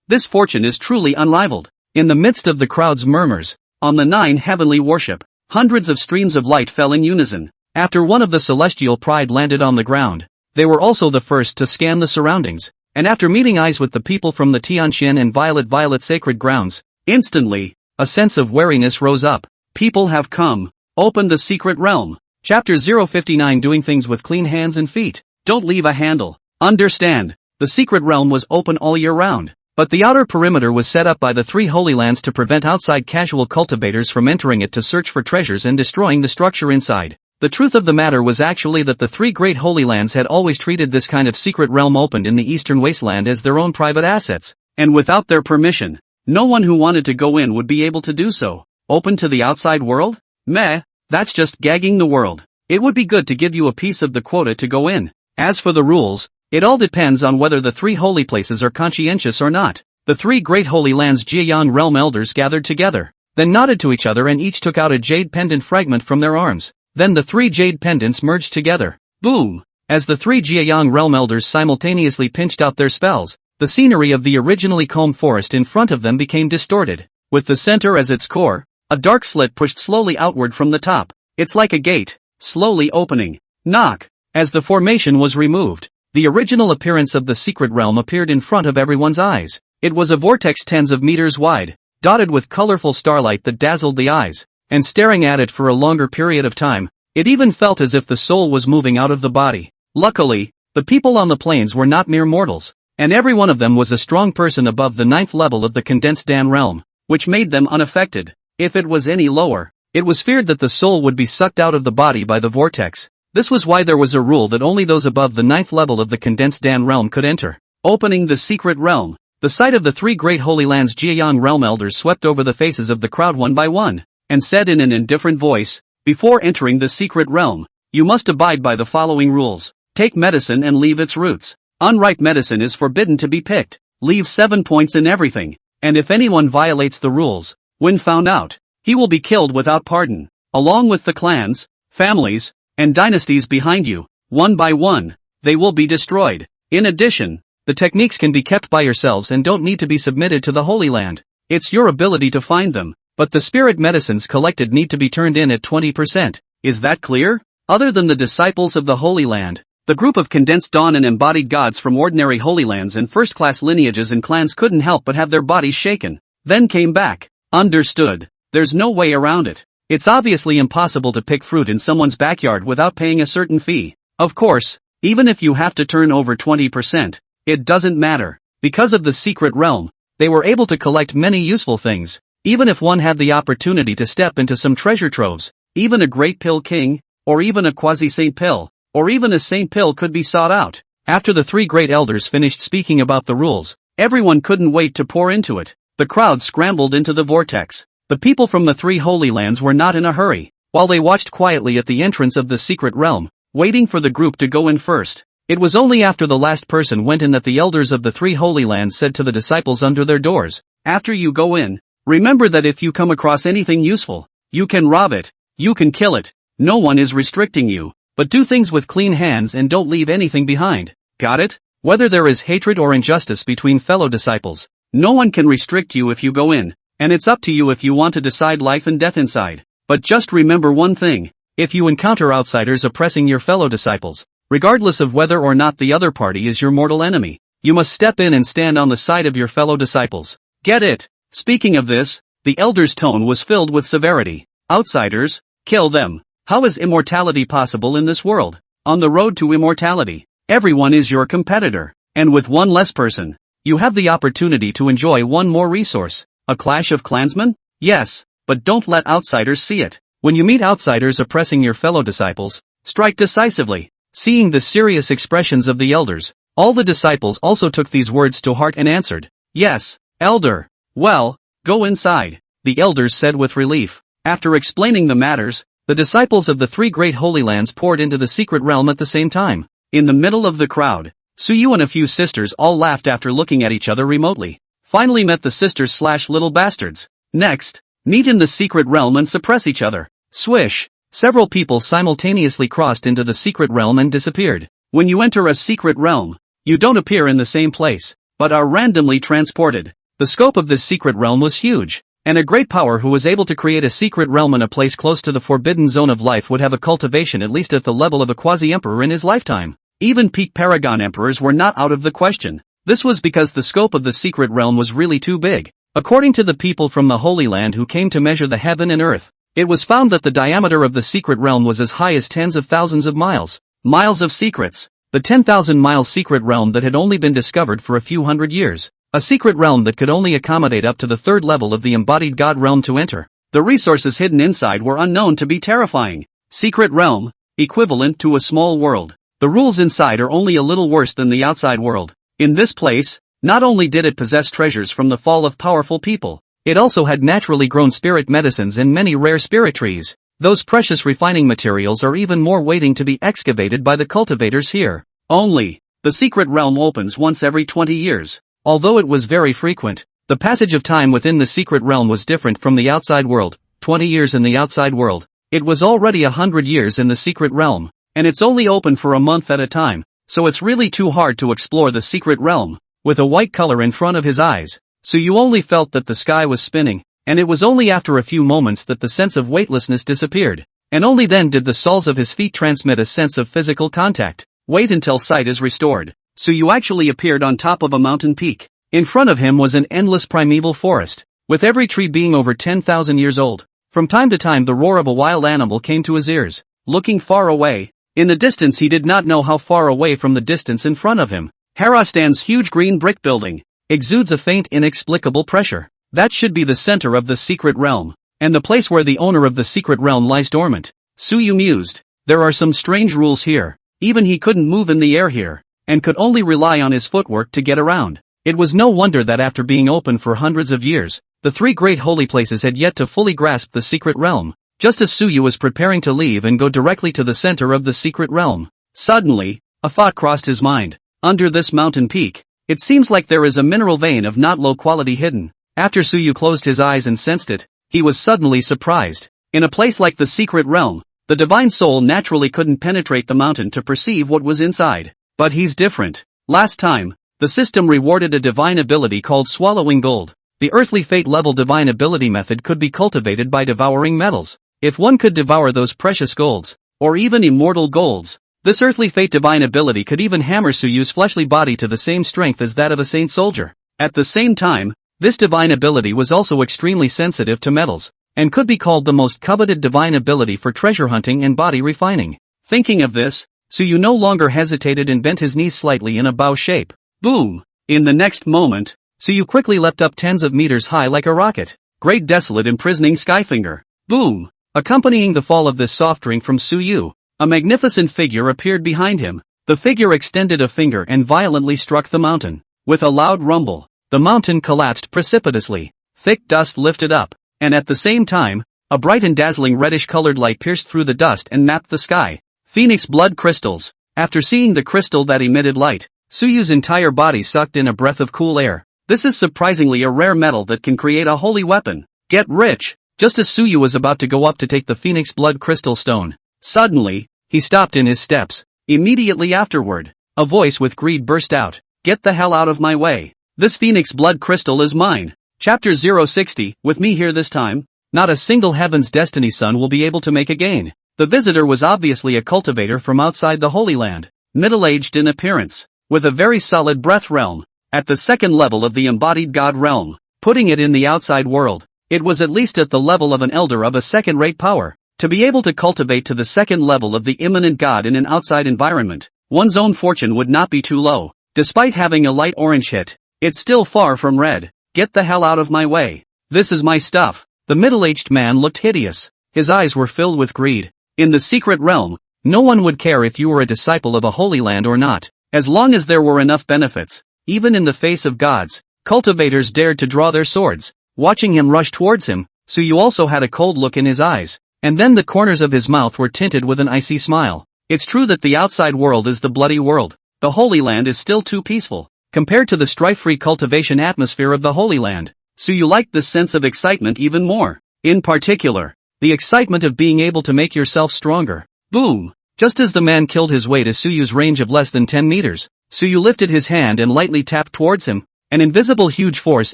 This fortune is truly unrivaled. In the midst of the crowd's murmurs, on the nine heavenly warship, hundreds of streams of light fell in unison. After one of the celestial pride landed on the ground, they were also the first to scan the surroundings, and after meeting eyes with the people from the Tianxian and Violet sacred grounds, instantly, a sense of wariness rose up. People have come. Open the secret realm. Chapter 059 Doing things with clean hands and feet. Don't leave a handle. Understand, the secret realm was open all year round, but the outer perimeter was set up by the three holy lands to prevent outside casual cultivators from entering it to search for treasures and destroying the structure inside. The truth of the matter was actually that the three great holy lands had always treated this kind of secret realm opened in the eastern wasteland as their own private assets, and without their permission, no one who wanted to go in would be able to do so. Open to the outside world? Meh, that's just gagging the world. It would be good to give you a piece of the quota to go in. As for the rules, it all depends on whether the three holy places are conscientious or not. The three great holy lands Jieyang realm elders gathered together, then nodded to each other and each took out a jade pendant fragment from their arms. Then the three jade pendants merged together. Boom! As the three Jieyang realm elders simultaneously pinched out their spells, the scenery of the originally calm forest in front of them became distorted. With the center as its core, a dark slit pushed slowly outward from the top. It's like a gate, slowly opening. Knock! As the formation was removed, the original appearance of the secret realm appeared in front of everyone's eyes. It was a vortex tens of meters wide, dotted with colorful starlight that dazzled the eyes, and staring at it for a longer period of time, it even felt as if the soul was moving out of the body. Luckily, the people on the plains were not mere mortals, and every one of them was a strong person above the 9th level of the condensed Dan realm, which made them unaffected. If it was any lower, it was feared that the soul would be sucked out of the body by the vortex. This was why there was a rule that only those above the 9th level of the condensed Dan realm could enter. Opening the secret realm, the sight of the three great holy lands Jieyang realm elders swept over the faces of the crowd one by one, and said in an indifferent voice, before entering the secret realm, you must abide by the following rules. Take medicine and leave its roots. Unripe medicine is forbidden to be picked. Leave 7 points in everything, and if anyone violates the rules, when found out, he will be killed without pardon, along with the clans, families, and dynasties behind you. One by one, they will be destroyed. In addition, the techniques can be kept by yourselves and don't need to be submitted to the Holy Land. It's your ability to find them, but the spirit medicines collected need to be turned in at 20%. Is that clear? Other than the disciples of the Holy Land, the group of condensed dawn and embodied gods from ordinary Holy Lands and first-class lineages and clans couldn't help but have their bodies shaken. Then came back. Understood. There's no way around it. It's obviously impossible to pick fruit in someone's backyard without paying a certain fee. Of course, Even if you have to turn over 20%, it doesn't matter. Because of the secret realm, they were able to collect many useful things. Even if one had the opportunity to step into some treasure troves, even a great pill king, or even a quasi-saint pill, or even a saint pill could be sought out. After the three great elders finished speaking about the rules, everyone couldn't wait to pour into it. The crowd scrambled into the vortex. The people from the three holy lands were not in a hurry, while they watched quietly at the entrance of the secret realm, waiting for the group to go in first. It was only after the last person went in that the elders of the three holy lands said to the disciples under their doors, "After you go in, remember that if you come across anything useful, you can rob it, you can kill it, no one is restricting you, but do things with clean hands and don't leave anything behind. Got it? Whether there is hatred or injustice between fellow disciples, no one can restrict you if you go in, and it's up to you if you want to decide life and death inside. But just remember one thing, if you encounter outsiders oppressing your fellow disciples, regardless of whether or not the other party is your mortal enemy, you must step in and stand on the side of your fellow disciples. Get it?" Speaking of this, the elder's tone was filled with severity. "Outsiders, kill them. How is immortality possible in this world? On the road to immortality, everyone is your competitor, and with one less person, you have the opportunity to enjoy one more resource. A clash of clansmen? Yes, but don't let outsiders see it. When you meet outsiders oppressing your fellow disciples, strike decisively." Seeing the serious expressions of the elders, all the disciples also took these words to heart and answered, "Yes, elder." "Well, go inside," the elders said with relief. After explaining the matters, the disciples of the three great holy lands poured into the secret realm at the same time. In the middle of the crowd, Suyu and a few sisters all laughed after looking at each other remotely. Finally met the sisters/little bastards. Next, meet in the secret realm and suppress each other. Swish! Several people simultaneously crossed into the secret realm and disappeared. When you enter a secret realm, you don't appear in the same place, but are randomly transported. The scope of this secret realm was huge, and a great power who was able to create a secret realm in a place close to the forbidden zone of life would have a cultivation at least at the level of a quasi-emperor in his lifetime. Even peak paragon emperors were not out of the question. This was because the scope of the secret realm was really too big. According to the people from the Holy Land who came to measure the heaven and earth, it was found that the diameter of the secret realm was as high as tens of thousands of miles. Miles of secrets. The 10,000-mile secret realm that had only been discovered for a few hundred years. A secret realm that could only accommodate up to the third level of the embodied god realm to enter. The resources hidden inside were unknown to be terrifying. Secret realm, equivalent to a small world. The rules inside are only a little worse than the outside world. In this place, not only did it possess treasures from the fall of powerful people, it also had naturally grown spirit medicines and many rare spirit trees. Those precious refining materials are even more waiting to be excavated by the cultivators here. Only, the secret realm opens once every 20 years. Although it was very frequent, the passage of time within the secret realm was different from the outside world. 20 years in the outside world. It was already 100 years in the secret realm, and it's only open for a month at a time, so it's really too hard to explore the secret realm. With a white color in front of his eyes, so you only felt that the sky was spinning, and it was only after a few moments that the sense of weightlessness disappeared, and only then did the soles of his feet transmit a sense of physical contact. Wait until sight is restored. So you actually appeared on top of a mountain peak. In front of him was an endless primeval forest, with every tree being over 10,000 years old. From time to time the roar of a wild animal came to his ears. Looking far away, in the distance he did not know how far away from the distance in front of him. Harastan's huge green brick building exudes a faint inexplicable pressure. That should be the center of the secret realm, and the place where the owner of the secret realm lies dormant. Suyu mused. There are some strange rules here. Even he couldn't move in the air here, and could only rely on his footwork to get around. It was no wonder that after being open for hundreds of years, the three great holy places had yet to fully grasp the secret realm. Just as Suyu was preparing to leave and go directly to the center of the secret realm, suddenly, a thought crossed his mind. Under this mountain peak, it seems like there is a mineral vein of not low quality hidden. After Suyu closed his eyes and sensed it, he was suddenly surprised. In a place like the secret realm, the divine soul naturally couldn't penetrate the mountain to perceive what was inside. But he's different. Last time, the system rewarded a divine ability called swallowing gold. The earthly fate level divine ability method could be cultivated by devouring metals. If one could devour those precious golds, or even immortal golds, this earthly fate divine ability could even hammer Suyu's fleshly body to the same strength as that of a saint soldier. At the same time, this divine ability was also extremely sensitive to metals, and could be called the most coveted divine ability for treasure hunting and body refining. Thinking of this, Suyu no longer hesitated and bent his knees slightly in a bow shape. Boom! In the next moment, Suyu quickly leapt up tens of meters high like a rocket. Great desolate imprisoning skyfinger. Boom! Accompanying the fall of this soft drink from Suyu, a magnificent figure appeared behind him. The figure extended a finger and violently struck the mountain. With a loud rumble, the mountain collapsed precipitously. Thick dust lifted up, and at the same time, a bright and dazzling reddish-colored light pierced through the dust and mapped the sky. Phoenix blood crystals. After seeing the crystal that emitted light, Suyu's entire body sucked in a breath of cool air. This is surprisingly a rare metal that can create a holy weapon. Get rich! Just as Suyu was about to go up to take the Phoenix blood crystal stone, suddenly, he stopped in his steps. Immediately afterward, a voice with greed burst out. Get the hell out of my way. This Phoenix blood crystal is mine. Chapter 060, with me here this time, not a single Heaven's Destiny son will be able to make a gain. The visitor was obviously a cultivator from outside the Holy Land, middle-aged in appearance, with a very solid breath realm, at the second level of the embodied god realm, putting it in the outside world. It was at least at the level of an elder of a second-rate power. To be able to cultivate to the second level of the immanent god in an outside environment, one's own fortune would not be too low. Despite having a light orange hit, it's still far from red. Get the hell out of my way. This is my stuff. The middle-aged man looked hideous. His eyes were filled with greed. In the secret realm, no one would care if you were a disciple of a holy land or not, as long as there were enough benefits. Even in the face of gods, cultivators dared to draw their swords. Watching him rush towards him, Suyu also had a cold look in his eyes, and then the corners of his mouth were tinted with an icy smile. It's true that the outside world is the bloody world. The Holy Land is still too peaceful, compared to the strife-free cultivation atmosphere of the Holy Land. Suyu liked this sense of excitement even more. In particular, the excitement of being able to make yourself stronger. Boom! Just as the man killed his way to Suyu's range of less than 10 meters, Suyu lifted his hand and lightly tapped towards him. An invisible huge force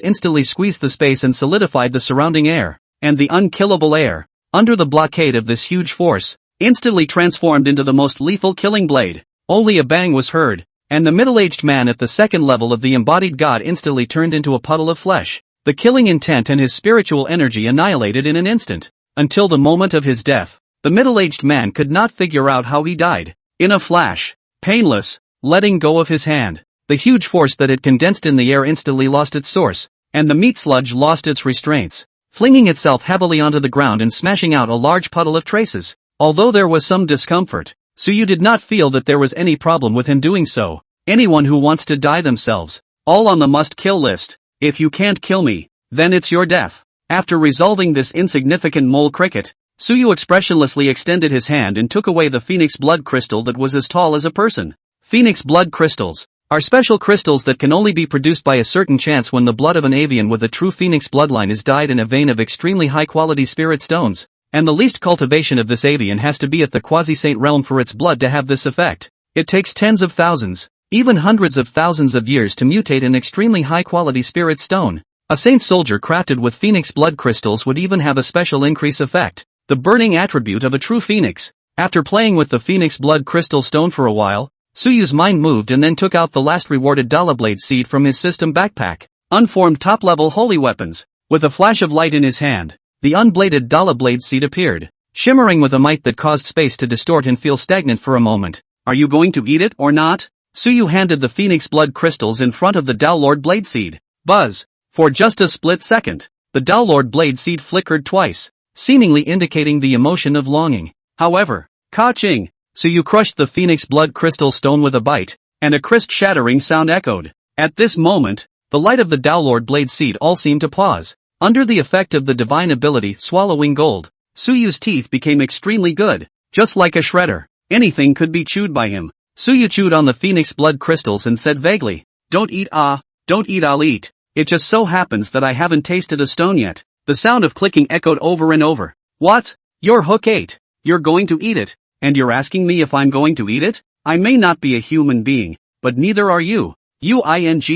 instantly squeezed the space and solidified the surrounding air, and the unkillable air, under the blockade of this huge force, instantly transformed into the most lethal killing blade. Only a bang was heard, and the middle-aged man at the second level of the embodied god instantly turned into a puddle of flesh. The killing intent and his spiritual energy annihilated in an instant. Until the moment of his death, the middle-aged man could not figure out how he died. In a flash, painless, letting go of his hand, the huge force that had condensed in the air instantly lost its source, and the meat sludge lost its restraints, flinging itself heavily onto the ground and smashing out a large puddle of traces. Although there was some discomfort, Suyu did not feel that there was any problem with him doing so. Anyone who wants to die themselves, all on the must-kill list. If you can't kill me, then it's your death. After resolving this insignificant mole cricket, Suyu expressionlessly extended his hand and took away the Phoenix blood crystal that was as tall as a person. Phoenix blood crystals are special crystals that can only be produced by a certain chance when the blood of an avian with a true Phoenix bloodline is dyed in a vein of extremely high-quality spirit stones, and the least cultivation of this avian has to be at the quasi-saint realm for its blood to have this effect. It takes tens of thousands, even hundreds of thousands of years to mutate an extremely high-quality spirit stone. A saint soldier crafted with Phoenix blood crystals would even have a special increase effect, the burning attribute of a true Phoenix. After playing with the Phoenix blood crystal stone for a while, Suyu's mind moved and then took out the last rewarded Dalablade seed from his system backpack. Unformed top-level holy weapons. With a flash of light in his hand, the unbladed Dalablade seed appeared, shimmering with a might that caused space to distort and feel stagnant for a moment. Are you going to eat it or not? Suyu handed the Phoenix blood crystals in front of the Dowlord blade seed. Buzz! For just a split second, the Dowlord blade seed flickered twice, seemingly indicating the emotion of longing. However, ka-ching! Suyu crushed the Phoenix blood crystal stone with a bite, and a crisp shattering sound echoed. At this moment, the light of the Dowlord blade seed all seemed to pause. Under the effect of the divine ability swallowing gold, Suyu's teeth became extremely good. Just like a shredder, anything could be chewed by him. Suyu chewed on the Phoenix blood crystals and said vaguely, don't eat, I'll eat. It just so happens that I haven't tasted a stone yet. The sound of clicking echoed over and over. What? Your hook ate. You're going to eat it. And you're asking me if I'm going to eat it? I may not be a human being, but neither are you. You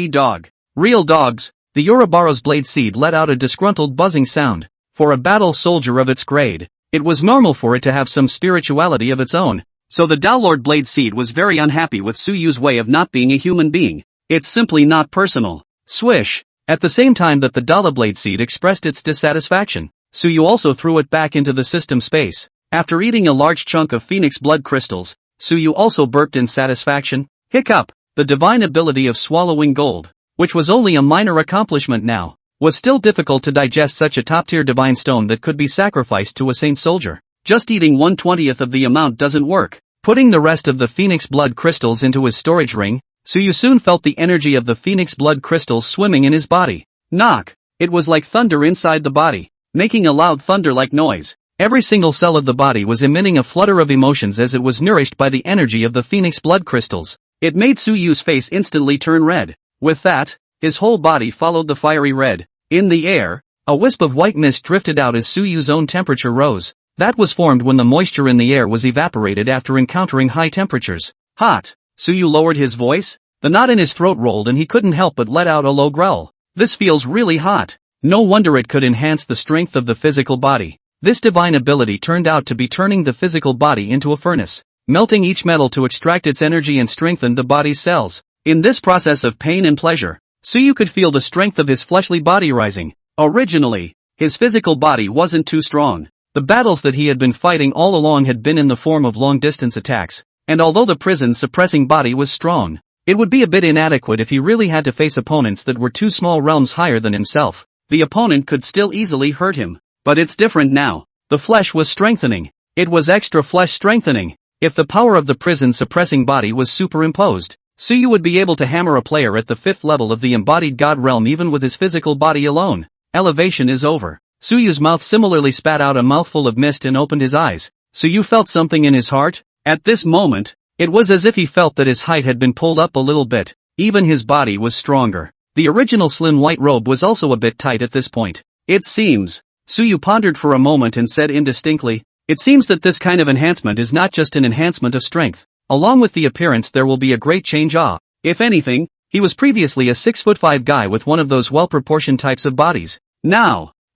dog. Real dogs. The Ouroboros blade seed let out a disgruntled buzzing sound. For a battle soldier of its grade, it was normal for it to have some spirituality of its own. So the Dowlord blade seed was very unhappy with Suyu's way of not being a human being. It's simply not personal. Swish. At the same time that the Dalablade seed expressed its dissatisfaction, Suyu also threw it back into the system space. After eating a large chunk of Phoenix blood crystals, Suyu also burped in satisfaction. Hiccup. The divine ability of swallowing gold, which was only a minor accomplishment now, was still difficult to digest such a top-tier divine stone that could be sacrificed to a saint soldier. Just eating 1/20th of the amount doesn't work. Putting the rest of the phoenix blood crystals into his storage ring, Suyu soon felt the energy of the phoenix blood crystals swimming in his body. Knock! It was like thunder inside the body, making a loud thunder-like noise. Every single cell of the body was emitting a flutter of emotions as it was nourished by the energy of the phoenix blood crystals. It made Suyu's face instantly turn red. With that, his whole body followed the fiery red. In the air, a wisp of white mist drifted out as Suyu's own temperature rose. That was formed when the moisture in the air was evaporated after encountering high temperatures. Hot! Suyu lowered his voice. The knot in his throat rolled and he couldn't help but let out a low growl. This feels really hot. No wonder it could enhance the strength of the physical body. This divine ability turned out to be turning the physical body into a furnace, melting each metal to extract its energy and strengthen the body's cells. In this process of pain and pleasure, Suyu could feel the strength of his fleshly body rising. Originally, his physical body wasn't too strong. The battles that he had been fighting all along had been in the form of long-distance attacks, and although the prison-suppressing body was strong, it would be a bit inadequate if he really had to face opponents that were 2 small realms higher than himself. The opponent could still easily hurt him. But it's different now. The flesh was strengthening. It was extra flesh strengthening. If the power of the prison-suppressing body was superimposed, Suyu would be able to hammer a player at the 5th level of the embodied god realm even with his physical body alone. Elevation is over. Suyu's mouth similarly spat out a mouthful of mist and opened his eyes. Suyu felt something in his heart. At this moment, it was as if he felt that his height had been pulled up a little bit. Even his body was stronger. The original slim white robe was also a bit tight at this point. It seems. Suyu pondered for a moment and said indistinctly, it seems that this kind of enhancement is not just an enhancement of strength. Along with the appearance there will be a great change. If anything, he was previously a 6'5" guy with one of those well-proportioned types of bodies.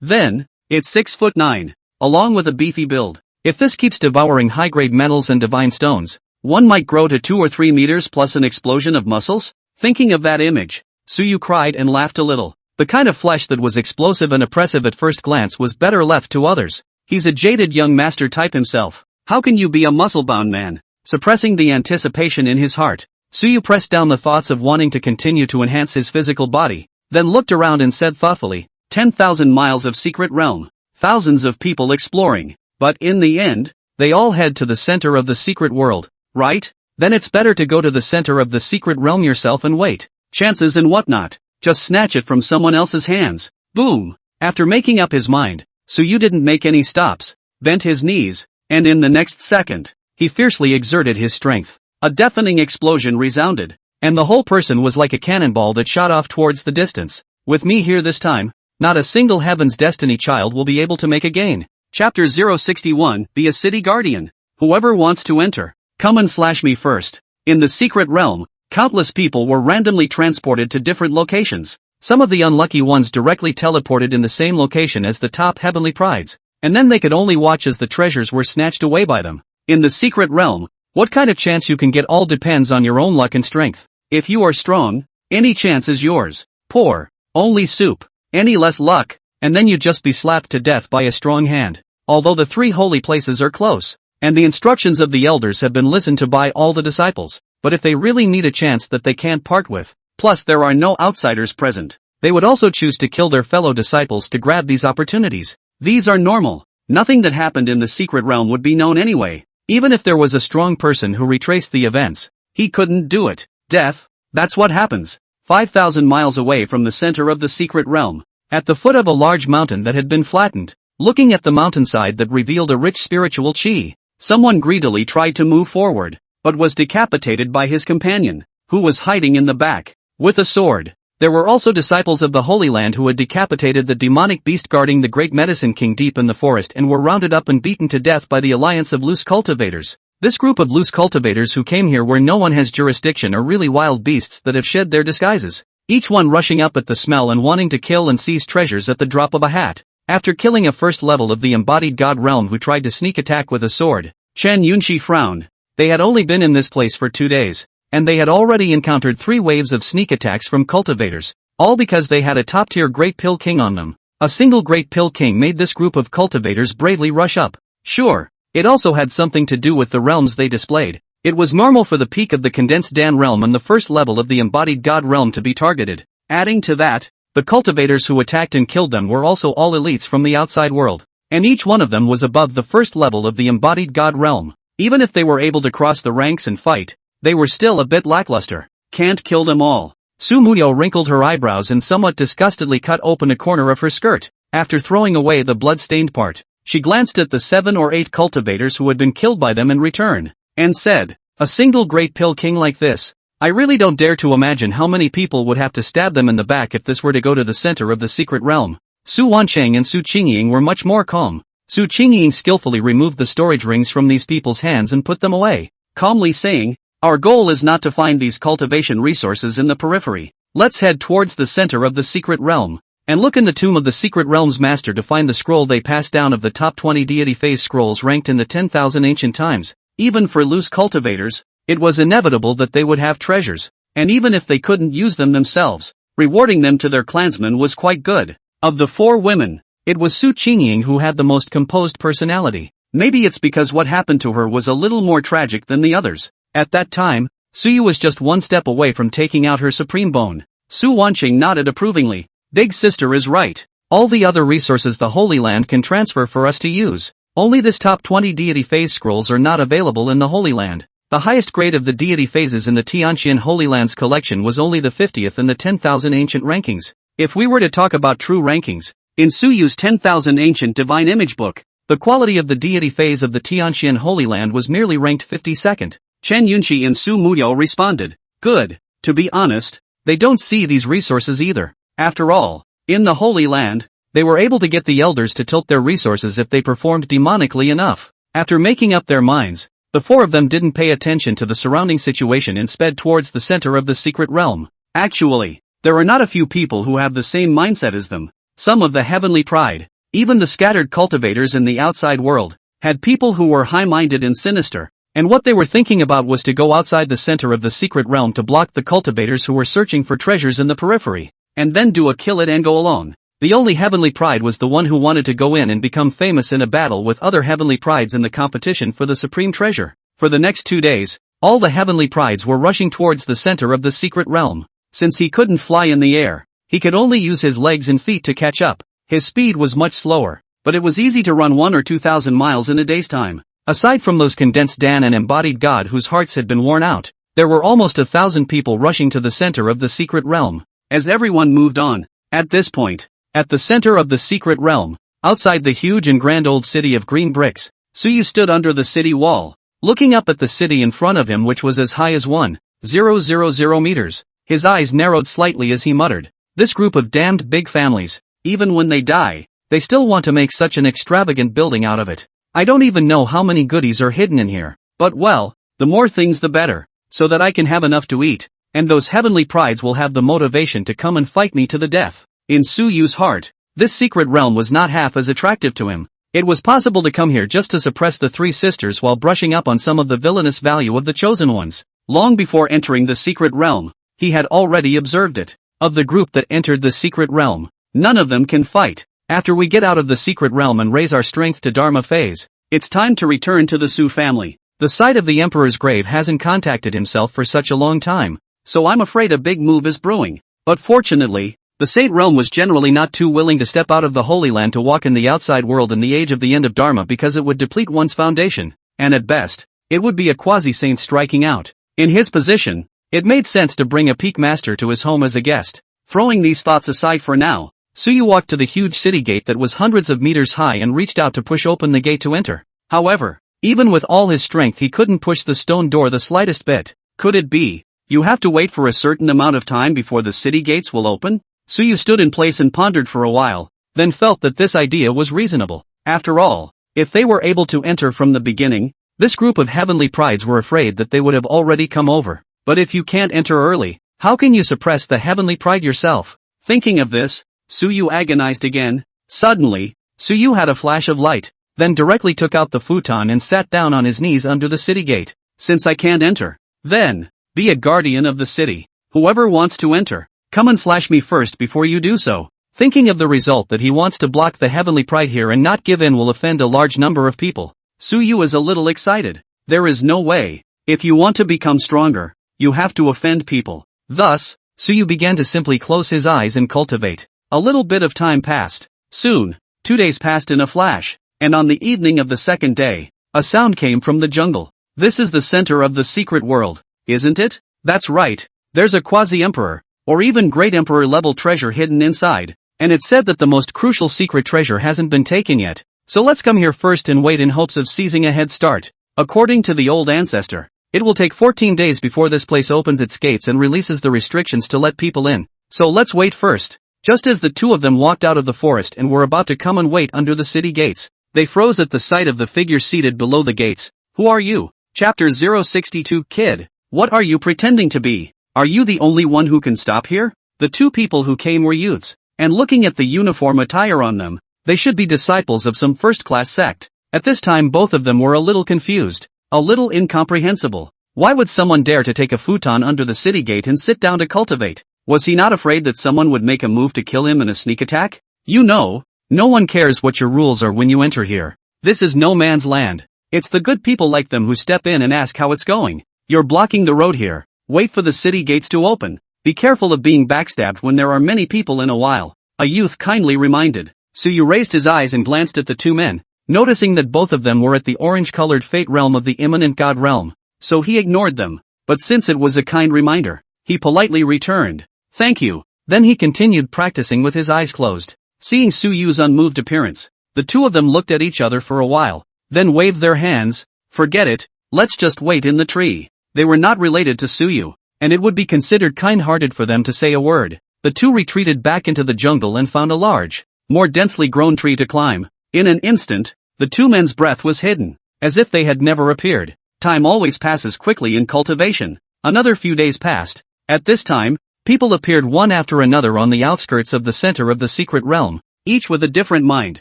Then, it's 6'9", along with a beefy build. If this keeps devouring high-grade metals and divine stones, one might grow to 2 or 3 meters plus an explosion of muscles? Thinking of that image, Suyu cried and laughed a little. The kind of flesh that was explosive and oppressive at first glance was better left to others. He's a jaded young master type himself. How can you be a muscle-bound man? Suppressing the anticipation in his heart, Suyu pressed down the thoughts of wanting to continue to enhance his physical body, then looked around and said thoughtfully, 10,000 miles of secret realm, thousands of people exploring, but in the end, they all head to the center of the secret world, right? Then it's better to go to the center of the secret realm yourself and wait. Chances and whatnot. Just snatch it from someone else's hands. Boom! After making up his mind, Suyu didn't make any stops, bent his knees, and in the next second, he fiercely exerted his strength. A deafening explosion resounded, and the whole person was like a cannonball that shot off towards the distance. With me here this time, not a single Heaven's Destiny child will be able to make a gain. Chapter 061, Be a City Guardian. Whoever wants to enter, come and slash me first. In the secret realm, countless people were randomly transported to different locations. Some of the unlucky ones directly teleported in the same location as the top heavenly prides, and then they could only watch as the treasures were snatched away by them. In the secret realm, what kind of chance you can get all depends on your own luck and strength. If you are strong, any chance is yours. Poor, only soup. Any less luck, and then you'd just be slapped to death by a strong hand. Although the 3 holy places are close, and the instructions of the elders have been listened to by all the disciples, but if they really need a chance that they can't part with, plus there are no outsiders present, they would also choose to kill their fellow disciples to grab these opportunities. These are normal. Nothing that happened in the secret realm would be known anyway. Even if there was a strong person who retraced the events, he couldn't do it. Death, that's what happens. 5,000 miles away from the center of the secret realm, at the foot of a large mountain that had been flattened, looking at the mountainside that revealed a rich spiritual chi, someone greedily tried to move forward, but was decapitated by his companion, who was hiding in the back, with a sword. There were also disciples of the Holy Land who had decapitated the demonic beast guarding the great medicine king deep in the forest and were rounded up and beaten to death by the alliance of loose cultivators. This group of loose cultivators who came here where no one has jurisdiction are really wild beasts that have shed their disguises, each one rushing up at the smell and wanting to kill and seize treasures at the drop of a hat. After killing a first level of the embodied god realm who tried to sneak attack with a sword, Chen Yunxi frowned. They had only been in this place for 2 days, and they had already encountered 3 waves of sneak attacks from cultivators, all because they had a top-tier Great Pill King on them. A single Great Pill King made this group of cultivators bravely rush up. Sure, it also had something to do with the realms they displayed. It was normal for the peak of the condensed Dan realm and the first level of the embodied God realm to be targeted. Adding to that, the cultivators who attacked and killed them were also all elites from the outside world, and each one of them was above the first level of the embodied God realm. Even if they were able to cross the ranks and fight, they were still a bit lackluster. Can't kill them all. Su Muyo wrinkled her eyebrows and somewhat disgustedly cut open a corner of her skirt. After throwing away the blood-stained part, she glanced at the 7 or 8 cultivators who had been killed by them in return, and said, "A single great pill king like this? I really don't dare to imagine how many people would have to stab them in the back if this were to go to the center of the secret realm." Su Wancheng and Su Qingying were much more calm. Su Qingying skillfully removed the storage rings from these people's hands and put them away, calmly saying, "Our goal is not to find these cultivation resources in the periphery. Let's head towards the center of the secret realm, and look in the tomb of the secret realm's master to find the scroll they passed down of the top 20 deity phase scrolls ranked in the 10,000 ancient times." Even for loose cultivators, it was inevitable that they would have treasures, and even if they couldn't use them themselves, rewarding them to their clansmen was quite good. Of the 4 women, it was Su Qingying who had the most composed personality. Maybe it's because what happened to her was a little more tragic than the others. At that time, Suyu was just one step away from taking out her supreme bone. Su Wanqing nodded approvingly. "Big sister is right. All the other resources the Holy Land can transfer for us to use. Only this top 20 deity phase scrolls are not available in the Holy Land. The highest grade of the deity phases in the Tianqian Holy Land's collection was only the 50th in the 10,000 ancient rankings. If we were to talk about true rankings, in Suyu's 10,000 ancient divine image book, the quality of the deity phase of the Tianqian Holy Land was merely ranked 52nd. Chen Yunxi and Su Muyo responded, "Good. To be honest, they don't see these resources either. After all, in the Holy Land, they were able to get the elders to tilt their resources if they performed demonically enough." After making up their minds, the 4 of them didn't pay attention to the surrounding situation and sped towards the center of the secret realm. Actually, there are not a few people who have the same mindset as them. Some of the heavenly pride, even the scattered cultivators in the outside world, had people who were high-minded and sinister, and what they were thinking about was to go outside the center of the secret realm to block the cultivators who were searching for treasures in the periphery, and then do a kill it and go alone. The only heavenly pride was the one who wanted to go in and become famous in a battle with other heavenly prides in the competition for the supreme treasure. For the next 2 days, all the heavenly prides were rushing towards the center of the secret realm. Since he couldn't fly in the air, he could only use his legs and feet to catch up. His speed was much slower, but it was easy to run 1 or 2,000 miles in a day's time. Aside from those condensed Dan and embodied God whose hearts had been worn out, there were almost 1,000 people rushing to the center of the secret realm. As everyone moved on, at this point, at the center of the secret realm, outside the huge and grand old city of green bricks, Suyu stood under the city wall, looking up at the city in front of him which was as high as 1,000 meters. His eyes narrowed slightly as he muttered, "This group of damned big families, even when they die, they still want to make such an extravagant building out of it. I don't even know how many goodies are hidden in here, but well, the more things the better, so that I can have enough to eat, and those heavenly prides will have the motivation to come and fight me to the death." In Suyu's heart, this secret realm was not half as attractive to him. It was possible to come here just to suppress the 3 sisters while brushing up on some of the villainous value of the chosen ones. Long before entering the secret realm, he had already observed it. Of the group that entered the secret realm, none of them can fight. After we get out of the secret realm and raise our strength to Dharma phase, it's time to return to the Su family. The site of the Emperor's grave hasn't contacted himself for such a long time, so I'm afraid a big move is brewing. But fortunately, the Saint Realm was generally not too willing to step out of the Holy Land to walk in the outside world in the age of the end of Dharma because it would deplete one's foundation, and at best, it would be a quasi-saint striking out. In his position, it made sense to bring a peak master to his home as a guest. Throwing these thoughts aside for now, Suyu walked to the huge city gate that was hundreds of meters high and reached out to push open the gate to enter. However, even with all his strength he couldn't push the stone door the slightest bit. Could it be? You have to wait for a certain amount of time before the city gates will open? Suyu stood in place and pondered for a while, then felt that this idea was reasonable. After all, if they were able to enter from the beginning, this group of heavenly prides were afraid that they would have already come over. But if you can't enter early, how can you suppress the heavenly pride yourself? Thinking of this, Suyu agonized again. Suddenly, Suyu had a flash of light, then directly took out the futon and sat down on his knees under the city gate. Since I can't enter, then, be a guardian of the city. Whoever wants to enter, come and slash me first before you do so. Thinking of the result that he wants to block the heavenly pride here and not give in will offend a large number of people, Suyu is a little excited. There is no way. If you want to become stronger, you have to offend people. Thus, Suyu began to simply close his eyes and cultivate. A little bit of time passed. Soon, 2 days passed in a flash, and on the evening of the second day, a sound came from the jungle. This is the center of the secret world, isn't it? That's right, there's a quasi-emperor, or even great emperor level treasure hidden inside, and it's said that the most crucial secret treasure hasn't been taken yet, so let's come here first and wait in hopes of seizing a head start. According to the old ancestor, it will take 14 days before this place opens its gates and releases the restrictions to let people in, so let's wait first. Just as the two of them walked out of the forest and were about to come and wait under the city gates, they froze at the sight of the figure seated below the gates. Who are you? Chapter 062 Kid, what are you pretending to be? Are you the only one who can stop here? The two people who came were youths, and looking at the uniform attire on them, they should be disciples of some first-class sect. At this time both of them were a little confused, a little incomprehensible. Why would someone dare to take a futon under the city gate and sit down to cultivate? Was he not afraid that someone would make a move to kill him in a sneak attack? You know, no one cares what your rules are when you enter here. This is no man's land. It's the good people like them who step in and ask how it's going. You're blocking the road here. Wait for the city gates to open. Be careful of being backstabbed when there are many people in a while. A youth kindly reminded. Suyu raised his eyes and glanced at the two men, noticing that both of them were at the orange-colored fate realm of the imminent god realm. So he ignored them. But since it was a kind reminder, he politely returned. Thank you. Then he continued practicing with his eyes closed. Seeing Suyu's unmoved appearance, the two of them looked at each other for a while, then waved their hands. Forget it, let's just wait in the tree. They were not related to Suyu, and it would be considered kind-hearted for them to say a word. The two retreated back into the jungle and found a large, more densely grown tree to climb. In an instant, the two men's breath was hidden, as if they had never appeared. Time always passes quickly in cultivation. Another few days passed. At this time, people appeared one after another on the outskirts of the center of the secret realm, each with a different mind.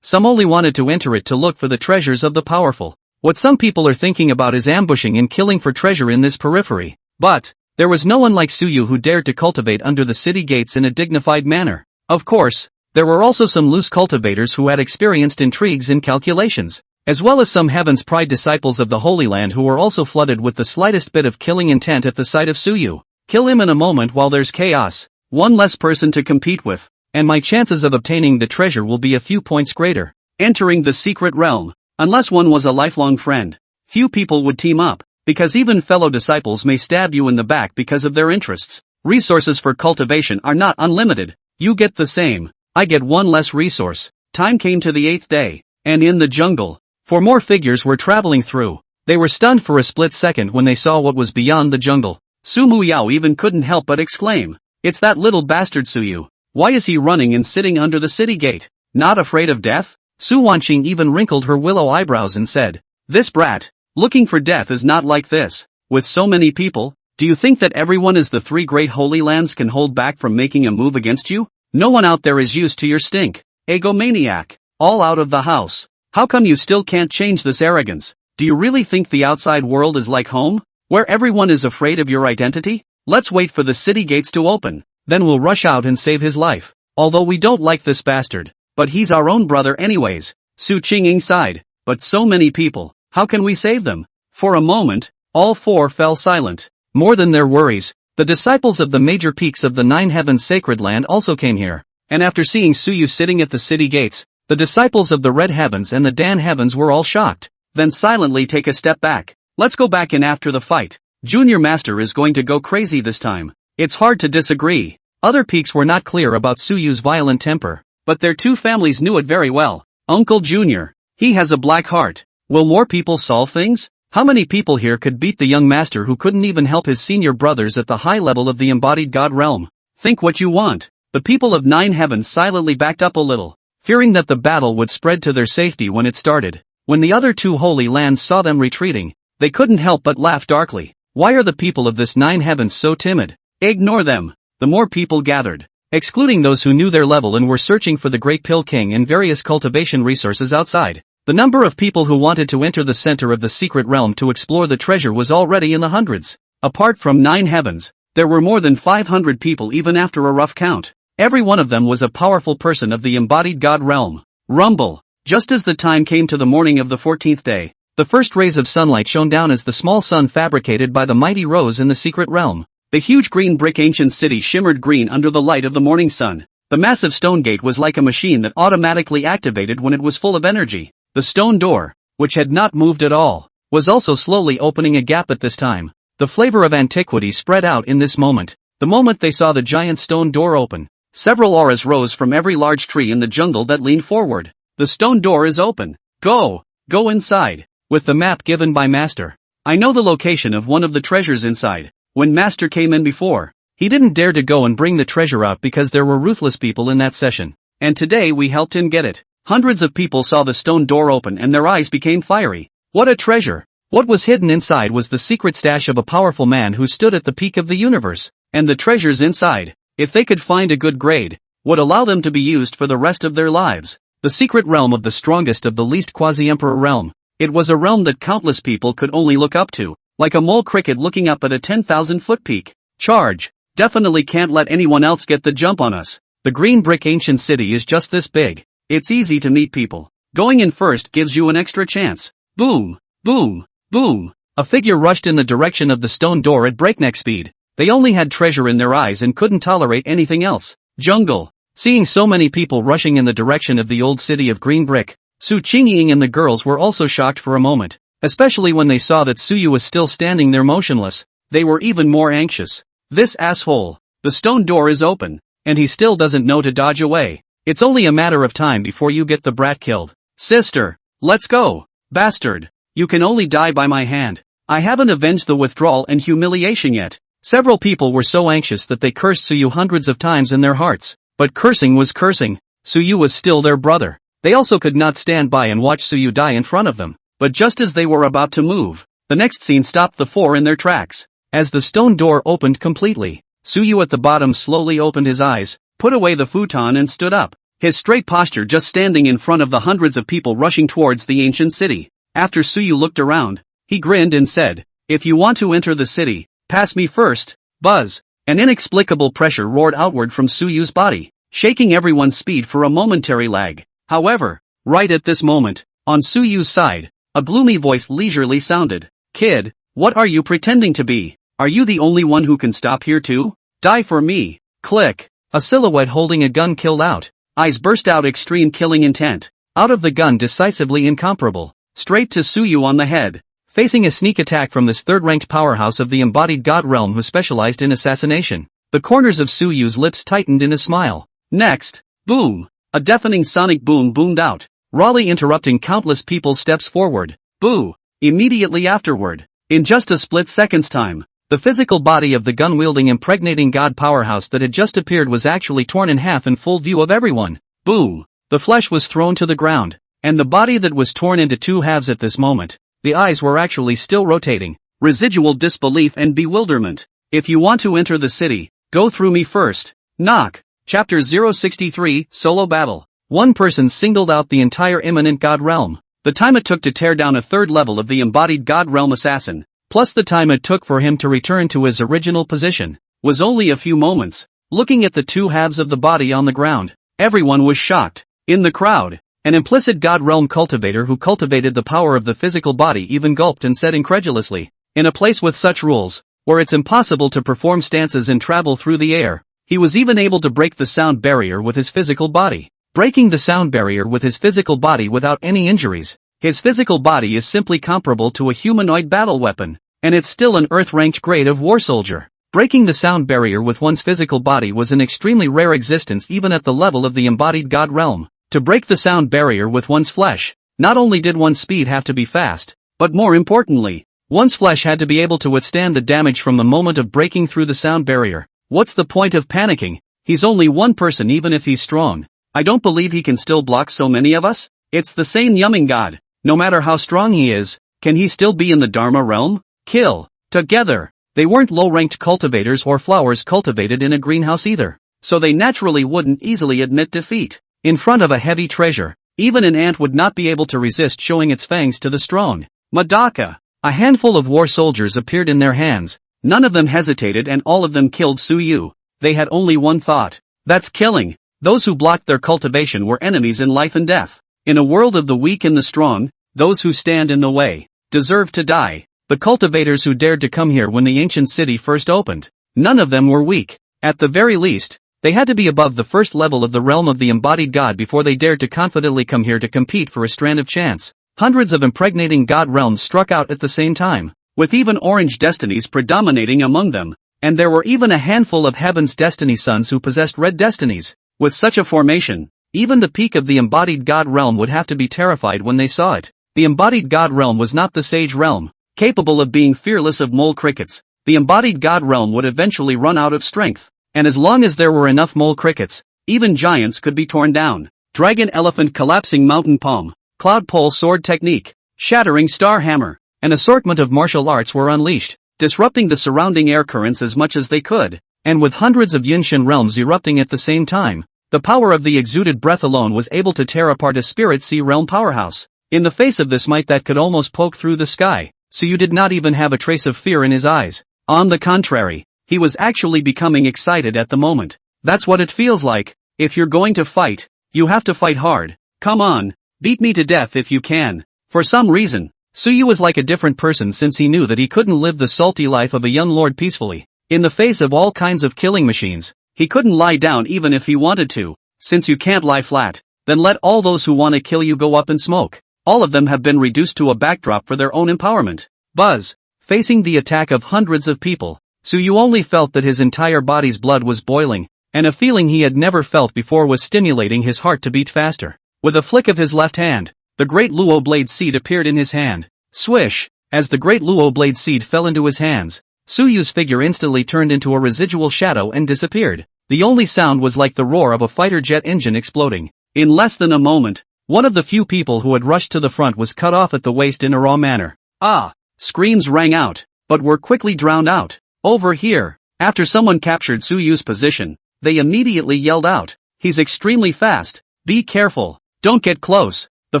Some only wanted to enter it to look for the treasures of the powerful. What some people are thinking about is ambushing and killing for treasure in this periphery. But there was no one like Suyu who dared to cultivate under the city gates in a dignified manner. Of course, there were also some loose cultivators who had experienced intrigues and calculations, as well as some Heaven's Pride disciples of the Holy Land who were also flooded with the slightest bit of killing intent at the sight of Suyu. Kill him in a moment while there's chaos, one less person to compete with, and my chances of obtaining the treasure will be a few points greater. Entering the secret realm, unless one was a lifelong friend, few people would team up, because even fellow disciples may stab you in the back because of their interests. Resources for cultivation are not unlimited. You get the same, I get one less resource. Time came to the 8th day, and in the jungle, 4 more figures were traveling through. They were stunned for a split second when they saw what was beyond the jungle. Su Muyao even couldn't help but exclaim, "It's that little bastard Suyu. Why is he running and sitting under the city gate? Not afraid of death?" Su Wanqing even wrinkled her willow eyebrows and said, "This brat, looking for death is not like this. With so many people, do you think that everyone is the 3 great holy lands can hold back from making a move against you? No one out there is used to your stink. Egomaniac, all out of the house. How come you still can't change this arrogance? Do you really think the outside world is like home, where everyone is afraid of your identity? Let's wait for the city gates to open, then we'll rush out and save his life. Although we don't like this bastard, but he's our own brother anyways." Su Qingying sighed. "But so many people, how can we save them?" For a moment, all 4 fell silent. More than their worries, the disciples of the major peaks of the 9 heavens sacred land also came here, and after seeing Suyu sitting at the city gates, the disciples of the red heavens and the Dan heavens were all shocked. Then silently take a step back. Let's go back in after the fight. Junior Master is going to go crazy this time. It's hard to disagree. Other peaks were not clear about Suyu's violent temper, but their 2 families knew it very well. Uncle Junior, he has a black heart. Will more people solve things? How many people here could beat the young master who couldn't even help his senior brothers at the high level of the embodied god realm? Think what you want. The people of 9 heavens silently backed up a little, fearing that the battle would spread to their safety when it started. When the other 2 holy lands saw them retreating, they couldn't help but laugh darkly. Why are the people of this 9 heavens so timid? Ignore them. The more people gathered, excluding those who knew their level and were searching for the Great Pill King and various cultivation resources outside. The number of people who wanted to enter the center of the secret realm to explore the treasure was already in the hundreds. Apart from 9 heavens, there were more than 500 people even after a rough count. Every one of them was a powerful person of the embodied god realm. Rumble. Just as the time came to the morning of the 14th day, The first rays of sunlight shone down as the small sun fabricated by the mighty rose in the secret realm. The huge green brick ancient city shimmered green under the light of the morning sun. The massive stone gate was like a machine that automatically activated when it was full of energy. The stone door, which had not moved at all, was also slowly opening a gap at this time. The flavor of antiquity spread out in this moment. The moment they saw the giant stone door open, several auras rose from every large tree in the jungle that leaned forward. The stone door is open. Go inside. With the map given by Master, I know the location of one of the treasures inside. When Master came in before, he didn't dare to go and bring the treasure out because there were ruthless people in that session. And today we helped him get it. Hundreds of people saw the stone door open and their eyes became fiery. What a treasure! What was hidden inside was the secret stash of a powerful man who stood at the peak of the universe. And the treasures inside, if they could find a good grade, would allow them to be used for the rest of their lives. The secret realm of the strongest of the least quasi-emperor realm. It was a realm that countless people could only look up to, like a mole cricket looking up at a 10,000-foot peak. Charge! Definitely can't let anyone else get the jump on us. The green brick ancient city is just this big. It's easy to meet people. Going in first gives you an extra chance. Boom! Boom! Boom! A figure rushed in the direction of the stone door at breakneck speed. They only had treasure in their eyes and couldn't tolerate anything else. Jungle. Seeing so many people rushing in the direction of the old city of green brick, Su Qingying and the girls were also shocked for a moment, especially when they saw that Suyu was still standing there motionless. They were even more anxious. This asshole. The stone door is open, and he still doesn't know to dodge away. It's only a matter of time before you get the brat killed. Sister, let's go. Bastard. You can only die by my hand. I haven't avenged the withdrawal and humiliation yet. Several people were so anxious that they cursed Suyu hundreds of times in their hearts. But cursing was cursing. Suyu was still their brother. They also could not stand by and watch Suyu die in front of them. But just as they were about to move, the next scene stopped the four in their tracks. As the stone door opened completely, Suyu at the bottom slowly opened his eyes, put away the futon and stood up. His straight posture just standing in front of the hundreds of people rushing towards the ancient city. After Suyu looked around, he grinned and said, "If you want to enter the city, pass me first." Buzz. An inexplicable pressure roared outward from Suyu's body, shaking everyone's speed for a momentary lag. However, right at this moment, on Suyu's side, a gloomy voice leisurely sounded. "Kid, what are you pretending to be? Are you the only one who can stop here too? Die for me." Click. A silhouette holding a gun killed out. Eyes burst out extreme killing intent. Out of the gun decisively incomparable. Straight to Suyu on the head. Facing a sneak attack from this third-ranked powerhouse of the embodied god realm who specialized in assassination. The corners of Suyu's lips tightened in a smile. Next. Boom. A deafening sonic boom boomed out, rawly interrupting countless people's steps forward. Boo! Immediately afterward, in just a split second's time, the physical body of the gun-wielding impregnating god powerhouse that had just appeared was actually torn in half in full view of everyone. Boom! The flesh was thrown to the ground, and the body that was torn into two halves at this moment, the eyes were actually still rotating. Residual disbelief and bewilderment. If you want to enter the city, go through me first. Knock. Chapter 063, Solo Battle. One person singled out the entire imminent god realm. The time it took to tear down a third level of the embodied god realm assassin, plus the time it took for him to return to his original position, was only a few moments. Looking at the two halves of the body on the ground, everyone was shocked. In the crowd, an implicit god realm cultivator who cultivated the power of the physical body even gulped and said incredulously, "In a place with such rules, where it's impossible to perform stances and travel through the air, he was even able to break the sound barrier with his physical body. Breaking the sound barrier with his physical body without any injuries. His physical body is simply comparable to a humanoid battle weapon, and it's still an Earth-ranked grade of war soldier. Breaking the sound barrier with one's physical body was an extremely rare existence even at the level of the embodied god realm. To break the sound barrier with one's flesh, not only did one's speed have to be fast, but more importantly, one's flesh had to be able to withstand the damage from the moment of breaking through the sound barrier. What's the point of panicking? He's only one person even if he's strong. I don't believe he can still block so many of us. It's the same yumming god. No matter how strong he is, can he still be in the Dharma realm? Kill. Together. They weren't low-ranked cultivators or flowers cultivated in a greenhouse either, so they naturally wouldn't easily admit defeat. In front of a heavy treasure, even an ant would not be able to resist showing its fangs to the strong. Madaka. A handful of war soldiers appeared in their hands. None of them hesitated and all of them killed Suyu. They had only one thought. That's killing. Those who blocked their cultivation were enemies in life and death. In a world of the weak and the strong, Those who stand in the way deserve to die. The cultivators who dared to come here when the ancient city first opened, none of them were weak. At the very least, they had to be above the first level of the realm of the embodied god before they dared to confidently come here to compete for a strand of chance. Hundreds of impregnating god realms struck out at the same time, with even orange destinies predominating among them, and there were even a handful of heaven's destiny sons who possessed red destinies. With such a formation, even the peak of the embodied god realm would have to be terrified when they saw it. The embodied god realm was not the sage realm, capable of being fearless of mole crickets. The embodied god realm would eventually run out of strength, and as long as there were enough mole crickets, even giants could be torn down. Dragon elephant collapsing mountain palm, cloud pole sword technique, shattering star hammer, an assortment of martial arts were unleashed, disrupting the surrounding air currents as much as they could, and with hundreds of Yinshan realms erupting at the same time, the power of the exuded breath alone was able to tear apart a spirit sea realm powerhouse. In the face of this might that could almost poke through the sky, Suyu did not even have a trace of fear in his eyes. On the contrary, he was actually becoming excited at the moment. That's what it feels like. If you're going to fight, you have to fight hard. Come on, beat me to death if you can. For some reason, Suyu was like a different person since he knew that he couldn't live the salty life of a young lord peacefully. In the face of all kinds of killing machines, he couldn't lie down even if he wanted to. Since you can't lie flat, then let all those who want to kill you go up in smoke. All of them have been reduced to a backdrop for their own empowerment. Buzz. Facing the attack of hundreds of people, Suyu only felt that his entire body's blood was boiling, and a feeling he had never felt before was stimulating his heart to beat faster. With a flick of his left hand, the great Luo blade seed appeared in his hand. Swish! As the great Luo blade seed fell into his hands, Suyu's figure instantly turned into a residual shadow and disappeared. The only sound was like the roar of a fighter jet engine exploding. In less than a moment, one of the few people who had rushed to the front was cut off at the waist in a raw manner. Ah! Screams rang out, but were quickly drowned out. Over here! After someone captured Suyu's position, they immediately yelled out, "He's extremely fast! Be careful! Don't get close!" The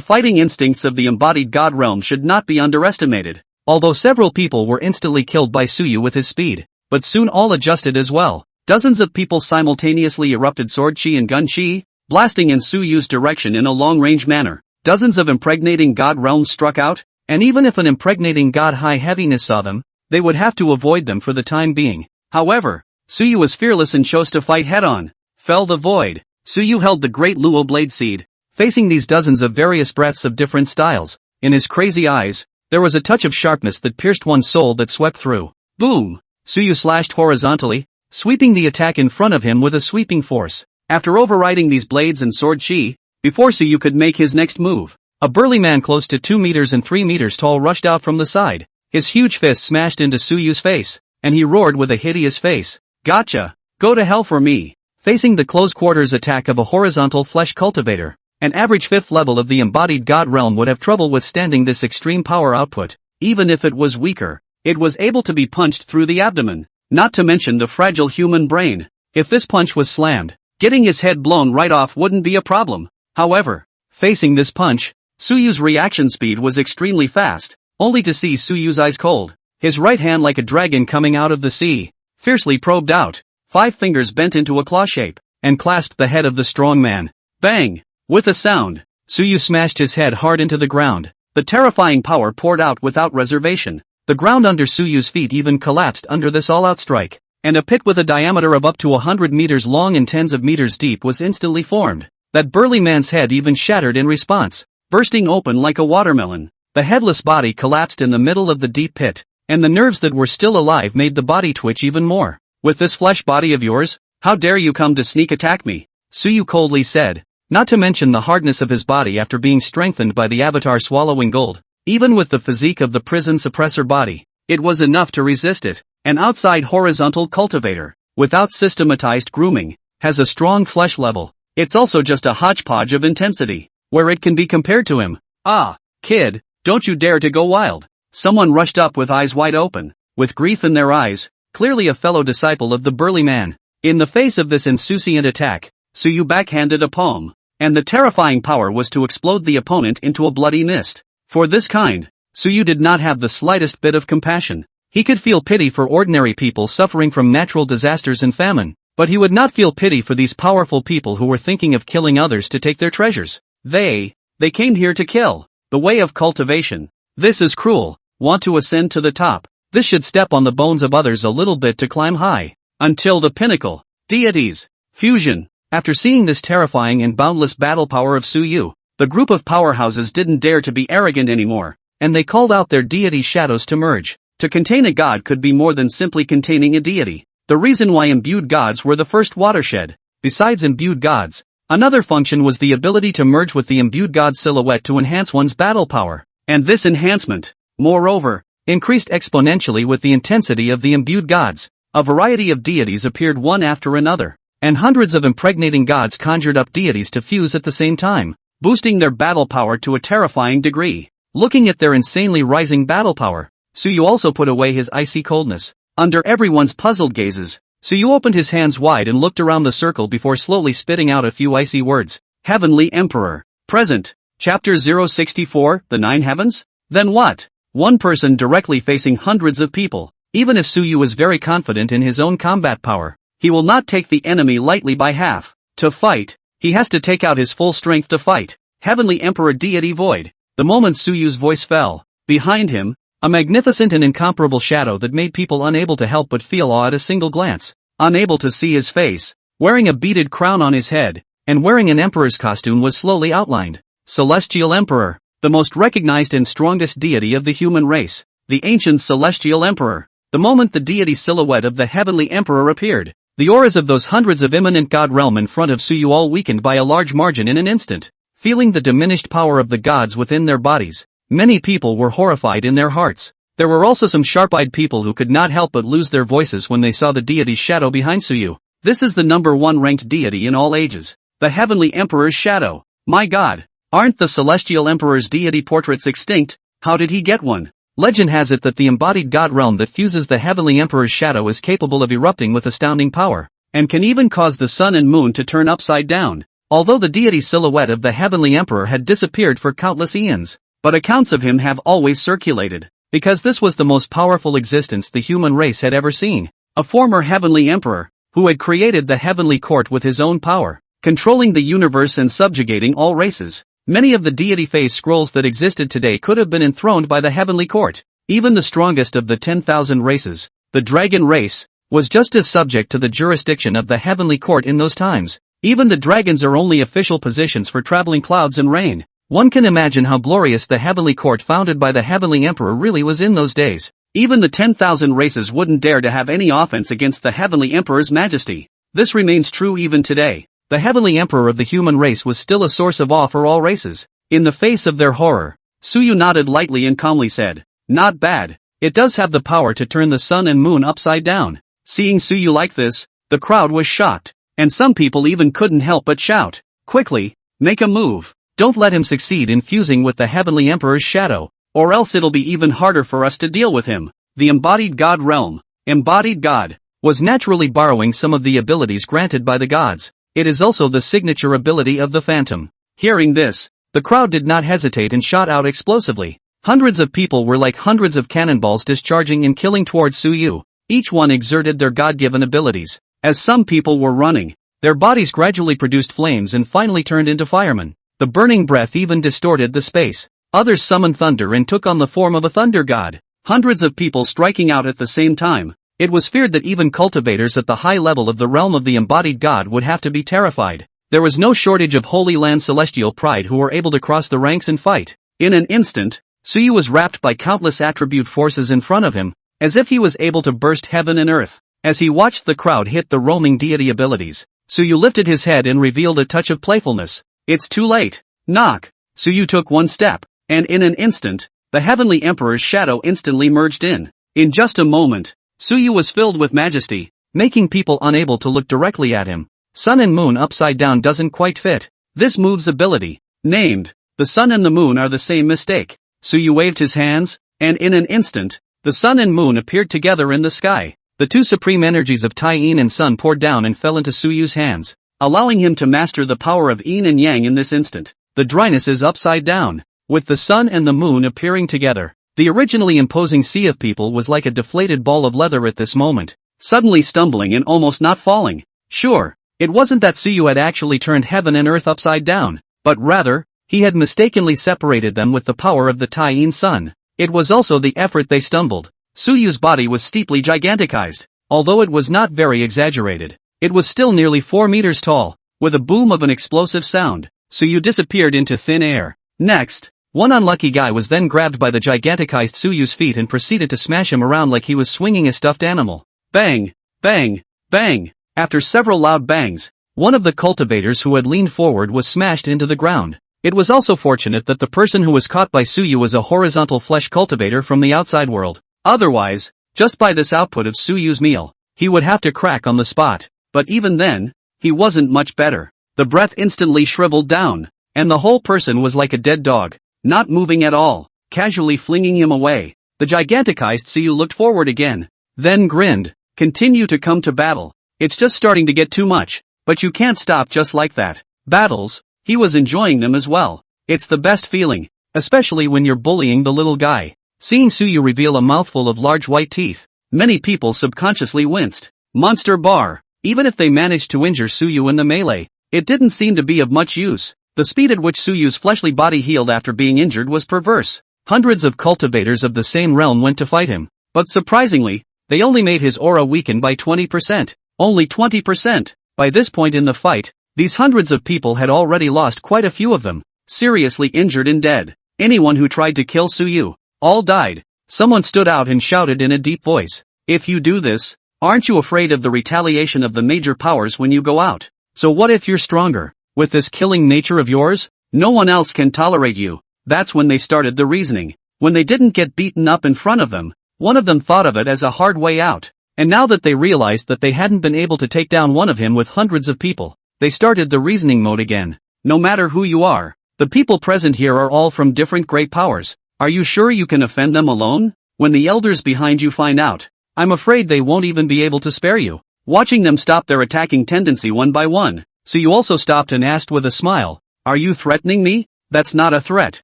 fighting instincts of the embodied god realm should not be underestimated. Although several people were instantly killed by Suyu with his speed, but soon all adjusted as well. Dozens of people simultaneously erupted sword chi and gun chi, blasting in Suyu's direction in a long-range manner. Dozens of impregnating god realms struck out, and even if an impregnating god high heaviness saw them, they would have to avoid them for the time being. However, Suyu was fearless and chose to fight head-on. Fell the void. Suyu held the great Luo blade seed, facing these dozens of various breaths of different styles. In his crazy eyes, there was a touch of sharpness that pierced one's soul that swept through. Boom! Suyu slashed horizontally, sweeping the attack in front of him with a sweeping force. After overriding these blades and sword chi, before Suyu could make his next move, a burly man close to 2 meters and 3 meters tall rushed out from the side. His huge fist smashed into Suyu's face, and he roared with a hideous face. Gotcha! Go to hell for me! Facing the close quarters attack of a horizontal flesh cultivator, an average 5th level of the embodied god realm would have trouble withstanding this extreme power output. Even if it was weaker, it was able to be punched through the abdomen, not to mention the fragile human brain. If this punch was slammed, getting his head blown right off wouldn't be a problem. However, facing this punch, Suyu's reaction speed was extremely fast, only to see Suyu's eyes cold, his right hand like a dragon coming out of the sea, fiercely probed out, 5 fingers bent into a claw shape, and clasped the head of the strong man. Bang! With a sound, Suyu smashed his head hard into the ground. The terrifying power poured out without reservation. The ground under Suyu's feet even collapsed under this all-out strike, and a pit with a diameter of up to 100 meters long and tens of meters deep was instantly formed. That burly man's head even shattered in response, bursting open like a watermelon. The headless body collapsed in the middle of the deep pit, and the nerves that were still alive made the body twitch even more. With this flesh body of yours, how dare you come to sneak attack me? Suyu coldly said, not to mention the hardness of his body after being strengthened by the avatar swallowing gold. Even with the physique of the prison suppressor body, it was enough to resist it. An outside horizontal cultivator, without systematized grooming, has a strong flesh level. It's also just a hodgepodge of intensity, where it can be compared to him. Ah, kid, don't you dare to go wild. Someone rushed up with eyes wide open, with grief in their eyes, clearly a fellow disciple of the burly man. In the face of this insouciant attack, Suyu backhanded a palm, and the terrifying power was to explode the opponent into a bloody mist. For this kind, Suyu did not have the slightest bit of compassion. He could feel pity for ordinary people suffering from natural disasters and famine, but he would not feel pity for these powerful people who were thinking of killing others to take their treasures. They came here to kill. The way of cultivation. This is cruel. Want to ascend to the top. This should step on the bones of others a little bit to climb high. Until the pinnacle. Deities. Fusion. After seeing this terrifying and boundless battle power of Suyu, the group of powerhouses didn't dare to be arrogant anymore, and they called out their deity shadows to merge. To contain a god could be more than simply containing a deity. The reason why imbued gods were the first watershed. Besides imbued gods, another function was the ability to merge with the imbued god silhouette to enhance one's battle power. And this enhancement, moreover, increased exponentially with the intensity of the imbued gods. A variety of deities appeared one after another, and hundreds of impregnating gods conjured up deities to fuse at the same time, boosting their battle power to a terrifying degree. Looking at their insanely rising battle power, Suyu also put away his icy coldness. Under everyone's puzzled gazes, Suyu opened his hands wide and looked around the circle before slowly spitting out a few icy words. Heavenly Emperor. Present. Chapter 064, The Nine Heavens? Then what? One person directly facing hundreds of people. Even if Suyu is very confident in his own combat power, he will not take the enemy lightly by half. To fight, he has to take out his full strength to fight. Heavenly Emperor Deity Void. The moment Suyu's voice fell, behind him, a magnificent and incomparable shadow that made people unable to help but feel awe at a single glance. Unable to see his face, wearing a beaded crown on his head, and wearing an emperor's costume was slowly outlined. Celestial Emperor, the most recognized and strongest deity of the human race. The ancient Celestial Emperor. The moment the deity silhouette of the Heavenly Emperor appeared, the auras of those hundreds of immanent god realm in front of Suyu all weakened by a large margin in an instant. Feeling the diminished power of the gods within their bodies, many people were horrified in their hearts. There were also some sharp-eyed people who could not help but lose their voices when they saw the deity's shadow behind Suyu. This is the number one ranked deity in all ages. The Heavenly Emperor's shadow. My god, aren't the Celestial Emperor's deity portraits extinct? How did he get one? Legend has it that the embodied god realm that fuses the Heavenly Emperor's shadow is capable of erupting with astounding power, and can even cause the sun and moon to turn upside down. Although the deity silhouette of the Heavenly Emperor had disappeared for countless eons, but accounts of him have always circulated, because this was the most powerful existence the human race had ever seen. A former Heavenly Emperor, who had created the Heavenly Court with his own power, controlling the universe and subjugating all races. Many of the deity phase scrolls that existed today could have been enthroned by the Heavenly Court. Even the strongest of the 10,000 races, the dragon race, was just as subject to the jurisdiction of the Heavenly Court in those times. Even the dragons are only official positions for traveling clouds and rain. One can imagine how glorious the Heavenly Court founded by the Heavenly Emperor really was in those days. Even the 10,000 races wouldn't dare to have any offense against the Heavenly Emperor's majesty. This remains true even today. The Heavenly Emperor of the human race was still a source of awe for all races. In the face of their horror, Suyu nodded lightly and calmly said, "Not bad. It does have the power to turn the sun and moon upside down." Seeing Suyu like this, the crowd was shocked, and some people even couldn't help but shout, "Quickly, make a move. Don't let him succeed in fusing with the Heavenly Emperor's shadow, or else it'll be even harder for us to deal with him." The embodied god realm, embodied god, was naturally borrowing some of the abilities granted by the gods. It is also the signature ability of the Phantom. Hearing this, the crowd did not hesitate and shot out explosively. Hundreds of people were like hundreds of cannonballs discharging and killing towards Suyu. Each one exerted their god-given abilities. As some people were running, their bodies gradually produced flames and finally turned into firemen. The burning breath even distorted the space. Others summoned thunder and took on the form of a thunder god. Hundreds of people striking out at the same time. It was feared that even cultivators at the high level of the realm of the embodied god would have to be terrified. There was no shortage of Holy Land celestial pride who were able to cross the ranks and fight. In an instant, Suyu was wrapped by countless attribute forces in front of him, as if he was able to burst heaven and earth. As he watched the crowd hit the roaming deity abilities, Suyu lifted his head and revealed a touch of playfulness. "It's too late. Knock." Suyu took one step, and in an instant, the Heavenly Emperor's shadow instantly merged in. In just a moment, Suyu was filled with majesty, making people unable to look directly at him. Sun and moon upside down doesn't quite fit. This move's ability, named, the sun and the moon are the same mistake. Suyu waved his hands, and in an instant, the sun and moon appeared together in the sky. The two supreme energies of Tai Yin and Sun poured down and fell into Suyu's hands, allowing him to master the power of Yin and Yang in this instant. The dryness is upside down, with the sun and the moon appearing together. The originally imposing sea of people was like a deflated ball of leather at this moment, suddenly stumbling and almost not falling. Sure, it wasn't that Suyu had actually turned heaven and earth upside down, but rather, He had mistakenly separated them with the power of the Taiyin sun. It was also the effort they stumbled. Suyu's body was steeply giganticized. Although it was not very exaggerated, it was still nearly 4 meters tall. With a boom of an explosive sound, Suyu disappeared into thin air. Next, one unlucky guy was then grabbed by the giganticized Suyu's feet and proceeded to smash him around like he was swinging a stuffed animal. Bang! Bang! Bang! After several loud bangs, one of the cultivators who had leaned forward was smashed into the ground. It was also fortunate that the person who was caught by Suyu was a horizontal flesh cultivator from the outside world. Otherwise, just by this output of Suyu's meal, he would have to crack on the spot. But even then, he wasn't much better. The breath instantly shriveled down, and the whole person was like a dead dog, not moving at all, casually flinging him away. The giganticized Suyu looked forward again, then grinned. Continue to come to battle. It's just starting to get too much, but you can't stop just like that. Battles? He was enjoying them as well. It's the best feeling, especially when you're bullying the little guy. Seeing Suyu reveal a mouthful of large white teeth, many people subconsciously winced. Monster bar. Even if they managed to injure Suyu in the melee, it didn't seem to be of much use. The speed at which Suyu's fleshly body healed after being injured was perverse. Hundreds of cultivators of the same realm went to fight him, but surprisingly, they only made his aura weaken by 20%. Only 20%. By this point in the fight, these hundreds of people had already lost quite a few of them, seriously injured and dead. Anyone who tried to kill Suyu, all died. Someone stood out and shouted in a deep voice, "If you do this, aren't you afraid of the retaliation of the major powers when you go out? So what if you're stronger? With this killing nature of yours, no one else can tolerate you." That's when they started the reasoning. When they didn't get beaten up in front of them, one of them thought of it as a hard way out. And now that they realized that they hadn't been able to take down one of him with hundreds of people, they started the reasoning mode again. No matter who you are, the people present here are all from different great powers. Are you sure you can offend them alone? When the elders behind you find out, I'm afraid they won't even be able to spare you. Watching them stop their attacking tendency one by one, so you also stopped and asked with a smile, "Are you threatening me?" That's not a threat.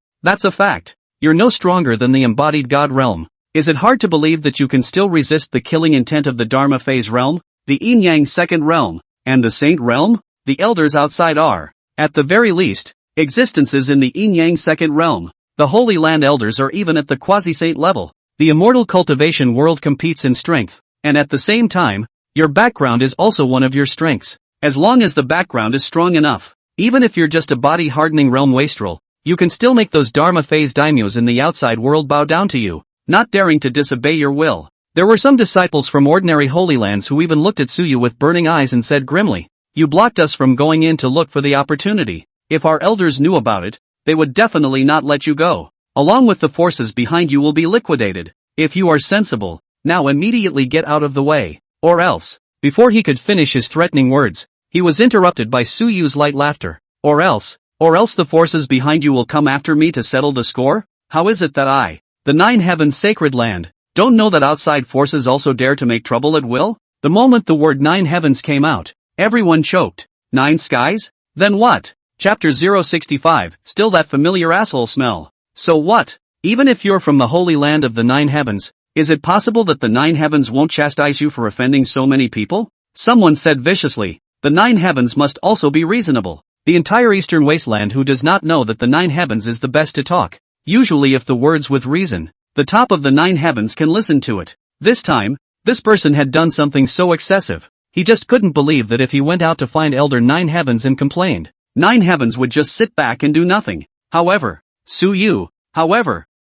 That's a fact. You're no stronger than the embodied God realm. Is it hard to believe that you can still resist the killing intent of the Dharma phase realm, the Yin-Yang second realm, and the Saint realm? The elders outside are, at the very least, existences in the Yin-Yang second realm. The Holy Land elders are even at the quasi-saint level. The immortal cultivation world competes in strength, and at the same time, your background is also one of your strengths. As long as the background is strong enough, even if you're just a body-hardening realm wastrel, you can still make those Dharma phase daimyos in the outside world bow down to you, not daring to disobey your will. There were some disciples from ordinary Holy Lands who even looked at Suyu with burning eyes and said grimly, "You blocked us from going in to look for the opportunity. If our elders knew about it, they would definitely not let you go. Along with the forces behind you will be liquidated. If you are sensible, now immediately get out of the way, or else." Before he could finish his threatening words, he was interrupted by Suyu's light laughter. Or else the forces behind you will come after me to settle the score? How is it that I, the Nine Heavens sacred land, don't know that outside forces also dare to make trouble at will? The moment the word Nine Heavens came out, everyone choked. Nine skies? Then what? Chapter 065, still that familiar asshole smell. So what? Even if you're from the Holy Land of the Nine Heavens, is it possible that the Nine Heavens won't chastise you for offending so many people? Someone said viciously, the Nine Heavens must also be reasonable. The entire Eastern Wasteland who does not know that the Nine Heavens is the best to talk. Usually if the words with reason, the top of the Nine Heavens can listen to it. This time, this person had done something so excessive, he just couldn't believe that if he went out to find Elder Nine Heavens and complained, Nine Heavens would just sit back and do nothing. However, Suyu,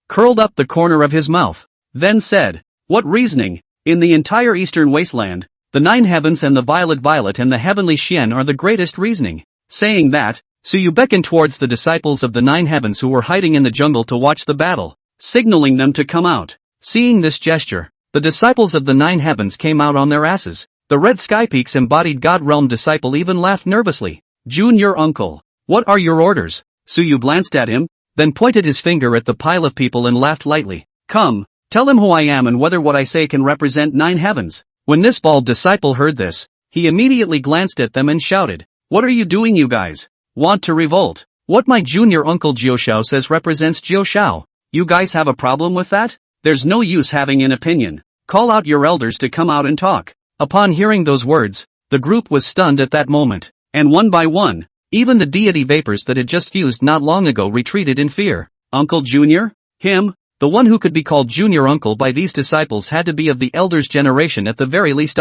curled up the corner of his mouth, then said, "What reasoning? In the entire Eastern Wasteland, the Nine Heavens and the Violet and the Heavenly Xian are the greatest reasoning." Saying that, Suyu beckoned towards the disciples of the Nine Heavens who were hiding in the jungle to watch the battle, signaling them to come out. Seeing this gesture, the disciples of the Nine Heavens came out on their asses. The Red Sky Peak's embodied God Realm disciple even laughed nervously. "Junior uncle, what are your orders?" Suyu glanced at him, then pointed his finger at the pile of people and laughed lightly. "Come, tell him who I am and whether what I say can represent Nine Heavens." When this bald disciple heard this, he immediately glanced at them and shouted, "What are you doing, you guys? Want to revolt? What my junior uncle Jiushao says represents Jiushao. You guys have a problem with that? There's no use having an opinion. Call out your elders to come out and talk." Upon hearing those words, the group was stunned at that moment, and one by one, Even the deity vapors that had just fused not long ago retreated in fear. Uncle Junior? Him? The one who could be called Junior Uncle by these disciples had to be of the elders' generation at the very least.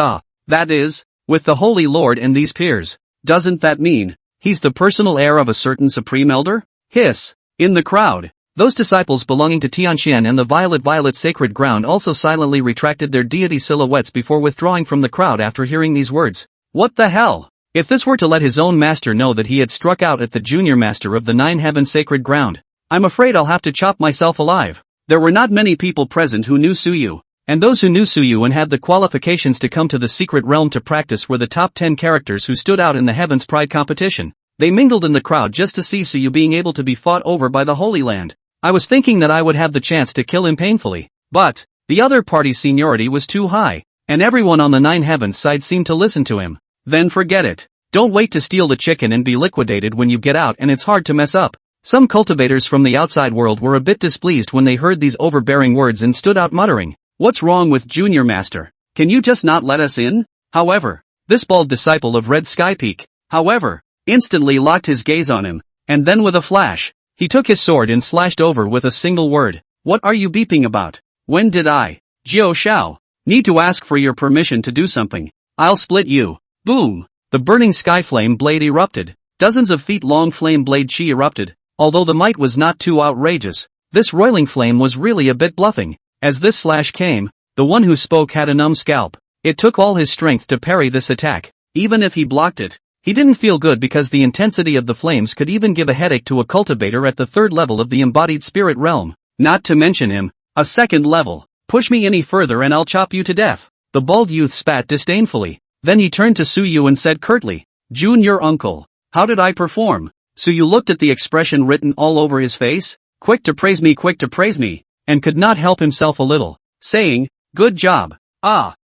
That is, with the Holy Lord and these peers. Doesn't that mean he's the personal heir of a certain supreme elder? Hiss. In the crowd, those disciples belonging to Tianxian and the Violet Sacred Ground also silently retracted their deity silhouettes before withdrawing from the crowd after hearing these words. What the hell? If this were to let his own master know that he had struck out at the junior master of the Nine Heaven Sacred Ground, I'm afraid I'll have to chop myself alive. There were not many people present who knew Suyu, and those who knew Suyu and had the qualifications to come to the secret realm to practice were the top 10 characters who stood out in the Heaven's Pride competition. They mingled in the crowd just to see Suyu being able to be fought over by the Holy Land. I was thinking that I would have the chance to kill him painfully, but the other party's seniority was too high, and everyone on the Nine Heavens side seemed to listen to him. Then forget it. Don't wait to steal the chicken and be liquidated when you get out, and it's hard to mess up. Some cultivators from the outside world were a bit displeased when they heard these overbearing words and stood out muttering, "What's wrong with Junior Master? Can you just not let us in?" However, this bald disciple of Red Sky Peak, instantly locked his gaze on him, and then with a flash, he took his sword and slashed over with a single word. "What are you beeping about? When did I, Jiao Shao, need to ask for your permission to do something? I'll split you." Boom! The burning sky flame blade erupted. Dozens of feet-long flame blade chi erupted. Although the might was not too outrageous, this roiling flame was really a bit bluffing. As this slash came, the one who spoke had a numb scalp. It took all his strength to parry this attack. Even if he blocked it, he didn't feel good because the intensity of the flames could even give a headache to a cultivator at the third level of the embodied spirit realm. Not to mention him, a second level. "Push me any further and I'll chop you to death." The bald youth spat disdainfully. Then he turned to Suyu and said curtly, "Junior Uncle, how did I perform?" Suyu looked at the expression written all over his face, quick to praise me, and could not help himself a little, saying, "Good job.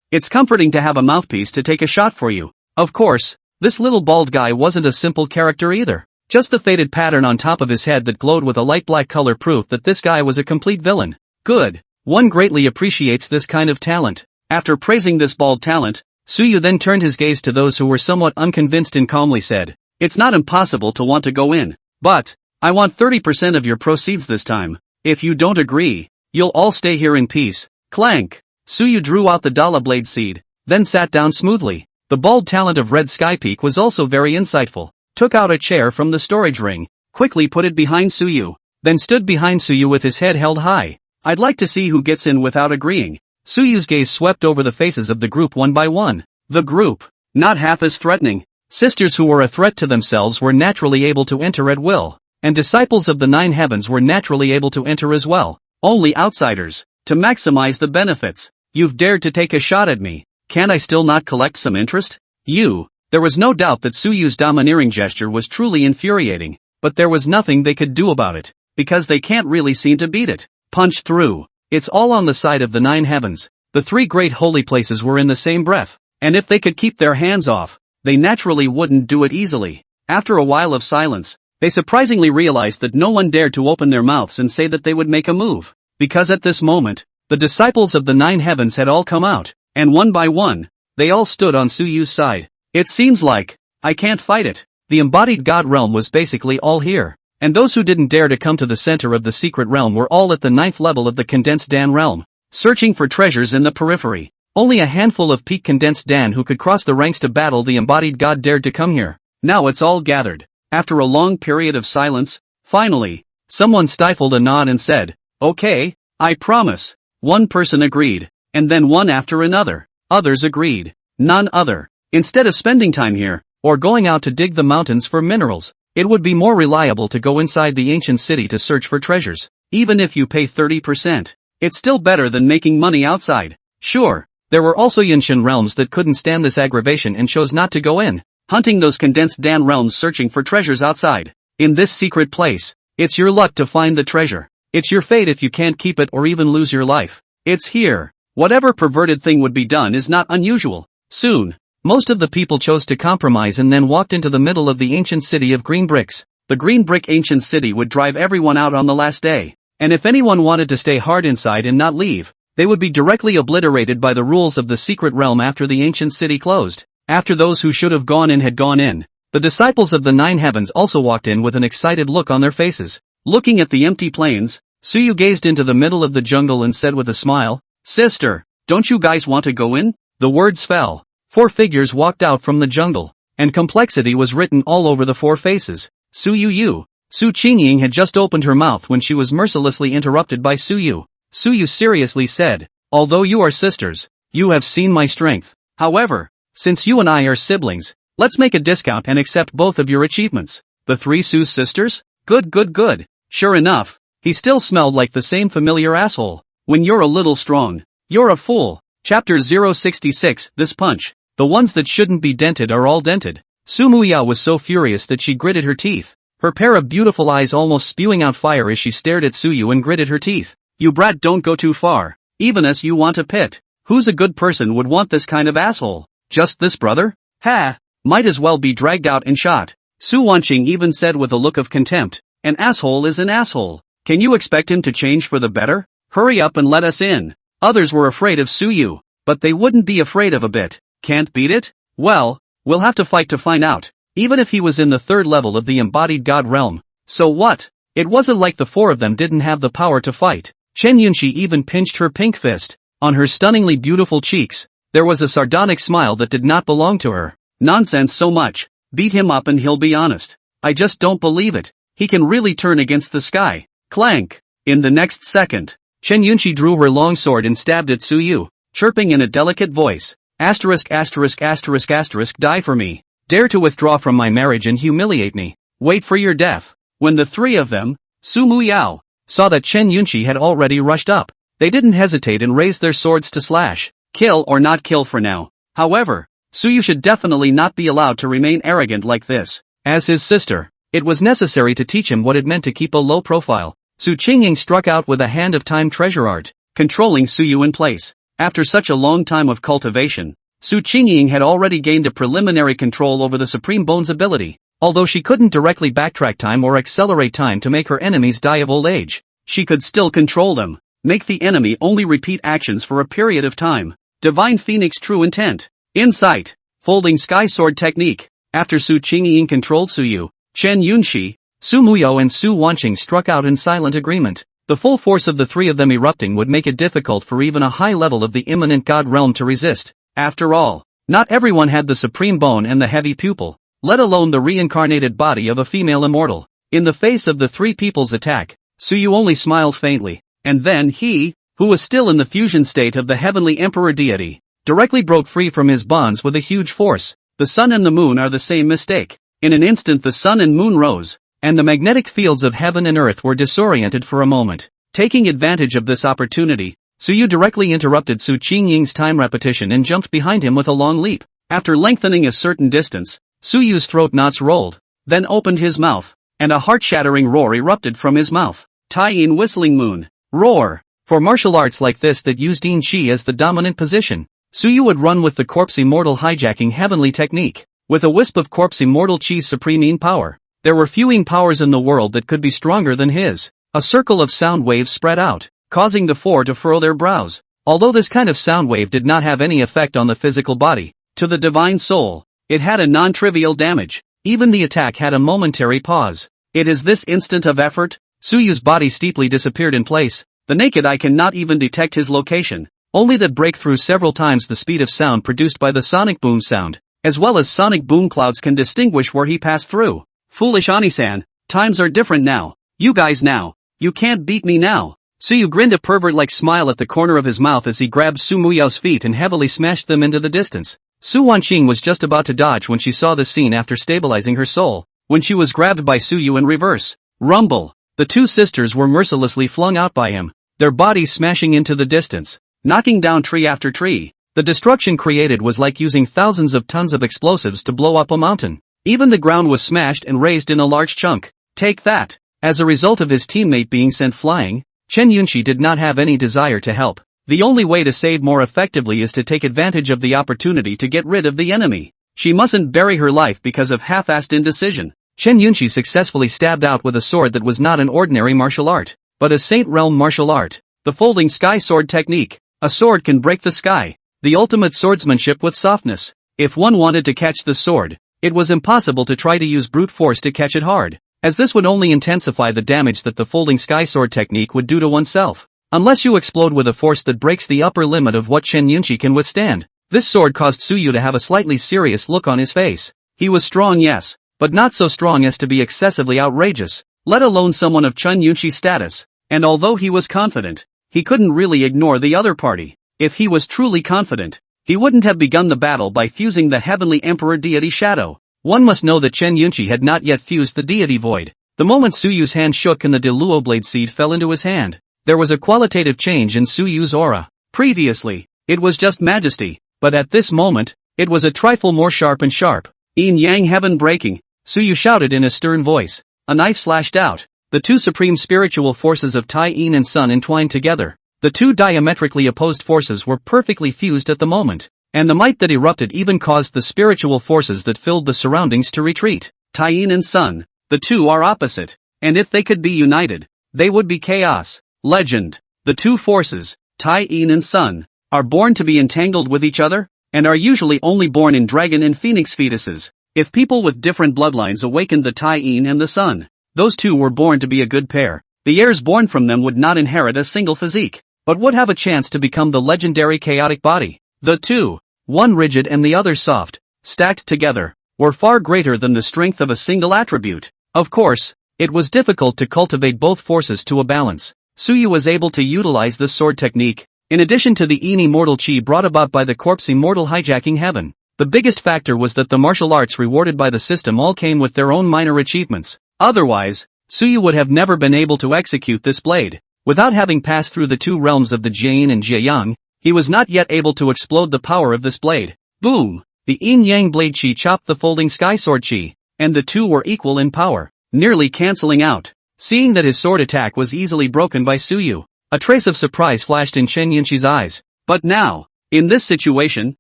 It's comforting to have a mouthpiece to take a shot for you." Of course, this little bald guy wasn't a simple character either. Just the faded pattern on top of his head that glowed with a light black color proof that this guy was a complete villain. Good. One greatly appreciates this kind of talent. After praising this bald talent, Suyu then turned his gaze to those who were somewhat unconvinced and calmly said, "It's not impossible to want to go in, but I want 30% of your proceeds this time. If you don't agree, you'll all stay here in peace." Clank! Suyu drew out the Dala blade seed, then sat down smoothly. The bald talent of Red Sky Peak was also very insightful, took out a chair from the storage ring, quickly put it behind Suyu, then stood behind Suyu with his head held high. "I'd like to see who gets in without agreeing." Suyu's gaze swept over the faces of the group one by one. The group, not half as threatening. Sisters who were a threat to themselves were naturally able to enter at will, and disciples of the Nine Heavens were naturally able to enter as well. Only outsiders, to maximize the benefits. "You've dared to take a shot at me. Can't I still not collect some interest?" There was no doubt that Suyu's domineering gesture was truly infuriating, but there was nothing they could do about it, because they can't really seem to beat it. Punch through. It's all on the side of the Nine Heavens. The three great holy places were in the same breath, and if they could keep their hands off, they naturally wouldn't do it easily. After a while of silence, they surprisingly realized that no one dared to open their mouths and say that they would make a move, because at this moment, the disciples of the Nine Heavens had all come out, and one by one, they all stood on Suyu's side. "It seems like I can't fight it." The embodied god realm was basically all here, and those who didn't dare to come to the center of the secret realm were all at the 9th level of the condensed Dan realm, searching for treasures in the periphery. Only a handful of peak condensed Dan who could cross the ranks to battle the embodied god dared to come here. Now it's all gathered. After a long period of silence, finally, someone stifled a nod and said, "Okay, I promise." One person agreed, and then one after another. Others agreed. None other. Instead of spending time here, or going out to dig the mountains for minerals, it would be more reliable to go inside the ancient city to search for treasures. Even if you pay 30%, it's still better than making money outside. Sure, there were also Yinshan realms that couldn't stand this aggravation and chose not to go in, hunting those condensed Dan realms searching for treasures outside. In this secret place, it's your luck to find the treasure. It's your fate if you can't keep it or even lose your life. It's here. Whatever perverted thing would be done is not unusual. Soon, most of the people chose to compromise and then walked into the middle of the ancient city of green bricks. The green brick ancient city would drive everyone out on the last day, and if anyone wanted to stay hard inside and not leave, they would be directly obliterated by the rules of the secret realm after the ancient city closed. After those who should have gone in had gone in, The disciples of the nine heavens also walked in with an excited look on their faces. Looking at the empty plains, Suyu gazed into the middle of the jungle and said with a smile, "Sister, don't you guys want to go in?" The words fell. 4 figures walked out from the jungle, and complexity was written all over the 4 faces. Suyu. Su Qingying had just opened her mouth when she was mercilessly interrupted by Suyu. Suyu seriously said, "Although you are sisters, you have seen my strength. However, since you and I are siblings, let's make a discount and accept both of your achievements." The 3 Su sisters? Good. Sure enough, he still smelled like the same familiar asshole. When you're a little strong, you're a fool. Chapter 066, This Punch. The ones that shouldn't be dented are all dented. Su Muyao was so furious that she gritted her teeth, her pair of beautiful eyes almost spewing out fire as she stared at Suyu and gritted her teeth. "You brat, don't go too far. Even as you want a pit. Who's a good person would want this kind of asshole? Just this brother? Ha! Might as well be dragged out and shot." Su Wanqing even said with a look of contempt, "An asshole is an asshole. Can you expect him to change for the better? Hurry up and let us in." Others were afraid of Suyu, but they wouldn't be afraid of a bit. Can't beat it? Well, we'll have to fight to find out. Even if he was in the 3rd level of the embodied god realm. So what? It wasn't like the 4 of them didn't have the power to fight. Chen Yunxi even pinched her pink fist. On her stunningly beautiful cheeks, there was a sardonic smile that did not belong to her. "Nonsense so much. Beat him up and he'll be honest. I just don't believe it. He can really turn against the sky." Clank! In the next second, Chen Yunxi drew her long sword and stabbed at Suyu, chirping in a delicate voice, ********, die for me. Dare to withdraw from my marriage and humiliate me. Wait for your death." When the 3 of them, Su Muyao, saw that Chen Yunxi had already rushed up, they didn't hesitate and raised their swords to slash. Kill or not kill for now. However, Suyu should definitely not be allowed to remain arrogant like this. As his sister, it was necessary to teach him what it meant to keep a low profile. Su Qingying struck out with a hand of time treasure art, controlling Suyu in place. After such a long time of cultivation, Su Qingying had already gained a preliminary control over the Supreme Bone's ability. Although she couldn't directly backtrack time or accelerate time to make her enemies die of old age, she could still control them, make the enemy only repeat actions for a period of time. Divine Phoenix True Intent. Insight. Folding Sky Sword Technique. After Su Qingying controlled Suyu, Chen Yunxi, Su Muyao and Su Wanqing struck out in silent agreement. The full force of the 3 of them erupting would make it difficult for even a high level of the immanent god realm to resist. After all, not everyone had the supreme bone and the heavy pupil, let alone the reincarnated body of a female immortal. In the face of the 3 people's attack, Suyu only smiled faintly, and then he, who was still in the fusion state of the heavenly emperor deity, directly broke free from his bonds with a huge force. The sun and the moon are the same mistake. In an instant the sun and moon rose, and the magnetic fields of heaven and earth were disoriented for a moment. Taking advantage of this opportunity, Suyu directly interrupted Su Qingying's time repetition and jumped behind him with a long leap. After lengthening a certain distance, Suyu's throat knots rolled, then opened his mouth, and a heart-shattering roar erupted from his mouth. Tai-in Whistling Moon. Roar. For martial arts like this that used Yin Qi as the dominant position, Suyu would run with the corpse immortal hijacking heavenly technique. With a wisp of corpse immortal Qi's supreme Yin power, there were few Yin powers in the world that could be stronger than his. A circle of sound waves spread out, causing the 4 to furrow their brows. Although this kind of sound wave did not have any effect on the physical body, to the divine soul, it had a non-trivial damage. Even the attack had a momentary pause. It is this instant of effort. Suyu's body steeply disappeared in place. The naked eye cannot even detect his location, only that break through several times the speed of sound produced by the sonic boom sound, as well as sonic boom clouds can distinguish where he passed through. Foolish Ani-san, times are different now. You guys now. You can't beat me now. Suyu grinned a pervert-like smile at the corner of his mouth as he grabbed Su Muyao's feet and heavily smashed them into the distance. Su Wanqing was just about to dodge when she saw the scene after stabilizing her soul, when she was grabbed by Suyu in reverse. Rumble. The 2 sisters were mercilessly flung out by him, their bodies smashing into the distance, knocking down tree after tree. The destruction created was like using thousands of tons of explosives to blow up a mountain. Even the ground was smashed and raised in a large chunk. Take that. As a result of his teammate being sent flying, Chen Yunxi did not have any desire to help. The only way to save more effectively is to take advantage of the opportunity to get rid of the enemy. She mustn't bury her life because of half-assed indecision. Chen Yunxi successfully stabbed out with a sword that was not an ordinary martial art, but a Saint Realm martial art. The folding sky sword technique. A sword can break the sky. The ultimate swordsmanship with softness. If one wanted to catch the sword, It was impossible to try to use brute force to catch it hard, as this would only intensify the damage that the folding sky sword technique would do to oneself. Unless you explode with a force that breaks the upper limit of what Chen Yunxi can withstand. This sword caused Suyu to have a slightly serious look on his face. He was strong, yes, but not so strong as to be excessively outrageous, let alone someone of Chen Yunxi's status. And although he was confident, he couldn't really ignore the other party. If he was truly confident, he wouldn't have begun the battle by fusing the heavenly emperor deity shadow. One must know that Chen Yunxi had not yet fused the deity void. The moment Suyu's hand shook and the Deluo blade seed fell into his hand, there was a qualitative change in Suyu's aura. Previously, it was just majesty, but at this moment, it was a trifle more sharp and sharp. Yin Yang heaven breaking, Suyu shouted in a stern voice. A knife slashed out. The two supreme spiritual forces of Tai Yin and Sun entwined together. The two diametrically opposed forces were perfectly fused at the moment, and the might that erupted even caused the spiritual forces that filled the surroundings to retreat. Tai Yin and Sun, the two are opposite, and if they could be united, they would be chaos. Legend. The two forces, Tai Yin and Sun, are born to be entangled with each other, and are usually only born in dragon and phoenix fetuses. If people with different bloodlines awakened the Tai Yin and the Sun, those two were born to be a good pair. The heirs born from them would not inherit a single physique, but would have a chance to become the legendary chaotic body. The two, one rigid and the other soft, stacked together, were far greater than the strength of a single attribute. Of course, it was difficult to cultivate both forces to a balance. Suyu was able to utilize this sword technique, in addition to the immortal chi brought about by the corpse immortal hijacking heaven. The biggest factor was that the martial arts rewarded by the system all came with their own minor achievements. Otherwise, Suyu would have never been able to execute this blade. Without having passed through the two realms of the Jian and Jiayang, he was not yet able to explode the power of this blade. Boom! The yin-yang blade chi chopped the folding sky sword chi, and the two were equal in power, nearly cancelling out. Seeing that his sword attack was easily broken by Suyu, a trace of surprise flashed in Chen Yunxi's eyes. But now, in this situation,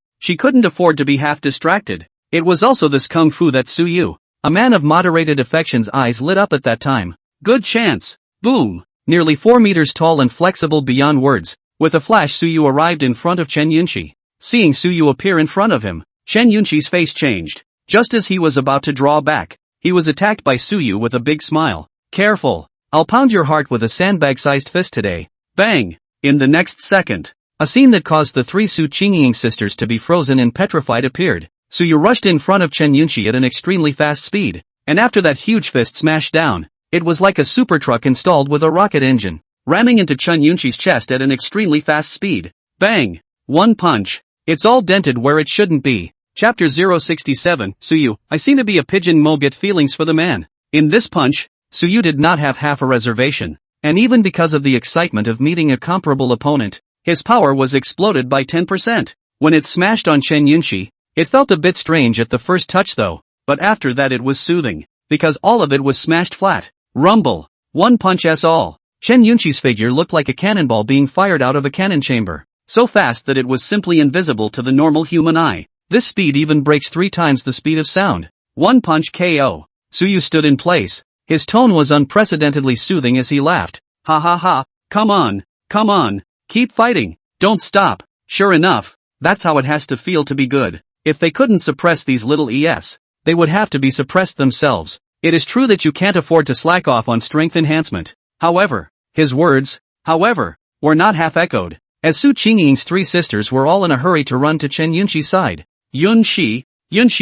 she couldn't afford to be half distracted. It was also this kung fu that Suyu, a man of moderated affection's eyes lit up at that time. Good chance. Boom! Nearly 4 meters tall and flexible beyond words, with a flash Suyu arrived in front of Chen Yunxi. Seeing Suyu appear in front of him, Chen Yunxi's face changed. Just as he was about to draw back, he was attacked by Suyu with a big smile. Careful, I'll pound your heart with a sandbag-sized fist today. Bang! In the next second, a scene that caused the three Su Qingying sisters to be frozen and petrified appeared. Suyu rushed in front of Chen Yunxi at an extremely fast speed, and after that huge fist smashed down, it was like a super truck installed with a rocket engine, ramming into Chen Yunxi's chest at an extremely fast speed. Bang! One punch. It's all dented where it shouldn't be. Chapter 067, Suyu, I seem to be a pigeon Mo get feelings for the man. In this punch, Suyu did not have half a reservation, and even because of the excitement of meeting a comparable opponent, his power was exploded by 10%. When it smashed on Chen Yunxi, it felt a bit strange at the first touch though, but after that it was soothing, because all of it was smashed flat. Rumble. One punch all. Chen Yunxi's figure looked like a cannonball being fired out of a cannon chamber, so fast that it was simply invisible to the normal human eye. This speed even breaks 3 times the speed of sound. One punch KO. Suyu stood in place. His tone was unprecedentedly soothing as he laughed. Ha ha ha, come on, keep fighting, don't stop. Sure enough, that's how it has to feel to be good. If they couldn't suppress these little they would have to be suppressed themselves. It is true that you can't afford to slack off on strength enhancement. However, his words, were not half-echoed, as Su Qingying's 3 sisters were all in a hurry to run to Chen Yunxi's side. Yunxi,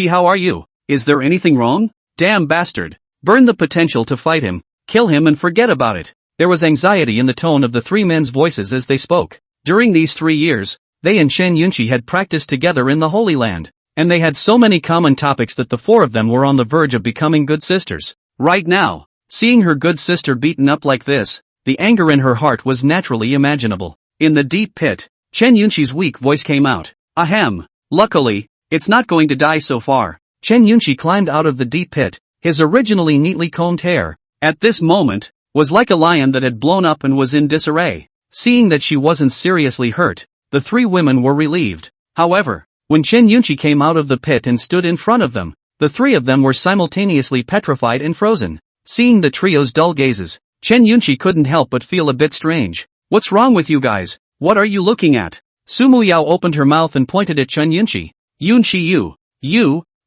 how are you? Is there anything wrong? Damn bastard. Burn the potential to fight him, kill him and forget about it. There was anxiety in the tone of the 3 men's voices as they spoke. During these 3 years, they and Chen Yunxi had practiced together in the Holy Land, and they had so many common topics that the 4 of them were on the verge of becoming good sisters. Right now, seeing her good sister beaten up like this, the anger in her heart was naturally imaginable. In the deep pit, Chen Yunxi's weak voice came out. Ahem. Luckily, it's not going to die so far. Chen Yunxi climbed out of the deep pit, his originally neatly combed hair, at this moment, was like a lion that had blown up and was in disarray. Seeing that she wasn't seriously hurt, the 3 women were relieved. However, when Chen Yunxi came out of the pit and stood in front of them, the 3 of them were simultaneously petrified and frozen. Seeing the trio's dull gazes, Chen Yunxi couldn't help but feel a bit strange. What's wrong with you guys? What are you looking at? Su Muyao opened her mouth and pointed at Chen Yunxi. Yunxi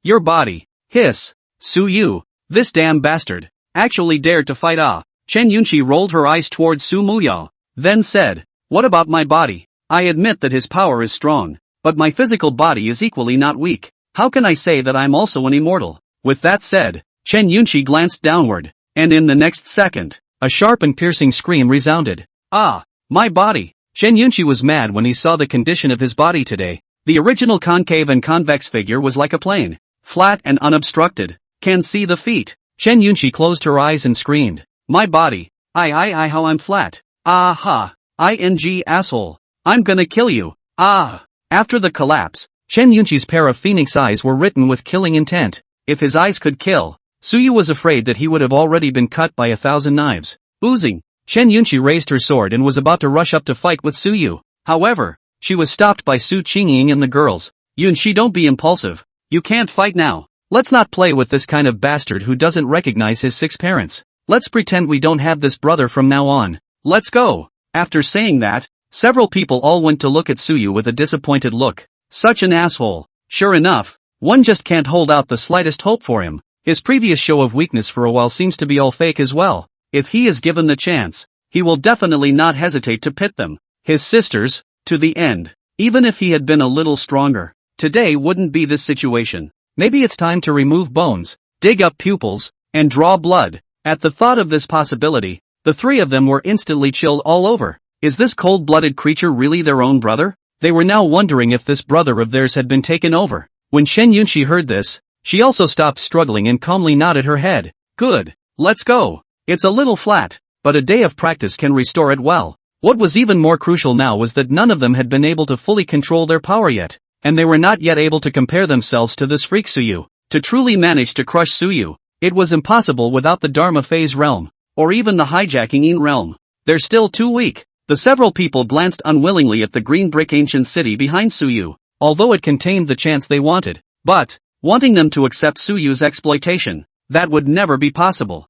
your body. Hiss. Suyu. This damn bastard. Actually dared to fight ah. Chen Yunxi rolled her eyes towards Su Muyao, then said, what about my body? I admit that his power is strong, but my physical body is equally not weak. How can I say that I'm also an immortal? With that said, Chen Yunxi glanced downward, and in the next second, a sharp and piercing scream resounded. Ah, my body! Chen Yunxi was mad when he saw the condition of his body today. The original concave and convex figure was like a plane, flat and unobstructed. Can see the feet. Chen Yunxi closed her eyes and screamed. My body. I how I'm flat. Ah ha. ING asshole. I'm gonna kill you. Ah. After the collapse, Chen Yunxi's pair of phoenix eyes were written with killing intent. If his eyes could kill, Suyu was afraid that he would have already been cut by 1,000 knives. Oozing. Chen Yunxi raised her sword and was about to rush up to fight with Suyu. However, she was stopped by Su Qingying and the girls. Yunxi, don't be impulsive. You can't fight now. Let's not play with this kind of bastard who doesn't recognize his 6 parents. Let's pretend we don't have this brother from now on. Let's go. After saying that, several people all went to look at Suyu with a disappointed look. Such an asshole. Sure enough, one just can't hold out the slightest hope for him. His previous show of weakness for a while seems to be all fake as well. If he is given the chance, he will definitely not hesitate to pit them, his sisters, to the end. Even if he had been a little stronger, today wouldn't be this situation. Maybe it's time to remove bones, dig up pupils, and draw blood. At the thought of this possibility, the 3 of them were instantly chilled all over. Is this cold-blooded creature really their own brother? They were now wondering if this brother of theirs had been taken over. When Chen Yunxi heard this, she also stopped struggling and calmly nodded her head. Good. Let's go. It's a little flat, but a day of practice can restore it well. What was even more crucial now was that none of them had been able to fully control their power yet, and they were not yet able to compare themselves to this freak Suyu. To truly manage to crush Suyu, it was impossible without the Dharma phase realm, or even the hijacking in realm. They're still too weak. The several people glanced unwillingly at the green brick ancient city behind Suyu, although it contained the chance they wanted, but, wanting them to accept Suyu's exploitation, that would never be possible.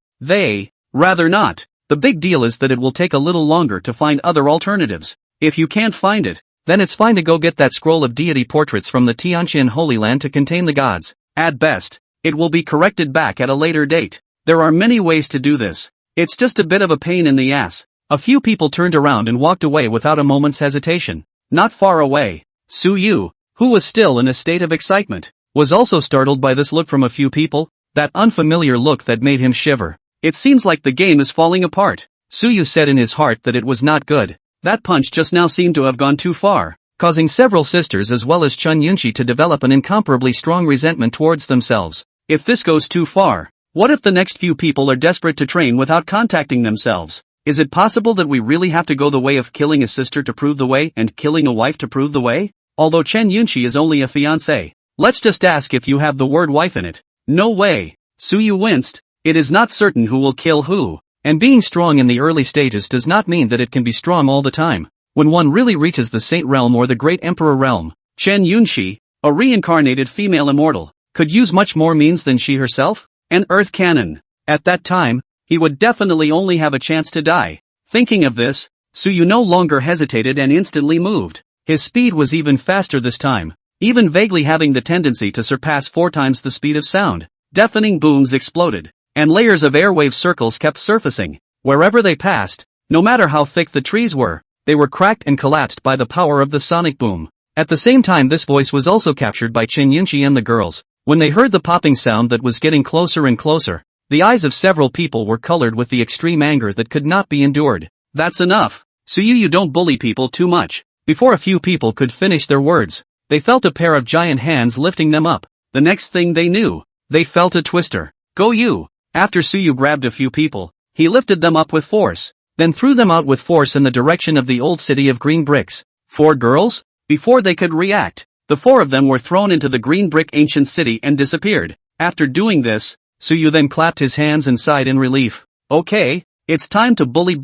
Rather not. The big deal is that it will take a little longer to find other alternatives. If you can't find it, then it's fine to go get that scroll of deity portraits from the Tianqian Holy Land to contain the gods. At best, it will be corrected back at a later date. There are many ways to do this. It's just a bit of a pain in the ass. A few people turned around and walked away without a moment's hesitation. Not far away, Suyu, who was still in a state of excitement, was also startled by this look from a few people, that unfamiliar look that made him shiver. It seems like the game is falling apart. Suyu said in his heart that it was not good. That punch just now seemed to have gone too far, causing several sisters as well as Chen Yunxi to develop an incomparably strong resentment towards themselves. If this goes too far, what if the next few people are desperate to train without contacting themselves? Is it possible that we really have to go the way of killing a sister to prove the way and killing a wife to prove the way? Although Chen Yunxi is only a fiancé, let's just ask if you have the word wife in it. No way. Suyu winced. It is not certain who will kill who, and being strong in the early stages does not mean that it can be strong all the time. When one really reaches the Saint Realm or the Great Emperor Realm, Chen Yunxi, a reincarnated female immortal, could use much more means than she herself? An earth cannon. At that time, he would definitely only have a chance to die. Thinking of this, Suyu no longer hesitated and instantly moved. His speed was even faster this time, even vaguely having the tendency to surpass 4 times the speed of sound. Deafening booms exploded, and layers of airwave circles kept surfacing. Wherever they passed, no matter how thick the trees were, they were cracked and collapsed by the power of the sonic boom. At the same time, this voice was also captured by Chen Yunxi and the girls. When they heard the popping sound that was getting closer and closer, the eyes of several people were colored with the extreme anger that could not be endured. That's enough. Suyu, you don't bully people too much. Before a few people could finish their words, they felt a pair of giant hands lifting them up. The next thing they knew, they felt a twister. Go you! After Suyu grabbed a few people, he lifted them up with force, then threw them out with force in the direction of the old city of green bricks. 4 girls? Before they could react, the 4 of them were thrown into the green brick ancient city and disappeared. After doing this, Suyu then clapped his hands and sighed in relief. Okay, it's time to bully,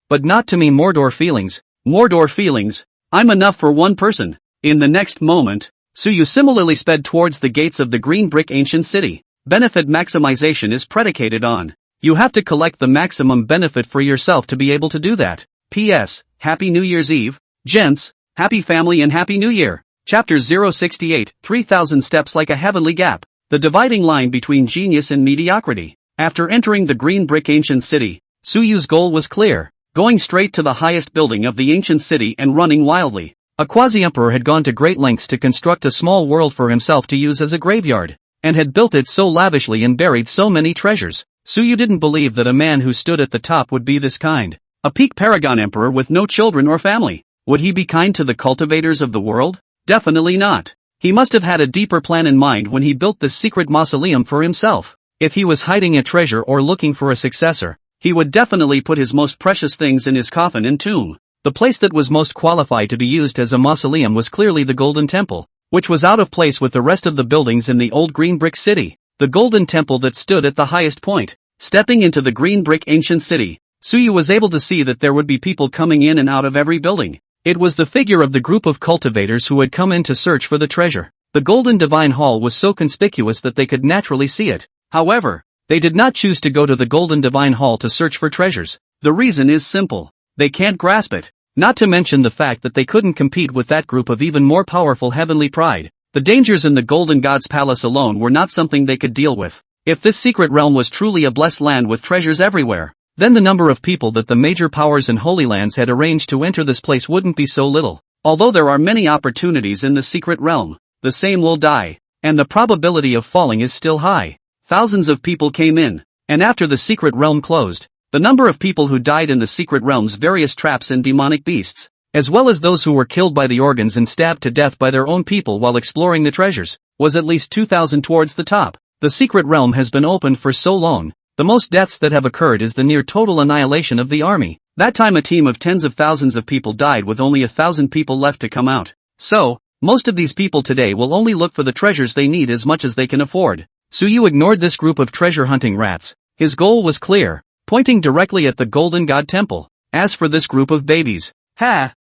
but not to me Mordor feelings. Mordor feelings? I'm enough for one person. In the next moment, Suyu similarly sped towards the gates of the green brick ancient city. Benefit maximization is predicated on. You have to collect the maximum benefit for yourself to be able to do that. P.S. Happy New Year's Eve, gents. Happy family and Happy New Year. Chapter 068, 3000 Steps Like a Heavenly Gap. the dividing line between genius and mediocrity. After entering the green brick ancient city, Suyu's goal was clear, going straight to the highest building of the ancient city and running wildly. A quasi-emperor had gone to great lengths to construct a small world for himself to use as a graveyard, and had built it so lavishly and buried so many treasures. Suyu didn't believe that a man who stood at the top would be this kind. A peak paragon emperor with no children or family. Would he be kind to the cultivators of the world? Definitely not. He must have had a deeper plan in mind when he built this secret mausoleum for himself. If he was hiding a treasure or looking for a successor, he would definitely put his most precious things in his coffin and tomb. The place that was most qualified to be used as a mausoleum was clearly the Golden Temple, which was out of place with the rest of the buildings in the old green brick city. The Golden Temple that stood at the highest point. Stepping into the green brick ancient city, Suyu was able to see that there would be people coming in and out of every building. It was the figure of the group of cultivators who had come in to search for the treasure. The Golden Divine Hall was so conspicuous that they could naturally see it. However, they did not choose to go to the Golden Divine Hall to search for treasures. The reason is simple. They can't grasp it. Not to mention the fact that they couldn't compete with that group of even more powerful heavenly pride. The dangers in the Golden God's palace alone were not something they could deal with. If this secret realm was truly a blessed land with treasures everywhere, then the number of people that the major powers and Holy Lands had arranged to enter this place wouldn't be so little. Although there are many opportunities in the secret realm, the same will die, and the probability of falling is still high. Thousands of people came in, and after the secret realm closed, the number of people who died in the secret realm's various traps and demonic beasts, as well as those who were killed by the organs and stabbed to death by their own people while exploring the treasures, was at least 2,000 towards the top. The secret realm has been opened for so long, the most deaths that have occurred is the near total annihilation of the army. That time a team of tens of thousands of people died with only 1,000 people left to come out. So, most of these people today will only look for the treasures they need as much as they can afford. Suyu ignored this group of treasure-hunting rats. His goal was clear, pointing directly at the Golden God Temple. As for this group of babies,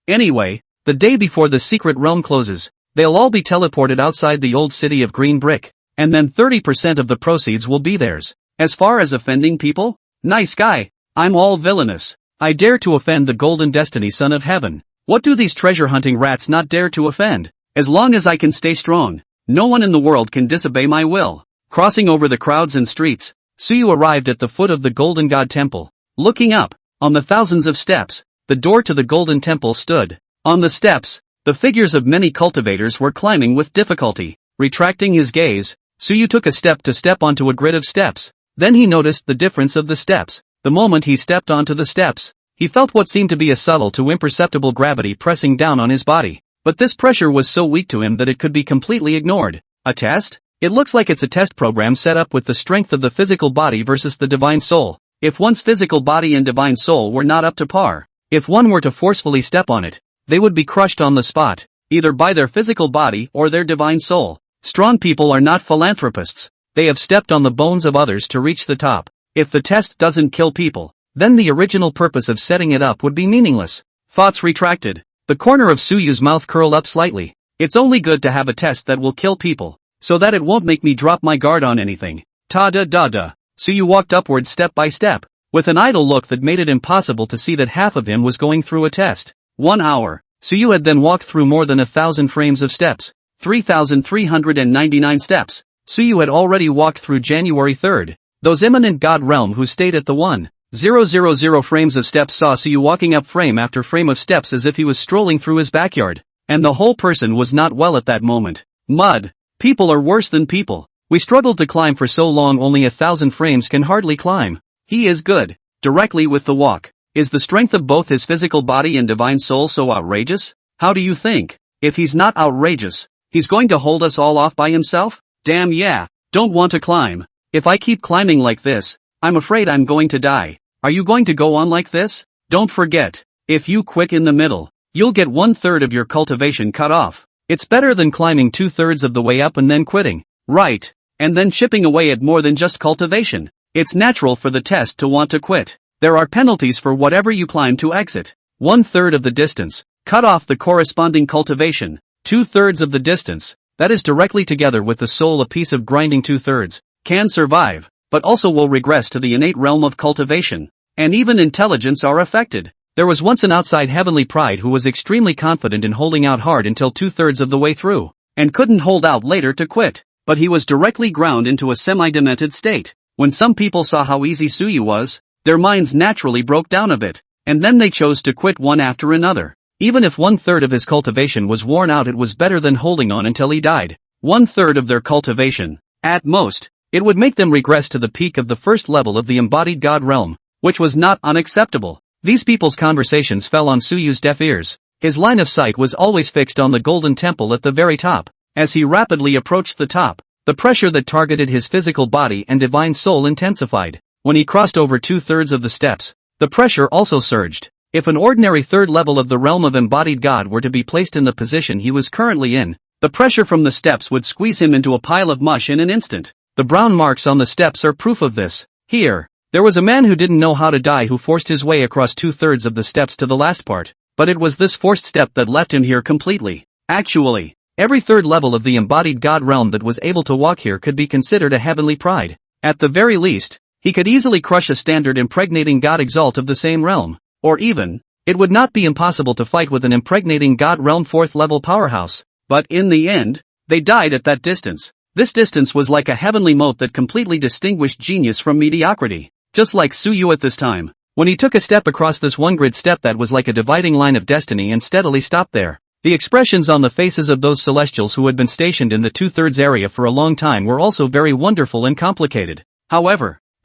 anyway, the day before the secret realm closes, they'll all be teleported outside the old city of green brick, and then 30% of the proceeds will be theirs. As far as offending people? Nice guy. I'm all villainous. I dare to offend the Golden Destiny Son of Heaven. What do these treasure-hunting rats not dare to offend? As long as I can stay strong, no one in the world can disobey my will. Crossing over the crowds and streets, Suyu arrived at the foot of the Golden God Temple. Looking up, on the thousands of steps, the door to the Golden Temple stood. On the steps, the figures of many cultivators were climbing with difficulty. Retracting his gaze, Suyu took a step to step onto a grid of steps. Then he noticed the difference of the steps. The moment he stepped onto the steps, he felt what seemed to be a subtle to imperceptible gravity pressing down on his body. But this pressure was so weak to him that it could be completely ignored. A test? It looks like it's a test program set up with the strength of the physical body versus the divine soul. If one's physical body and divine soul were not up to par, if one were to forcefully step on it, they would be crushed on the spot, either by their physical body or their divine soul. Strong people are not philanthropists. They have stepped on the bones of others to reach the top. If the test doesn't kill people, then the original purpose of setting it up would be meaningless. Thoughts retracted. The corner of Suyu's mouth curled up slightly. It's only good to have a test that will kill people, so that it won't make me drop my guard on anything. Ta-da-da-da. Suyu walked upwards step by step, with an idle look that made it impossible to see that half of him was going through a test. 1 hour. Suyu had then walked through more than 1,000 frames of steps. 3,399 steps. Suyu had already walked through January 3rd. Those imminent god realm who stayed at the 1,000 frames of steps saw Suyu walking up frame after frame of steps as if he was strolling through his backyard. And the whole person was not well at that moment. Mud. People are worse than people. We struggled to climb for so long, only 1,000 frames can hardly climb. He is good. Directly with the walk. Is the strength of both his physical body and divine soul so outrageous? How do you think? If he's not outrageous, he's going to hold us all off by himself? Damn yeah. Don't want to climb. If I keep climbing like this, I'm afraid I'm going to die. Are you going to go on like this? Don't forget, if you quit in the middle, you'll get 1/3 of your cultivation cut off. It's better than climbing 2/3 of the way up and then quitting. Right. And then chipping away at more than just cultivation. It's natural for the test to want to quit. There are penalties for whatever you climb to exit. 1/3 of the distance. Cut off the corresponding cultivation. 2/3 of the distance. That is directly together with the soul. A piece of grinding 2/3 can survive, but also will regress to the innate realm of cultivation. And even intelligence are affected. There was once an outside heavenly pride who was extremely confident in holding out hard until 2/3 of the way through, and couldn't hold out later to quit. but he was directly ground into a semi-demented state. When some people saw how easy Suyu was, their minds naturally broke down a bit, and then they chose to quit one after another. Even if 1/3 of his cultivation was worn out, it was better than holding on until he died. 1/3 of their cultivation. At most, it would make them regress to the peak of the first level of the embodied god realm, which was not unacceptable. These people's conversations fell on Suyu's deaf ears. His line of sight was always fixed on the golden temple at the very top. As he rapidly approached the top, the pressure that targeted his physical body and divine soul intensified. When he crossed over 2/3 of the steps, the pressure also surged. If an ordinary third level of the realm of embodied God were to be placed in the position he was currently in, the pressure from the steps would squeeze him into a pile of mush in an instant. The brown marks on the steps are proof of this. Here, there was a man who didn't know how to die who forced his way across 2/3 of the steps to the last part, but it was this forced step that left him here completely. Actually, every third level of the embodied God realm that was able to walk here could be considered a heavenly pride. At the very least, he could easily crush a standard impregnating God exalt of the same realm. Or even, it would not be impossible to fight with an impregnating God realm 4th level powerhouse. But in the end, they died at that distance. This distance was like a heavenly moat that completely distinguished genius from mediocrity. Just like Suyu at this time, when he took a step across this one grid step that was like a dividing line of destiny and steadily stopped there. The expressions on the faces of those celestials who had been stationed in the 2/3 area for a long time were also very wonderful and complicated.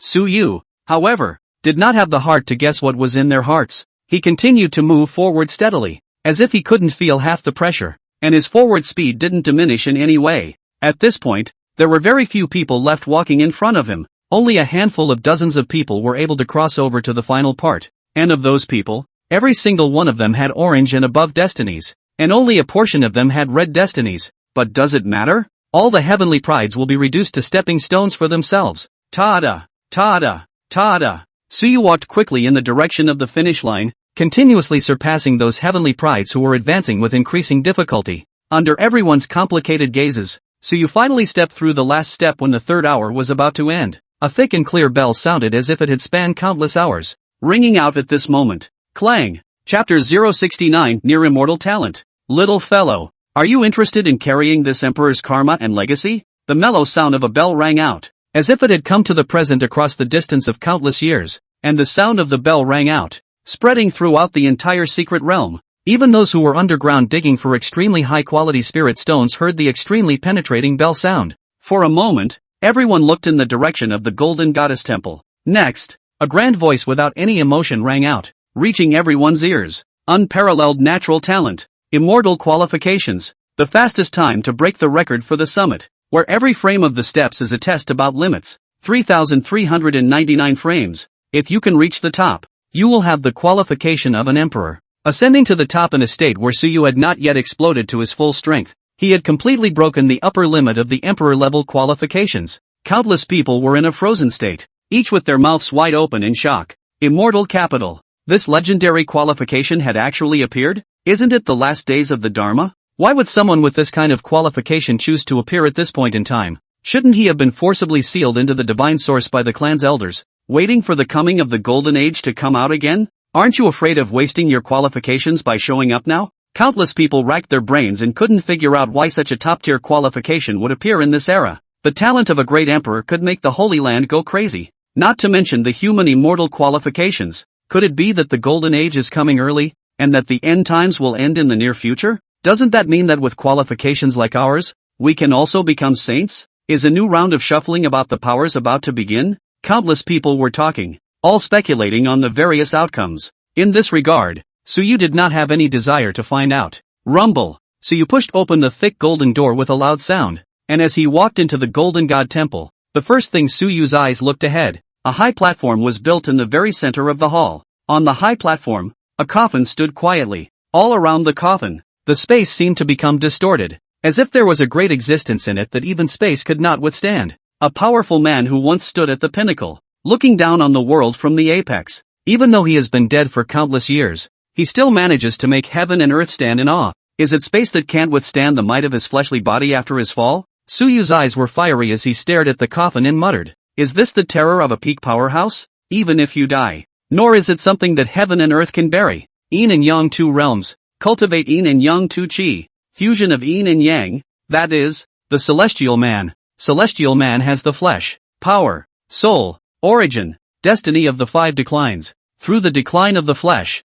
Suyu, however, did not have the heart to guess what was in their hearts. He continued to move forward steadily, as if he couldn't feel half the pressure, and his forward speed didn't diminish in any way. At this point, there were very few people left walking in front of him. Only a handful of dozens of people were able to cross over to the final part, and of those people, every single one of them had orange and above destinies, and only a portion of them had red destinies. But does it matter? All the heavenly prides will be reduced to stepping stones for themselves. Ta-da! Ta-da! Ta-da! Suyu walked quickly in the direction of the finish line, continuously surpassing those heavenly prides who were advancing with increasing difficulty. Under everyone's complicated gazes, Suyu finally stepped through the last step when the third hour was about to end. A thick and clear bell sounded as if it had spanned countless hours, ringing out at this moment. Clang! Chapter 069 Near Immortal Talent. Little fellow, are you interested in carrying this emperor's karma and legacy? The mellow sound of a bell rang out, as if it had come to the present across the distance of countless years, and the sound of the bell rang out, spreading throughout the entire secret realm. Even those who were underground digging for extremely high-quality spirit stones heard the extremely penetrating bell sound. For a moment, everyone looked in the direction of the Golden Goddess Temple. Next, a grand voice without any emotion rang out, reaching everyone's ears. Unparalleled natural talent. Immortal qualifications. The fastest time to break the record for the summit, where every frame of the steps is a test about limits. 3,399 frames. If you can reach the top, you will have the qualification of an emperor. Ascending to the top in a state where Suyu had not yet exploded to his full strength, he had completely broken the upper limit of the emperor-level qualifications. Countless people were in a frozen state, each with their mouths wide open in shock. Immortal capital. This legendary qualification had actually appeared? Isn't it the last days of the Dharma? Why would someone with this kind of qualification choose to appear at this point in time? Shouldn't he have been forcibly sealed into the divine source by the clan's elders, waiting for the coming of the golden age to come out again? Aren't you afraid of wasting your qualifications by showing up now? Countless people racked their brains and couldn't figure out why such a top-tier qualification would appear in this era. The talent of a great emperor could make the Holy Land go crazy. Not to mention the human immortal qualifications. Could it be that the golden age is coming early, and that the end times will end in the near future? Doesn't that mean that with qualifications like ours, we can also become saints? Is a new round of shuffling about the powers about to begin? Countless people were talking, all speculating on the various outcomes. In this regard, Suyu did not have any desire to find out. Rumble! Suyu pushed open the thick golden door with a loud sound, and as he walked into the Golden God Temple, the first thing Suyu's eyes looked ahead. A high platform was built in the very center of the hall. On the high platform, a coffin stood quietly. All around the coffin, the space seemed to become distorted, as if there was a great existence in it that even space could not withstand. A powerful man who once stood at the pinnacle, looking down on the world from the apex. Even though he has been dead for countless years, he still manages to make heaven and earth stand in awe. Is it space that can't withstand the might of his fleshly body after his fall? Suyu's eyes were fiery as he stared at the coffin and muttered, "Is this the terror of a peak powerhouse? Even if you die. Nor is it something that heaven and earth can bury. Yin and Yang two realms. Cultivate Yin and Yang two Qi. Fusion of Yin and Yang, that is, the celestial man. celestial man has the flesh, power, soul, origin, destiny of the 5 declines. Through the decline of the flesh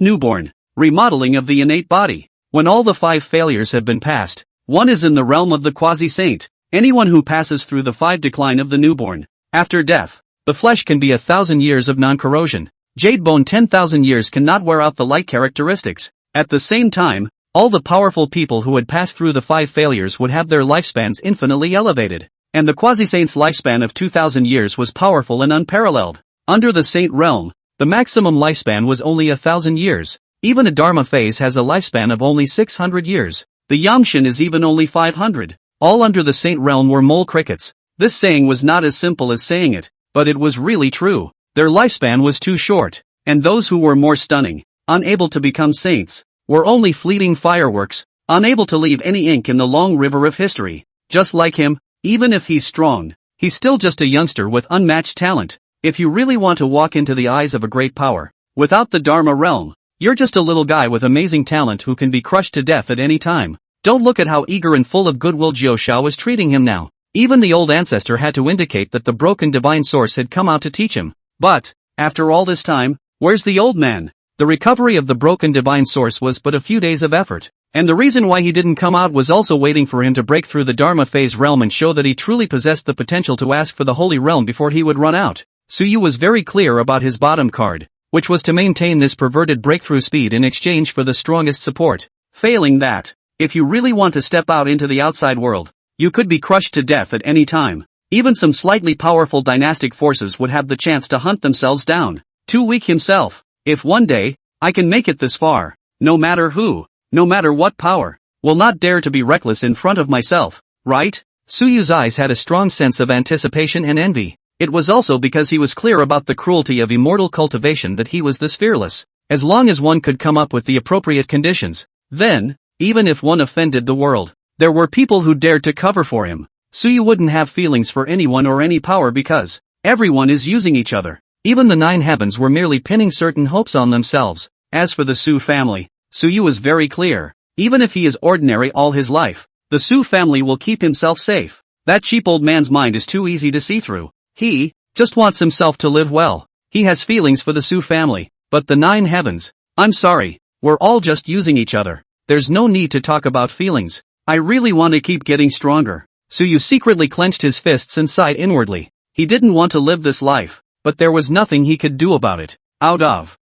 newborn, remodeling of the innate body. When all the 5 failures have been passed, one is in the realm of the quasi-saint. Anyone who passes through the 5 decline of the newborn. After death, the flesh can be 1,000 years of non-corrosion. Jade bone 10,000 years cannot wear out the light characteristics. At the same time, all the powerful people who had passed through the 5 failures would have their lifespans infinitely elevated. And the quasi-saint's lifespan of 2,000 years was powerful and unparalleled. Under the saint realm, the maximum lifespan was only 1,000 years. Even a dharma phase has a lifespan of only 600 years. The yamshin is even only 500. All under the saint realm were mole crickets. This saying was not as simple as saying it, but it was really true. Their lifespan was too short, and those who were more stunning, unable to become saints, were only fleeting fireworks, unable to leave any ink in the long river of history. Just like him, even if he's strong, he's still just a youngster with unmatched talent. If you really want to walk into the eyes of a great power, without the Dharma realm, you're just a little guy with amazing talent who can be crushed to death at any time. Don't look at how eager and full of goodwill Jiao Shao was treating him now. Even the old ancestor had to indicate that the broken divine source had come out to teach him. But, after all this time, where's the old man? The recovery of the broken divine source was but a few days of effort. And the reason why he didn't come out was also waiting for him to break through the Dharma phase realm and show that he truly possessed the potential to ask for the holy realm before he would run out. Suyu was very clear about his bottom card, which was to maintain this perverted breakthrough speed in exchange for the strongest support. Failing that, if you really want to step out into the outside world, you could be crushed to death at any time. Even some slightly powerful dynastic forces would have the chance to hunt themselves down. Too weak himself. If one day, I can make it this far, no matter who, no matter what power, will not dare to be reckless in front of myself, right? Suyu's eyes had a strong sense of anticipation and envy. It was also because he was clear about the cruelty of immortal cultivation that he was this fearless. As long as one could come up with the appropriate conditions, then, even if one offended the world, there were people who dared to cover for him. Suyu wouldn't have feelings for anyone or any power because everyone is using each other. Even the 9 heavens were merely pinning certain hopes on themselves. As for the Su family, Suyu is very clear. Even if he is ordinary all his life, the Su family will keep himself safe. That cheap old man's mind is too easy to see through. He just wants himself to live well. He has feelings for the Su family, but the 9 heavens, I'm sorry, we're all just using each other. There's no need to talk about feelings. I really want to keep getting stronger. Suyu secretly clenched his fists and sighed inwardly. He didn't want to live this life, but there was nothing he could do about it.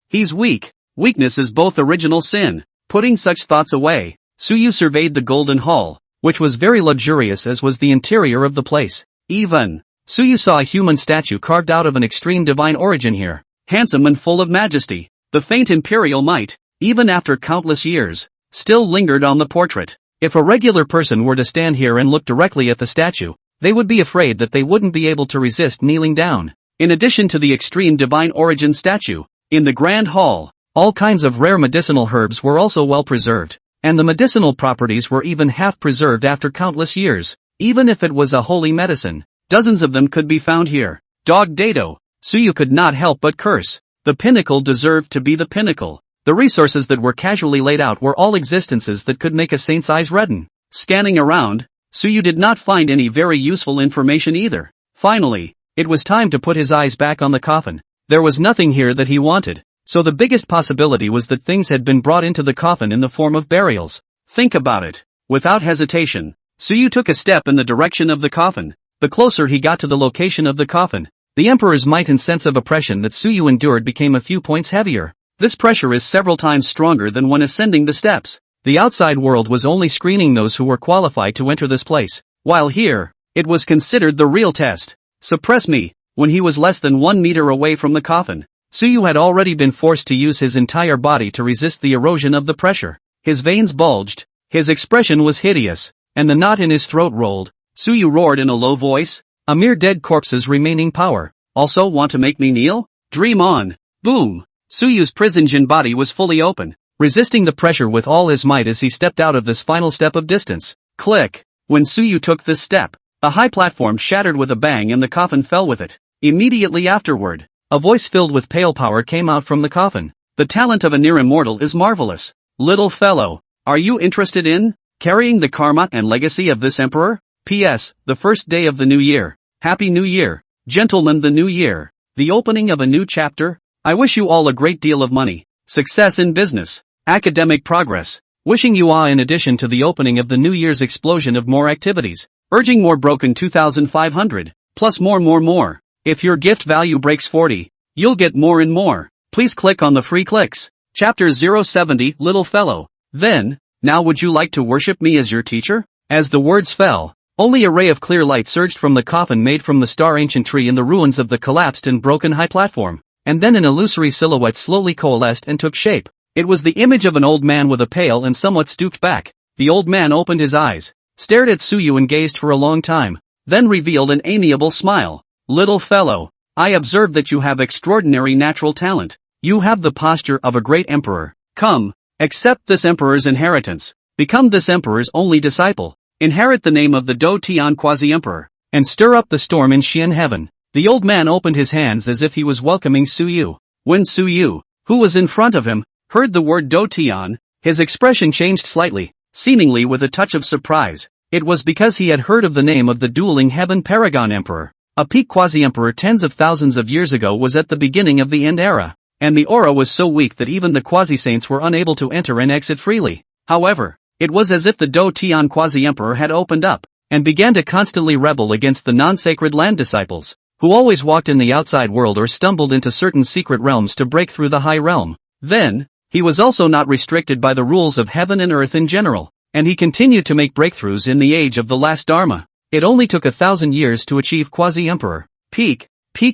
He's weak. Weakness is both original sin. Putting such thoughts away, Suyu surveyed the golden hall, which was very luxurious as was the interior of the place. Even, Suyu saw a human statue carved out of an extreme divine origin here. Handsome and full of majesty. The faint imperial might, even after countless years, still lingered on the portrait. If a regular person were to stand here and look directly at the statue, they would be afraid that they wouldn't be able to resist kneeling down. In addition to the extreme divine origin statue, in the grand hall, all kinds of rare medicinal herbs were also well preserved, and the medicinal properties were even half preserved after countless years. Even if it was a holy medicine, dozens of them could be found here. Dog Dato, Suyu could not help but curse. The pinnacle deserved to be the pinnacle. The resources that were casually laid out were all existences that could make a saint's eyes redden. Scanning around, Suyu did not find any very useful information either. Finally, it was time to put his eyes back on the coffin. There was nothing here that he wanted, so the biggest possibility was that things had been brought into the coffin in the form of burials. Think about it. Without hesitation, Suyu took a step in the direction of the coffin. The closer he got to the location of the coffin, the emperor's might and sense of oppression that Suyu endured became a few points heavier. This pressure is several times stronger than when ascending the steps. The outside world was only screening those who were qualified to enter this place, while here, it was considered the real test. Suppress me. When he was less than 1 meter away from the coffin, Suyu had already been forced to use his entire body to resist the erosion of the pressure. His veins bulged, his expression was hideous, and the knot in his throat rolled. Suyu roared in a low voice, a mere dead corpse's remaining power. Also want to make me kneel? Dream on. Boom. Suyu's prison-jin body was fully open, resisting the pressure with all his might as he stepped out of this final step of distance. Click. When Suyu took this step, a high platform shattered with a bang and the coffin fell with it. Immediately afterward, a voice filled with pale power came out from the coffin. The talent of a near-immortal is marvelous. Little fellow, are you interested in carrying the karma and legacy of this emperor? P.S. The first day of the new year. Happy New Year. Gentlemen, the new year. The opening of a new chapter. I wish you all a great deal of money, success in business, academic progress. Wishing you all in addition to the opening of the new year's explosion of more activities. Urging more broken 2,500. Plus more. If your gift value breaks 40, you'll get more and more. Please click on the free clicks. Chapter 070, Little Fellow. Then, now would you like to worship me as your teacher? As the words fell, only a ray of clear light surged from the coffin made from the star-ancient tree in the ruins of the collapsed and broken high platform, and then an illusory silhouette slowly coalesced and took shape. It was the image of an old man with a pale and somewhat stooped back. The old man opened his eyes, stared at Suyu and gazed for a long time, then revealed an amiable smile. Little fellow, I observe that you have extraordinary natural talent. You have the posture of a great emperor. Come, accept this emperor's inheritance. Become this emperor's only disciple. Inherit the name of the Do Tian quasi-emperor, and stir up the storm in Xian heaven. The old man opened his hands as if he was welcoming Suyu. When Suyu, who was in front of him, heard the word Do Tian, his expression changed slightly, seemingly with a touch of surprise. It was because he had heard of the name of the dueling heaven paragon emperor. A peak quasi-emperor tens of thousands of years ago was at the beginning of the end era, and the aura was so weak that even the quasi-saints were unable to enter and exit freely. However, it was as if the Do Tian quasi-emperor had opened up, and began to constantly rebel against the non-sacred land disciples, who always walked in the outside world or stumbled into certain secret realms to break through the high realm. Then, he was also not restricted by the rules of heaven and earth in general, and he continued to make breakthroughs in the age of the last Dharma. It only took 1,000 years to achieve quasi-emperor, peak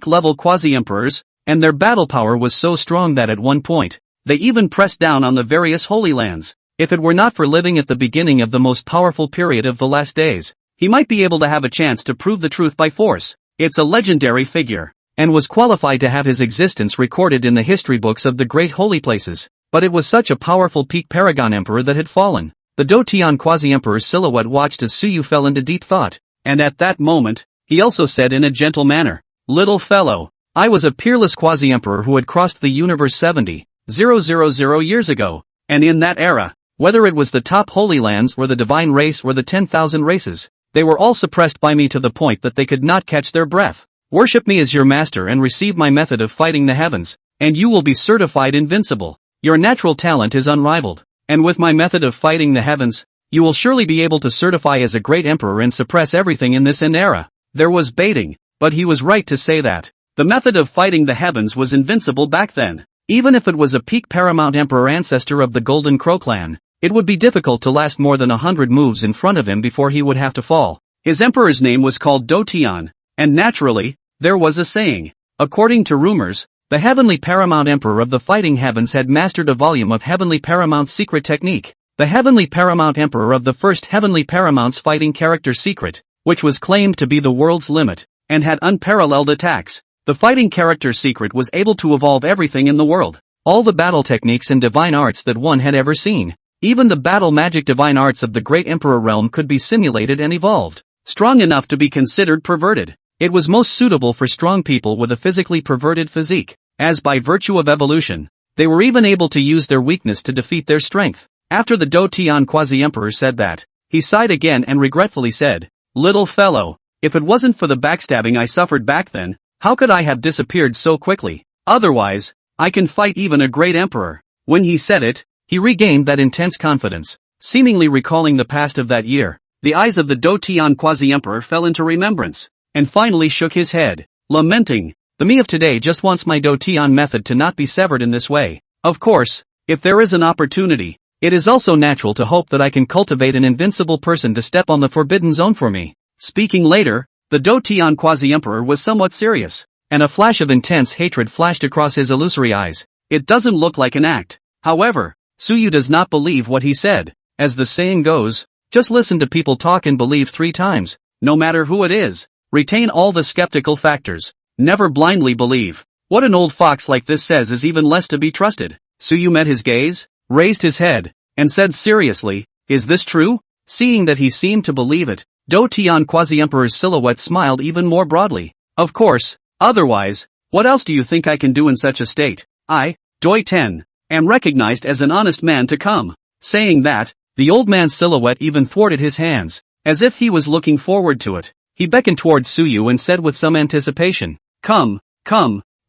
level quasi-emperors, and their battle power was so strong that at one point, they even pressed down on the various holy lands. If it were not for living at the beginning of the most powerful period of the last days, he might be able to have a chance to prove the truth by force. It's a legendary figure, and was qualified to have his existence recorded in the history books of the great holy places, but it was such a powerful peak paragon emperor that had fallen. The Do Tian quasi-emperor's silhouette watched as Suyu fell into deep thought, and at that moment, he also said in a gentle manner, Little fellow, I was a peerless quasi-emperor who had crossed the universe 70,000 years ago, and in that era, whether it was the top holy lands or the divine race or the 10,000 races, they were all suppressed by me to the point that they could not catch their breath. Worship me as your master and receive my method of fighting the heavens, and you will be certified invincible. Your natural talent is unrivaled, and with my method of fighting the heavens, you will surely be able to certify as a great emperor and suppress everything in this end era. There was baiting, but he was right to say that. The method of fighting the heavens was invincible back then. Even if it was a peak paramount emperor ancestor of the Golden Crow clan, it would be difficult to last more than 100 moves in front of him before he would have to fall. His emperor's name was called Do Tian, and naturally, there was a saying. According to rumors, the heavenly paramount emperor of the fighting heavens had mastered a volume of heavenly paramount's secret technique. The heavenly paramount emperor of the first heavenly paramount's fighting character secret, which was claimed to be the world's limit, and had unparalleled attacks. The fighting character secret was able to evolve everything in the world, all the battle techniques and divine arts that one had ever seen. Even the battle magic divine arts of the great emperor realm could be simulated and evolved, strong enough to be considered perverted. It was most suitable for strong people with a physically perverted physique, as by virtue of evolution, they were even able to use their weakness to defeat their strength. After the Do Tian quasi-emperor said that, he sighed again and regretfully said, Little fellow, if it wasn't for the backstabbing I suffered back then, how could I have disappeared so quickly? Otherwise, I can fight even a great emperor. When he said it, he regained that intense confidence, seemingly recalling the past of that year. The eyes of the Do Tian quasi-emperor fell into remembrance, and finally shook his head, lamenting, the me of today just wants my Do Tian method to not be severed in this way. Of course, if there is an opportunity, it is also natural to hope that I can cultivate an invincible person to step on the forbidden zone for me. Speaking later, the Do Tian quasi-emperor was somewhat serious, and a flash of intense hatred flashed across his illusory eyes. It doesn't look like an act. However, Suyu does not believe what he said. As the saying goes, just listen to people talk and believe 3 times, no matter who it is. Retain all the skeptical factors. Never blindly believe. What an old fox like this says is even less to be trusted. Suyu met his gaze, raised his head, and said seriously, is this true? Seeing that he seemed to believe it, Do Tian quasi-emperor's silhouette smiled even more broadly. Of course, otherwise, what else do you think I can do in such a state? I, Doi Ten, am recognized as an honest man to come. Saying that, the old man's silhouette even thwarted his hands, as if he was looking forward to it. He beckoned towards Suyu and said with some anticipation, "Come,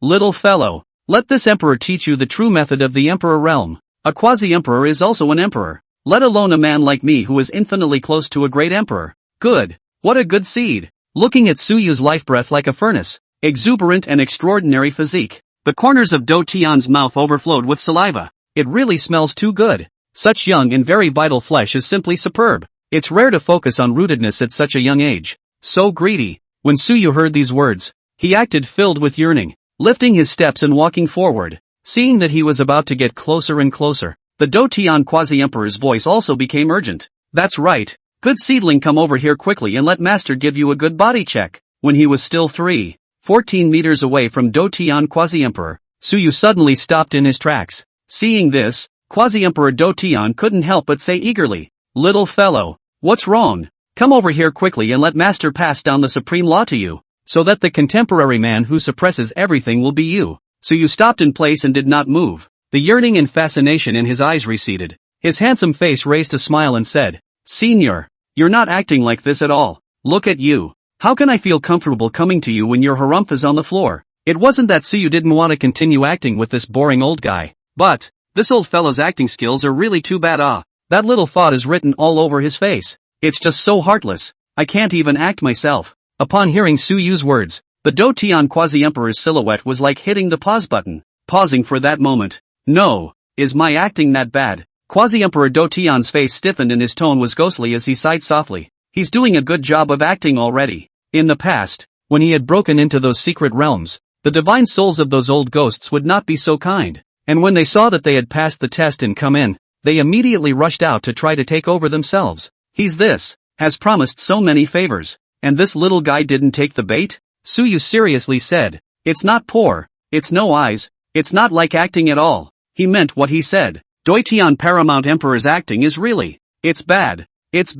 little fellow. Let this emperor teach you the true method of the emperor realm. A quasi-emperor is also an emperor, let alone a man like me who is infinitely close to a great emperor. Good. What a good seed." Looking at Suyu's life breath like a furnace, exuberant and extraordinary physique, the corners of Do Tian's mouth overflowed with saliva. It really smells too good. Such young and very vital flesh is simply superb. It's rare to focus on rootedness at such a young age. So greedy. When Suyu heard these words, he acted filled with yearning, lifting his steps and walking forward. Seeing that he was about to get closer and closer, the Do Tian quasi-emperor's voice also became urgent. "That's right. Good seedling, come over here quickly and let master give you a good body check." When he was still 14 meters away from Do Tian quasi-emperor, Suyu suddenly stopped in his tracks. Seeing this, quasi-emperor Do Tian couldn't help but say eagerly, "Little fellow, what's wrong? Come over here quickly and let master pass down the supreme law to you, so that the contemporary man who suppresses everything will be you." Suyu stopped in place and did not move. The yearning and fascination in his eyes receded. His handsome face raised a smile and said, "Senior, you're not acting like this at all. Look at you. How can I feel comfortable coming to you when your harumph is on the floor?" It wasn't that Suyu didn't want to continue acting with this boring old guy, but this old fellow's acting skills are really too bad. That little thought is written all over his face. It's just so heartless. I can't even act myself. Upon hearing Suyu's words, the Do Tian quasi-emperor's silhouette was like hitting the pause button, pausing for that moment. "No, is my acting that bad?" Quasi-emperor Do Tian's face stiffened and his tone was ghostly as he sighed softly. "He's doing a good job of acting already." In the past, when he had broken into those secret realms, the divine souls of those old ghosts would not be so kind, and when they saw that they had passed the test and come in, they immediately rushed out to try to take over themselves. Has promised so many favors, and this little guy didn't take the bait? Suyu seriously said, "It's not poor, it's no eyes, it's not like acting at all." He meant what he said. Doitian Paramount Emperor's acting is really, it's bad. It's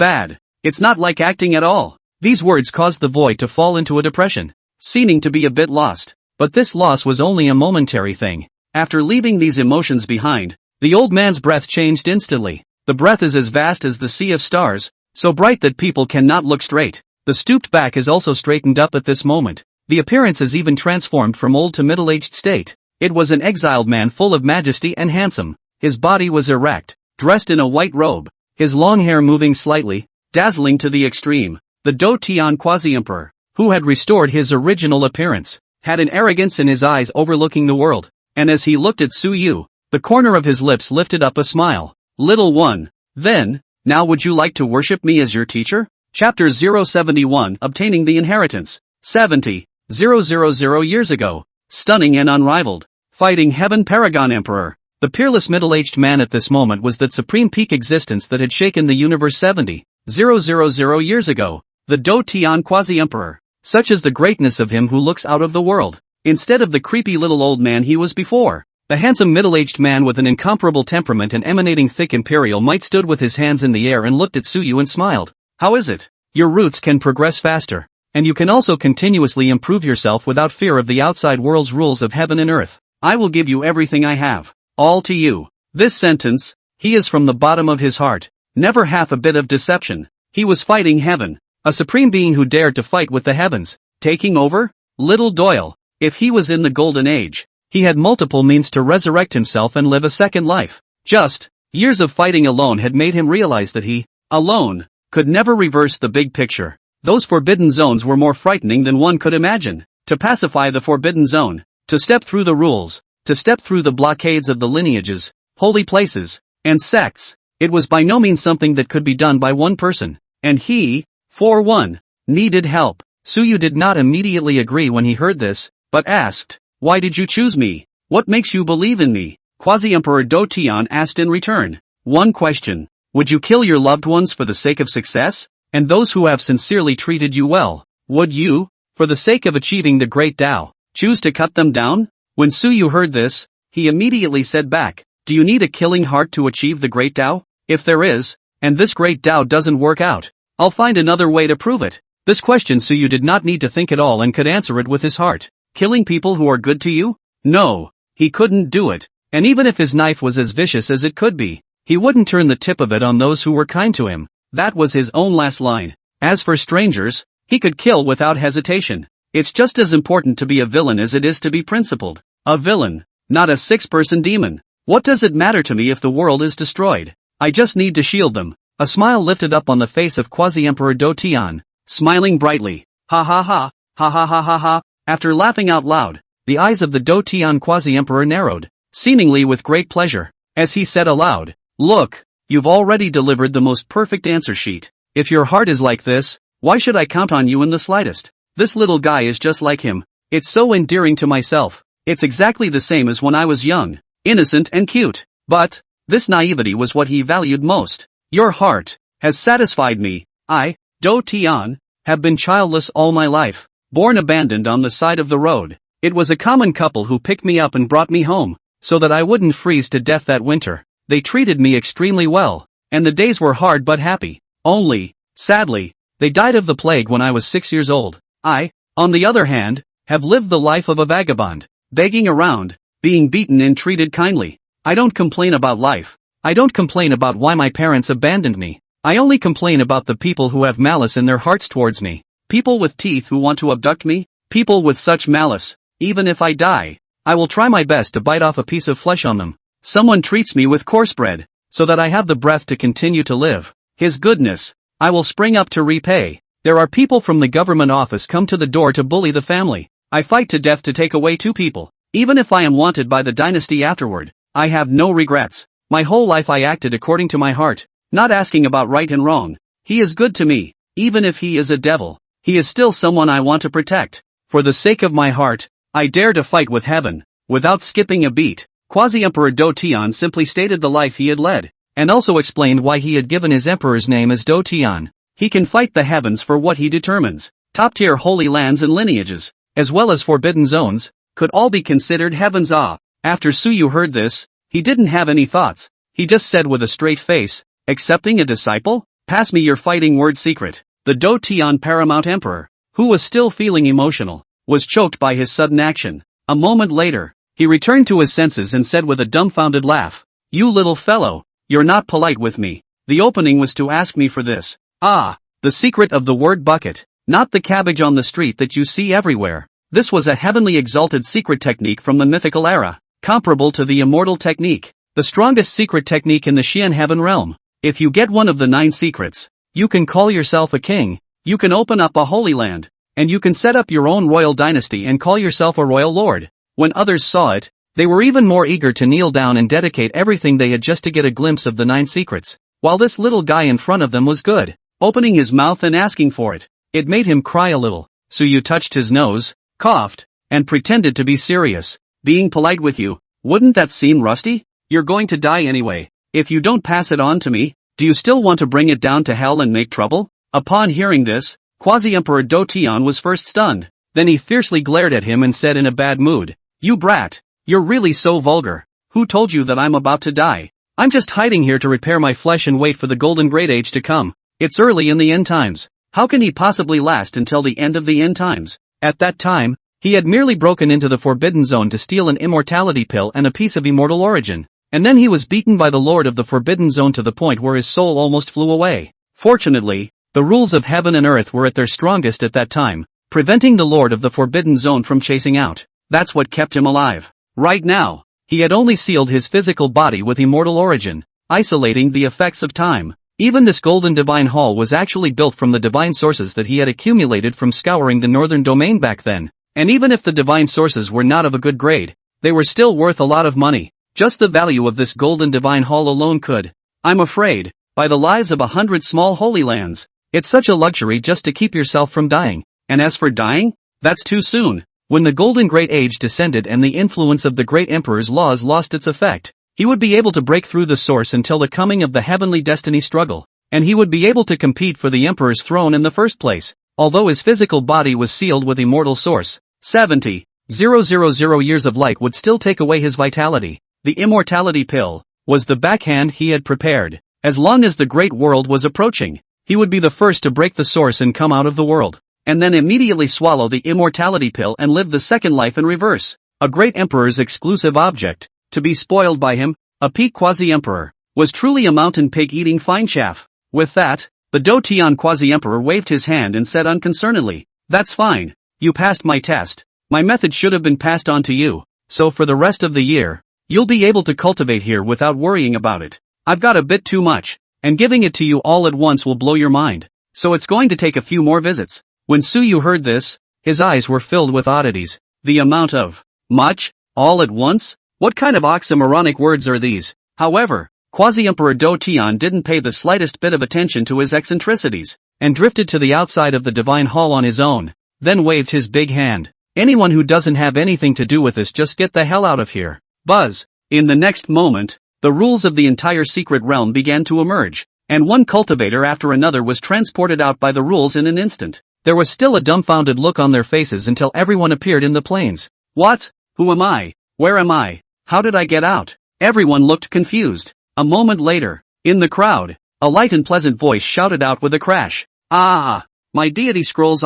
not like acting at all. These words caused the boy to fall into a depression, seeming to be a bit lost. But this loss was only a momentary thing. After leaving these emotions behind, the old man's breath changed instantly. The breath is as vast as the sea of stars, so bright that people cannot look straight. The stooped back is also straightened up at this moment. The appearance is even transformed from old to middle-aged state. It was an exiled man full of majesty and handsome. His body was erect, dressed in a white robe, his long hair moving slightly, dazzling to the extreme. The Do Tian quasi-emperor, who had restored his original appearance, had an arrogance in his eyes overlooking the world, and as he looked at Suyu, the corner of his lips lifted up a smile. "Little one, then, now would you like to worship me as your teacher?" Chapter 071 Obtaining the Inheritance. 70,000 years ago, stunning and unrivaled, fighting heaven paragon emperor. The peerless middle-aged man at this moment was that supreme peak existence that had shaken the universe 70,000 years ago, the Do Tian quasi-emperor. Such is the greatness of him who looks out of the world, instead of the creepy little old man he was before. The handsome middle-aged man with an incomparable temperament and emanating thick imperial might stood with his hands in the air and looked at Suyu and smiled. "How is it? Your roots can progress faster, and you can also continuously improve yourself without fear of the outside world's rules of heaven and earth. I will give you everything I have, all to you." This sentence, he is from the bottom of his heart, never half a bit of deception. He was fighting heaven, a supreme being who dared to fight with the heavens, taking over? Little Doyle, if he was in the golden age, he had multiple means to resurrect himself and live a second life. Just years of fighting alone had made him realize that he, alone, could never reverse the big picture. Those forbidden zones were more frightening than one could imagine. To pacify the forbidden zone, to step through the rules, to step through the blockades of the lineages, holy places, and sects, it was by no means something that could be done by one person. And he, for one, needed help. Suyu did not immediately agree when he heard this, but asked, "Why did you choose me? What makes you believe in me?" Quasi-Emperor Do Tian asked in return. "One question. Would you kill your loved ones for the sake of success? And those who have sincerely treated you well, would you, for the sake of achieving the great Tao, choose to cut them down?" When Suyu heard this, he immediately said back, "Do you need a killing heart to achieve the great Tao? If there is, and this great Tao doesn't work out, I'll find another way to prove it." This question Suyu did not need to think at all and could answer it with his heart. Killing people who are good to you? No, he couldn't do it. And even if his knife was as vicious as it could be, he wouldn't turn the tip of it on those who were kind to him. That was his own last line. As for strangers, he could kill without hesitation. It's just as important to be a villain as it is to be principled. A villain, not a six-person demon. What does it matter to me if the world is destroyed? I just need to shield them. A smile lifted up on the face of Quasi-Emperor Do Tian, smiling brightly. Ha ha ha, ha ha ha ha ha. After laughing out loud, the eyes of the Do Tian Quasi-Emperor narrowed, seemingly with great pleasure, as he said aloud, "Look, you've already delivered the most perfect answer sheet. If your heart is like this, why should I count on you in the slightest? This little guy is just like him. It's so endearing to myself. It's exactly the same as when I was young, innocent and cute. But this naivety was what he valued most. Your heart has satisfied me. I, Do Tian, have been childless all my life, born abandoned on the side of the road. It was a common couple who picked me up and brought me home, so that I wouldn't freeze to death that winter. They treated me extremely well, and the days were hard but happy. Only, sadly, they died of the plague when I was 6 years old. I, on the other hand, have lived the life of a vagabond, begging around, being beaten and treated kindly. I don't complain about life. I don't complain about why my parents abandoned me. I only complain about the people who have malice in their hearts towards me. People with teeth who want to abduct me. People with such malice. Even if I die, I will try my best to bite off a piece of flesh on them. Someone treats me with coarse bread, so that I have the breath to continue to live. His goodness, I will spring up to repay. There are people from the government office come to the door to bully the family. I fight to death to take away 2 people. Even if I am wanted by the dynasty afterward, I have no regrets. My whole life I acted according to my heart, not asking about right and wrong. He is good to me, even if he is a devil. He is still someone I want to protect. For the sake of my heart, I dare to fight with heaven, without skipping a beat. Quasi-Emperor Do Tian simply stated the life he had led, and also explained why he had given his emperor's name as Do Tian. He can fight the heavens for what he determines. Top-tier holy lands and lineages, as well as forbidden zones, could all be considered heaven's awe. After Suyu heard this, he didn't have any thoughts. He just said with a straight face, "Accepting a disciple? Pass me your fighting word secret." The Do Tian paramount emperor, who was still feeling emotional, was choked by his sudden action. A moment later, he returned to his senses and said with a dumbfounded laugh, "You little fellow, you're not polite with me. The opening was to ask me for this. Ah, the secret of the word bucket, not the cabbage on the street that you see everywhere." This was a heavenly exalted secret technique from the mythical era, comparable to the immortal technique, the strongest secret technique in the Xian heaven realm. If you get one of the 9 secrets, you can call yourself a king, you can open up a holy land, and you can set up your own royal dynasty and call yourself a royal lord. When others saw it, they were even more eager to kneel down and dedicate everything they had just to get a glimpse of the 9 secrets, while this little guy in front of them was good, opening his mouth and asking for it. It made him cry a little. Suyu touched his nose, coughed, and pretended to be serious. "Being polite with you, wouldn't that seem rusty? You're going to die anyway. If you don't pass it on to me, do you still want to bring it down to hell and make trouble?" Upon hearing this, Quasi-Emperor Do Tian was first stunned. Then he fiercely glared at him and said in a bad mood, "You brat, you're really so vulgar. Who told you that I'm about to die? I'm just hiding here to repair my flesh and wait for the golden great age to come. It's early in the end times. How can he possibly last until the end of the end times?" At that time, he had merely broken into the Forbidden Zone to steal an immortality pill and a piece of immortal origin, and then he was beaten by the Lord of the Forbidden Zone to the point where his soul almost flew away. Fortunately, the rules of heaven and earth were at their strongest at that time, preventing the Lord of the Forbidden Zone from chasing out. That's what kept him alive. Right now, he had only sealed his physical body with immortal origin, isolating the effects of time. Even this golden divine hall was actually built from the divine sources that he had accumulated from scouring the northern domain back then. And even if the divine sources were not of a good grade, they were still worth a lot of money. Just the value of this golden divine hall alone could, I'm afraid, buy the lives of 100 small holy lands. It's such a luxury just to keep yourself from dying. And as for dying, that's too soon. When the golden great age descended and the influence of the great emperor's laws lost its effect, he would be able to break through the source until the coming of the heavenly destiny struggle, and he would be able to compete for the emperor's throne in the first place, although his physical body was sealed with immortal source. 70,000 years of light would still take away his vitality. The immortality pill was the backhand he had prepared. As long as the great world was approaching, he would be the first to break the source and come out of the world, and then immediately swallow the immortality pill and live the second life in reverse. A great emperor's exclusive object, to be spoiled by him, a peak quasi-emperor, was truly a mountain pig eating fine chaff. With that, The Do-Tian quasi-emperor waved his hand and said unconcernedly, "That's fine. You passed my test. My method should have been passed on to you, so for the rest of the year, you'll be able to cultivate here without worrying about it. I've got a bit too much, and giving it to you all at once will blow your mind, so it's going to take a few more visits." When Suyu heard this, his eyes were filled with oddities. The amount of much, all at once? What kind of oxymoronic words are these? However, Quasi-Emperor Do-Tian didn't pay the slightest bit of attention to his eccentricities, and drifted to the outside of the divine hall on his own, then waved his big hand. "Anyone who doesn't have anything to do with this, just get the hell out of here." Buzz. In the next moment, the rules of the entire secret realm began to emerge, and one cultivator after another was transported out by the rules in an instant. There was still a dumbfounded look on their faces until everyone appeared in the plains. "What? Who am I? Where am I? How did I get out?" Everyone looked confused. A moment later, in the crowd, a light and pleasant voice shouted out with a crash. "Ah! My deity scrolls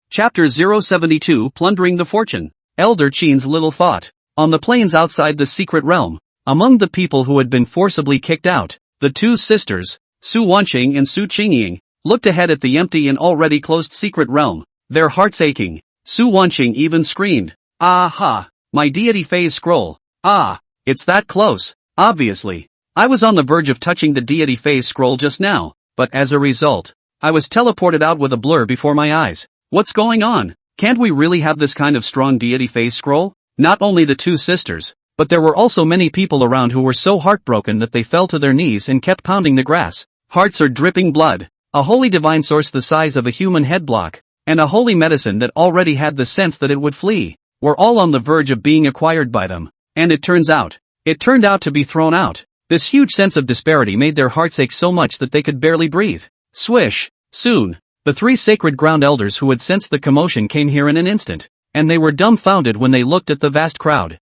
Chapter 072 Plundering the Fortune. Elder Qin's little thought. On the plains outside the secret realm, among the people who had been forcibly kicked out, the two sisters, Su Wanqing and Su Qingying, looked ahead at the empty and already closed secret realm, their hearts aching. Su Wanqing even screamed, "Aha! My deity phase scroll. Ah! It's that close. Obviously. I was on the verge of touching the deity phase scroll just now, but as a result, I was teleported out with a blur before my eyes. What's going on? Can't we really have this kind of strong deity phase scroll?" Not only the two sisters, but there were also many people around who were so heartbroken that they fell to their knees and kept pounding the grass. Hearts are dripping blood, a holy divine source the size of a human head block, and a holy medicine that already had the sense that it would flee, were all on the verge of being acquired by them. And it turned out to be thrown out. This huge sense of disparity made their hearts ache so much that they could barely breathe. Swish! Soon, the three sacred ground elders who had sensed the commotion came here in an instant, and they were dumbfounded when they looked at the vast crowd.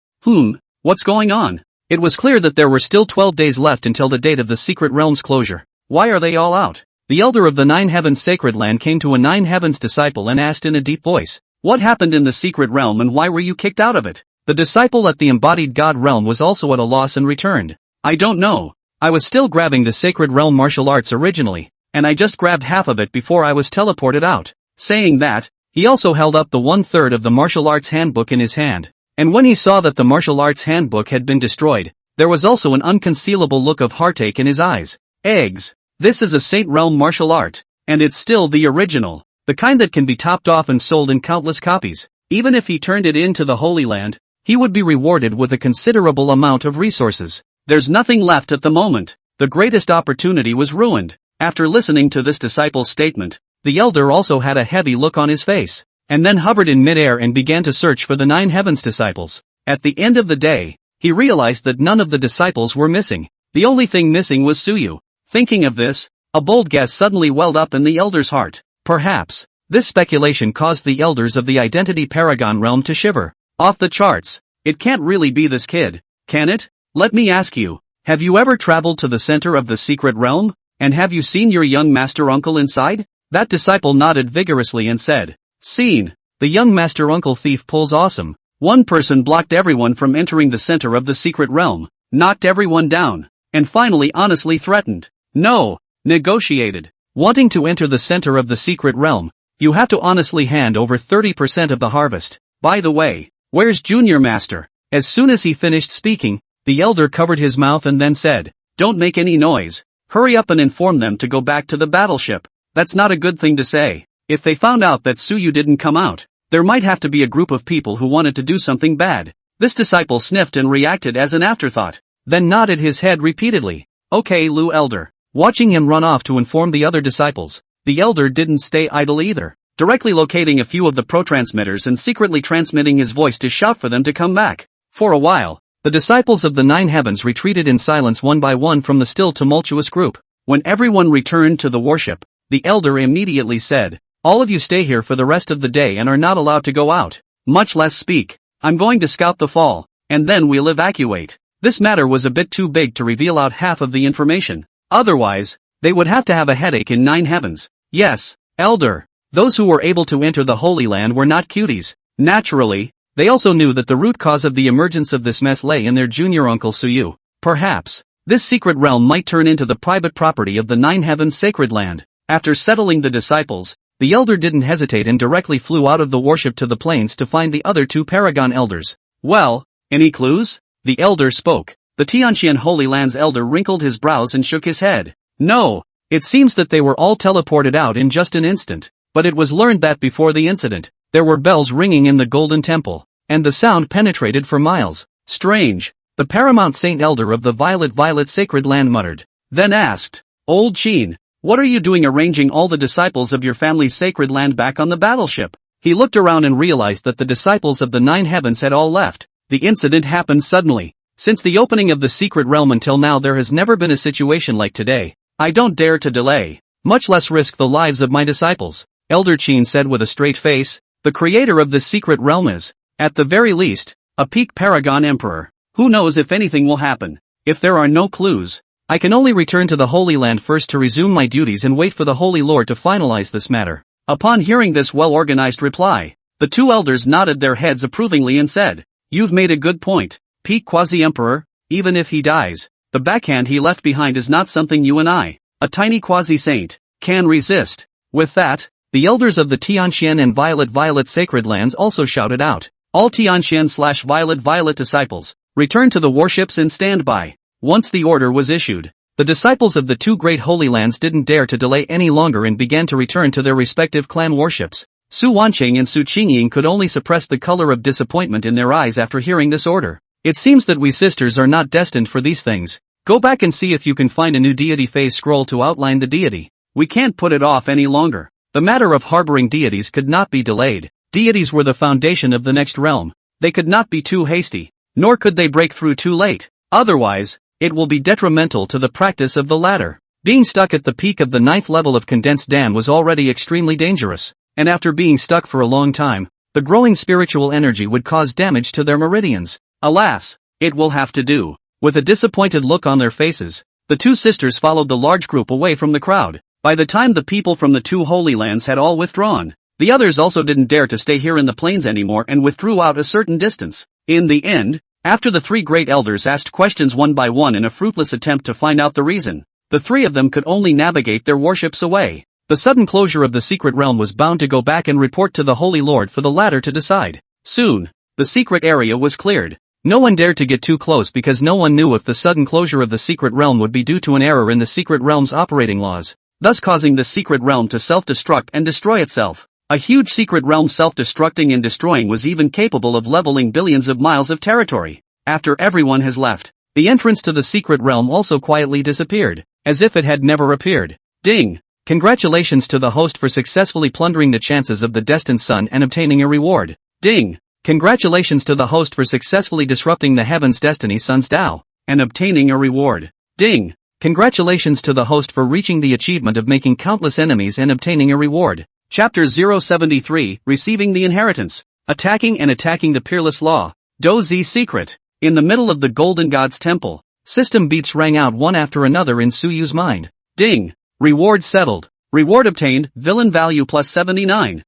What's going on? It was clear that there were still 12 days left until the date of the secret realm's closure. Why are they all out? The elder of the Nine Heavens Sacred Land came to a Nine Heavens disciple and asked in a deep voice, "What happened in the secret realm and why were you kicked out of it?" The disciple at the embodied god realm was also at a loss and returned, "I don't know. I was still grabbing the sacred realm martial arts originally, and I just grabbed half of it before I was teleported out." Saying that, he also held up the 1/3 of the martial arts handbook in his hand, and when he saw that the martial arts handbook had been destroyed, there was also an unconcealable look of heartache in his eyes. Eggs. This is a Saint Realm martial art, and it's still the original, the kind that can be topped off and sold in countless copies. Even if he turned it into the Holy Land, he would be rewarded with a considerable amount of resources. There's nothing left at the moment. The greatest opportunity was ruined. After listening to this disciple's statement, the elder also had a heavy look on his face, and then hovered in midair and began to search for the Nine Heavens disciples. At the end of the day, he realized that none of the disciples were missing. The only thing missing was Suyu. Thinking of this, a bold guess suddenly welled up in the elder's heart. Perhaps, this speculation caused the elders of the Identity Paragon realm to shiver. Off the charts. It can't really be this kid, can it? Let me ask you, have you ever traveled to the center of the secret realm? And have you seen your young master uncle inside? That disciple nodded vigorously and said, "Seen. The young master uncle thief pulls awesome." One person blocked everyone from entering the center of the secret realm, knocked everyone down, and finally honestly threatened. No, negotiated. Wanting to enter the center of the secret realm, you have to honestly hand over 30% of the harvest. By the way, where's Junior Master? As soon as he finished speaking, the elder covered his mouth and then said, "Don't make any noise. Hurry up and inform them to go back to the battleship." That's not a good thing to say. If they found out that Suyu didn't come out, there might have to be a group of people who wanted to do something bad. This disciple sniffed and reacted as an afterthought, then nodded his head repeatedly. "Okay, Lu Elder." Watching him run off to inform the other disciples, the elder didn't stay idle either, directly locating a few of the pro-transmitters and secretly transmitting his voice to shout for them to come back. For a while, the disciples of the Nine Heavens retreated in silence one by one from the still tumultuous group. When everyone returned to the worship, the elder immediately said, "All of you stay here for the rest of the day and are not allowed to go out, much less speak. I'm going to scout the fall, and then we'll evacuate." This matter was a bit too big to reveal out half of the information. Otherwise, they would have to have a headache in Nine Heavens. Yes, elder. Those who were able to enter the Holy Land were not cuties. Naturally, they also knew that the root cause of the emergence of this mess lay in their junior uncle Suyu. Perhaps, This secret realm might turn into the private property of the Nine Heavens sacred land. After settling the disciples, the elder didn't hesitate and directly flew out of the warship to the plains to find the other two paragon elders. Well, any clues? The elder spoke. The Tianqian Holy Land's elder wrinkled his brows and shook his head. No, it seems that they were all teleported out in just an instant. But it was learned that before the incident, there were bells ringing in the Golden Temple, and the sound penetrated for miles. Strange, the paramount saint elder of the Violet sacred land muttered. Then asked, Old Qin, what are you doing arranging all the disciples of your family's sacred land back on the battleship? He looked around and realized that the disciples of the Nine Heavens had all left. The incident happened suddenly. Since the opening of the secret realm until now there has never been a situation like today. I don't dare to delay, much less risk the lives of my disciples. Elder Qin said with a straight face. The creator of this secret realm is, at the very least, a peak paragon emperor. Who knows if anything will happen? If there are no clues, I can only return to the Holy Land first to resume my duties and wait for the Holy Lord to finalize this matter. Upon hearing this well-organized reply, the two elders nodded their heads approvingly and said, You've made a good point, peak quasi-emperor. Even if he dies, the backhand he left behind is not something you and I, a tiny quasi-saint, can resist. With that, the elders of the Tianqian and Violet sacred lands also shouted out. All Tianqian/Violet disciples, return to the warships and stand by. Once the order was issued, the disciples of the two great holy lands didn't dare to delay any longer and began to return to their respective clan warships. Su Wanqing and Su Qingying could only suppress the color of disappointment in their eyes after hearing this order. It seems that we sisters are not destined for these things. Go back and see if you can find a new deity phase scroll to outline the deity. We can't put it off any longer. The matter of harboring deities could not be delayed. Deities were the foundation of the next realm. They could not be too hasty, nor could they break through too late. Otherwise, it will be detrimental to the practice of the latter. Being stuck at the peak of the 9th level of condensed Dan was already extremely dangerous, and after being stuck for a long time, the growing spiritual energy would cause damage to their meridians. Alas, it will have to do. With a disappointed look on their faces, the two sisters followed the large group away from the crowd. By the time the people from the two holy lands had all withdrawn, the others also didn't dare to stay here in the plains anymore and withdrew out a certain distance. In the end, after the three great elders asked questions one by one in a fruitless attempt to find out the reason, the three of them could only navigate their warships away. The sudden closure of the secret realm was bound to go back and report to the Holy Lord for the latter to decide. Soon, the secret area was cleared. No one dared to get too close because no one knew if the sudden closure of the secret realm would be due to an error in the secret realm's operating laws, thus causing the secret realm to self-destruct and destroy itself. A huge secret realm self-destructing and destroying was even capable of leveling billions of miles of territory. After everyone has left, the entrance to the secret realm also quietly disappeared, as if it had never appeared. Ding! Congratulations to the host for successfully plundering the chances of the destined son and obtaining a reward. Ding! Congratulations to the host for successfully disrupting the heaven's destiny son's Tao, and obtaining a reward. Ding! Congratulations to the host for reaching the achievement of making countless enemies and obtaining a reward. Chapter 073, Receiving the Inheritance. Attacking the Peerless Law. Dozi Secret. In the middle of the Golden God's Temple, system beeps rang out one after another in Suyu's mind. Ding! Reward settled. Reward obtained, villain value plus 79,000.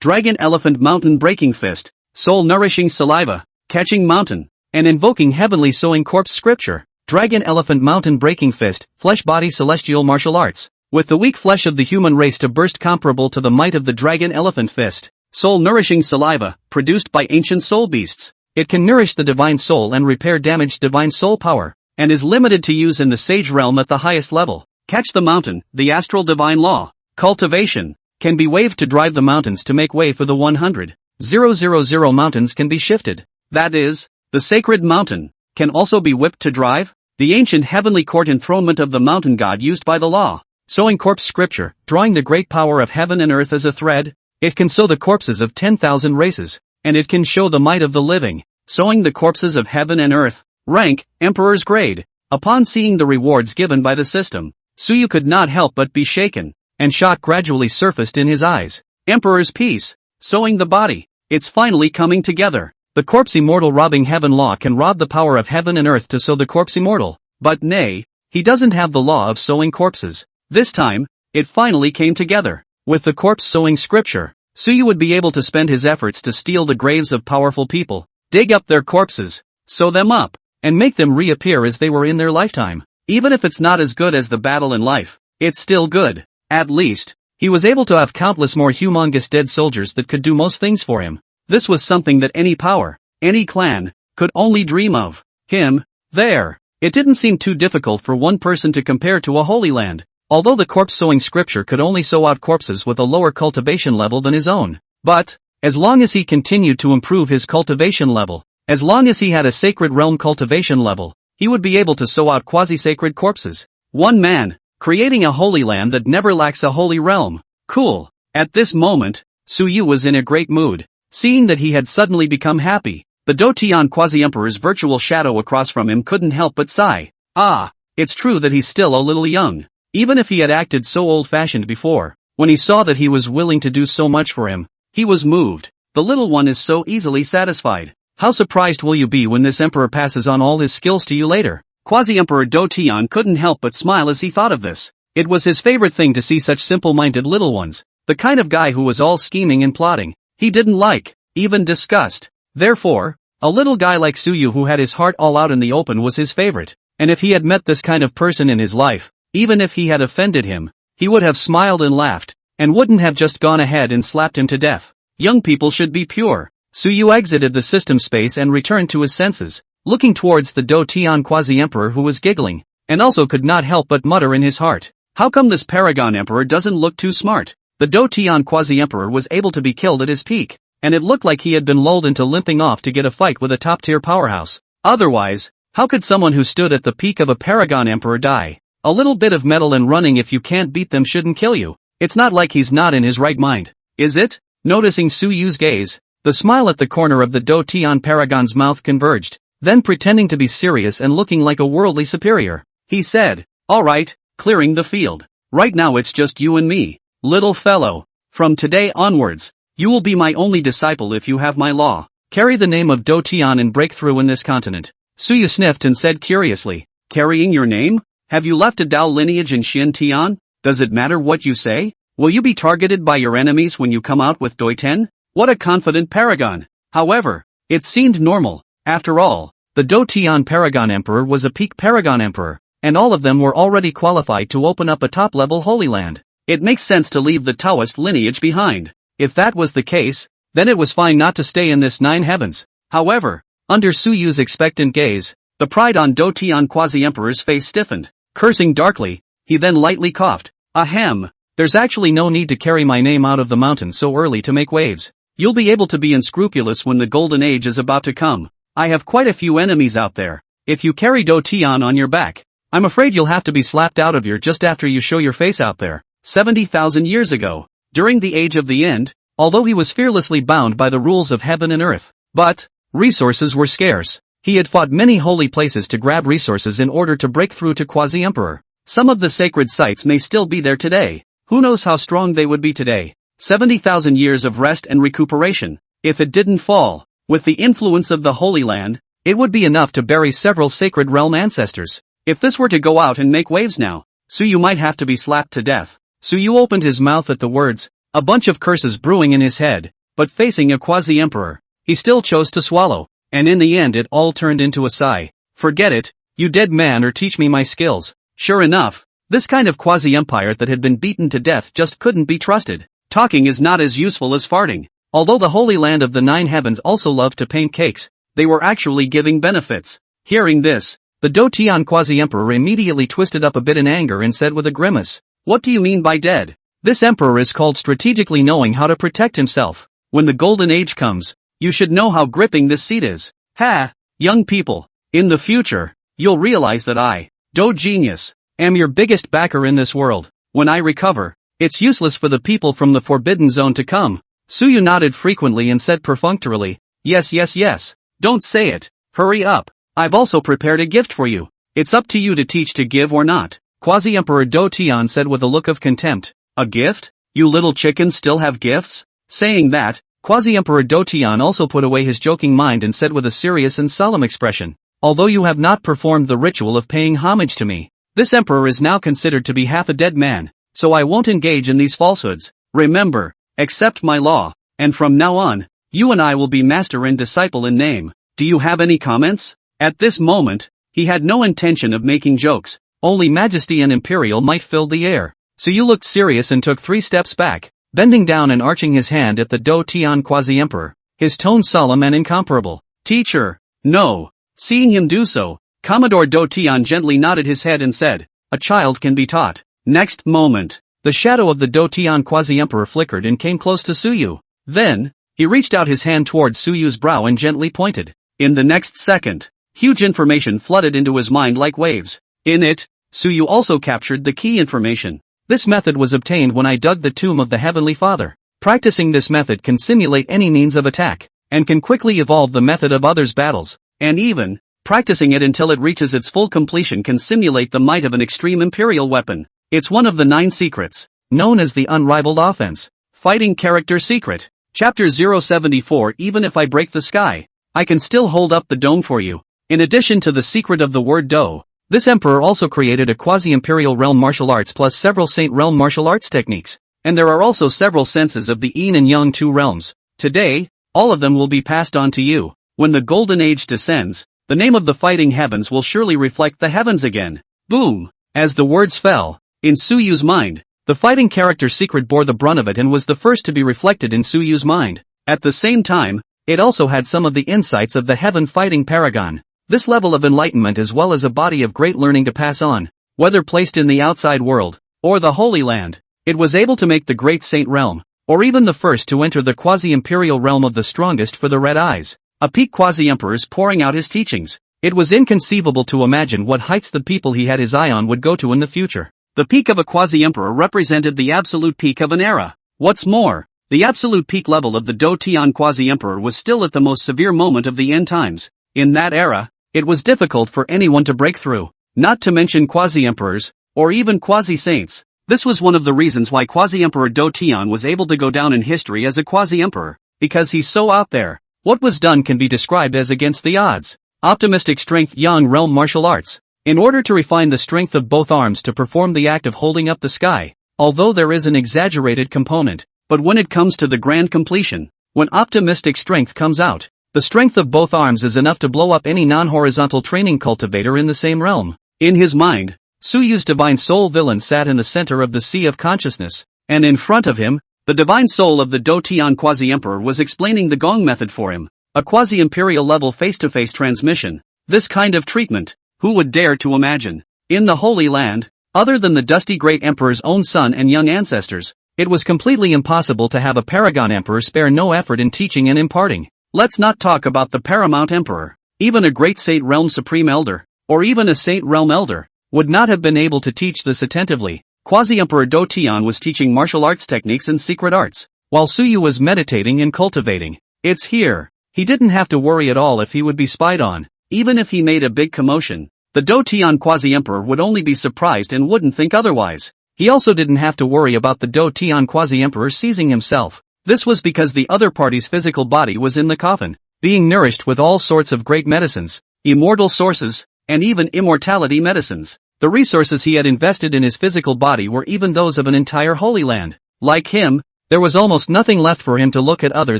Dragon Elephant Mountain Breaking Fist, Soul Nourishing Saliva, Catching Mountain, and Invoking Heavenly Sowing Corpse Scripture. Dragon Elephant Mountain Breaking Fist, Flesh Body Celestial Martial Arts. With the weak flesh of the human race to burst comparable to the might of the Dragon Elephant Fist, Soul Nourishing Saliva, produced by ancient soul beasts. It can nourish the divine soul and repair damaged divine soul power, and is limited to use in the sage realm at the highest level. Catch the Mountain, the Astral Divine Law. Cultivation can be waved to drive the mountains to make way for the 100,000 mountains can be shifted. That is, the sacred mountain can also be whipped to drive. The ancient heavenly court enthronement of the mountain god used by the law. Sowing corpse scripture, drawing the great power of heaven and earth as a thread. It can sow the corpses of 10,000 races, and it can show the might of the living, sowing the corpses of heaven and earth. Rank, Emperor's Grade. Upon seeing the rewards given by the system, Suyu could not help but be shaken, and shock gradually surfaced in his eyes. Emperor's Peace. Sowing the body. It's finally coming together. The corpse immortal robbing heaven law can rob the power of heaven and earth to sow the corpse immortal. But nay, he doesn't have the law of sowing corpses. This time, it finally came together. With the corpse sowing scripture, Suyu would be able to spend his efforts to steal the graves of powerful people, dig up their corpses, sew them up, and make them reappear as they were in their lifetime. Even if it's not as good as the battle in life, it's still good. At least, he was able to have countless more humongous dead soldiers that could do most things for him. This was something that any power, any clan, could only dream of. Him, there. It didn't seem too difficult for one person to compare to a holy land. Although the corpse sowing scripture could only sow out corpses with a lower cultivation level than his own. But, as long as he continued to improve his cultivation level, as long as he had a sacred realm cultivation level, he would be able to sow out quasi-sacred corpses. One man, creating a holy land that never lacks a holy realm. Cool. At this moment, Su Yu was in a great mood. Seeing that he had suddenly become happy, the Do Tian quasi-emperor's virtual shadow across from him couldn't help but sigh. Ah, it's true that he's still a little young. Even if he had acted so old-fashioned before, when he saw that he was willing to do so much for him, he was moved. The little one is so easily satisfied. How surprised will you be when this emperor passes on all his skills to you later? Quasi-Emperor Do Tian couldn't help but smile as he thought of this. It was his favorite thing to see such simple-minded little ones. The kind of guy who was all scheming and plotting. He didn't like, even disgust. Therefore, a little guy like Su Yu who had his heart all out in the open was his favorite. And if he had met this kind of person in his life, even if he had offended him, he would have smiled and laughed, and wouldn't have just gone ahead and slapped him to death. Young people should be pure. Su Yu exited the system space and returned to his senses, looking towards the Do Tian quasi-emperor who was giggling, and also could not help but mutter in his heart. How come this paragon emperor doesn't look too smart? The Do Tian quasi-emperor was able to be killed at his peak, and it looked like he had been lulled into limping off to get a fight with a top-tier powerhouse. Otherwise, how could someone who stood at the peak of a paragon emperor die? A little bit of metal and running if you can't beat them shouldn't kill you. It's not like he's not in his right mind, is it? Noticing Su Yu's gaze, the smile at the corner of the Do Tian paragon's mouth converged, then pretending to be serious and looking like a worldly superior, he said, "Alright, clearing the field. Right now it's just you and me, little fellow. From today onwards, you will be my only disciple if you have my law. Carry the name of Do Tian and break through in this continent." Su Yu sniffed and said curiously, "Carrying your name? Have you left a Dao lineage in Xin Tian? Does it matter what you say? Will you be targeted by your enemies when you come out with Doi Ten? What a confident paragon." However, it seemed normal. After all, the Do Tian paragon emperor was a peak paragon emperor, and all of them were already qualified to open up a top-level holy land. It makes sense to leave the Taoist lineage behind. If that was the case, then it was fine not to stay in this nine heavens. However, under Su Yu's expectant gaze, the pride on Do Tian quasi-emperor's face stiffened. Cursing darkly, he then lightly coughed. "Ahem, there's actually no need to carry my name out of the mountain so early to make waves. You'll be able to be unscrupulous when the golden age is about to come. I have quite a few enemies out there. If you carry Do Tian on your back, I'm afraid you'll have to be slapped out of here just after you show your face out there." 70,000 years ago, during the age of the end, although he was fearlessly bound by the rules of heaven and earth, but resources were scarce. He had fought many holy places to grab resources in order to break through to quasi-emperor. Some of the sacred sites may still be there today. Who knows how strong they would be today? 70,000 years of rest and recuperation. If it didn't fall, with the influence of the Holy Land, it would be enough to bury several sacred realm ancestors. If this were to go out and make waves now, Su Yu might have to be slapped to death. Su Yu opened his mouth at the words, a bunch of curses brewing in his head, but facing a quasi-emperor, he still chose to swallow. And in the end it all turned into a sigh. "Forget it, you dead man, or teach me my skills." Sure enough, this kind of quasi-empire that had been beaten to death just couldn't be trusted. Talking is not as useful as farting. Although the Holy Land of the Nine Heavens also loved to paint cakes, they were actually giving benefits. Hearing this, the Do Tian quasi-emperor immediately twisted up a bit in anger and said with a grimace, "What do you mean by dead? This emperor is called strategically knowing how to protect himself. When the golden age comes, you should know how gripping this seat is. Ha, young people, in the future, you'll realize that I, Do Genius, am your biggest backer in this world. When I recover, it's useless for the people from the Forbidden Zone to come." Su Yu nodded frequently and said perfunctorily, "Yes, yes, yes. Don't say it. Hurry up. I've also prepared a gift for you. It's up to you to teach to give or not." Quasi-Emperor Do Tian said with a look of contempt, "A gift? You little chickens still have gifts?" Saying that, Quasi-Emperor Do Tian also put away his joking mind and said with a serious and solemn expression, "Although you have not performed the ritual of paying homage to me, this emperor is now considered to be half a dead man, so I won't engage in these falsehoods. Remember, accept my law, and from now on, you and I will be master and disciple in name. Do you have any comments?" At this moment, he had no intention of making jokes, only majesty and imperial might filled the air. Suyu looked serious and took 3 steps back, bending down and arching his hand at the Do Tian quasi-emperor, his tone solemn and incomparable. Teacher, no. Seeing him do so, Commodore Do Tian gently nodded his head and said, a child can be taught. Next moment, the shadow of the Do Tian quasi-emperor flickered and came close to Suyu. Then, he reached out his hand towards Suyu's brow and gently pointed. In the next second, huge information flooded into his mind like waves. In it, Suyu also captured the key information. This method was obtained when I dug the tomb of the Heavenly Father. Practicing this method can simulate any means of attack, and can quickly evolve the method of others' battles, and even, practicing it until it reaches its full completion can simulate the might of an extreme imperial weapon. It's one of the 9 secrets, known as the unrivaled offense. Fighting character secret. Chapter 074. Even if I break the sky, I can still hold up the dome for you. In addition to the secret of the word do, this emperor also created a quasi-imperial realm martial arts plus several saint realm martial arts techniques, and there are also several senses of the yin and yang 2 realms. Today, all of them will be passed on to you. When the golden age descends, the name of the fighting heavens will surely reflect the heavens again. Boom! As the words fell, in Suyu's mind, the fighting character secret bore the brunt of it and was the first to be reflected in Suyu's mind. At the same time, it also had some of the insights of the heaven fighting paragon. This level of enlightenment as well as a body of great learning to pass on, whether placed in the outside world, or the Holy Land, it was able to make the great saint realm, or even the first to enter the quasi-imperial realm of the strongest for the red eyes, a peak quasi-emperors pouring out his teachings. It was inconceivable to imagine what heights the people he had his eye on would go to in the future. The peak of a quasi-emperor represented the absolute peak of an era. What's more, the absolute peak level of the Do Tian quasi-emperor was still at the most severe moment of the end times. In that era, it was difficult for anyone to break through, not to mention quasi-emperors, or even quasi-saints. This was one of the reasons why quasi-emperor Do Tian was able to go down in history as a quasi-emperor, because he's so out there. What was done can be described as against the odds. Optimistic strength Yang realm martial arts. In order to refine the strength of both arms to perform the act of holding up the sky, although there is an exaggerated component, but when it comes to the grand completion, when optimistic strength comes out, the strength of both arms is enough to blow up any non-horizontal training cultivator in the same realm. In his mind, Suyu's divine soul villain sat in the center of the sea of consciousness, and in front of him, the divine soul of the Do Tian quasi-emperor was explaining the gong method for him, a quasi-imperial level face-to-face transmission. This kind of treatment, who would dare to imagine? In the Holy Land, other than the dusty great emperor's own son and young ancestors, it was completely impossible to have a paragon emperor spare no effort in teaching and imparting. Let's not talk about the paramount emperor. Even a great saint realm supreme elder, or even a saint realm elder, would not have been able to teach this attentively. Quasi-emperor Do Tian was teaching martial arts techniques and secret arts, while Suyu was meditating and cultivating. It's here. He didn't have to worry at all if he would be spied on. Even if he made a big commotion, the Do Tian quasi-emperor would only be surprised and wouldn't think otherwise. He also didn't have to worry about the Do Tian quasi-emperor seizing himself. This was because the other party's physical body was in the coffin, being nourished with all sorts of great medicines, immortal sources, and even immortality medicines. The resources he had invested in his physical body were even those of an entire Holy Land. Like him, there was almost nothing left for him to look at other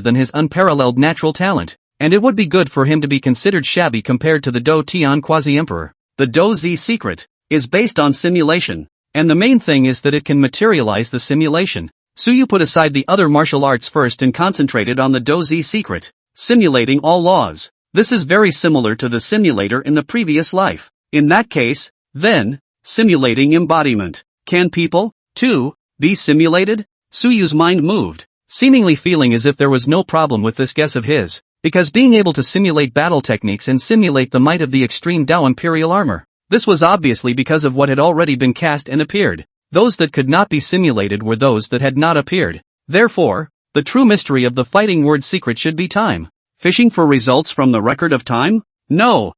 than his unparalleled natural talent, and it would be good for him to be considered shabby compared to the Do Tian quasi-emperor. The Do Z secret is based on simulation, and the main thing is that it can materialize the simulation. Suyu put aside the other martial arts first and concentrated on the Do Z secret, simulating all laws. This is very similar to the simulator in the previous life. In that case, then, simulating embodiment. Can people, too, be simulated? Suyu's mind moved, seemingly feeling as if there was no problem with this guess of his, because being able to simulate battle techniques and simulate the might of the extreme Dao imperial armor. This was obviously because of what had already been cast and appeared. Those that could not be simulated were those that had not appeared. Therefore, the true mystery of the fighting word secret should be time. Fishing for results from the record of time? No.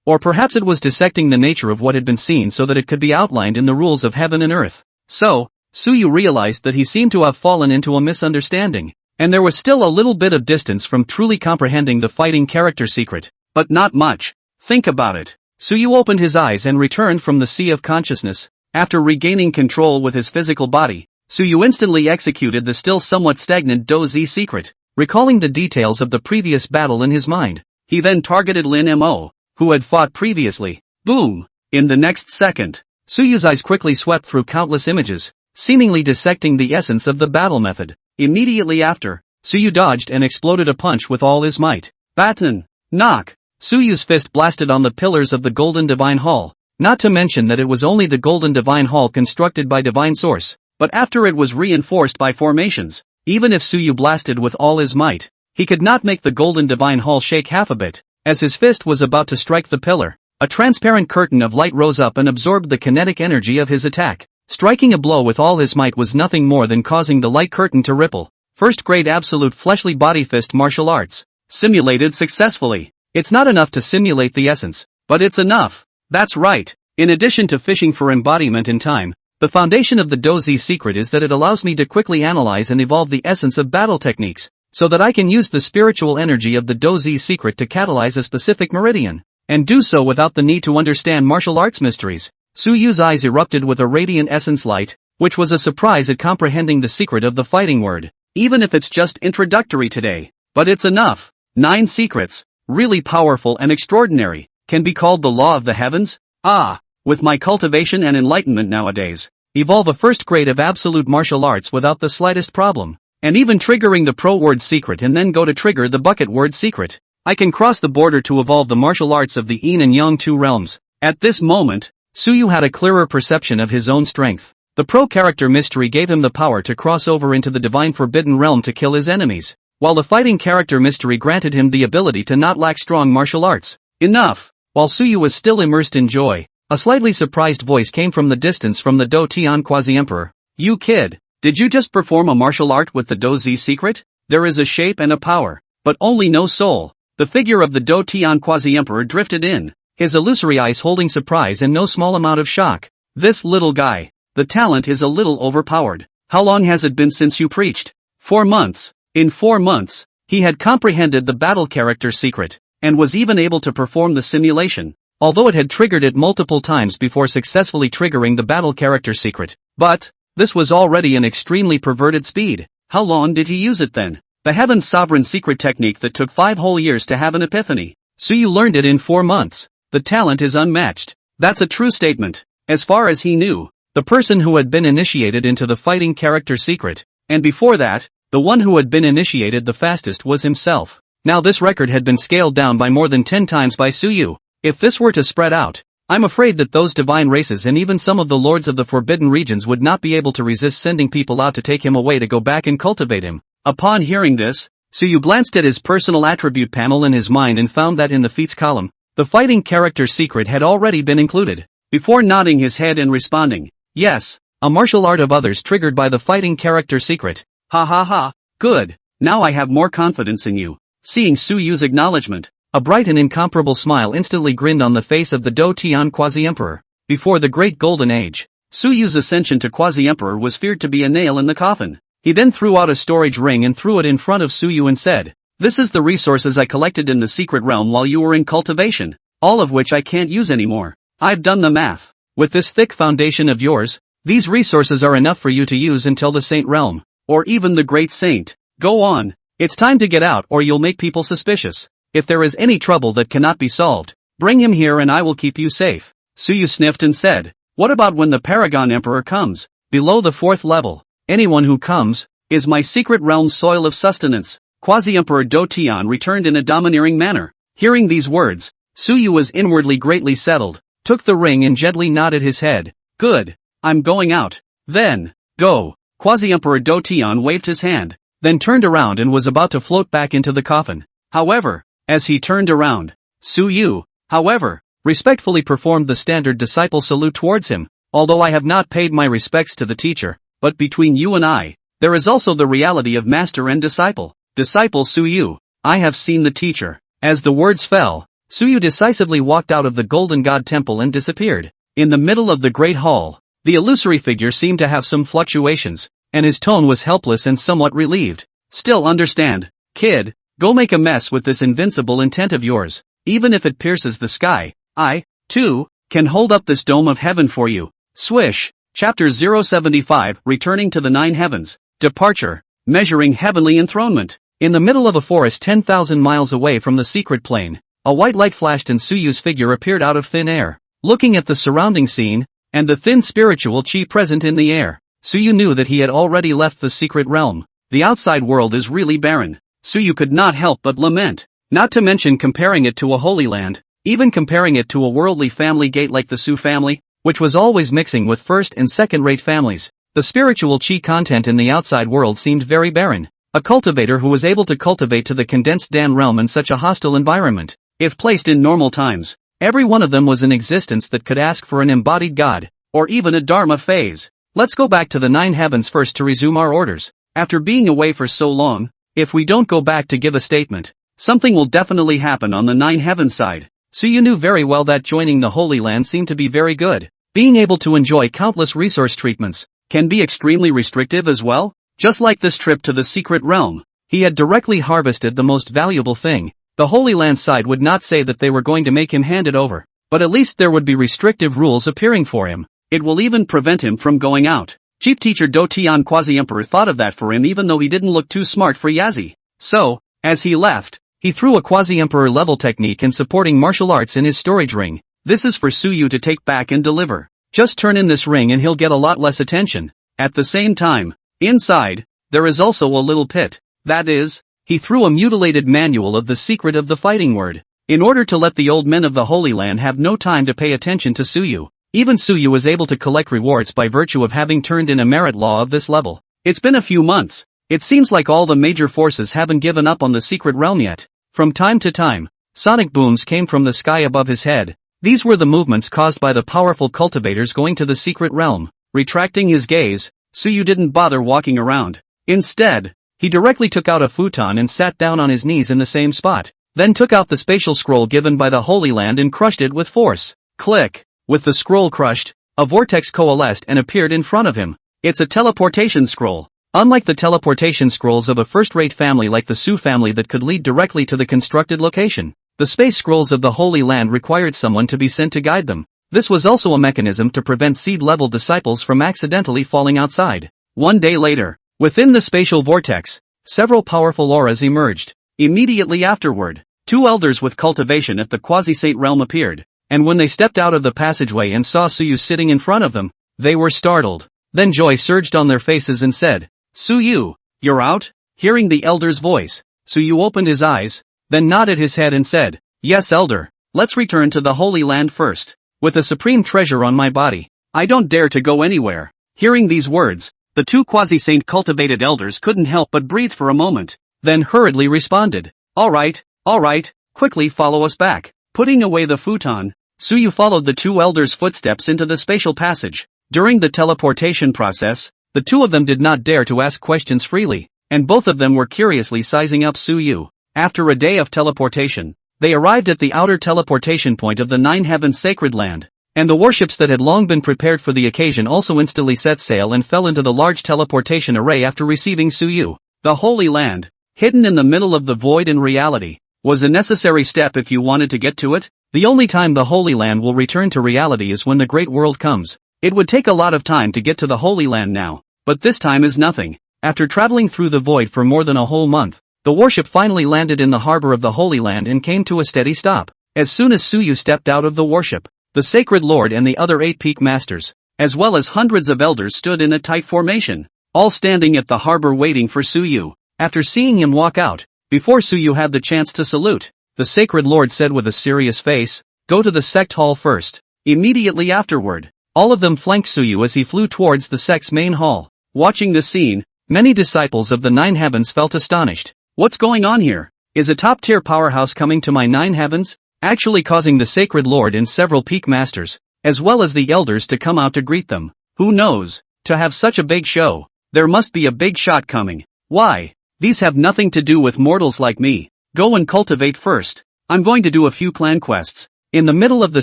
Or perhaps it was dissecting the nature of what had been seen so that it could be outlined in the rules of heaven and earth. So, Suyu realized that he seemed to have fallen into a misunderstanding, and there was still a little bit of distance from truly comprehending the fighting character secret, but not much. Think about it. Suyu opened his eyes and returned from the sea of consciousness. After regaining control with his physical body, Suyu instantly executed the still somewhat stagnant Do Z secret, recalling the details of the previous battle in his mind. He then targeted Lin Mo, who had fought previously. Boom! In the next second, Suyu's eyes quickly swept through countless images, seemingly dissecting the essence of the battle method. Immediately after, Suyu dodged and exploded a punch with all his might. Baton! Knock! Suyu's fist blasted on the pillars of the Golden Divine Hall, not to mention that it was only the Golden Divine Hall constructed by Divine Source, but after it was reinforced by formations. Even if Suyu blasted with all his might, he could not make the Golden Divine Hall shake half a bit. As his fist was about to strike the pillar, a transparent curtain of light rose up and absorbed the kinetic energy of his attack. Striking a blow with all his might was nothing more than causing the light curtain to ripple. First grade absolute fleshly body fist martial arts. Simulated successfully. It's not enough to simulate the essence, but it's enough. That's right. In addition to fishing for embodiment in time, the foundation of the Dozi secret is that it allows me to quickly analyze and evolve the essence of battle techniques, so that I can use the spiritual energy of the Dozi secret to catalyze a specific meridian, and do so without the need to understand martial arts mysteries. Suyu's eyes erupted with a radiant essence light, which was a surprise at comprehending the secret of the fighting word, even if it's just introductory today. But it's enough. 9 secrets, really powerful and extraordinary, can be called the law of the heavens? Ah, with my cultivation and enlightenment nowadays, evolve a first grade of absolute martial arts without the slightest problem, and even triggering the pro word secret and then go to trigger the bucket word secret. I can cross the border to evolve the martial arts of the yin and yang 2 realms. At this moment, Suyu had a clearer perception of his own strength. The pro-character mystery gave him the power to cross over into the divine forbidden realm to kill his enemies, while the fighting character mystery granted him the ability to not lack strong martial arts. Enough! While Suyu was still immersed in joy, a slightly surprised voice came from the distance from the Do Tian Quasi-Emperor. You kid, did you just perform a martial art with the Dozi secret? There is a shape and a power, but only no soul. The figure of the Do Tian Quasi-Emperor drifted in, his illusory eyes holding surprise and no small amount of shock. This little guy, the talent is a little overpowered. How long has it been since you preached? 4 months. In 4 months, he had comprehended the battle character secret, and was even able to perform the simulation, although it had triggered it multiple times before successfully triggering the battle character secret. But, this was already an extremely perverted speed. How long did he use it then? The Heaven's Sovereign secret technique that took 5 whole years to have an epiphany. Suyu learned it in 4 months. The talent is unmatched. That's a true statement. As far as he knew, the person who had been initiated into the fighting character secret, and before that, the one who had been initiated the fastest was himself. Now this record had been scaled down by more than 10 times by Suyu. If this were to spread out, I'm afraid that those divine races and even some of the lords of the forbidden regions would not be able to resist sending people out to take him away to go back and cultivate him. Upon hearing this, Suyu glanced at his personal attribute panel in his mind and found that in the feats column, the fighting character secret had already been included. Before nodding his head and responding, yes, a martial art of others triggered by the fighting character secret. Ha ha ha, good, now I have more confidence in you. Seeing Suyu's acknowledgement, a bright and incomparable smile instantly grinned on the face of the Do Tian Quasi-Emperor. Before the Great Golden Age, Suyu's ascension to Quasi-Emperor was feared to be a nail in the coffin. He then threw out a storage ring and threw it in front of Suyu and said, "This is the resources I collected in the secret realm while you were in cultivation, all of which I can't use anymore. I've done the math. With this thick foundation of yours, these resources are enough for you to use until the Saint Realm, or even the Great Saint. Go on. It's time to get out or you'll make people suspicious. If there is any trouble that cannot be solved, bring him here and I will keep you safe." Suyu sniffed and said, "What about when the Paragon Emperor comes? Below the 4th level, anyone who comes, is my secret realm's soil of sustenance." Quasi-Emperor Do Tian returned in a domineering manner. Hearing these words, Suyu was inwardly greatly settled, took the ring and gently nodded his head. Good. I'm going out. Then, go. Quasi-Emperor Do Tian waved his hand, then turned around and was about to float back into the coffin. However, as he turned around, Suyu, however, respectfully performed the standard disciple salute towards him. Although I have not paid my respects to the teacher, but between you and I, there is also the reality of master and disciple. Disciple Suyu, I have seen the teacher. As the words fell, Suyu decisively walked out of the Golden God Temple and disappeared. In the middle of the Great Hall, the illusory figure seemed to have some fluctuations, and his tone was helpless and somewhat relieved. Still understand, kid, go make a mess with this invincible intent of yours. Even if it pierces the sky, I, too, can hold up this dome of heaven for you. Swish. Chapter 075, Returning to the 9 Heavens. Departure. Measuring Heavenly Enthronement. In the middle of a forest 10,000 miles away from the secret plane, a white light flashed and Suyu's figure appeared out of thin air. Looking at the surrounding scene, and the thin spiritual chi present in the air, Suyu knew that he had already left the secret realm. The outside world is really barren. Suyu could not help but lament, not to mention comparing it to a holy land, even comparing it to a worldly family gate like the Su family, which was always mixing with first and second-rate families. The spiritual chi content in the outside world seemed very barren. A cultivator who was able to cultivate to the condensed Dan realm in such a hostile environment, if placed in normal times, every one of them was in existence that could ask for an embodied god, or even a dharma phase. Let's go back to the 9 heavens first to resume our orders. After being away for so long, if we don't go back to give a statement, something will definitely happen on the 9 heavens side. Suyu knew very well that joining the Holy Land seemed to be very good. Being able to enjoy countless resource treatments can be extremely restrictive as well. Just like this trip to the secret realm, he had directly harvested the most valuable thing. The Holy Land side would not say that they were going to make him hand it over, but at least there would be restrictive rules appearing for him. It will even prevent him from going out. Chief teacher Do Tian Quasi-Emperor thought of that for him even though he didn't look too smart for Yazi. So, as he left, he threw a Quasi-Emperor level technique in supporting martial arts in his storage ring. This is for Suyu to take back and deliver. Just turn in this ring and he'll get a lot less attention. At the same time, inside, there is also a little pit. That is, he threw a mutilated manual of the secret of the fighting word, in order to let the old men of the Holy Land have no time to pay attention to Suyu. Even Suyu was able to collect rewards by virtue of having turned in a merit law of this level. It's been a few months. It seems like all the major forces haven't given up on the secret realm yet. From time to time, sonic booms came from the sky above his head. These were the movements caused by the powerful cultivators going to the secret realm. Retracting his gaze, Suyu didn't bother walking around. Instead, he directly took out a futon and sat down on his knees in the same spot, then took out the spatial scroll given by the Holy Land and crushed it with force. Click! With the scroll crushed, a vortex coalesced and appeared in front of him. It's a teleportation scroll. Unlike the teleportation scrolls of a first-rate family like the Su family that could lead directly to the constructed location, the space scrolls of the Holy Land required someone to be sent to guide them. This was also a mechanism to prevent seed-level disciples from accidentally falling outside. One day later, within the spatial vortex, several powerful auras emerged. Immediately afterward, 2 elders with cultivation at the quasi-saint realm appeared, and when they stepped out of the passageway and saw Suyu sitting in front of them, they were startled. Then joy surged on their faces and said, "Suyu, you're out?" Hearing the elder's voice, Suyu opened his eyes, then nodded his head and said, "Yes, elder, let's return to the Holy Land first. With a supreme treasure on my body, I don't dare to go anywhere." Hearing these words, the 2 quasi-saint cultivated elders couldn't help but breathe for a moment, then hurriedly responded, all right, quickly follow us back." Putting away the futon, Suyu followed the 2 elders' footsteps into the spatial passage. During the teleportation process, the 2 of them did not dare to ask questions freely, and both of them were curiously sizing up Suyu. After a day of teleportation, they arrived at the outer teleportation point of the 9 heavens sacred land, and the warships that had long been prepared for the occasion also instantly set sail and fell into the large teleportation array after receiving Suyu. The Holy Land, hidden in the middle of the void in reality, was a necessary step if you wanted to get to it. The only time the Holy Land will return to reality is when the Great World comes. It would take a lot of time to get to the Holy Land now, but this time is nothing. After traveling through the void for more than a whole month, the warship finally landed in the harbor of the Holy Land and came to a steady stop. As soon as Suyu stepped out of the warship, the Sacred Lord and the other 8 peak masters, as well as hundreds of elders stood in a tight formation, all standing at the harbor waiting for Suyu. After seeing him walk out, before Suyu had the chance to salute, the Sacred Lord said with a serious face, "Go to the sect hall first." Immediately afterward, all of them flanked Suyu as he flew towards the sect's main hall. Watching the scene, many disciples of the 9 heavens felt astonished. What's going on here? Is a top-tier powerhouse coming to my 9 heavens? Actually causing the Sacred Lord and several peak masters, as well as the elders to come out to greet them. Who knows? To have such a big show, there must be a big shot coming. Why? These have nothing to do with mortals like me. Go and cultivate first. I'm going to do a few clan quests. In the middle of the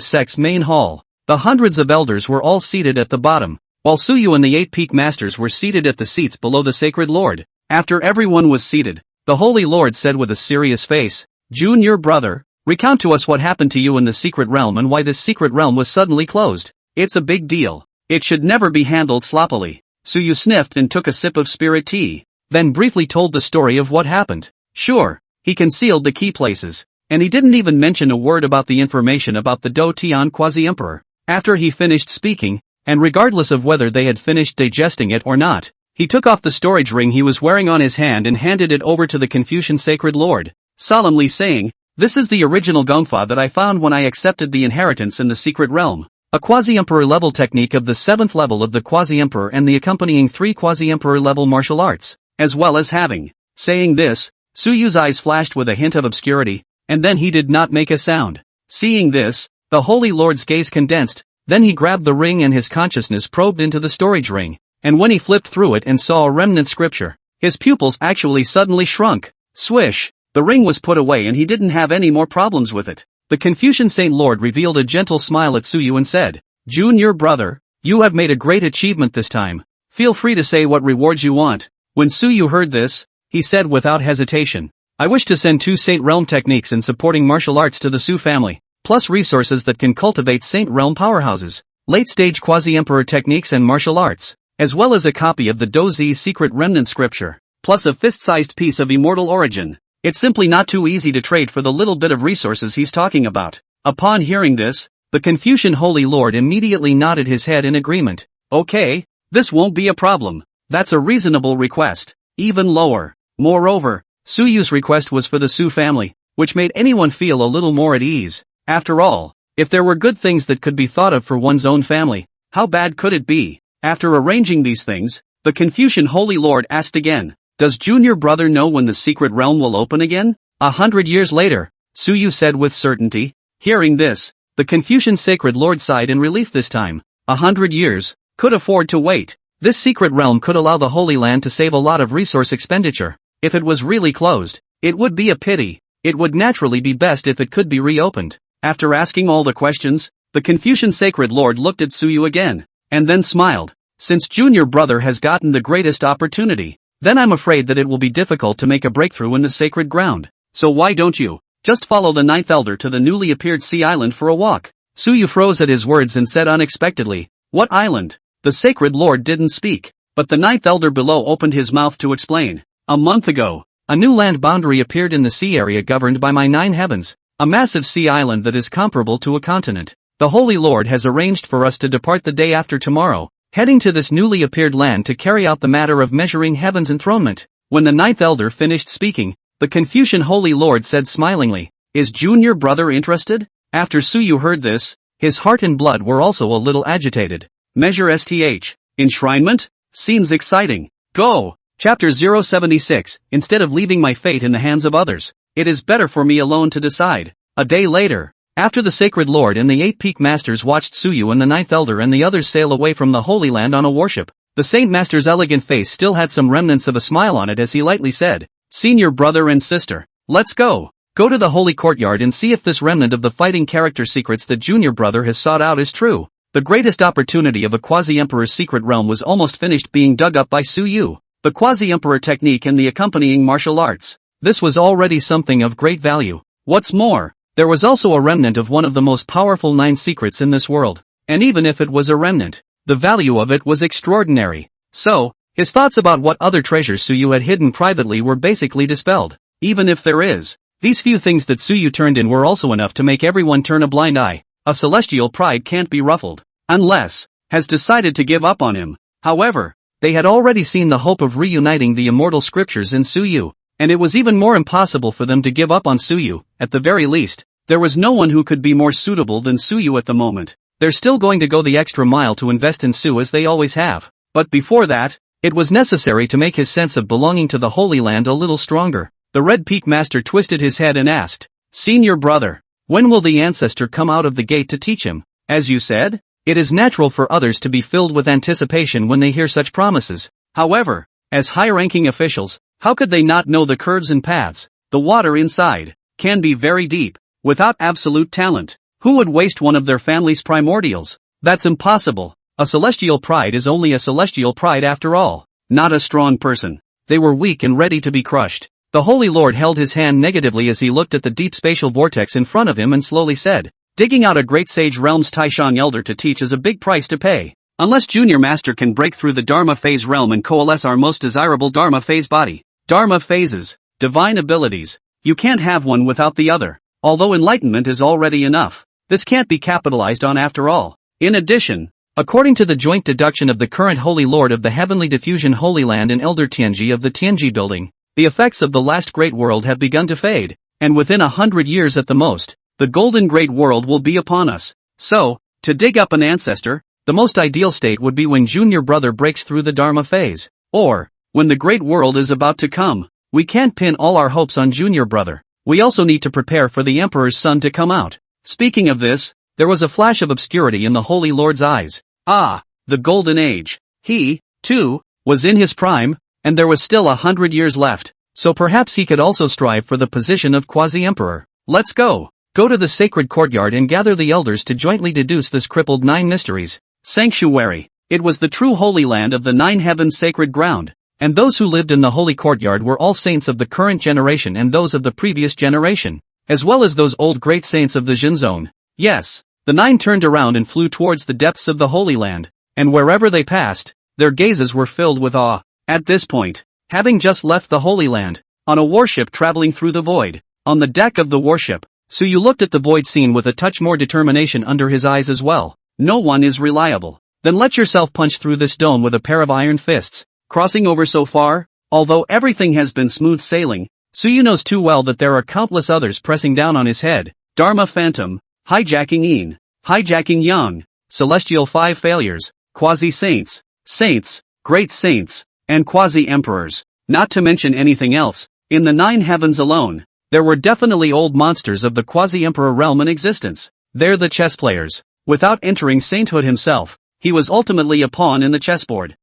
sect's main hall, the hundreds of elders were all seated at the bottom, while Suyu and the 8 peak masters were seated at the seats below the Sacred Lord. After everyone was seated, the Holy Lord said with a serious face, "Junior brother, recount to us what happened to you in the secret realm and why this secret realm was suddenly closed. It's a big deal. It should never be handled sloppily." Suyu sniffed and took a sip of spirit tea, then briefly told the story of what happened. Sure, he concealed the key places. And he didn't even mention a word about the information about the Do Tian quasi-emperor. After he finished speaking, and regardless of whether they had finished digesting it or not, he took off the storage ring he was wearing on his hand and handed it over to the Confucian Sacred Lord, solemnly saying, "This is the original gongfa that I found when I accepted the inheritance in the secret realm. A quasi-emperor level technique of the 7th level of the quasi-emperor and the accompanying 3 quasi-emperor level martial arts, as well as having." Saying this, Su Yu's eyes flashed with a hint of obscurity, and then he did not make a sound. Seeing this, the Holy Lord's gaze condensed, then he grabbed the ring and his consciousness probed into the storage ring, and when he flipped through it and saw a remnant scripture, his pupils actually suddenly shrunk. Swish! The ring was put away and he didn't have any more problems with it. The Confucian Saint Lord revealed a gentle smile at Su Yu and said, "Junior brother, you have made a great achievement this time. Feel free to say what rewards you want." When Su Yu heard this, he said without hesitation, "I wish to send 2 Saint Realm techniques in supporting martial arts to the Su family, plus resources that can cultivate Saint Realm powerhouses, late-stage quasi-emperor techniques and martial arts, as well as a copy of the Dozi's secret remnant scripture, plus a fist-sized piece of immortal origin. It's simply not too easy to trade for the little bit of resources he's talking about." Upon hearing this, the Confucian Holy Lord immediately nodded his head in agreement. "Okay, this won't be a problem. That's a reasonable request. Even lower." Moreover, Su Yu's request was for the Su family, which made anyone feel a little more at ease. After all, if there were good things that could be thought of for one's own family, how bad could it be? After arranging these things, the Confucian Holy Lord asked again, "Does junior brother know when the secret realm will open again?" 100 years later, Su Yu said with certainty. Hearing this, the Confucian Sacred Lord sighed in relief this time. 100 years, could afford to wait. This secret realm could allow the Holy Land to save a lot of resource expenditure. If it was really closed, it would be a pity. It would naturally be best if it could be reopened. After asking all the questions, the Confucian Sacred Lord looked at Su Yu again, and then smiled. "Since junior brother has gotten the greatest opportunity, then I'm afraid that it will be difficult to make a breakthrough in the sacred ground. So why don't you just follow the 9th elder to the newly appeared sea island for a walk?" Su Yu froze at his words and said unexpectedly, "What island?" The Sacred Lord didn't speak, but the 9th elder below opened his mouth to explain. "A month ago, a new land boundary appeared in the sea area governed by my 9 heavens, a massive sea island that is comparable to a continent. The Holy Lord has arranged for us to depart the day after tomorrow, heading to this newly appeared land to carry out the matter of measuring heaven's enthronement." When the 9th elder finished speaking, the Confucian Holy Lord said smilingly, "Is junior brother interested?" After Su Yu heard this, his heart and blood were also a little agitated. Measure STH. Enshrinement? Seems exciting. Go! Chapter 076. Instead of leaving my fate in the hands of others, it is better for me alone to decide. A day later, after the Sacred Lord and the 8 Peak Masters watched Su Yu and the 9th Elder and the others sail away from the Holy Land on a warship, the Saint Master's elegant face still had some remnants of a smile on it as he lightly said, "Senior brother and sister, let's go. Go to the Holy Courtyard and see if this remnant of the fighting character secrets that junior brother has sought out is true." The greatest opportunity of a quasi-emperor's secret realm was almost finished being dug up by Su Yu, the quasi-emperor technique and the accompanying martial arts. This was already something of great value. What's more, there was also a remnant of one of the most powerful 9 secrets in this world, and even if it was a remnant, the value of it was extraordinary. So, his thoughts about what other treasures Su Yu had hidden privately were basically dispelled. Even if there is, these few things that Su Yu turned in were also enough to make everyone turn a blind eye. A celestial pride can't be ruffled, unless, has decided to give up on him. However, they had already seen the hope of reuniting the immortal scriptures in Su Yu, and it was even more impossible for them to give up on Su Yu. At the very least, there was no one who could be more suitable than Su Yu at the moment. They're still going to go the extra mile to invest in Su as they always have. But before that, it was necessary to make his sense of belonging to the Holy Land a little stronger. The Red Peak Master twisted his head and asked, "Senior brother, when will the ancestor come out of the gate to teach him?" As you said, it is natural for others to be filled with anticipation when they hear such promises. However, as high-ranking officials, how could they not know the curves and paths? The water inside can be very deep. Without absolute talent, who would waste one of their family's primordials? That's impossible. A celestial pride is only a celestial pride after all, not a strong person. They were weak and ready to be crushed. The Holy Lord held his hand negatively as he looked at the deep spatial vortex in front of him and slowly said, "Digging out a great sage realm's Taishang elder to teach is a big price to pay. Unless junior master can break through the Dharma phase realm and coalesce our most desirable Dharma phase body." Dharma phases. divine abilities. You can't have one without the other. Although enlightenment is already enough, this can't be capitalized on after all. In addition, according to the joint deduction of the current Holy Lord of the Heavenly Diffusion Holy Land and Elder Tianji of the Tianji Building, the effects of the last Great World have begun to fade, and within 100 years at the most, the Golden Great World will be upon us. So, to dig up an ancestor, the most ideal state would be when Junior Brother breaks through the Dharma phase, or when the Great World is about to come. We can't pin all our hopes on Junior Brother. We also need to prepare for the Emperor's son to come out. Speaking of this, there was a flash of obscurity in the Holy Lord's eyes. Ah, the Golden Age. He, too, was in his prime, and there was still 100 years left, so perhaps he could also strive for the position of Quasi-Emperor. Let's go. Go to the sacred courtyard and gather the elders to jointly deduce this crippled 9 mysteries. Sanctuary. It was the true Holy Land of the 9 heavens sacred ground, and those who lived in the holy courtyard were all saints of the current generation and those of the previous generation, as well as those old great saints of the Jin zone. Yes, the 9 turned around and flew towards the depths of the Holy Land, and wherever they passed, their gazes were filled with awe. At this point, having just left the Holy Land, on a warship traveling through the void, on the deck of the warship, Suyu looked at the void scene with a touch more determination under his eyes as well. No one is reliable. Then let yourself punch through this dome with a pair of iron fists. Crossing over so far, although everything has been smooth sailing, Suyu knows too well that there are countless others pressing down on his head. Dharma Phantom, hijacking Yin, hijacking Yang, Celestial 5 failures, quasi-saints, saints, great saints, and quasi-emperors. Not to mention anything else, in the 9 heavens alone, there were definitely old monsters of the quasi-emperor realm in existence. They're the chess players. Without entering sainthood himself, he was ultimately a pawn in the chessboard.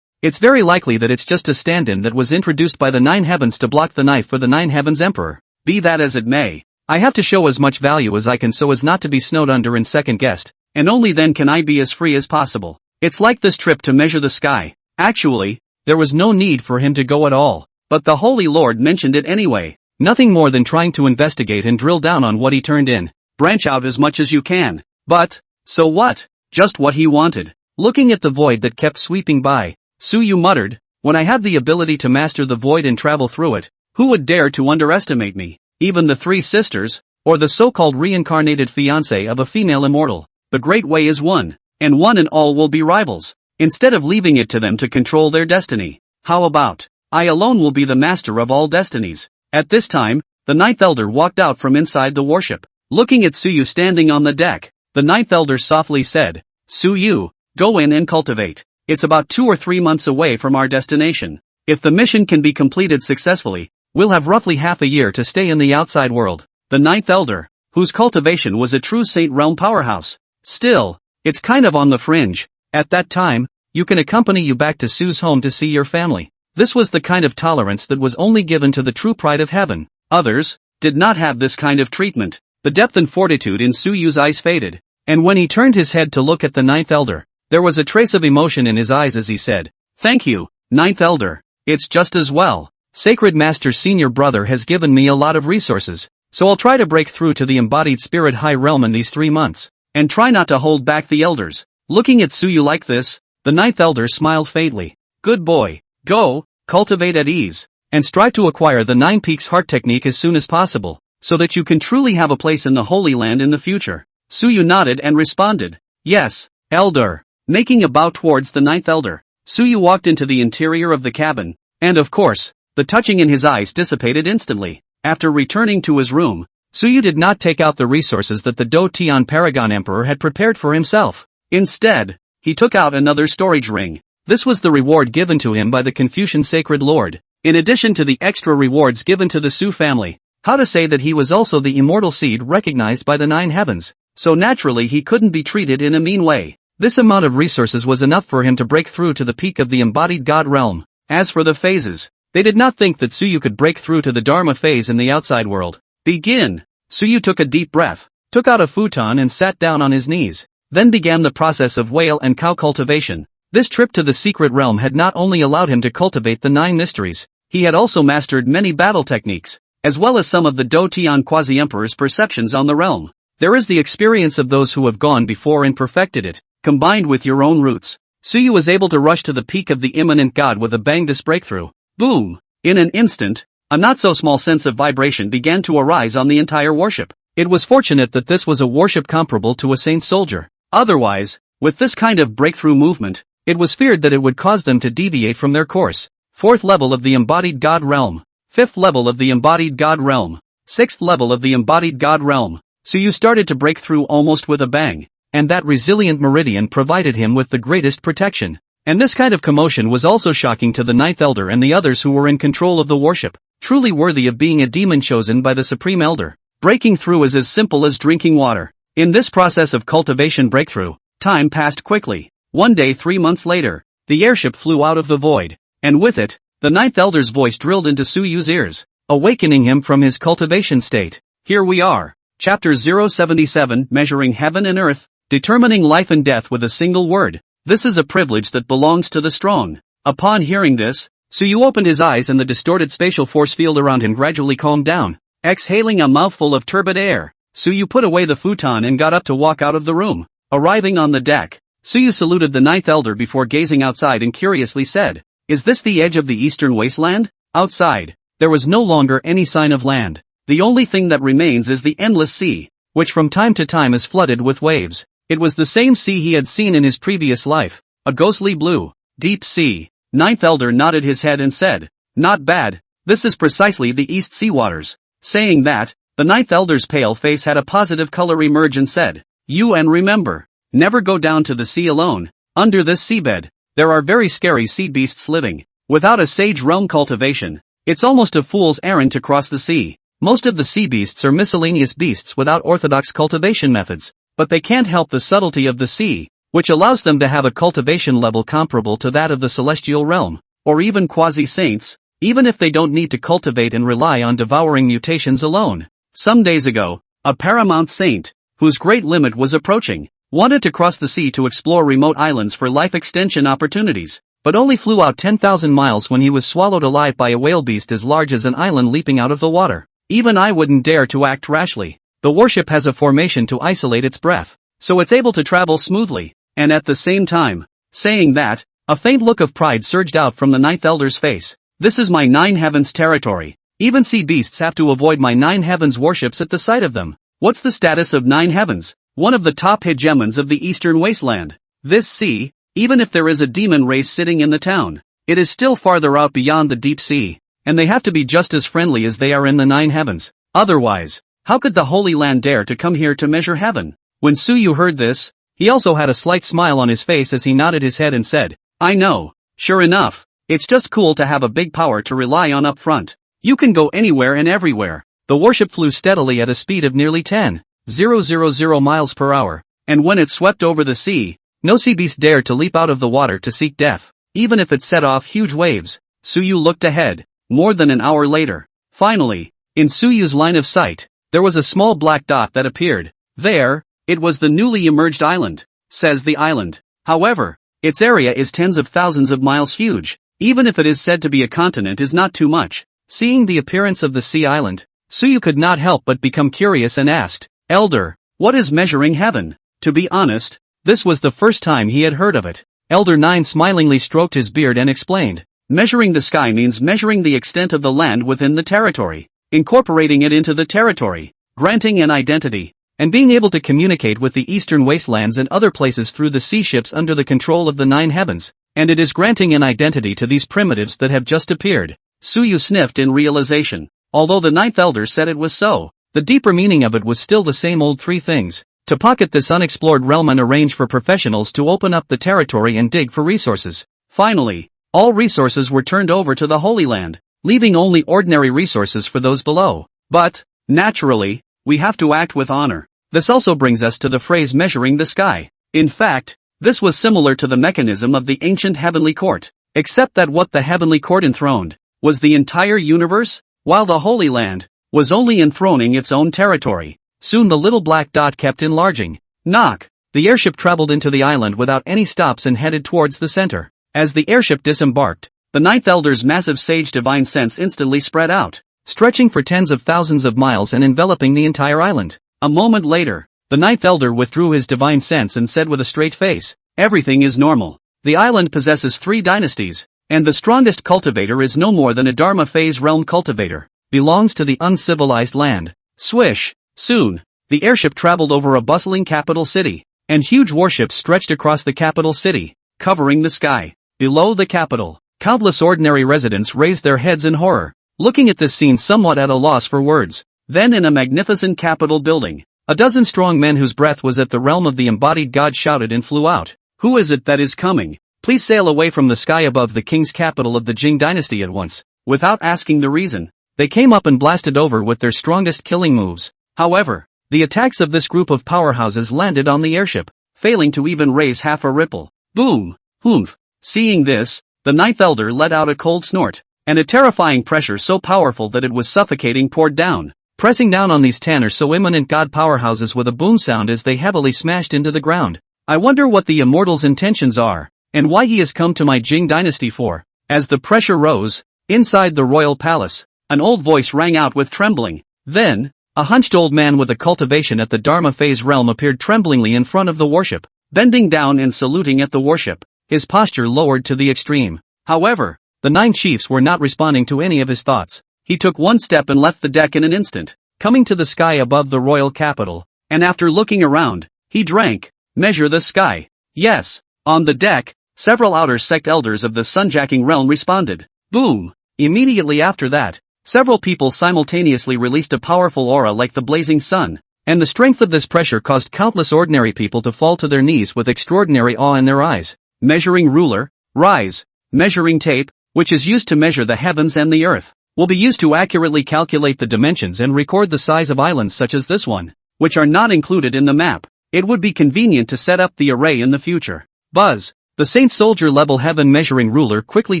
It's very likely that it's just a stand-in that was introduced by the 9 heavens to block the knife for the 9 heavens emperor. Be that as it may, I have to show as much value as I can so as not to be snowed under and second-guessed, and only then can I be as free as possible. It's like this trip to measure the sky. Actually, there was no need for him to go at all, but the Holy Lord mentioned it anyway. Nothing more than trying to investigate and drill down on what he turned in. Branch out as much as you can. But, so what? Just what he wanted. Looking at the void that kept sweeping by, Suyu muttered, when I have the ability to master the void and travel through it, who would dare to underestimate me? Even the 3 sisters, or the so-called reincarnated fiancée of a female immortal. The great way is one, and one and all will be rivals. Instead of leaving it to them to control their destiny, how about, I alone will be the master of all destinies. At this time, the 9th elder walked out from inside the warship. Looking at Suyu standing on the deck, the 9th elder softly said, Suyu, go in and cultivate. It's about 2 or 3 months away from our destination. If the mission can be completed successfully, we'll have roughly half a year to stay in the outside world. The 9th elder, whose cultivation was a true saint realm powerhouse. Still, it's kind of on the fringe. At that time, you can accompany you back to Su's home to see your family. This was the kind of tolerance that was only given to the true pride of heaven. Others did not have this kind of treatment. The depth and fortitude in Suyu's eyes faded, and when he turned his head to look at the 9th elder, there was a trace of emotion in his eyes as he said, Thank you, 9th elder. It's just as well. Sacred Master Senior Brother has given me a lot of resources, so I'll try to break through to the embodied spirit high realm in these 3 months, and try not to hold back the elders. Looking at Suyu like this, the 9th elder smiled faintly. Good boy. Go, cultivate at ease, and strive to acquire the 9 Peaks heart technique as soon as possible, so that you can truly have a place in the Holy Land in the future. Suyu nodded and responded, Yes, elder. Making a bow towards the 9th elder, Suyu walked into the interior of the cabin, and of course, the touching in his eyes dissipated instantly. After returning to his room, Suyu did not take out the resources that the Do Tian Paragon Emperor had prepared for himself. Instead, he took out another storage ring. This was the reward given to him by the Confucian Sacred Lord, in addition to the extra rewards given to the Su family. How to say that he was also the immortal seed recognized by the 9 heavens, so naturally he couldn't be treated in a mean way. This amount of resources was enough for him to break through to the peak of the embodied God realm. As for the phases, they did not think that Suyu could break through to the Dharma phase in the outside world. Begin! Suyu took a deep breath, took out a futon and sat down on his knees, then began the process of whale and cow cultivation. This trip to the secret realm had not only allowed him to cultivate the 9 mysteries, he had also mastered many battle techniques, as well as some of the Do Tian Quasi-Emperor's perceptions on the realm. There is the experience of those who have gone before and perfected it, combined with your own roots. Suyu was able to rush to the peak of the immanent God with a bang. This breakthrough. Boom! In an instant, a not-so-small sense of vibration began to arise on the entire warship. It was fortunate that this was a warship comparable to a saint soldier. Otherwise, with this kind of breakthrough movement, it was feared that it would cause them to deviate from their course. 4th level of the embodied God realm. 5th level of the embodied God realm. 6th level of the embodied God realm. So you started to break through almost with a bang, and that resilient meridian provided him with the greatest protection. And this kind of commotion was also shocking to the Ninth Elder and the others who were in control of the warship, truly worthy of being a demon chosen by the Supreme Elder. Breaking through is as simple as drinking water. In this process of cultivation breakthrough, time passed quickly. One day 3 months later, the airship flew out of the void, and with it, the Ninth Elder's voice drilled into Suyu's ears, awakening him from his cultivation state. Here we are. Chapter 077, Measuring Heaven and Earth, Determining Life and Death with a Single Word. This is a privilege that belongs to the strong. Upon hearing this, Suyu opened his eyes and the distorted spatial force field around him gradually calmed down. Exhaling a mouthful of turbid air, Suyu put away the futon and got up to walk out of the room. Arriving on the deck, Suyu saluted the Ninth Elder before gazing outside and curiously said, "Is this the edge of the eastern wasteland?" Outside, there was no longer any sign of land. The only thing that remains is the endless sea, which from time to time is flooded with waves. It was the same sea he had seen in his previous life, a ghostly blue, deep sea. Ninth Elder nodded his head and said, "Not bad, this is precisely the East Sea waters." Saying that, the Ninth Elder's pale face had a positive color emerge and said, "You and remember, never go down to the sea alone. Under this seabed, there are very scary sea beasts living. Without a sage realm cultivation, it's almost a fool's errand to cross the sea. Most of the sea beasts are miscellaneous beasts without orthodox cultivation methods, but they can't help the subtlety of the sea, which allows them to have a cultivation level comparable to that of the celestial realm, or even quasi-saints, even if they don't need to cultivate and rely on devouring mutations alone." Some days ago, a paramount saint, whose great limit was approaching, wanted to cross the sea to explore remote islands for life extension opportunities, but only flew out 10,000 miles when he was swallowed alive by a whale beast as large as an island leaping out of the water. Even I wouldn't dare to act rashly. The warship has a formation to isolate its breath, so it's able to travel smoothly, and at the same time. Saying that, a faint look of pride surged out from the Ninth Elder's face. "This is my Nine Heavens territory. Even sea beasts have to avoid my Nine Heavens warships at the sight of them." What's the status of Nine Heavens? One of the top hegemons of the Eastern Wasteland. This sea, even if there is a demon race sitting in the town, it is still farther out beyond the deep sea, and they have to be just as friendly as they are in the Nine Heavens. Otherwise, how could the Holy Land dare to come here to measure heaven? When Suyu heard this, he also had a slight smile on his face as he nodded his head and said, "I know, sure enough, it's just cool to have a big power to rely on up front. You can go anywhere and everywhere." The warship flew steadily at a speed of nearly 10,000 miles per hour, and when it swept over the sea, no sea beast dared to leap out of the water to seek death, even if it set off huge waves. Suyu looked ahead. More than an hour later, finally, in Suyu's line of sight, there was a small black dot that appeared. There, it was the newly emerged island, says the island. However, its area is tens of thousands of miles huge. Even if it is said to be a continent is not too much. Seeing the appearance of the sea island, Suyu could not help but become curious and asked, "Elder, what is measuring heaven?" To be honest, this was the first time he had heard of it. Elder Nine smilingly stroked his beard and explained, "Measuring the sky means measuring the extent of the land within the territory, incorporating it into the territory, granting an identity, and being able to communicate with the eastern wastelands and other places through the sea ships under the control of the Nine Heavens, and it is granting an identity to these primitives that have just appeared." Suyu sniffed in realization. Although the Ninth Elder said it was so, the deeper meaning of it was still the same old three things: to pocket this unexplored realm and arrange for professionals to open up the territory and dig for resources. Finally, all resources were turned over to the Holy Land, leaving only ordinary resources for those below. But, naturally, we have to act with honor. This also brings us to the phrase measuring the sky. In fact, this was similar to the mechanism of the ancient heavenly court, except that what the heavenly court enthroned was the entire universe, while the Holy Land was only enthroning its own territory. Soon the little black dot kept enlarging. Knock! The airship traveled into the island without any stops and headed towards the center. As the airship disembarked, the Ninth Elder's massive sage divine sense instantly spread out, stretching for tens of thousands of miles and enveloping the entire island. A moment later, the Ninth Elder withdrew his divine sense and said with a straight face, "Everything is normal. The island possesses 3 dynasties, And the strongest cultivator is no more than a Dharma phase realm cultivator, belongs to the uncivilized land. Swish, soon, the airship traveled over a bustling capital city, and huge warships stretched across the capital city, covering the sky. Below the capital, countless ordinary residents raised their heads in horror, looking at this scene somewhat at a loss for words. Then in a magnificent capital building, a dozen strong men whose breath was at the realm of the embodied god shouted and flew out. Who is it that is coming? Please sail away from the sky above the king's capital of the Jing dynasty at once. Without asking the reason, they came up and blasted over with their strongest killing moves. However, the attacks of this group of powerhouses landed on the airship, failing to even raise half a ripple. Boom! Humph! Seeing this, the ninth elder let out a cold snort, and a terrifying pressure so powerful that it was suffocating poured down, pressing down on these 10 or so imminent god powerhouses with a boom sound as they heavily smashed into the ground. I wonder what the immortal's intentions are, and why he has come to my Jing dynasty for. As the pressure rose, inside the royal palace, an old voice rang out with trembling. Then, a hunched old man with a cultivation at the Dharma phase realm appeared tremblingly in front of the warship, bending down and saluting at the warship, his posture lowered to the extreme. However, the 9 chiefs were not responding to any of his thoughts. He took one step and left the deck in an instant, coming to the sky above the royal capital, and after looking around, he drank. Measure the sky. Yes, on the deck, several outer sect elders of the sunjacking realm responded. Boom! Immediately after that, several people simultaneously released a powerful aura like the blazing sun, and the strength of this pressure caused countless ordinary people to fall to their knees with extraordinary awe in their eyes. Measuring ruler, rise. Measuring tape, which is used to measure the heavens and the earth, will be used to accurately calculate the dimensions and record the size of islands such as this one, which are not included in the map. It would be convenient to set up the array in the future. Buzz! The Saint Soldier level heaven measuring ruler quickly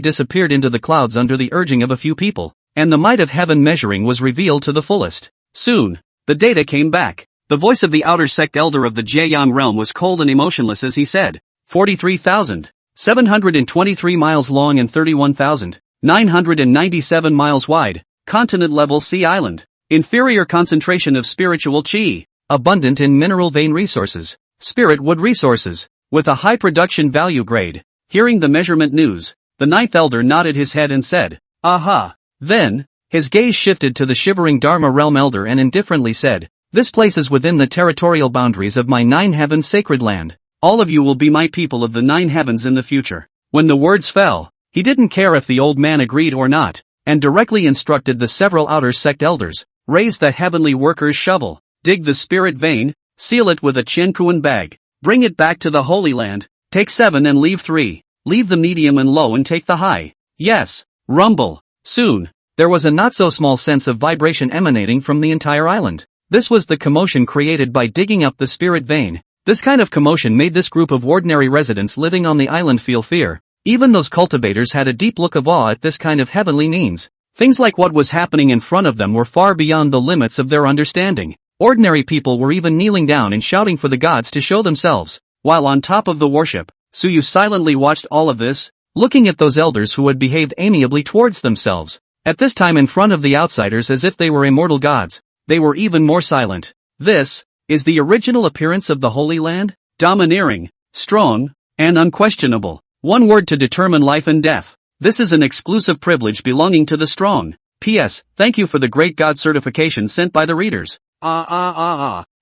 disappeared into the clouds under the urging of a few people, and the might of heaven measuring was revealed to the fullest. Soon, the data came back. The voice of the outer sect elder of the Jieyang realm was cold and emotionless as he said, 43,723 miles long and 31,997 miles wide, continent-level sea island, inferior concentration of spiritual qi, abundant in mineral vein resources, spirit wood resources, with a high production value grade. Hearing the measurement news, the ninth elder nodded his head and said, aha. Then, his gaze shifted to the shivering Dharma realm elder and indifferently said, this place is within the territorial boundaries of my 9 heavens sacred land. All of you will be my people of the 9 heavens in the future. When the words fell, he didn't care if the old man agreed or not, and directly instructed the several outer sect elders, raise the heavenly worker's shovel, dig the spirit vein, seal it with a Qiankuan bag, bring it back to the Holy Land, take 7 and leave 3, leave the medium and low and take the high. Yes, rumble. Soon, there was a not-so-small sense of vibration emanating from the entire island. This was the commotion created by digging up the spirit vein. This kind of commotion made this group of ordinary residents living on the island feel fear. Even those cultivators had a deep look of awe at this kind of heavenly means. Things like what was happening in front of them were far beyond the limits of their understanding. Ordinary people were even kneeling down and shouting for the gods to show themselves. While on top of the warship, Suyu silently watched all of this, looking at those elders who had behaved amiably towards themselves. At this time in front of the outsiders as if they were immortal gods, they were even more silent. This is the original appearance of the Holy Land? Domineering, strong, and unquestionable. One word to determine life and death. This is an exclusive privilege belonging to the strong. P.S. Thank you for the great God certification sent by the readers.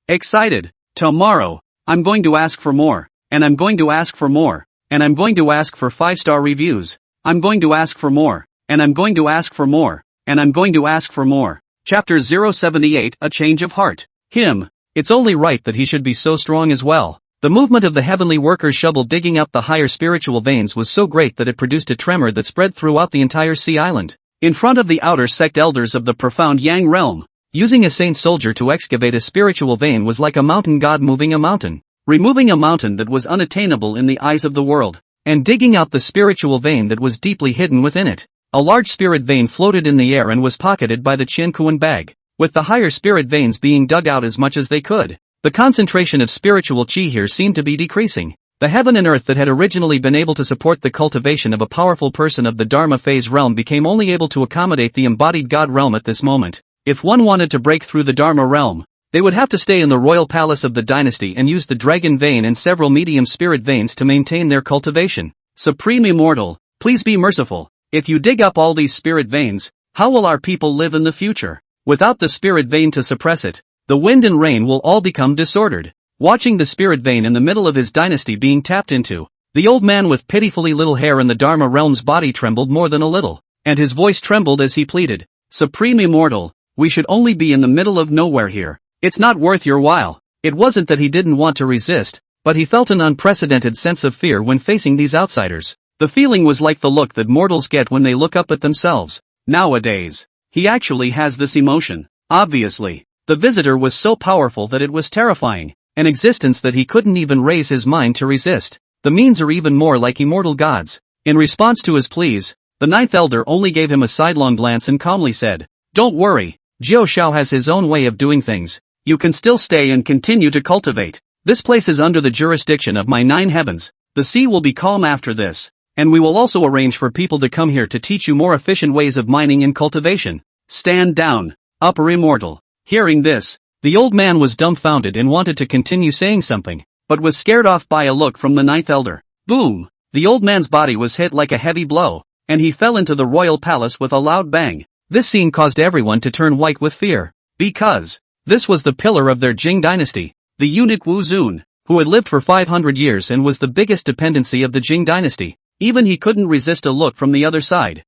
Excited. Tomorrow, I'm going to ask for more, and I'm going to ask for more, and I'm going to ask for 5-star reviews. I'm going to ask for more, and I'm going to ask for more, and I'm going to ask for more. Chapter 078, A Change of Heart. Him. It's only right that he should be so strong as well. The movement of the heavenly worker's shovel digging up the higher spiritual veins was so great that it produced a tremor that spread throughout the entire sea island. In front of the outer sect elders of the profound Yang realm, using a saint soldier to excavate a spiritual vein was like a mountain god moving a mountain, removing a mountain that was unattainable in the eyes of the world, and digging out the spiritual vein that was deeply hidden within it. A large spirit vein floated in the air and was pocketed by the Qiankuan bag, with the higher spirit veins being dug out as much as they could. The concentration of spiritual qi here seemed to be decreasing. The heaven and earth that had originally been able to support the cultivation of a powerful person of the Dharma phase realm became only able to accommodate the embodied god realm at this moment. If one wanted to break through the Dharma realm, they would have to stay in the royal palace of the dynasty and use the dragon vein and several medium spirit veins to maintain their cultivation. Supreme Immortal, Please be merciful. If you dig up all these spirit veins, how will our people live in the future? Without the spirit vein to suppress it, the wind and rain will all become disordered. Watching the spirit vein in the middle of his dynasty being tapped into, the old man with pitifully little hair in the Dharma realm's body trembled more than a little, and his voice trembled as he pleaded, Supreme Immortal, we should only be in the middle of nowhere here. It's not worth your while. It wasn't that he didn't want to resist, but he felt an unprecedented sense of fear when facing these outsiders. The feeling was like the look that mortals get when they look up at themselves. Nowadays, he actually has this emotion. Obviously, the visitor was so powerful that it was terrifying, an existence that he couldn't even raise his mind to resist. The means are even more like immortal gods. In response to his pleas, the ninth elder only gave him a sidelong glance and calmly said, Don't worry, Jiao Shao has his own way of doing things. You can still stay and continue to cultivate. This place is under the jurisdiction of my 9 heavens. The sea will be calm after this, and we will also arrange for people to come here to teach you more efficient ways of mining and cultivation. Stand down, upper immortal. Hearing this, the old man was dumbfounded and wanted to continue saying something, but was scared off by a look from the ninth elder. Boom! The old man's body was hit like a heavy blow, and he fell into the royal palace with a loud bang. This scene caused everyone to turn white with fear, because this was the pillar of their Jing dynasty, the eunuch Wu Zun, who had lived for 500 years and was the biggest dependency of the Jing dynasty. Even he couldn't resist a look from the other side.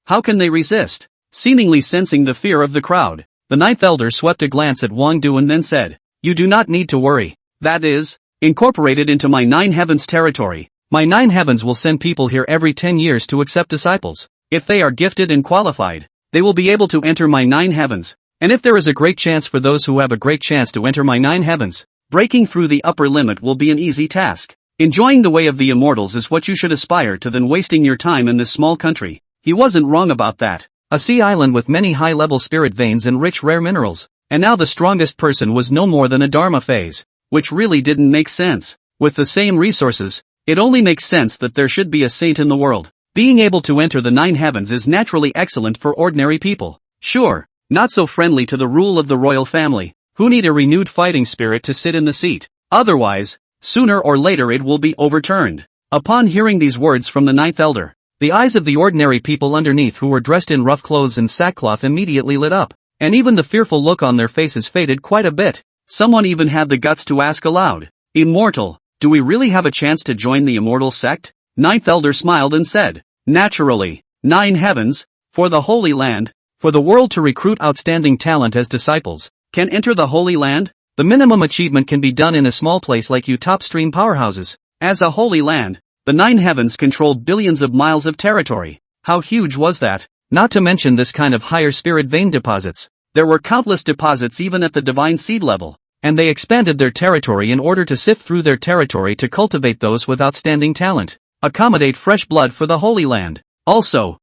How can they resist? Seemingly sensing the fear of the crowd, the ninth elder swept a glance at Wang Du and then said, You do not need to worry. That is, incorporated into my 9 heavens territory. My 9 heavens will send people here every 10 years to accept disciples. If they are gifted and qualified, they will be able to enter my 9 heavens. And if there is a great chance for those who have a great chance to enter my 9 heavens, breaking through the upper limit will be an easy task. Enjoying the way of the immortals is what you should aspire to than wasting your time in this small country. He wasn't wrong about that. A sea island with many high-level spirit veins and rich rare minerals. And now the strongest person was no more than a Dharma phase. Which really didn't make sense. With the same resources, it only makes sense that there should be a saint in the world. Being able to enter the 9 heavens is naturally excellent for ordinary people. Sure, not so friendly to the rule of the royal family, who need a renewed fighting spirit to sit in the seat. Otherwise, sooner or later it will be overturned. Upon hearing these words from the ninth elder, the eyes of the ordinary people underneath who were dressed in rough clothes and sackcloth immediately lit up, and even the fearful look on their faces faded quite a bit. Someone even had the guts to ask aloud, Immortal, do we really have a chance to join the immortal sect? Ninth elder smiled and said, Naturally, 9 heavens, for the Holy Land, for the world to recruit outstanding talent as disciples, can enter the Holy Land? The minimum achievement can be done in a small place like you top stream powerhouses. As a Holy Land, the 9 heavens controlled billions of miles of territory. How huge was that? Not to mention this kind of higher spirit vein deposits. There were countless deposits even at the divine seed level, and they expanded their territory in order to sift through their territory to cultivate those with outstanding talent, accommodate fresh blood for the Holy Land. Also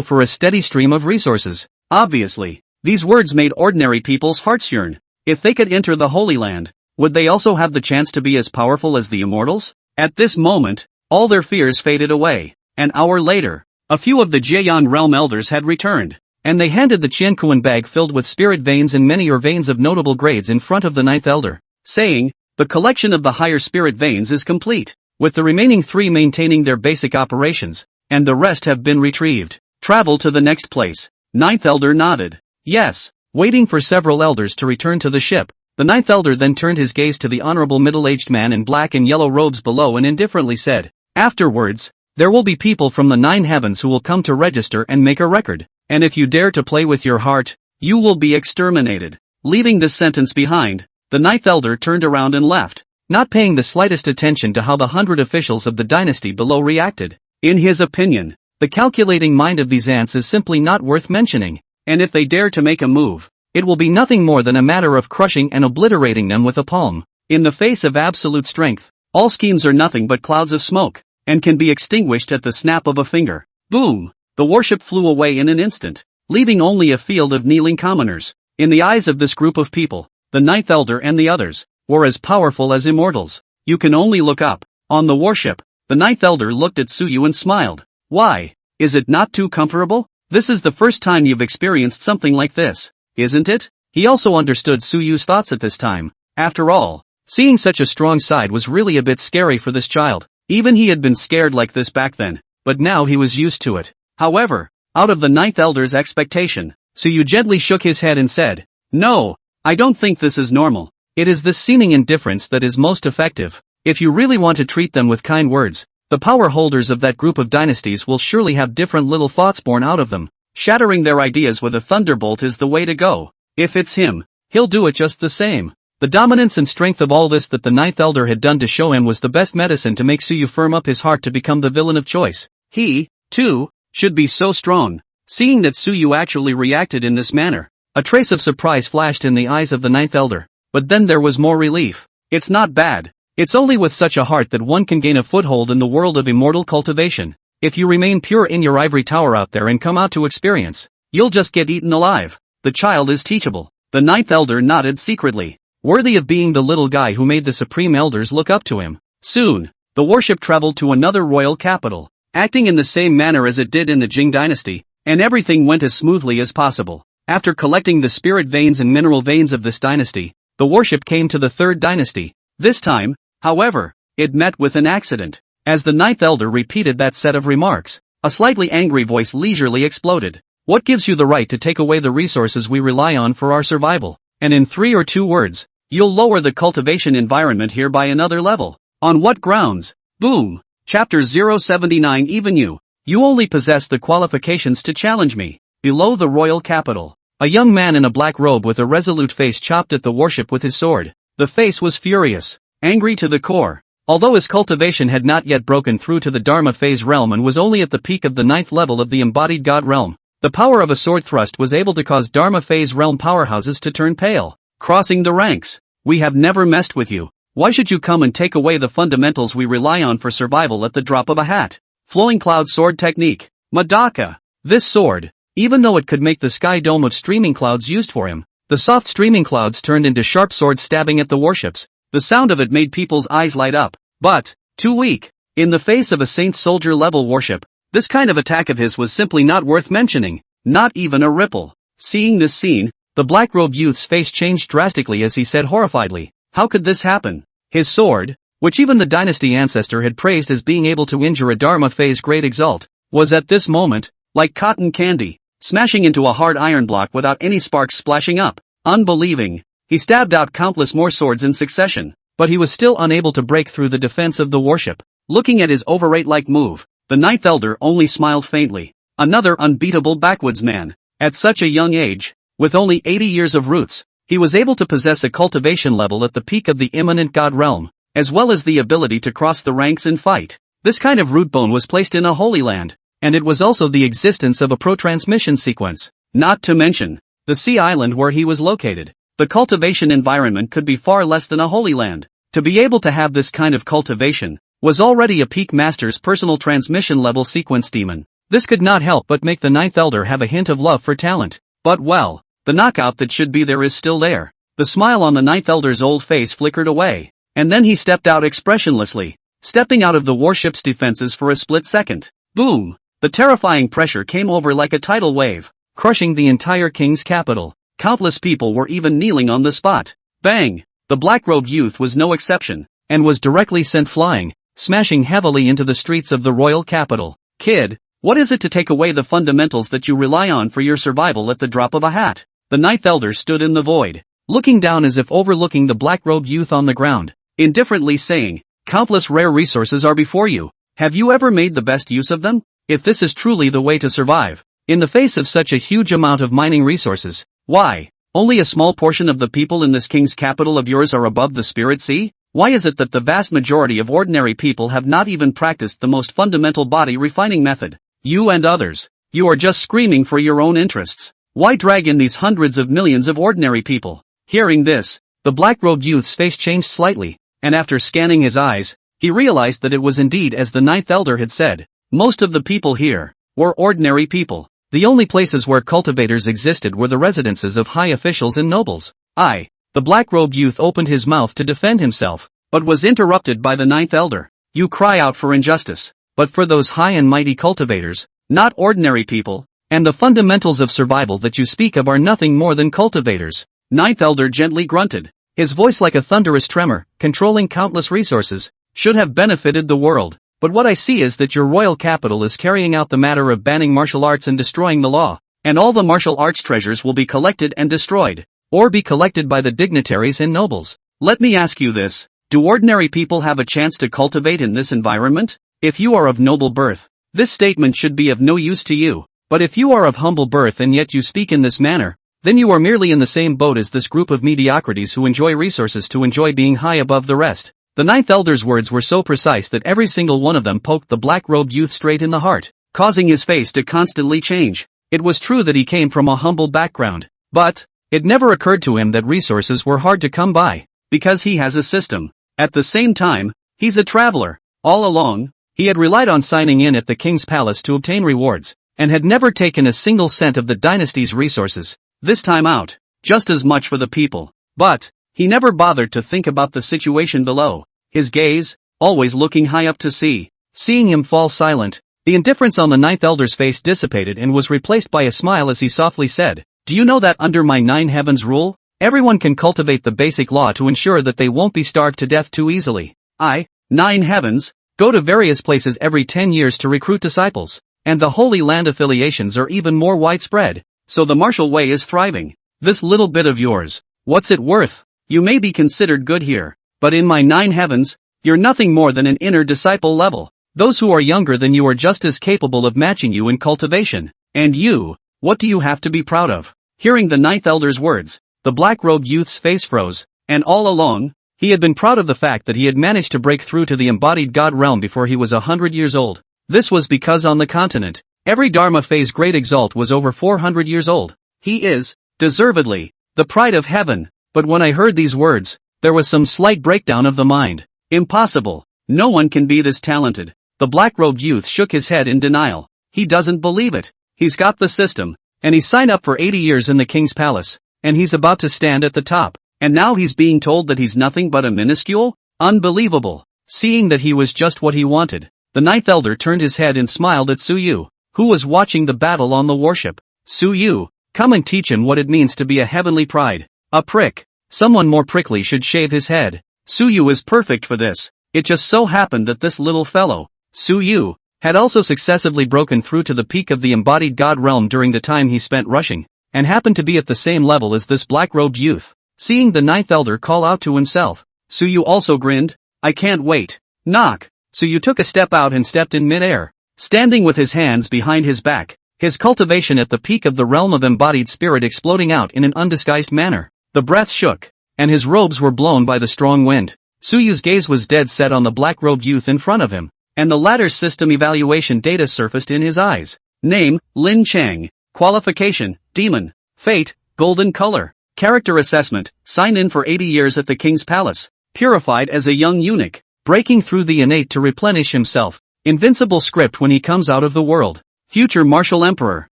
for a steady stream of resources. Obviously, these words made ordinary people's hearts yearn. If they could enter the Holy Land, would they also have the chance to be as powerful as the immortals? At this moment, all their fears faded away. An hour later, a few of the Jiayan realm elders had returned, and they handed the Qiankuan bag filled with spirit veins and many veins of notable grades in front of the ninth elder, saying, The collection of the higher spirit veins is complete, with the remaining 3 maintaining their basic operations, and the rest have been retrieved. Travel to the next place. Ninth elder nodded. Yes. Waiting for several elders to return to the ship, the ninth elder then turned his gaze to the honorable middle-aged man in black and yellow robes below and indifferently said, Afterwards, there will be people from the 9 heavens who will come to register and make a record, and if you dare to play with your heart, you will be exterminated. Leaving this sentence behind, the ninth elder turned around and left, not paying the slightest attention to how the 100 officials of the dynasty below reacted. In his opinion, the calculating mind of these ants is simply not worth mentioning. And if they dare to make a move, it will be nothing more than a matter of crushing and obliterating them with a palm. In the face of absolute strength, all schemes are nothing but clouds of smoke, and can be extinguished at the snap of a finger. Boom! The warship flew away in an instant, leaving only a field of kneeling commoners. In the eyes of this group of people, the ninth elder and the others were as powerful as immortals. You can only look up. On the warship, the ninth elder looked at Suyu and smiled. Why? Is it not too comfortable? This is the first time you've experienced something like this, isn't it? He also understood Suyu's thoughts at this time. After all, seeing such a strong side was really a bit scary for this child. Even he had been scared like this back then. but now he was used to it. However, out of the ninth elder's expectation, Su Yu gently shook his head and said, "No, I don't think this is normal. It is this seeming indifference that is most effective. If you really want to treat them with kind words, the power holders of that group of dynasties will surely have different little thoughts born out of them. Shattering their ideas with a thunderbolt is the way to go. If it's him, he'll do it just the same." The dominance and strength of all this that the ninth elder had done to show him was the best medicine to make Su Yu firm up his heart to become the villain of choice. He, too, should be so strong. Seeing that Su Yu actually reacted in this manner, a trace of surprise flashed in the eyes of the ninth elder. But then there was more relief. It's not bad. It's only with such a heart that one can gain a foothold in the world of immortal cultivation. If you remain pure in your ivory tower out there and come out to experience, you'll just get eaten alive. The child is teachable. The ninth elder nodded secretly, worthy of being the little guy who made the supreme elders look up to him. Soon, the warship traveled to another royal capital, acting in the same manner as it did in the Jing dynasty, and everything went as smoothly as possible. After collecting the spirit veins and mineral veins of this dynasty, the warship came to the third dynasty. This time, however, it met with an accident. As the ninth elder repeated that set of remarks, a slightly angry voice leisurely exploded. "What gives you the right to take away the resources we rely on for our survival? And in 3 or 2 words, you'll lower the cultivation environment here by another level. On what grounds?" Boom. Chapter 079. Even you only possess the qualifications to challenge me. Below the royal capital, a young man in a black robe with a resolute face chopped at the warship with his sword. The face was furious, angry to the core. Although his cultivation had not yet broken through to the Dharma phase realm and was only at the peak of the 9th level of the embodied god realm, the power of a sword thrust was able to cause Dharma phase realm powerhouses to turn pale. "Crossing the ranks. We have never messed with you. Why should you come and take away the fundamentals we rely on for survival at the drop of a hat?" Flowing cloud sword technique. Madaka. This sword, even though it could make the sky dome of streaming clouds used for him, the soft streaming clouds turned into sharp swords stabbing at the warships. The sound of it made people's eyes light up. But, too weak. In the face of a Saint Soldier level warship, this kind of attack of his was simply not worth mentioning. Not even a ripple. Seeing this scene, the black-robed youth's face changed drastically as he said horrifiedly, "How could this happen?" His sword, which even the dynasty ancestor had praised as being able to injure a Dharma phase great exalt, was at this moment, like cotton candy, smashing into a hard iron block without any sparks splashing up. Unbelieving. He stabbed out countless more swords in succession, but he was still unable to break through the defense of the warship. Looking at his overrate-like move, the ninth elder only smiled faintly. Another unbeatable backwoodsman. At such a young age, with only 80 years of roots, he was able to possess a cultivation level at the peak of the immanent god realm, as well as the ability to cross the ranks and fight. This kind of root bone was placed in a holy land, and it was also the existence of a pro-transmission sequence. Not to mention, the sea island where he was located. The cultivation environment could be far less than a holy land. To be able to have this kind of cultivation was already a peak master's personal transmission level sequence demon. This could not help but make the ninth elder have a hint of love for talent. But well, the knockout that should be there is still there. The smile on the ninth elder's old face flickered away, and then he stepped out expressionlessly, stepping out of the warship's defenses for a split second. Boom! The terrifying pressure came over like a tidal wave, crushing the entire king's capital. Countless people were even kneeling on the spot. Bang! The black-robed youth was no exception, and was directly sent flying, smashing heavily into the streets of the royal capital. "Kid, what is it to take away the fundamentals that you rely on for your survival at the drop of a hat?" The ninth elder stood in the void, looking down as if overlooking the black-robed youth on the ground, indifferently saying, "Countless rare resources are before you. Have you ever made the best use of them? If this is truly the way to survive, in the face of such a huge amount of mining resources, why, only a small portion of the people in this king's capital of yours are above the spirit sea? Why is it that the vast majority of ordinary people have not even practiced the most fundamental body refining method? You and others, you are just screaming for your own interests. Why drag in these hundreds of millions of ordinary people?" Hearing this, the black-robed youth's face changed slightly, and after scanning his eyes, he realized that it was indeed as the ninth elder had said. Most of the people here were ordinary people. The only places where cultivators existed were the residences of high officials and nobles. The black-robed youth opened his mouth to defend himself, but was interrupted by the ninth elder. "You cry out for injustice, but for those high and mighty cultivators, not ordinary people, and the fundamentals of survival that you speak of are nothing more than cultivators." Ninth elder gently grunted, his voice like a thunderous tremor, controlling countless resources, should have benefited the world. But what I see is that your royal capital is carrying out the matter of banning martial arts and destroying the law, and all the martial arts treasures will be collected and destroyed, or be collected by the dignitaries and nobles. Let me ask you this, do ordinary people have a chance to cultivate in this environment? If you are of noble birth, this statement should be of no use to you, but if you are of humble birth and yet you speak in this manner, then you are merely in the same boat as this group of mediocrities who enjoy resources to enjoy being high above the rest. The ninth elder's words were so precise that every single one of them poked the black-robed youth straight in the heart, causing his face to constantly change. It was true that he came from a humble background, but it never occurred to him that resources were hard to come by, because he has a system. At the same time, he's a traveler. All along, he had relied on signing in at the king's palace to obtain rewards, and had never taken a single cent of the dynasty's resources. This time out, just as much for the people. But he never bothered to think about the situation below. His gaze, always looking high up to see. Seeing him fall silent, the indifference on the ninth elder's face dissipated and was replaced by a smile as he softly said, "Do you know that under my 9 heavens rule, everyone can cultivate the basic law to ensure that they won't be starved to death too easily? 9 heavens, go to various places every 10 years to recruit disciples, and the Holy Land affiliations are even more widespread, so the martial way is thriving. This little bit of yours, what's it worth? You may be considered good here, but in my 9 heavens, you're nothing more than an inner disciple level. Those who are younger than you are just as capable of matching you in cultivation. And you, what do you have to be proud of?" Hearing the ninth elder's words, the black-robed youth's face froze, and all along, he had been proud of the fact that he had managed to break through to the embodied god realm before he was 100 years old. This was because on the continent, every Dharma phase great exalt was over 400 years old. He is, deservedly, the pride of heaven. But when I heard these words, there was some slight breakdown of the mind. Impossible. No one can be this talented. The black-robed youth shook his head in denial. He doesn't believe it. He's got the system, and he signed up for 80 years in the king's palace, and he's about to stand at the top, and now he's being told that he's nothing but a minuscule? Unbelievable. Seeing that he was just what he wanted, the ninth elder turned his head and smiled at Su Yu, who was watching the battle on the warship. "Su Yu, come and teach him what it means to be a heavenly pride." A prick. Someone more prickly should shave his head. Su Yu is perfect for this. It just so happened that this little fellow, Su Yu, had also successively broken through to the peak of the embodied god realm during the time he spent rushing, and happened to be at the same level as this black-robed youth. Seeing the ninth elder call out to himself, Su Yu also grinned. "I can't wait." Knock. Su Yu took a step out and stepped in mid-air, standing with his hands behind his back, his cultivation at the peak of the realm of embodied spirit exploding out in an undisguised manner. The breath shook, and his robes were blown by the strong wind. Su Yu's gaze was dead set on the black-robed youth in front of him, and the latter's system evaluation data surfaced in his eyes. Name, Lin Chang. Qualification, Demon. Fate, Golden Color. Character assessment, signed in for 80 years at the king's palace. Purified as a young eunuch, breaking through the innate to replenish himself. Invincible script when he comes out of the world. Future martial emperor.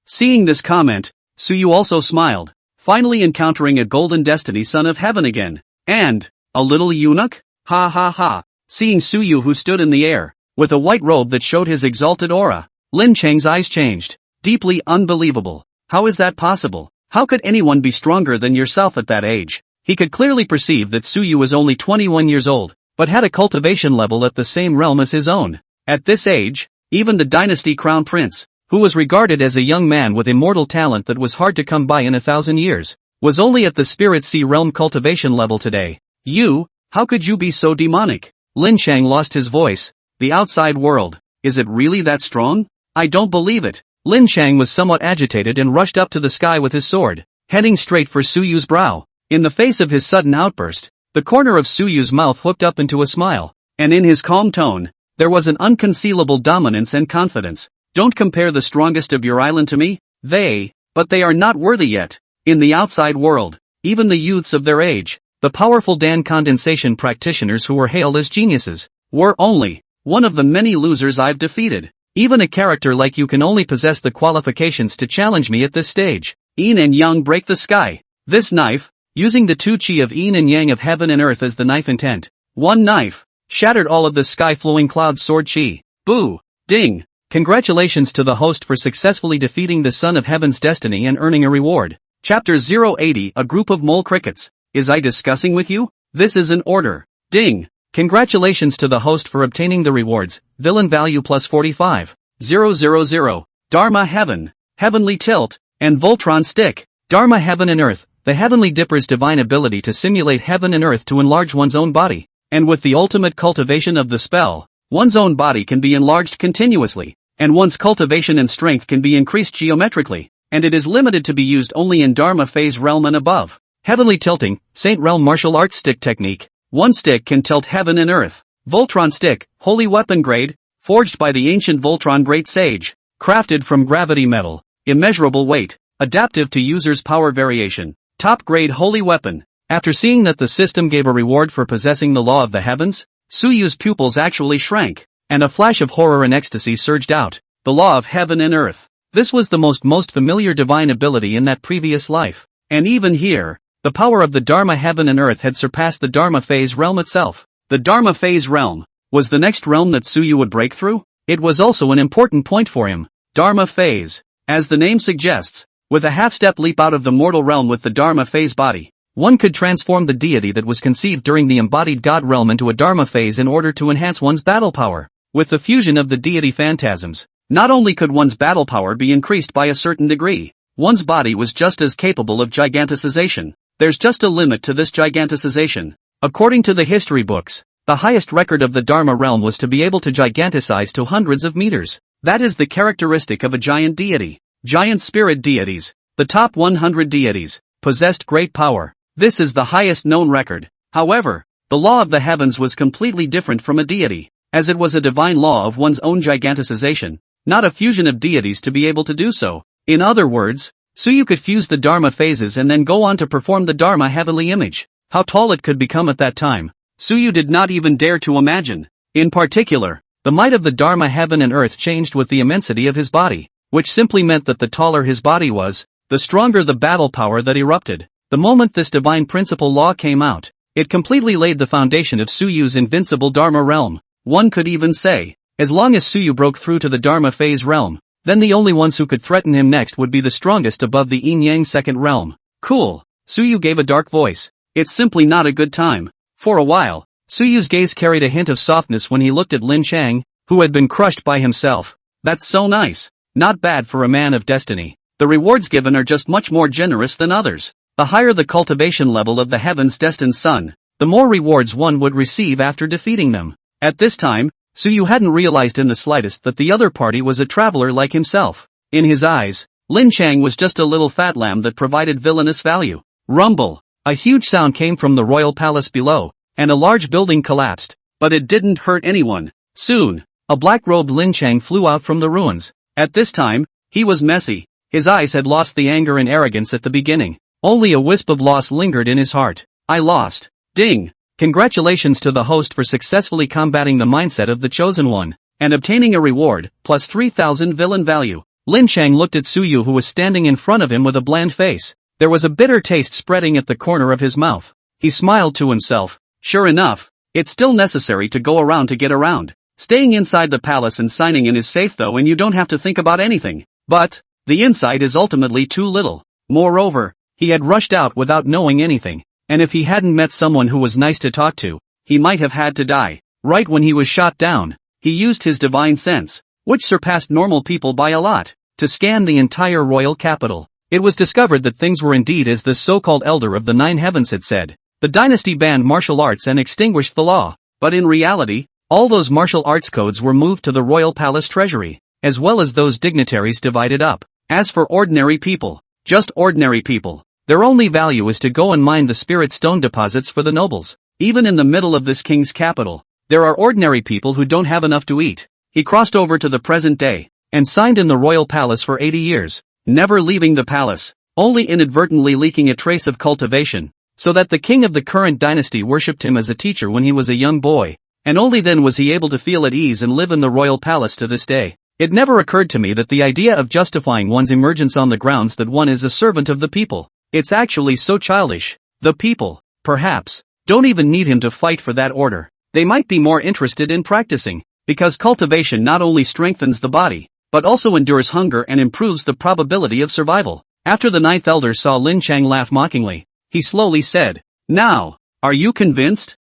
Seeing this comment, Su Yu also smiled, finally encountering a golden destiny son of heaven again. And, a little eunuch? Ha ha ha. Seeing Su Yu who stood in the air, with a white robe that showed his exalted aura, Lin Chang's eyes changed. Deeply unbelievable. How is that possible? How could anyone be stronger than yourself at that age? He could clearly perceive that Su Yu was only 21 years old, but had a cultivation level at the same realm as his own. At this age, even the dynasty crown prince, who was regarded as a young man with immortal talent that was hard to come by in 1,000 years, was only at the spirit sea realm cultivation level today. You, how could you be so demonic? Lin Chang lost his voice. The outside world, is it really that strong? I don't believe it. Lin Chang was somewhat agitated and rushed up to the sky with his sword, heading straight for Su Yu's brow. In the face of his sudden outburst, the corner of Su Yu's mouth hooked up into a smile, and in his calm tone, there was an unconcealable dominance and confidence. Don't compare the strongest of your island to me, but they are not worthy yet. In the outside world, even the youths of their age, the powerful Dan condensation practitioners who were hailed as geniuses, were only one of the many losers I've defeated. Even a character like you can only possess the qualifications to challenge me at this stage. Yin and Yang break the sky. This knife, using the 2 chi of Yin and Yang of heaven and earth as the knife intent. One knife, shattered all of the sky-flowing cloud sword chi. Boo! Ding! Congratulations to the host for successfully defeating the son of heaven's destiny and earning a reward. Chapter 080. A group of mole crickets. Is I discussing with you? This is an order. Ding! Congratulations to the host for obtaining the rewards, villain value plus 45,000, Dharma Heaven, Heavenly Tilt, and Voltron Stick. Dharma Heaven and Earth, the Heavenly Dipper's divine ability to simulate heaven and earth to enlarge one's own body. And with the ultimate cultivation of the spell, one's own body can be enlarged continuously, and one's cultivation and strength can be increased geometrically, and it is limited to be used only in Dharma phase realm and above. Heavenly Tilting, Saint Realm Martial Arts Stick Technique. One stick can tilt heaven and earth. Voltron Stick, Holy Weapon Grade, forged by the ancient Voltron Great Sage, crafted from gravity metal, immeasurable weight, adaptive to user's power variation, top grade holy weapon. After seeing that the system gave a reward for possessing the law of the heavens, Suyu's pupils actually shrank, and a flash of horror and ecstasy surged out. The law of heaven and earth. This was the most familiar divine ability in that previous life. And even here, the power of the Dharma Heaven and Earth had surpassed the Dharma phase realm itself. The Dharma phase realm was the next realm that Suyu would break through. It was also an important point for him. Dharma phase, as the name suggests, with a half-step leap out of the mortal realm with the Dharma phase body, one could transform the deity that was conceived during the embodied god realm into a Dharma phase in order to enhance one's battle power. With the fusion of the deity phantasms, not only could one's battle power be increased by a certain degree, one's body was just as capable of giganticization. There's just a limit to this giganticization. According to the history books, the highest record of the Dharma realm was to be able to giganticize to hundreds of meters. That is the characteristic of a giant deity. Giant spirit deities, the top 100 deities, possessed great power. This is the highest known record. However, the law of the heavens was completely different from a deity, as it was a divine law of one's own giganticization, not a fusion of deities to be able to do so. In other words, Suyu could fuse the Dharma phases and then go on to perform the Dharma heavenly image. How tall it could become at that time, Suyu did not even dare to imagine. In particular, the might of the Dharma heaven and earth changed with the immensity of his body, which simply meant that the taller his body was, the stronger the battle power that erupted. The moment this divine principle law came out, it completely laid the foundation of Suyu's invincible Dharma realm. One could even say, as long as Suyu broke through to the Dharma phase realm, then the only ones who could threaten him next would be the strongest above the Yin-Yang second realm. Cool. Suyu gave a dark voice. It's simply not a good time. For a while, Suyu's gaze carried a hint of softness when he looked at Lin Chang, who had been crushed by himself. That's so nice. Not bad for a man of destiny. The rewards given are just much more generous than others. The higher the cultivation level of the heaven's destined son, the more rewards one would receive after defeating them. At this time, Suyu hadn't realized in the slightest that the other party was a traveler like himself. In his eyes, Lin Chang was just a little fat lamb that provided villainous value. Rumble. A huge sound came from the royal palace below, and a large building collapsed, but it didn't hurt anyone. Soon, a black-robed Lin Chang flew out from the ruins. At this time, he was messy. His eyes had lost the anger and arrogance at the beginning. Only a wisp of loss lingered in his heart. I lost. Ding. Congratulations to the host for successfully combating the mindset of the chosen one, and obtaining a reward, plus 3,000 villain value. Lin Chang looked at Suyu who was standing in front of him with a bland face. There was a bitter taste spreading at the corner of his mouth. He smiled to himself. Sure enough, it's still necessary to go around to get around. Staying inside the palace and signing in is safe though, and you don't have to think about anything. But the inside is ultimately too little. Moreover, he had rushed out without knowing anything. And if he hadn't met someone who was nice to talk to, he might have had to die. Right when he was shot down, he used his divine sense, which surpassed normal people by a lot, to scan the entire royal capital. It was discovered that things were indeed as the so-called elder of the nine heavens had said. The dynasty banned martial arts and extinguished the law. But in reality, all those martial arts codes were moved to the royal palace treasury, as well as those dignitaries divided up. As for ordinary people, just ordinary people, their only value is to go and mine the spirit stone deposits for the nobles. Even in the middle of this king's capital, there are ordinary people who don't have enough to eat. He crossed over to the present day, and signed in the royal palace for 80 years, never leaving the palace, only inadvertently leaking a trace of cultivation, so that the king of the current dynasty worshipped him as a teacher when he was a young boy, and only then was he able to feel at ease and live in the royal palace to this day. It never occurred to me that the idea of justifying one's emergence on the grounds that one is a servant of the people, it's actually so childish. The people, perhaps, don't even need him to fight for that order. They might be more interested in practicing, because cultivation not only strengthens the body, but also endures hunger and improves the probability of survival. After the ninth elder saw Lin Chang laugh mockingly, he slowly said, "Now, are you convinced?"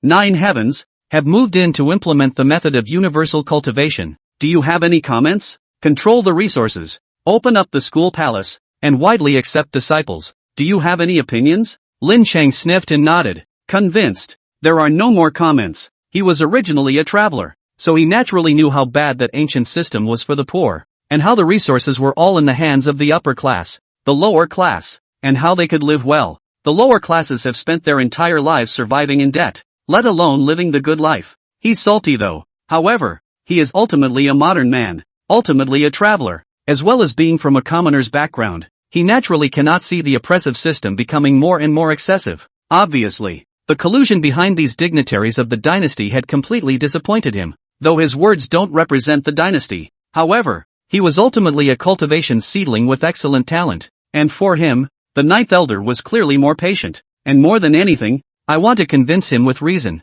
9 heavens, have moved in to implement the method of universal cultivation. Do you have any comments? Control the resources, open up the school palace, and widely accept disciples. Do you have any opinions? Lin Chang sniffed and nodded, convinced. There are no more comments. He was originally a traveler, so he naturally knew how bad that ancient system was for the poor, and how the resources were all in the hands of the upper class, the lower class, and how they could live well. The lower classes have spent their entire lives surviving in debt, let alone living the good life. He's salty though. However, he is ultimately a modern man, ultimately a traveler, as well as being from a commoner's background. He naturally cannot see the oppressive system becoming more and more excessive. Obviously, the collusion behind these dignitaries of the dynasty had completely disappointed him, though his words don't represent the dynasty. However, he was ultimately a cultivation seedling with excellent talent, and for him, the ninth elder was clearly more patient, and more than anything, I want to convince him with reason.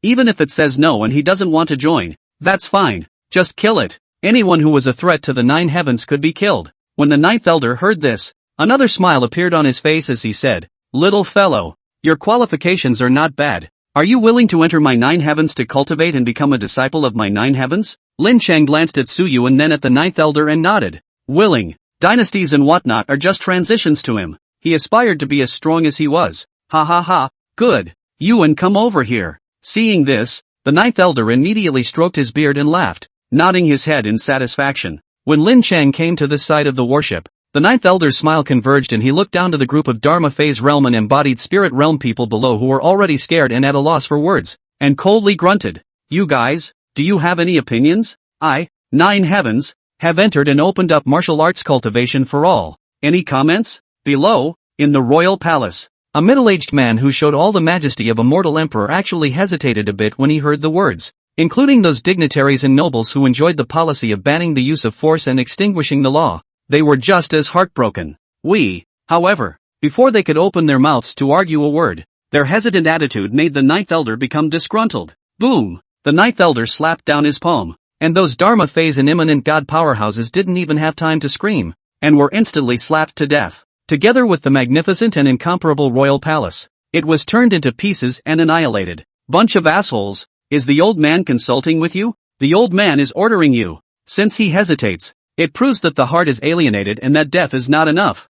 Even if it says no and he doesn't want to join, that's fine, just kill it. Anyone who was a threat to the 9 heavens could be killed. When the ninth elder heard this, another smile appeared on his face as he said, "Little fellow, your qualifications are not bad. Are you willing to enter my 9 heavens to cultivate and become a disciple of my 9 heavens?" Lin Chang glanced at Suyu and then at the ninth elder and nodded. Willing. Dynasties and whatnot are just transitions to him. He aspired to be as strong as he was. Ha ha ha, good. Yuan, come over here. Seeing this, the ninth elder immediately stroked his beard and laughed, nodding his head in satisfaction. When Lin Chang came to this side of the worship, the ninth elder's smile converged and he looked down to the group of Dharma phase realm and embodied spirit realm people below who were already scared and at a loss for words, and coldly grunted. You guys, do you have any opinions? 9 heavens, have entered and opened up martial arts cultivation for all. Any comments? Below, in the royal palace, a middle-aged man who showed all the majesty of a mortal emperor actually hesitated a bit when he heard the words, including those dignitaries and nobles who enjoyed the policy of banning the use of force and extinguishing the law. They were just as heartbroken. However, before they could open their mouths to argue a word, their hesitant attitude made the ninth elder become disgruntled. Boom! The ninth elder slapped down his palm, and those Dharma phase and imminent god powerhouses didn't even have time to scream, and were instantly slapped to death. Together with the magnificent and incomparable royal palace, it was turned into pieces and annihilated. Bunch of assholes. Is the old man consulting with you? The old man is ordering you. Since he hesitates, it proves that the heart is alienated and that death is not enough.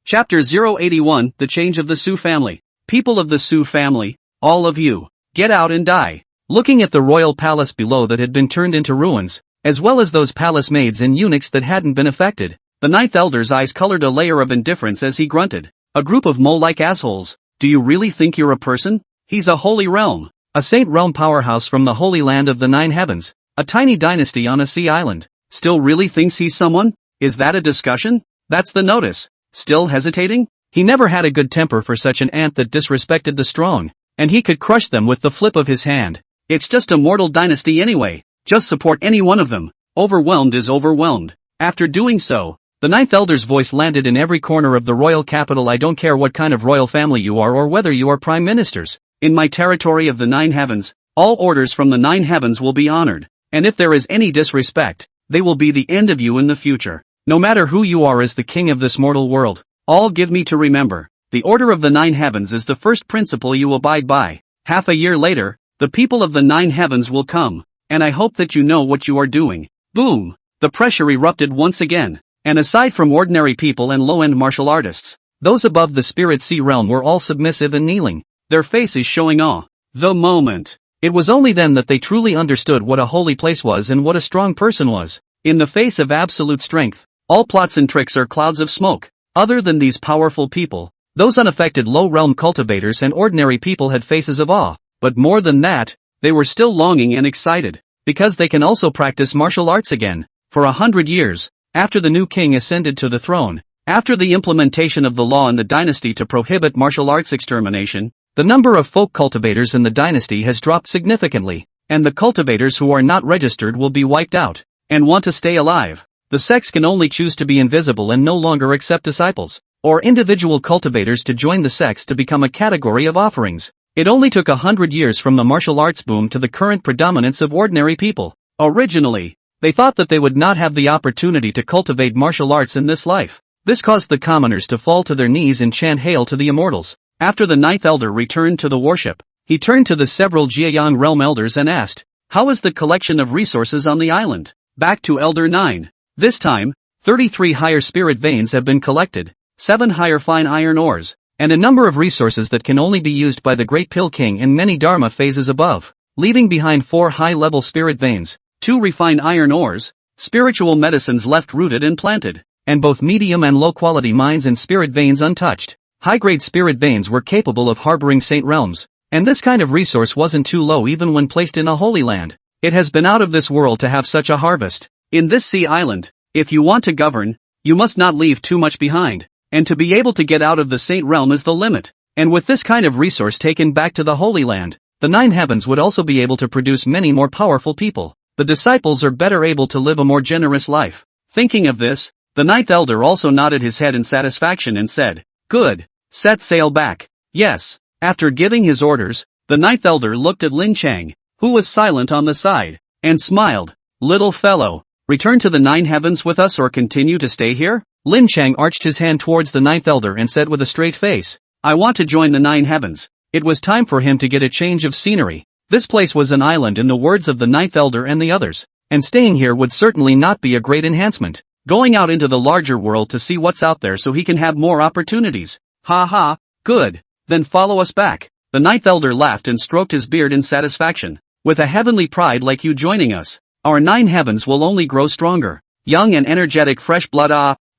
Chapter 081, The Change of the Su Family. People of the Su family, all of you, get out and die. Looking at the royal palace below that had been turned into ruins, as well as those palace maids and eunuchs that hadn't been affected, the ninth elder's eyes colored a layer of indifference as he grunted. A group of mole-like assholes. Do you really think you're a person? He's a holy realm. A saint realm powerhouse from the holy land of the 9 heavens, a tiny dynasty on a sea island. Still really thinks he's someone? Is that a discussion? That's the notice. Still hesitating? He never had a good temper for such an ant that disrespected the strong, and he could crush them with the flip of his hand. It's just a mortal dynasty anyway, just support any one of them. Overwhelmed is overwhelmed. After doing so, the ninth elder's voice landed in every corner of the royal capital. I don't care what kind of royal family you are or whether you are prime ministers. In my territory of the 9 heavens, all orders from the 9 heavens will be honored, and if there is any disrespect, they will be the end of you in the future. No matter who you are as the king of this mortal world, all give me to remember, the order of the 9 heavens is the first principle you abide by. Half a year later, the people of the 9 heavens will come, and I hope that you know what you are doing. Boom! The pressure erupted once again, and aside from ordinary people and low-end martial artists, those above the spirit sea realm were all submissive and kneeling, their faces showing awe. The moment. It was only then that they truly understood what a holy place was and what a strong person was. In the face of absolute strength, all plots and tricks are clouds of smoke. Other than these powerful people, those unaffected low-realm cultivators and ordinary people had faces of awe. But more than that, they were still longing and excited, because they can also practice martial arts again. For 100 years, after the new king ascended to the throne, after the implementation of the law in the dynasty to prohibit martial arts extermination, the number of folk cultivators in the dynasty has dropped significantly, and the cultivators who are not registered will be wiped out, and want to stay alive. The sects can only choose to be invisible and no longer accept disciples, or individual cultivators to join the sects to become a category of offerings. It only took 100 years from the martial arts boom to the current predominance of ordinary people. Originally, they thought that they would not have the opportunity to cultivate martial arts in this life. This caused the commoners to fall to their knees and chant hail to the immortals. After the ninth elder returned to the worship, he turned to the several Jiayang realm elders and asked, "How is the collection of resources on the island?" Back to Elder 9. This time, 33 higher spirit veins have been collected, 7 higher fine iron ores, and a number of resources that can only be used by the Great Pill King in many Dharma phases above, leaving behind 4 high-level spirit veins, 2 refined iron ores, spiritual medicines left rooted and planted, and both medium and low-quality mines and spirit veins untouched. High-grade spirit veins were capable of harboring saint realms, and this kind of resource wasn't too low even when placed in a holy land. It has been out of this world to have such a harvest. In this sea island, if you want to govern, you must not leave too much behind, and to be able to get out of the saint realm is the limit. And with this kind of resource taken back to the Holy Land, the 9 heavens would also be able to produce many more powerful people. The disciples are better able to live a more generous life. Thinking of this, the 9th elder also nodded his head in satisfaction and said, "Good. Set sail back." Yes. After giving his orders, the 9th elder looked at Lin Chang, who was silent on the side, and smiled. "Little fellow, return to the 9 heavens with us or continue to stay here?" Lin Chang arched his hand towards the 9th elder and said with a straight face, "I want to join the 9 heavens." It was time for him to get a change of scenery. This place was an island in the words of the 9th elder and the others, and staying here would certainly not be a great enhancement. Going out into the larger world to see what's out there so he can have more opportunities. Ha ha, good, then follow us back. The 9th elder laughed and stroked his beard in satisfaction. With a heavenly pride like you joining us, our 9 heavens will only grow stronger. Young and energetic fresh blood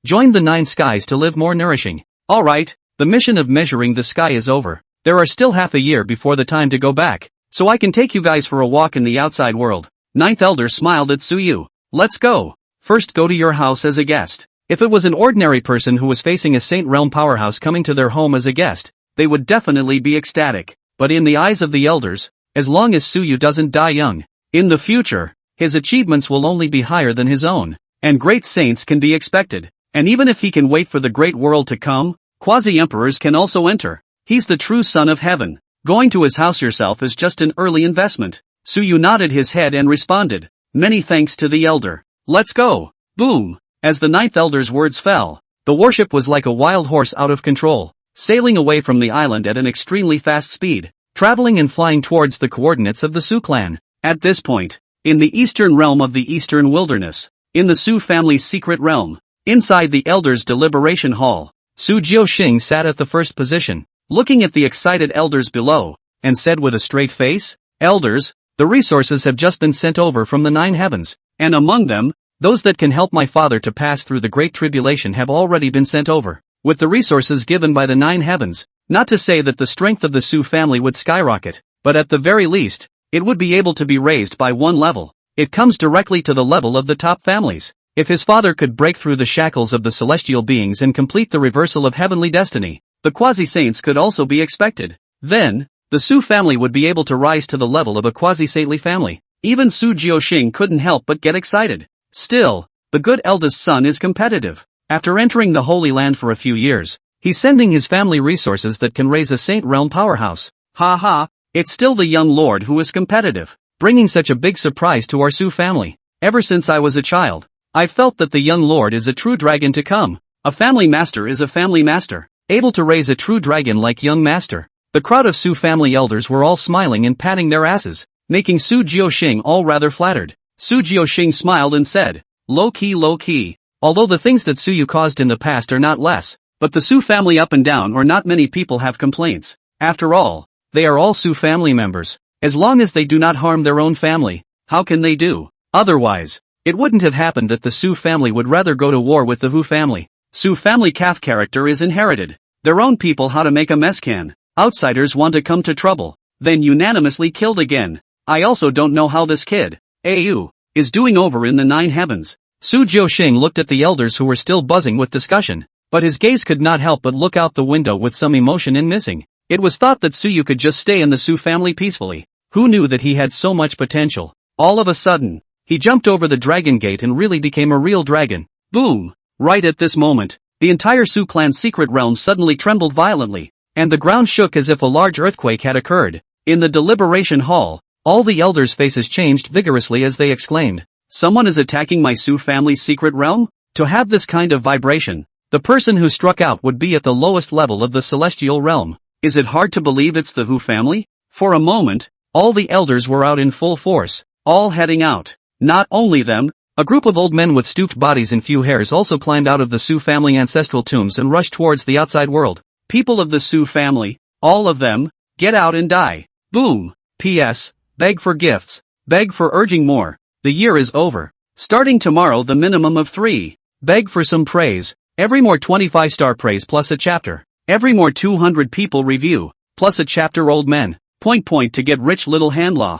join the 9 skies to live more nourishing. Alright, the mission of measuring the sky is over. There are still half a year before the time to go back, so I can take you guys for a walk in the outside world. 9th elder smiled at Suyu. Let's go. First go to your house as a guest. If it was an ordinary person who was facing a Saint Realm powerhouse coming to their home as a guest, they would definitely be ecstatic. But in the eyes of the elders, as long as Suyu doesn't die young, in the future, his achievements will only be higher than his own, and great saints can be expected. And even if he can wait for the great world to come, quasi-emperors can also enter. He's the true son of heaven. Going to his house yourself is just an early investment. Suyu nodded his head and responded, "Many thanks to the elder. Let's go." Boom. As the 9th elder's words fell, the warship was like a wild horse out of control, sailing away from the island at an extremely fast speed, traveling and flying towards the coordinates of the Su clan. At this point, in the eastern realm of the eastern wilderness, in the Su family's secret realm, inside the elders' deliberation hall, Su Jiuxing sat at the first position, looking at the excited elders below, and said with a straight face, "Elders, the resources have just been sent over from the 9 heavens, and among them, those that can help my father to pass through the great tribulation have already been sent over. With the resources given by the 9 heavens, not to say that the strength of the Su family would skyrocket, but at the very least, it would be able to be raised by 1 level. It comes directly to the level of the top families. If his father could break through the shackles of the celestial beings and complete the reversal of heavenly destiny, the quasi-saints could also be expected. Then, the Su family would be able to rise to the level of a quasi-saintly family. Even Su Jiuxing couldn't help but get excited. Still, the good eldest son is competitive. After entering the Holy Land for a few years, he's sending his family resources that can raise a Saint Realm powerhouse. Ha ha, it's still the young lord who is competitive, bringing such a big surprise to our Su family. Ever since I was a child, I've felt that the young lord is a true dragon to come. A family master is a family master, able to raise a true dragon like young master. The crowd of Su family elders were all smiling and patting their asses, making Su Jiuxing all rather flattered. Su Jiuxing smiled and said, low key. Although the things that Suyu caused in the past are not less, but the Su family up and down or not many people have complaints. After all, they are all Su family members. As long as they do not harm their own family, how can they do otherwise? It wouldn't have happened that the Su family would rather go to war with the Hu family. Su family calf character is inherited. Their own people how to make a mess can. Outsiders want to come to trouble, then unanimously killed again. I also don't know how this kid, AU, is doing over in the 9 heavens. Su Jiuxing looked at the elders who were still buzzing with discussion, but his gaze could not help but look out the window with some emotion in missing. It was thought that Suyu could just stay in the Su family peacefully. Who knew that he had so much potential? All of a sudden, he jumped over the dragon gate and really became a real dragon. Boom! Right at this moment, the entire Su clan's secret realm suddenly trembled violently, and the ground shook as if a large earthquake had occurred. In the deliberation hall, all the elders' faces changed vigorously as they exclaimed, "Someone is attacking my Su family's secret realm?" To have this kind of vibration, the person who struck out would be at the lowest level of the celestial realm. Is it hard to believe it's the Hu family? For a moment, all the elders were out in full force, all heading out. Not only them, a group of old men with stooped bodies and few hairs also climbed out of the Su family ancestral tombs and rushed towards the outside world. People of the Su family, all of them, get out and die. Boom. P.S. Beg for gifts. Beg for urging more. The year is over. Starting tomorrow the minimum of 3. Beg for some praise. Every more 25-star praise plus a chapter. Every more 200 people review, plus a chapter old men. To get rich little handlaw.